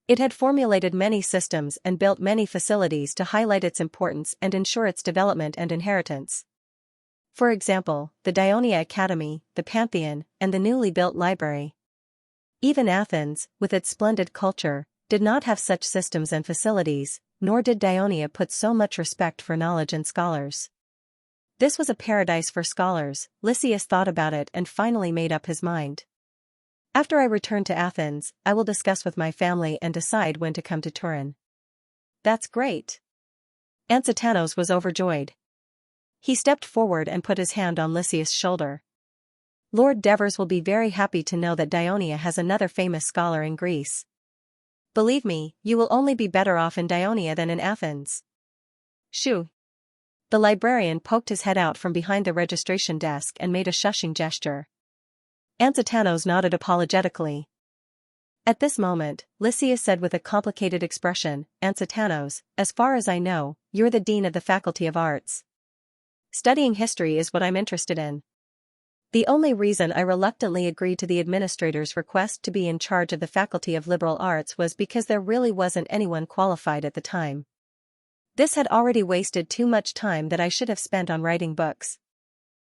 It had formulated many systems and built many facilities to highlight its importance and ensure its development and inheritance. For example, the Dionia Academy, the Pantheon, and the newly built library. Even Athens, with its splendid culture, did not have such systems and facilities, nor did Dionia put so much respect for knowledge and scholars. This was a paradise for scholars. Lysias thought about it and finally made up his mind. "After I return to Athens, I will discuss with my family and decide when to come to Turin." "That's great." Ansitanos was overjoyed. He stepped forward and put his hand on Lysias' shoulder. "Lord Devers will be very happy to know that Dionia has another famous scholar in Greece. Believe me, you will only be better off in Dionia than in Athens." "Shoo." The librarian poked his head out from behind the registration desk and made a shushing gesture. Ansitanos nodded apologetically. At this moment, Lysias said with a complicated expression, "Ansitanos, as far as I know, you're the Dean of the Faculty of Arts. Studying history is what I'm interested in. The only reason I reluctantly agreed to the administrator's request to be in charge of the Faculty of Liberal Arts was because there really wasn't anyone qualified at the time. This had already wasted too much time that I should have spent on writing books.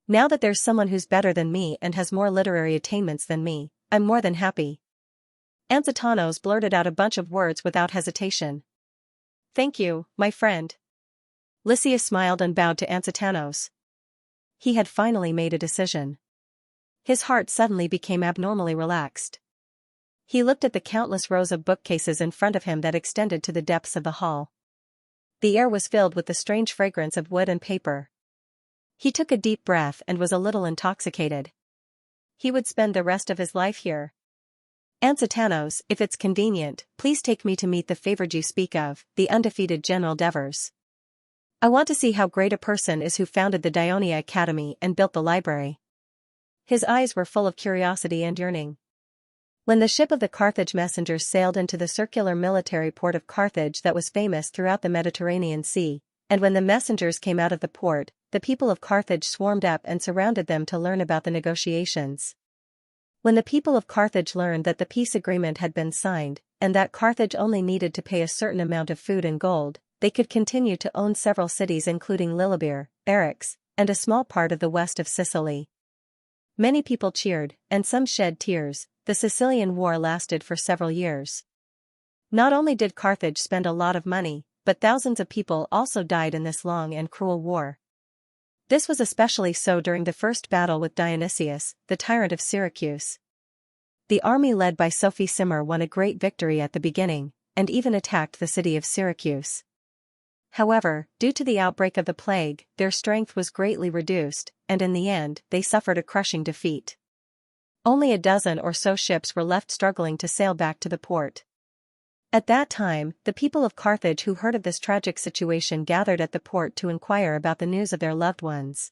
Now that there's someone who's better than me and has more literary attainments than me, I'm more than happy." Ansitanos blurted out a bunch of words without hesitation. "Thank you, my friend." Lysias smiled and bowed to Ansitanos. He had finally made a decision. His heart suddenly became abnormally relaxed. He looked at the countless rows of bookcases in front of him that extended to the depths of the hall. The air was filled with the strange fragrance of wood and paper. He took a deep breath and was a little intoxicated. He would spend the rest of his life here. "Ansitanos, if it's convenient, please take me to meet the favored you speak of, the undefeated General Devers. I want to see how great a person is who founded the Dionia Academy and built the library." His eyes were full of curiosity and yearning. When the ship of the Carthage messengers sailed into the circular military port of Carthage that was famous throughout the Mediterranean Sea, and when the messengers came out of the port, the people of Carthage swarmed up and surrounded them to learn about the negotiations. When the people of Carthage learned that the peace agreement had been signed, and that Carthage only needed to pay a certain amount of food and gold, they could continue to own several cities including Lillibere, Eryx, and a small part of the west of Sicily. Many people cheered, and some shed tears. The Sicilian War lasted for several years. Not only did Carthage spend a lot of money, but thousands of people also died in this long and cruel war. This was especially so during the first battle with Dionysius, the tyrant of Syracuse. The army led by Sophie Simmer won a great victory at the beginning, and even attacked the city of Syracuse. However, due to the outbreak of the plague, their strength was greatly reduced, and in the end, they suffered a crushing defeat. Only a dozen or so ships were left struggling to sail back to the port. At that time, the people of Carthage who heard of this tragic situation gathered at the port to inquire about the news of their loved ones.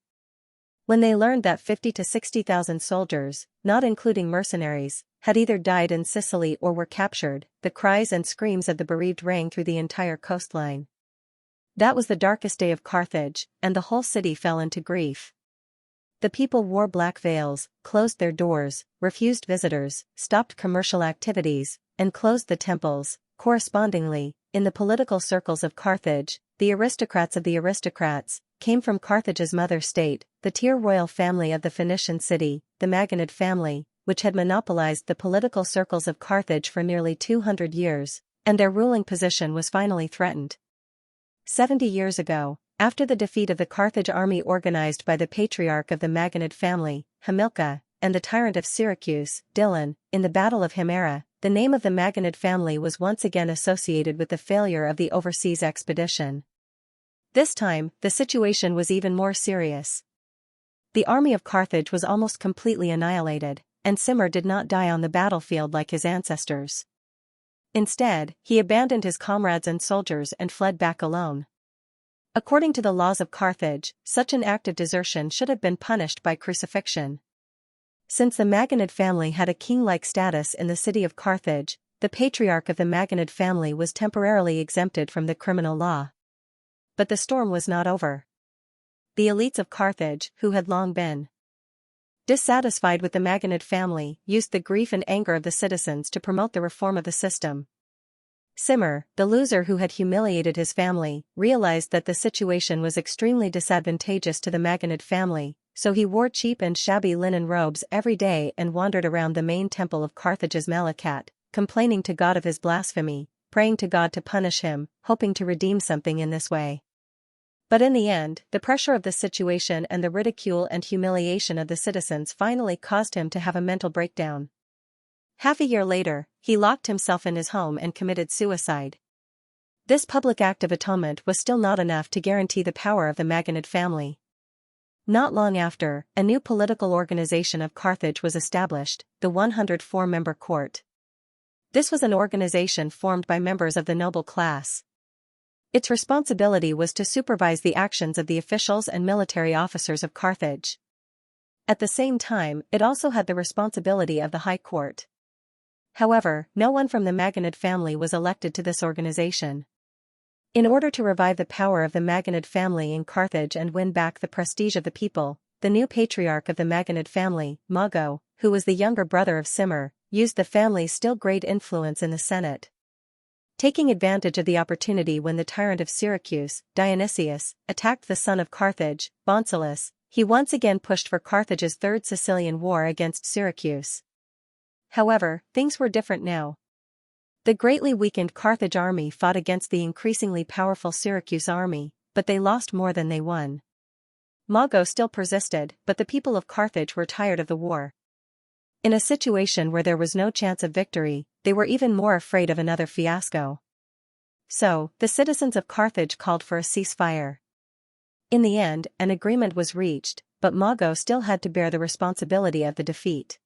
When they learned that 50 to 60,000 soldiers, not including mercenaries, had either died in Sicily or were captured, the cries and screams of the bereaved rang through the entire coastline. That was the darkest day of Carthage, and the whole city fell into grief. The people wore black veils, closed their doors, refused visitors, stopped commercial activities, and closed the temples. Correspondingly, in the political circles of Carthage, the aristocrats of the aristocrats came from Carthage's mother state, the tier royal family of the Phoenician city, the Maganid family, which had monopolized the political circles of Carthage for nearly 200 years, and their ruling position was finally threatened. 70 years ago, after the defeat of the Carthage army organized by the patriarch of the Maganid family, Hamilcar, and the tyrant of Syracuse, Dillon, in the Battle of Himera, the name of the Maganid family was once again associated with the failure of the overseas expedition. This time, the situation was even more serious. The army of Carthage was almost completely annihilated, and Simmer did not die on the battlefield like his ancestors. Instead, he abandoned his comrades and soldiers and fled back alone. According to the laws of Carthage, such an act of desertion should have been punished by crucifixion. Since the Maganid family had a king-like status in the city of Carthage, the patriarch of the Maganid family was temporarily exempted from the criminal law. But the storm was not over. The elites of Carthage, who had long been dissatisfied with the Maganid family, used the grief and anger of the citizens to promote the reform of the system. Simmer, the loser who had humiliated his family, realized that the situation was extremely disadvantageous to the Maganid family, so he wore cheap and shabby linen robes every day and wandered around the main temple of Carthage's Malakat, complaining to God of his blasphemy, praying to God to punish him, hoping to redeem something in this way. But in the end, the pressure of the situation and the ridicule and humiliation of the citizens finally caused him to have a mental breakdown. Half a year later, he locked himself in his home and committed suicide. This public act of atonement was still not enough to guarantee the power of the Maganid family. Not long after, a new political organization of Carthage was established, the 104-member court. This was an organization formed by members of the noble class. Its responsibility was to supervise the actions of the officials and military officers of Carthage. At the same time, it also had the responsibility of the high court. However, no one from the Maganid family was elected to this organization. In order to revive the power of the Maganid family in Carthage and win back the prestige of the people, the new patriarch of the Maganid family, Mago, who was the younger brother of Simmer, used the family's still great influence in the Senate. Taking advantage of the opportunity when the tyrant of Syracuse, Dionysius, attacked the son of Carthage, Bonsilius, he once again pushed for Carthage's Third Sicilian War against Syracuse. However, things were different now. The greatly weakened Carthage army fought against the increasingly powerful Syracuse army, but they lost more than they won. Mago still persisted, but the people of Carthage were tired of the war. In a situation where there was no chance of victory, they were even more afraid of another fiasco. So, the citizens of Carthage called for a ceasefire. In the end, an agreement was reached, but Mago still had to bear the responsibility of the defeat.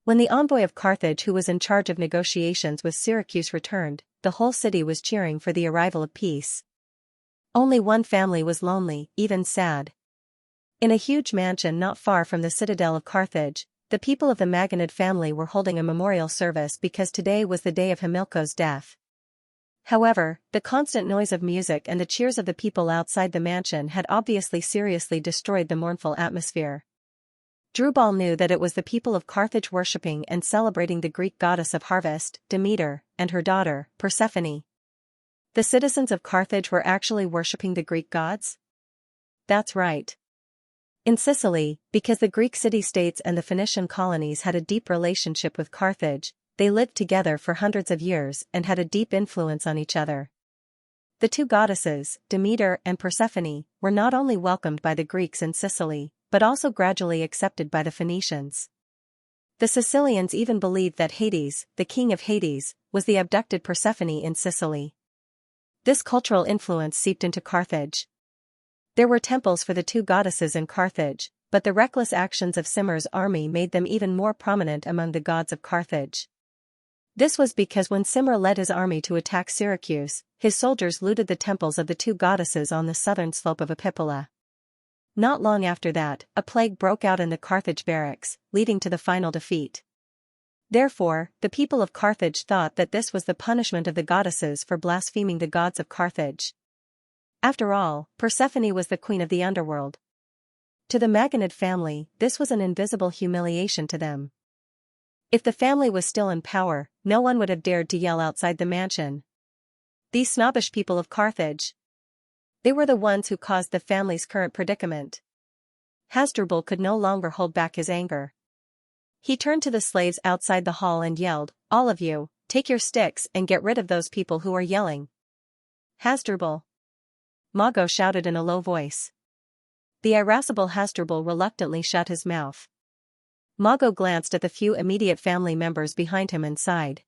When the envoy of Carthage who was in charge of negotiations with Syracuse returned, the whole city was cheering for the arrival of peace. Only one family was lonely, even sad. In a huge mansion not far from the citadel of Carthage, the people of the Maganid family were holding a memorial service because today was the day of Hamilcar's death. However, the constant noise of music and the cheers of the people outside the mansion had obviously seriously destroyed the mournful atmosphere. Drubal knew that it was the people of Carthage worshipping and celebrating the Greek goddess of harvest, Demeter, and her daughter, Persephone. The citizens of Carthage were actually worshipping the Greek gods? That's right. In Sicily, because the Greek city-states and the Phoenician colonies had a deep relationship with Carthage, they lived together for hundreds of years and had a deep influence on each other. The two goddesses, Demeter and Persephone, were not only welcomed by the Greeks in Sicily, but also gradually accepted by the Phoenicians. The Sicilians even believed that Hades, the king of Hades, was the abducted Persephone in Sicily. This cultural influence seeped into Carthage. There were temples for the two goddesses in Carthage, but the reckless actions of Cimmer's army made them even more prominent among the gods of Carthage. This was because when Cimmer led his army to attack Syracuse, his soldiers looted the temples of the two goddesses on the southern slope of Epipolae. Not long after that, a plague broke out in the Carthage barracks, leading to the final defeat. Therefore, the people of Carthage thought that this was the punishment of the goddesses for blaspheming the gods of Carthage. After all, Persephone was the queen of the underworld. To the Magonid family, this was an invisible humiliation to them. If the family was still in power, no one would have dared to yell outside the mansion. These snobbish people of Carthage. They were the ones who caused the family's current predicament. Hasdrubal could no longer hold back his anger. He turned to the slaves outside the hall and yelled, "All of you, take your sticks and get rid of those people who are yelling." Hasdrubal! Mago shouted in a low voice. The irascible Hasdrubal reluctantly shut his mouth. Mago glanced at the few immediate family members behind him and sighed.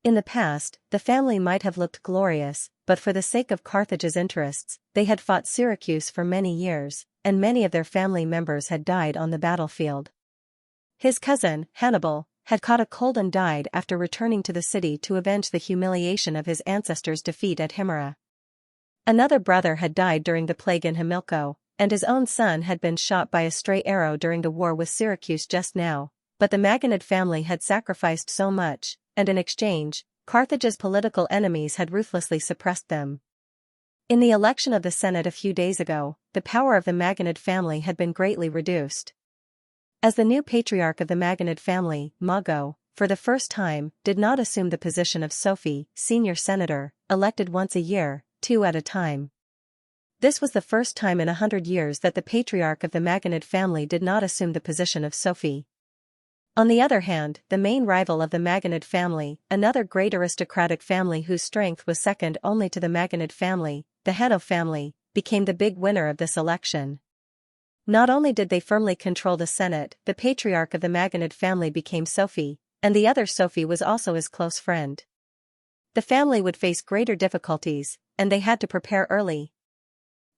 In the past, the family might have looked glorious, but for the sake of Carthage's interests, they had fought Syracuse for many years, and many of their family members had died on the battlefield. His cousin, Hannibal, had caught a cold and died after returning to the city to avenge the humiliation of his ancestors' defeat at Himera. Another brother had died during the plague in Hamilco, and his own son had been shot by a stray arrow during the war with Syracuse just now, but the Magonid family had sacrificed so much, and in exchange, Carthage's political enemies had ruthlessly suppressed them. In the election of the Senate a few days ago, the power of the Magonid family had been greatly reduced. As the new patriarch of the Magonid family, Mago, for the first time, did not assume the position of Sophie, senior senator, elected once a year, 2 at a time. This was the first time in 100 years that the patriarch of the Magonid family did not assume the position of Sophie. On the other hand, the main rival of the Magonid family, another great aristocratic family whose strength was second only to the Magonid family, the Hanno family, became the big winner of this election. Not only did they firmly control the Senate, the patriarch of the Magonid family became Sophie, and the other Sophie was also his close friend. The family would face greater difficulties, and they had to prepare early.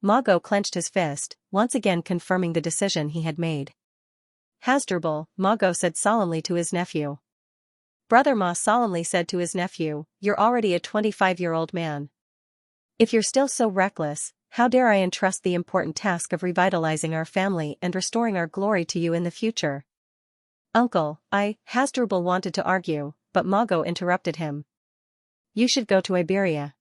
Mago clenched his fist, once again confirming the decision he had made. Hasdrubal, Mago said solemnly to his nephew. Brother Ma solemnly said to his nephew, "You're already a 25-year-old man. If you're still so reckless, how dare I entrust the important task of revitalizing our family and restoring our glory to you in the future?" Uncle, Hasdrubal wanted to argue, but Mago interrupted him. You should go to Iberia.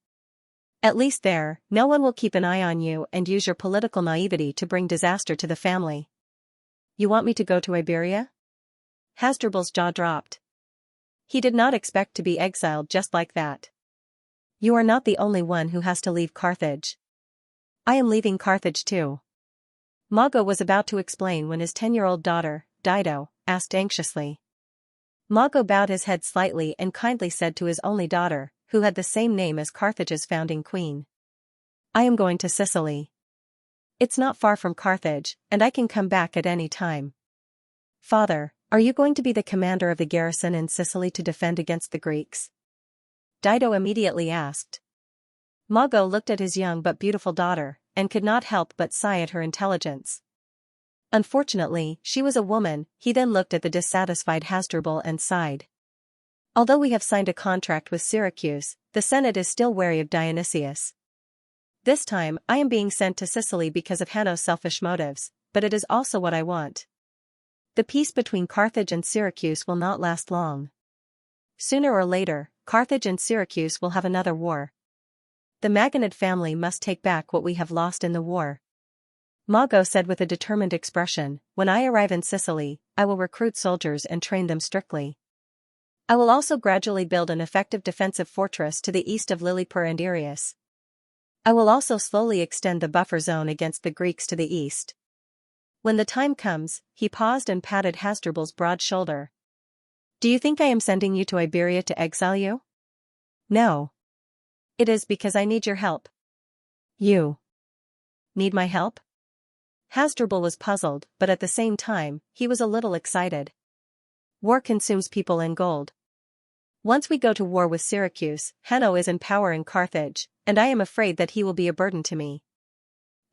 At least there, no one will keep an eye on you and use your political naivety to bring disaster to the family. You want me to go to Iberia? Hasdrubal's jaw dropped. He did not expect to be exiled just like that. You are not the only one who has to leave Carthage. I am leaving Carthage too. Mago was about to explain when his 10-year-old daughter, Dido, asked anxiously. Mago bowed his head slightly and kindly said to his only daughter, who had the same name as Carthage's founding queen. I am going to Sicily. It's not far from Carthage, and I can come back at any time. Father, are you going to be the commander of the garrison in Sicily to defend against the Greeks? Dido immediately asked. Mago looked at his young but beautiful daughter, and could not help but sigh at her intelligence. Unfortunately, she was a woman. He then looked at the dissatisfied Hasdrubal and sighed. Although we have signed a contract with Syracuse, the Senate is still wary of Dionysius. This time, I am being sent to Sicily because of Hanno's selfish motives, but it is also what I want. The peace between Carthage and Syracuse will not last long. sooner or later, Carthage and Syracuse will have another war. The Maganid family must take back what we have lost in the war. Mago said with a determined expression, when I arrive in Sicily, I will recruit soldiers and train them strictly. I will also gradually build an effective defensive fortress to the east of Lilliput and Irius. I will also slowly extend the buffer zone against the Greeks to the east. When the time comes, he paused and patted Hasdrubal's broad shoulder. Do you think I am sending you to Iberia to exile you? No. It is because I need your help. You need my help? Hasdrubal was puzzled, but at the same time, he was a little excited. War consumes people and gold. Once we go to war with Syracuse, Hanno is in power in Carthage, and I am afraid that he will be a burden to me.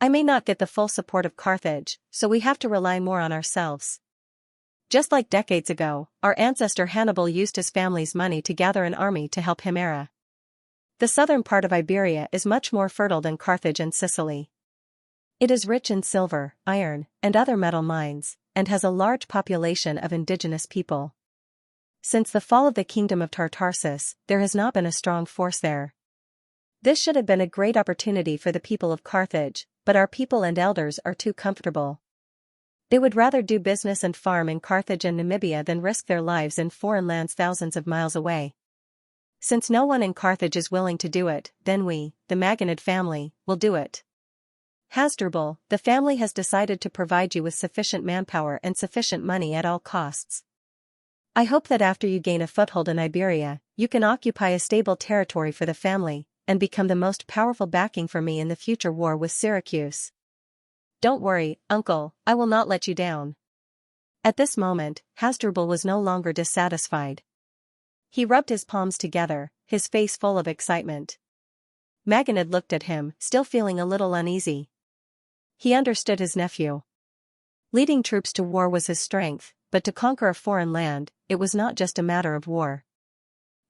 I may not get the full support of Carthage, so we have to rely more on ourselves. Just like decades ago, our ancestor Hannibal used his family's money to gather an army to help Himera. The southern part of Iberia is much more fertile than Carthage and Sicily. It is rich in silver, iron, and other metal mines, and has a large population of indigenous people. Since the fall of the kingdom of Tartarsus, there has not been a strong force there. This should have been a great opportunity for the people of Carthage, but our people and elders are too comfortable. They would rather do business and farm in Carthage and Namibia than risk their lives in foreign lands thousands of miles away. Since no one in Carthage is willing to do it, then we, the Maganid family, will do it. Hasdrubal, the family has decided to provide you with sufficient manpower and sufficient money at all costs. I hope that after you gain a foothold in Iberia, you can occupy a stable territory for the family, and become the most powerful backing for me in the future war with Syracuse. Don't worry, uncle, I will not let you down. At this moment, Hasdrubal was no longer dissatisfied. He rubbed his palms together, his face full of excitement. Maganid looked at him, still feeling a little uneasy. He understood his nephew. Leading troops to war was his strength, but to conquer a foreign land, it was not just a matter of war.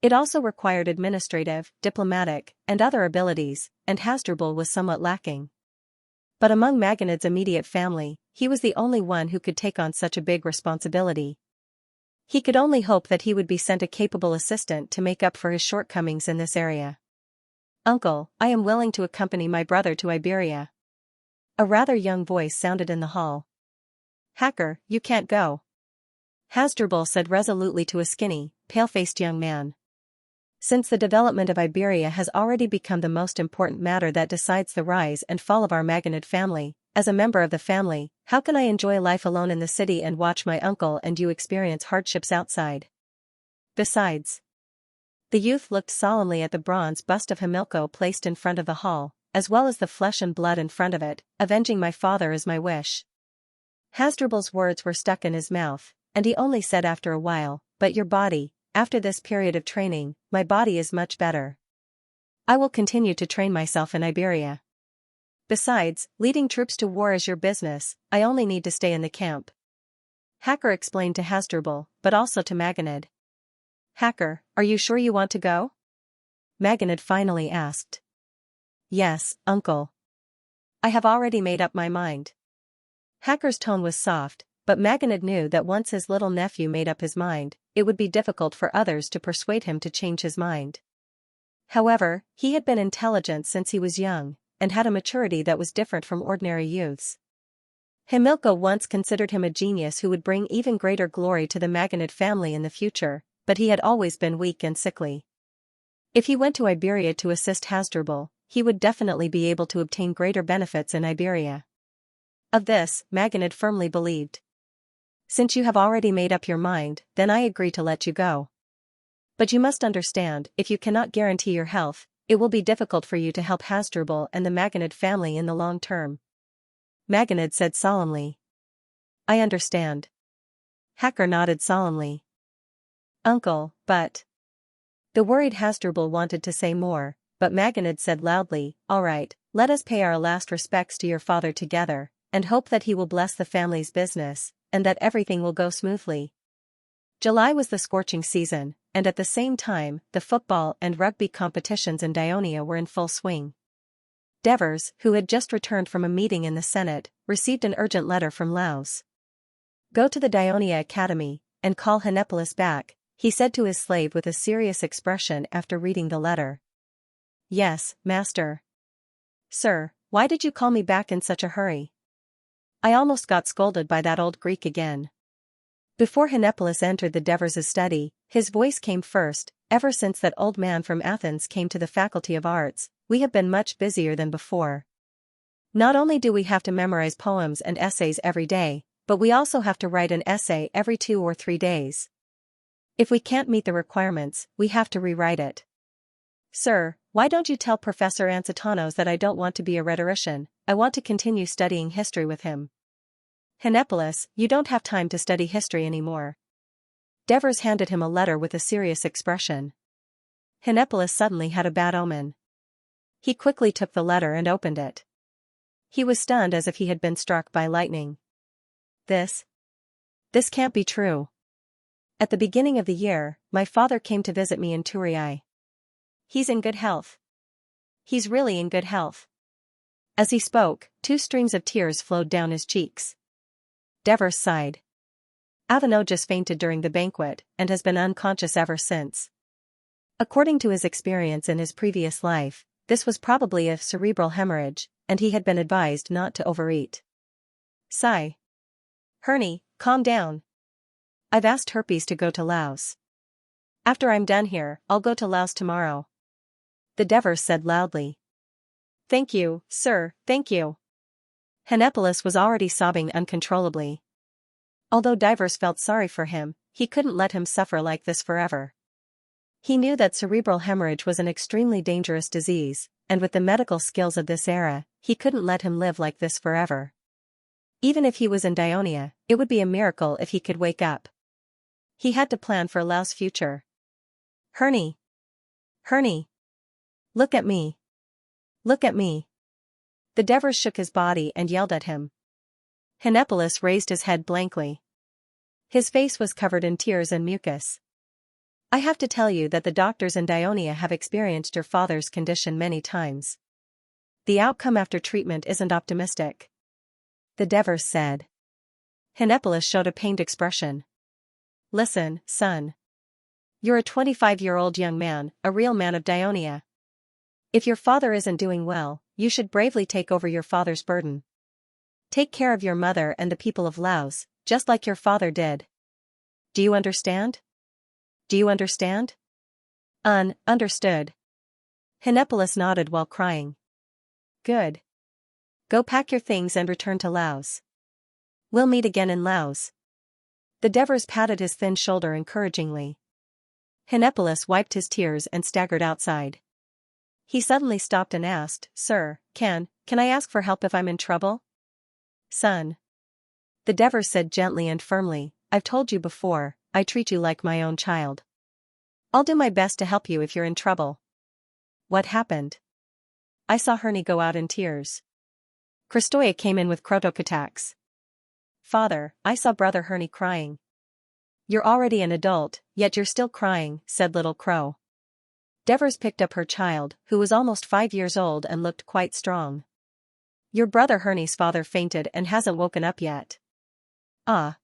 It also required administrative, diplomatic, and other abilities, and Hasdrubal was somewhat lacking. But among Maganid's immediate family, he was the only one who could take on such a big responsibility. He could only hope that he would be sent a capable assistant to make up for his shortcomings in this area. Uncle, I am willing to accompany my brother to Iberia. A rather young voice sounded in the hall. Hacker, you can't go. Hasdrubal said resolutely to a skinny, pale-faced young man. Since the development of Iberia has already become the most important matter that decides the rise and fall of our Maganid family, as a member of the family, how can I enjoy life alone in the city and watch my uncle and you experience hardships outside? Besides, the youth looked solemnly at the bronze bust of Hamilco placed in front of the hall, as well as the flesh and blood in front of it. Avenging my father is my wish. Hasdrubal's words were stuck in his mouth, and he only said after a while, but your body, after this period of training, my body is much better. I will continue to train myself in Iberia. Besides, leading troops to war is your business, I only need to stay in the camp. Hacker explained to Hasdrubal, but also to Maganid. Hacker, are you sure you want to go? Maganid finally asked. Yes, uncle. I have already made up my mind. Hacker's tone was soft, but Maganid knew that once his little nephew made up his mind, it would be difficult for others to persuade him to change his mind. However, he had been intelligent since he was young, and had a maturity that was different from ordinary youths. Hamilco once considered him a genius who would bring even greater glory to the Maganid family in the future, but he had always been weak and sickly. If he went to Iberia to assist Hasdrubal, he would definitely be able to obtain greater benefits in Iberia. Of this, Maganid firmly believed. Since you have already made up your mind, then I agree to let you go. But you must understand, if you cannot guarantee your health, it will be difficult for you to help Hasdrubal and the Maganid family in the long term. Maganid said solemnly. I understand. Hacker nodded solemnly. Uncle, but... The worried Hasdrubal wanted to say more, but Maganid said loudly, all right, let us pay our last respects to your father together, and hope that he will bless the family's business, and that everything will go smoothly. July was the scorching season, and at the same time, the football and rugby competitions in Dionia were in full swing. Devers, who had just returned from a meeting in the Senate, received an urgent letter from Laos. Go to the Dionia Academy, and call Hnepolis back, he said to his slave with a serious expression after reading the letter. Yes, master. Sir, why did you call me back in such a hurry? I almost got scolded by that old Greek again. Before Hnepolis entered the Devers' study, his voice came first. Ever since that old man from Athens came to the Faculty of Arts, we have been much busier than before. Not only do we have to memorize poems and essays every day, but we also have to write an essay every 2 or 3 days. If we can't meet the requirements, we have to rewrite it. Sir, why don't you tell Professor Ansitanos that I don't want to be a rhetorician, I want to continue studying history with him. Hnepolis, you don't have time to study history anymore. Devers handed him a letter with a serious expression. Hnepolis suddenly had a bad omen. He quickly took the letter and opened it. He was stunned as if he had been struck by lightning. This can't be true. At the beginning of the year, my father came to visit me in Turii. He's in good health. He's really in good health. As he spoke, 2 streams of tears flowed down his cheeks. Devers sighed. Athenagoras fainted during the banquet and has been unconscious ever since. According to his experience in his previous life, this was probably a cerebral hemorrhage, and he had been advised not to overeat. Sigh. Hernie, calm down. I've asked Herpes to go to Laos. After I'm done here, I'll go to Laos tomorrow. The Devers said loudly. Thank you, sir, thank you. Hnepolis was already sobbing uncontrollably. Although Devers felt sorry for him, he couldn't let him suffer like this forever. He knew that cerebral hemorrhage was an extremely dangerous disease, and with the medical skills of this era, he couldn't let him live like this forever. Even if he was in Dionia, it would be a miracle if he could wake up. He had to plan for Lao's future. Hernie. Hernie. Look at me. Look at me. The Devers shook his body and yelled at him. Hnepolis raised his head blankly. His face was covered in tears and mucus. I have to tell you that the doctors in Dionia have experienced your father's condition many times. The outcome after treatment isn't optimistic. The Devers said. Hnepolis showed a pained expression. Listen, son. You're a 25-year-old young man, a real man of Dionia. If your father isn't doing well, you should bravely take over your father's burden. Take care of your mother and the people of Laos, just like your father did. Do you understand? Do you understand? Understood. Hnepolis nodded while crying. Good. Go pack your things and return to Laos. We'll meet again in Laos. The Devers patted his thin shoulder encouragingly. Hnepolis wiped his tears and staggered outside. He suddenly stopped and asked, Sir, can I ask for help if I'm in trouble? Son. The Devers said gently and firmly, I've told you before, I treat you like my own child. I'll do my best to help you if you're in trouble. What happened? I saw Hernie go out in tears. Kristoya came in with crotok attacks. Father, I saw brother Hernie crying. You're already an adult, yet you're still crying, said Little Crow. Devers picked up her child, who was almost 5 years old and looked quite strong. Your brother Hernie's father fainted and hasn't woken up yet. Ah.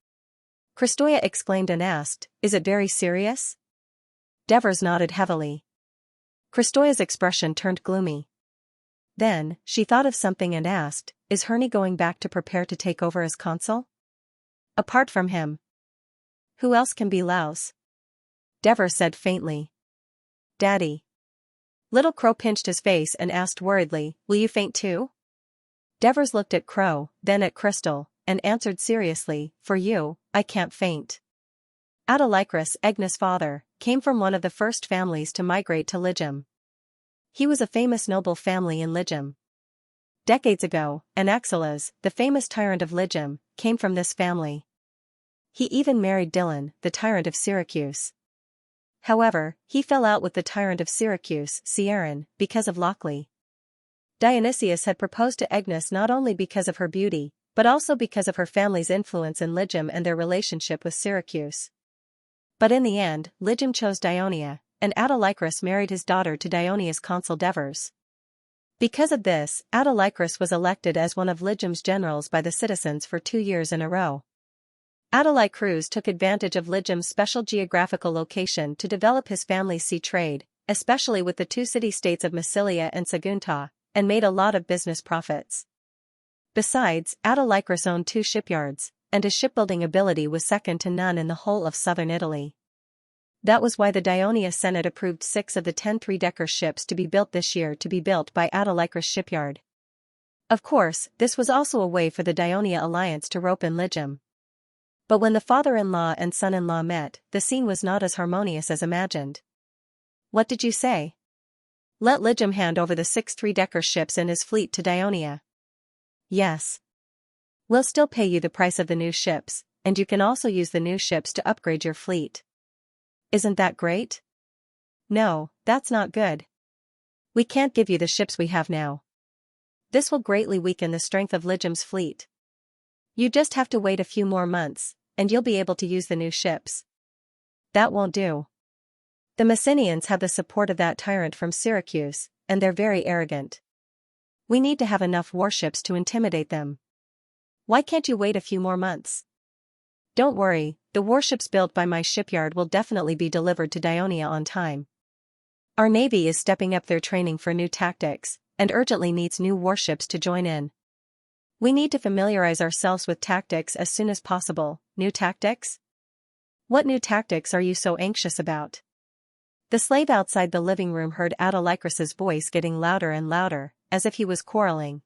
Kristoya exclaimed and asked, Is it very serious? Devers nodded heavily. Kristoya's expression turned gloomy. Then, she thought of something and asked, Is Hernie going back to prepare to take over as consul? Apart from him. Who else can be Laos? Devers said faintly. Daddy. Little Crow pinched his face and asked worriedly, Will you faint too? Devers looked at Crow, then at Crystal, and answered seriously, For you, I can't faint. Autolycus, Agnes' father, came from one of the first families to migrate to Hegemon. He was a famous noble family in Hegemon. Decades ago, Anaxilas, the famous tyrant of Hegemon, came from this family. He even married Dylan, the tyrant of Syracuse. However, he fell out with the tyrant of Syracuse, Ciaran, because of Lochley. Dionysius had proposed to Agnes not only because of her beauty, but also because of her family's influence in Hegemon and their relationship with Syracuse. But in the end, Hegemon chose Dionia, and Autolycus married his daughter to Dionia's consul Devers. Because of this, Autolycus was elected as one of Hegemon's generals by the citizens for 2 years in a row. Autolycus took advantage of Ligem's special geographical location to develop his family's sea trade, especially with the two city-states of Massilia and Sagunta, and made a lot of business profits. Besides, Autolycus owned 2 shipyards, and his shipbuilding ability was second to none in the whole of southern Italy. That was why the Dionia Senate approved 6 of the 10 3-decker ships to be built this year to be built by Autolycus shipyard. Of course, this was also a way for the Dionia alliance to rope in Ligem. But when the father-in-law and son-in-law met, the scene was not as harmonious as imagined. What did you say? Let Ligem hand over the 6 3-decker ships and his fleet to Dionia. Yes. We'll still pay you the price of the new ships, and you can also use the new ships to upgrade your fleet. Isn't that great? No, that's not good. We can't give you the ships we have now. This will greatly weaken the strength of Ligem's fleet. You just have to wait a few more months, and you'll be able to use the new ships. That won't do. The Messenians have the support of that tyrant from Syracuse, and they're very arrogant. We need to have enough warships to intimidate them. Why can't you wait a few more months? Don't worry, the warships built by my shipyard will definitely be delivered to Dionia on time. Our navy is stepping up their training for new tactics, and urgently needs new warships to join in. We need to familiarize ourselves with tactics as soon as possible. New tactics? What new tactics are you so anxious about? The slave outside the living room heard Autolycus's voice getting louder and louder, as if he was quarreling.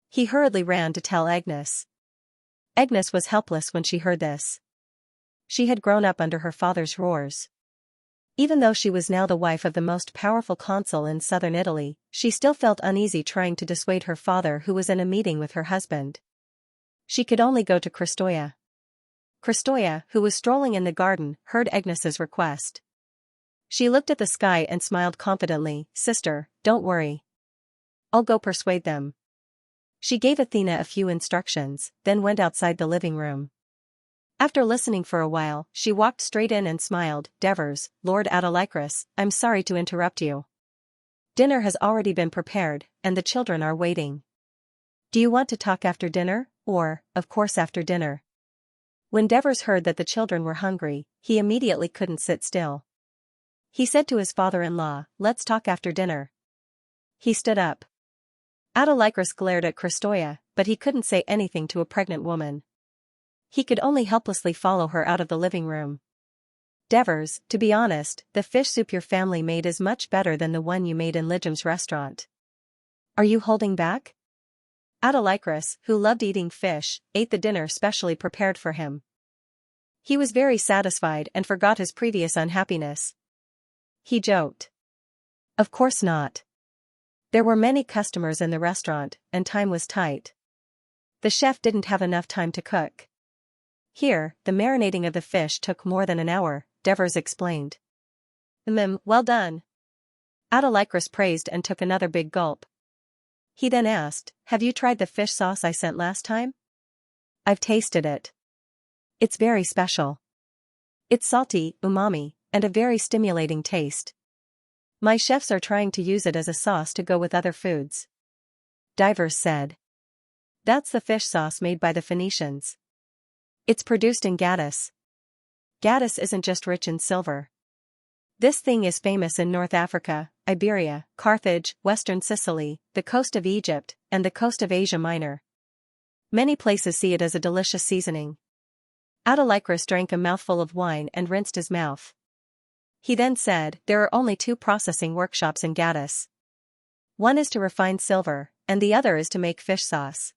He hurriedly ran to tell Agnes. Agnes was helpless when she heard this. She had grown up under her father's roars. Even though she was now the wife of the most powerful consul in southern Italy, she still felt uneasy trying to dissuade her father who was in a meeting with her husband. She could only go to Kristoya. Kristoya, who was strolling in the garden, heard Agnes's request. She looked at the sky and smiled confidently. Sister, don't worry. I'll go persuade them. She gave Athena a few instructions, then went outside the living room. After listening for a while, she walked straight in and smiled. Devers, Lord Autolycus, I'm sorry to interrupt you. Dinner has already been prepared, and the children are waiting. Do you want to talk after dinner, or, of course after dinner? When Devers heard that the children were hungry, he immediately couldn't sit still. He said to his father-in-law, let's talk after dinner. He stood up. Autolycus glared at Kristoya, but he couldn't say anything to a pregnant woman. He could only helplessly follow her out of the living room. Devers, to be honest, the fish soup your family made is much better than the one you made in Ligem's restaurant. Are you holding back? Autolycus, who loved eating fish, ate the dinner specially prepared for him. He was very satisfied and forgot his previous unhappiness. He joked. Of course not. There were many customers in the restaurant, and time was tight. The chef didn't have enough time to cook. Here, the marinating of the fish took more than an hour, Devers explained. Well done. Autolycus praised and took another big gulp. He then asked, have you tried the fish sauce I sent last time? I've tasted it. It's very special. It's salty, umami, and a very stimulating taste. My chefs are trying to use it as a sauce to go with other foods. Devers said. That's the fish sauce made by the Phoenicians. It's produced in Gades. Gades isn't just rich in silver. This thing is famous in North Africa, Iberia, Carthage, western Sicily, the coast of Egypt, and the coast of Asia Minor. Many places see it as a delicious seasoning. Autolycus drank a mouthful of wine and rinsed his mouth. He then said, there are only 2 processing workshops in Gades. One is to refine silver, and the other is to make fish sauce.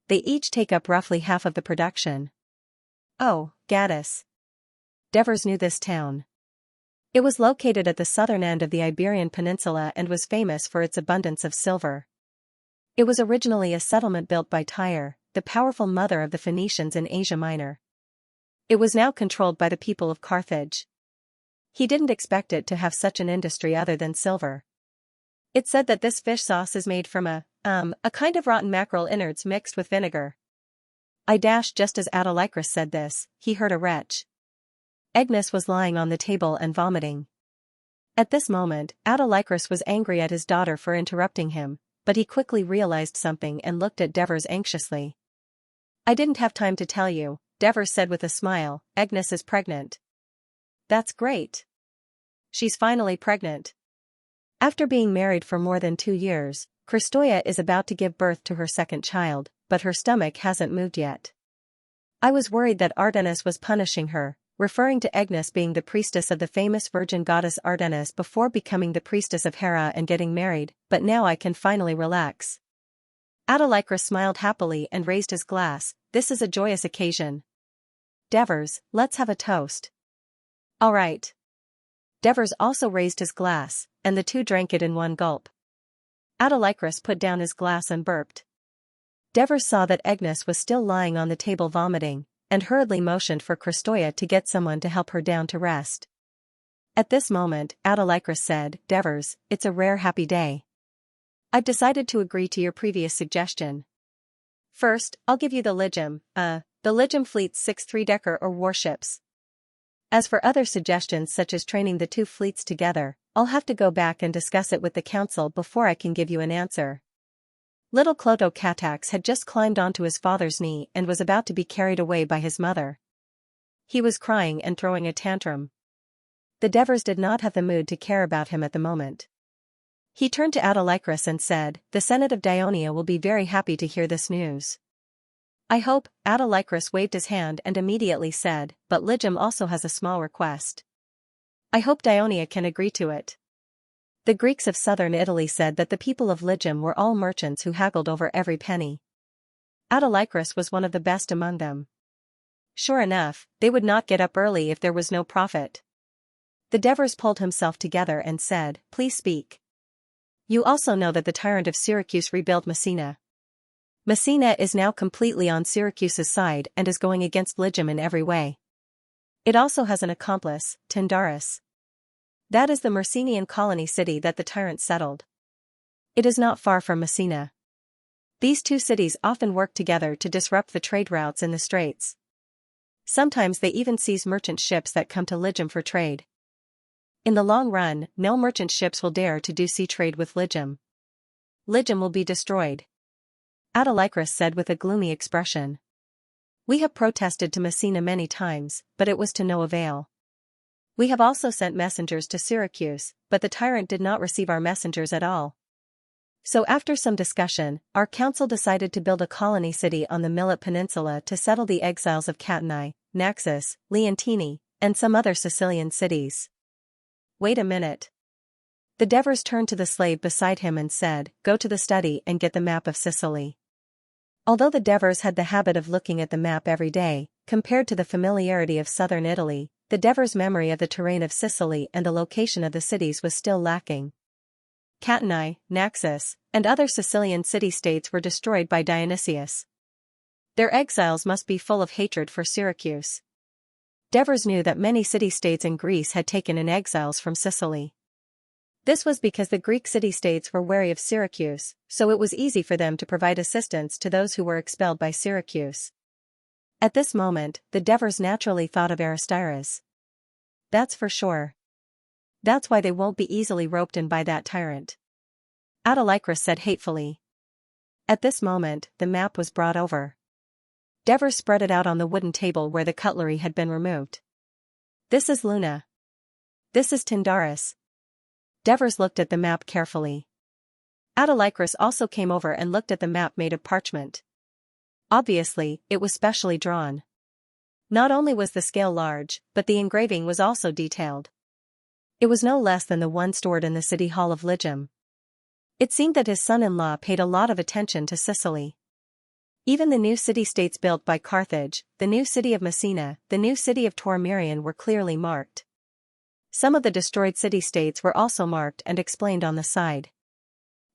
They each take up roughly half of the production. Oh, Gades. Devers knew this town. It was located at the southern end of the Iberian Peninsula and was famous for its abundance of silver. It was originally a settlement built by Tyre, the powerful mother of the Phoenicians in Asia Minor. It was now controlled by the people of Carthage. He didn't expect it to have such an industry other than silver. It's said that this fish sauce is made from a kind of rotten mackerel innards mixed with vinegar. Just as Autolycus said this, he heard a retch. Agnes was lying on the table and vomiting. At this moment, Autolycus was angry at his daughter for interrupting him, but he quickly realized something and looked at Devers anxiously. I didn't have time to tell you, Devers said with a smile, Agnes is pregnant. That's great. She's finally pregnant. After being married for more than 2 years, Kristoya is about to give birth to her second child, but her stomach hasn't moved yet. I was worried that Artemis was punishing her, referring to Agnes being the priestess of the famous virgin goddess Artemis before becoming the priestess of Hera and getting married, but now I can finally relax. Autolycus smiled happily and raised his glass. This is a joyous occasion. Devers, let's have a toast. All right. Devers also raised his glass, and the two drank it in one gulp. Autolycus put down his glass and burped. Devers saw that Agnes was still lying on the table vomiting, and hurriedly motioned for Kristoya to get someone to help her down to rest. At this moment, Autolycus said, Devers, it's a rare happy day. I've decided to agree to your previous suggestion. First, I'll give you the Legem fleet's 6 3-decker or warships. As for other suggestions such as training the two fleets together, I'll have to go back and discuss it with the council before I can give you an answer. Little Cloto Catax had just climbed onto his father's knee and was about to be carried away by his mother. He was crying and throwing a tantrum. The Devers did not have the mood to care about him at the moment. He turned to Autolycus and said, The Senate of Dionia will be very happy to hear this news. I hope. Autolycus waved his hand and immediately said, but Legem also has a small request. I hope Dionia can agree to it. The Greeks of southern Italy said that the people of Legem were all merchants who haggled over every penny. Autolycus was one of the best among them. Sure enough, they would not get up early if there was no profit. The Devers pulled himself together and said, Please speak. You also know that the tyrant of Syracuse rebuilt Messina. Messina is now completely on Syracuse's side and is going against Legem in every way. It also has an accomplice, Tyndaris. That is the Myrcenian colony city that the tyrant settled. It is not far from Messina. These two cities often work together to disrupt the trade routes in the straits. Sometimes they even seize merchant ships that come to Legem for trade. In the long run, no merchant ships will dare to do sea trade with Legem. Legem will be destroyed. Autolycus said with a gloomy expression. We have protested to Messina many times, but it was to no avail. We have also sent messengers to Syracuse, but the tyrant did not receive our messengers at all. So after some discussion, our council decided to build a colony city on the Millet Peninsula to settle the exiles of Catani, Naxos, Leontini, and some other Sicilian cities. Wait a minute. The Devers turned to the slave beside him and said, Go to the study and get the map of Sicily. Although the Devers had the habit of looking at the map every day, compared to the familiarity of southern Italy, the Devers' memory of the terrain of Sicily and the location of the cities was still lacking. Catani, Naxos, and other Sicilian city-states were destroyed by Dionysius. Their exiles must be full of hatred for Syracuse. Devers knew that many city-states in Greece had taken in exiles from Sicily. This was because the Greek city-states were wary of Syracuse, so it was easy for them to provide assistance to those who were expelled by Syracuse. At this moment, the Devers naturally thought of Aristides. That's for sure. That's why they won't be easily roped in by that tyrant. Autolycus said hatefully. At this moment, the map was brought over. Devers spread it out on the wooden table where the cutlery had been removed. This is Luna. This is Tyndaris. Devers looked at the map carefully. Autolycus also came over and looked at the map made of parchment. Obviously, it was specially drawn. Not only was the scale large, but the engraving was also detailed. It was no less than the one stored in the city hall of Legem. It seemed that his son-in-law paid a lot of attention to Sicily. Even the new city-states built by Carthage, the new city of Messina, the new city of Tauromirion were clearly marked. Some of the destroyed city-states were also marked and explained on the side.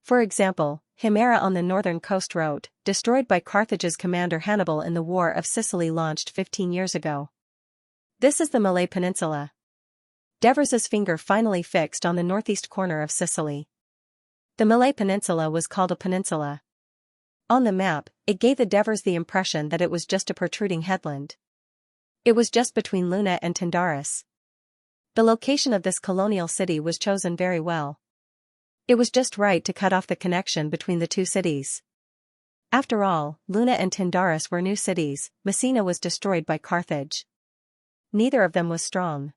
For example, Himera on the northern coast wrote, destroyed by Carthage's commander Hannibal in the War of Sicily launched 15 years ago. This is the Malay Peninsula. Devers's finger finally fixed on the northeast corner of Sicily. The Malay Peninsula was called a peninsula. On the map, it gave the Devers the impression that it was just a protruding headland. It was just between Luna and Tyndaris. The location of this colonial city was chosen very well. It was just right to cut off the connection between the two cities. After all, Luna and Tyndaris were new cities. Messina was destroyed by Carthage. Neither of them was strong.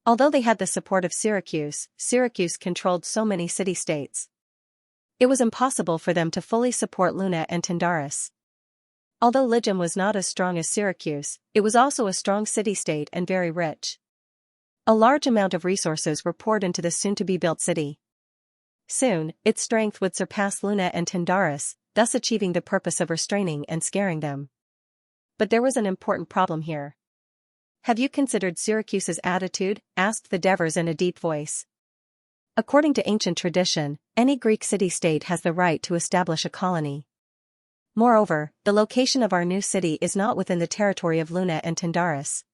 Although they had the support of Syracuse, Syracuse controlled so many city-states. It was impossible for them to fully support Luna and Tyndaris. Although Hegemon was not as strong as Syracuse, it was also a strong city-state and very rich. A large amount of resources were poured into the soon-to-be-built city. Soon, its strength would surpass Luna and Tyndaris, thus achieving the purpose of restraining and scaring them. But there was an important problem here. "Have you considered Syracuse's attitude?" asked the Devers in a deep voice. According to ancient tradition, any Greek city-state has the right to establish a colony. Moreover, the location of our new city is not within the territory of Luna and Tyndaris.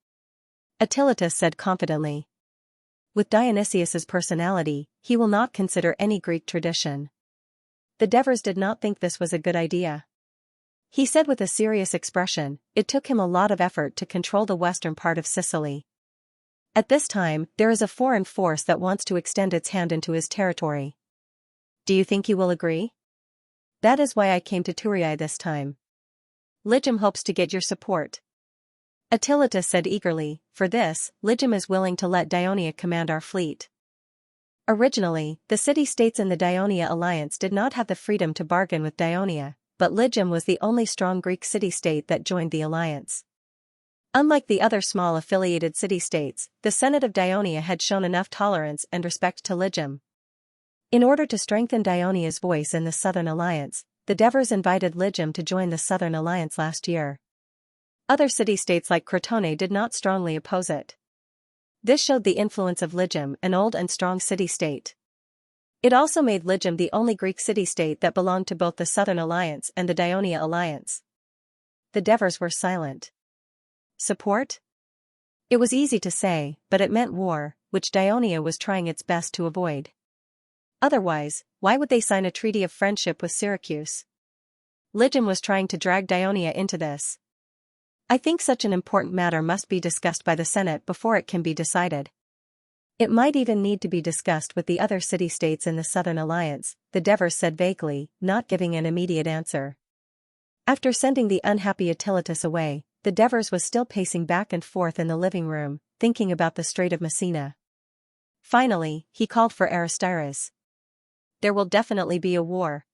Attilatus said confidently. With Dionysius's personality, he will not consider any Greek tradition. The Devers did not think this was a good idea. He said with a serious expression, "It took him a lot of effort to control the western part of Sicily. At this time, there is a foreign force that wants to extend its hand into his territory. Do you think you will agree? That is why I came to Thurii this time. Hegemon hopes to get your support." Attilatus said eagerly, "For this, Hegemon is willing to let Dionia command our fleet." Originally, the city-states in the Dionia alliance did not have the freedom to bargain with Dionia, but Hegemon was the only strong Greek city-state that joined the alliance. Unlike the other small affiliated city-states, the Senate of Dionia had shown enough tolerance and respect to Hegemon. In order to strengthen Dionia's voice in the Southern Alliance, the Devers invited Hegemon to join the Southern Alliance last year. Other city-states like Crotone did not strongly oppose it. This showed the influence of Hegemon, an old and strong city-state. It also made Hegemon the only Greek city-state that belonged to both the Southern Alliance and the Dionia Alliance. The Devers were silent. Support? It was easy to say, but it meant war, which Dionia was trying its best to avoid. Otherwise, why would they sign a treaty of friendship with Syracuse? Hegemon was trying to drag Dionia into this. I think such an important matter must be discussed by the Senate before it can be decided. It might even need to be discussed with the other city-states in the Southern Alliance, the Devers said vaguely, not giving an immediate answer. After sending the unhappy Attilatus away, the Devers was still pacing back and forth in the living room, thinking about the Strait of Messina. Finally, he called for Aristides. "There will definitely be a war."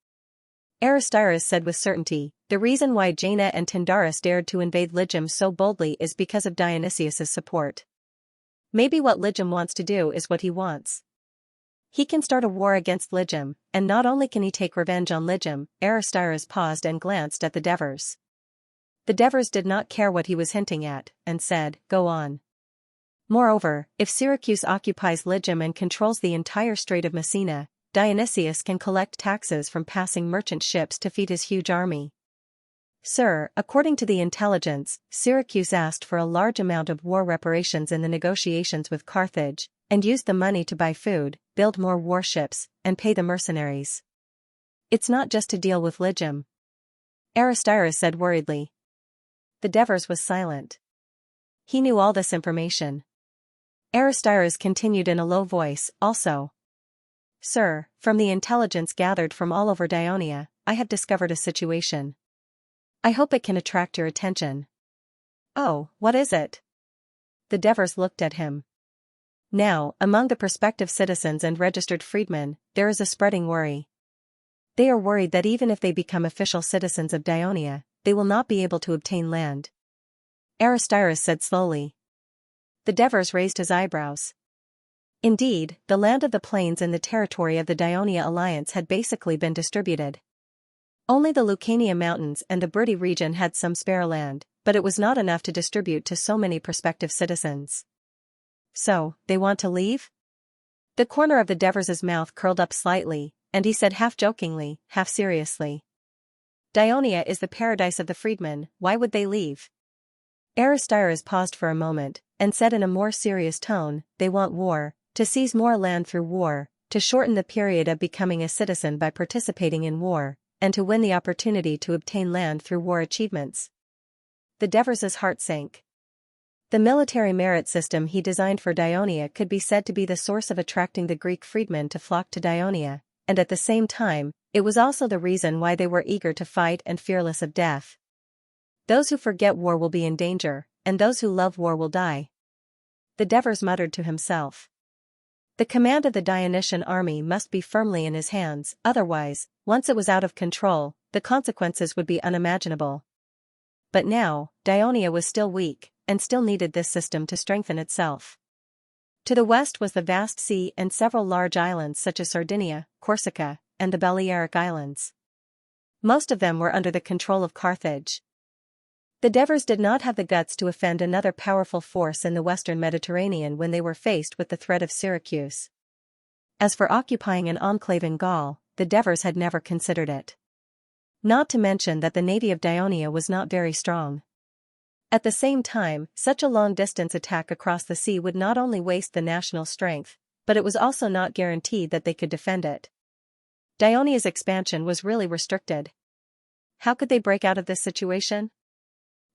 Aristides said with certainty, "The reason why Jaina and Tyndaris dared to invade Hegemon so boldly is because of Dionysius's support. Maybe what Hegemon wants to do is what he wants. He can start a war against Hegemon, and not only can he take revenge on Hegemon." Aristides paused and glanced at the Devers. The Devers did not care what he was hinting at, and said, "Go on." Moreover, if Syracuse occupies Hegemon and controls the entire Strait of Messina, Dionysius can collect taxes from passing merchant ships to feed his huge army. "Sir, according to the intelligence, Syracuse asked for a large amount of war reparations in the negotiations with Carthage, and used the money to buy food, build more warships, and pay the mercenaries. It's not just to deal with Hegemon," Aristides said worriedly. The Devers was silent. He knew all this information. Aristides continued in a low voice, "Also, sir, from the intelligence gathered from all over Dionia, I have discovered a situation. I hope it can attract your attention." "Oh, what is it?" The Devers looked at him. Now, among the prospective citizens and registered freedmen, there is a spreading worry. They are worried that even if they become official citizens of Dionia, they will not be able to obtain land. Aristides said slowly. The Devers raised his eyebrows. Indeed, the land of the plains in the territory of the Dionia alliance had basically been distributed. Only the Lucania Mountains and the Bruttii region had some spare land, but it was not enough to distribute to so many prospective citizens. "So, they want to leave?" The corner of the Devers' mouth curled up slightly, and he said half jokingly, half seriously. "Dionia is the paradise of the freedmen, why would they leave?" Aristides paused for a moment, and said in a more serious tone, "They want war, to seize more land through war, to shorten the period of becoming a citizen by participating in war, and to win the opportunity to obtain land through war achievements." The Devers' heart sank. The military merit system he designed for Dionia could be said to be the source of attracting the Greek freedmen to flock to Dionia, and at the same time, it was also the reason why they were eager to fight and fearless of death. Those who forget war will be in danger, and those who love war will die. The Devers muttered to himself. The command of the Dionysian army must be firmly in his hands, otherwise, once it was out of control, the consequences would be unimaginable. But now, Dionia was still weak, and still needed this system to strengthen itself. To the west was the vast sea and several large islands such as Sardinia, Corsica, and the Balearic Islands. Most of them were under the control of Carthage. The Devers did not have the guts to offend another powerful force in the western Mediterranean when they were faced with the threat of Syracuse. As for occupying an enclave in Gaul, the Devers had never considered it. Not to mention that the navy of Dionia was not very strong. At the same time, such a long-distance attack across the sea would not only waste the national strength, but it was also not guaranteed that they could defend it. Dionia's expansion was really restricted. How could they break out of this situation?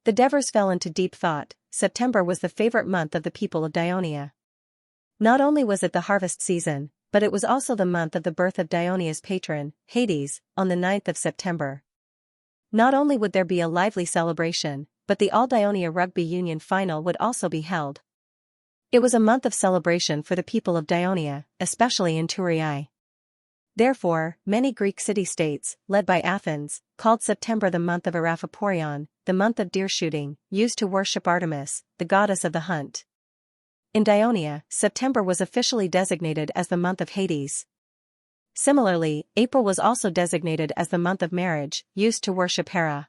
The Devers fell into deep thought. September was the favorite month of the people of Dionia. Not only was it the harvest season, but it was also the month of the birth of Dionia's patron, Hades, on the 9th of September. Not only would there be a lively celebration, but the All-Dionia Rugby Union final would also be held. It was a month of celebration for the people of Dionia, especially in Thurii. Therefore, many Greek city-states, led by Athens, called September the month of Araphoporion, the month of deer shooting, used to worship Artemis, the goddess of the hunt. In Dionia, September was officially designated as the month of Hades. Similarly, April was also designated as the month of marriage, used to worship Hera.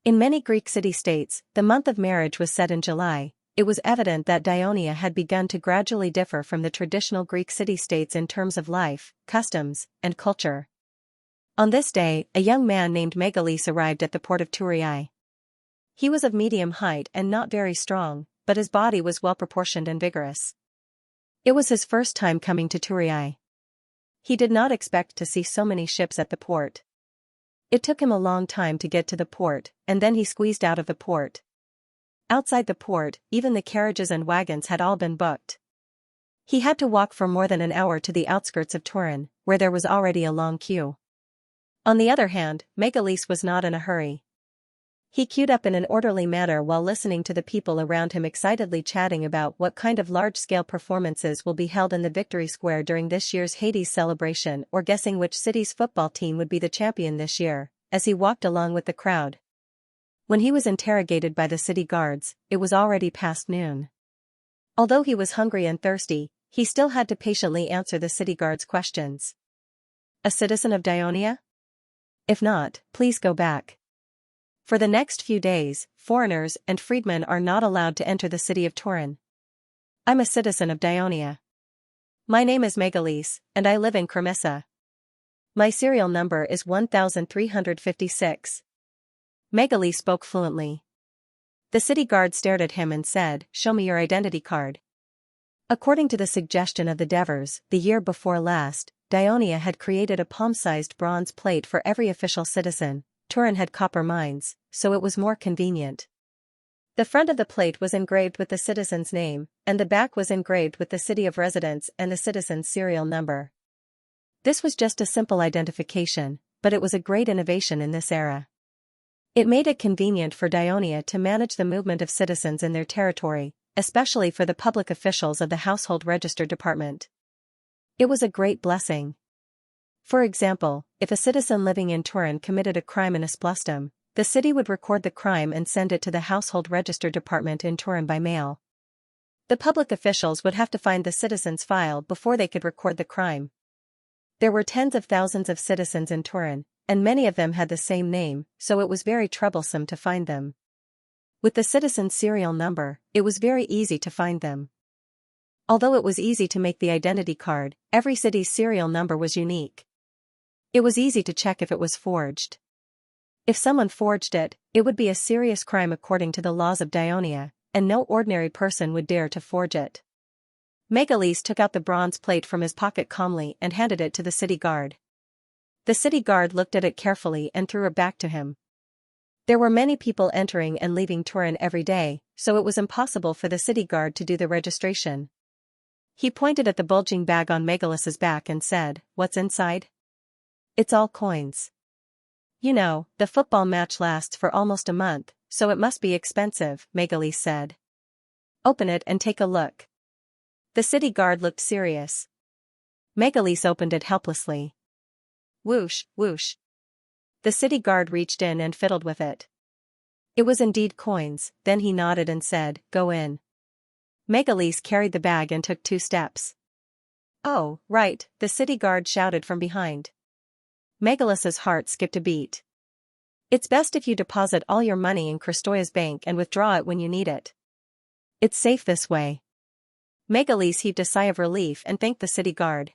In many Greek city-states, the month of marriage was set in July. It was evident that Dionia had begun to gradually differ from the traditional Greek city-states in terms of life, customs, and culture. On this day, a young man named Megalese arrived at the port of Thurii. He was of medium height and not very strong, but his body was well-proportioned and vigorous. It was his first time coming to Thurii. He did not expect to see so many ships at the port. It took him a long time to get to the port, and then he squeezed out of the port. Outside the port, even the carriages and wagons had all been booked. He had to walk for more than an hour to the outskirts of Turin, where there was already a long queue. On the other hand, Megalese was not in a hurry. He queued up in an orderly manner while listening to the people around him excitedly chatting about what kind of large-scale performances will be held in the Victory Square during this year's Hades celebration, or guessing which city's football team would be the champion this year, as he walked along with the crowd. When he was interrogated by the city guards, it was already past noon. Although he was hungry and thirsty, he still had to patiently answer the city guards' questions. A citizen of Dionia? If not, please go back. For the next few days, foreigners and freedmen are not allowed to enter the city of Turin. I'm a citizen of Dionia. My name is Megalese, and I live in Cremissa. My serial number is 1356. Megalese spoke fluently. The city guard stared at him and said, "Show me your identity card." According to the suggestion of the Devers, the year before last, Dionia had created a palm-sized bronze plate for every official citizen. Turin had copper mines, so it was more convenient. The front of the plate was engraved with the citizen's name, and the back was engraved with the city of residence and the citizen's serial number. This was just a simple identification, but it was a great innovation in this era. It made it convenient for Dionia to manage the movement of citizens in their territory, especially for the public officials of the Household Register Department. It was a great blessing. For example, if a citizen living in Turin committed a crime in Esplustum, the city would record the crime and send it to the Household Register Department in Turin by mail. The public officials would have to find the citizen's file before they could record the crime. There were tens of thousands of citizens in Turin, and many of them had the same name, so it was very troublesome to find them. With the citizen's serial number, it was very easy to find them. Although it was easy to make the identity card, every city's serial number was unique. It was easy to check if it was forged. If someone forged it, it would be a serious crime according to the laws of Dionia, and no ordinary person would dare to forge it. Megalese took out the bronze plate from his pocket calmly and handed it to the city guard. The city guard looked at it carefully and threw it back to him. There were many people entering and leaving Turin every day, so it was impossible for the city guard to do the registration. He pointed at the bulging bag on Megalis's back and said, "What's inside?" "It's all coins. You know, the football match lasts for almost a month, so it must be expensive," Megalis said. "Open it and take a look." The city guard looked serious. Megalis opened it helplessly. Whoosh, whoosh. The city guard reached in and fiddled with it. It was indeed coins, then he nodded and said, "Go in." Megalis carried the bag and took 2 steps. "Oh, right," the city guard shouted from behind. Megalis's heart skipped a beat. "It's best if you deposit all your money in Kristoya's bank and withdraw it when you need it. It's safe this way." Megalis heaved a sigh of relief and thanked the city guard.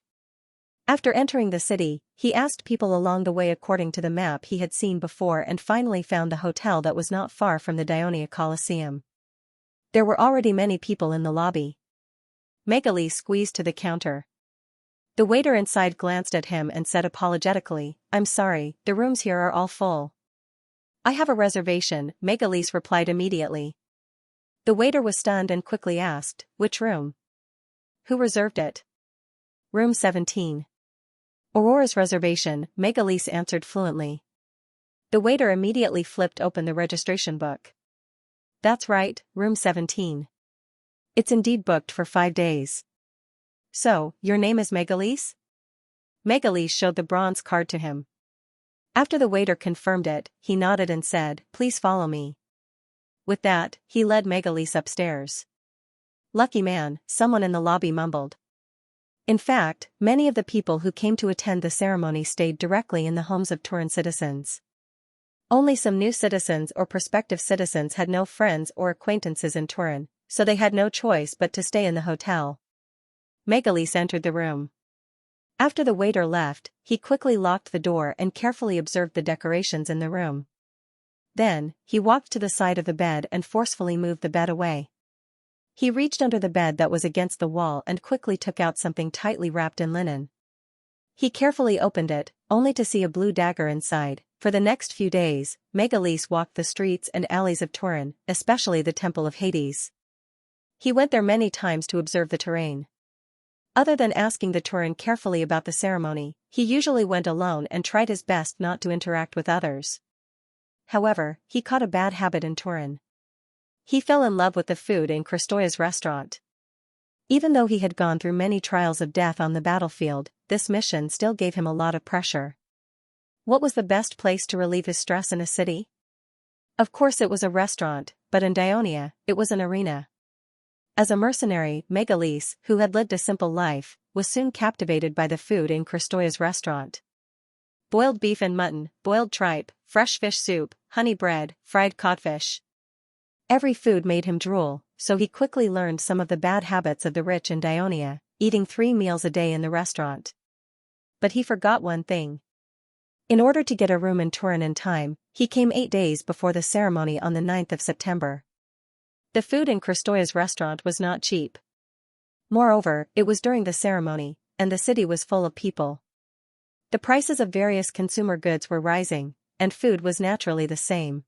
After entering the city, he asked people along the way according to the map he had seen before and finally found the hotel that was not far from the Dionia Colosseum. There were already many people in the lobby. Megalis squeezed to the counter. The waiter inside glanced at him and said apologetically, "I'm sorry, the rooms here are all full." "I have a reservation," Megalis replied immediately. The waiter was stunned and quickly asked, "Which room?" "Who reserved it?" "Room 17. Aurora's reservation," Megalis answered fluently. The waiter immediately flipped open the registration book. "That's right, room 17. It's indeed booked for 5 days. So, your name is Megalis?" Megalis showed the bronze card to him. After the waiter confirmed it, he nodded and said, "Please follow me." With that, he led Megalis upstairs. "Lucky man," someone in the lobby mumbled. In fact, many of the people who came to attend the ceremony stayed directly in the homes of Turin citizens. Only some new citizens or prospective citizens had no friends or acquaintances in Turin, so they had no choice but to stay in the hotel. Megalis entered the room. After the waiter left, he quickly locked the door and carefully observed the decorations in the room. Then, he walked to the side of the bed and forcefully moved the bed away. He reached under the bed that was against the wall and quickly took out something tightly wrapped in linen. He carefully opened it, only to see a blue dagger inside. For the next few days, Megalis walked the streets and alleys of Turin, especially the Temple of Hades. He went there many times to observe the terrain. Other than asking the Turin carefully about the ceremony, he usually went alone and tried his best not to interact with others. However, he caught a bad habit in Turin. He fell in love with the food in Kristoya's restaurant. Even though he had gone through many trials of death on the battlefield, this mission still gave him a lot of pressure. What was the best place to relieve his stress in a city? Of course it was a restaurant, but in Dionia, it was an arena. As a mercenary, Megalis, who had lived a simple life, was soon captivated by the food in Kristoya's restaurant. Boiled beef and mutton, boiled tripe, fresh fish soup, honey bread, fried codfish. Every food made him drool, so he quickly learned some of the bad habits of the rich in Dionia, eating 3 meals a day in the restaurant. But he forgot one thing. In order to get a room in Turin in time, he came 8 days before the ceremony on the 9th of September. The food in Kristoya's restaurant was not cheap. Moreover, it was during the ceremony, and the city was full of people. The prices of various consumer goods were rising, and food was naturally the same.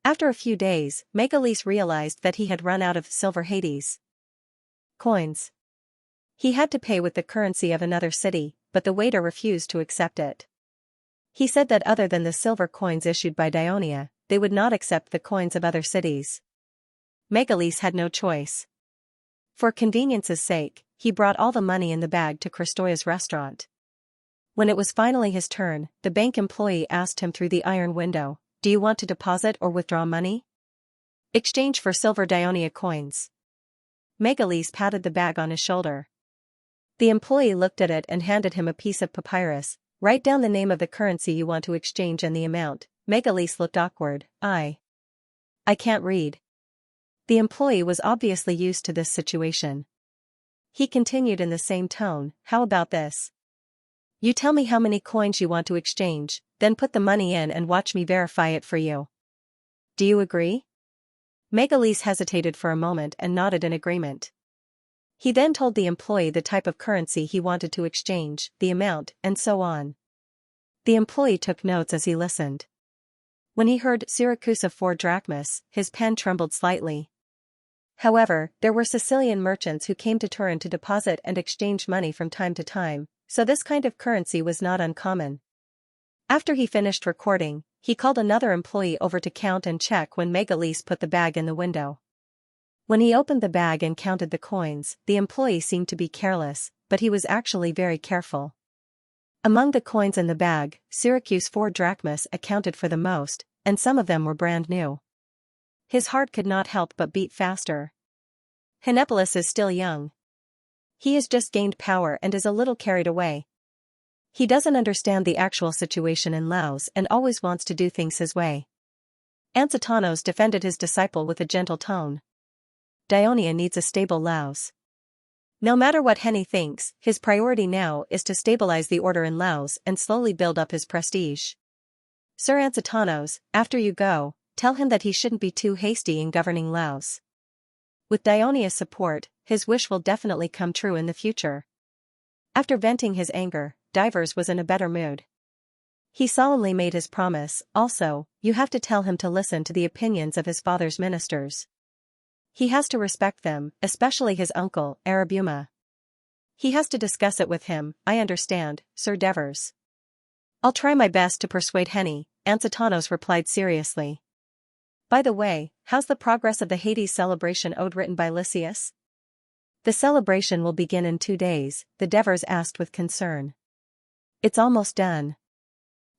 After a few days, Megalis realized that he had run out of silver Hades coins. He had to pay with the currency of another city, but the waiter refused to accept it. He said that other than the silver coins issued by Dionia, they would not accept the coins of other cities. Megalis had no choice. For convenience's sake, he brought all the money in the bag to Kristoya's restaurant. When it was finally his turn, the bank employee asked him through the iron window, "Do you want to deposit or withdraw money? Exchange for silver Dionia coins." Megalis patted the bag on his shoulder. The employee looked at it and handed him a piece of papyrus. "Write down the name of the currency you want to exchange and the amount." Megalis looked awkward. I can't read." The employee was obviously used to this situation. He continued in the same tone, "How about this? You tell me how many coins you want to exchange, then put the money in and watch me verify it for you. Do you agree?" Megalis hesitated for a moment and nodded in agreement. He then told the employee the type of currency he wanted to exchange, the amount, and so on. The employee took notes as he listened. When he heard Syracuse of 4 drachmas, his pen trembled slightly. However, there were Sicilian merchants who came to Turin to deposit and exchange money from time to time, so this kind of currency was not uncommon. After he finished recording, he called another employee over to count and check when Megalese put the bag in the window. When he opened the bag and counted the coins, the employee seemed to be careless, but he was actually very careful. Among the coins in the bag, Syracuse 4 drachmas accounted for the most, and some of them were brand new. His heart could not help but beat faster. Henopolis is still young. He has just gained power and is a little carried away. He doesn't understand the actual situation in Laos and always wants to do things his way. Ansatanos defended his disciple with a gentle tone. Dionia needs a stable Laos. No matter what Henny thinks, his priority now is to stabilize the order in Laos and slowly build up his prestige. Sir Ansatanos, after you go, tell him that he shouldn't be too hasty in governing Laos. With Dionia's support, his wish will definitely come true in the future. After venting his anger, Divers was in a better mood. He solemnly made his promise. Also, you have to tell him to listen to the opinions of his father's ministers. He has to respect them, especially his uncle, Arabuma. He has to discuss it with him. I understand, Sir Devers. I'll try my best to persuade Henny, Ansatanos replied seriously. By the way, how's the progress of the Hades celebration ode written by Lysias? The celebration will begin in 2 days, the Devers asked with concern. It's almost done.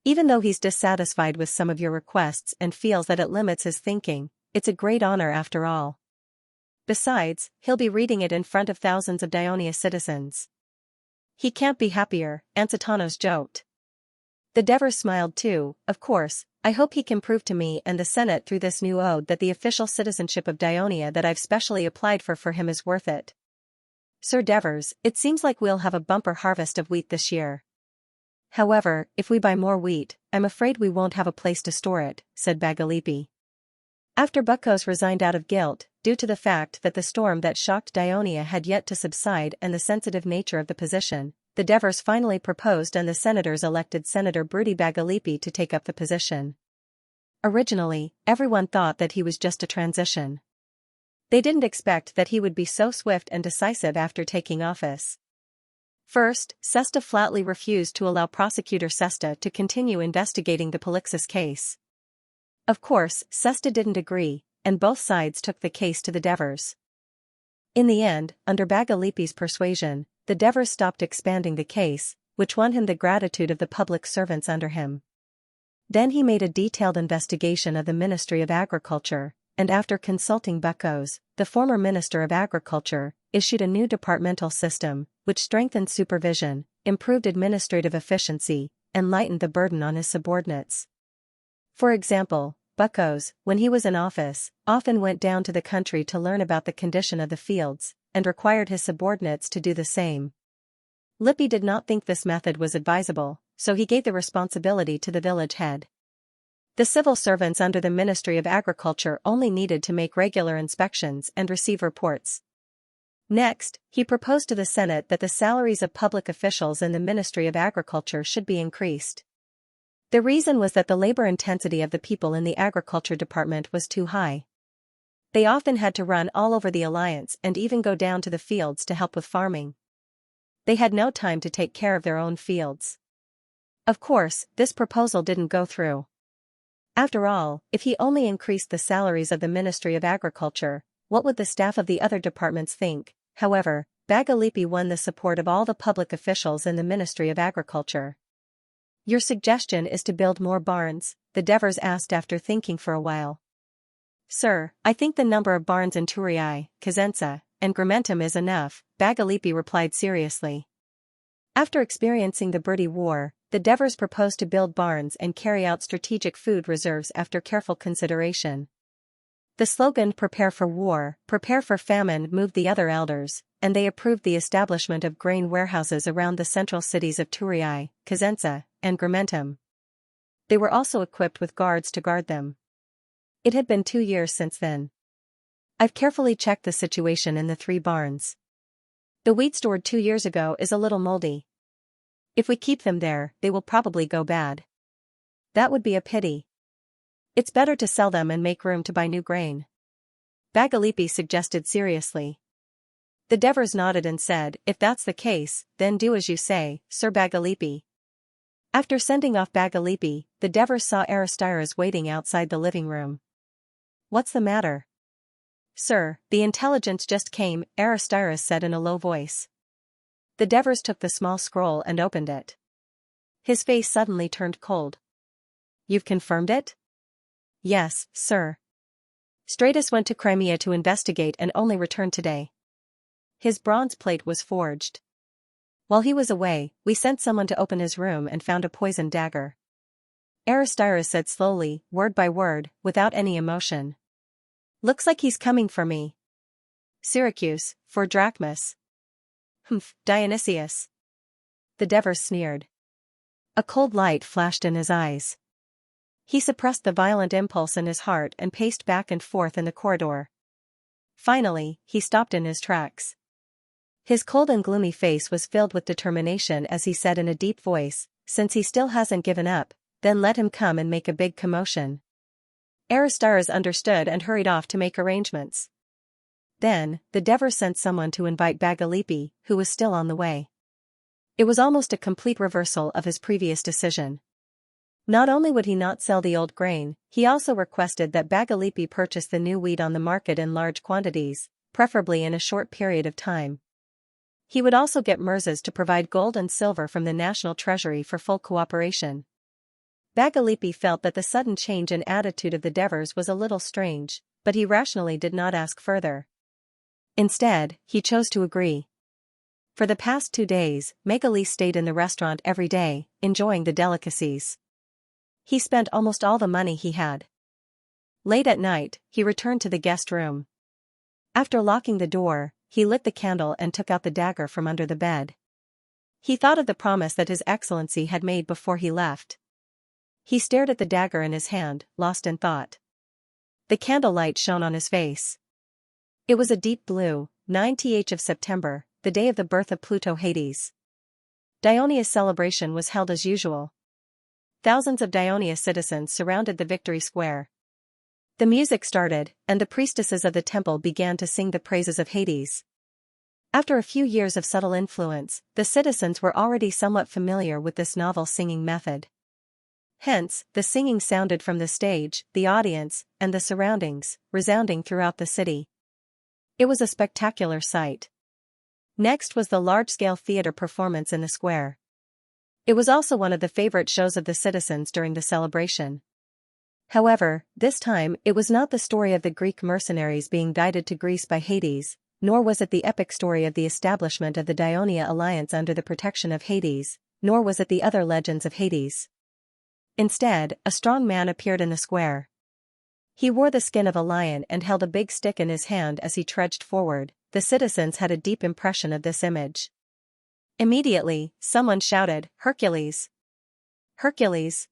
Even though he's dissatisfied with some of your requests and feels that it limits his thinking, it's a great honor after all. Besides, he'll be reading it in front of thousands of Dionia citizens. He can't be happier, Ansatanos joked. The Devers smiled too. Of course, I hope he can prove to me and the Senate through this new ode that the official citizenship of Dionia that I've specially applied for him is worth it. Sir Devers, it seems like we'll have a bumper harvest of wheat this year. However, if we buy more wheat, I'm afraid we won't have a place to store it, said Bagalipi. After Bucos resigned out of guilt, due to the fact that the storm that shocked Dionia had yet to subside and the sensitive nature of the position, the Devers finally proposed and the senators elected Senator Brudi Bagalipi to take up the position. Originally, everyone thought that he was just a transition. They didn't expect that he would be so swift and decisive after taking office. First, Sesta flatly refused to allow Prosecutor Sesta to continue investigating the Polixis case. Of course, Sesta didn't agree, and both sides took the case to the Devers. In the end, under Bagalipi's persuasion, the Devers stopped expanding the case, which won him the gratitude of the public servants under him. Then he made a detailed investigation of the Ministry of Agriculture, and after consulting Bucos, the former Minister of Agriculture, issued a new departmental system, which strengthened supervision, improved administrative efficiency, and lightened the burden on his subordinates. For example, Bucos, when he was in office, often went down to the country to learn about the condition of the fields, and required his subordinates to do the same. Lippi did not think this method was advisable, so he gave the responsibility to the village head. The civil servants under the Ministry of Agriculture only needed to make regular inspections and receive reports. Next, he proposed to the Senate that the salaries of public officials in the Ministry of Agriculture should be increased. The reason was that the labor intensity of the people in the agriculture department was too high. They often had to run all over the alliance and even go down to the fields to help with farming. They had no time to take care of their own fields. Of course, this proposal didn't go through. After all, if he only increased the salaries of the Ministry of Agriculture, what would the staff of the other departments think? However, Bagalipi won the support of all the public officials in the Ministry of Agriculture. Your suggestion is to build more barns, the Devers asked after thinking for a while. Sir, I think the number of barns in Turii, Xianxia, and Grimentum is enough, Bagalipi replied seriously. After experiencing the Brudi War, the Devers proposed to build barns and carry out strategic food reserves after careful consideration. The slogan "Prepare for War, Prepare for Famine" moved the other elders, and they approved the establishment of grain warehouses around the central cities of Turii, Xianxia, and Grimentum. They were also equipped with guards to guard them. It had been 2 years since then. I've carefully checked the situation in the 3 barns. The wheat stored 2 years ago is a little moldy. If we keep them there, they will probably go bad. That would be a pity. It's better to sell them and make room to buy new grain. Bagalipi suggested seriously. The Devers nodded and said, "If that's the case, then do as you say, Sir Bagalipi." After sending off Bagalipi, the Devers saw Aristyras waiting outside the living room. "What's the matter?" "Sir, the intelligence just came," Aristyras said in a low voice. The Devers took the small scroll and opened it. His face suddenly turned cold. "You've confirmed it?" "Yes, sir. Stratus went to Crimea to investigate and only returned today. His bronze plate was forged. While he was away, we sent someone to open his room and found a poisoned dagger." Aristyras said slowly, word by word, without any emotion. "Looks like he's coming for me. Syracuse, for Drachmas." "Humph, Dionysius." The Devers sneered. A cold light flashed in his eyes. He suppressed the violent impulse in his heart and paced back and forth in the corridor. Finally, he stopped in his tracks. His cold and gloomy face was filled with determination as he said in a deep voice, "Since he still hasn't given up, then let him come and make a big commotion." Aristyras understood and hurried off to make arrangements. Then, the Devers sent someone to invite Bagalipi, who was still on the way. It was almost a complete reversal of his previous decision. Not only would he not sell the old grain, he also requested that Bagalipi purchase the new wheat on the market in large quantities, preferably in a short period of time. He would also get Mirzas to provide gold and silver from the national treasury for full cooperation. Bagalipi felt that the sudden change in attitude of the Devers was a little strange, but he rationally did not ask further. Instead, he chose to agree. For the past 2 days, Megalis stayed in the restaurant every day, enjoying the delicacies. He spent almost all the money he had. Late at night, he returned to the guest room. After locking the door, he lit the candle and took out the dagger from under the bed. He thought of the promise that His Excellency had made before he left. He stared at the dagger in his hand, lost in thought. The candlelight shone on his face. It was a deep blue, 9th of September, the day of the birth of Pluto Hades. Dionysia's celebration was held as usual. Thousands of Dionysia citizens surrounded the Victory Square. The music started, and the priestesses of the temple began to sing the praises of Hades. After a few years of subtle influence, the citizens were already somewhat familiar with this novel singing method. Hence, the singing sounded from the stage, the audience, and the surroundings, resounding throughout the city. It was a spectacular sight. Next was the large-scale theater performance in the square. It was also one of the favorite shows of the citizens during the celebration. However, this time it was not the story of the Greek mercenaries being guided to Greece by Hades, nor was it the epic story of the establishment of the Dionysia alliance under the protection of Hades, nor was it the other legends of Hades. Instead, a strong man appeared in the square. He wore the skin of a lion and held a big stick in his hand as he trudged forward. The citizens had a deep impression of this image. Immediately, someone shouted, "Hercules! Hercules!"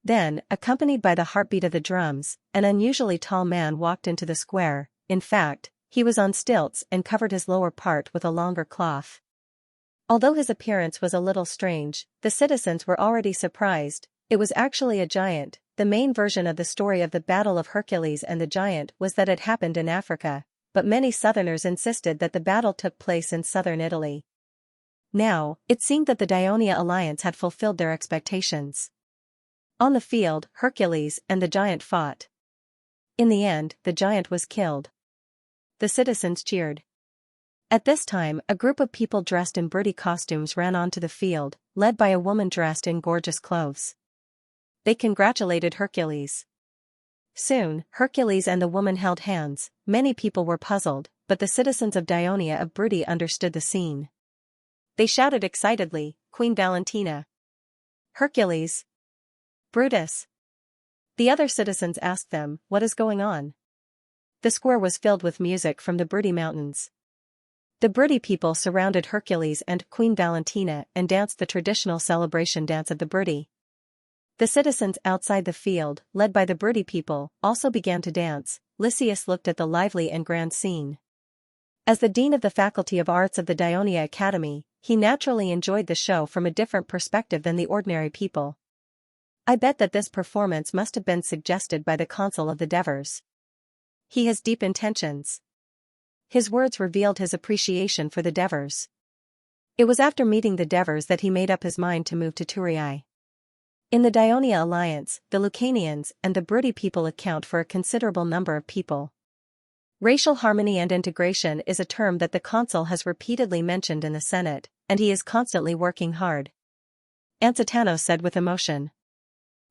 Then, accompanied by the heartbeat of the drums, an unusually tall man walked into the square. In fact, he was on stilts and covered his lower part with a longer cloth. Although his appearance was a little strange, the citizens were already surprised. It was actually a giant. The main version of the story of the Battle of Hercules and the giant was that it happened in Africa, but many Southerners insisted that the battle took place in southern Italy. Now, it seemed that the Dionysia alliance had fulfilled their expectations. On the field, Hercules and the giant fought. In the end, the giant was killed. The citizens cheered. At this time, a group of people dressed in pretty costumes ran onto the field, led by a woman dressed in gorgeous clothes. They congratulated Hercules. Soon, Hercules and the woman held hands. Many people were puzzled, but the citizens of Dionysia of Bruttii understood the scene. They shouted excitedly, "Queen Valentina! Hercules! Brutus!" The other citizens asked them, "What is going on?" The square was filled with music from the Bruttii mountains. The Bruttii people surrounded Hercules and Queen Valentina and danced the traditional celebration dance of the Bruttii. The citizens outside the field, led by the Bruttii people, also began to dance. Lysias looked at the lively and grand scene. As the dean of the Faculty of Arts of the Dionysia Academy, he naturally enjoyed the show from a different perspective than the ordinary people. "I bet that this performance must have been suggested by the consul of the Devers." He has deep intentions. His words revealed his appreciation for the Devers. It was after meeting the Devers that he made up his mind to move to Turii. In the Dionia alliance, the Lucanians and the Bruttii people account for a considerable number of people. Racial harmony and integration is a term that the consul has repeatedly mentioned in the Senate, and he is constantly working hard. Ansitano said with emotion.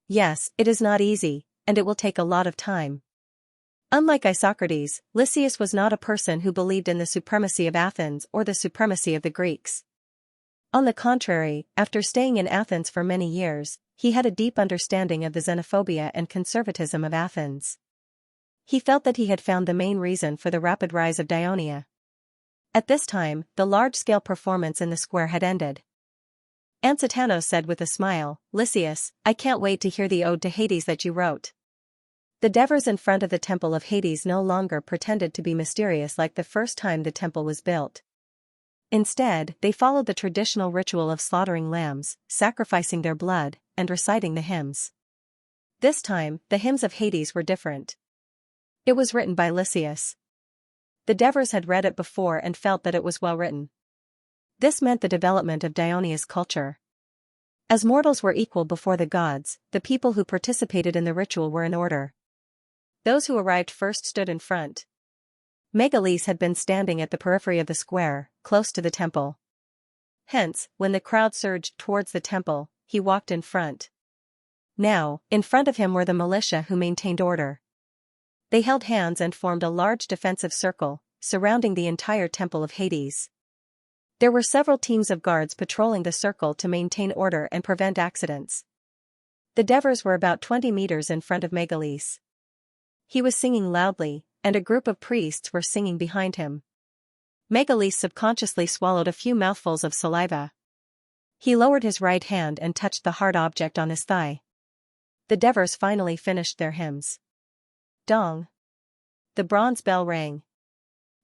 Yes, it is not easy, and it will take a lot of time. Unlike Isocrates, Lysias was not a person who believed in the supremacy of Athens or the supremacy of the Greeks. On the contrary, after staying in Athens for many years, he had a deep understanding of the xenophobia and conservatism of Athens. He felt that he had found the main reason for the rapid rise of Dionia. At this time, the large-scale performance in the square had ended. Ansitano said with a smile, Lysias, I can't wait to hear the ode to Hades that you wrote. The Devers in front of the temple of Hades no longer pretended to be mysterious like the first time the temple was built. Instead, they followed the traditional ritual of slaughtering lambs, sacrificing their blood, and reciting the hymns. This time, the hymns of Hades were different. It was written by Lysias. The Devers had read it before and felt that it was well written. This meant the development of Dionia's culture. As mortals were equal before the gods, the people who participated in the ritual were in order. Those who arrived first stood in front. Megalees had been standing at the periphery of the square, close to the temple. Hence, when the crowd surged towards the temple, he walked in front. Now, in front of him were the militia who maintained order. They held hands and formed a large defensive circle, surrounding the entire temple of Hades. There were several teams of guards patrolling the circle to maintain order and prevent accidents. The Devers were about 20 meters in front of Megalees. He was singing loudly, and a group of priests were singing behind him. Megalees subconsciously swallowed a few mouthfuls of saliva. He lowered his right hand and touched the hard object on his thigh. The Devers finally finished their hymns. Dong. The bronze bell rang.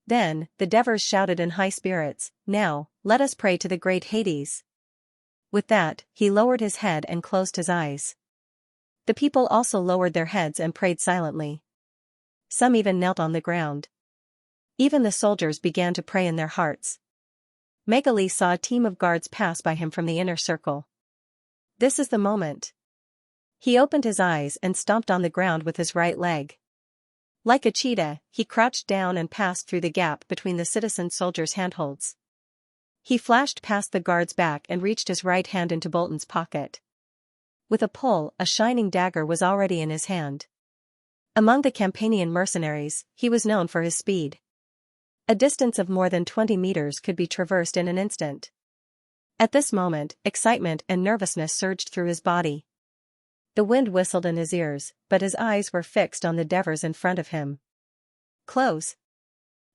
Then, the Devers shouted in high spirits, Now, let us pray to the great Hades. With that, he lowered his head and closed his eyes. The people also lowered their heads and prayed silently. Some even knelt on the ground. Even the soldiers began to pray in their hearts. Megalees saw a team of guards pass by him from the inner circle. This is the moment. He opened his eyes and stomped on the ground with his right leg. Like a cheetah, he crouched down and passed through the gap between the citizen soldiers' handholds. He flashed past the guard's back and reached his right hand into Bolton's pocket. With a pull, a shining dagger was already in his hand. Among the Campanian mercenaries, he was known for his speed. A distance of more than 20 meters could be traversed in an instant. At this moment, excitement and nervousness surged through his body. The wind whistled in his ears, but his eyes were fixed on the Devers in front of him. Close.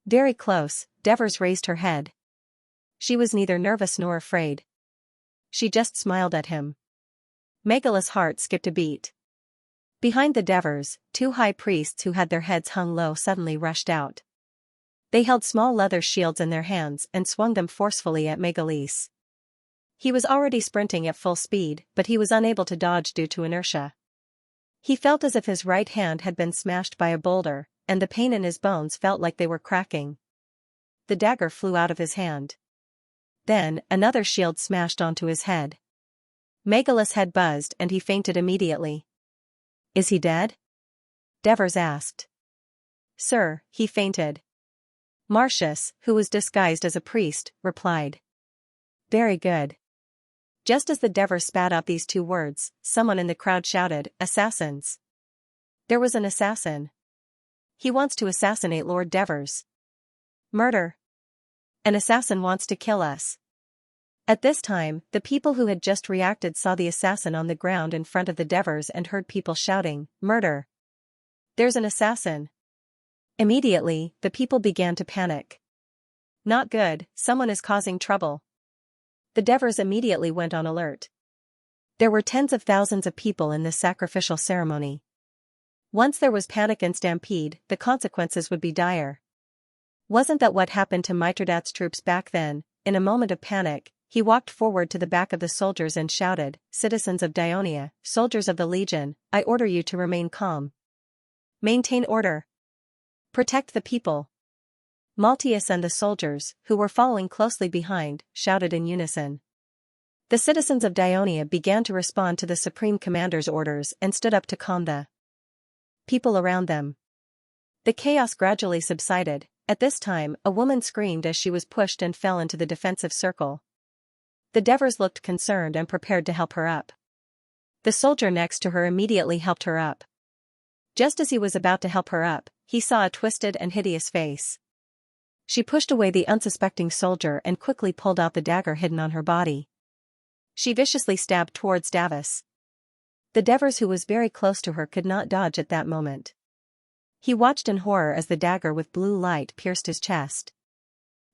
Very close. Devers raised her head. She was neither nervous nor afraid. She just smiled at him. Megalees' heart skipped a beat. Behind the Devers, two high priests who had their heads hung low suddenly rushed out. They held small leather shields in their hands and swung them forcefully at Megalees. He was already sprinting at full speed, but he was unable to dodge due to inertia. He felt as if his right hand had been smashed by a boulder, and the pain in his bones felt like they were cracking. The dagger flew out of his hand. Then, another shield smashed onto his head. Megalees' head buzzed and he fainted immediately. Is he dead? Devers asked. Sir, he fainted. Marcius, who was disguised as a priest, replied. Very good. Just as the Devers spat out these two words, someone in the crowd shouted, Assassins! There was an assassin. He wants to assassinate Lord Devers. Murder! An assassin wants to kill us. At this time, the people who had just reacted saw the assassin on the ground in front of the Devers and heard people shouting, Murder! There's an assassin! Immediately, the people began to panic. Not good, someone is causing trouble. The Devers immediately went on alert. There were tens of thousands of people in this sacrificial ceremony. Once there was panic and stampede, the consequences would be dire. Wasn't that what happened to Mithridates' troops back then? In a moment of panic, he walked forward to the back of the soldiers and shouted, Citizens of Dionia, soldiers of the legion, I order you to remain calm. Maintain order. Protect the people. Maltius and the soldiers, who were following closely behind, shouted in unison. The citizens of Dionia began to respond to the Supreme Commander's orders and stood up to calm the people around them. The chaos gradually subsided. At this time, a woman screamed as she was pushed and fell into the defensive circle. The Devers looked concerned and prepared to help her up. The soldier next to her immediately helped her up. Just as he was about to help her up, he saw a twisted and hideous face. She pushed away the unsuspecting soldier and quickly pulled out the dagger hidden on her body. She viciously stabbed towards Davos. The Devers, who was very close to her, could not dodge at that moment. He watched in horror as the dagger with blue light pierced his chest.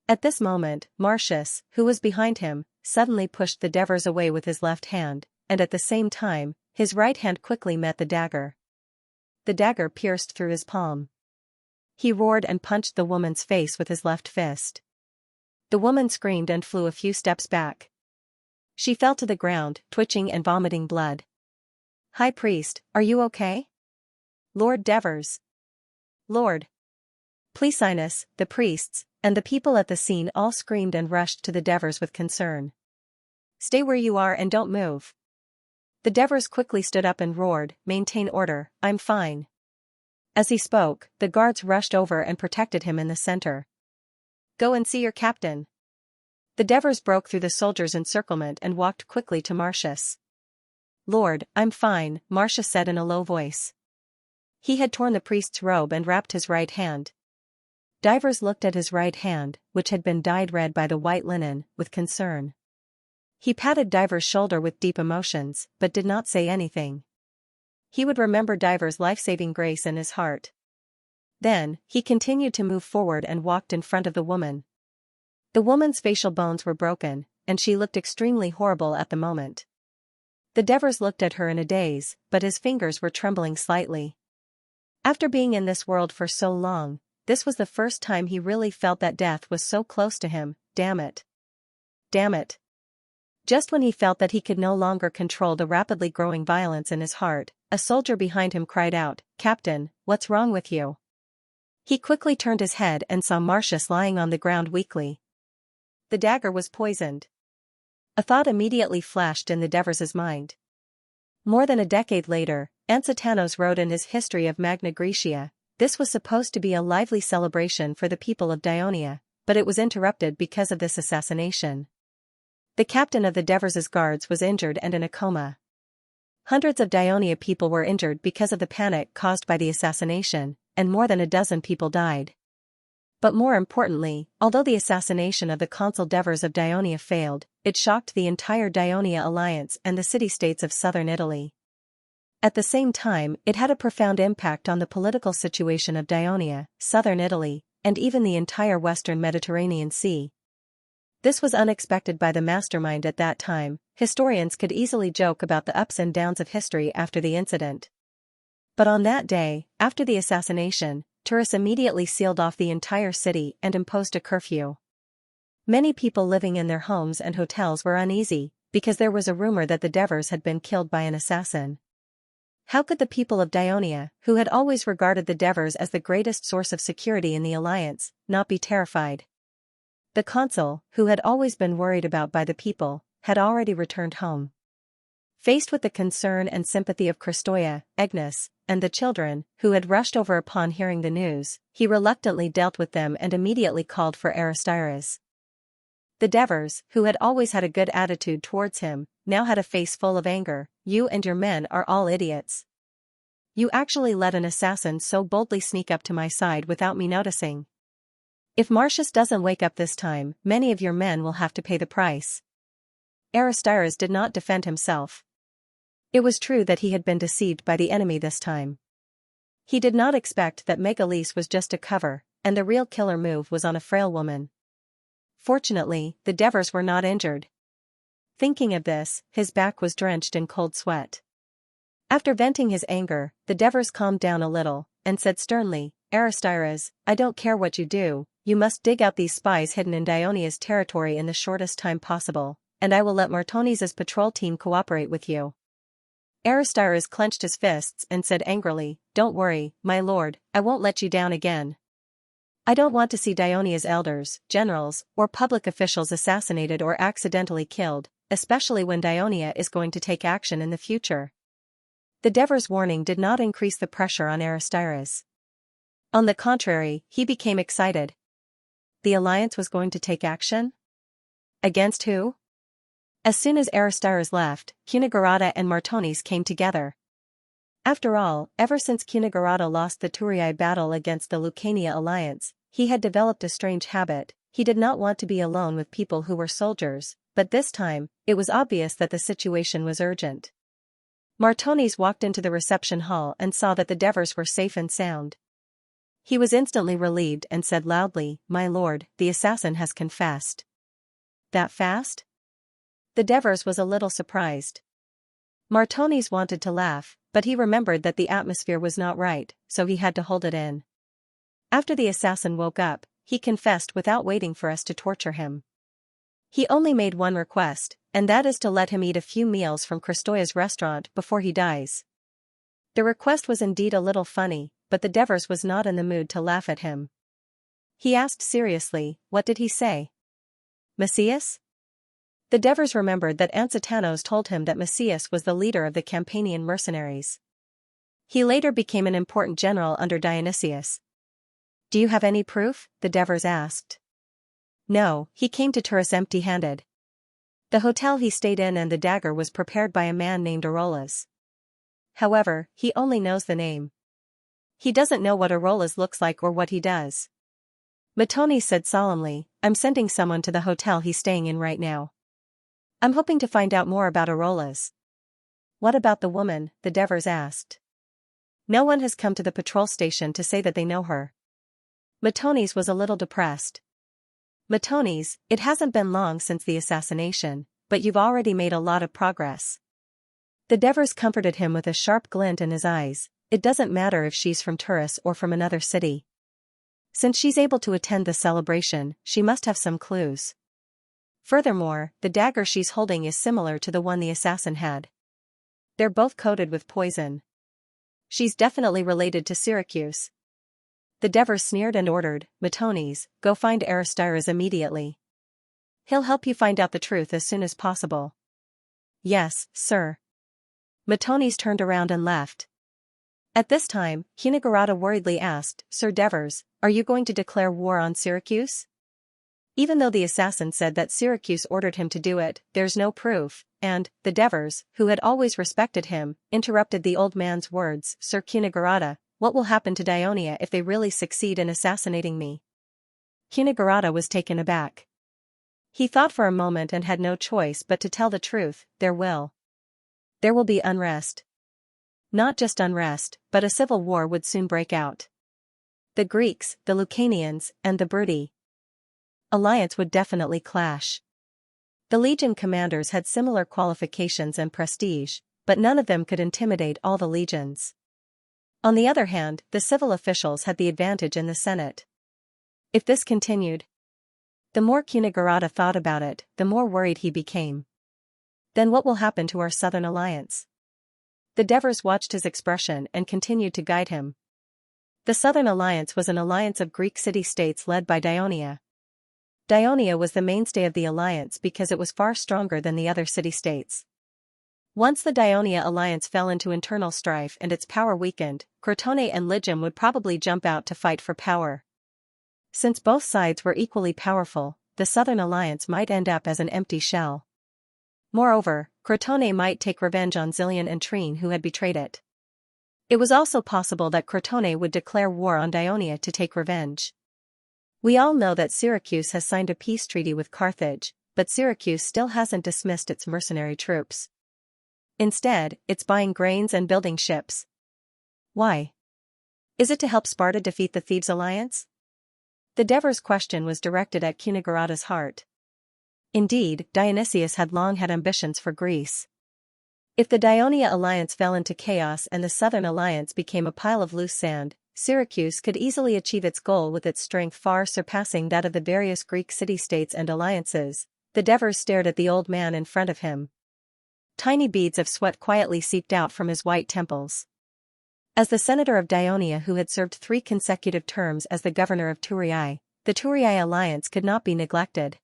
At this moment, Marcius, who was behind him, suddenly pushed the Devers away with his left hand, and at the same time, his right hand quickly met the dagger. The dagger pierced through his palm. He roared and punched the woman's face with his left fist. The woman screamed and flew a few steps back. She fell to the ground, twitching and vomiting blood. "High Priest, are you okay?" "Lord Devers." "Lord." Plesinus, the priests, and the people at the scene all screamed and rushed to the Devers with concern. "Stay where you are and don't move." The Devers quickly stood up and roared, "Maintain order, I'm fine." As he spoke, the guards rushed over and protected him in the center. "Go and see your captain." The Devers broke through the soldiers' encirclement and walked quickly to Marcius. "Lord, I'm fine," Marcius said in a low voice. He had torn the priest's robe and wrapped his right hand. Divers looked at his right hand, which had been dyed red by the white linen, with concern. He patted Divers' shoulder with deep emotions, but did not say anything. He would remember Divers' life-saving grace in his heart. Then, he continued to move forward and walked in front of the woman. The woman's facial bones were broken, and she looked extremely horrible at the moment. The Devers looked at her in a daze, but his fingers were trembling slightly. After being in this world for so long, this was the first time he really felt that death was so close to him. Damn it. Damn it. Just when he felt that he could no longer control the rapidly growing violence in his heart, a soldier behind him cried out, "Captain, what's wrong with you?" He quickly turned his head and saw Marcius lying on the ground weakly. The dagger was poisoned. A thought immediately flashed in the Devers' mind. More than a decade later, Ansitanos wrote in his History of Magna Graecia, this was supposed to be a lively celebration for the people of Dionia, but it was interrupted because of this assassination. The captain of the Devers' guards was injured and in a coma. Hundreds of Dionia people were injured because of the panic caused by the assassination, and more than a dozen people died. But more importantly, although the assassination of the consul Devers of Dionia failed, it shocked the entire Dionia alliance and the city-states of southern Italy. At the same time, it had a profound impact on the political situation of Dionia, southern Italy, and even the entire western Mediterranean Sea. This was unexpected by the mastermind at that time. Historians could easily joke about the ups and downs of history after the incident. But on that day, after the assassination, Turris immediately sealed off the entire city and imposed a curfew. Many people living in their homes and hotels were uneasy, because there was a rumor that the Devers had been killed by an assassin. How could the people of Dionia, who had always regarded the Devers as the greatest source of security in the alliance, not be terrified? The consul, who had always been worried about by the people, had already returned home. Faced with the concern and sympathy of Christoia, Agnes, and the children, who had rushed over upon hearing the news, he reluctantly dealt with them and immediately called for Aristides. The Devers, who had always had a good attitude towards him, now had a face full of anger. "You and your men are all idiots. You actually let an assassin so boldly sneak up to my side without me noticing. If Marcius doesn't wake up this time, many of your men will have to pay the price." Aristides did not defend himself. It was true that he had been deceived by the enemy this time. He did not expect that Megalese was just a cover, and the real killer move was on a frail woman. Fortunately, the Devers were not injured. Thinking of this, his back was drenched in cold sweat. After venting his anger, the Devers calmed down a little, and said sternly, "Aristides, I don't care what you do, you must dig out these spies hidden in Dionia's territory in the shortest time possible, and I will let Martones' patrol team cooperate with you." Aristides clenched his fists and said angrily, "Don't worry, my lord, I won't let you down again." I don't want to see Dionia's elders, generals, or public officials assassinated or accidentally killed, especially when Dionia is going to take action in the future. The Devor's warning did not increase the pressure on Aristides. On the contrary, he became excited. The alliance was going to take action? Against who? As soon as Aristides left, Cunegurata and Martones came together. After all, ever since Cunegurata lost the Turiai battle against the Lucania alliance, he had developed a strange habit. He did not want to be alone with people who were soldiers, but this time, it was obvious that the situation was urgent. Martones walked into the reception hall and saw that the Devors were safe and sound. He was instantly relieved and said loudly, "My lord, the assassin has confessed." That fast? The Devors was a little surprised. Martones wanted to laugh, but he remembered that the atmosphere was not right, so he had to hold it in. After the assassin woke up, he confessed without waiting for us to torture him. He only made one request, and that is to let him eat a few meals from Kristoya's restaurant before he dies. The request was indeed a little funny, but the Devors was not in the mood to laugh at him. He asked seriously, "What did he say? Messias?" The Devors remembered that Ansitanos told him that Messias was the leader of the Campanian mercenaries. He later became an important general under Dionysius. "Do you have any proof?" the Devors asked. No, he came to Turris empty-handed. The hotel he stayed in and the dagger was prepared by a man named Arolas. However, he only knows the name. He doesn't know what Arolas looks like or what he does. Martones said solemnly, "I'm sending someone to the hotel he's staying in right now. I'm hoping to find out more about Arolas." "What about the woman?" the Devors asked. "No one has come to the patrol station to say that they know her." Martones was a little depressed. "Martones, it hasn't been long since the assassination, but you've already made a lot of progress." The Devors comforted him with a sharp glint in his eyes. "It doesn't matter if she's from Turris or from another city. Since she's able to attend the celebration, she must have some clues. Furthermore, the dagger she's holding is similar to the one the assassin had. They're both coated with poison. She's definitely related to Syracuse." The Devors sneered and ordered, "Martones, go find Aristides immediately. He'll help you find out the truth as soon as possible." "Yes, sir." Martones turned around and left. At this time, Cunegurata worriedly asked, "Sir Devors, are you going to declare war on Syracuse?" Even though the assassin said that Syracuse ordered him to do it, there's no proof, and the Devors, who had always respected him, interrupted the old man's words. "Sir Cunegurata, what will happen to Dionia if they really succeed in assassinating me?" Cunegurata was taken aback. He thought for a moment and had no choice but to tell the truth. There will be unrest. Not just unrest, but a civil war would soon break out. The Greeks, the Lucanians, and the Brudi alliance would definitely clash. The legion commanders had similar qualifications and prestige, but none of them could intimidate all the legions. On the other hand, the civil officials had the advantage in the Senate. If this continued, the more Cunegurata thought about it, the more worried he became. Then what will happen to our southern alliance? The Devors watched his expression and continued to guide him. The Southern Alliance was an alliance of Greek city-states led by Dionia. Dionia was the mainstay of the alliance because it was far stronger than the other city-states. Once the Dionia alliance fell into internal strife and its power weakened, Crotone and Ligium would probably jump out to fight for power. Since both sides were equally powerful, the Southern Alliance might end up as an empty shell. Moreover, Crotone might take revenge on Zillion and Trine who had betrayed it. It was also possible that Crotone would declare war on Dionia to take revenge. We all know that Syracuse has signed a peace treaty with Carthage, but Syracuse still hasn't dismissed its mercenary troops. Instead, it's buying grains and building ships. Why? Is it to help Sparta defeat the Thebes alliance? The Devors' question was directed at Cunegurata's heart. Indeed, Dionysius had long had ambitions for Greece. If the Dionia alliance fell into chaos and the Southern alliance became a pile of loose sand, Syracuse could easily achieve its goal with its strength far surpassing that of the various Greek city-states and alliances. The Devors stared at the old man in front of him. Tiny beads of sweat quietly seeped out from his white temples. As the senator of Dionia who had served 3 consecutive terms as the governor of Turiai, the Turiai alliance could not be neglected.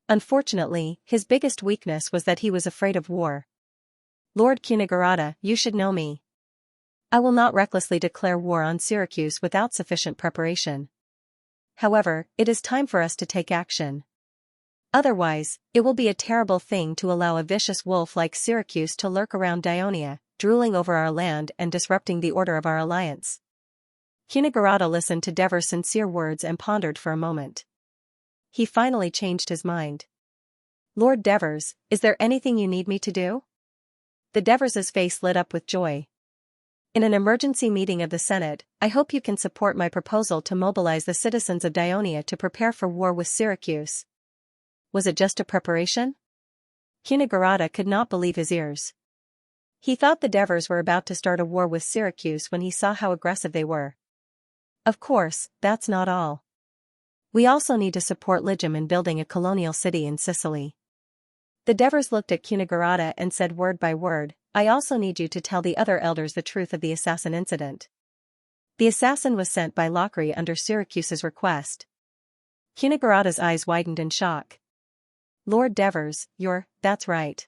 Unfortunately, his biggest weakness was that he was afraid of war. Lord Cunegurata, you should know me. I will not recklessly declare war on Syracuse without sufficient preparation. However, it is time for us to take action. Otherwise, it will be a terrible thing to allow a vicious wolf like Syracuse to lurk around Dionia, drooling over our land and disrupting the order of our alliance. Cunegurata listened to Devers' sincere words and pondered for a moment. He finally changed his mind. Lord Devers, is there anything you need me to do? The Devers' face lit up with joy. In an emergency meeting of the Senate, I hope you can support my proposal to mobilize the citizens of Dionia to prepare for war with Syracuse. Was it just a preparation? Cunegurata could not believe his ears. He thought the Devers were about to start a war with Syracuse when he saw how aggressive they were. Of course, that's not all. We also need to support Ligem in building a colonial city in Sicily. The Devers looked at Cunegurata and said word by word, I also need you to tell the other elders the truth of the assassin incident. The assassin was sent by Lockery under Syracuse's request. Cunegurata's eyes widened in shock. Lord Devers, that's right.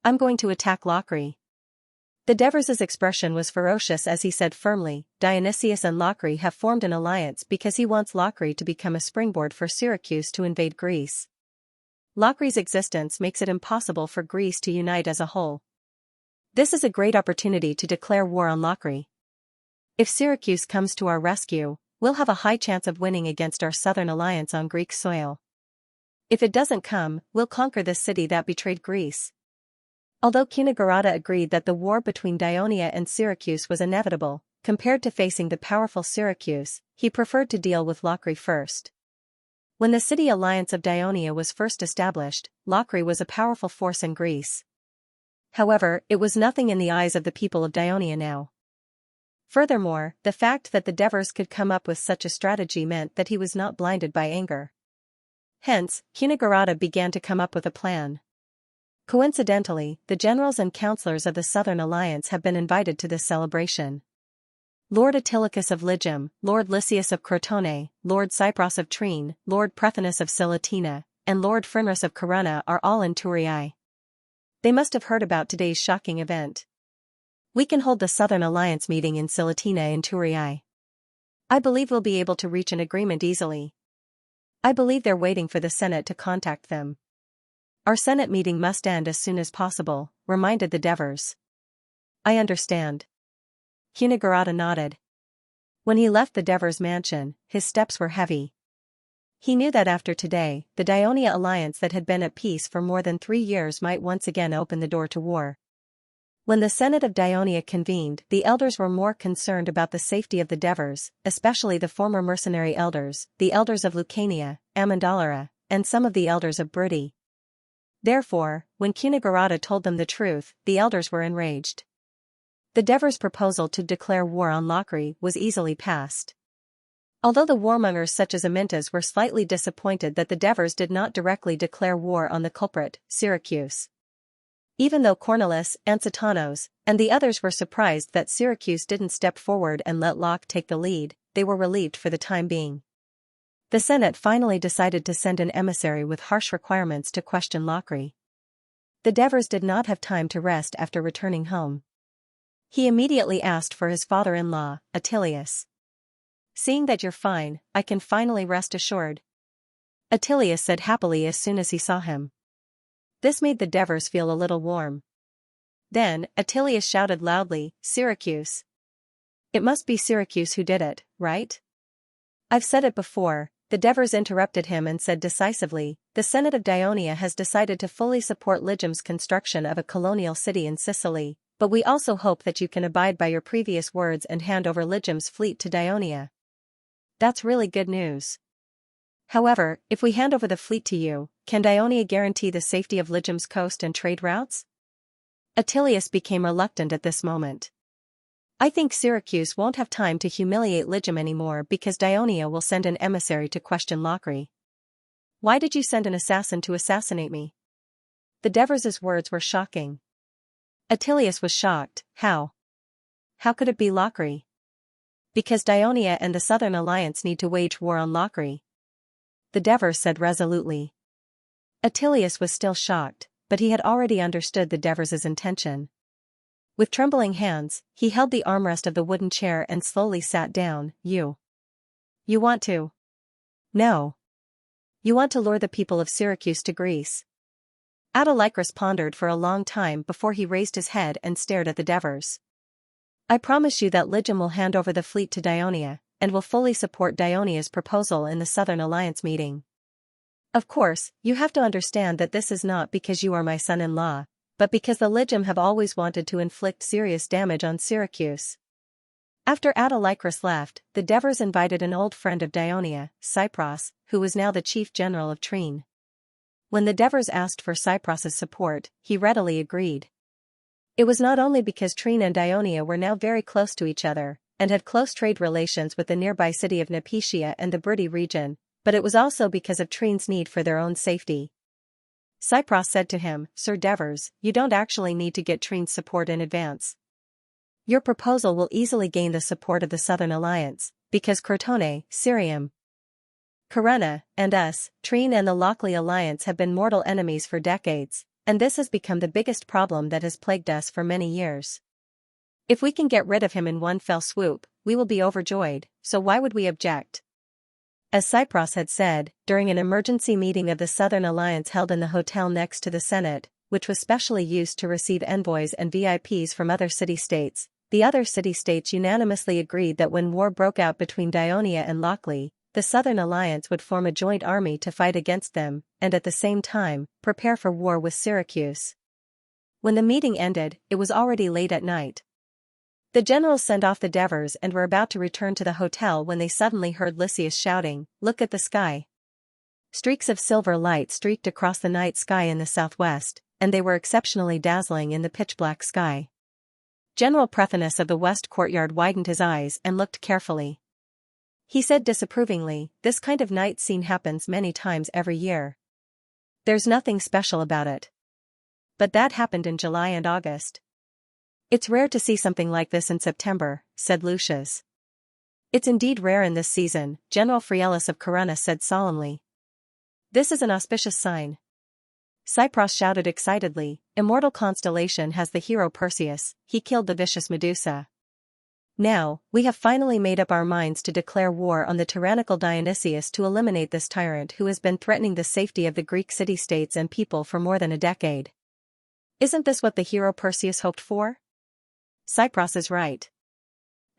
I'm going to attack Lockery. The Devers' expression was ferocious as he said firmly, Dionysius and Lockery have formed an alliance because he wants Lockery to become a springboard for Syracuse to invade Greece. Lockery's existence makes it impossible for Greece to unite as a whole. This is a great opportunity to declare war on Lockery. If Syracuse comes to our rescue, we'll have a high chance of winning against our southern alliance on Greek soil. If it doesn't come, we'll conquer this city that betrayed Greece. Although Cunegurata agreed that the war between Dionia and Syracuse was inevitable, compared to facing the powerful Syracuse, he preferred to deal with Lockery first. When the city alliance of Dionia was first established, Lockery was a powerful force in Greece. However, it was nothing in the eyes of the people of Dionia now. Furthermore, the fact that the Devers could come up with such a strategy meant that he was not blinded by anger. Hence, Cunegurata began to come up with a plan. Coincidentally, the generals and councillors of the Southern Alliance have been invited to this celebration. Lord Attilicus of Ligem, Lord Lysias of Crotone, Lord Cypros of Trine, Lord Prethinus of Silatina, and Lord Frinrus of Corunna are all in Turiai. They must have heard about today's shocking event. We can hold the Southern Alliance meeting in Silatina in Turiai. I believe we'll be able to reach an agreement easily. I believe they're waiting for the Senate to contact them. Our Senate meeting must end as soon as possible, reminded the Devers. I understand. Cunegurata nodded. When he left the Devers mansion, his steps were heavy. He knew that after today, the Dionia alliance that had been at peace for more than 3 years might once again open the door to war. When the Senate of Dionia convened, the elders were more concerned about the safety of the Devers, especially the former mercenary elders, the elders of Lucania, Amendolara, and some of the elders of Bruttii. Therefore, when Cunegurata told them the truth, the elders were enraged. The Devers' proposal to declare war on Lockery was easily passed. Although the warmongers such as Amintas were slightly disappointed that the Devers did not directly declare war on the culprit, Syracuse. Even though Cornelis, Ansitanos, and the others were surprised that Syracuse didn't step forward and let Locke take the lead, they were relieved for the time being. The Senate finally decided to send an emissary with harsh requirements to question Lockery. The Devers did not have time to rest after returning home. He immediately asked for his father-in-law, Attilius. Seeing that you're fine, I can finally rest assured. Attilius said happily as soon as he saw him. This made the Devers feel a little warm. Then, Attilius shouted loudly, Syracuse. It must be Syracuse who did it, right? I've said it before. The Devers interrupted him and said decisively, the Senate of Dionia has decided to fully support Ligem's construction of a colonial city in Sicily, but we also hope that you can abide by your previous words and hand over Ligem's fleet to Dionia. That's really good news. However, if we hand over the fleet to you, can Dionia guarantee the safety of Ligem's coast and trade routes? Attilius became reluctant at this moment. I think Syracuse won't have time to humiliate Ligem anymore because Dionia will send an emissary to question Lockery. Why did you send an assassin to assassinate me? The Devers' words were shocking. Attilius was shocked. How How could it be Lockery? Because Dionia and the Southern Alliance need to wage war on Lockery. The Devers said resolutely. Attilius was still shocked, but he had already understood the Devers' intention. With trembling hands, he held the armrest of the wooden chair and slowly sat down. You want to? No. You want to lure the people of Syracuse to Greece. Autolycus pondered for a long time before he raised his head and stared at the Devers. I promise you that Legum will hand over the fleet to Dionia, and will fully support Dionia's proposal in the Southern Alliance meeting. Of course, you have to understand that this is not because you are my son-in-law, but because the Legum have always wanted to inflict serious damage on Syracuse. After Autolycus left, the Devers invited an old friend of Dionia, Cypros, who was now the chief general of Trine. When the Devers asked for Cypros's support, he readily agreed. It was not only because Trine and Dionia were now very close to each other, and had close trade relations with the nearby city of Nepetia and the Bruttii region, but it was also because of Trine's need for their own safety. Cypros said to him, Sir Devers, you don't actually need to get Trine's support in advance. Your proposal will easily gain the support of the Southern Alliance, because Crotone, Cirium, Corunna, and us, Trine and the Lockley Alliance have been mortal enemies for decades, and this has become the biggest problem that has plagued us for many years. If we can get rid of him in one fell swoop, we will be overjoyed, so why would we object? As Cypros had said, during an emergency meeting of the Southern Alliance held in the hotel next to the Senate, which was specially used to receive envoys and VIPs from other city-states, the other city-states unanimously agreed that when war broke out between Dionia and Lockley, the Southern Alliance would form a joint army to fight against them, and at the same time, prepare for war with Syracuse. When the meeting ended, it was already late at night. The generals sent off the Devers and were about to return to the hotel when they suddenly heard Lysias shouting, Look at the sky. Streaks of silver light streaked across the night sky in the southwest, and they were exceptionally dazzling in the pitch-black sky. General Pruthonus of the West Courtyard widened his eyes and looked carefully. He said disapprovingly, This kind of night scene happens many times every year. There's nothing special about it. But that happened in July and August. It's rare to see something like this in September, said Lucius. It's indeed rare in this season, General Friellus of Corunna said solemnly. This is an auspicious sign. Cypros shouted excitedly, Immortal constellation has the hero Perseus, he killed the vicious Medusa. Now, we have finally made up our minds to declare war on the tyrannical Dionysius to eliminate this tyrant who has been threatening the safety of the Greek city-states and people for more than a decade. Isn't this what the hero Perseus hoped for? Cypros is right.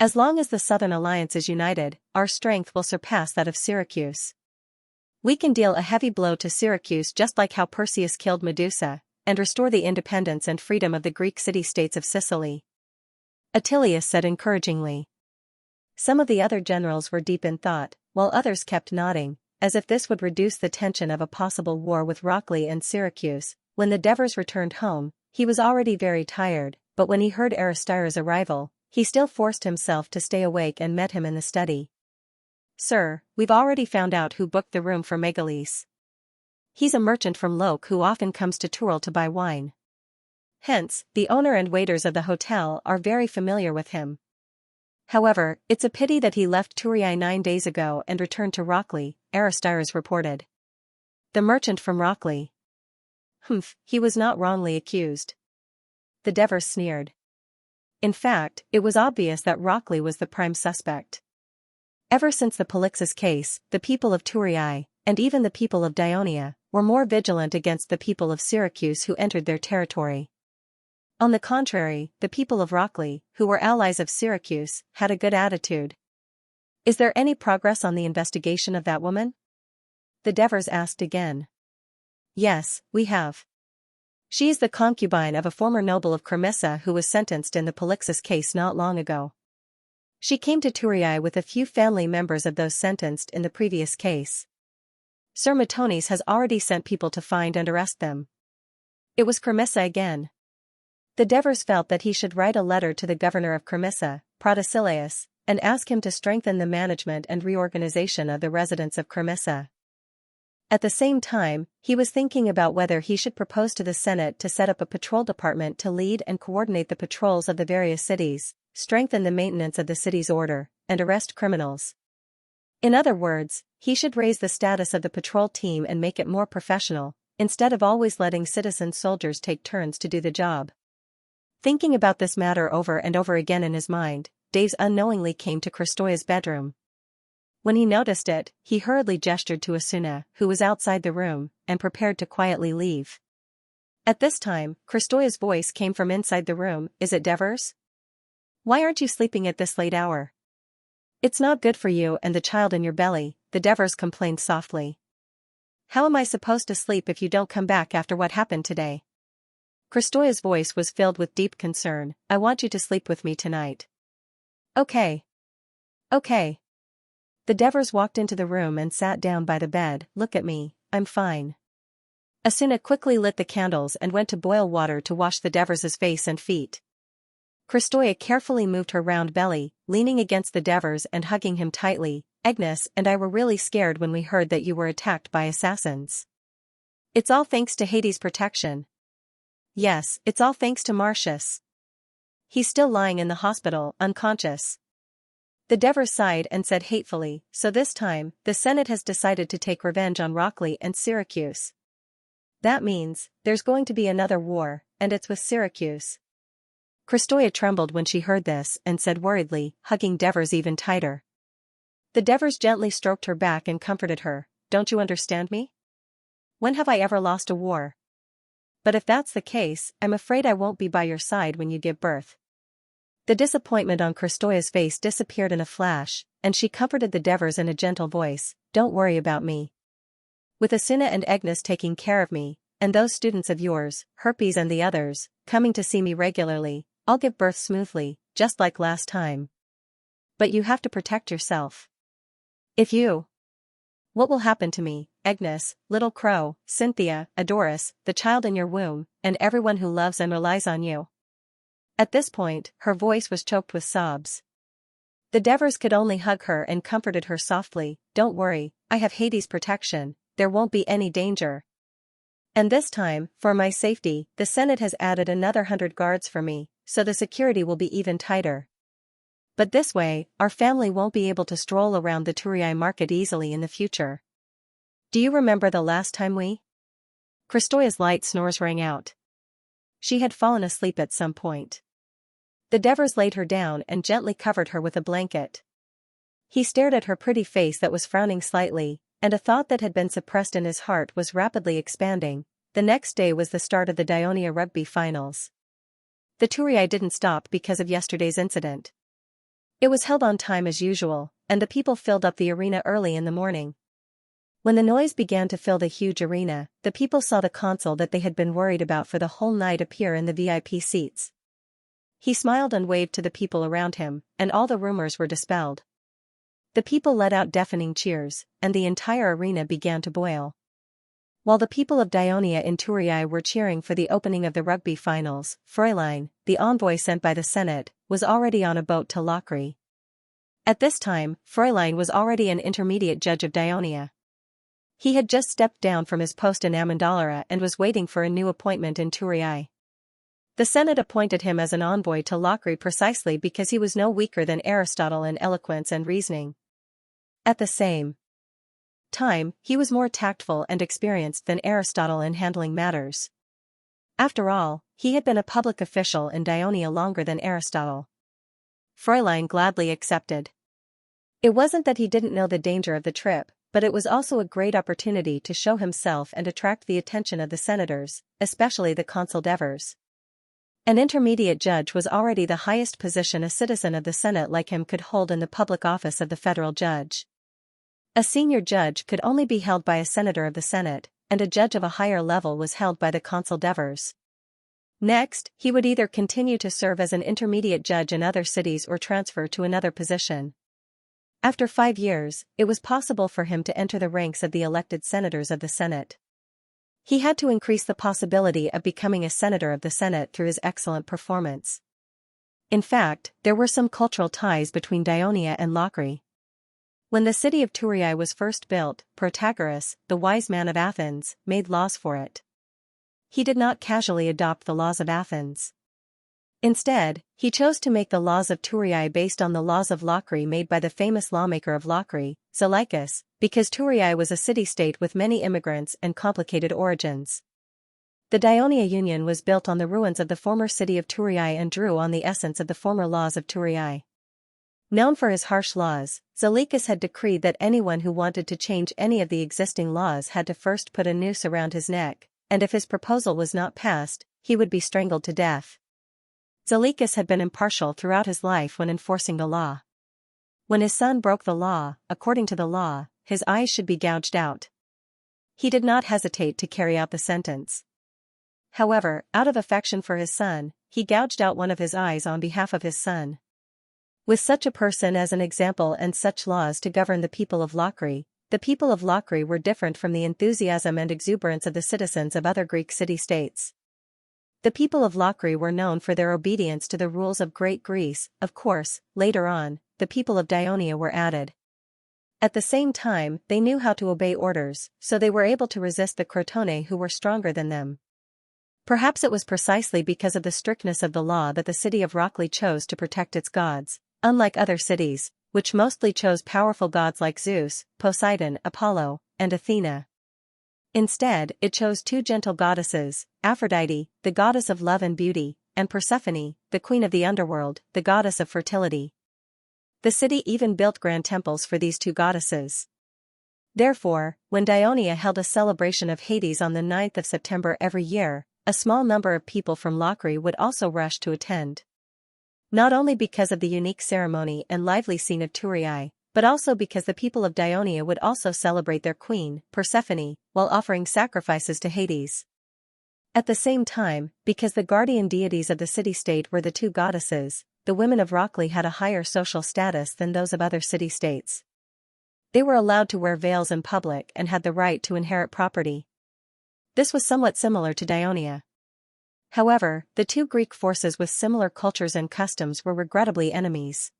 As long as the Southern Alliance is united, our strength will surpass that of Syracuse. We can deal a heavy blow to Syracuse just like how Perseus killed Medusa, and restore the independence and freedom of the Greek city-states of Sicily. Attilius said encouragingly. Some of the other generals were deep in thought, while others kept nodding, as if this would reduce the tension of a possible war with Rockley and Syracuse. When the Devers returned home, he was already very tired, but when he heard Aristaeus' arrival, he still forced himself to stay awake and met him in the study. Sir, we've already found out who booked the room for Megalese. He's a merchant from Loc who often comes to Tyrol to buy wine. Hence, the owner and waiters of the hotel are very familiar with him. However, it's a pity that he left Thurii 9 days ago and returned to Rockley, Aristaeus reported. The merchant from Rockley. He was not wrongly accused. The Devers sneered. In fact, it was obvious that Rockley was the prime suspect. Ever since the Polixus case, the people of Thurii, and even the people of Dionia, were more vigilant against the people of Syracuse who entered their territory. On the contrary, the people of Rockley, who were allies of Syracuse, had a good attitude. Is there any progress on the investigation of that woman? The Devers asked again. Yes, we have. She is the concubine of a former noble of Cremissa who was sentenced in the Polixus case not long ago. She came to Thurii with a few family members of those sentenced in the previous case. Sir Matones has already sent people to find and arrest them. It was Cremissa again. The Devers felt that he should write a letter to the governor of Cremissa, Protesilaus, and ask him to strengthen the management and reorganization of the residents of Cremissa. At the same time, he was thinking about whether he should propose to the Senate to set up a patrol department to lead and coordinate the patrols of the various cities, strengthen the maintenance of the city's order, and arrest criminals. In other words, he should raise the status of the patrol team and make it more professional, instead of always letting citizen soldiers take turns to do the job. Thinking about this matter over and over again in his mind, Daves unknowingly came to Kristoya's bedroom. When he noticed it, he hurriedly gestured to Asuna, who was outside the room, and prepared to quietly leave. At this time, Kristoya's voice came from inside the room. Is it Devers? Why aren't you sleeping at this late hour? It's not good for you and the child in your belly, the Devers complained softly. How am I supposed to sleep if you don't come back after what happened today? Kristoya's voice was filled with deep concern. I want you to sleep with me tonight. Okay. Okay. The Devers walked into the room and sat down by the bed. Look at me, I'm fine. Asuna quickly lit the candles and went to boil water to wash the Devers' face and feet. Kristoya carefully moved her round belly, leaning against the Devers and hugging him tightly. Agnes and I were really scared when we heard that you were attacked by assassins. It's all thanks to Hades' protection. Yes, it's all thanks to Marcius. He's still lying in the hospital, unconscious. The Devers sighed and said hatefully, so this time, the Senate has decided to take revenge on Rockley and Syracuse. That means, there's going to be another war, and it's with Syracuse. Kristoya trembled when she heard this and said worriedly, hugging Devers even tighter. The Devers gently stroked her back and comforted her. Don't you understand me? When have I ever lost a war? But if that's the case, I'm afraid I won't be by your side when you give birth. The disappointment on Kristoya's face disappeared in a flash, and she comforted the Devers in a gentle voice. Don't worry about me. With Asuna and Agnes taking care of me, and those students of yours, Herpes and the others, coming to see me regularly, I'll give birth smoothly, just like last time. But you have to protect yourself. If you... What will happen to me, Agnes, Little Crow, Cynthia, Adoris, the child in your womb, and everyone who loves and relies on you? At this point, her voice was choked with sobs. The Devers could only hug her and comforted her softly. Don't worry, I have Hades' protection, there won't be any danger. And this time, for my safety, the Senate has added another 100 guards for me, so the security will be even tighter. But this way, our family won't be able to stroll around the Turii market easily in the future. Do you remember the last time we? Kristoya's light snores rang out. She had fallen asleep at some point. The Devers laid her down and gently covered her with a blanket. He stared at her pretty face that was frowning slightly, and a thought that had been suppressed in his heart was rapidly expanding. The next day was the start of the Dionia rugby finals. The Turii didn't stop because of yesterday's incident. It was held on time as usual, and the people filled up the arena early in the morning. When the noise began to fill the huge arena, the people saw the consul that they had been worried about for the whole night appear in the VIP seats. He smiled and waved to the people around him, and all the rumors were dispelled. The people let out deafening cheers, and the entire arena began to boil. While the people of Dionia in Turii were cheering for the opening of the rugby finals, Fräulein, the envoy sent by the Senate, was already on a boat to Lockery. At this time, Fräulein was already an intermediate judge of Dionia. He had just stepped down from his post in Amendolara and was waiting for a new appointment in Turii. The Senate appointed him as an envoy to Lockery precisely because he was no weaker than Aristotle in eloquence and reasoning. At the same time, he was more tactful and experienced than Aristotle in handling matters. After all, he had been a public official in Dionia longer than Aristotle. Fräulein gladly accepted. It wasn't that he didn't know the danger of the trip, but it was also a great opportunity to show himself and attract the attention of the senators, especially the consul Devers. An intermediate judge was already the highest position a citizen of the Senate like him could hold in the public office of the federal judge. A senior judge could only be held by a senator of the Senate, and a judge of a higher level was held by the consul Devers. Next, he would either continue to serve as an intermediate judge in other cities or transfer to another position. After 5 years, it was possible for him to enter the ranks of the elected senators of the Senate. He had to increase the possibility of becoming a senator of the Senate through his excellent performance. In fact, there were some cultural ties between Dionia and Lockery. When the city of Turii was first built, Protagoras, the wise man of Athens, made laws for it. He did not casually adopt the laws of Athens. Instead, he chose to make the laws of Turiai based on the laws of Locri made by the famous lawmaker of Locri, Zalichus, because Turiai was a city-state with many immigrants and complicated origins. The Daionia Union was built on the ruins of the former city of Turiai and drew on the essence of the former laws of Turiai. Known for his harsh laws, Zalichus had decreed that anyone who wanted to change any of the existing laws had to first put a noose around his neck, and if his proposal was not passed, he would be strangled to death. Zalichus had been impartial throughout his life when enforcing the law. When his son broke the law, according to the law, his eyes should be gouged out. He did not hesitate to carry out the sentence. However, out of affection for his son, he gouged out one of his eyes on behalf of his son. With such a person as an example and such laws to govern the people of Locri, the people of Locri were different from the enthusiasm and exuberance of the citizens of other Greek city-states. The people of Locri were known for their obedience to the rules of Great Greece. Of course, later on, the people of Daionia were added. At the same time, they knew how to obey orders, so they were able to resist the Crotone who were stronger than them. Perhaps it was precisely because of the strictness of the law that the city of Rocli chose to protect its gods, unlike other cities, which mostly chose powerful gods like Zeus, Poseidon, Apollo, and Athena. Instead, it chose two gentle goddesses, Aphrodite, the goddess of love and beauty, and Persephone, the queen of the underworld, the goddess of fertility. The city even built grand temples for these two goddesses. Therefore, when Daionia held a celebration of Hades on the 9th of September every year, a small number of people from Locri would also rush to attend. Not only because of the unique ceremony and lively scene of Turiai, but also because the people of Daionia would also celebrate their queen, Persephone, while offering sacrifices to Hades. At the same time, because the guardian deities of the city-state were the two goddesses, the women of Rocli had a higher social status than those of other city-states. They were allowed to wear veils in public and had the right to inherit property. This was somewhat similar to Daionia. However, the two Greek forces with similar cultures and customs were regrettably enemies.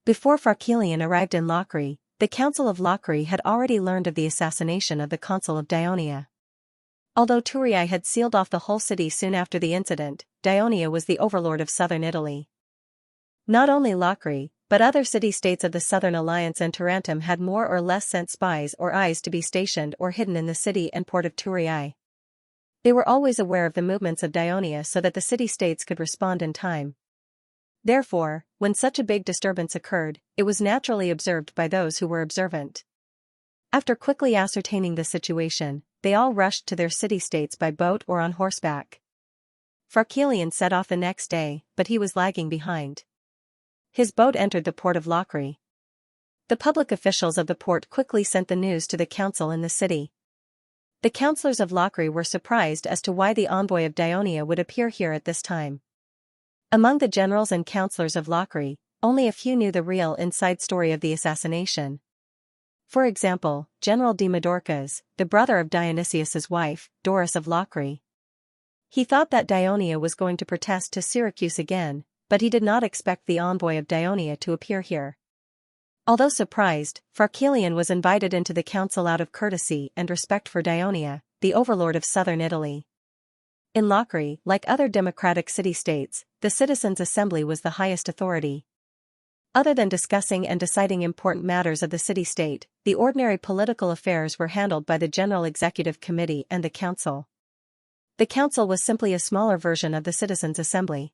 Before Pharkelion arrived in Locri, the Council of Locri had already learned of the assassination of the consul of Daionia. Although Turiai had sealed off the whole city soon after the incident, Daionia was the overlord of southern Italy. Not only Locri, but other city-states of the Southern Alliance and Tarentum had more or less sent spies or eyes to be stationed or hidden in the city and port of Turiai. They were always aware of the movements of Daionia so that the city-states could respond in time. Therefore, when such a big disturbance occurred, it was naturally observed by those who were observant. After quickly ascertaining the situation, they all rushed to their city-states by boat or on horseback. Pharkelion set off the next day, but he was lagging behind. His boat entered the port of Locri. The public officials of the port quickly sent the news to the council in the city. The councillors of Locri were surprised as to why the envoy of Daionia would appear here at this time. Among the generals and councillors of Locri, only a few knew the real inside story of the assassination. For example, General Demodorus, the brother of Dionysius's wife, Doris of Locri. He thought that Daionia was going to protest to Syracuse again, but he did not expect the envoy of Daionia to appear here. Although surprised, Pharkelion was invited into the council out of courtesy and respect for Daionia, the overlord of southern Italy. In Locri, like other democratic city-states, the citizens' assembly was the highest authority. Other than discussing and deciding important matters of the city-state, the ordinary political affairs were handled by the General Executive Committee and the council. The council was simply a smaller version of the citizens' assembly.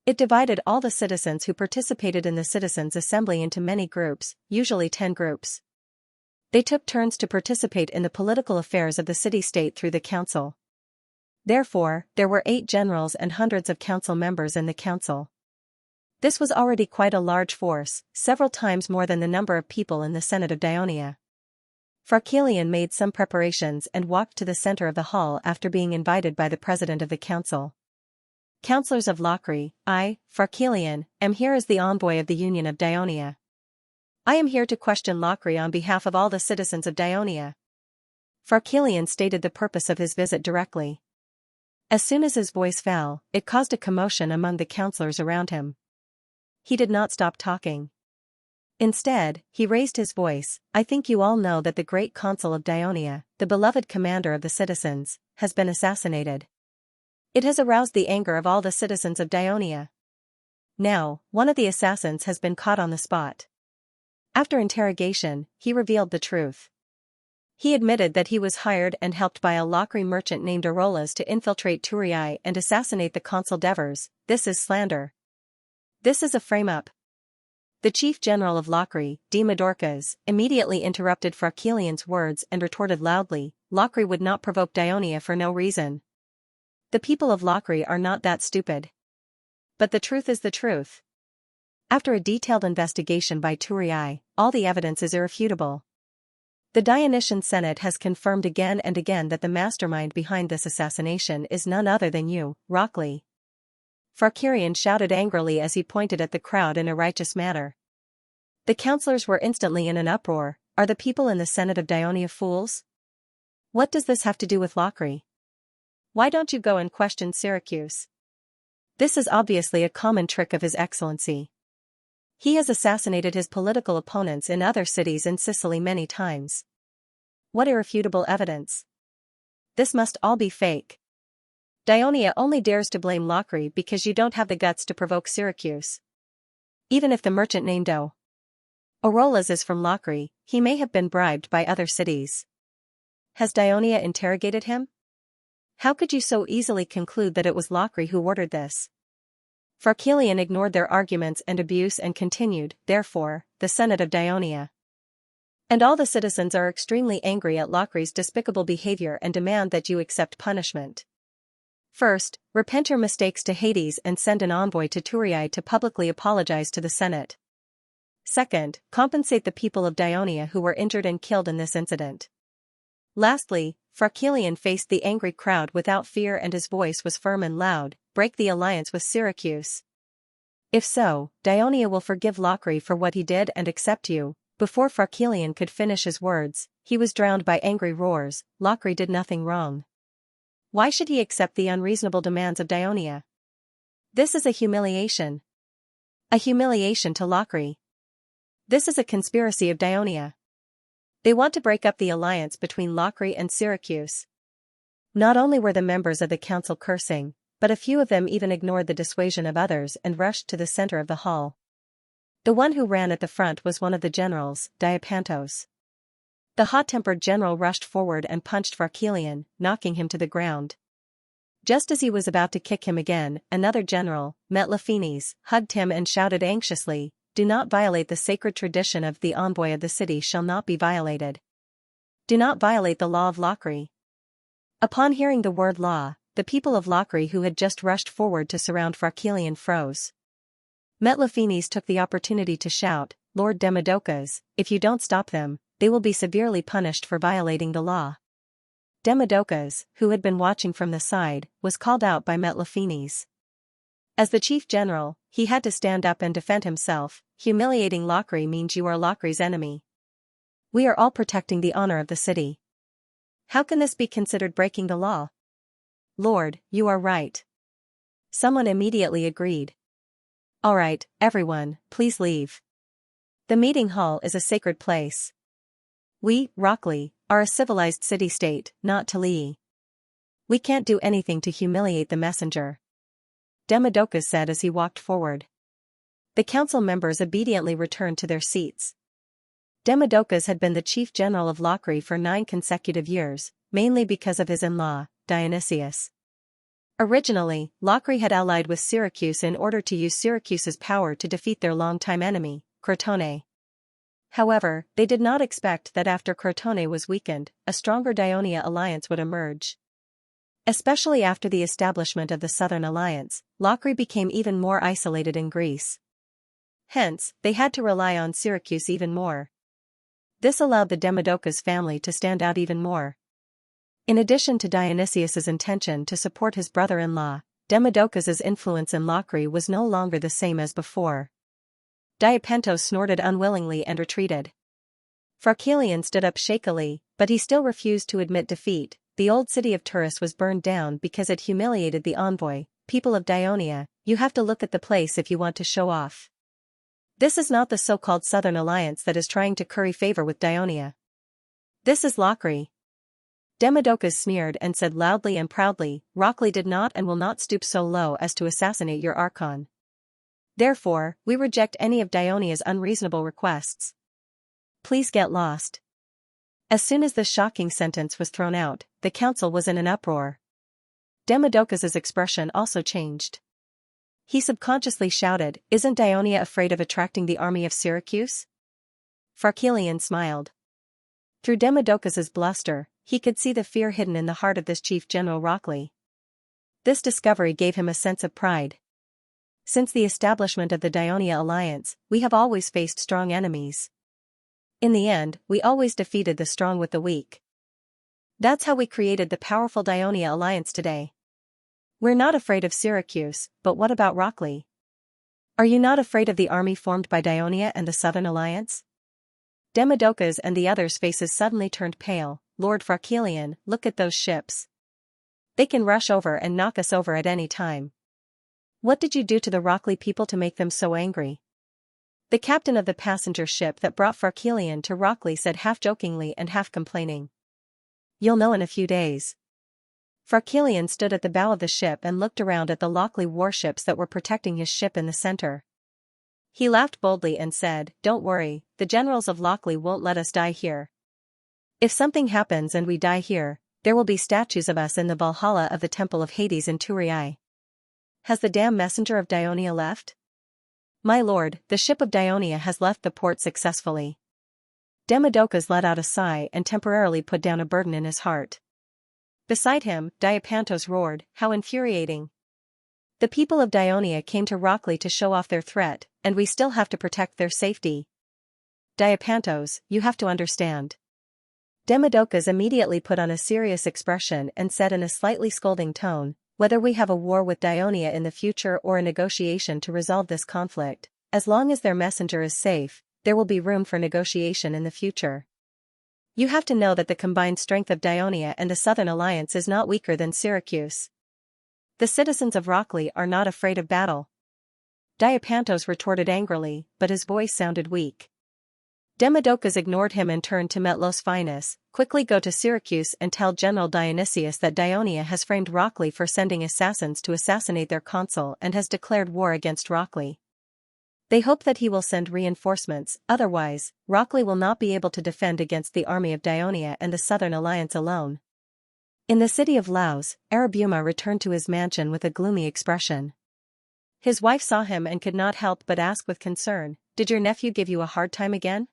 It divided all the citizens who participated in the citizens' assembly into many groups, usually 10 groups. They took turns to participate in the political affairs of the city-state through the council. Therefore, there were 8 generals and hundreds of council members in the council. This was already quite a large force, several times more than the number of people in the Senate of Daionia. Pharkelion made some preparations and walked to the center of the hall after being invited by the president of the council. Councillors of Locri, I, Pharkelion, am here as the envoy of the Union of Daionia. I am here to question Locri on behalf of all the citizens of Daionia. Pharkelion stated the purpose of his visit directly. As soon as his voice fell, it caused a commotion among the councillors around him. He did not stop talking. Instead, he raised his voice. I think you all know that the great consul of Daionia, the beloved commander of the citizens, has been assassinated. It has aroused the anger of all the citizens of Dionia. Now, one of the assassins has been caught on the spot. After interrogation, he revealed the truth. He admitted that he was hired and helped by a Locri merchant named Arolas to infiltrate Turiai and assassinate the consul Devers. This is slander. This is a frame-up. The chief general of Locri, D. Midorkas, immediately interrupted Farkelian's words and retorted loudly, Locri would not provoke Dionia for no reason. The people of Locri are not that stupid. But the truth is the truth. After a detailed investigation by Turiai, all the evidence is irrefutable. The Dionysian Senate has confirmed again and again that the mastermind behind this assassination is none other than you, Rockley. Farkelian shouted angrily as he pointed at the crowd in a righteous manner. The councillors were instantly in an uproar. Are the people in the Senate of Dionia fools? What does this have to do with Locri? Why don't you go and question Syracuse? This is obviously a common trick of His Excellency. He has assassinated his political opponents in other cities in Sicily many times. What irrefutable evidence! This must all be fake. Dionia only dares to blame Locri because you don't have the guts to provoke Syracuse. Even if the merchant named Arolas is from Locri, he may have been bribed by other cities. Has Dionia interrogated him? How could you so easily conclude that it was Locri who ordered this? Farkelian ignored their arguments and abuse and continued, therefore, the Senate of Dionia. And all the citizens are extremely angry at Locri's despicable behavior and demand that you accept punishment. First, repent your mistakes to Hades and send an envoy to Turiai to publicly apologize to the Senate. Second, compensate the people of Dionia who were injured and killed in this incident. Lastly, Farkelian faced the angry crowd without fear and his voice was firm and loud, break the alliance with Syracuse. If so, Dionia will forgive Locri for what he did and accept you. Before Farkelian could finish his words, he was drowned by angry roars, Locri did nothing wrong. Why should he accept the unreasonable demands of Dionia? This is a humiliation. A humiliation to Locri. This is a conspiracy of Dionia. They want to break up the alliance between Locri and Syracuse. Not only were the members of the council cursing, but a few of them even ignored the dissuasion of others and rushed to the center of the hall. The one who ran at the front was one of the generals, Diapantos. The hot-tempered general rushed forward and punched Farkelian, knocking him to the ground. Just as he was about to kick him again, another general, Metlophenes, hugged him and shouted anxiously, do not violate the sacred tradition of the envoy of the city shall not be violated. Do not violate the law of Locri. Upon hearing the word law, the people of Locri who had just rushed forward to surround Farkelian froze. Metlophenes took the opportunity to shout, Lord Demodocus, if you don't stop them, they will be severely punished for violating the law. Demodocus, who had been watching from the side, was called out by Metlophenes. As the chief general, he had to stand up and defend himself. Humiliating Locri means you are Locri's enemy. We are all protecting the honor of the city. How can this be considered breaking the law? Lord, you are right. Someone immediately agreed. All right, everyone, please leave. The meeting hall is a sacred place. We, Rockley, are a civilized city-state, not Tulii. We can't do anything to humiliate the messenger. Demodocus said as he walked forward. The council members obediently returned to their seats. Demodocus had been the chief general of Locri for 9 consecutive years, mainly because of his in-law, Dionysius. Originally, Locri had allied with Syracuse in order to use Syracuse's power to defeat their longtime enemy, Crotone. However, they did not expect that after Crotone was weakened, a stronger Dionia alliance would emerge. Especially after the establishment of the Southern Alliance, Locri became even more isolated in Greece. Hence, they had to rely on Syracuse even more. This allowed the Demodocus family to stand out even more. In addition to Dionysius's intention to support his brother-in-law, Demodocus's influence in Locri was no longer the same as before. Diapantos snorted unwillingly and retreated. Farkelian stood up shakily, but he still refused to admit defeat. The old city of Turris was burned down because it humiliated the envoy. People of Dionia, you have to look at the place if you want to show off. This is not the so-called Southern Alliance that is trying to curry favor with Dionia. This is Locri. Demodocus sneered and said loudly and proudly, Rockley did not and will not stoop so low as to assassinate your Archon. Therefore, we reject any of Dionia's unreasonable requests. Please get lost. As soon as this shocking sentence was thrown out, the council was in an uproar. Demodocus's expression also changed. He subconsciously shouted, Isn't Dionia afraid of attracting the army of Syracuse? Farkelion smiled. Through Demodocus's bluster, he could see the fear hidden in the heart of this Chief General Rockley. This discovery gave him a sense of pride. Since the establishment of the Dionia alliance, we have always faced strong enemies. In the end, we always defeated the strong with the weak. That's how we created the powerful Dionia alliance today. We're not afraid of Syracuse, but what about Rockley? Are you not afraid of the army formed by Dionia and the Southern Alliance? Demodocus and the others' faces suddenly turned pale. Lord Farkelion, look at those ships. They can rush over and knock us over at any time. What did you do to the Rockley people to make them so angry? The captain of the passenger ship that brought Farkelion to Rockley said half-jokingly and half-complaining. You'll know in a few days. Farkelion stood at the bow of the ship and looked around at the Lockley warships that were protecting his ship in the center. He laughed boldly and said, Don't worry, the generals of Lockley won't let us die here. If something happens and we die here, there will be statues of us in the Valhalla of the Temple of Hades in Turii. Has the damn messenger of Dionia left? My lord, the ship of Dionia has left the port successfully. Demodocus let out a sigh and temporarily put down a burden in his heart. Beside him, Diapantos roared, How infuriating. The people of Dionia came to Rockley to show off their threat, and we still have to protect their safety. Diapantos, you have to understand. Demodocus immediately put on a serious expression and said in a slightly scolding tone, Whether we have a war with Dionia in the future or a negotiation to resolve this conflict, as long as their messenger is safe, there will be room for negotiation in the future. You have to know that the combined strength of Dionia and the Southern Alliance is not weaker than Syracuse. The citizens of Rockley are not afraid of battle. Diapantos retorted angrily, but his voice sounded weak. Demodocus ignored him and turned to Metlos Finus, Quickly go to Syracuse and tell General Dionysius that Dionia has framed Rockley for sending assassins to assassinate their consul and has declared war against Rockley. They hope that he will send reinforcements, otherwise, Rockley will not be able to defend against the army of Dionia and the Southern Alliance alone. In the city of Laos, Arabuma returned to his mansion with a gloomy expression. His wife saw him and could not help but ask with concern, Did your nephew give you a hard time again?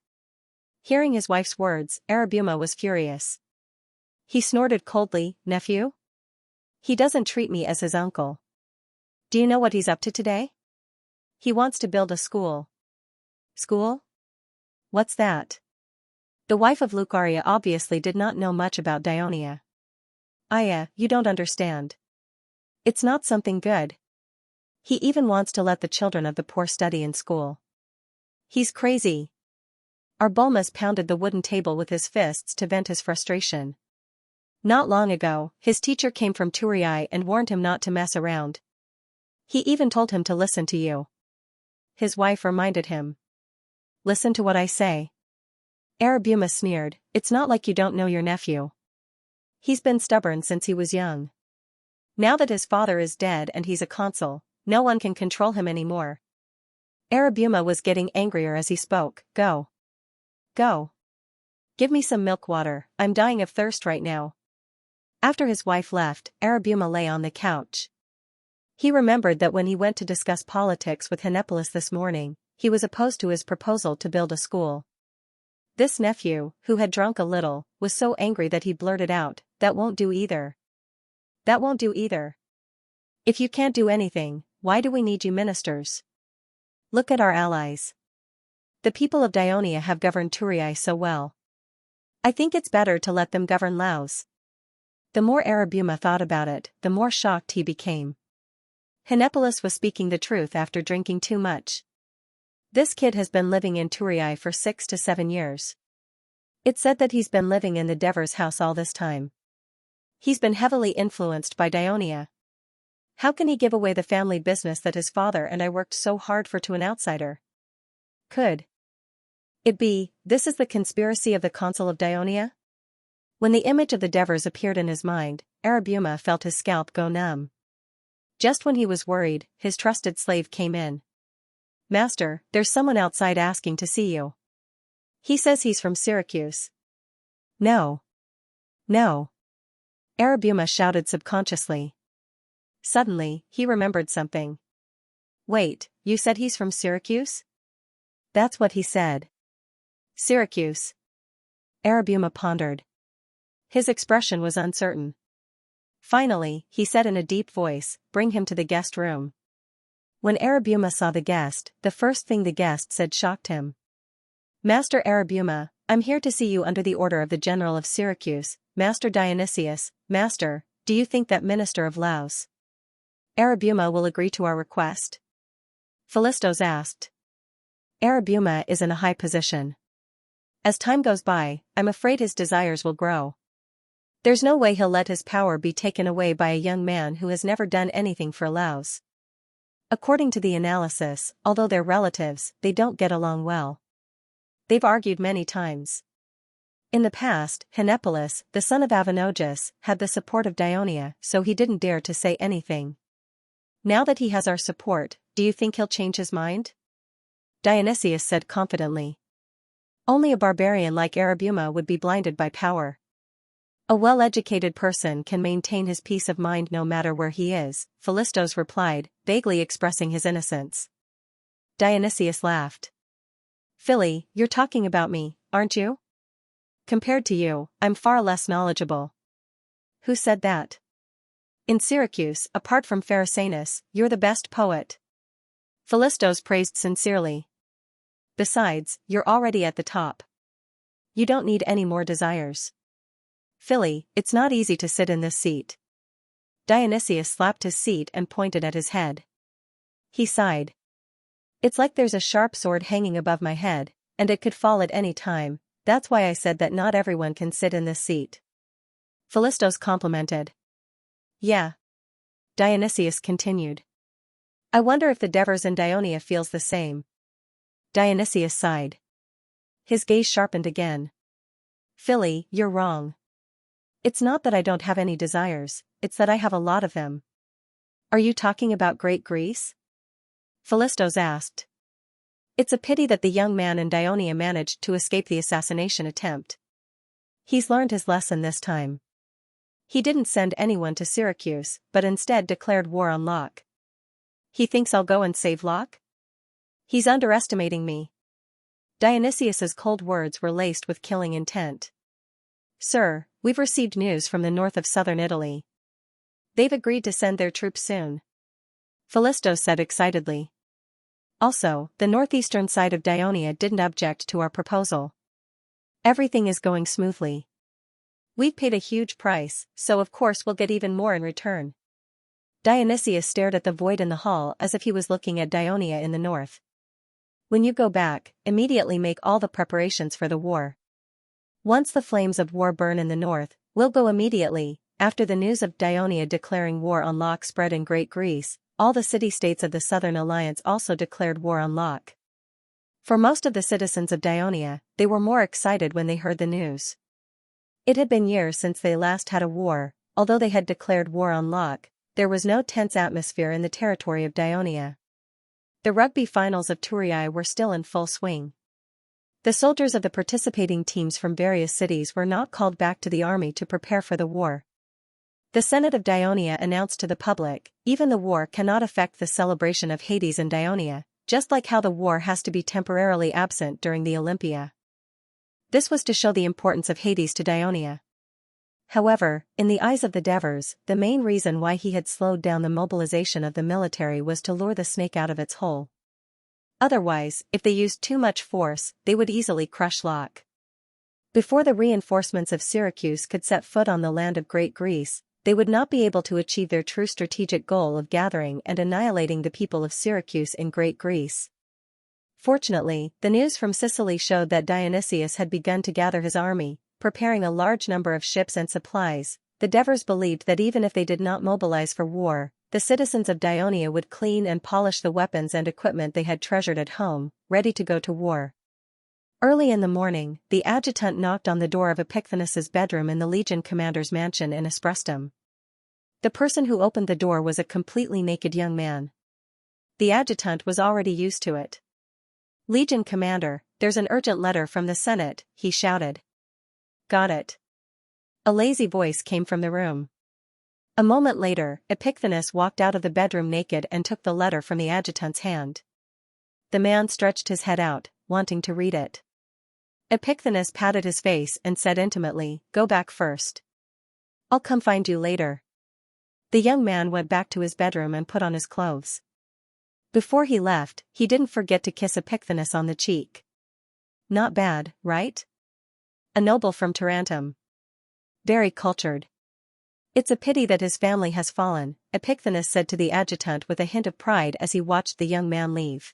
Hearing his wife's words, Arabuma was furious. He snorted coldly, Nephew? He doesn't treat me as his uncle. Do you know what he's up to today? He wants to build a school. School? What's that? The wife of Lucaria obviously did not know much about Dionia. Aya, you don't understand. It's not something good. He even wants to let the children of the poor study in school. He's crazy. Arbolmus pounded the wooden table with his fists to vent his frustration. Not long ago, his teacher came from Turii and warned him not to mess around. He even told him to listen to you. His wife reminded him. Listen to what I say. Arabuma sneered, It's not like you don't know your nephew. He's been stubborn since he was young. Now that his father is dead and he's a consul, no one can control him anymore. Arabuma was getting angrier as he spoke, Go. Go. Give me some milk water, I'm dying of thirst right now. After his wife left, Arabuma lay on the couch. He remembered that when he went to discuss politics with Henepolis this morning, he was opposed to his proposal to build a school. This nephew, who had drunk a little, was so angry that he blurted out, That won't do either. That won't do either. If you can't do anything, why do we need you ministers? Look at our allies. The people of Dionia have governed Turii so well. I think it's better to let them govern Laos. The more Arabuma thought about it, the more shocked he became. Henepolis was speaking the truth after drinking too much. This kid has been living in Turii for 6 to 7 years. It's said that he's been living in the Devers house all this time. He's been heavily influenced by Dionia. How can he give away the family business that his father and I worked so hard for to an outsider? Could it be, this is the conspiracy of the consul of Dionia? When the image of the Devers appeared in his mind, Arabuma felt his scalp go numb. Just when he was worried, his trusted slave came in. "Master, there's someone outside asking to see you. He says he's from Syracuse." "No. No." Arabuma shouted subconsciously. Suddenly, he remembered something. "Wait, you said he's from Syracuse?" "That's what he said." "Syracuse." Arabuma pondered. His expression was uncertain. Finally, he said in a deep voice, "Bring him to the guest room." When Arabuma saw the guest, the first thing the guest said shocked him. "Master Arabuma, I'm here to see you under the order of the General of Syracuse, Master Dionysius. Master, do you think that Minister of Laos Arabuma will agree to our request?" Philistos asked. "Arabuma is in a high position. As time goes by, I'm afraid his desires will grow. There's no way he'll let his power be taken away by a young man who has never done anything for Laos. According to the analysis, although they're relatives, they don't get along well. They've argued many times. In the past, Hnepolis, the son of Aphanogus, had the support of Dionia, so he didn't dare to say anything. Now that he has our support, do you think he'll change his mind?" Dionysius said confidently. "Only a barbarian like Arabuma would be blinded by power. A well-educated person can maintain his peace of mind no matter where he is," Philistos replied, vaguely expressing his innocence. Dionysius laughed. "Philly, you're talking about me, aren't you? Compared to you, I'm far less knowledgeable." "Who said that?" "In Syracuse, apart from Pharisanus, you're the best poet." Philistos praised sincerely. "Besides, you're already at the top. You don't need any more desires. Philly, it's not easy to sit in this seat." Dionysius slapped his seat and pointed at his head. He sighed. "It's like there's a sharp sword hanging above my head, and it could fall at any time. That's why I said that not everyone can sit in this seat." Philistos complimented. "Yeah." Dionysius continued. "I wonder if the Devers in Dionia feels the same." Dionysius sighed. His gaze sharpened again. "Philly, you're wrong. It's not that I don't have any desires, it's that I have a lot of them." "Are you talking about Great Greece?" Philistos asked. "It's a pity that the young man in Dionia managed to escape the assassination attempt. He's learned his lesson this time. He didn't send anyone to Syracuse, but instead declared war on Locke. He thinks I'll go and save Locke? He's underestimating me." Dionysius's cold words were laced with killing intent. "Sir, we've received news from the north of southern Italy. They've agreed to send their troops soon," Philistos said excitedly. "Also, the northeastern side of Dionia didn't object to our proposal. Everything is going smoothly. We've paid a huge price, so of course we'll get even more in return." Dionysius stared at the void in the hall as if he was looking at Dionia in the north. "When you go back, immediately make all the preparations for the war. Once the flames of war burn in the north, we'll go immediately." After the news of Dionia declaring war on Locke spread in Great Greece, all the city-states of the Southern Alliance also declared war on Locke. For most of the citizens of Dionia, they were more excited when they heard the news. It had been years since they last had a war. Although they had declared war on Locke, there was no tense atmosphere in the territory of Dionia. The rugby finals of Thurii were still in full swing. The soldiers of the participating teams from various cities were not called back to the army to prepare for the war. The Senate of Dionia announced to the public, even the war cannot affect the celebration of Hades in Dionia, just like how the war has to be temporarily absent during the Olympia. This was to show the importance of Hades to Dionia. However, in the eyes of the Devers, the main reason why he had slowed down the mobilization of the military was to lure the snake out of its hole. Otherwise, if they used too much force, they would easily crush Locke. Before the reinforcements of Syracuse could set foot on the land of Great Greece, they would not be able to achieve their true strategic goal of gathering and annihilating the people of Syracuse in Great Greece. Fortunately, the news from Sicily showed that Dionysius had begun to gather his army, preparing a large number of ships and supplies. The Devers believed that even if they did not mobilize for war, the citizens of Dionia would clean and polish the weapons and equipment they had treasured at home, ready to go to war. Early in the morning, the adjutant knocked on the door of Epicthenes's bedroom in the Legion commander's mansion in Esprestum. The person who opened the door was a completely naked young man. The adjutant was already used to it. "Legion commander, there's an urgent letter from the Senate," he shouted. "Got it." A lazy voice came from the room. A moment later, Epicthenes walked out of the bedroom naked and took the letter from the adjutant's hand. The man stretched his head out, wanting to read it. Epicthenes patted his face and said intimately, "Go back first. I'll come find you later." The young man went back to his bedroom and put on his clothes. Before he left, he didn't forget to kiss Epicthenes on the cheek. "Not bad, right? A noble from Tarentum. Very cultured." "It's a pity that his family has fallen," Epicthenes said to the adjutant with a hint of pride as he watched the young man leave.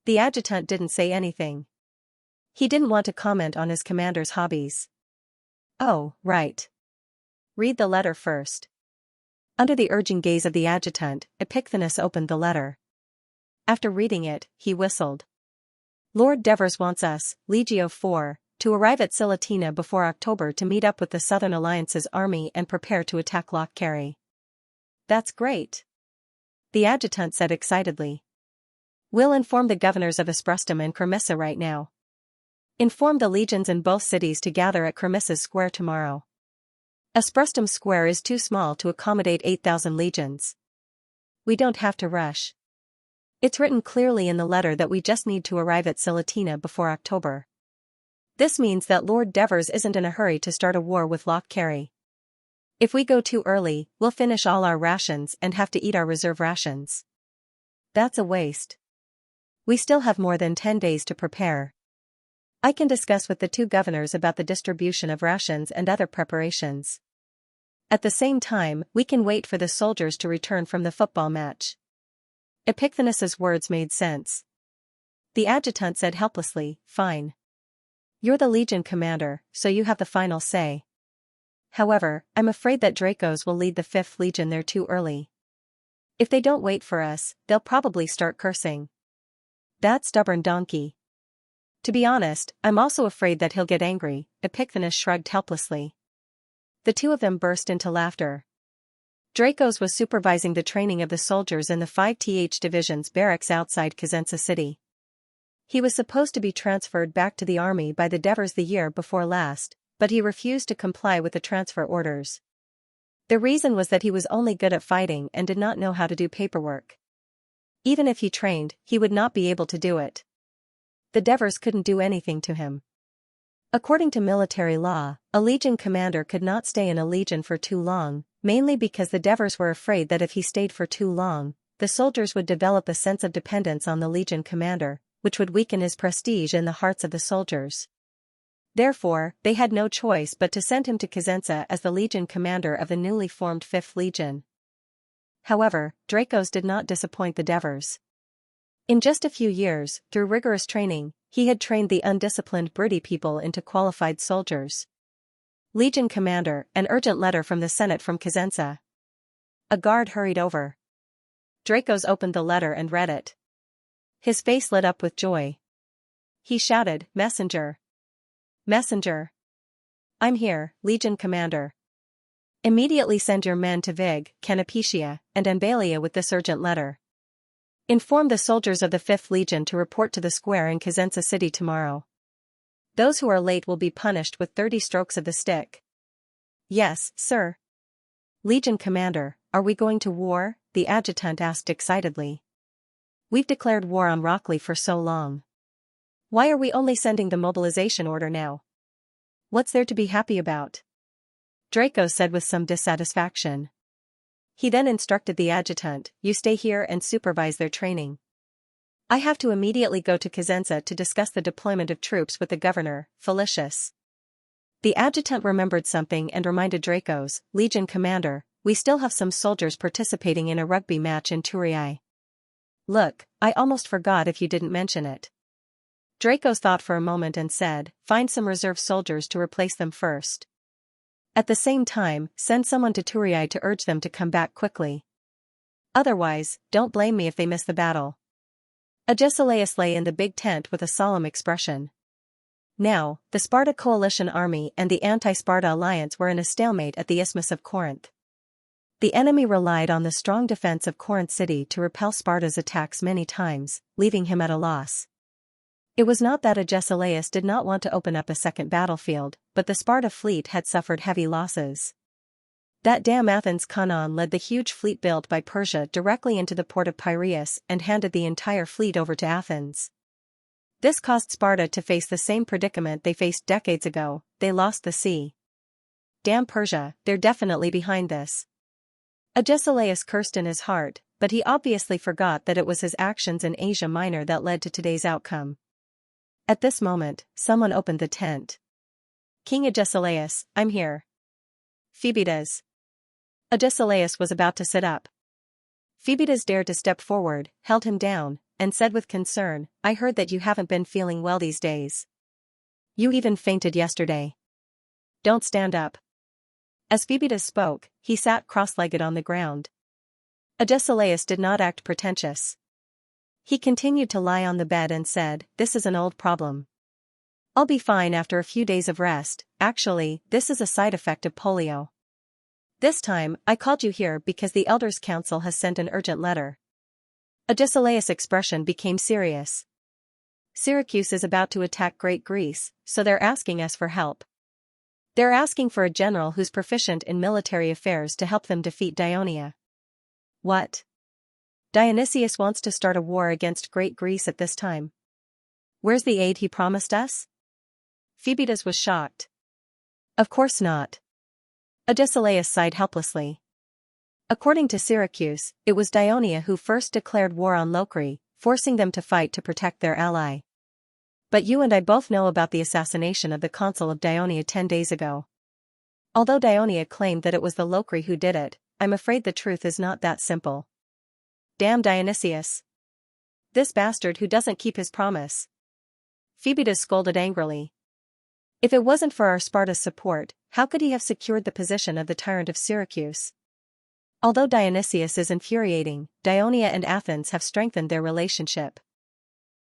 The adjutant didn't say anything. He didn't want to comment on his commander's hobbies. "Oh, right. Read the letter first." Under the urging gaze of the adjutant, Epicthenes opened the letter. After reading it, he whistled. "Lord Devers wants us, Legio 4, to arrive at Silatina before October to meet up with the Southern Alliance's army and prepare to attack Loch Carry." "That's great," the adjutant said excitedly. "We'll inform the governors of Esprestum and Cremissa right now. Inform the legions in both cities to gather at Cremissa's square tomorrow. Esprestum Square is too small to accommodate 8,000 legions. We don't have to rush. It's written clearly in the letter that we just need to arrive at Silatina before October. This means that Lord Devers isn't in a hurry to start a war with Loch Carry. If we go too early, we'll finish all our rations and have to eat our reserve rations. That's a waste. We still have more than 10 days to prepare. I can discuss with the two governors about the distribution of rations and other preparations. At the same time, we can wait for the soldiers to return from the football match." Epicthenes's words made sense. The adjutant said helplessly, "Fine. You're the Legion commander, so you have the final say. However, I'm afraid that Dracos will lead the 5th Legion there too early. If they don't wait for us, they'll probably start cursing. That stubborn donkey. To be honest, I'm also afraid that he'll get angry." Epicthenes shrugged helplessly. The two of them burst into laughter. Dracos was supervising the training of the soldiers in the 5th Division's barracks outside Xianxia city. He was supposed to be transferred back to the army by the Devers the year before last, but he refused to comply with the transfer orders. The reason was that he was only good at fighting and did not know how to do paperwork. Even if he trained, he would not be able to do it. The Devers couldn't do anything to him. According to military law, a legion commander could not stay in a legion for too long, mainly because the Devers were afraid that if he stayed for too long, the soldiers would develop a sense of dependence on the legion commander, which would weaken his prestige in the hearts of the soldiers. Therefore, they had no choice but to send him to Xianxia as the legion commander of the newly formed 5th Legion. However, Dracos did not disappoint the Devers. In just a few years, through rigorous training, he had trained the undisciplined Briti people into qualified soldiers. "Legion commander, an urgent letter from the Senate from Xianxia." A guard hurried over. Dracos opened the letter and read it. His face lit up with joy. He shouted, "Messenger! Messenger! I'm here, Legion commander. Immediately send your men to Vig, Canopetia, and Ambalia with this urgent letter. Inform the soldiers of the 5th Legion to report to the square in Xianxia city tomorrow. Those who are late will be punished with 30 strokes of the stick." "Yes, sir." "Legion commander, are we going to war?" the adjutant asked excitedly. "We've declared war on Rockley for so long. Why are we only sending the mobilization order now? What's there to be happy about?" Draco said with some dissatisfaction. He then instructed the adjutant, "You stay here and supervise their training. I have to immediately go to Xianxia to discuss the deployment of troops with the governor, Felicius." The adjutant remembered something and reminded Dracos, "Legion commander, we still have some soldiers participating in a rugby match in Turii. Look, I almost forgot if you didn't mention it." Dracos thought for a moment and said, "Find some reserve soldiers to replace them first. At the same time, send someone to Turii to urge them to come back quickly. Otherwise, don't blame me if they miss the battle." Agesilaus lay in the big tent with a solemn expression. Now, the Sparta coalition army and the anti-Sparta alliance were in a stalemate at the Isthmus of Corinth. The enemy relied on the strong defense of Corinth city to repel Sparta's attacks many times, leaving him at a loss. It was not that Agesilaus did not want to open up a second battlefield, but the Sparta fleet had suffered heavy losses. That damn Athens Canaan led the huge fleet built by Persia directly into the port of Piraeus and handed the entire fleet over to Athens. This caused Sparta to face the same predicament they faced decades ago. They lost the sea. Damn Persia, they're definitely behind this. Agesilaus cursed in his heart, but he obviously forgot that it was his actions in Asia Minor that led to today's outcome. At this moment, someone opened the tent. King Agesilaus, I'm here. Phoebidas. Agesilaus was about to sit up. Phoebidas dared to step forward, held him down, and said with concern, I heard that you haven't been feeling well these days. You even fainted yesterday. Don't stand up. As Phoebidas spoke, he sat cross-legged on the ground. Agesilaus did not act pretentious. He continued to lie on the bed and said, This is an old problem. I'll be fine after a few days of rest. Actually, this is a side effect of polio. This time, I called you here because the Elders' Council has sent an urgent letter. Agesilaus' expression became serious. Syracuse is about to attack Great Greece, so they're asking us for help. They're asking for a general who's proficient in military affairs to help them defeat Dionia. What? Dionysius wants to start a war against Great Greece at this time. Where's the aid he promised us? Phoebidas was shocked. Of course not. Agesilaus sighed helplessly. According to Syracuse, it was Dionia who first declared war on Locri, forcing them to fight to protect their ally. But you and I both know about the assassination of the consul of Dionia 10 days ago. Although Dionia claimed that it was the Locri who did it, I'm afraid the truth is not that simple. Damn Dionysius. This bastard who doesn't keep his promise. Phoebidas scolded angrily. If it wasn't for our Sparta's support, how could he have secured the position of the tyrant of Syracuse? Although Dionysius is infuriating, Dionia and Athens have strengthened their relationship.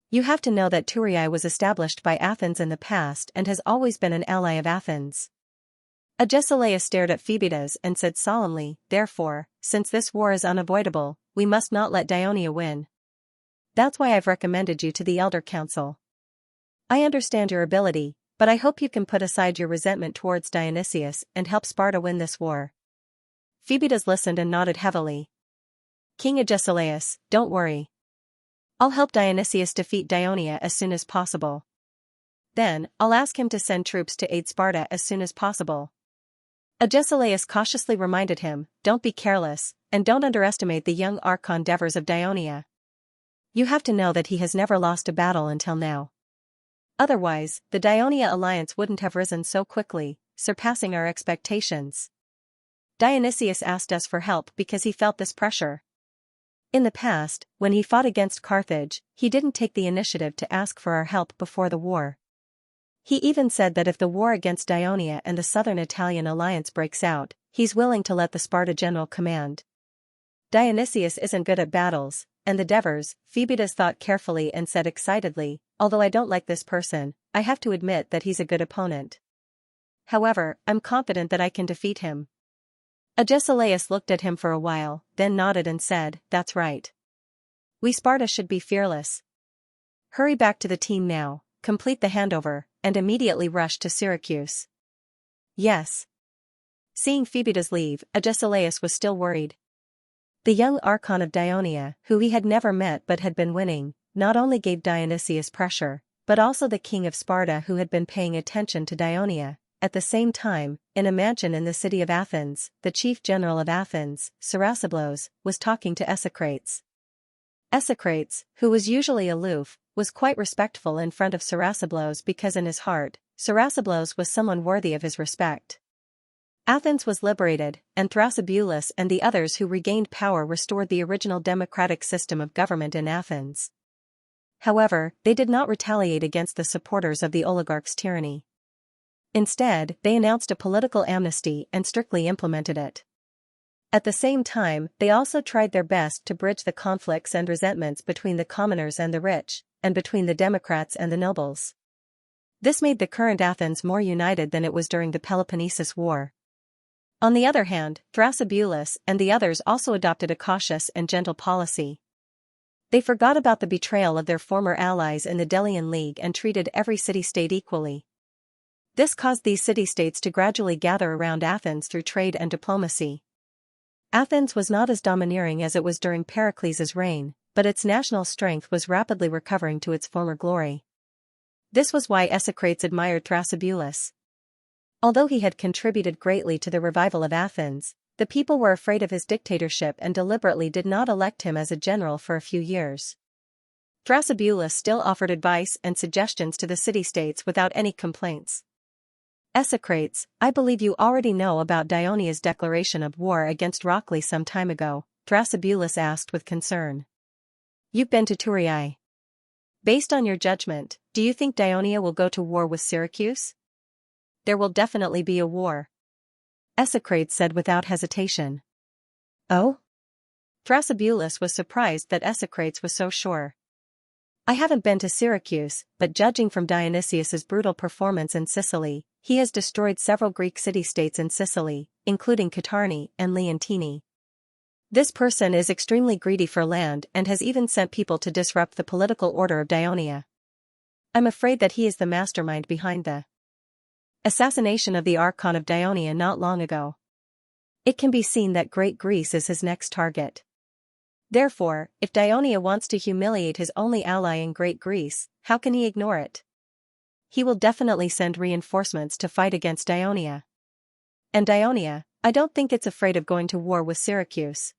You have to know that Thurii was established by Athens in the past and has always been an ally of Athens. Agesilaus stared at Phoebidas and said solemnly, Therefore, since this war is unavoidable, we must not let Dionia win. That's why I've recommended you to the Elder Council. I understand your ability, but I hope you can put aside your resentment towards Dionysius and help Sparta win this war. Phoebidas listened and nodded heavily. King Agesilaus, don't worry. I'll help Dionysius defeat Dionia as soon as possible. Then, I'll ask him to send troops to aid Sparta as soon as possible. Agesilaus cautiously reminded him, Don't be careless, and don't underestimate the young archon Devers of Dionia. You have to know that he has never lost a battle until now. Otherwise, the Dionia alliance wouldn't have risen so quickly, surpassing our expectations. Dionysius asked us for help because he felt this pressure. In the past, when he fought against Carthage, he didn't take the initiative to ask for our help before the war. He even said that if the war against Dionia and the southern Italian alliance breaks out, he's willing to let the Sparta general command. Dionysius isn't good at battles, and the Devers, Phoebidas thought carefully and said excitedly, Although I don't like this person, I have to admit that he's a good opponent. However, I'm confident that I can defeat him. Agesilaus looked at him for a while, then nodded and said, That's right. We Sparta should be fearless. Hurry back to the team now, complete the handover, and immediately rush to Syracuse. Yes. Seeing Phoebidas leave, Agesilaus was still worried. The young archon of Dionia, who he had never met but had been winning, not only gave Dionysius pressure, but also the king of Sparta who had been paying attention to Dionia. At the same time, in a mansion in the city of Athens, the chief general of Athens, Sarasablos, was talking to Esocrates. Esocrates, who was usually aloof, was quite respectful in front of Sarasablos because in his heart, Sarasablos was someone worthy of his respect. Athens was liberated, and Thrasybulus and the others who regained power restored the original democratic system of government in Athens. However, they did not retaliate against the supporters of the oligarch's tyranny. Instead, they announced a political amnesty and strictly implemented it. At the same time, they also tried their best to bridge the conflicts and resentments between the commoners and the rich, and between the Democrats and the nobles. This made the current Athens more united than it was during the Peloponnesus War. On the other hand, Thrasybulus and the others also adopted a cautious and gentle policy. They forgot about the betrayal of their former allies in the Delian League and treated every city-state equally. This caused these city-states to gradually gather around Athens through trade and diplomacy. Athens was not as domineering as it was during Pericles' reign, but its national strength was rapidly recovering to its former glory. This was why Esocrates admired Thrasybulus. Although he had contributed greatly to the revival of Athens, the people were afraid of his dictatorship and deliberately did not elect him as a general for a few years. Thrasybulus still offered advice and suggestions to the city-states without any complaints. Esocrates, I believe you already know about Dionia's declaration of war against Rockley some time ago, Thrasybulus asked with concern. You've been to Thurii. Based on your judgment, do you think Dionia will go to war with Syracuse? There will definitely be a war. Esocrates said without hesitation. Oh? Thrasybulus was surprised that Esocrates was so sure. I haven't been to Syracuse, but judging from Dionysius's brutal performance in Sicily, he has destroyed several Greek city-states in Sicily, including Catarni and Leontini. This person is extremely greedy for land and has even sent people to disrupt the political order of Dionia. I'm afraid that he is the mastermind behind the assassination of the Archon of Dionia not long ago. It can be seen that Great Greece is his next target. Therefore, if Dionia wants to humiliate his only ally in Great Greece, how can he ignore it? He will definitely send reinforcements to fight against Dionia. And Dionia, I don't think it's afraid of going to war with Syracuse.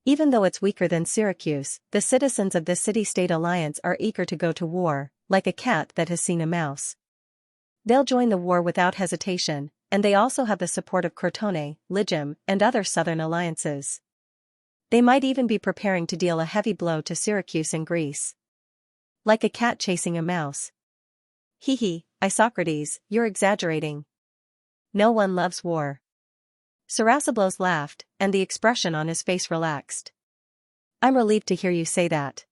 Even though it's weaker than Syracuse, the citizens of the city-state alliance are eager to go to war, like a cat that has seen a mouse. They'll join the war without hesitation, and they also have the support of Crotone, Lygum, and other southern alliances. They might even be preparing to deal a heavy blow to Syracuse in Greece. Like a cat chasing a mouse. Hee, Isocrates, you're exaggerating. No one loves war. Sarasablos laughed, and the expression on his face relaxed. I'm relieved to hear you say that.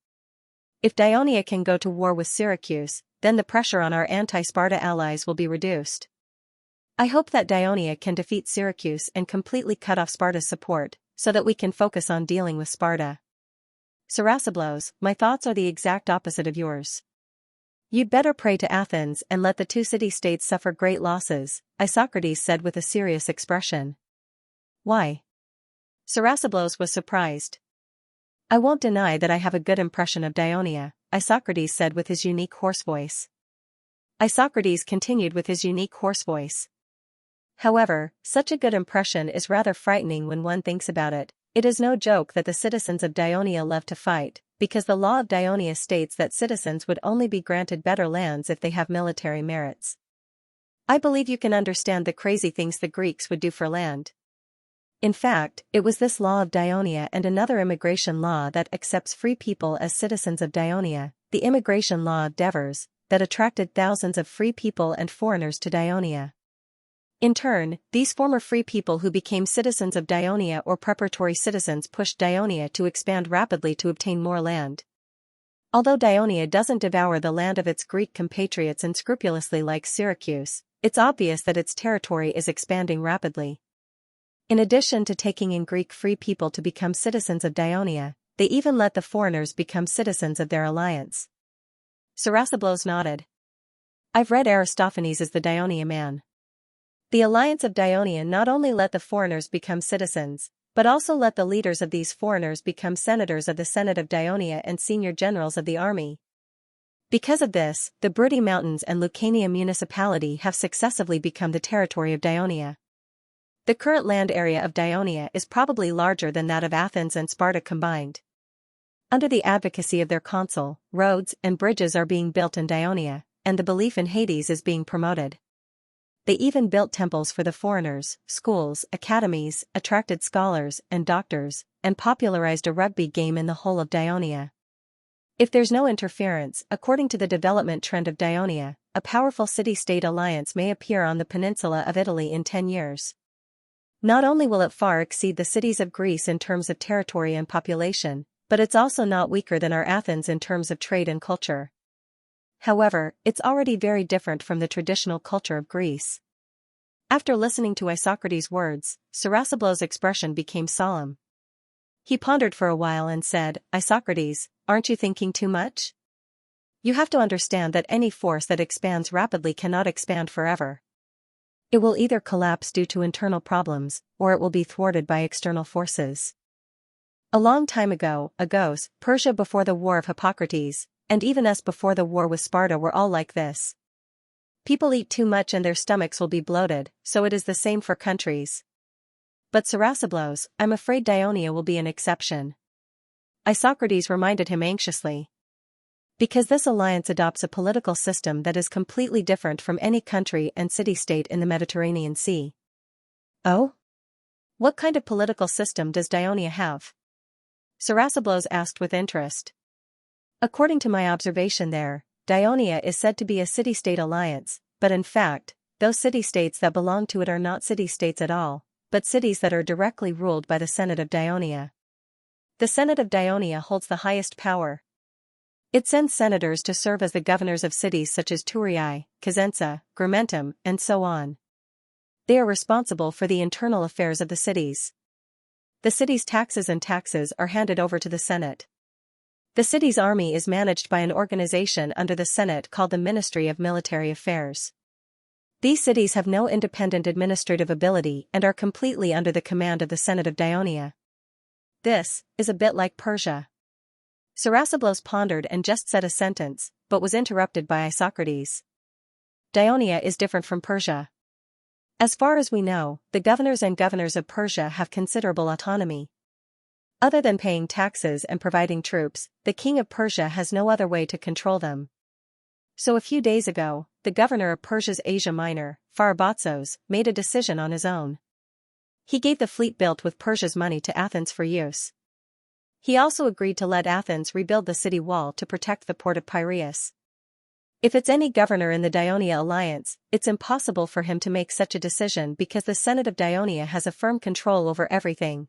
If Dionia can go to war with Syracuse, then the pressure on our anti-Sparta allies will be reduced. I hope that Dionia can defeat Syracuse and completely cut off Sparta's support, so that we can focus on dealing with Sparta. Sarasablos, my thoughts are the exact opposite of yours. You'd better pray to Athens and let the two city-states suffer great losses, Isocrates said with a serious expression. Why? Sarasablos was surprised. I won't deny that I have a good impression of Dionia, Isocrates said with his unique hoarse voice. Isocrates continued with his unique hoarse voice. However, such a good impression is rather frightening when one thinks about it. It is no joke that the citizens of Dionia love to fight, because the law of Dionia states that citizens would only be granted better lands if they have military merits. I believe you can understand the crazy things the Greeks would do for land. In fact, it was this law of Dionia and another immigration law that accepts free people as citizens of Dionia, the immigration law of Devers, that attracted thousands of free people and foreigners to Dionia. In turn, these former free people who became citizens of Dionia or preparatory citizens pushed Dionia to expand rapidly to obtain more land. Although Dionia doesn't devour the land of its Greek compatriots unscrupulously like Syracuse, it's obvious that its territory is expanding rapidly. In addition to taking in Greek free people to become citizens of Dionia, they even let the foreigners become citizens of their alliance. Sarasablos nodded. I've read Aristophanes as the Dionia man. The alliance of Dionia not only let the foreigners become citizens, but also let the leaders of these foreigners become senators of the Senate of Dionia and senior generals of the army. Because of this, the Bruttii Mountains and Lucania municipality have successively become the territory of Dionia. The current land area of Dionia is probably larger than that of Athens and Sparta combined. Under the advocacy of their consul, roads and bridges are being built in Dionia, and the belief in Hades is being promoted. They even built temples for the foreigners, schools, academies, attracted scholars and doctors, and popularized a rugby game in the whole of Dionia. If there's no interference, according to the development trend of Dionia, a powerful city-state alliance may appear on the peninsula of Italy in 10 years. Not only will it far exceed the cities of Greece in terms of territory and population, but it's also not weaker than our Athens in terms of trade and culture. However, it's already very different from the traditional culture of Greece. After listening to Isocrates' words, Sarasablos' expression became solemn. He pondered for a while and said, Isocrates, aren't you thinking too much? You have to understand that any force that expands rapidly cannot expand forever. It will either collapse due to internal problems, or it will be thwarted by external forces. A long time ago, Agos, Persia before the war of Hippocrates, and even us before the war with Sparta were all like this. People eat too much and their stomachs will be bloated, so it is the same for countries. But Sarasablos, I'm afraid Dionia will be an exception. Isocrates reminded him anxiously. Because this alliance adopts a political system that is completely different from any country and city-state in the Mediterranean Sea. Oh? What kind of political system does Dionia have? Sarasablos asked with interest. According to my observation there, Dionia is said to be a city-state alliance, but in fact, those city-states that belong to it are not city-states at all, but cities that are directly ruled by the Senate of Dionia. The Senate of Dionia holds the highest power. It sends senators to serve as the governors of cities such as Thurii, Cosenza, Grimentum, and so on. They are responsible for the internal affairs of the cities. The city's taxes are handed over to the Senate. The city's army is managed by an organization under the Senate called the Ministry of Military Affairs. These cities have no independent administrative ability and are completely under the command of the Senate of Dionia. This is a bit like Persia. Sarasablos pondered and just said a sentence, but was interrupted by Isocrates. Dionia is different from Persia. As far as we know, the governors of Persia have considerable autonomy. Other than paying taxes and providing troops, the king of Persia has no other way to control them. So a few days ago, the governor of Persia's Asia Minor, Pharabatzos, made a decision on his own. He gave the fleet built with Persia's money to Athens for use. He also agreed to let Athens rebuild the city wall to protect the port of Piraeus. If it's any governor in the Dionia alliance, it's impossible for him to make such a decision because the Senate of Dionia has a firm control over everything.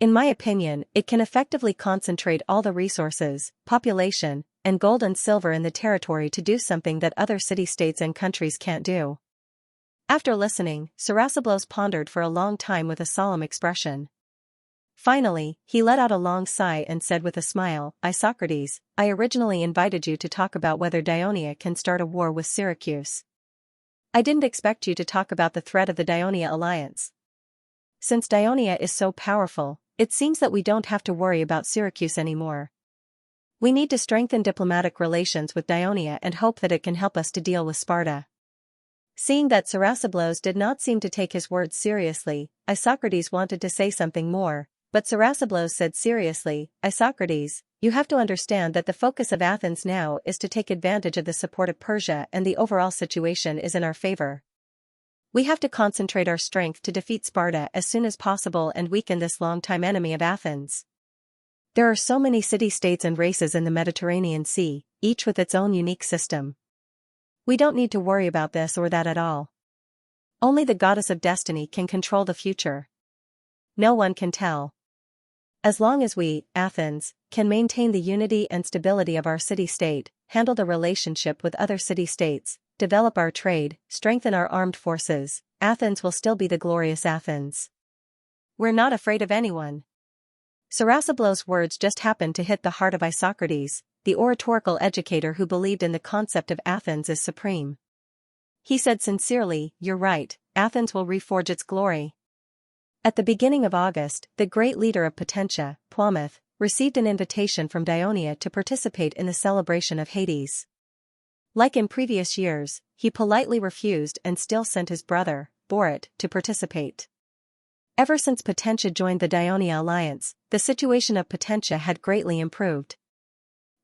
In my opinion, it can effectively concentrate all the resources, population, and gold and silver in the territory to do something that other city-states and countries can't do. After listening, Sarasablos pondered for a long time with a solemn expression. Finally, he let out a long sigh and said with a smile, Isocrates, I originally invited you to talk about whether Dionia can start a war with Syracuse. I didn't expect you to talk about the threat of the Dionia alliance. Since Dionia is so powerful, it seems that we don't have to worry about Syracuse anymore. We need to strengthen diplomatic relations with Dionia and hope that it can help us to deal with Sparta. Seeing that Sarasablos did not seem to take his words seriously, Isocrates wanted to say something more. But Sarasablos said seriously, Isocrates, you have to understand that the focus of Athens now is to take advantage of the support of Persia and the overall situation is in our favor. We have to concentrate our strength to defeat Sparta as soon as possible and weaken this long-time enemy of Athens. There are so many city-states and races in the Mediterranean Sea, each with its own unique system. We don't need to worry about this or that at all. Only the goddess of destiny can control the future. No one can tell. As long as we, Athens, can maintain the unity and stability of our city-state, handle the relationship with other city-states, develop our trade, strengthen our armed forces, Athens will still be the glorious Athens. We're not afraid of anyone. Sarasablos' words just happened to hit the heart of Isocrates, the oratorical educator who believed in the concept of Athens as supreme. He said sincerely, you're right, Athens will reforge its glory. At the beginning of August, the great leader of Potentia, Plomath, received an invitation from Dionia to participate in the celebration of Hades. Like in previous years, he politely refused and still sent his brother, Borit, to participate. Ever since Potentia joined the Dionia alliance, the situation of Potentia had greatly improved.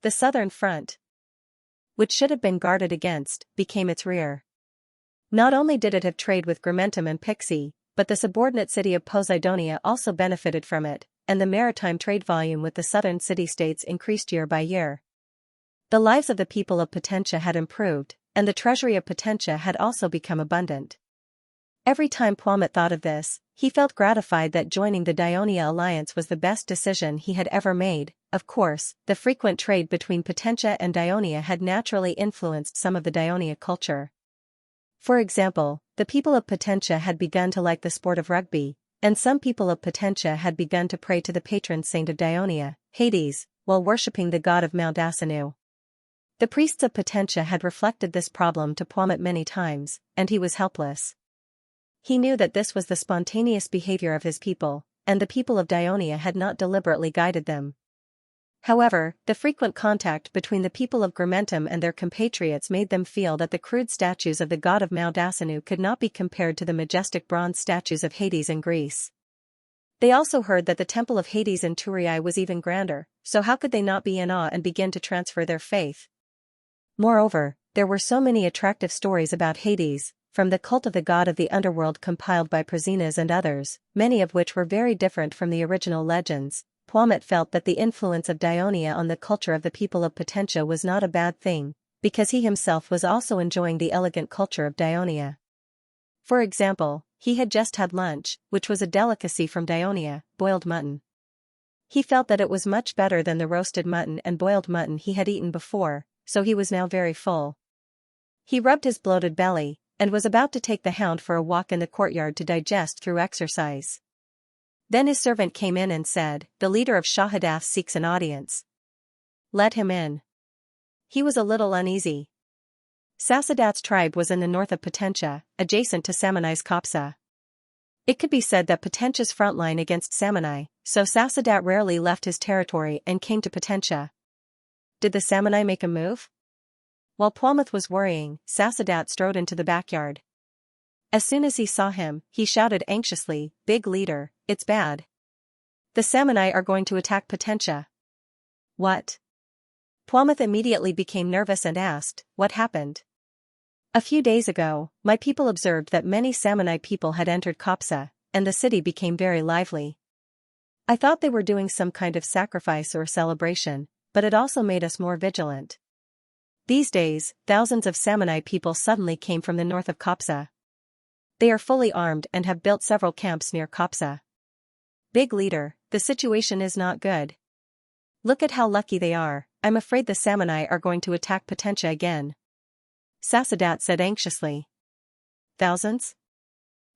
The southern front, which should have been guarded against, became its rear. Not only did it have trade with Grimentum and Pixie, but the subordinate city of Poseidonia also benefited from it, and the maritime trade volume with the southern city-states increased year by year. The lives of the people of Potentia had improved, and the treasury of Potentia had also become abundant. Every time Plomath thought of this, He felt gratified that joining the Dionia alliance was the best decision he had ever made. Of course, the frequent trade between Potentia and Dionia had naturally influenced some of the Dionia culture. For example, the people of Potentia had begun to like the sport of rugby, and some people of Potentia had begun to pray to the patron saint of Dionia, Hades, while worshipping the god of Mount Asinu. The priests of Potentia had reflected this problem to Pwammet many times, and he was helpless. He knew that this was the spontaneous behavior of his people, and the people of Dionia had not deliberately guided them. However, the frequent contact between the people of Grimentum and their compatriots made them feel that the crude statues of the god of Mount Asinu could not be compared to the majestic bronze statues of Hades in Greece. They also heard that the temple of Hades in Thurii was even grander, so how could they not be in awe and begin to transfer their faith? Moreover, there were so many attractive stories about Hades, from the cult of the god of the underworld compiled by Prasinas and others, many of which were very different from the original legends. Pwammet felt that the influence of Dionia on the culture of the people of Potentia was not a bad thing, because he himself was also enjoying the elegant culture of Dionia. For example, he had just had lunch, which was a delicacy from Dionia, boiled mutton. He felt that it was much better than the roasted mutton and boiled mutton he had eaten before, so he was now very full. He rubbed his bloated belly, and was about to take the hound for a walk in the courtyard to digest through exercise. Then his servant came in and said, "The leader of Shahadath seeks an audience. Let him in." He was a little uneasy. Sasadath's tribe was in the north of Potentia, adjacent to Samanai's Kopsa. It could be said that Potentia's front line against Samanai, so Sasadath rarely left his territory and came to Potentia. Did the Samanai make a move? While Pwammet was worrying, Sasadath strode into the backyard. As soon as he saw him, he shouted anxiously, "Big leader, it's bad. The Samanai are going to attack Potentia." What? Pwammet immediately became nervous and asked, "What happened?" "A few days ago, my people observed that many Samanai people had entered Kopsa, and the city became very lively. I thought they were doing some kind of sacrifice or celebration, but it also made us more vigilant. These days, thousands of Samanai people suddenly came from the north of Kopsa. They are fully armed and have built several camps near Kopsa. Big leader, the situation is not good. Look at how lucky they are. I'm afraid the Samanai are going to attack Potentia again." Sasadath said anxiously. "Thousands?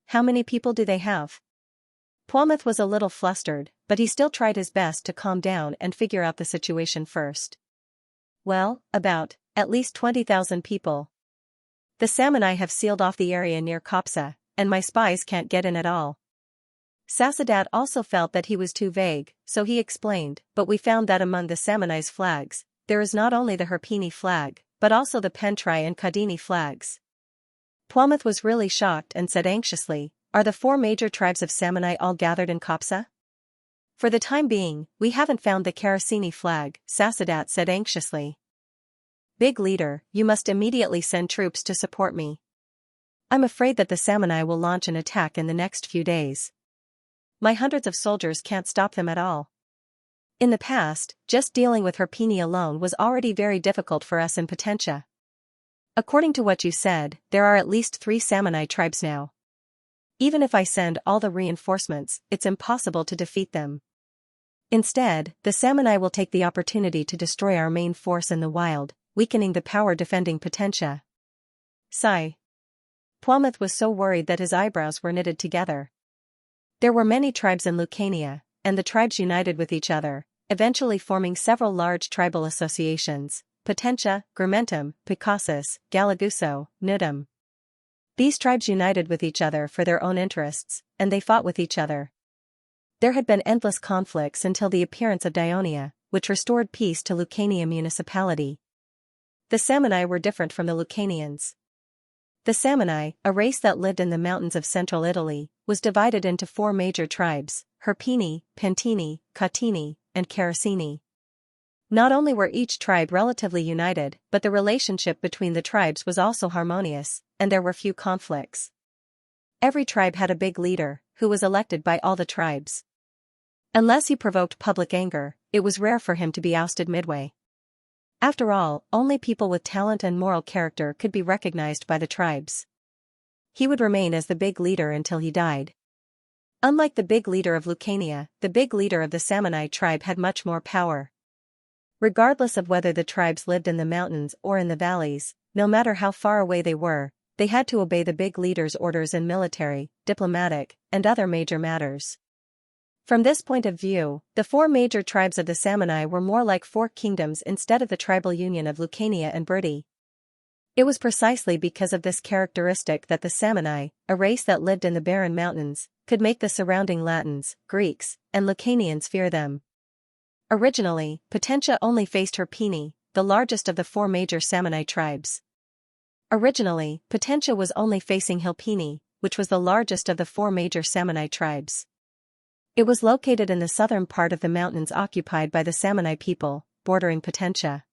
How many people do they have?" Pwammet was a little flustered, but he still tried his best to calm down and figure out the situation first. "Well, at least 20,000 people. The Samanai have sealed off the area near Kopsa, and my spies can't get in at all." Sasadath also felt that he was too vague, so he explained, "But we found that among the Samanai's flags, there is not only the Herpini flag, but also the Pentrai and Kadini flags." Pwammet was really shocked and said anxiously, "Are the 4 major tribes of Samanai all gathered in Kopsa?" "For the time being, we haven't found the Karasini flag," Sasadath said anxiously. "Big leader, you must immediately send troops to support me. I'm afraid that the Samanai will launch an attack in the next few days. My hundreds of soldiers can't stop them at all. In the past, just dealing with Herpini alone was already very difficult for us in Potentia. According to what you said, there are at least 3 Samanai tribes now. Even if I send all the reinforcements, it's impossible to defeat them. Instead, the Samanai will take the opportunity to destroy our main force in the wild, weakening the power defending Potentia." Sigh. Pwammet was so worried that his eyebrows were knitted together. There were many tribes in Lucania, and the tribes united with each other, eventually forming several large tribal associations: Potentia, Grimentum, Picasus, Galaguso, Nudum. These tribes united with each other for their own interests, and they fought with each other. There had been endless conflicts until the appearance of Dionia, which restored peace to Lucania municipality. The Samanai were different from the Lucanians. The Samanai, a race that lived in the mountains of central Italy, was divided into 4 major tribes: Herpini, Pentini, Catini, and Karasini. Not only were each tribe relatively united, but the relationship between the tribes was also harmonious, and there were few conflicts. Every tribe had a big leader, who was elected by all the tribes. Unless he provoked public anger, it was rare for him to be ousted midway. After all, only people with talent and moral character could be recognized by the tribes. He would remain as the big leader until he died. Unlike the big leader of Lucania, the big leader of the Samanai tribe had much more power. Regardless of whether the tribes lived in the mountains or in the valleys, no matter how far away they were, they had to obey the big leader's orders in military, diplomatic, and other major matters. From this point of view, the four major tribes of the Samanai were more like four kingdoms instead of the tribal union of Lucania and Briti. It was precisely because of this characteristic that the Samanai, a race that lived in the barren mountains, could make the surrounding Latins, Greeks, and Lucanians fear them. Originally, Potentia only faced Herpini, the largest of the four major Samanai tribes. Originally, Potentia was only facing Hilpini, which was the largest of the four major Samanai tribes. It was located in the southern part of the mountains occupied by the Samanai people, bordering Potentia.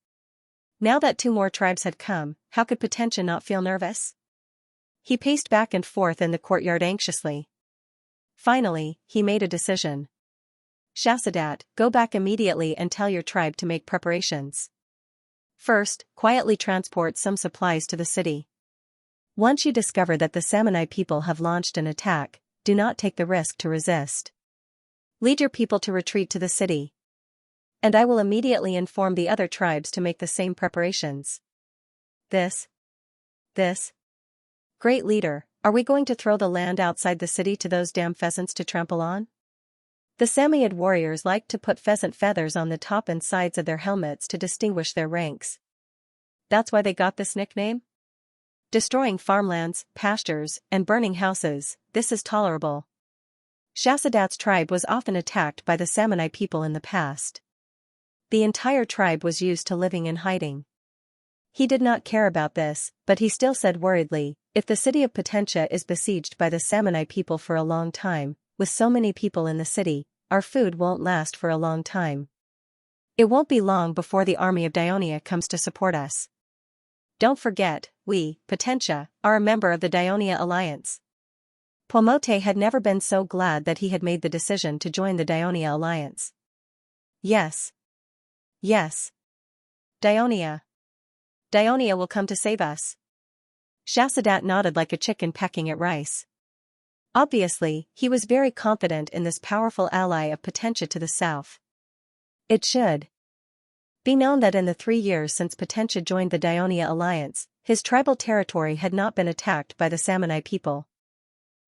Now that two more tribes had come, how could Potentia not feel nervous? He paced back and forth in the courtyard anxiously. Finally, he made a decision. Xianxia, go back immediately and tell your tribe to make preparations. First, quietly transport some supplies to the city. Once you discover that the Samanai people have launched an attack, do not take the risk to resist. Lead your people to retreat to the city. And I will immediately inform the other tribes to make the same preparations. This. Great leader, are we going to throw the land outside the city to those damn pheasants to trample on? The Samoyed warriors liked to put pheasant feathers on the top and sides of their helmets to distinguish their ranks. That's why they got this nickname? Destroying farmlands, pastures, and burning houses, this is tolerable. Xianxia's tribe was often attacked by the Samanai people in the past. The entire tribe was used to living in hiding. He did not care about this, but he still said worriedly, if the city of Potentia is besieged by the Samanai people for a long time, with so many people in the city, our food won't last for a long time. It won't be long before the army of Dionia comes to support us. Don't forget, we, Potentia, are a member of the Dionia alliance. Pomote had never been so glad that he had made the decision to join the Dionia alliance. Yes. Dionia will come to save us. Xianxia nodded like a chicken pecking at rice. Obviously, he was very confident in this powerful ally of Potentia to the south. It should be known that in the 3 years since Potentia joined the Dionia alliance, his tribal territory had not been attacked by the Samanai people.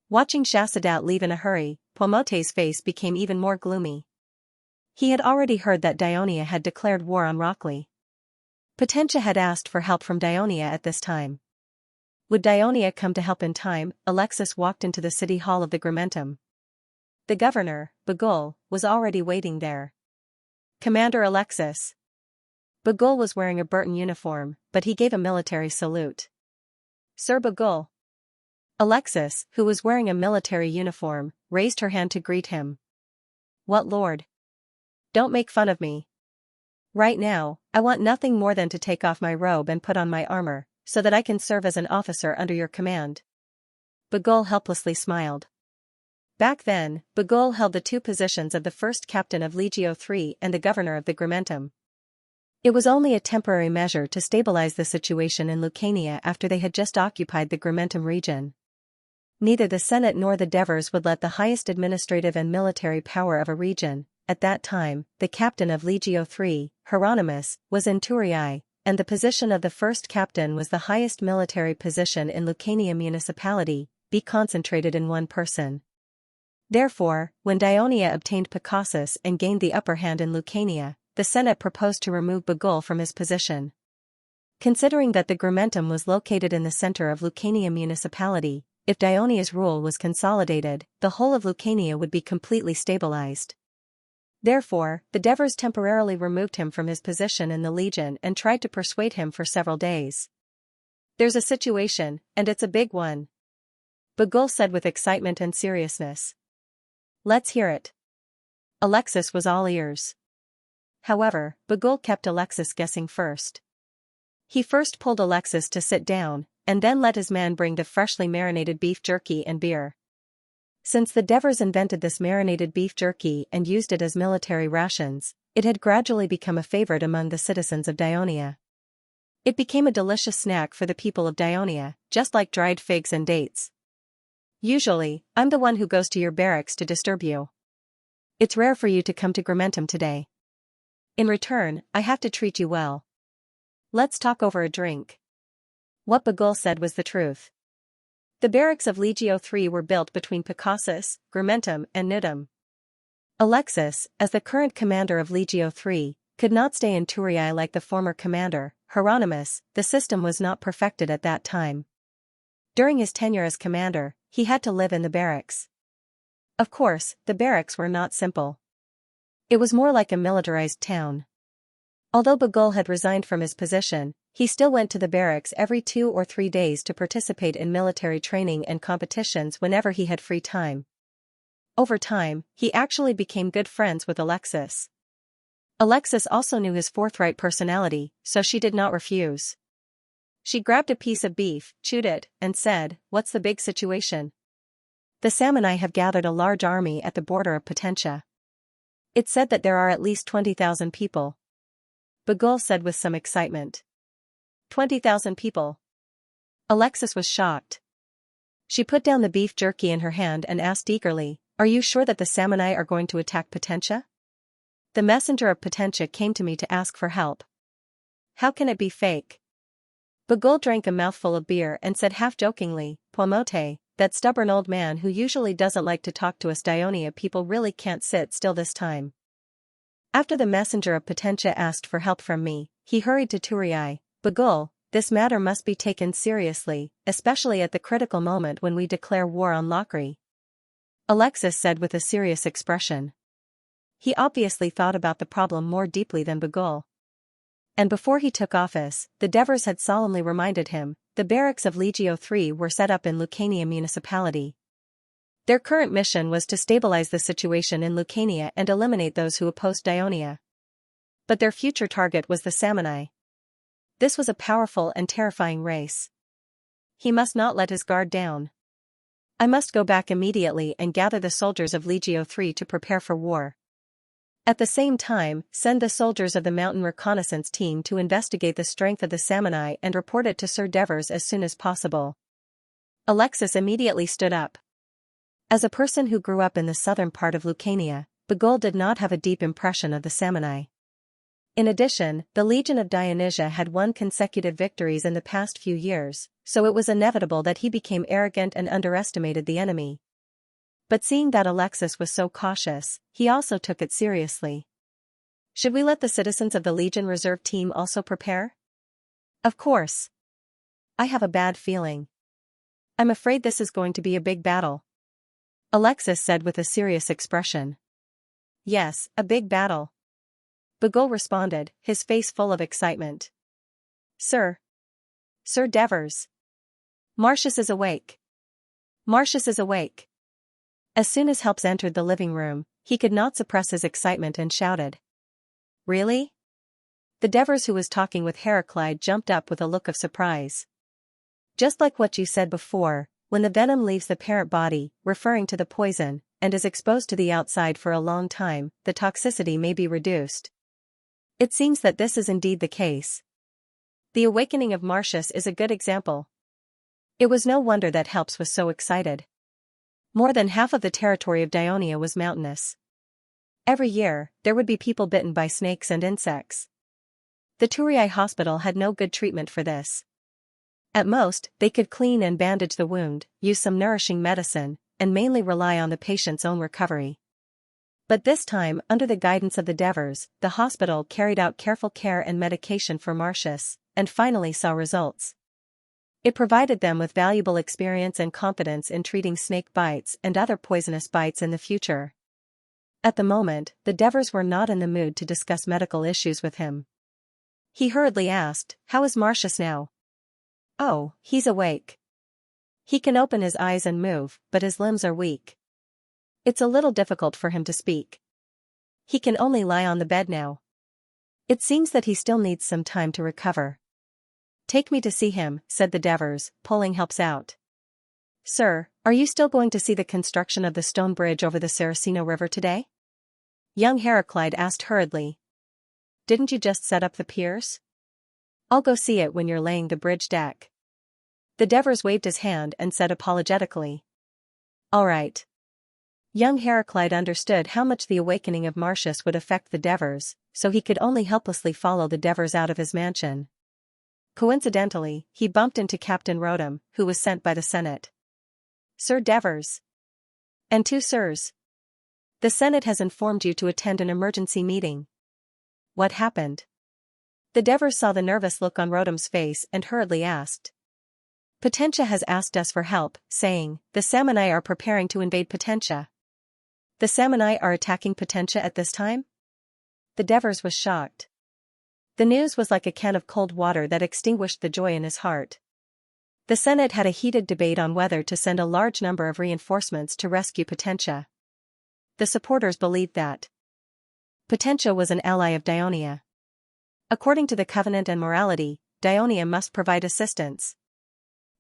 Watching Xianxia leave in a hurry, Pomote's face became even more gloomy. He had already heard that Dionia had declared war on Rockley. Potentia had asked for help from Dionia at this time. Would Dionia come to help in time? Alexis walked into the city hall of the Grimentum. The governor, Bagul, was already waiting there. Commander Alexis. Bagul was wearing a Burton uniform, but he gave a military salute. Sir Bagul. Alexis, who was wearing a military uniform, raised her hand to greet him. What lord? Don't make fun of me. Right now, I want nothing more than to take off my robe and put on my armor, so that I can serve as an officer under your command. Bagul helplessly smiled. Back then, Bagul held the two positions of the first captain of Legio III and the governor of the Grimentum. It was only a temporary measure to stabilize the situation in Lucania after they had just occupied the Grimentum region. Neither the Senate nor the Devers would let the highest administrative and military power of a region, at that time, the captain of Legio III, Hieronymus, was in Turii, and the position of the first captain was the highest military position in Lucania municipality, be concentrated in one person. Therefore, when Dionia obtained Picassus and gained the upper hand in Lucania, the Senate proposed to remove Bagul from his position. Considering that the Grimentum was located in the center of Lucania municipality, if Dionia's rule was consolidated, the whole of Lucania would be completely stabilized. Therefore, the Devers temporarily removed him from his position in the legion and tried to persuade him for several days. There's a situation, and it's a big one. Bagul said with excitement and seriousness. Let's hear it. Alexis was all ears. However, Bagul kept Alexis guessing first. He first pulled Alexis to sit down, and then let his man bring the freshly marinated beef jerky and beer. Since the Devers invented this marinated beef jerky and used it as military rations, it had gradually become a favorite among the citizens of Dionia. It became a delicious snack for the people of Dionia, just like dried figs and dates. Usually, I'm the one who goes to your barracks to disturb you. It's rare for you to come to Grimentum today. In return, I have to treat you well. Let's talk over a drink. What Bagul said was the truth. The barracks of Legio III were built between Picassus, Grimentum, and Nidum. Alexis, as the current commander of Legio III, could not stay in Turiae like the former commander, Hieronymus. The system was not perfected at that time. During his tenure as commander, he had to live in the barracks. Of course, the barracks were not simple. It was more like a militarized town. Although Bagul had resigned from his position, he still went to the barracks every 2 or 3 days to participate in military training and competitions whenever he had free time. Over time, he actually became good friends with Alexis. Alexis also knew his forthright personality, so she did not refuse. She grabbed a piece of beef, chewed it, and said, "What's the big situation?" "The Samanai have gathered a large army at the border of Potentia. It's said that there are at least 20,000 people." Bagul said with some excitement. 20,000 people. Alexis was shocked. She put down the beef jerky in her hand and asked eagerly, "Are you sure that the Samanai are going to attack Potentia? The messenger of Potentia came to me to ask for help. How can it be fake?" Bagul drank a mouthful of beer and said half-jokingly, "Pomote, that stubborn old man who usually doesn't like to talk to us Dionia people really can't sit still this time. After the messenger of Potentia asked for help from me, he hurried to Turiae. Bagul, this matter must be taken seriously, especially at the critical moment when we declare war on Lockery," Alexis said with a serious expression. He obviously thought about the problem more deeply than Bagul. And before he took office, the Devers had solemnly reminded him, the barracks of Legio III were set up in Lucania municipality. Their current mission was to stabilize the situation in Lucania and eliminate those who opposed Dionia. But their future target was the Samanai. This was a powerful and terrifying race. He must not let his guard down. "I must go back immediately and gather the soldiers of Legio III to prepare for war. At the same time, send the soldiers of the mountain reconnaissance team to investigate the strength of the Samanai and report it to Sir Devers as soon as possible." Alexis immediately stood up. As a person who grew up in the southern part of Lucania, Bagul did not have a deep impression of the Samanai. In addition, the Legion of Dionysia had won consecutive victories in the past few years, so it was inevitable that he became arrogant and underestimated the enemy. But seeing that Alexis was so cautious, he also took it seriously. "Should we let the citizens of the Legion Reserve team also prepare?" "Of course. I have a bad feeling. I'm afraid this is going to be a big battle," Alexis said with a serious expression. "Yes, a big battle," Bagul responded, his face full of excitement. Sir Devers. Marcius is awake. Marcius is awake." As soon as Helps entered the living room, he could not suppress his excitement and shouted. "Really?" The Devers who was talking with Heraclide jumped up with a look of surprise. "Just like what you said before, when the venom leaves the parent body, referring to the poison, and is exposed to the outside for a long time, the toxicity may be reduced. It seems that this is indeed the case. The awakening of Marcius is a good example." It was no wonder that Helps was so excited. More than half of the territory of Dionia was mountainous. Every year, there would be people bitten by snakes and insects. The Turiae hospital had no good treatment for this. At most, they could clean and bandage the wound, use some nourishing medicine, and mainly rely on the patient's own recovery. But this time, under the guidance of the Devers, the hospital carried out careful care and medication for Marcius, and finally saw results. It provided them with valuable experience and confidence in treating snake bites and other poisonous bites in the future. At the moment, the Devers were not in the mood to discuss medical issues with him. He hurriedly asked, "How is Marcius now?" "Oh, he's awake. He can open his eyes and move, but his limbs are weak. It's a little difficult for him to speak. He can only lie on the bed now. It seems that he still needs some time to recover." "Take me to see him," said the Devers, pulling Helps out. "Sir, are you still going to see the construction of the stone bridge over the Saraceno River today?" Young Heraclide asked hurriedly. "Didn't you just set up the piers?" "I'll go see it when you're laying the bridge deck." The Devers waved his hand and said apologetically. All right. Young Heraclide understood how much the awakening of Marcius would affect the Devers, so he could only helplessly follow the Devers out of his mansion. Coincidentally, he bumped into Captain Rotem, who was sent by the Senate. Sir Devers. And two sirs. The Senate has informed you to attend an emergency meeting. What happened? The Devers saw the nervous look on Rotem's face and hurriedly asked. Potentia has asked us for help, saying, the Samanai are preparing to invade Potentia. The Samanai are attacking Potentia at this time? The Devers was shocked. The news was like a can of cold water that extinguished the joy in his heart. The Senate had a heated debate on whether to send a large number of reinforcements to rescue Potentia. The supporters believed that Potentia was an ally of Dionia. According to the covenant and morality, Dionia must provide assistance.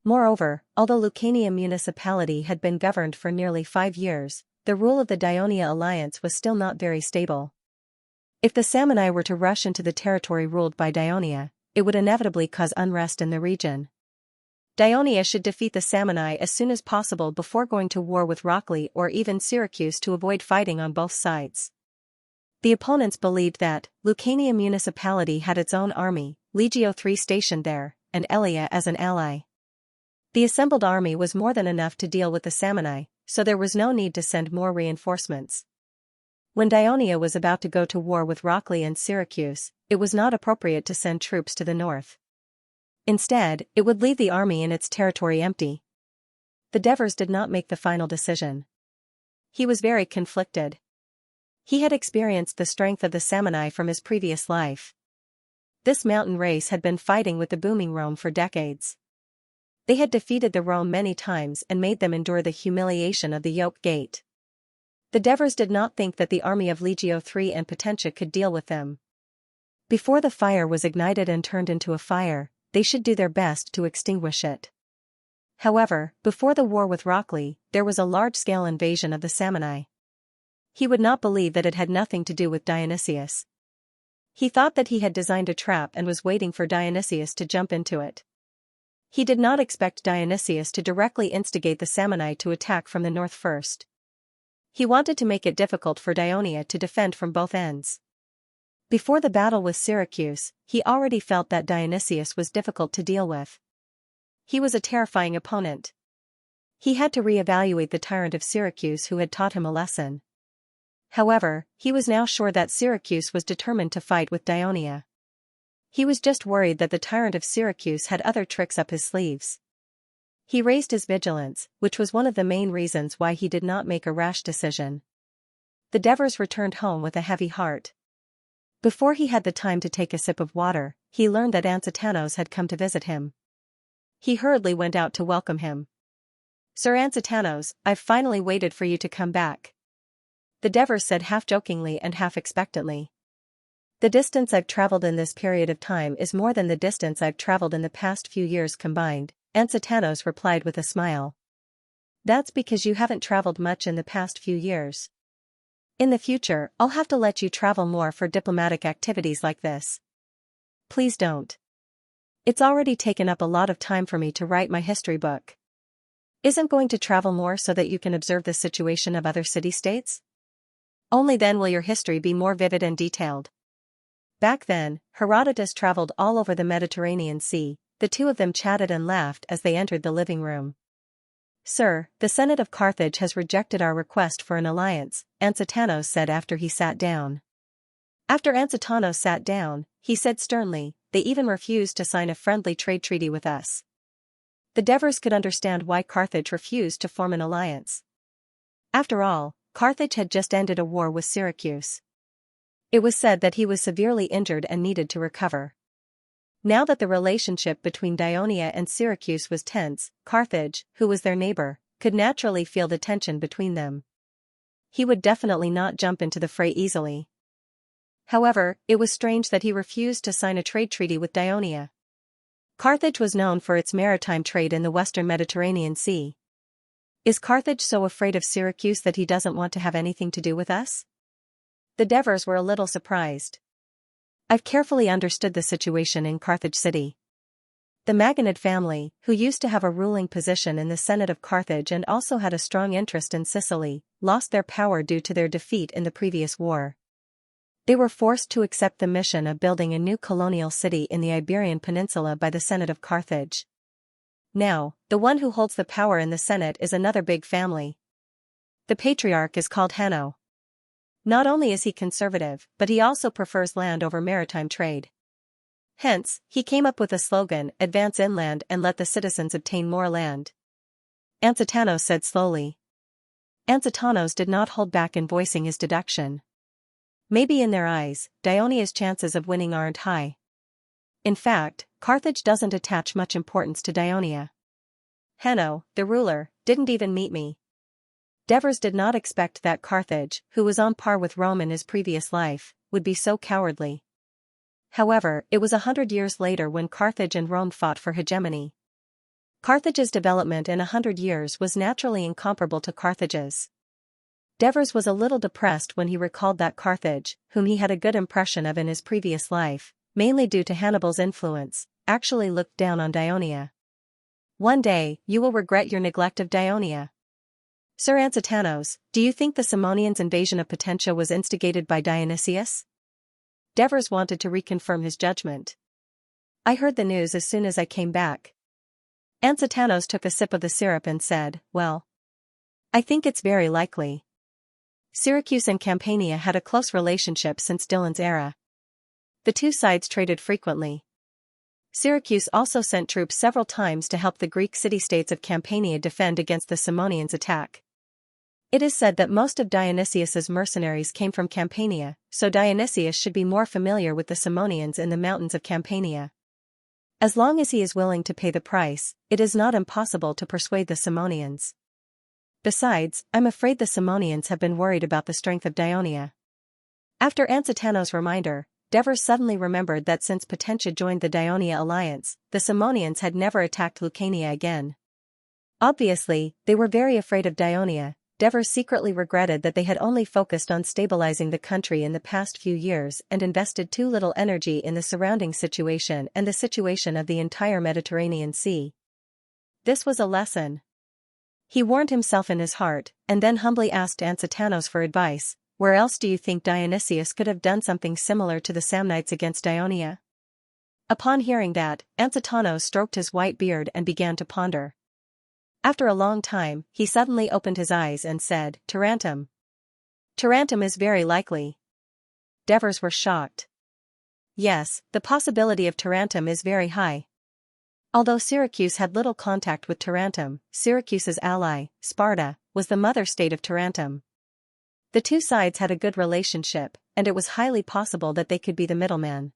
Moreover, although Lucania municipality had been governed for nearly 5 years, the rule of the Dionia alliance was still not very stable. If the Samanai were to rush into the territory ruled by Dionia, it would inevitably cause unrest in the region. Dionia should defeat the Samanai as soon as possible before going to war with Rockley or even Syracuse to avoid fighting on both sides. The opponents believed that Lucania municipality had its own army, Legio III stationed there, and Elia as an ally. The assembled army was more than enough to deal with the Samanai, so there was no need to send more reinforcements. When Dionia was about to go to war with Rockley and Syracuse, it was not appropriate to send troops to the north. Instead, it would leave the army in its territory empty. The Devers did not make the final decision. He was very conflicted. He had experienced the strength of the Samanai from his previous life. This mountain race had been fighting with the booming Rome for decades. They had defeated the Rome many times and made them endure the humiliation of the Yoke Gate. The Devers did not think that the army of Legio III and Potentia could deal with them. Before the fire was ignited and turned into a fire, they should do their best to extinguish it. However, before the war with Rockley, there was a large-scale invasion of the Samanai. He would not believe that it had nothing to do with Dionysius. He thought that he had designed a trap and was waiting for Dionysius to jump into it. He did not expect Dionysius to directly instigate the Samanai to attack from the north first. He wanted to make it difficult for Dionia to defend from both ends. Before the battle with Syracuse, he already felt that Dionysius was difficult to deal with. He was a terrifying opponent. He had to re-evaluate the tyrant of Syracuse who had taught him a lesson. However, he was now sure that Syracuse was determined to fight with Dionia. He was just worried that the tyrant of Syracuse had other tricks up his sleeves. He raised his vigilance, which was one of the main reasons why he did not make a rash decision. The Devers returned home with a heavy heart. Before he had the time to take a sip of water, he learned that Ansitanos had come to visit him. He hurriedly went out to welcome him. Sir Ansitanos, I've finally waited for you to come back. The Devers said half jokingly and half expectantly. The distance I've traveled in this period of time is more than the distance I've traveled in the past few years combined, Ansitanos replied with a smile. That's because you haven't traveled much in the past few years. In the future, I'll have to let you travel more for diplomatic activities like this. Please don't. It's already taken up a lot of time for me to write my history book. Isn't going to travel more so that you can observe the situation of other city-states? Only then will your history be more vivid and detailed. Back then, Herodotus traveled all over the Mediterranean Sea. The two of them chatted and laughed as they entered the living room. Sir, the Senate of Carthage has rejected our request for an alliance, Ansitanos said after he sat down. After Ansitanos sat down, he said sternly, they even refused to sign a friendly trade treaty with us. The Devers could understand why Carthage refused to form an alliance. After all, Carthage had just ended a war with Syracuse. It was said that he was severely injured and needed to recover. Now that the relationship between Dionia and Syracuse was tense, Carthage, who was their neighbor, could naturally feel the tension between them. He would definitely not jump into the fray easily. However, it was strange that he refused to sign a trade treaty with Dionia. Carthage was known for its maritime trade in the western Mediterranean Sea. Is Carthage so afraid of Syracuse that he doesn't want to have anything to do with us? The Devers were a little surprised. I've carefully understood the situation in Carthage City. The Maganid family, who used to have a ruling position in the Senate of Carthage and also had a strong interest in Sicily, lost their power due to their defeat in the previous war. They were forced to accept the mission of building a new colonial city in the Iberian Peninsula by the Senate of Carthage. Now, the one who holds the power in the Senate is another big family. The patriarch is called Hanno. Not only is he conservative, but he also prefers land over maritime trade. Hence, he came up with a slogan, "Advance inland and let the citizens obtain more land." Anxitanos said slowly. Anxitanos did not hold back in voicing his deduction. Maybe in their eyes, Dionia's chances of winning aren't high. In fact, Carthage doesn't attach much importance to Dionia. Hanno, the ruler, didn't even meet me. Devers did not expect that Carthage, who was on par with Rome in his previous life, would be so cowardly. However, it was 100 years later when Carthage and Rome fought for hegemony. Carthage's development in 100 years was naturally incomparable to Carthage's. Devers was a little depressed when he recalled that Carthage, whom he had a good impression of in his previous life, mainly due to Hannibal's influence, actually looked down on Dionia. One day, you will regret your neglect of Dionia. Sir Anxitanos, do you think the Simonians' invasion of Potentia was instigated by Dionysius? Devers wanted to reconfirm his judgment. I heard the news as soon as I came back. Anxitanos took a sip of the syrup and said, well, I think it's very likely. Syracuse and Campania had a close relationship since Dylan's era. The two sides traded frequently. Syracuse also sent troops several times to help the Greek city-states of Campania defend against the Simonians' attack. It is said that most of Dionysius's mercenaries came from Campania, so Dionysius should be more familiar with the Simonians in the mountains of Campania. As long as he is willing to pay the price, it is not impossible to persuade the Simonians. Besides, I'm afraid the Simonians have been worried about the strength of Dionia. After Anxitanos' reminder, Devers suddenly remembered that since Potentia joined the Dionia alliance, the Simonians had never attacked Lucania again. Obviously, they were very afraid of Dionia. Devers secretly regretted that they had only focused on stabilizing the country in the past few years and invested too little energy in the surrounding situation and the situation of the entire Mediterranean Sea. This was a lesson. He warned himself in his heart, and then humbly asked Anxitanos for advice. Where else do you think Dionysius could have done something similar to the Samnites against Dionia? Upon hearing that, Anxitanos stroked his white beard and began to ponder. After a long time, he suddenly opened his eyes and said, Tarentum. Tarentum is very likely. Devers were shocked. Yes, the possibility of Tarentum is very high. Although Syracuse had little contact with Tarentum, Syracuse's ally, Sparta, was the mother state of Tarentum. The two sides had a good relationship, and it was highly possible that they could be the middleman.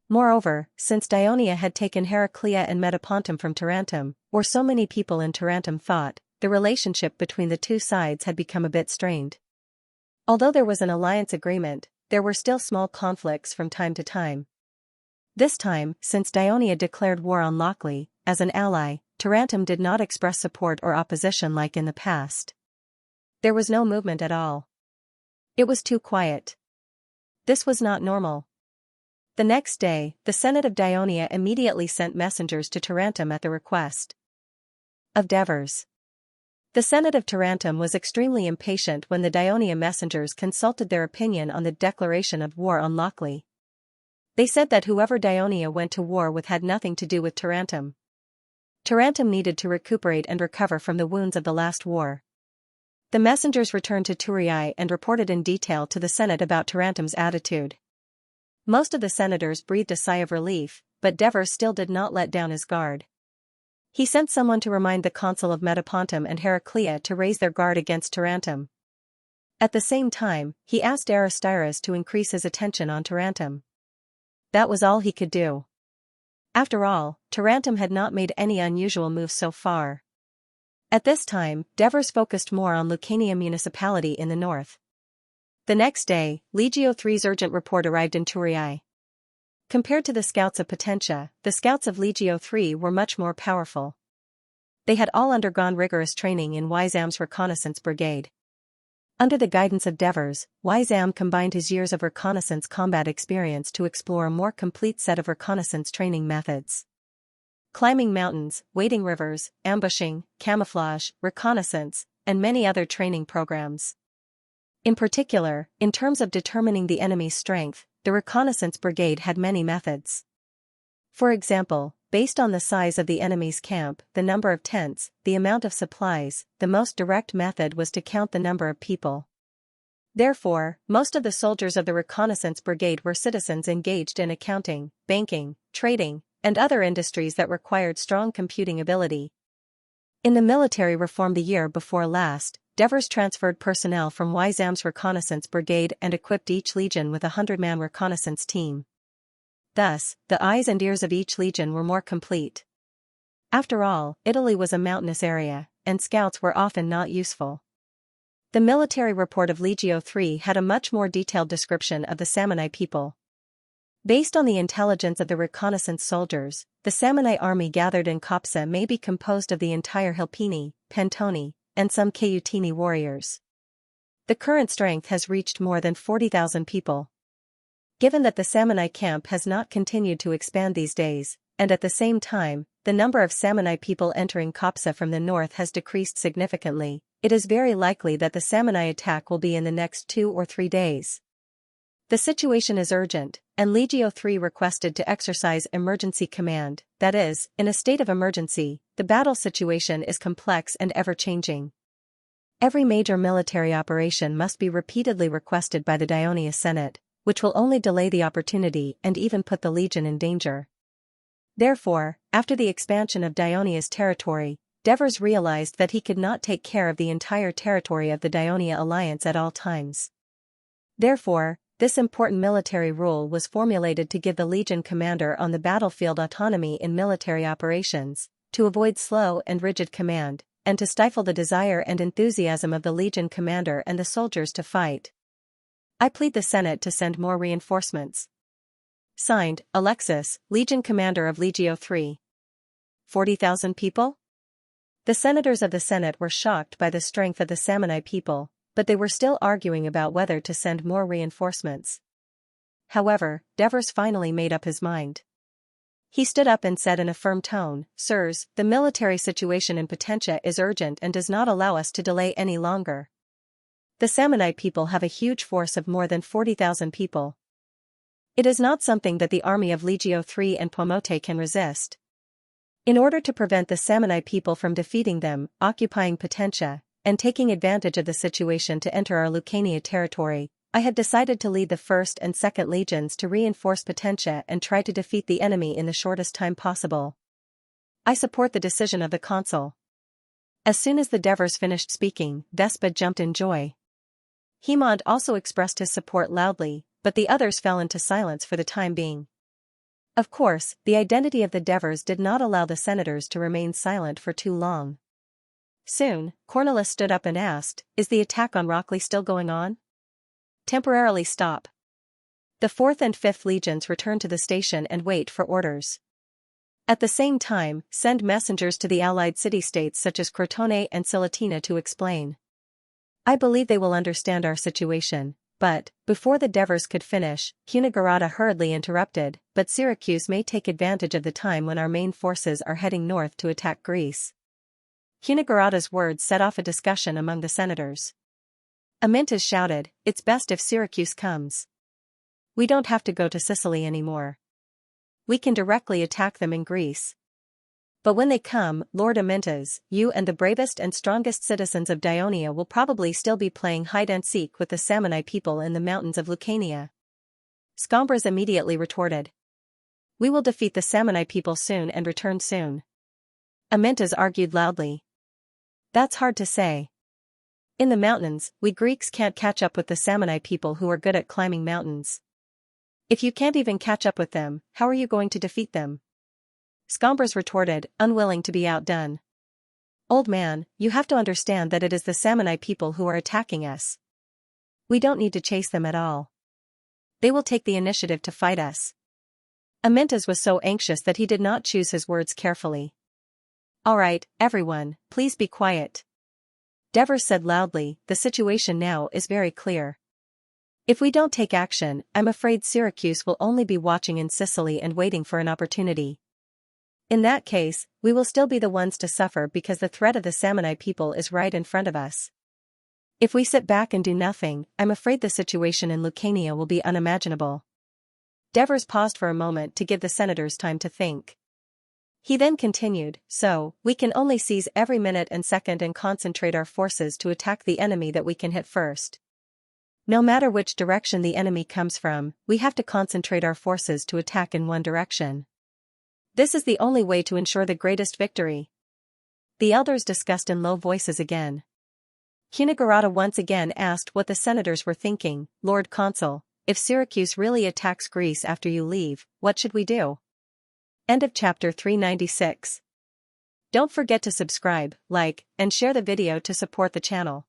Moreover, since Dionia had taken Heraclea and Metapontum from Tarentum, or so many people in Tarentum thought, the relationship between the two sides had become a bit strained. Although there was an alliance agreement, there were still small conflicts from time to time. This time, since Dionia declared war on Lochley, as an ally, Tarentum did not express support or opposition like in the past. There was no movement at all. It was too quiet. This was not normal. The next day, the Senate of Dionia immediately sent messengers to Tarentum at the request of Devers. The Senate of Tarentum was extremely impatient when the Dionia messengers consulted their opinion on the declaration of war on Lochley. They said that whoever Dionia went to war with had nothing to do with Tarentum. Tarentum needed to recuperate and recover from the wounds of the last war. The messengers returned to Thurii and reported in detail to the Senate about Tarentum's attitude. Most of the senators breathed a sigh of relief, but Devers still did not let down his guard. He sent someone to remind the consul of Metapontum and Heraclea to raise their guard against Tarentum. At the same time, he asked Aristyrus to increase his attention on Tarentum. That was all he could do. After all, Tarentum had not made any unusual moves so far. At this time, Devers focused more on Lucania municipality in the north. The next day, Legio III's urgent report arrived in Thurii. Compared to the scouts of Potentia, the scouts of Legio III were much more powerful. They had all undergone rigorous training in Wyzam's reconnaissance brigade. Under the guidance of Devers, Wyzam combined his years of reconnaissance combat experience to explore a more complete set of reconnaissance training methods. climbing mountains, wading rivers, ambushing, camouflage, reconnaissance, and many other training programs. In particular, in terms of determining the enemy's strength, the reconnaissance brigade had many methods. For example, based on the size of the enemy's camp, the number of tents, the amount of supplies, the most direct method was to count the number of people. Therefore, most of the soldiers of the reconnaissance brigade were citizens engaged in accounting, banking, trading, and other industries that required strong computing ability. In the military reform the year before last, Devers transferred personnel from Xianxia's reconnaissance brigade and equipped each legion with a 100-man reconnaissance team. Thus, the eyes and ears of each legion were more complete. After all, Italy was a mountainous area, and scouts were often not useful. The military report of Legio III had a much more detailed description of the Samnite people. Based on the intelligence of the reconnaissance soldiers, the Samnite army gathered in Copsa may be composed of the entire Hilpini, Pentoni, and some Caiutini warriors. The current strength has reached more than 40,000 people. Given that the Samnite camp has not continued to expand these days, and at the same time, the number of Samnite people entering Copsa from the north has decreased significantly, it is very likely that the Samnite attack will be in the next 2 or 3 days. The situation is urgent, and Legio III requested to exercise emergency command, that is, in a state of emergency, the battle situation is complex and ever-changing. Every major military operation must be repeatedly requested by the Dionia Senate, which will only delay the opportunity and even put the legion in danger. Therefore, after the expansion of Dionia's territory, Devers realized that he could not take care of the entire territory of the Dionia alliance at all times. Therefore, this important military rule was formulated to give the legion commander on the battlefield autonomy in military operations, to avoid slow and rigid command, and to stifle the desire and enthusiasm of the legion commander and the soldiers to fight. I plead the Senate to send more reinforcements. Signed, Alexis, Legion Commander of Legio III. 40,000 people? The senators of the Senate were shocked by the strength of the Samnite people, but they were still arguing about whether to send more reinforcements. However, Devers finally made up his mind. He stood up and said in a firm tone, "Sirs, the military situation in Potentia is urgent and does not allow us to delay any longer. The Samnite people have a huge force of more than 40,000 people. It is not something that the army of Legio III and Pomote can resist. In order to prevent the Samnite people from defeating them, occupying Potentia, and taking advantage of the situation to enter our Lucania territory, I have decided to lead the 1st and 2nd legions to reinforce Potentia and try to defeat the enemy in the shortest time possible. I support the decision of the consul." As soon as the Devers finished speaking, Vespa jumped in joy. Hegemon also expressed his support loudly, but the others fell into silence for the time being. Of course, the identity of the Devers did not allow the senators to remain silent for too long. Soon, Cornelis stood up and asked, "Is the attack on Rockley still going on?" "Temporarily stop. The 4th and 5th legions return to the station and wait for orders. At the same time, send messengers to the allied city-states such as Crotone and Silatina to explain. I believe they will understand our situation." But, before the Devers could finish, Cunegurata hurriedly interrupted, "But Syracuse may take advantage of the time when our main forces are heading north to attack Greece." Cunegurata's words set off a discussion among the senators. Amyntas shouted, "It's best if Syracuse comes. We don't have to go to Sicily anymore. We can directly attack them in Greece. But when they come, Lord Amyntas, you and the bravest and strongest citizens of Dionia will probably still be playing hide-and-seek with the Samnite people in the mountains of Lucania." Scombros immediately retorted, "We will defeat the Samnite people soon and return soon." Amyntas argued loudly, "That's hard to say. In the mountains, we Greeks can't catch up with the Samnite people who are good at climbing mountains. If you can't even catch up with them, how are you going to defeat them?" Scombros retorted, unwilling to be outdone. "Old man, you have to understand that it is the Samnite people who are attacking us. We don't need to chase them at all. They will take the initiative to fight us." Amyntas was so anxious that he did not choose his words carefully. "All right, everyone, please be quiet." Devers said loudly, "The situation now is very clear. If we don't take action, I'm afraid Syracuse will only be watching in Sicily and waiting for an opportunity. In that case, we will still be the ones to suffer because the threat of the Samanai people is right in front of us. If we sit back and do nothing, I'm afraid the situation in Lucania will be unimaginable. Devers paused for a moment to give the senators time to think. He then continued, so, we can only seize every minute and second and concentrate our forces to attack the enemy that we can hit first. No matter which direction the enemy comes from, we have to concentrate our forces to attack in one direction. This is the only way to ensure the greatest victory. The elders discussed in low voices again. Cunegurata once again asked what the senators were thinking. Lord Consul, if Syracuse really attacks Greece after you leave, what should we do? End of chapter 396. Don't forget to subscribe, like, and share the video to support the channel.